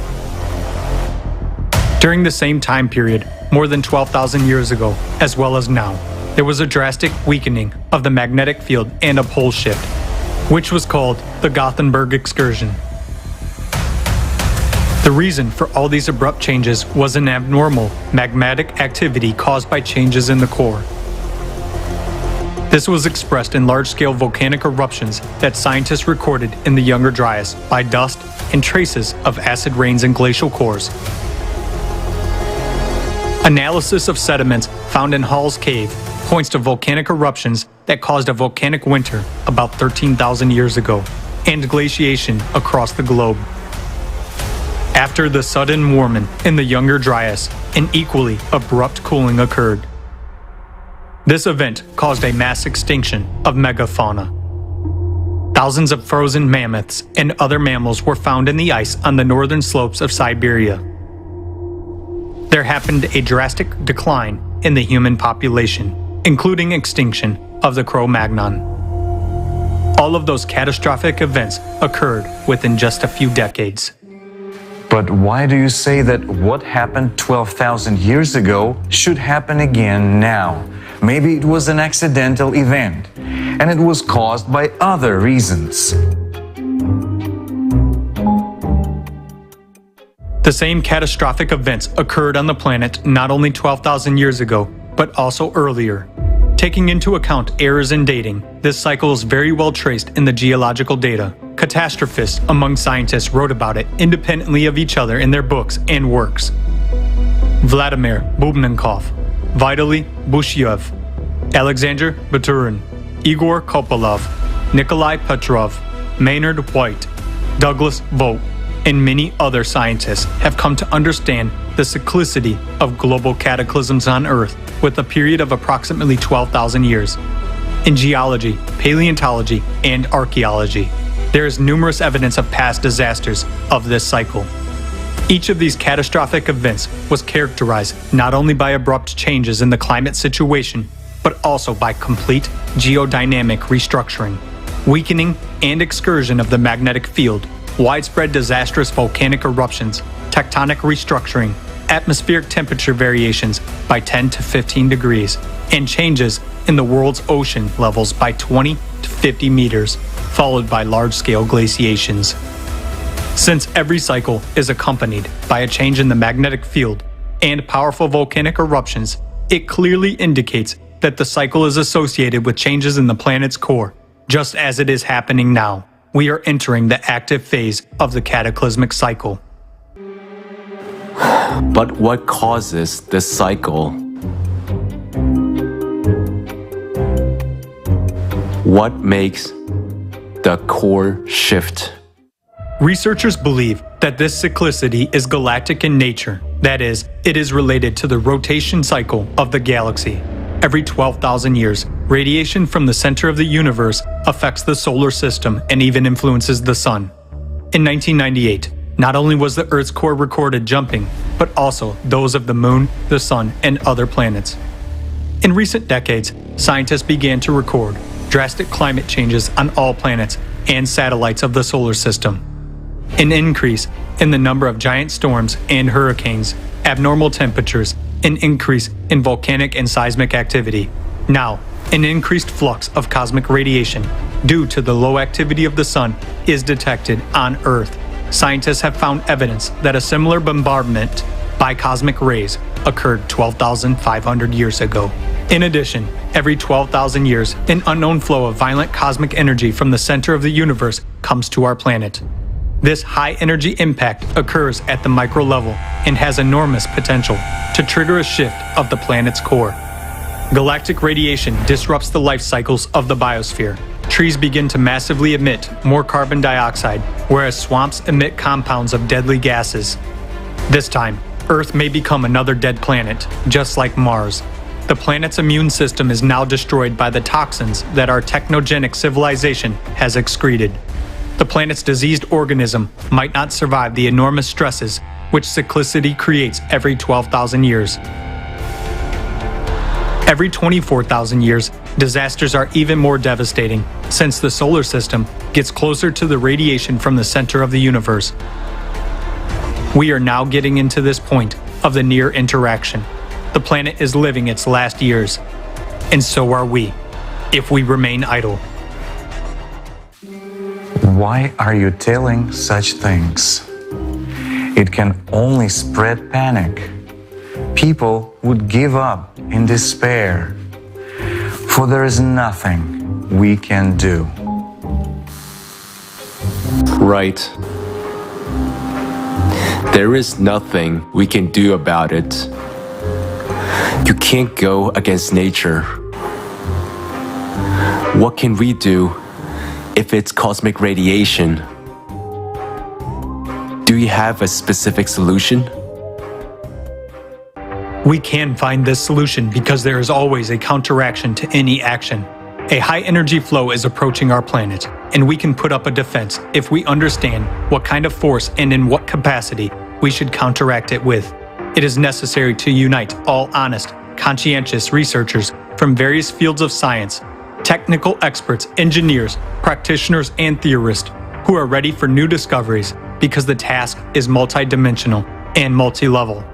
During the same time period, more than 12,000 years ago, as well as now, there was a drastic weakening of the magnetic field and a pole shift, which was called the Gothenburg excursion. The reason for all these abrupt changes was an abnormal magmatic activity caused by changes in the core. This was expressed in large-scale volcanic eruptions that scientists recorded in the Younger Dryas by dust and traces of acid rains in glacial cores. Analysis of sediments found in Hall's Cave points to volcanic eruptions that caused a volcanic winter about 13,000 years ago and glaciation across the globe. After the sudden warming in the Younger Dryas, an equally abrupt cooling occurred. This event caused a mass extinction of megafauna. Thousands of frozen mammoths and other mammals were found in the ice on the northern slopes of Siberia. There happened a drastic decline in the human population, including extinction of the Cro-Magnon. All of those catastrophic events occurred within just a few decades. But why do you say that what happened 12,000 years ago should happen again now? Maybe it was an accidental event, and it was caused by other reasons. The same catastrophic events occurred on the planet not only 12,000 years ago, but also earlier. Taking into account errors in dating, this cycle is very well traced in the geological data. Catastrophists among scientists wrote about it independently of each other in their books and works. Vladimir Bubnenkov, Vitaly Bushyev, Alexander Baturin, Igor Kopolov, Nikolai Petrov, Maynard White, Douglas Vogt, and many other scientists have come to understand the cyclicity of global cataclysms on Earth with a period of approximately 12,000 years. In geology, paleontology, and archaeology, there is numerous evidence of past disasters of this cycle. Each of these catastrophic events was characterized not only by abrupt changes in the climate situation, but also by complete geodynamic restructuring, weakening and excursion of the magnetic field, widespread disastrous volcanic eruptions, tectonic restructuring, atmospheric temperature variations by 10 to 15 degrees, and changes in the world's ocean levels by 20 to 50 meters, followed by large-scale glaciations. Since every cycle is accompanied by a change in the magnetic field and powerful volcanic eruptions, it clearly indicates that the cycle is associated with changes in the planet's core, just as it is happening now. We are entering the active phase of the cataclysmic cycle. But what causes this cycle? What makes the core shift? Researchers believe that this cyclicity is galactic in nature. That is, it is related to the rotation cycle of the galaxy. Every 12,000 years, radiation from the center of the universe affects the solar system and even influences the sun. In 1998, not only was the Earth's core recorded jumping, but also those of the Moon, the Sun, and other planets. In recent decades, scientists began to record drastic climate changes on all planets and satellites of the solar system. An increase in the number of giant storms and hurricanes, abnormal temperatures, an increase in volcanic and seismic activity. Now, an increased flux of cosmic radiation due to the low activity of the Sun is detected on Earth. Scientists have found evidence that a similar bombardment by cosmic rays occurred 12,500 years ago. In addition, every 12,000 years, an unknown flow of violent cosmic energy from the center of the universe comes to our planet. This high-energy impact occurs at the micro level and has enormous potential to trigger a shift of the planet's core. Galactic radiation disrupts the life cycles of the biosphere. Trees begin to massively emit more carbon dioxide, whereas swamps emit compounds of deadly gases. This time, Earth may become another dead planet, just like Mars. The planet's immune system is now destroyed by the toxins that our technogenic civilization has excreted. The planet's diseased organism might not survive the enormous stresses which cyclicity creates every 12,000 years. Every 24,000 years, disasters are even more devastating, since the solar system gets closer to the radiation from the center of the universe. We are now getting into this point of the near interaction. The planet is living its last years, and so are we, if we remain idle. Why are you telling such things? It can only spread panic. People would give up in despair, for there is nothing we can do. Right. There is nothing we can do about it. You can't go against nature. What can we do if it's cosmic radiation? Do you have a specific solution? We can find this solution because there is always a counteraction to any action. A high-energy flow is approaching our planet, and we can put up a defense if we understand what kind of force and in what capacity we should counteract it with. It is necessary to unite all honest, conscientious researchers from various fields of science, technical experts, engineers, practitioners, and theorists who are ready for new discoveries because the task is multidimensional and multi-level.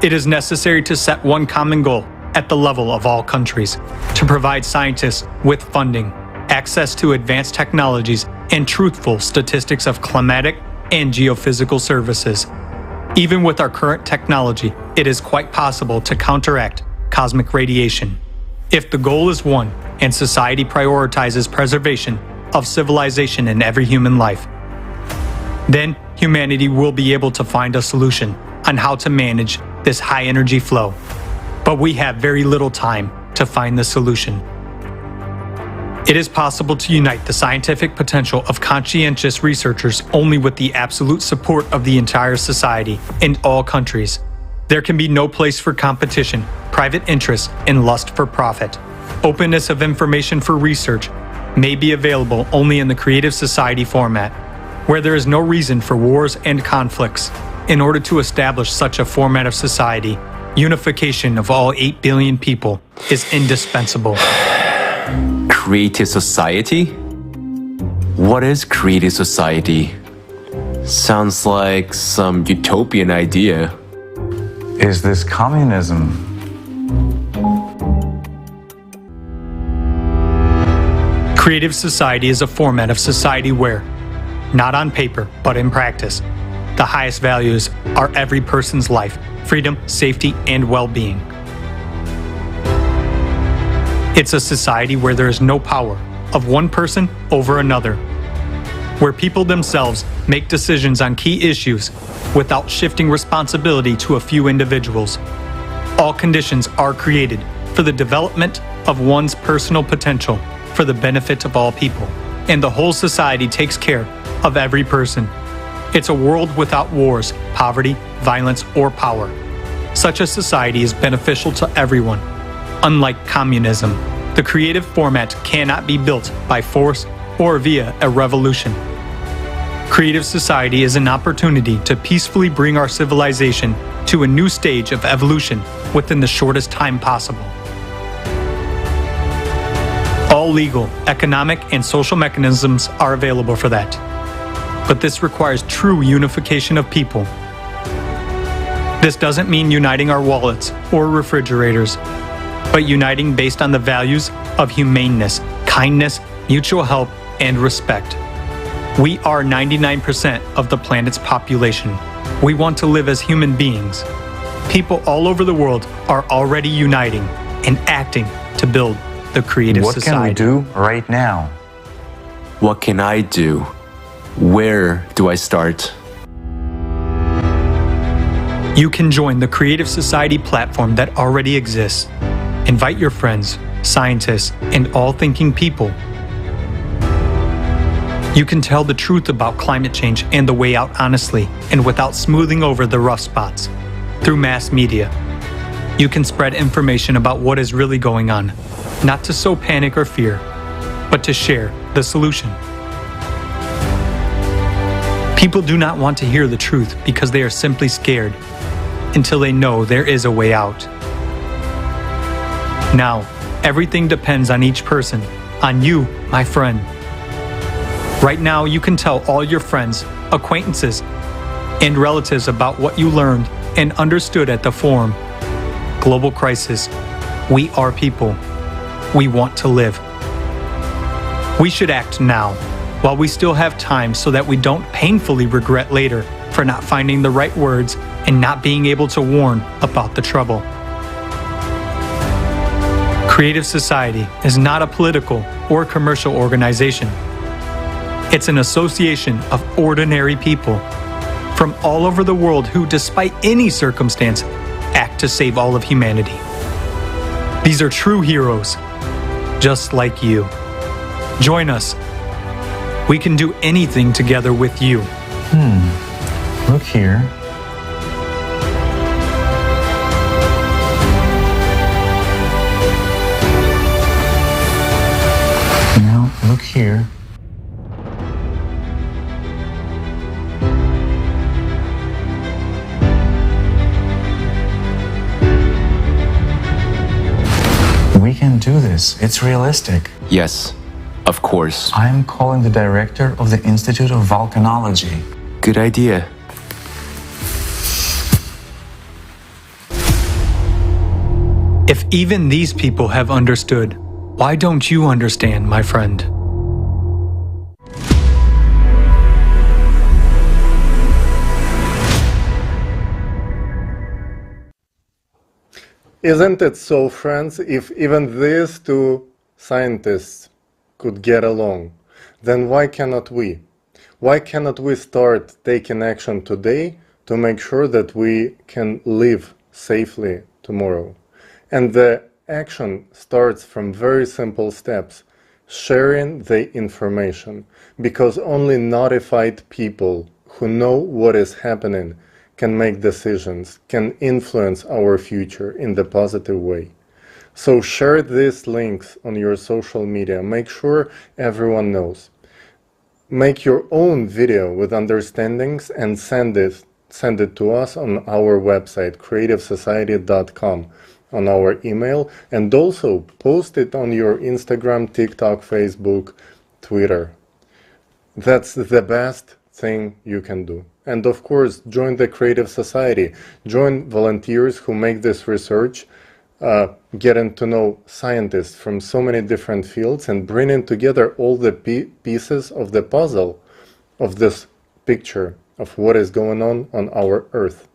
It is necessary to set one common goal at the level of all countries, to provide scientists with funding, access to advanced technologies, and truthful statistics of climatic and geophysical services. Even with our current technology, it is quite possible to counteract cosmic radiation. If the goal is one and society prioritizes preservation of civilization in every human life, then humanity will be able to find a solution on how to manage this high-energy flow. But we have very little time to find the solution. It is possible to unite the scientific potential of conscientious researchers only with the absolute support of the entire society in all countries. There can be no place for competition, private interest, and lust for profit. Openness of information for research may be available only in the creative society format, where there is no reason for wars and conflicts. In order to establish such a format of society, unification of all 8 billion people is indispensable. Creative society? What is creative society? Sounds like some utopian idea. Is this communism? Creative society is a format of society where, not on paper, but in practice, the highest values are every person's life, freedom, safety, and well-being. It's a society where there is no power of one person over another, where people themselves make decisions on key issues without shifting responsibility to a few individuals. All conditions are created for the development of one's personal potential for the benefit of all people, and the whole society takes care of every person. It's a world without wars, poverty, violence, or power. Such a society is beneficial to everyone. Unlike communism, the creative format cannot be built by force or via a revolution. Creative Society is an opportunity to peacefully bring our civilization to a new stage of evolution within the shortest time possible. All legal, economic, and social mechanisms are available for that. But this requires true unification of people. This doesn't mean uniting our wallets or refrigerators, but uniting based on the values of humaneness, kindness, mutual help, and respect. We are 99% of the planet's population. We want to live as human beings. People all over the world are already uniting and acting to build the creative society. What can we do right now? What can I do? Where do I start? You can join the Creative Society platform that already exists. Invite your friends, scientists, and all thinking people. You can tell the truth about climate change and the way out honestly and without smoothing over the rough spots. Through mass media, you can spread information about what is really going on, not to sow panic or fear, but to share the solution. People do not want to hear the truth because they are simply scared until they know there is a way out. Now, everything depends on each person, on you, my friend. Right now, you can tell all your friends, acquaintances, and relatives about what you learned and understood at the forum. Global crisis. We are people. We want to live. We should act now, while we still have time, so that we don't painfully regret later for not finding the right words and not being able to warn about the trouble. Creative Society is not a political or commercial organization. It's an association of ordinary people from all over the world who, despite any circumstance, act to save all of humanity. These are true heroes, just like you. Join us. We can do anything together with you. Look here. Now, look here. We can do this. It's realistic. Yes, of course. I'm calling the director of the Institute of Volcanology. Good idea. If even these people have understood, why don't you understand, my friend? Isn't it so, friends, if even these two scientists could get along, then why cannot we? Why cannot we start taking action today to make sure that we can live safely tomorrow? And the action starts from very simple steps, sharing the information, because only notified people who know what is happening can make decisions, can influence our future in the positive way. So share these links on your social media. Make sure everyone knows. Make your own video with understandings and send it to us on our website, creativesociety.com, on our email, and also post it on your Instagram, TikTok, Facebook, Twitter. That's the best thing you can do. And of course, join the Creative Society. Join volunteers who make this research, getting to know scientists from so many different fields and bringing together all the pieces of the puzzle of this picture of what is going on our Earth.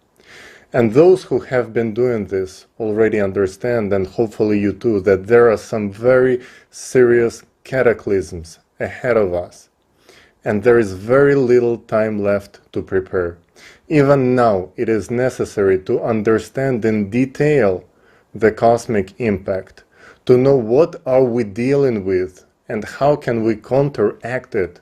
And those who have been doing this already understand, and hopefully you too, that there are some very serious cataclysms ahead of us. And there is very little time left to prepare. Even now, it is necessary to understand in detail the cosmic impact, to know what are we dealing with and how can we counteract it.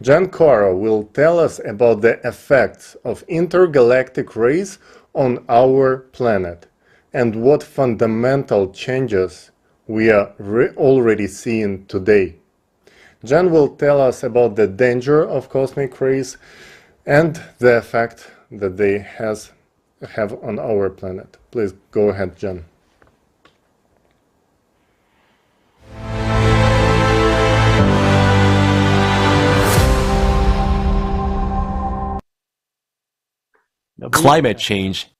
Giancarlo will tell us about the effects of intergalactic rays on our planet and what fundamental changes we are already seeing today. Jen will tell us about the danger of cosmic rays and the effect that they have on our planet. Please go ahead, Jen. Climate change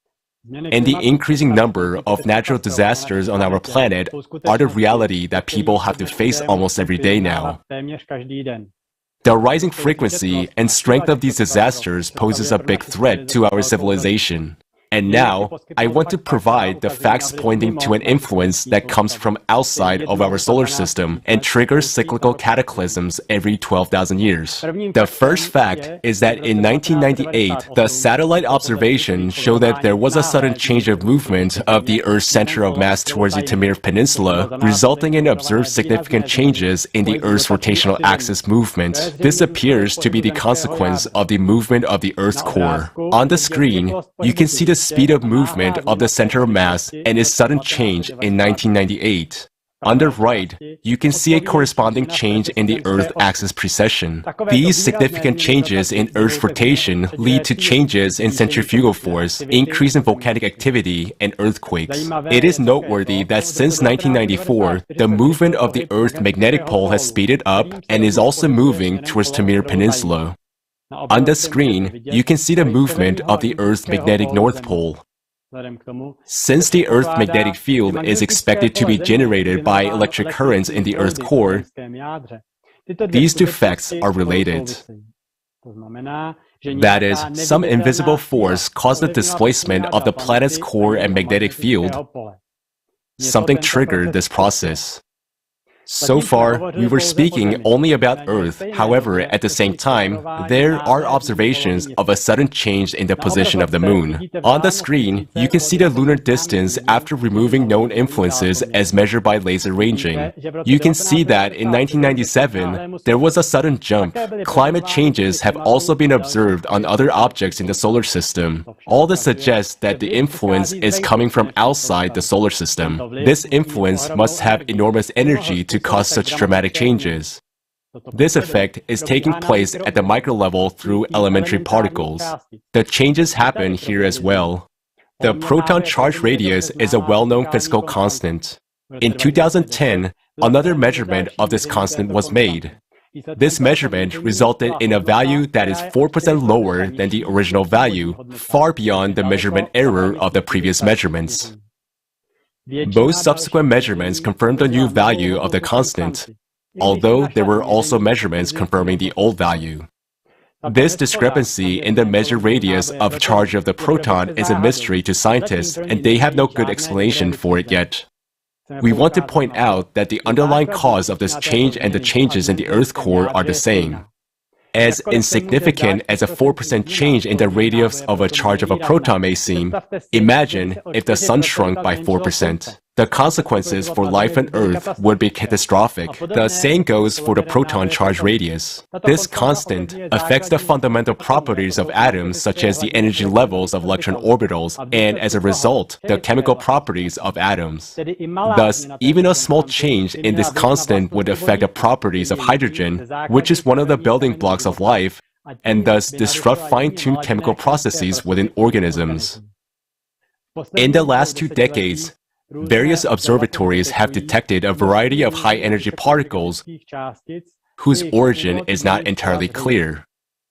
and the increasing number of natural disasters on our planet are the reality that people have to face almost every day now. The rising frequency and strength of these disasters poses a big threat to our civilization. And now, I want to provide the facts pointing to an influence that comes from outside of our solar system and triggers cyclical cataclysms every 12,000 years. The first fact is that in 1998, the satellite observation showed that there was a sudden change of movement of the Earth's center of mass towards the Taimyr Peninsula, resulting in observed significant changes in the Earth's rotational axis movement. This appears to be the consequence of the movement of the Earth's core. On the screen, you can see the speed of movement of the center of mass and its sudden change in 1998. On the right, you can see a corresponding change in the Earth axis precession. These significant changes in Earth's rotation lead to changes in centrifugal force, increase in volcanic activity, and earthquakes. It is noteworthy that since 1994, the movement of the Earth's magnetic pole has speeded up and is also moving towards Taimyr Peninsula. On the screen, you can see the movement of the Earth's magnetic North Pole. Since the Earth's magnetic field is expected to be generated by electric currents in the Earth's core, these two facts are related. That is, some invisible force caused the displacement of the planet's core and magnetic field. Something triggered this process. So far, we were speaking only about Earth. However, at the same time, there are observations of a sudden change in the position of the Moon. On the screen, you can see the lunar distance after removing known influences as measured by laser ranging. You can see that in 1997, there was a sudden jump. Climate changes have also been observed on other objects in the solar system. All this suggests that the influence is coming from outside the solar system. This influence must have enormous energy to cause such dramatic changes. This effect is taking place at the micro level through elementary particles. The changes happen here as well. The proton charge radius is a well-known physical constant. In 2010, another measurement of this constant was made. This measurement resulted in a value that is 4% lower than the original value, far beyond the measurement error of the previous measurements. Both subsequent measurements confirmed the new value of the constant, although there were also measurements confirming the old value. This discrepancy in the measured radius of charge of the proton is a mystery to scientists, and they have no good explanation for it yet. We want to point out that the underlying cause of this change and the changes in the Earth's core are the same. As insignificant as a 4% change in the radius of a charge of a proton may seem, imagine if the sun shrunk by 4%. The consequences for life on Earth would be catastrophic. The same goes for the proton charge radius. This constant affects the fundamental properties of atoms, such as the energy levels of electron orbitals, and as a result, the chemical properties of atoms. Thus, even a small change in this constant would affect the properties of hydrogen, which is one of the building blocks of life, and thus disrupt fine-tuned chemical processes within organisms. In the last 2 decades, various observatories have detected a variety of high-energy particles whose origin is not entirely clear.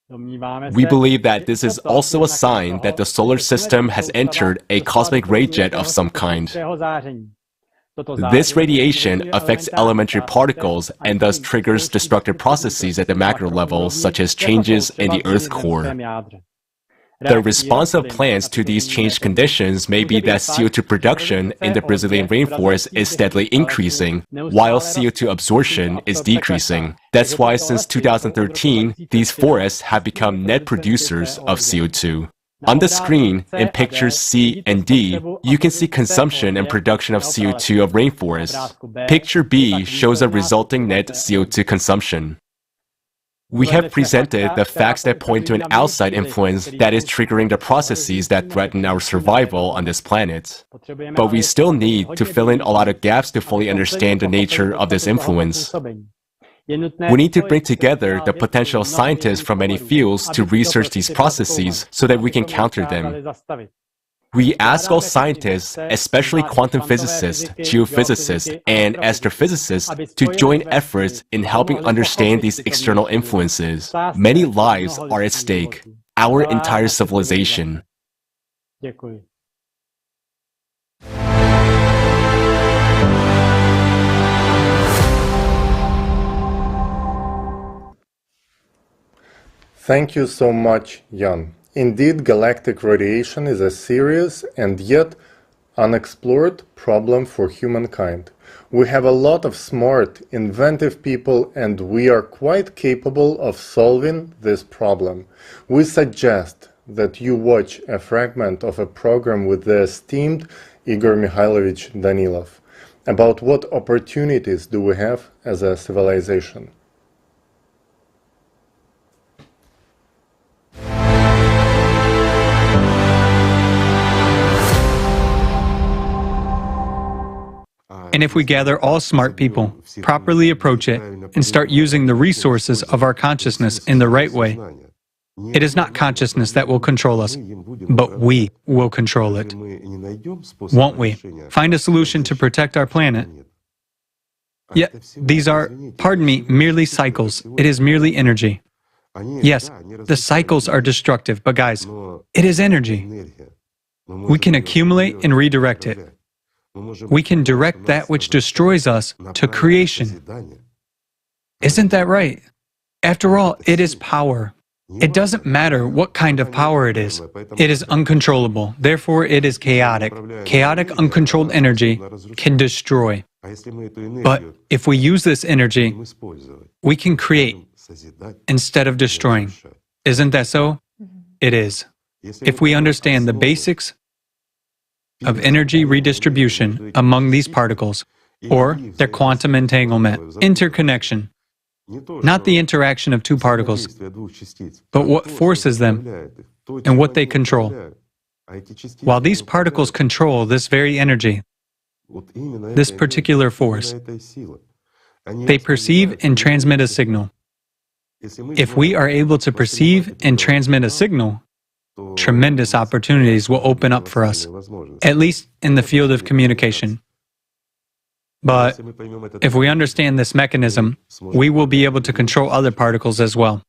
We believe that this is also a sign that the solar system has entered a cosmic ray jet of some kind. This radiation affects elementary particles and thus triggers destructive processes at the macro level, such as changes in the Earth's core. The response of plants to these changed conditions may be that CO2 production in the Brazilian rainforest is steadily increasing, while CO2 absorption is decreasing. That's why since 2013, these forests have become net producers of CO2. On the screen, in pictures C and D, you can see consumption and production of CO2 of rainforests. Picture B shows a resulting net CO2 consumption. We have presented the facts that point to an outside influence that is triggering the processes that threaten our survival on this planet. But we still need to fill in a lot of gaps to fully understand the nature of this influence. We need to bring together the potential scientists from many fields to research these processes so that we can counter them. We ask all scientists, especially quantum physicists, geophysicists, and astrophysicists, to join efforts in helping understand these external influences. Many lives are at stake, our entire civilization. Thank you so much, Jan. Indeed, galactic radiation is a serious and yet unexplored problem for humankind. We have a lot of smart, inventive people, and we are quite capable of solving this problem. We suggest that you watch a fragment of a program with the esteemed Igor Mikhailovich Danilov about what opportunities do we have as a civilization. And if we gather all smart people, properly approach it, and start using the resources of our consciousness in the right way, it is not consciousness that will control us, but we will control it. Won't we? Find a solution to protect our planet. Yet, these are, pardon me, merely cycles. It is merely energy. Yes, the cycles are destructive, but guys, it is energy. We can accumulate and redirect it. We can direct that which destroys us to creation. Isn't that right? After all, it is power. It doesn't matter what kind of power it is. It is uncontrollable. Therefore, it is chaotic. Chaotic, uncontrolled energy can destroy. But if we use this energy, we can create instead of destroying. Isn't that so? It is. If we understand the basics of energy redistribution among these particles, or their quantum entanglement, interconnection, not the interaction of two particles, but what forces them and what they control. While these particles control this very energy, this particular force, they perceive and transmit a signal. If we are able to perceive and transmit a signal, tremendous opportunities will open up for us, at least in the field of communication. But if we understand this mechanism, we will be able to control other particles as well.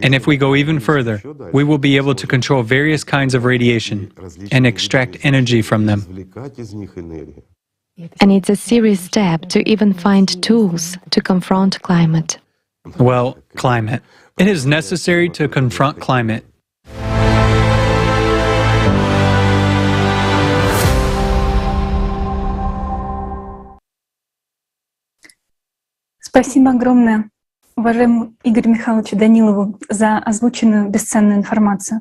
And if we go even further, we will be able to control various kinds of radiation and extract energy from them. And it's a serious step to even find tools to confront climate. Well, climate. It is necessary to confront climate. Спасибо огромное, уважаемому Игорю Михайловичу Данилову, за озвученную бесценную информацию.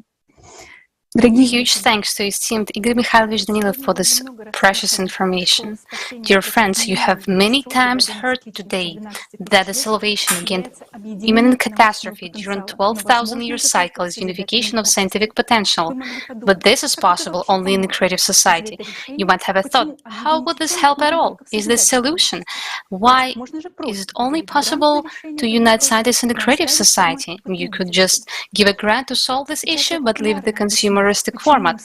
Huge thanks to esteemed Igor Mikhailovich Danilov for this precious information. Dear friends, you have many times heard today that the salvation against imminent catastrophe during 12,000-year cycle is unification of scientific potential. But this is possible only in a creative society. You might have a thought, how would this help at all? Is this solution? Why is it only possible to unite scientists in a creative society? You could just give a grant to solve this issue, but leave the consumer format.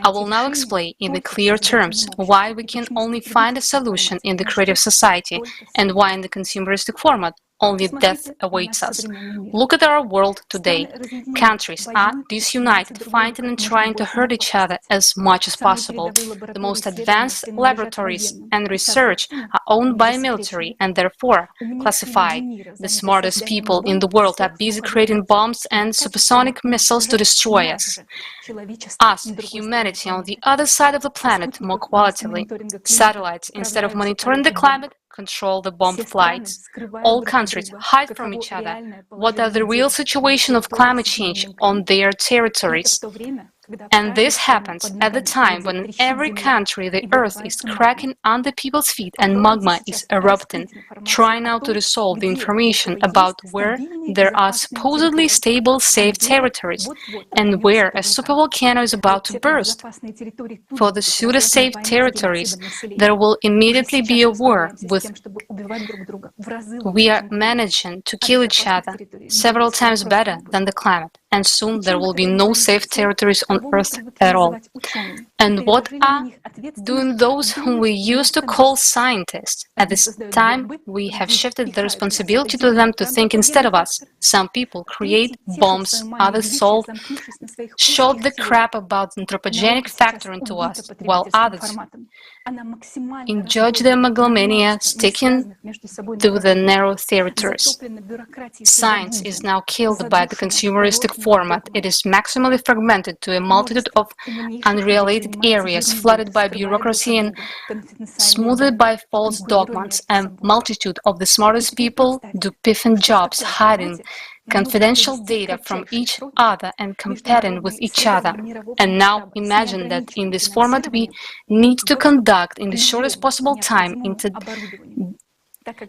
I will now explain in the clear terms why we can only find a solution in the creative society and why in the consumeristic format only death awaits us. Look at our world today. Countries are disunited, fighting and trying to hurt each other as much as possible. The most advanced laboratories and research are owned by military and therefore classified. The smartest people in the world are busy creating bombs and supersonic missiles to destroy us. Us, humanity, on the other side of the planet, more qualitatively, satellites, instead of monitoring the climate, control the bomb flights. All countries hide from each other. What are the real situation of climate change on their territories? And this happens at the time when in every country the earth is cracking under people's feet and magma is erupting, trying now to resolve the information about where there are supposedly stable, safe territories and where a supervolcano is about to burst. For the pseudo-safe territories, there will immediately be a war with we are managing to kill each other several times better than the climate, and soon there will be no safe territories on Earth at all. And what are doing those whom we used to call scientists? At this time, we have shifted the responsibility to them to think instead of us. Some people create bombs, others solve, shove the crap about the anthropogenic factor into us, while others judge their megalomania, sticking to the narrow territories. Science is now killed by the consumeristic format. It is maximally fragmented to a multitude of unrelated areas, flooded by bureaucracy and smoothed by false dogmas. A multitude of the smartest people do piffing jobs, hiding confidential data from each other and competing with each other. And now imagine that in this format we need to conduct in the shortest possible time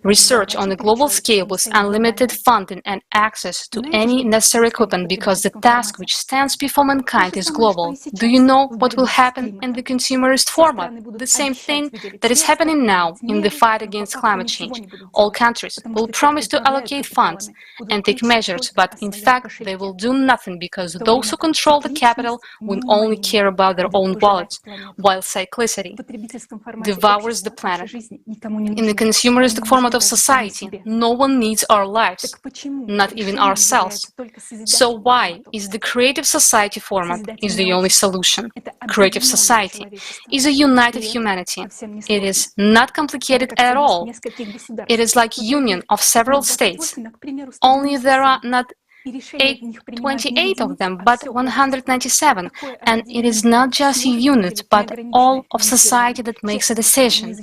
research on a global scale with unlimited funding and access to any necessary equipment, because the task which stands before mankind is global. Do you know what will happen in the consumerist format? The same thing that is happening now in the fight against climate change. All countries will promise to allocate funds and take measures, but in fact they will do nothing, because those who control the capital will only care about their own wallets, while cyclicity devours the planet. In the consumerist format of society, no one needs our lives, not even ourselves. So why is the creative society format is the only solution? Creative society is a united humanity. It is not complicated at all. It is like union of several states, only there are not 28 of them, but 197, and it is not just a unit, but all of society that makes a decision.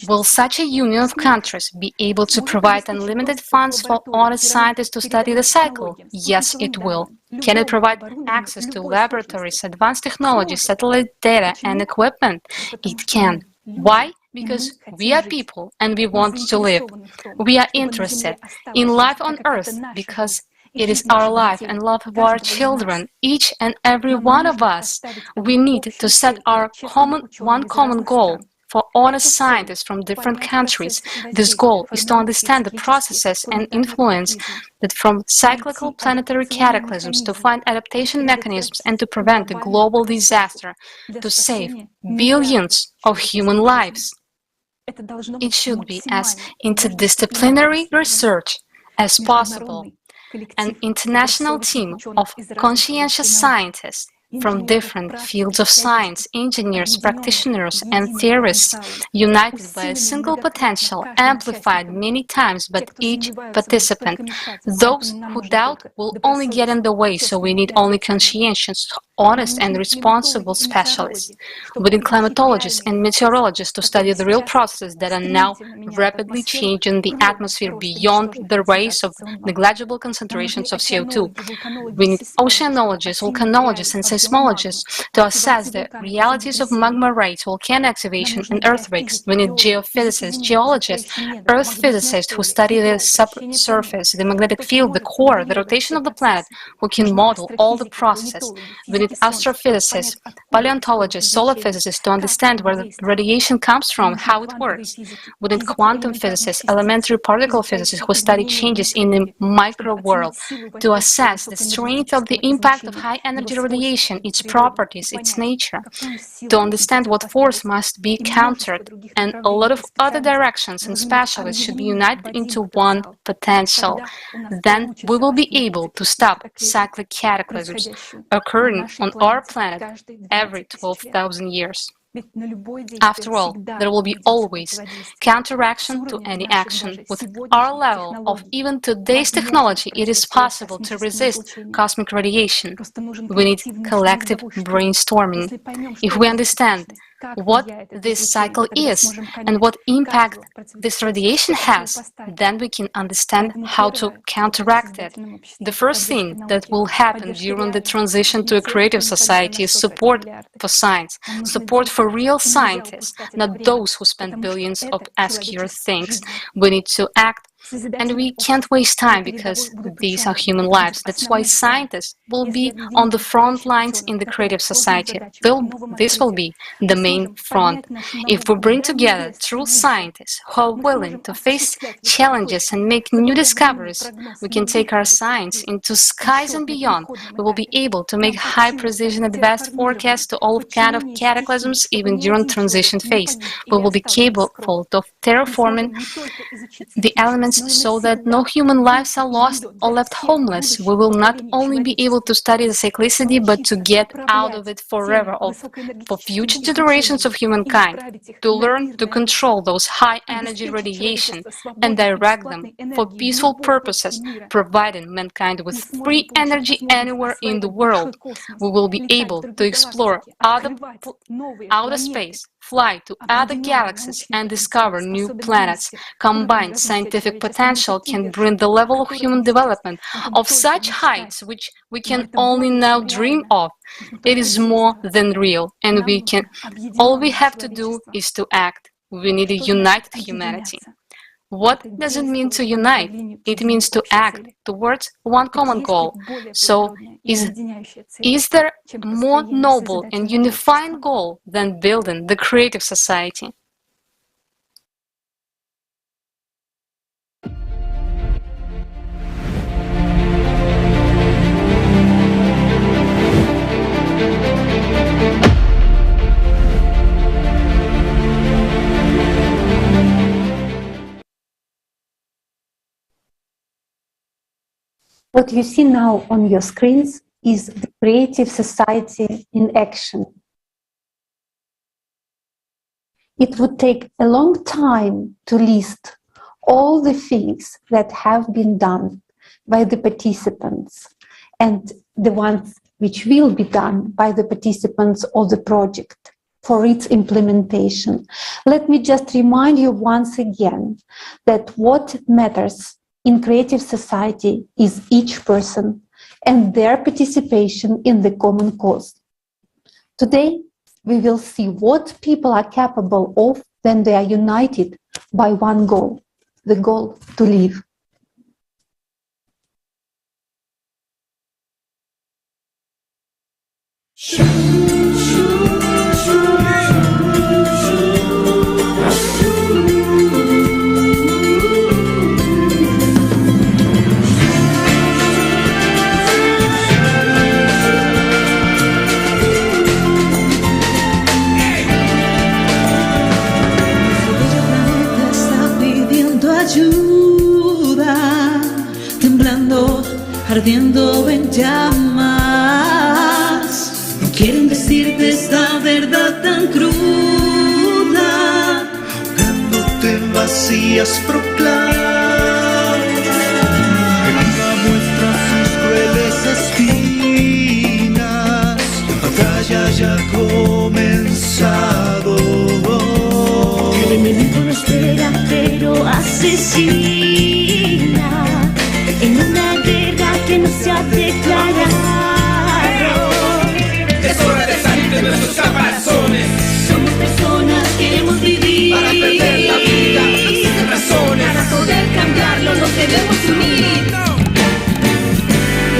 Will such a union of countries be able to provide unlimited funds for honest scientists to study the cycle? Yes, it will. Can it provide access to laboratories, advanced technology, satellite data, and equipment? It can. Why? Because we are people and we want to live. We are interested in life on Earth because it is our life and love of our children, each and every one of us. We need to set our one common goal for honest scientists from different countries. This goal is to understand the processes and influence that from cyclical planetary cataclysms, to find adaptation mechanisms and to prevent a global disaster, to save billions of human lives. It should be as interdisciplinary research as possible. An international team of conscientious scientists from different fields of science, engineers, practitioners, and theorists, united by a single potential, amplified many times by each participant. Those who doubt will only get in the way, so we need only conscientious, honest, and responsible specialists, within climatologists and meteorologists, to study the real processes that are now rapidly changing the atmosphere beyond the rays of negligible concentrations of CO2. We need oceanologists, volcanologists, and seismologists to assess the realities of magma rates, volcano activation, and earthquakes. We need geophysicists, geologists, earth physicists who study the subsurface, the magnetic field, the core, the rotation of the planet, who can model all the processes. We need astrophysicists, paleontologists, solar physicists to understand where the radiation comes from, how it works. We need quantum physicists, elementary particle physicists who study changes in the micro world to assess the strength of the impact of high energy radiation, its properties, its nature, to understand what force must be countered, and a lot of other directions, and specialists should be united into one potential. Then we will be able to stop cyclic cataclysms occurring on our planet every 12,000 years. After all, there will be always counteraction to any action. With our level of even today's technology, it is possible to resist cosmic radiation. We need collective brainstorming. If we understand what this cycle is and what impact this radiation has, then we can understand how to counteract it. The first thing that will happen during the transition to a creative society is support for science, support for real scientists, not those who spend billions of obscure things. We need to act. And we can't waste time because these are human lives. That's why scientists will be on the front lines in the creative society. This will be the main front. If we bring together true scientists who are willing to face challenges and make new discoveries, we can take our science into skies and beyond. We will be able to make high-precision advanced forecasts to all kinds of cataclysms even during transition phase. We will be capable of terraforming the elements so that no human lives are lost or left homeless. We will not only be able to study the cyclicity, but to get out of it forever for future generations of humankind, to learn to control those high-energy radiation and direct them for peaceful purposes, providing mankind with free energy anywhere in the world. We will be able to explore outer space, fly to other galaxies and discover new planets. Combined scientific potential can bring the level of human development of such heights which we can only now dream of. It is more than real, and all we have to do is to act. We need a united humanity. What does it mean to unite? It means to act towards one common goal. So, is there a more noble and unifying goal than building the creative society? What you see now on your screens is the creative society in action. It would take a long time to list all the things that have been done by the participants and the ones which will be done by the participants of the project for its implementation. Let me just remind you once again that what matters in creative society is each person and their participation in the common cause. Today, we will see what people are capable of when they are united by one goal, the goal to live. Ardiendo en llamas, no quieren decirte esta verdad tan cruda, ahogándote en vacías proclamas, que nunca muestra sus crueles espinas, la batalla ya ha comenzado, el enemigo no espera pero asesina, en una guerra que no se ha declarado. Es hora de salir de nuestros caparazones. Somos personas, queremos vivir para perder la vida. No existen razones para poder cambiarlo, nos debemos unir.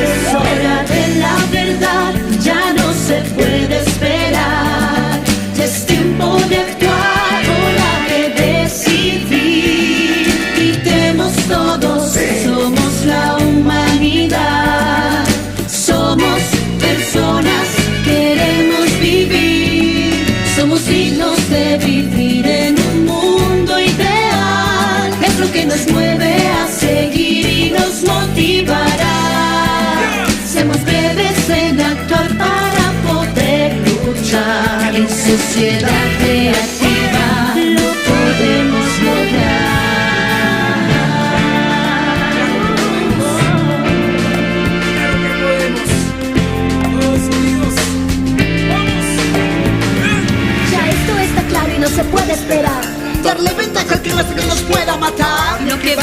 Es hora de la verdad, ya no se puede esperar. Ya es tiempo de actuar, hora de decidir. Gritemos todos, somos la humanidad, somos personas, queremos vivir, somos dignos de vivir en un mundo ideal, es lo que nos mueve a seguir y nos motivará. Seamos breves en actuar para poder luchar, en sociedad creativa lo podemos lograr. Ya esto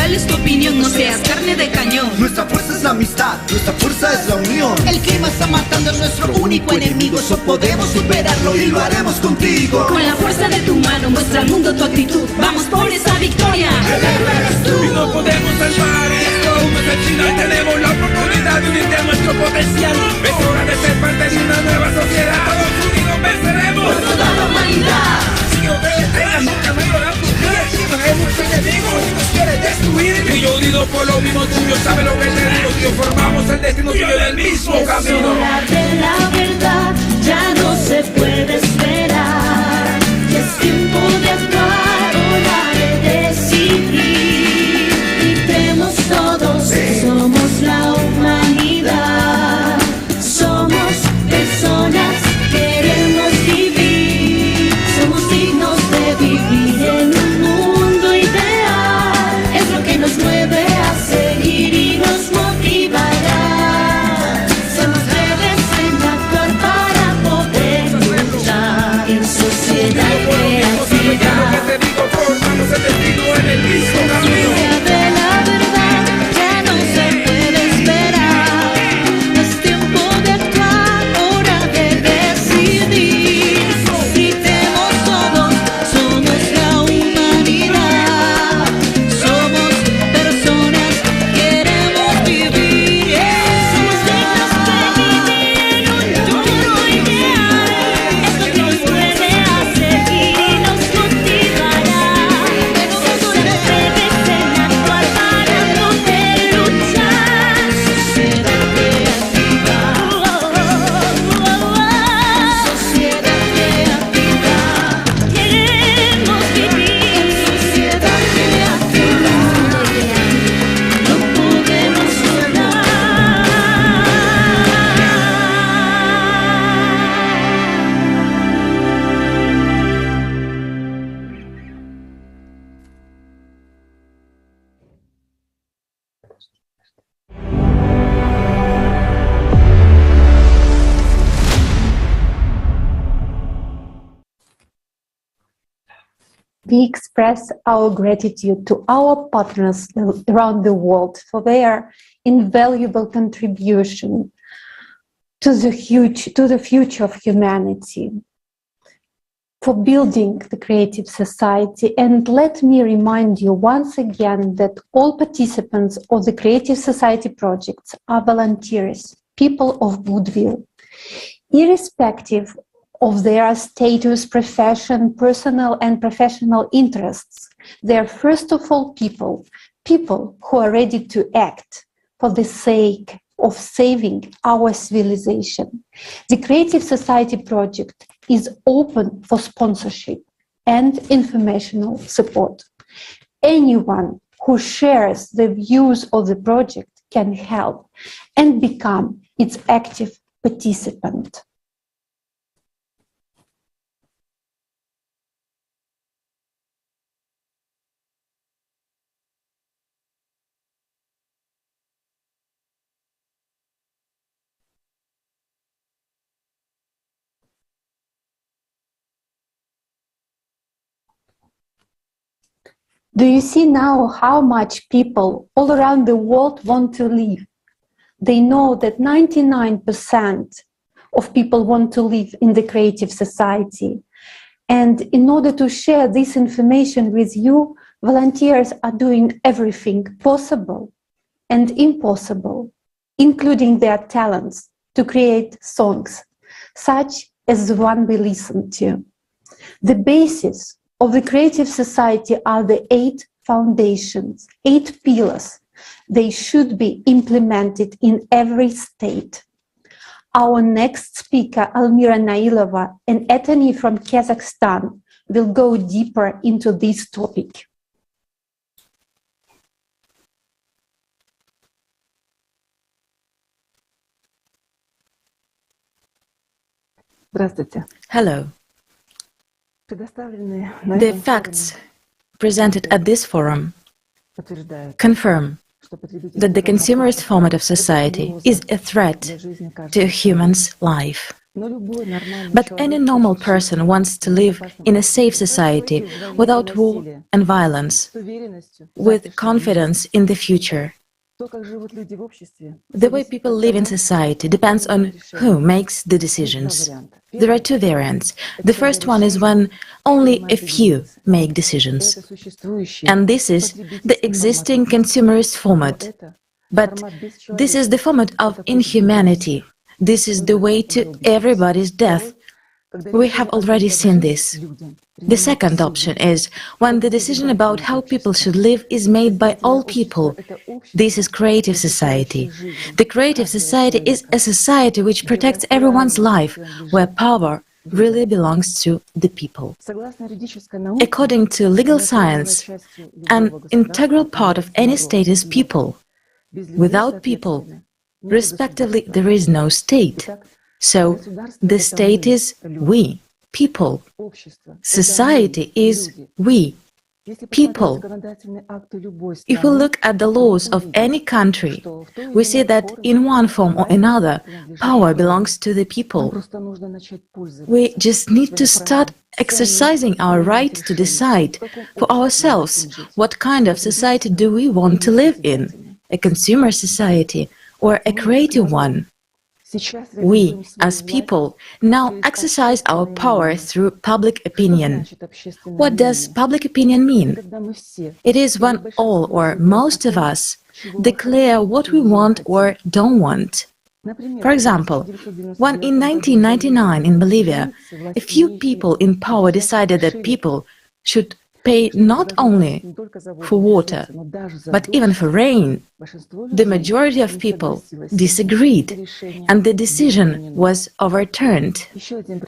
¿Cuál es tu opinión? No seas carne de cañón. Nuestra fuerza es la amistad, nuestra fuerza es la unión. El clima está matando a nuestro único enemigo, so podemos superarlo y lo haremos contigo. Con la fuerza de tu mano, muestra al mundo tu actitud. Vamos por esa victoria. Eres tú. Y no podemos salvar esto. Desde el final tenemos la oportunidad de unir nuestro potencial. Es hora de ser parte de una nueva sociedad. Todos unidos venceremos por toda la humanidad. Si yo te detengas, nunca me lo harán cumplir. Es nuestro enemigo y nos quiere destruir. Y yo unido por lo mismo tuyo, sabe lo que te digo. Que formamos el destino tuyo del mismo camino. Es hora de la verdad, ya no se puede esperar. Ya es tiempo de actuar, hora de decidir. Gritemos todos, somos la humanidad. Somos personas, queremos vivir. Somos dignos de vivir en un mundo ideal. Es lo que nos mueve a seguir y nos motivará. Somos breves en actuar para poder luchar en sociedad creativa. De la verdad, ya no se puede esperar. Es tiempo de actuar, hora de decidir. Gritemos todos, somos la humanidad. Somos personas, queremos vivir. Somos dignos de vivir en un mundo ideal. Es lo que nos mueve a seguir y nos motivará. Somos breves en actuar para poder luchar. Sociedad creativa. Sociedad creativa. Queremos vivir en sociedad creativa. No podemos sonar. We express our gratitude to our partners around the world for their invaluable contribution to the future of humanity, for building the creative society. And let me remind you once again that all participants of the Creative Society projects are volunteers, people of goodwill, irrespective of their status, profession, personal and professional interests. They are first of all people who are ready to act for the sake of saving our civilization. The Creative Society project is open for sponsorship and informational support. Anyone who shares the views of the project can help and become its active participant. Do you see now how much people all around the world want to live? They know that 99% of people want to live in the Creative Society. And in order to share this information with you, volunteers are doing everything possible and impossible, including their talents, to create songs, such as the one we listened to. The basis of the Creative Society are the 8 foundations, 8 pillars. They should be implemented in every state. Our next speaker, Almira Nailova, an attorney from Kazakhstan, will go deeper into this topic. Hello. The facts presented at this forum confirm that the consumerist format of society is a threat to a human's life. But any normal person wants to live in a safe society without war and violence, with confidence in the future. The way people live in society depends on who makes the decisions. There are two variants. The first one is when only a few make decisions. And this is the existing consumerist format. But this is the format of inhumanity. This is the way to everybody's death. We have already seen this. The second option is when the decision about how people should live is made by all people. This is creative society. The creative society is a society which protects everyone's life, where power really belongs to the people. According to legal science, an integral part of any state is people. Without people, respectively, there is no state. So, the state is we, people. Society is we, people. If we look at the laws of any country, we see that in one form or another, power belongs to the people. We just need to start exercising our right to decide for ourselves what kind of society do we want to live in, a consumer society or a creative one. We, as people, now exercise our power through public opinion. What does public opinion mean? It is when all or most of us declare what we want or don't want. For example, when in 1999 in Bolivia, a few people in power decided that people should pay not only for water, but even for rain, the majority of people disagreed, and the decision was overturned.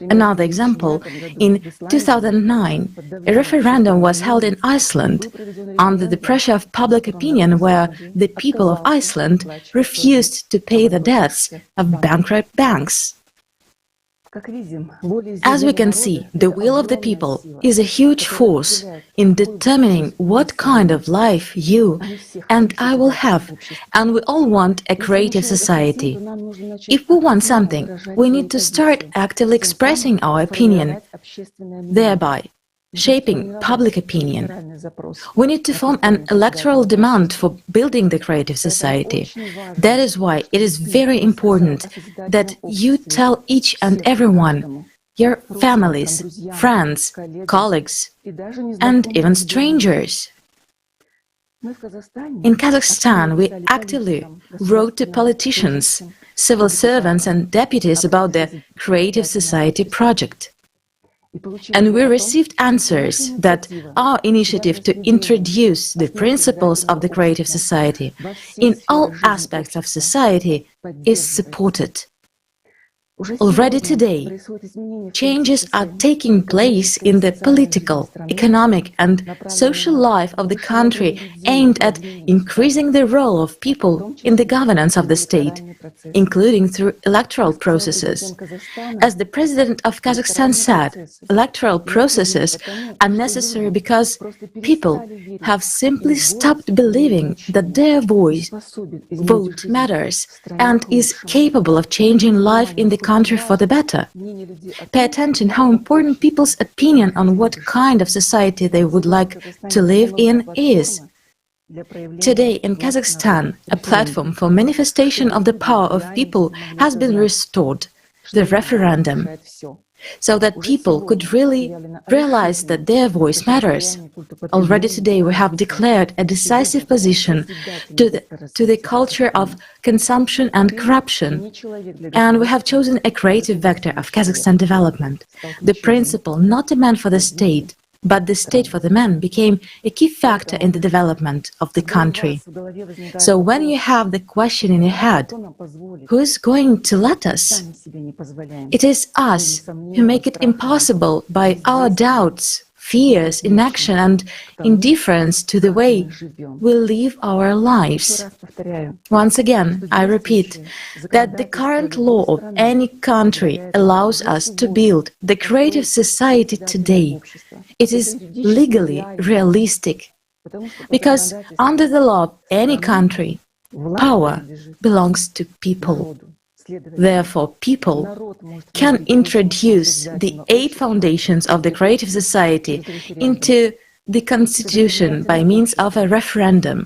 Another example, in 2009, a referendum was held in Iceland under the pressure of public opinion, where the people of Iceland refused to pay the debts of bankrupt banks. As we can see, the will of the people is a huge force in determining what kind of life you and I will have, and we all want a creative society. If we want something, we need to start actively expressing our opinion, thereby shaping public opinion. We need to form an electoral demand for building the creative society. That is why it is very important that you tell each and everyone, your families, friends, colleagues, and even strangers. In Kazakhstan, we actively wrote to politicians, civil servants, and deputies about the Creative Society project. And we received answers that our initiative to introduce the principles of the Creative Society in all aspects of society is supported. Already today, changes are taking place in the political, economic and social life of the country aimed at increasing the role of people in the governance of the state, including through electoral processes. As the President of Kazakhstan said, electoral processes are necessary because people have simply stopped believing that their vote matters and is capable of changing life in the country for the better. Pay attention how important people's opinion on what kind of society they would like to live in is. Today in Kazakhstan, a platform for manifestation of the power of people has been restored, the referendum, so that people could really realize that their voice matters. Already today we have declared a decisive position to the culture of consumption and corruption, and we have chosen a creative vector of Kazakhstan development. The principle, not a man for the state, but the state for the man, became a key factor in the development of the country. So when you have the question in your head, who is going to let us? It is us who make it impossible by our doubts, fears, inaction and indifference to the way we live our lives. Once again, I repeat that the current law of any country allows us to build the creative society today. It is legally realistic, because under the law of any country, power belongs to people. Therefore, people can introduce the 8 foundations of the creative society into the constitution by means of a referendum.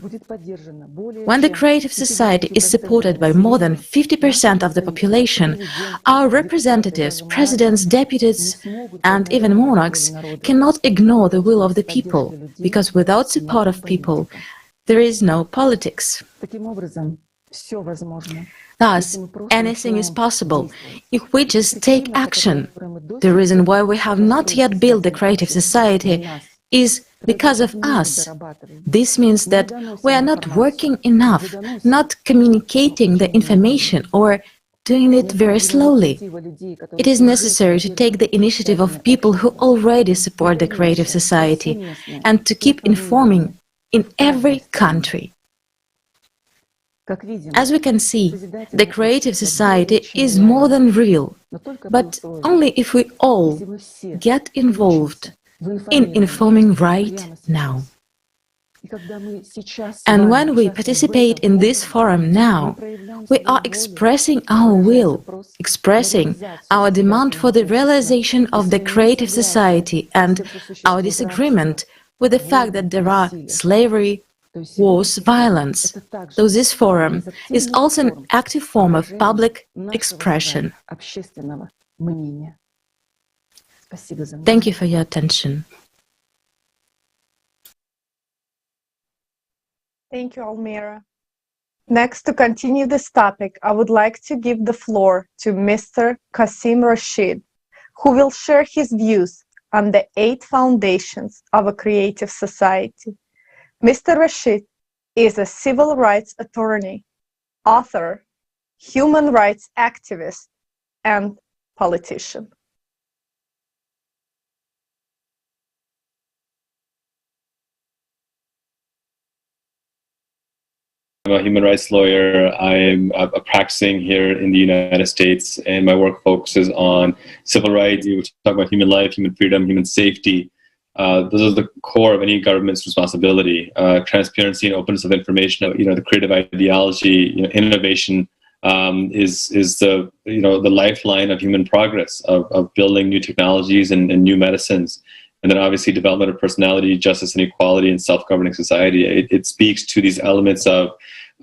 When the creative society is supported by more than 50% of the population, our representatives, presidents, deputies, and even monarchs cannot ignore the will of the people, because without support of people, there is no politics. Thus, anything is possible if we just take action. The reason why we have not yet built the creative society is because of us. This means that we are not working enough, not communicating the information, or doing it very slowly. It is necessary to take the initiative of people who already support the creative society and to keep informing in every country. As we can see, the creative society is more than real, but only if we all get involved in informing right now. And when we participate in this forum now, we are expressing our will, expressing our demand for the realization of the creative society and our disagreement with the fact that there are slavery, wars, violence. So this forum is also an active form of public expression. Thank you for your attention. Thank you, Almira. Next, to continue this topic, I would like to give the floor to Mr. Qasim Rashid, who will share his views on the 8 foundations of a creative society. Mr. Rashid is a civil rights attorney, author, human rights activist, and politician. I'm a human rights lawyer. I'm practicing here in the United States, and my work focuses on civil rights. We talk about human life, human freedom, human safety. Those are the core of any government's responsibility. Transparency and openness of information. The creative ideology, innovation is the the lifeline of human progress, of building new technologies and new medicines. And then obviously development of personality, justice and equality, and self-governing society. It speaks to these elements of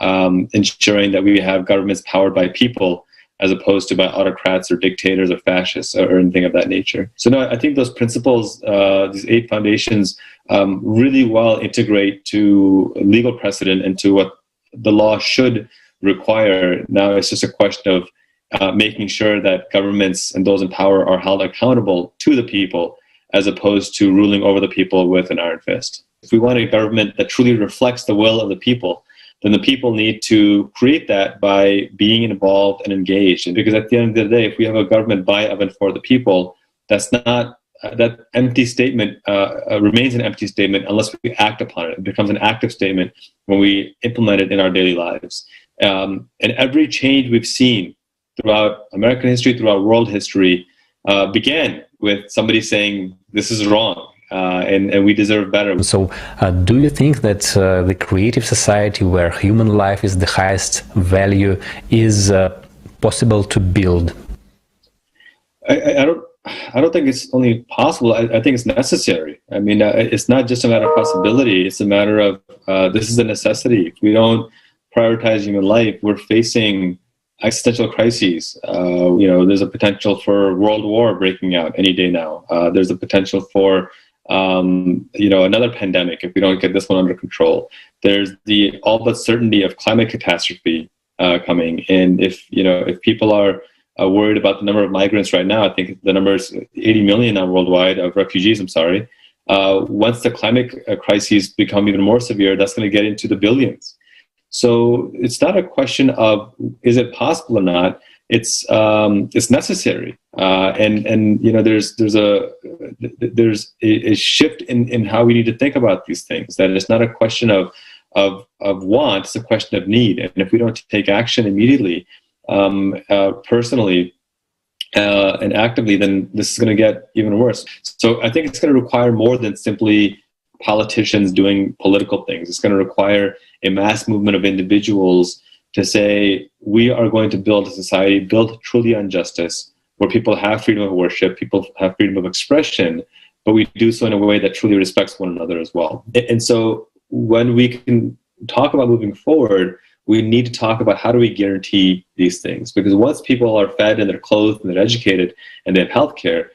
ensuring that we have governments powered by people as opposed to by autocrats or dictators or fascists or anything of that nature. So no, I think those principles, these 8 foundations, really well integrate to legal precedent and to what the law should require. Now it's just a question of making sure that governments and those in power are held accountable to the people, as opposed to ruling over the people with an iron fist. If we want a government that truly reflects the will of the people, then the people need to create that by being involved and engaged. And because at the end of the day, if we have a government by, of, and for the people, that's not, that empty statement remains an empty statement unless we act upon it. It becomes an active statement when we implement it in our daily lives. And every change we've seen throughout American history, throughout world history, began with somebody saying, this is wrong, and we deserve better. So do you think that the creative society where human life is the highest value is possible to build? I don't think it's only possible. I think it's necessary. I mean, it's not just a matter of possibility. It's a matter of this is a necessity. If we don't prioritize human life, we're facing existential crises. There's a potential for world war breaking out any day now. There's a potential for another pandemic if we don't get this one under control. There's the all but certainty of climate catastrophe coming, and if people are worried about the number of migrants right now, I think the number is 80 million now worldwide of refugees. I'm sorry. Once the climate crises become even more severe, that's going to get into the billions. So it's not a question of is it possible or not. It's necessary, and there's a shift in how we need to think about these things. That it's not a question of want; it's a question of need. And if we don't take action immediately, personally and actively, then this is going to get even worse. So I think it's going to require more than simply politicians doing political things. It's going to require a mass movement of individuals to say we are going to build a society built truly on justice, where people have freedom of worship, people have freedom of expression, but we do so in a way that truly respects one another as well. And so when we can talk about moving forward, we need to talk about how do we guarantee these things? Because once people are fed and they're clothed and they're educated and they have healthcare,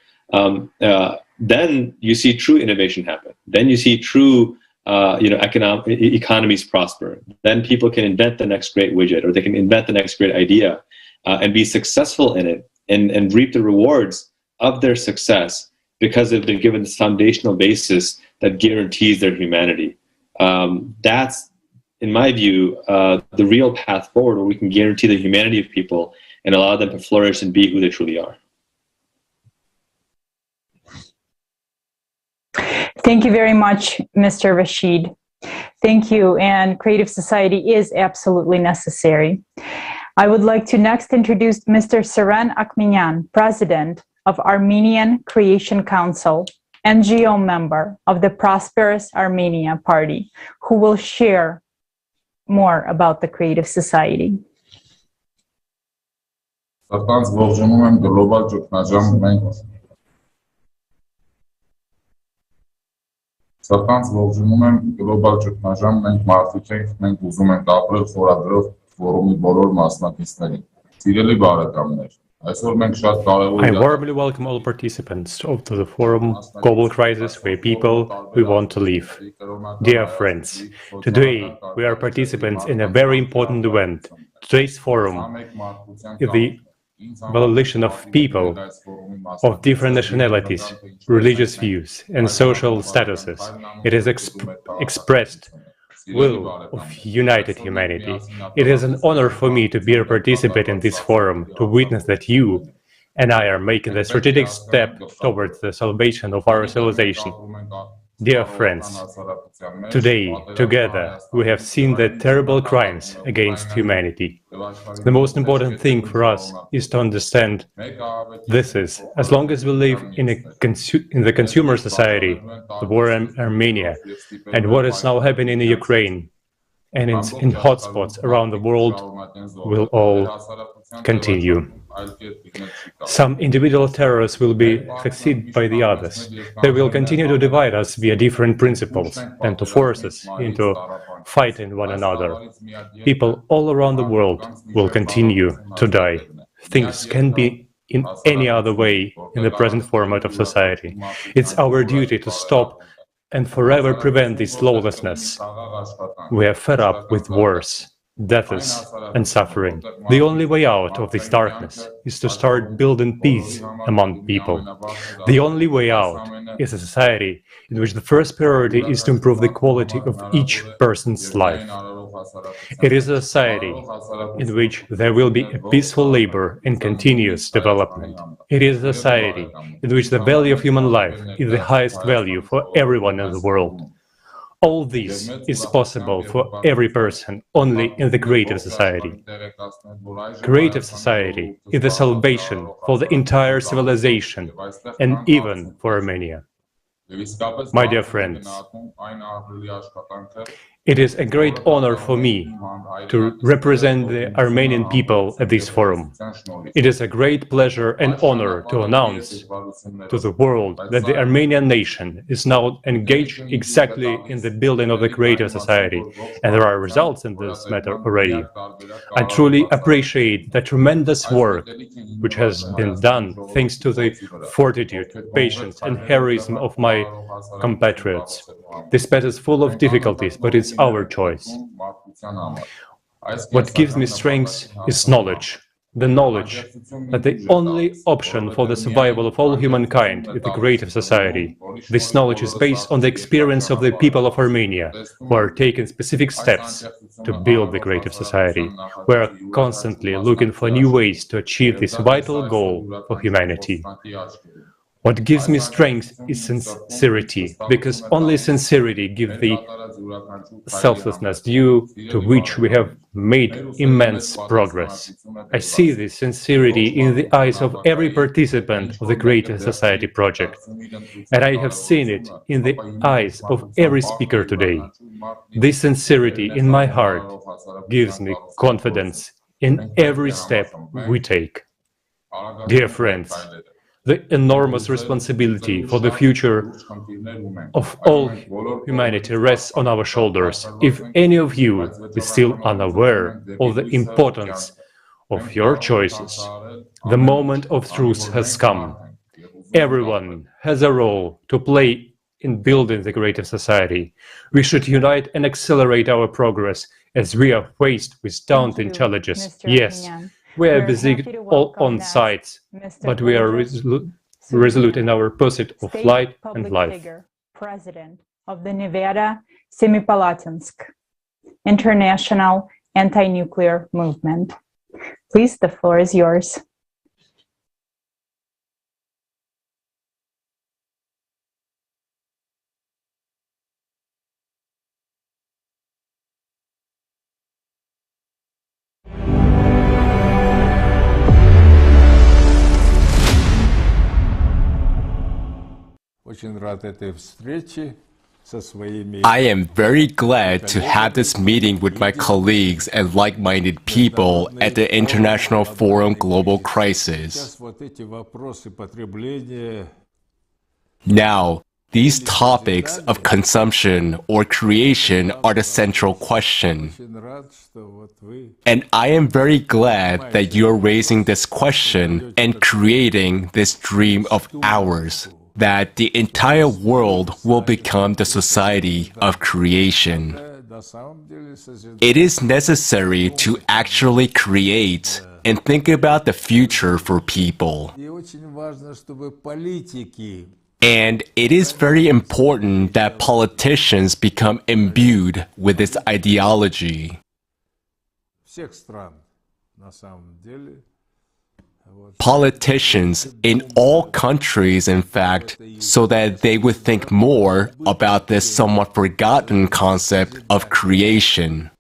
then you see true innovation happen. Then you see true economies prosper. Then people can invent the next great widget, or they can invent the next great idea and be successful in it and reap the rewards of their success because they've been given this foundational basis that guarantees their humanity. That's, in my view, the real path forward, where we can guarantee the humanity of people and allow them to flourish and be who they truly are. Thank you very much, Mr. Rashid. Thank you, and creative society is absolutely necessary. I would like to next introduce Mr. Saran Akminyan, President of Armenian Creation Council, NGO member of the Prosperous Armenia Party, who will share more about the creative society. Սրտանց ողջունում եմ գլոբալ ճգնաժամ, մենք մարդիկ ենք, մենք ուզում ենք ապրել խորագրով ֆորումի բոլոր մասնակիցներին։ Սիրելի բարեկամներ, այսօր մենք շատ կարևոր I warmly welcome all participants to the forum Global Crisis Where People We Want to Live. Dear friends, today we are participants in a very important event. Today's forum is the coalition of people of different nationalities, religious views, and social statuses. It is expressed will of united humanity. It is an honor for me to be a participant in this forum, to witness that you and I are making the strategic step towards the salvation of our civilization. Dear friends, today, together, we have seen the terrible crimes against humanity. The most important thing for us is to understand this is, as long as we live in the consumer society, the war in Armenia, and what is now happening in Ukraine, and in hotspots around the world, will all continue. Some individual terrorists will be succeeded by the others. They will continue to divide us via different principles and to force us into fighting one another. People all around the world will continue to die. Things can be in any other way in the present format of society. It's our duty to stop and forever prevent this lawlessness. We are fed up with wars, deaths, and suffering. The only way out of this darkness is to start building peace among people. The only way out is a society in which the first priority is to improve the quality of each person's life. It is a society in which there will be a peaceful labor and continuous development. It is a society in which the value of human life is the highest value for everyone in the world. All this is possible for every person only in the creative society. Creative society is the salvation for the entire civilization and even for Armenia. My dear friends, it is a great honor for me to represent the Armenian people at this forum. It is a great pleasure and honor to announce to the world that the Armenian nation is now engaged exactly in the building of the creative society, and there are results in this matter already. I truly appreciate the tremendous work which has been done thanks to the fortitude, patience, and heroism of my compatriots. This path is full of difficulties, but it's our choice. What gives me strength is knowledge. The knowledge that the only option for the survival of all humankind is the creative society. This knowledge is based on the experience of the people of Armenia, who are taking specific steps to build the creative society. We are constantly looking for new ways to achieve this vital goal for humanity. What gives me strength is sincerity, because only sincerity gives the selflessness due to which we have made immense progress. I see this sincerity in the eyes of every participant of the Creative Society project, and I have seen it in the eyes of every speaker today. This sincerity in my heart gives me confidence in every step we take. Dear friends, the enormous responsibility for the future of all humanity rests on our shoulders. If any of you is still unaware of the importance of your choices, the moment of truth has come. Everyone has a role to play in building the Creative Society. We should unite and accelerate our progress as we are faced with daunting challenges. Mr. Yes, Kenyan. we are We're busy happy to all welcome on next sites, Mr. but we are resolute in our pursuit of State light public and life. figure, president of the Nevada Semipalatinsk International Anti-Nuclear Movement. Please, the floor is yours. I am very glad to have this meeting with my colleagues and like-minded people at the International Forum Global Crisis. Now, these topics of consumption or creation are the central question. And I am very glad that you're raising this question and creating this dream of ours, that the entire world will become the society of creation. It is necessary to actually create and think about the future for people. And it is very important that politicians become imbued with this ideology. Politicians in all countries, in fact, so that they would think more about this somewhat forgotten concept of creation.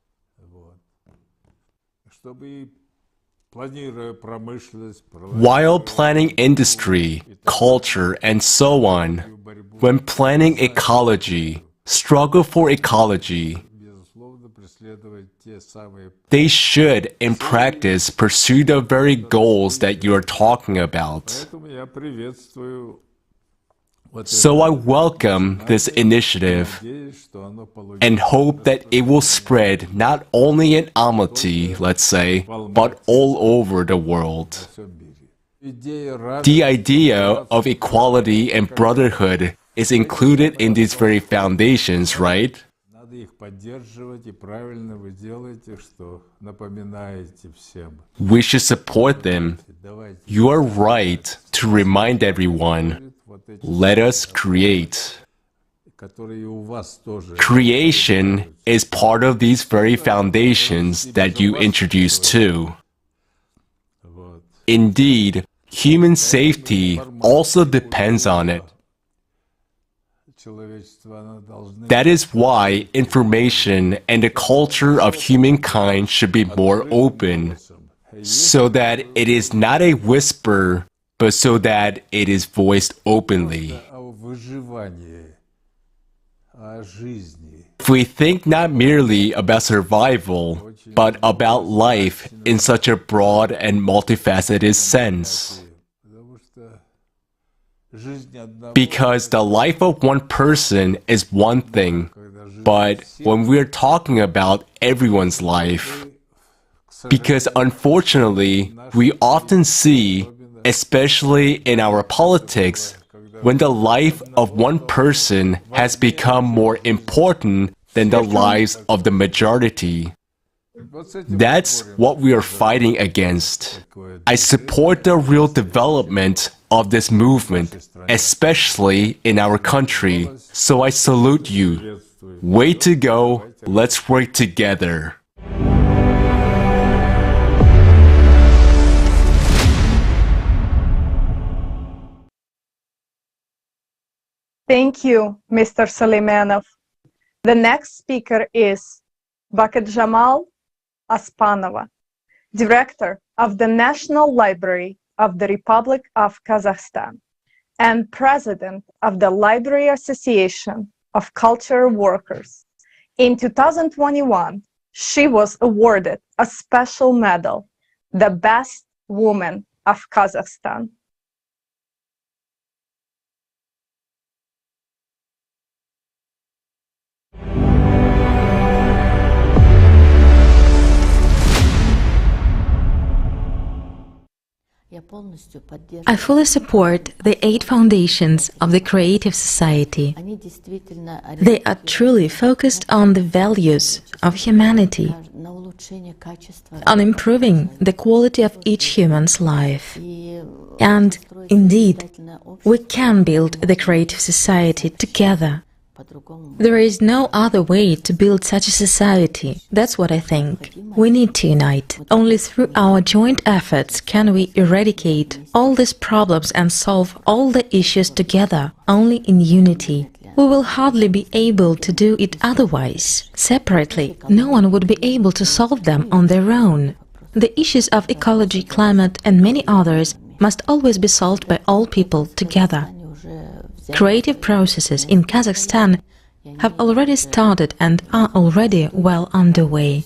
While planning industry, culture, and so on, when planning ecology, struggle for ecology, they should, in practice, pursue the very goals that you are talking about. So I welcome this initiative and hope that it will spread not only in Almaty, let's say, but all over the world. The idea of equality and brotherhood is included in these very foundations, right? We should support them. You are right to remind everyone. Let us create. Creation is part of these very foundations that you introduced too. Indeed, human safety also depends on it. That is why information and the culture of humankind should be more open, so that it is not a whisper, but so that it is voiced openly. If we think not merely about survival, but about life in such a broad and multifaceted sense. Because the life of one person is one thing, but when we're talking about everyone's life, because unfortunately, we often see, especially in our politics, when the life of one person has become more important than the lives of the majority. That's what we are fighting against. I support the real development of this movement, especially in our country, so I salute you. Way to go, let's work together. Thank you, Mr. Suleimanov. The next speaker is Baket Jamal Aspanova, Director of the National Library of the Republic of Kazakhstan and President of the Library Association of Cultural Workers. In 2021, she was awarded a special medal, the Best Woman of Kazakhstan. I fully support the 8 foundations of the Creative Society. They are truly focused on the values of humanity, on improving the quality of each human's life. And indeed, we can build the Creative Society together. There is no other way to build such a society. That's what I think. We need to unite. Only through our joint efforts can we eradicate all these problems and solve all the issues together. Only in unity. We will hardly be able to do it otherwise. Separately, no one would be able to solve them on their own. The issues of ecology, climate, and many others must always be solved by all people together. Creative processes in Kazakhstan have already started and are already well underway.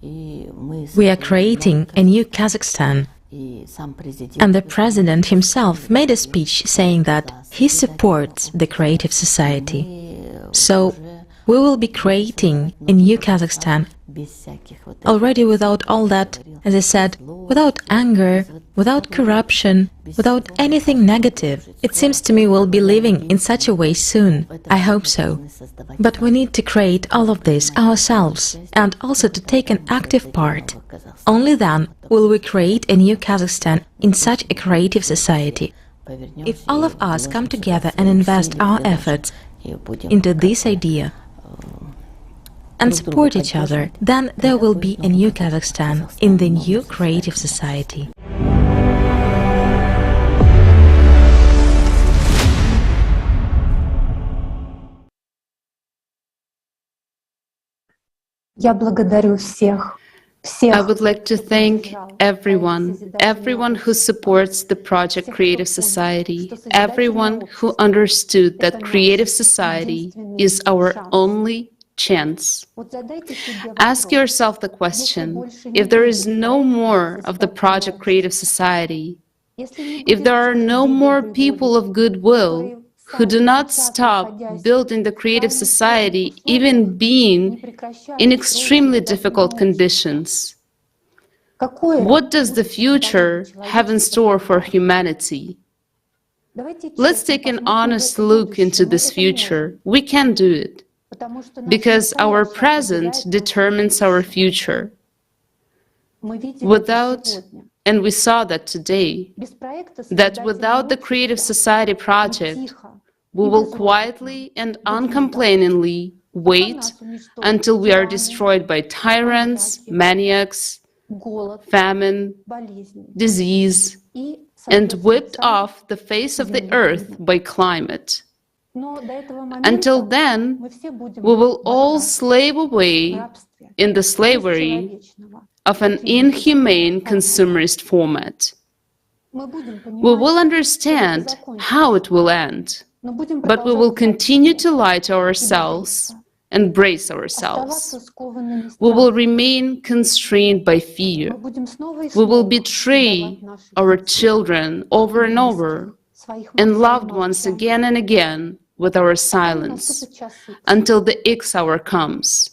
We are creating a new Kazakhstan, and the president himself made a speech saying that he supports the Creative Society. So we will be creating a new Kazakhstan already without all that, as I said, without anger, without corruption, without anything negative. It seems to me we'll be living in such a way soon. I hope so. But we need to create all of this ourselves and also to take an active part. Only then will we create a new Kazakhstan in such a creative society. If all of us come together and invest our efforts into this idea, and support each other, then there will be a new Kazakhstan in the new creative society. Я благодарю всех. I would like to thank everyone who supports the project Creative Society, everyone who understood that Creative Society is our only chance. Ask yourself the question, if there is no more of the project Creative Society, if there are no more people of goodwill who do not stop building the Creative Society, even being in extremely difficult conditions, what does the future have in store for humanity? Let's take an honest look into this future. We can do it, because our present determines our future. And we saw that today, that without the Creative Society project, we will quietly and uncomplainingly wait until we are destroyed by tyrants, maniacs, famine, disease, and whipped off the face of the earth by climate. Until then, we will all slave away in the slavery of an inhumane consumerist format. We will understand how it will end, but we will continue to lie to ourselves and brace ourselves. We will remain constrained by fear. We will betray our children over and over and loved ones again and again with our silence until the X hour comes.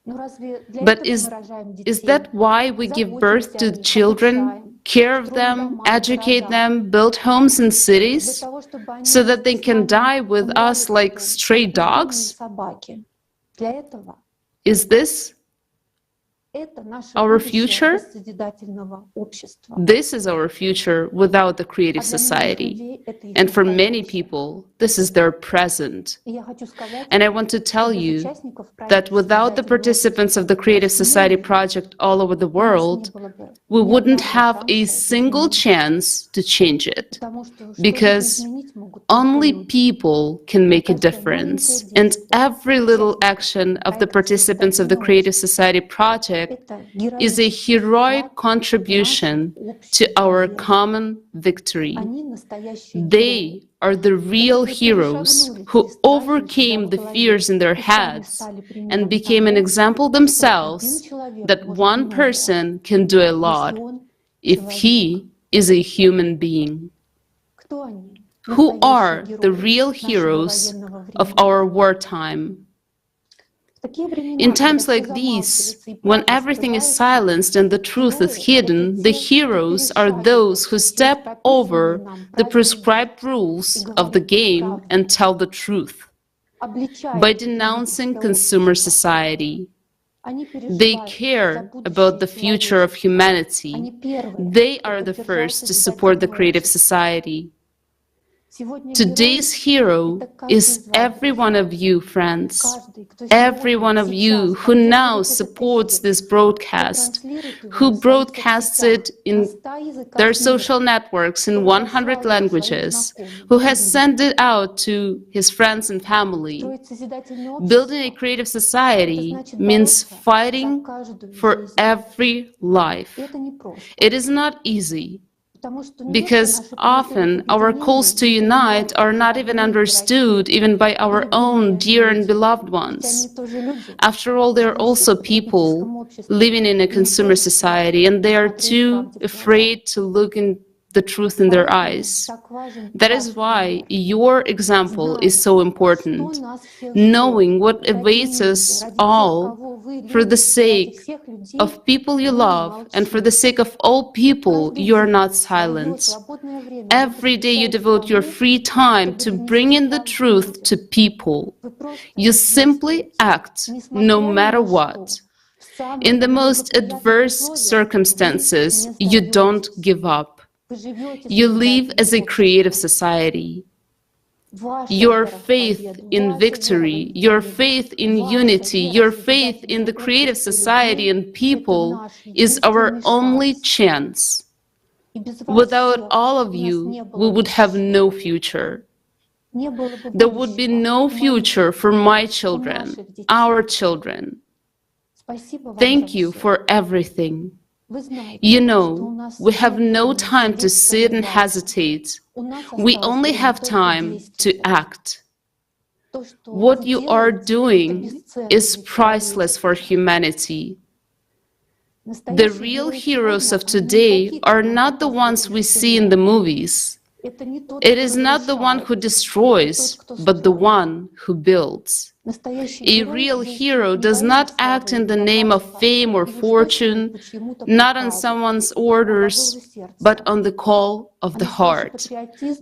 But is that why we give birth to children, care of them, educate them, build homes and cities, so that they can die with us like stray dogs? Is this Our future? This is our future without the creative society. And for many people, this is their present. And I want to tell you that without the participants of the Creative Society project all over the world, we wouldn't have a single chance to change it. Because only people can make a difference. And every little action of the participants of the Creative Society project is a heroic contribution to our common victory. They are the real heroes who overcame the fears in their heads and became an example themselves that one person can do a lot if he is a human being. Who are the real heroes of our wartime? In times like these, when everything is silenced and the truth is hidden, the heroes are those who step over the prescribed rules of the game and tell the truth. By denouncing consumer society, they care about the future of humanity. They are the first to support the Creative Society. Today's hero is every one of you, friends. Every one of you who now supports this broadcast, who broadcasts it in their social networks in 100 languages, who has sent it out to his friends and family. Building a creative society means fighting for every life. It is not easy, because often our calls to unite are not even understood even by our own dear and beloved ones. After all, they are also people living in a consumer society, and they are too afraid to look in the truth in their eyes. That is why your example is so important. Knowing what awaits us all for the sake of people you love and for the sake of all people, you are not silent. Every day you devote your free time to bring in the truth to people. You simply act no matter what. In the most adverse circumstances, you don't give up. You live as a creative society. Your faith in victory, your faith in unity, your faith in the creative society and people is our only chance. Without all of you, we would have no future. There would be no future for my children, our children. Thank you for everything. You know, we have no time to sit and hesitate. We only have time to act. What you are doing is priceless for humanity. The real heroes of today are not the ones we see in the movies. It is not the one who destroys, but the one who builds. A real hero does not act in the name of fame or fortune, not on someone's orders, but on the call of the heart.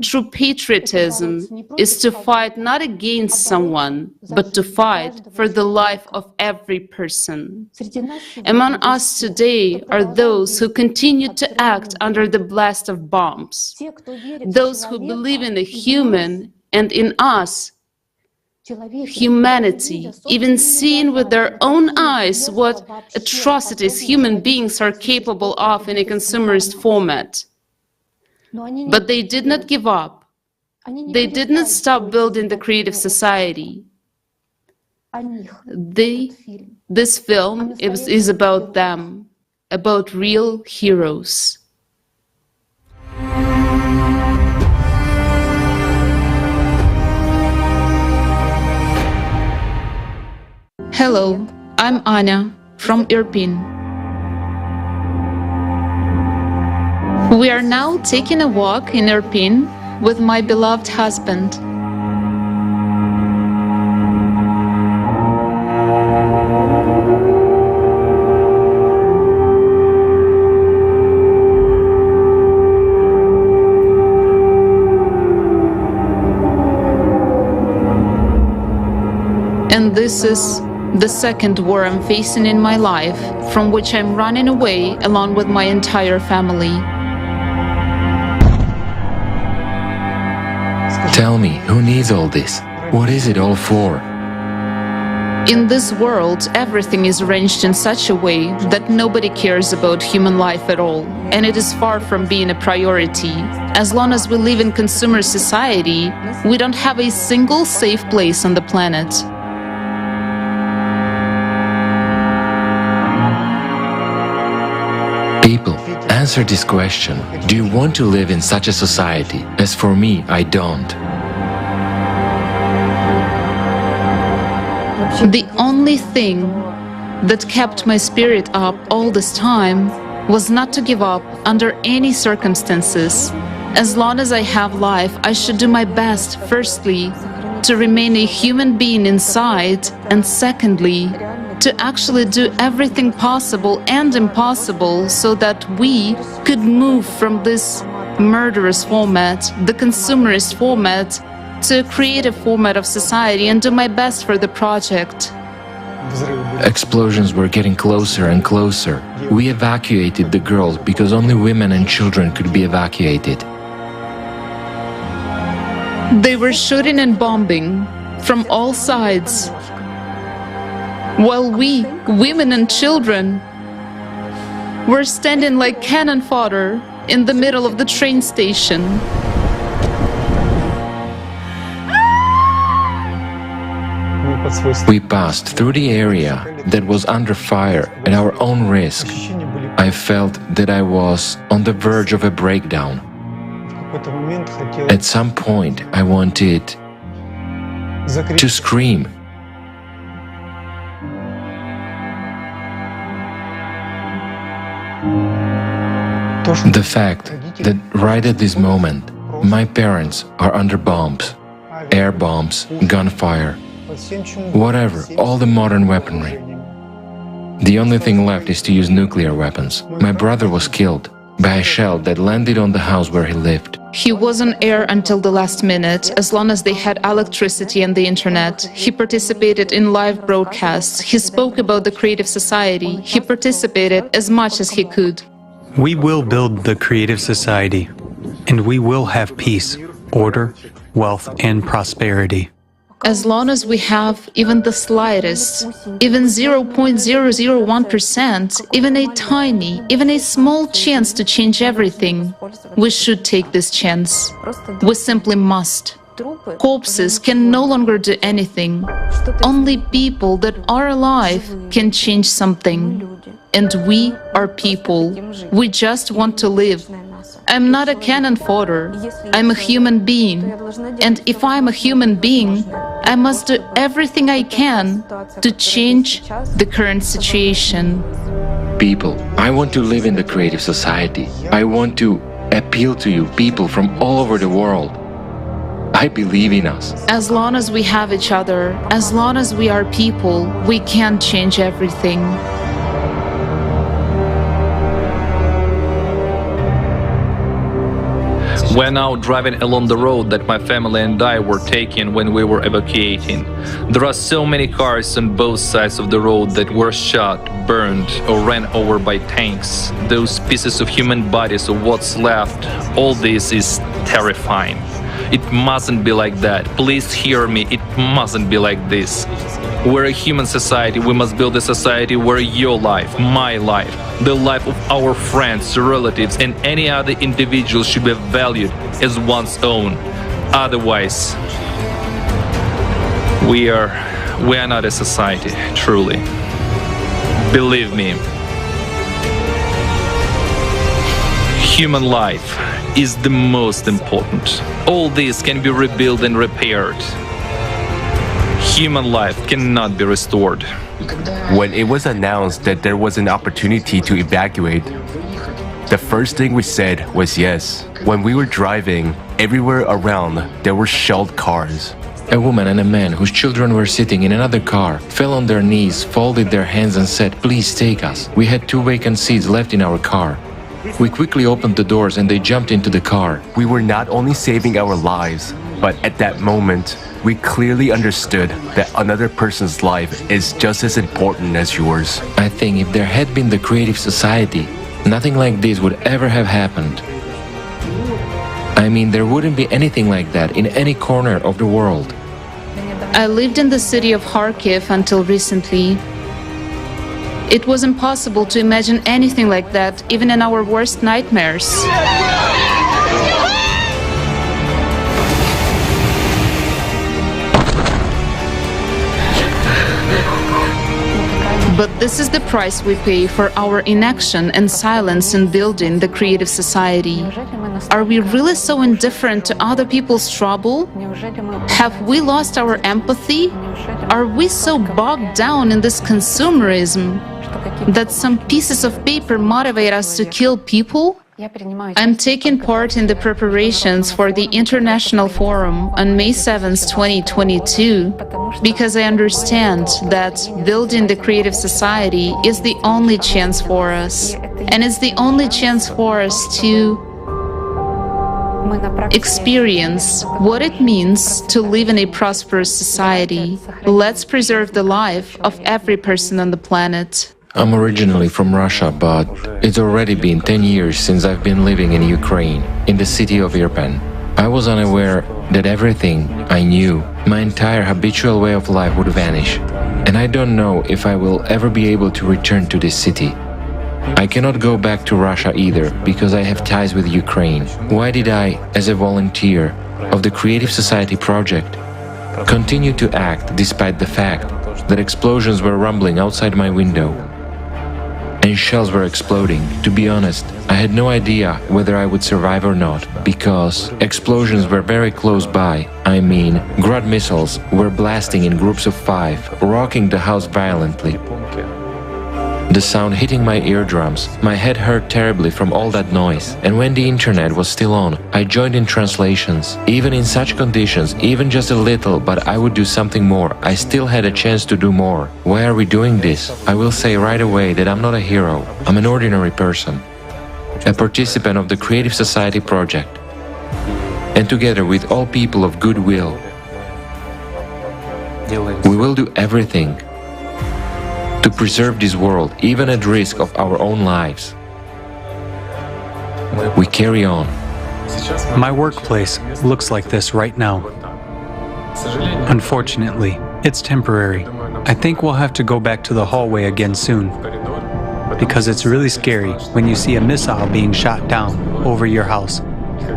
True patriotism is to fight not against someone, but to fight for the life of every person. Among us today are those who continue to act under the blast of bombs, those who believe in the human and in us, humanity, even seeing with their own eyes what atrocities human beings are capable of in a consumerist format. But they did not give up. They did not stop building the creative society. This film is about them, about real heroes. Hello, I'm Anya from Irpin. We are now taking a walk in Irpin with my beloved husband. And this is the second war I'm facing in my life, from which I'm running away along with my entire family. Tell me, who needs all this? What is it all for? In this world, everything is arranged in such a way that nobody cares about human life at all, and it is far from being a priority. As long as we live in consumer society, we don't have a single safe place on the planet. People, answer this question. Do you want to live in such a society? As for me, I don't. The only thing that kept my spirit up all this time was not to give up under any circumstances. As long as I have life, I should do my best, firstly, to remain a human being inside, and secondly, to actually do everything possible and impossible so that we could move from this murderous format, the consumerist format, to a creative format of society, and do my best for the project. Explosions were getting closer and closer. We evacuated the girls because only women and children could be evacuated. They were shooting and bombing from all sides, while we, women and children, were standing like cannon fodder in the middle of the train station. We passed through the area that was under fire at our own risk. I felt that I was on the verge of a breakdown. At some point, I wanted to scream. The fact that right at this moment, my parents are under bombs, air bombs, gunfire, whatever, all the modern weaponry. The only thing left is to use nuclear weapons. My brother was killed by a shell that landed on the house where he lived. He was on air until the last minute, as long as they had electricity and the internet. He participated in live broadcasts. He spoke about the creative society. He participated as much as he could. We will build the creative society, and we will have peace, order, wealth, and prosperity. As long as we have even the slightest, even 0.001%, even a tiny, even a small chance to change everything, we should take this chance. We simply must. Corpses can no longer do anything. Only people that are alive can change something. And we are people. We just want to live. I'm not a cannon fodder. I'm a human being. And if I'm a human being, I must do everything I can to change the current situation. People, I want to live in the creative society. I want to appeal to you, people from all over the world. I believe in us. As long as we have each other, as long as we are people, we can change everything. We're now driving along the road that my family and I were taking when we were evacuating. There are so many cars on both sides of the road that were shot, burned, or ran over by tanks. Those pieces of human bodies or what's left, all this is terrifying. It mustn't be like that. Please hear me, it mustn't be like this. We're a human society. We must build a society where your life, my life, the life of our friends, relatives, and any other individual should be valued as one's own. Otherwise, we are not a society, truly. Believe me. Human life is the most important. All this can be rebuilt and repaired. Human life cannot be restored. When it was announced that there was an opportunity to evacuate, the first thing we said was yes. When we were driving, everywhere around there were shelled cars. A woman and a man whose children were sitting in another car fell on their knees, folded their hands and said, "Please take us." We had 2 vacant seats left in our car. We quickly opened the doors and they jumped into the car. We were not only saving our lives, but at that moment, we clearly understood that another person's life is just as important as yours. I think if there had been the Creative Society, nothing like this would ever have happened. I mean, there wouldn't be anything like that in any corner of the world. I lived in the city of Kharkiv until recently. It was impossible to imagine anything like that, even in our worst nightmares. But this is the price we pay for our inaction and silence in building the creative society. Are we really so indifferent to other people's trouble? Have we lost our empathy? Are we so bogged down in this consumerism that some pieces of paper motivate us to kill people? I'm taking part in the preparations for the International Forum on May 7, 2022, because I understand that building the creative society is the only chance for us, and it's the only chance for us to experience what it means to live in a prosperous society. Let's preserve the life of every person on the planet. I'm originally from Russia, but it's already been 10 years since I've been living in Ukraine, in the city of Irpin. I was unaware that everything I knew, my entire habitual way of life would vanish. And I don't know if I will ever be able to return to this city. I cannot go back to Russia either, because I have ties with Ukraine. Why did I, as a volunteer of the Creative Society project, continue to act despite the fact that explosions were rumbling outside my window and shells were exploding? To be honest, I had no idea whether I would survive or not, because explosions were very close by. I mean, Grad missiles were blasting in groups of 5, rocking the house violently. The sound hitting my eardrums, my head hurt terribly from all that noise, and when the internet was still on, I joined in translations. Even in such conditions, even just a little, but I would do something more. I still had a chance to do more. Why are we doing this? I will say right away that I'm not a hero. I'm an ordinary person, a participant of the Creative Society project. And together with all people of goodwill, we will do everything to preserve this world, even at risk of our own lives. We carry on. My workplace looks like this right now. Unfortunately, it's temporary. I think we'll have to go back to the hallway again soon, because it's really scary when you see a missile being shot down over your house,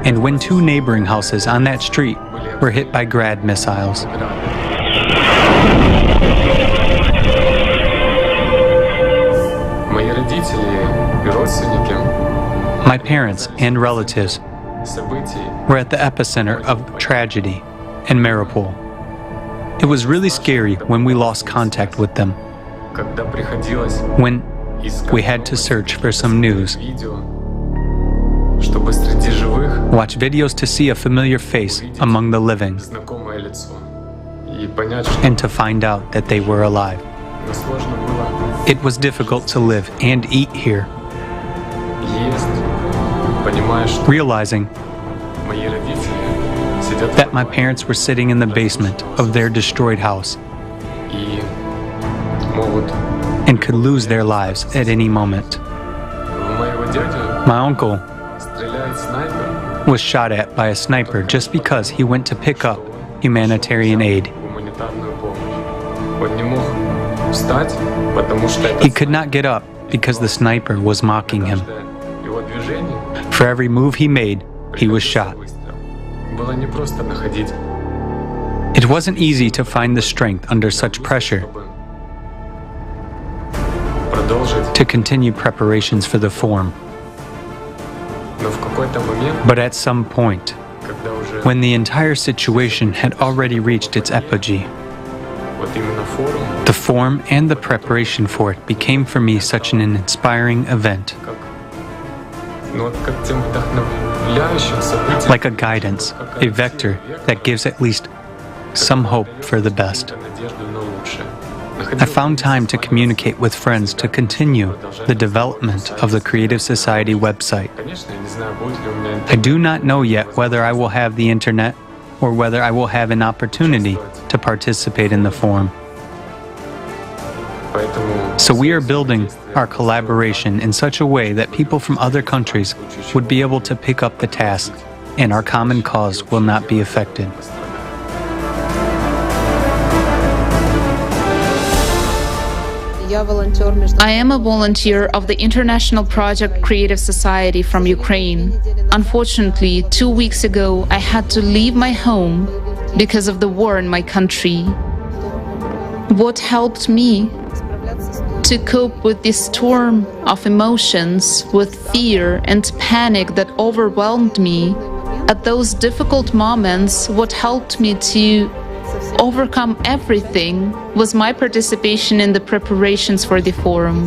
and when 2 neighboring houses on that street were hit by Grad missiles. My parents and relatives were at the epicenter of tragedy in Mariupol. It was really scary when we lost contact with them, when we had to search for some news, watch videos to see a familiar face among the living, and to find out that they were alive. It was difficult to live and eat here, realizing that my parents were sitting in the basement of their destroyed house and could lose their lives at any moment. My uncle was shot at by a sniper just because he went to pick up humanitarian aid. He could not get up because the sniper was mocking him. For every move he made, he was shot. It wasn't easy to find the strength under such pressure to continue preparations for the forum. But at some point, when the entire situation had already reached its apogee, the forum and the preparation for it became for me such an inspiring event. Like a guidance, a vector that gives at least some hope for the best. I found time to communicate with friends to continue the development of the Creative Society website. I do not know yet whether I will have the internet or whether I will have an opportunity to participate in the forum. So we are building our collaboration in such a way that people from other countries would be able to pick up the task, and our common cause will not be affected. I am a volunteer of the international project Creative Society from Ukraine. Unfortunately, 2 weeks ago, I had to leave my home because of the war in my country. What helped me to cope with this storm of emotions, with fear and panic that overwhelmed me at those difficult moments, what helped me to overcome everything was my participation in the preparations for the forum.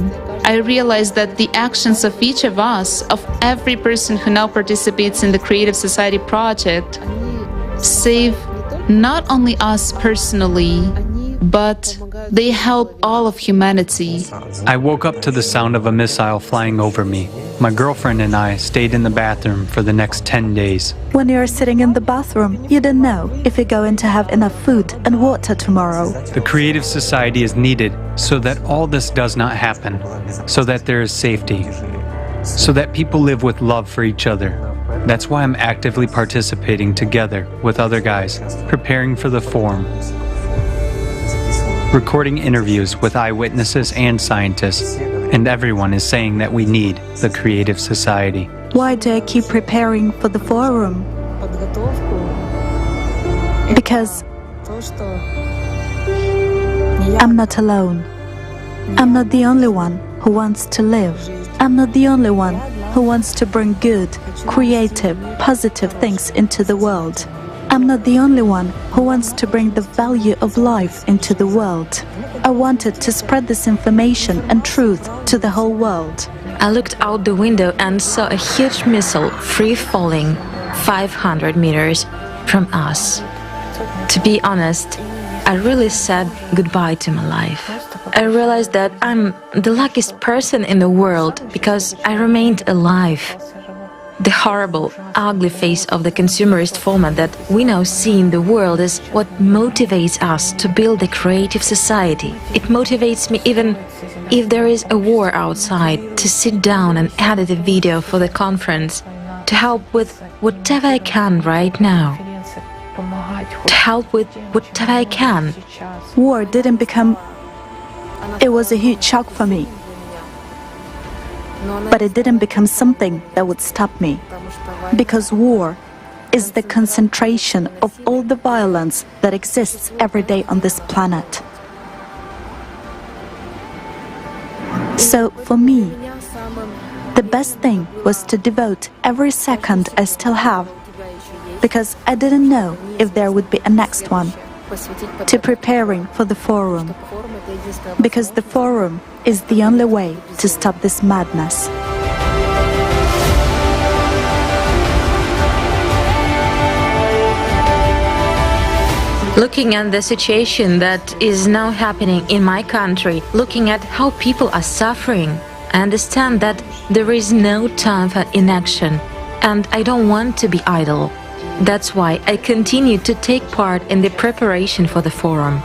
I realized that the actions of each of us, of every person who now participates in the Creative Society project, save not only us personally, but they help all of humanity. I woke up to the sound of a missile flying over me. My girlfriend and I stayed in the bathroom for the next 10 days. When you're sitting in the bathroom, you don't know if you're going to have enough food and water tomorrow. The Creative Society is needed so that all this does not happen, so that there is safety, so that people live with love for each other. That's why I'm actively participating together with other guys, preparing for the forum, recording interviews with eyewitnesses and scientists, and everyone is saying that we need the Creative Society. Why do I keep preparing for the forum? Because I'm not alone. I'm not the only one who wants to live. I'm not the only one who wants to bring good, creative, positive things into the world. I'm not the only one who wants to bring the value of life into the world. I wanted to spread this information and truth to the whole world. I looked out the window and saw a huge missile free-falling 500 meters from us. To be honest, I really said goodbye to my life. I realized that I'm the luckiest person in the world because I remained alive. The horrible, ugly face of the consumerist format that we now see in the world is what motivates us to build a creative society. It motivates me even if there is a war outside to sit down and edit a video for the conference, to help with whatever I can right now. To help with whatever I can. War didn't become... It was a huge shock for me. But it didn't become something that would stop me. Because war is the concentration of all the violence that exists every day on this planet. So for me, the best thing was to devote every second I still have, because I didn't know if there would be a next one, to preparing for the forum, because the forum is the only way to stop this madness. Looking at the situation that is now happening in my country, looking at how people are suffering, I understand that there is no time for inaction, and I don't want to be idle. That's why I continue to take part in the preparation for the forum.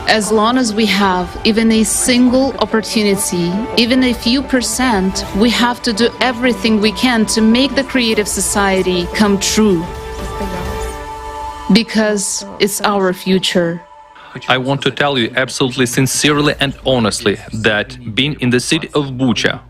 As long as we have even a single opportunity, even a few percent, we have to do everything we can to make the Creative Society come true. Because it's our future. I want to tell you absolutely sincerely and honestly that being in the city of Bucha,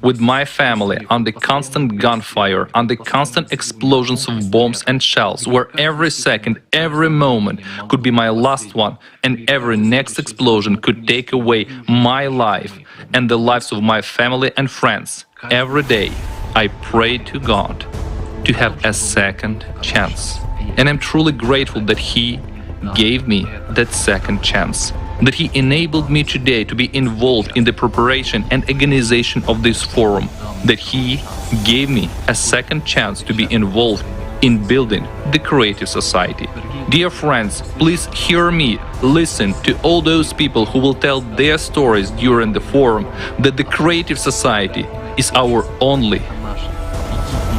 with my family, under constant gunfire, under constant explosions of bombs and shells, where every second, every moment could be my last one, and every next explosion could take away my life and the lives of my family and friends. Every day, I pray to God to have a second chance. And I'm truly grateful that He gave me that second chance, that He enabled me today to be involved in the preparation and organization of this forum, that He gave me a second chance to be involved in building the Creative Society. Dear friends, please hear me, listen to all those people who will tell their stories during the forum, that the Creative Society is our only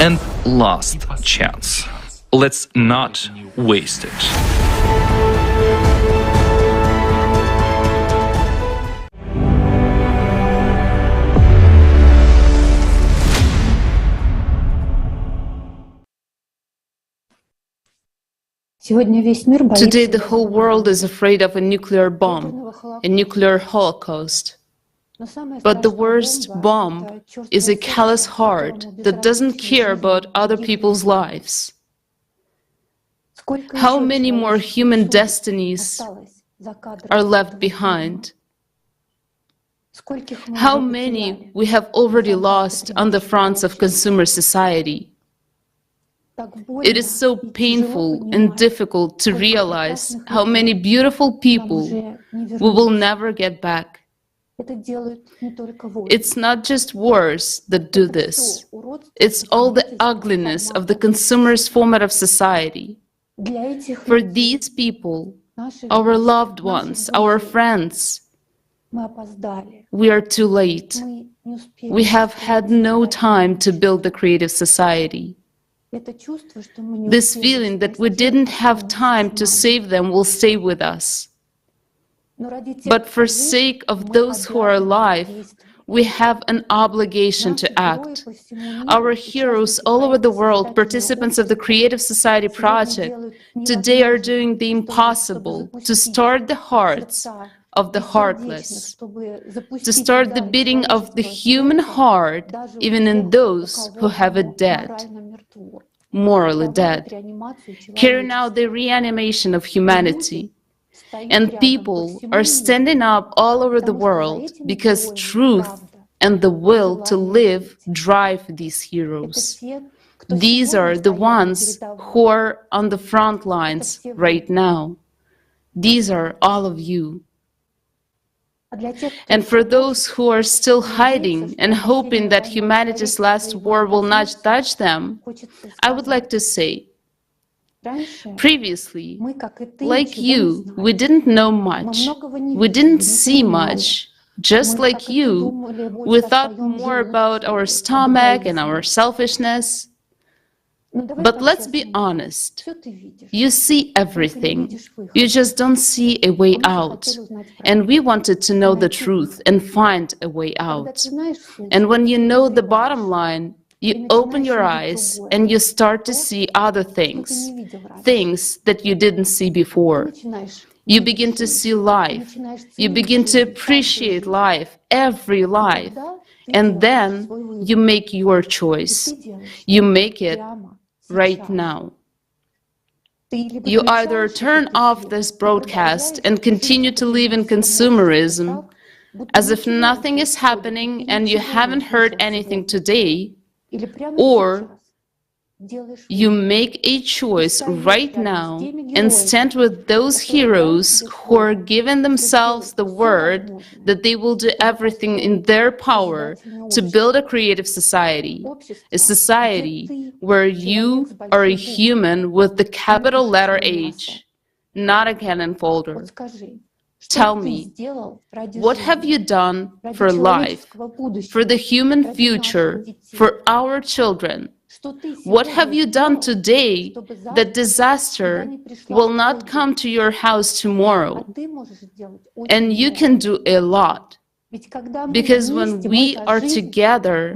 and last chance. Let's not wasted. Today, the whole world is afraid of a nuclear bomb, a nuclear holocaust. But the worst bomb is a callous heart that doesn't care about other people's lives. How many more human destinies are left behind? How many we have already lost on the fronts of consumer society? It is so painful and difficult to realize how many beautiful people we will never get back. It's not just wars that do this. It's all the ugliness of the consumerist format of society. For these people, our loved ones, our friends, we are too late. We have had no time to build the creative society. This feeling that we didn't have time to save them will stay with us. But for sake of those who are alive, we have an obligation to act. Our heroes all over the world, participants of the Creative Society project, today are doing the impossible to start the hearts of the heartless, to start the beating of the human heart, even in those who have it dead, morally dead, carrying out the reanimation of humanity. And people are standing up all over the world because truth and the will to live drive these heroes. These are the ones who are on the front lines right now. These are all of you. And for those who are still hiding and hoping that humanity's last war will not touch them, I would like to say, previously, like you, we didn't know much, we didn't see much. Just like you, we thought more about our stomach and our selfishness. But let's be honest, you see everything, you just don't see a way out. And we wanted to know the truth and find a way out. And when you know the bottom line, you open your eyes and you start to see other things, things that you didn't see before. You begin to see life, you begin to appreciate life, every life, and then you make your choice. You make it right now. You either turn off this broadcast and continue to live in consumerism, as if nothing is happening and you haven't heard anything today, or you make a choice right now and stand with those heroes who are giving themselves the word that they will do everything in their power to build a creative society, a society where you are a human with the capital letter H, not a cannon folder. Tell me, what have you done for life, for the human future, for our children? What have you done today that disaster will not come to your house tomorrow? And you can do a lot. Because when we are together,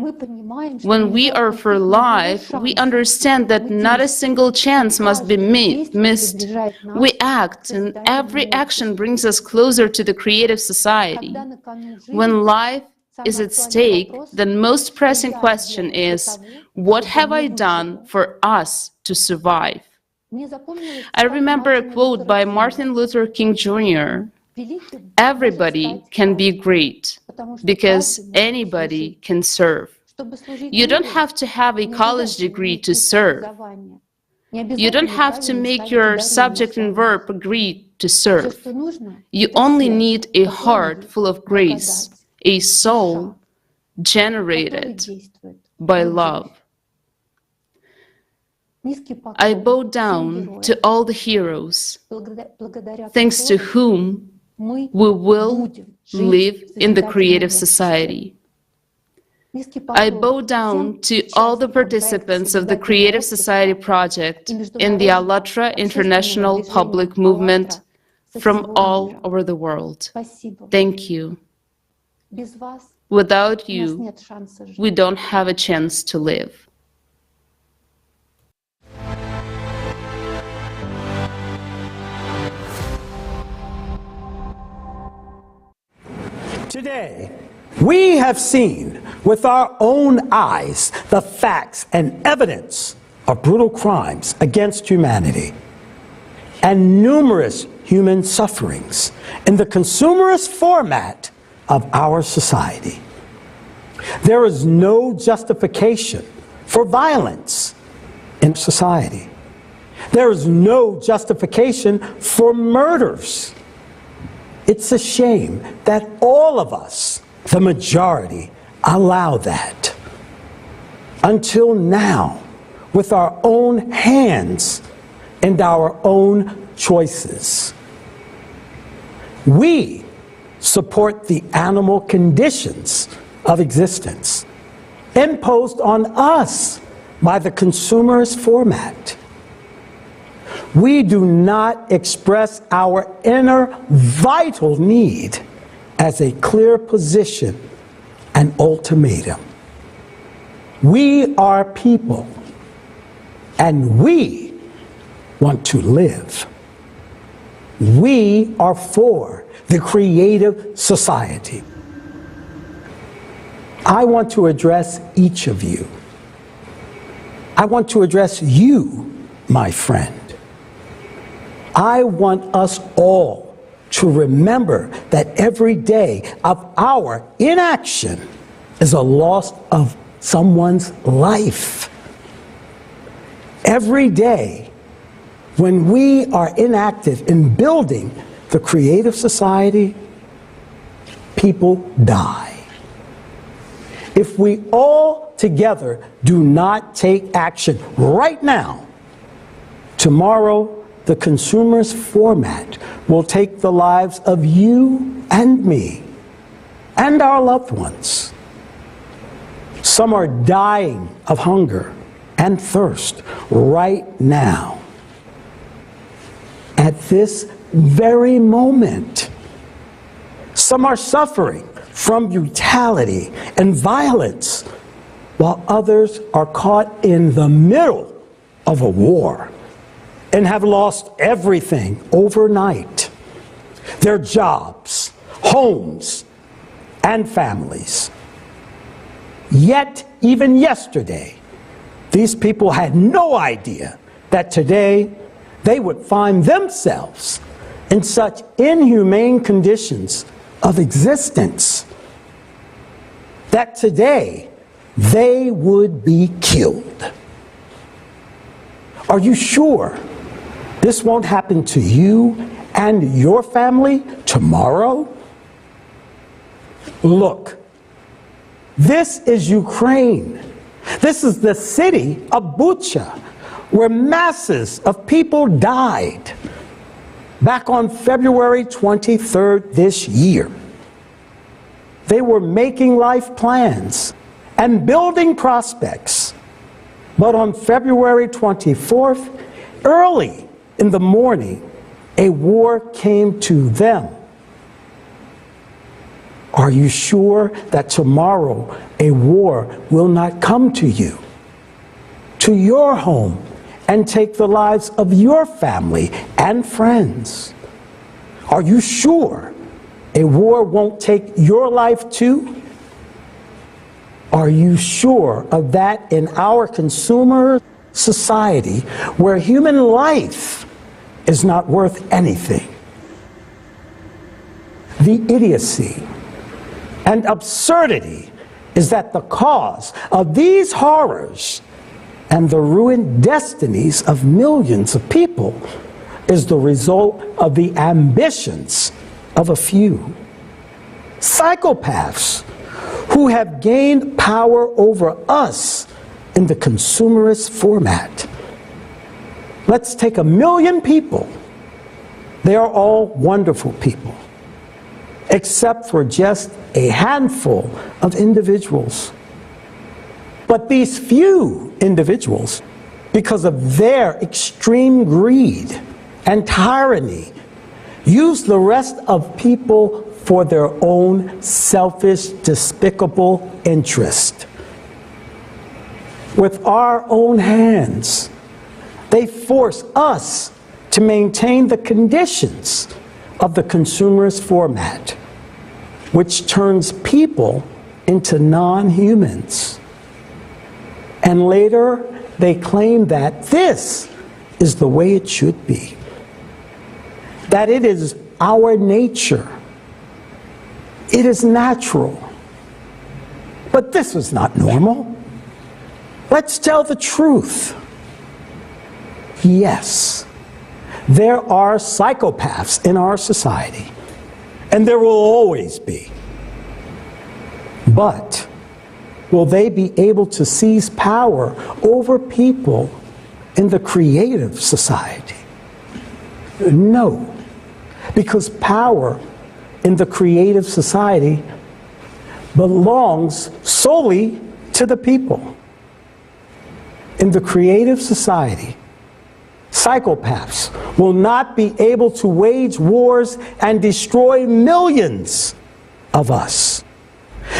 when we are for life, we understand that not a single chance must be missed. We act, and every action brings us closer to the creative society. When life is at stake, the most pressing question is, what have I done for us to survive? I remember a quote by Martin Luther King Jr. Everybody can be great because anybody can serve. You don't have to have a college degree to serve. You don't have to make your subject and verb agree to serve. You only need a heart full of grace, a soul generated by love. I bow down to all the heroes, thanks to whom we will live in the creative society. I bow down to all the participants of the Creative Society project in the *ALLATRA international public movement from all over the world. Thank you. Without you, we don't have a chance to live. Today, we have seen with our own eyes the facts and evidence of brutal crimes against humanity and numerous human sufferings in the consumerist format of our society. There is no justification for violence in society. There is no justification for murders. It's a shame that all of us, the majority, allow that. Until now, with our own hands and our own choices. We support the animal conditions of existence imposed on us by the consumerist format. We do not express our inner vital need as a clear position and ultimatum. We are people, and we want to live. We are for the creative society. I want to address each of you. I want to address you, my friend. I want us all to remember that every day of our inaction is a loss of someone's life. Every day when we are inactive in building the creative society, people die. If we all together do not take action right now, tomorrow the consumerist format will take the lives of you and me and our loved ones. Some are dying of hunger and thirst right now. At this very moment, some are suffering from brutality and violence, while others are caught in the middle of a war and have lost everything overnight: their jobs, homes, and families. Yet, even yesterday, these people had no idea that today they would find themselves in such inhumane conditions of existence that today they would be killed. Are you sure this won't happen to you and your family tomorrow? Look, this is Ukraine. This is the city of Bucha, where masses of people died back on February 23rd this year. They were making life plans and building prospects. But on February 24th, early in the morning, a war came to them. Are you sure that tomorrow a war will not come to you, to your home, and take the lives of your family and friends? Are you sure a war won't take your life too? Are you sure of that in our consumer society where human life is not worth anything? The idiocy and absurdity is that the cause of these horrors and the ruined destinies of millions of people is the result of the ambitions of a few psychopaths who have gained power over us in the consumerist format. Let's take 1 million people. They are all wonderful people, except for just a handful of individuals But these few individuals, because of their extreme greed and tyranny, use the rest of people for their own selfish, despicable interest. With our own hands, they force us to maintain the conditions of the consumerist format, which turns people into non-humans. And later, they claim that this is the way it should be, that it is our nature, it is natural. But this is not normal. Let's tell the truth. Yes, there are psychopaths in our society, and there will always be. But will they be able to seize power over people in the creative society? No, because power in the creative society belongs solely to the people. In the creative society, psychopaths will not be able to wage wars and destroy millions of us.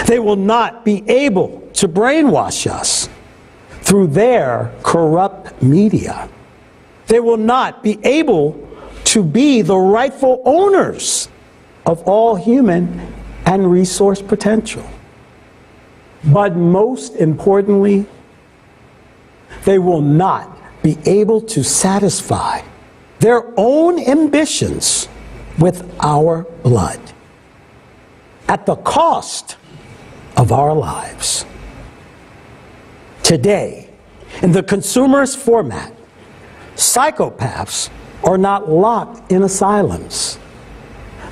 They will not be able to brainwash us through their corrupt media. They will not be able to be the rightful owners of all human and resource potential. But most importantly, they will not be able to satisfy their own ambitions with our blood at the cost of our lives. Today, in the consumerist format, psychopaths are not locked in asylums.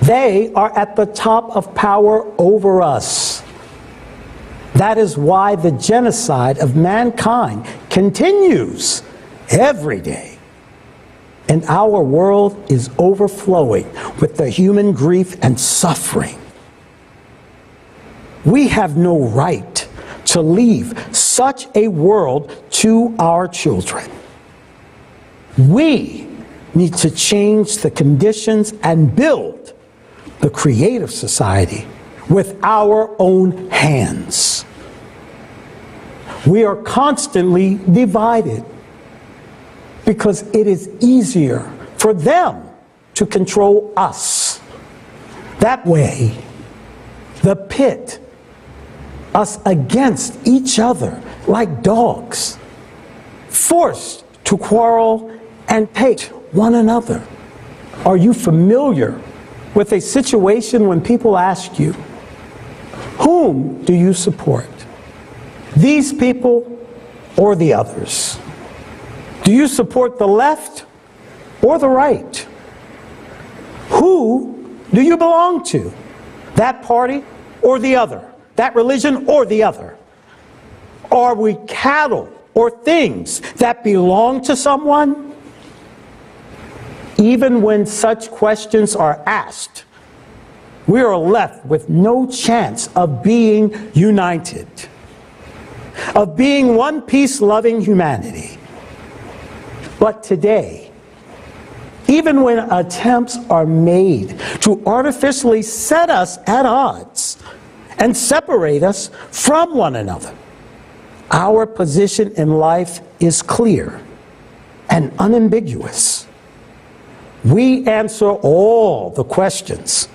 They are at the top of power over us. That is why the genocide of mankind continues every day. And our world is overflowing with the human grief and suffering. We have no right to leave such a world to our children. We need to change the conditions and build the creative society with our own hands. We are constantly divided because it is easier for them to control us. That way, the pit us against each other like dogs, forced to quarrel and hate one another. Are you familiar with a situation when people ask you, whom do you support? These people or the others? Do you support the left or the right? Who do you belong to? That party or the other? That religion or the other? Are we cattle or things that belong to someone? Even when such questions are asked, we are left with no chance of being united, of being one peace-loving humanity. But today, even when attempts are made to artificially set us at odds and separate us from one another, our position in life is clear and unambiguous. We answer all the questions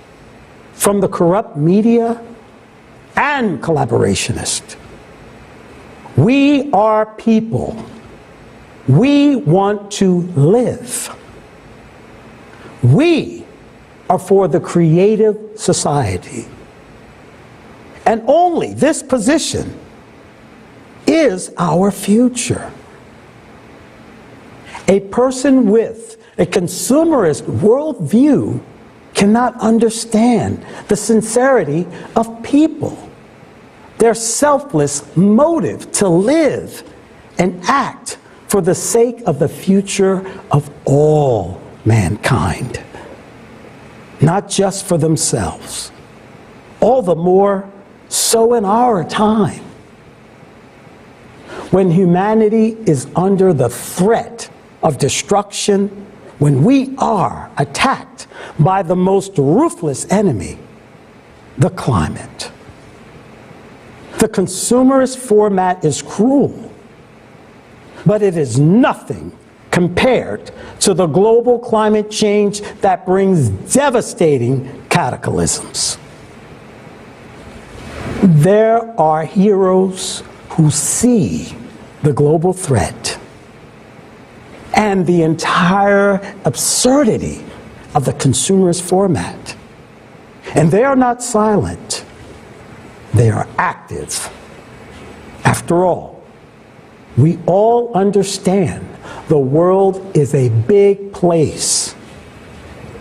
from the corrupt media and collaborationists. We are people. We want to live. We are for the creative society. And only this position is our future. A person with a consumerist worldview cannot understand the sincerity of people, their selfless motive to live and act for the sake of the future of all mankind, not just for themselves. All the more so in our time. when humanity is under the threat of destruction, when we are attacked by the most ruthless enemy, the climate. The consumerist format is cruel, but it is nothing compared to the global climate change that brings devastating cataclysms. There are heroes who see the global threat and the entire absurdity of the consumerist format. And they are not silent. They are active. After all, we all understand the world is a big place.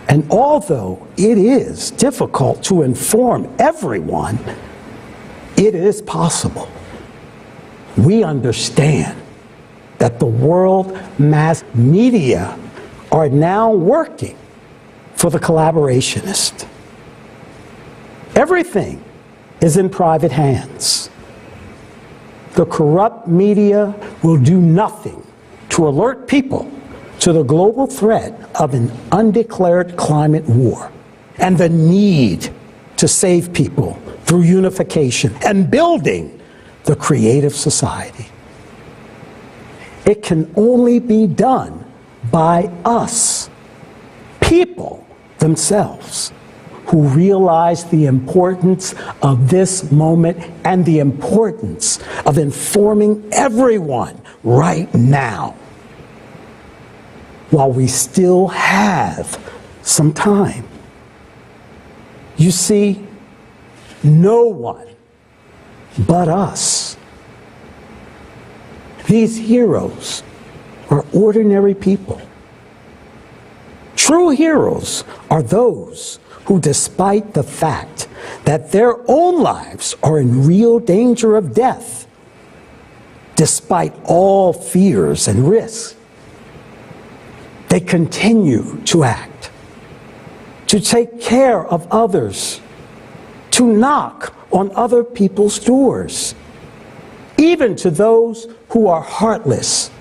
And although it is difficult to inform everyone, it is possible. We understand that the world mass media are now working for the collaborationist. Everything is in private hands. The corrupt media will do nothing to alert people to the global threat of an undeclared climate war and the need to save people through unification and building the creative society. It can only be done by us, people themselves, who realize the importance of this moment and the importance of informing everyone right now, while we still have some time. You see, no one but us. These heroes are ordinary people. True heroes are those who, despite the fact that their own lives are in real danger of death, despite all fears and risks, they continue to act, to take care of others, to knock on other people's doors, even to those who are heartless,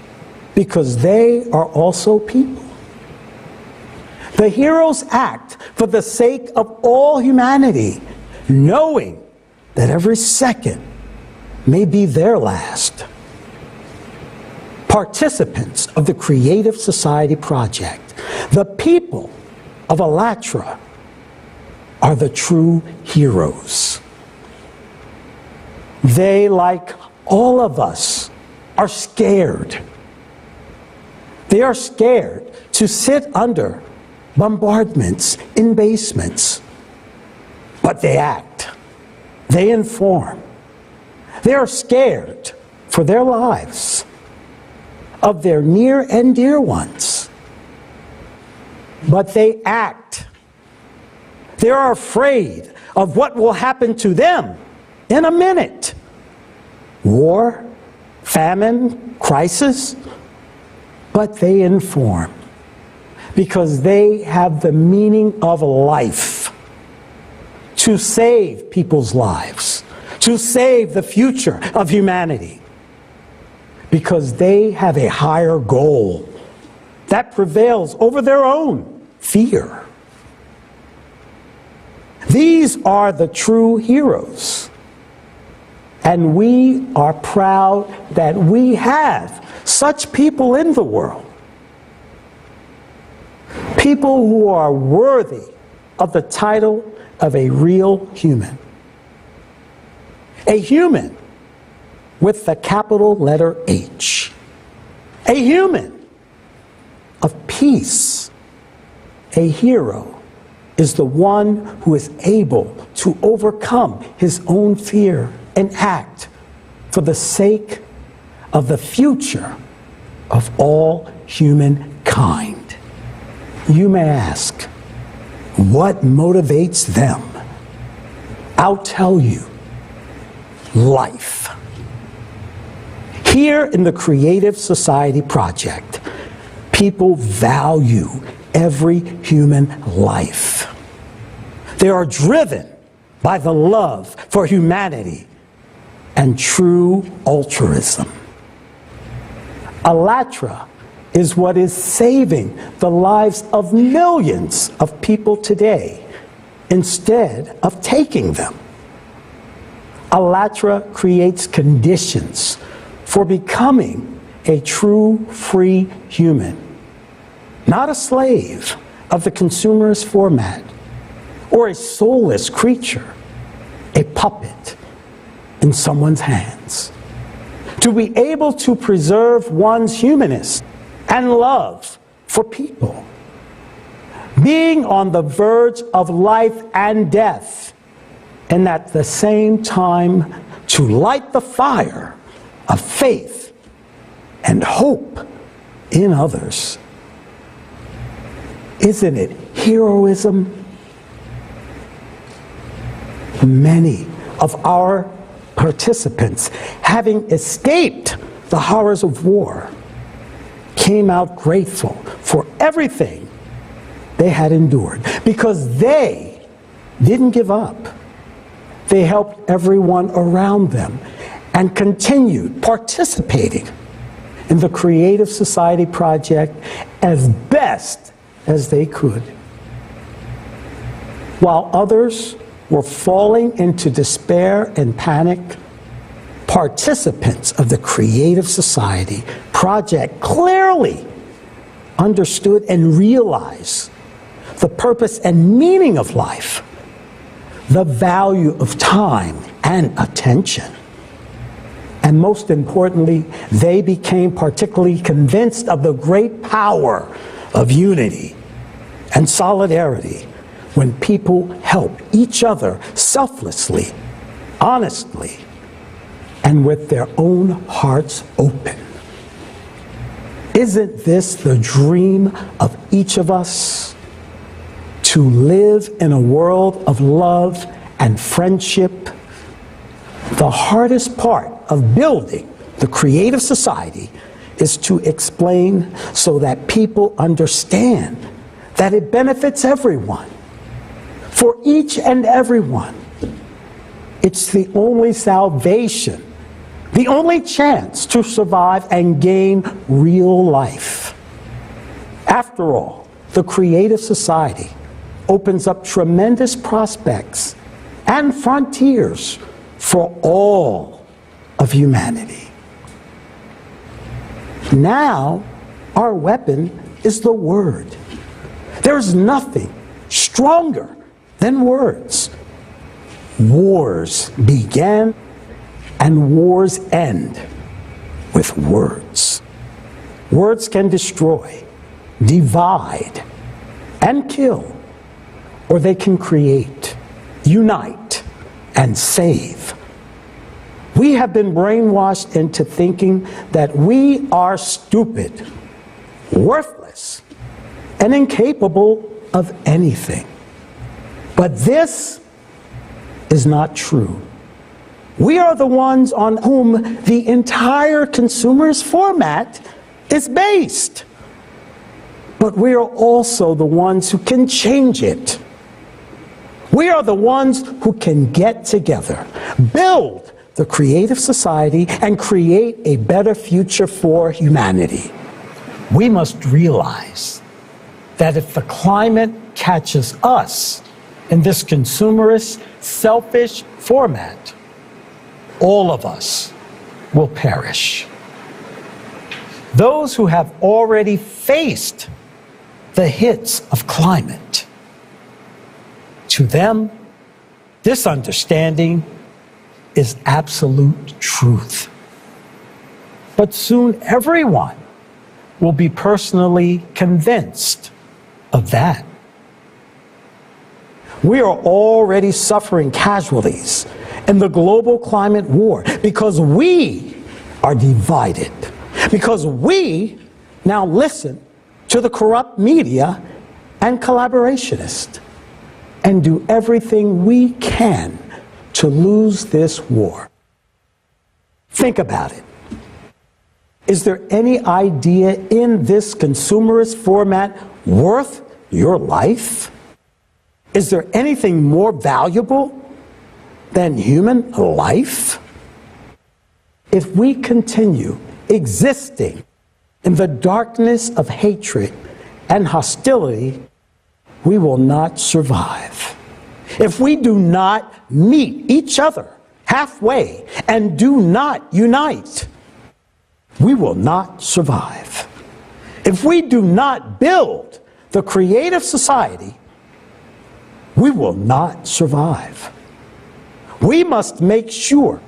because they are also people. The heroes act for the sake of all humanity, knowing that every second may be their last. Participants of the Creative Society Project, the people of Alatra, are the true heroes. They, like all of us, are scared. They are scared to sit under bombardments in basements. But they act. They inform. They are scared for their lives, of their near and dear ones. But they act. They are afraid of what will happen to them in a minute. War, famine, crisis. But they inform, because they have the meaning of life, to save people's lives, to save the future of humanity, because they have a higher goal that prevails over their own fear. These are the true heroes, and we are proud that we have such people in the world. People who are worthy of the title of a real human. A human with the capital letter H. A human of peace. A hero is the one who is able to overcome his own fear and act for the sake of the future of all humankind. You may ask, what motivates them? I'll tell you, life. Here in the Creative Society Project, people value every human life. They are driven by the love for humanity and true altruism. Alatra is what is saving the lives of millions of people today instead of taking them. Alatra creates conditions for becoming a true free human, not a slave of the consumerist format or a soulless creature, a puppet in someone's hands. To be able to preserve one's humanness and love for people, being on the verge of life and death, and at the same time to light the fire of faith and hope in others. Isn't it heroism? Many of our participants, having escaped the horrors of war, came out grateful for everything they had endured because they didn't give up. They helped everyone around them and continued participating in the Creative Society project as best as they could. While others were falling into despair and panic, participants of the Creative Society project clearly understood and realized the purpose and meaning of life, the value of time and attention. And most importantly, they became particularly convinced of the great power of unity and solidarity when people help each other selflessly, honestly, and with their own hearts open. Isn't this the dream of each of us? To live in a world of love and friendship? The hardest part of building the Creative Society is to explain so that people understand that it benefits everyone, for each and everyone. It's the only salvation, the only chance to survive and gain real life. After all, the Creative Society opens up tremendous prospects and frontiers for all of humanity. Now, our weapon is the word. There's nothing stronger than words. Wars began and wars end with words. Words can destroy, divide, and kill, or they can create, unite, and save. We have been brainwashed into thinking that we are stupid, worthless, and incapable of anything. But this is not true. We are the ones on whom the entire consumerist format is based. But we are also the ones who can change it. We are the ones who can get together, build the Creative Society, and create a better future for humanity. We must realize that if the climate catches us in this consumerist, selfish format, all of us will perish. Those who have already faced the hits of climate, to them, this understanding is absolute truth. But soon everyone will be personally convinced of that. We are already suffering casualties in the global climate war because we are divided, because we now listen to the corrupt media and collaborationists and do everything we can to lose this war. Think about it. Is there any idea in this consumerist format worth your life? Is there anything more valuable than human life? If we continue existing in the darkness of hatred and hostility, we will not survive. If we do not meet each other halfway and do not unite, we will not survive. If we do not build the creative society, we will not survive. We must make sure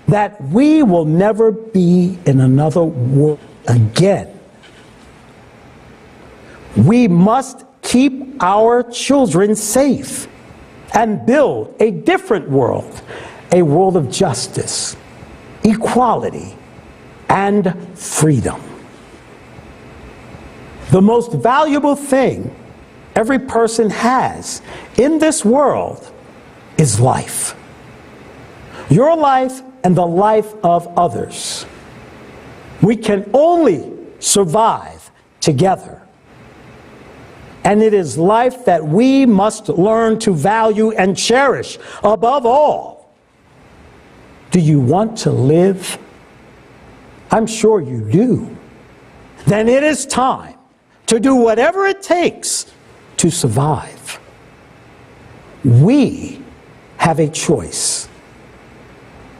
that we will never be in another world again. We must keep our children safe and build a different world, a world of justice, equality, and freedom. The most valuable thing every person has in this world is life. Your life and the life of others. We can only survive together. And it is life that we must learn to value and cherish above all. Do you want to live? I'm sure you do. Then it is time to do whatever it takes to survive. We have a choice.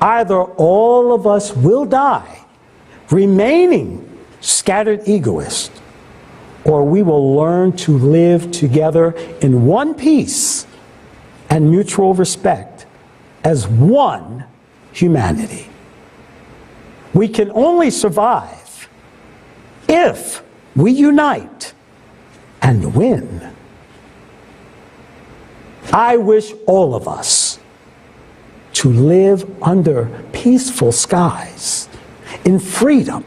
Either all of us will die, remaining scattered egoists, or we will learn to live together in one peace and mutual respect as one humanity. We can only survive if we unite and win. I wish all of us to live under peaceful skies, in freedom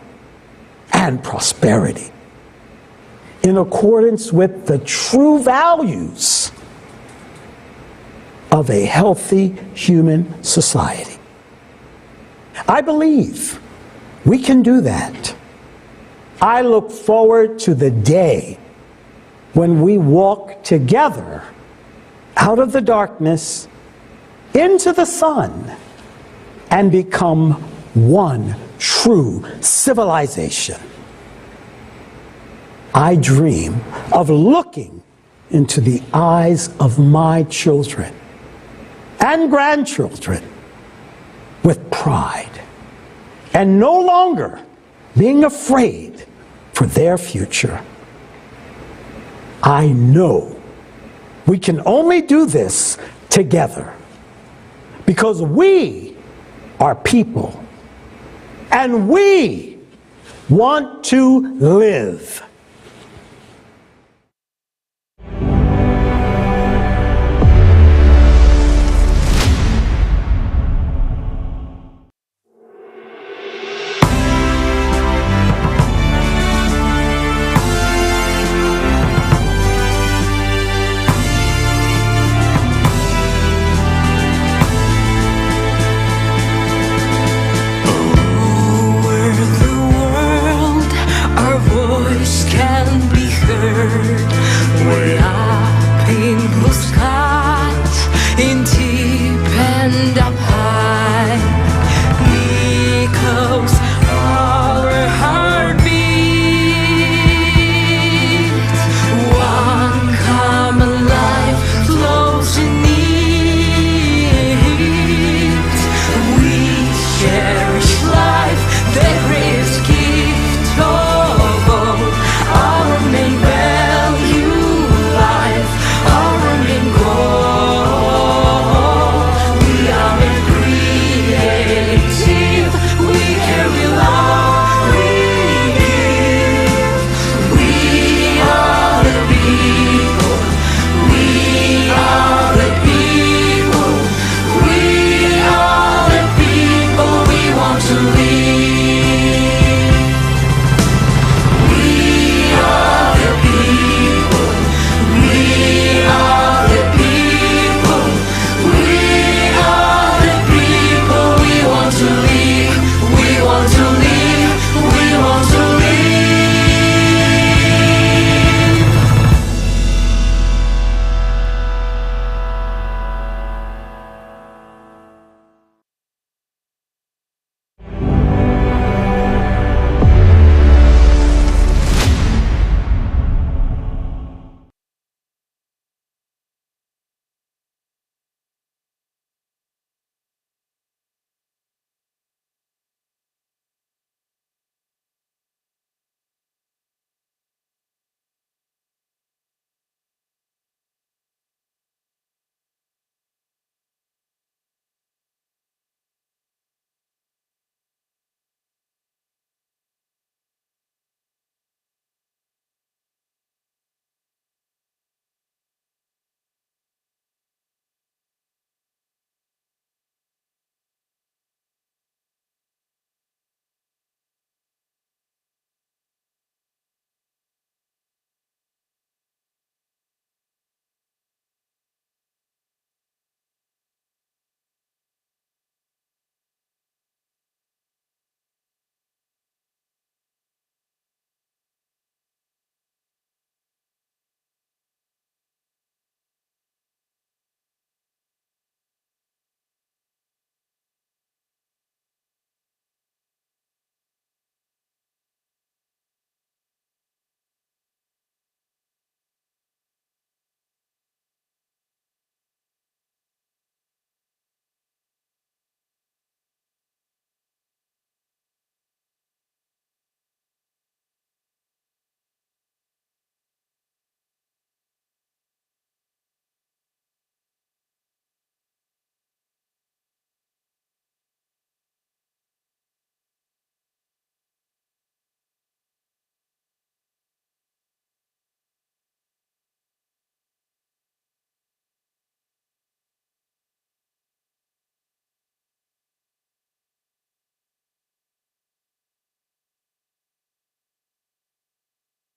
and prosperity, in accordance with the true values of a healthy human society. I believe we can do that. I look forward to the day when we walk together out of the darkness into the sun and become one true civilization. I dream of looking into the eyes of my children and grandchildren with pride and no longer being afraid for their future. I know we can only do this together because we are people and we want to live.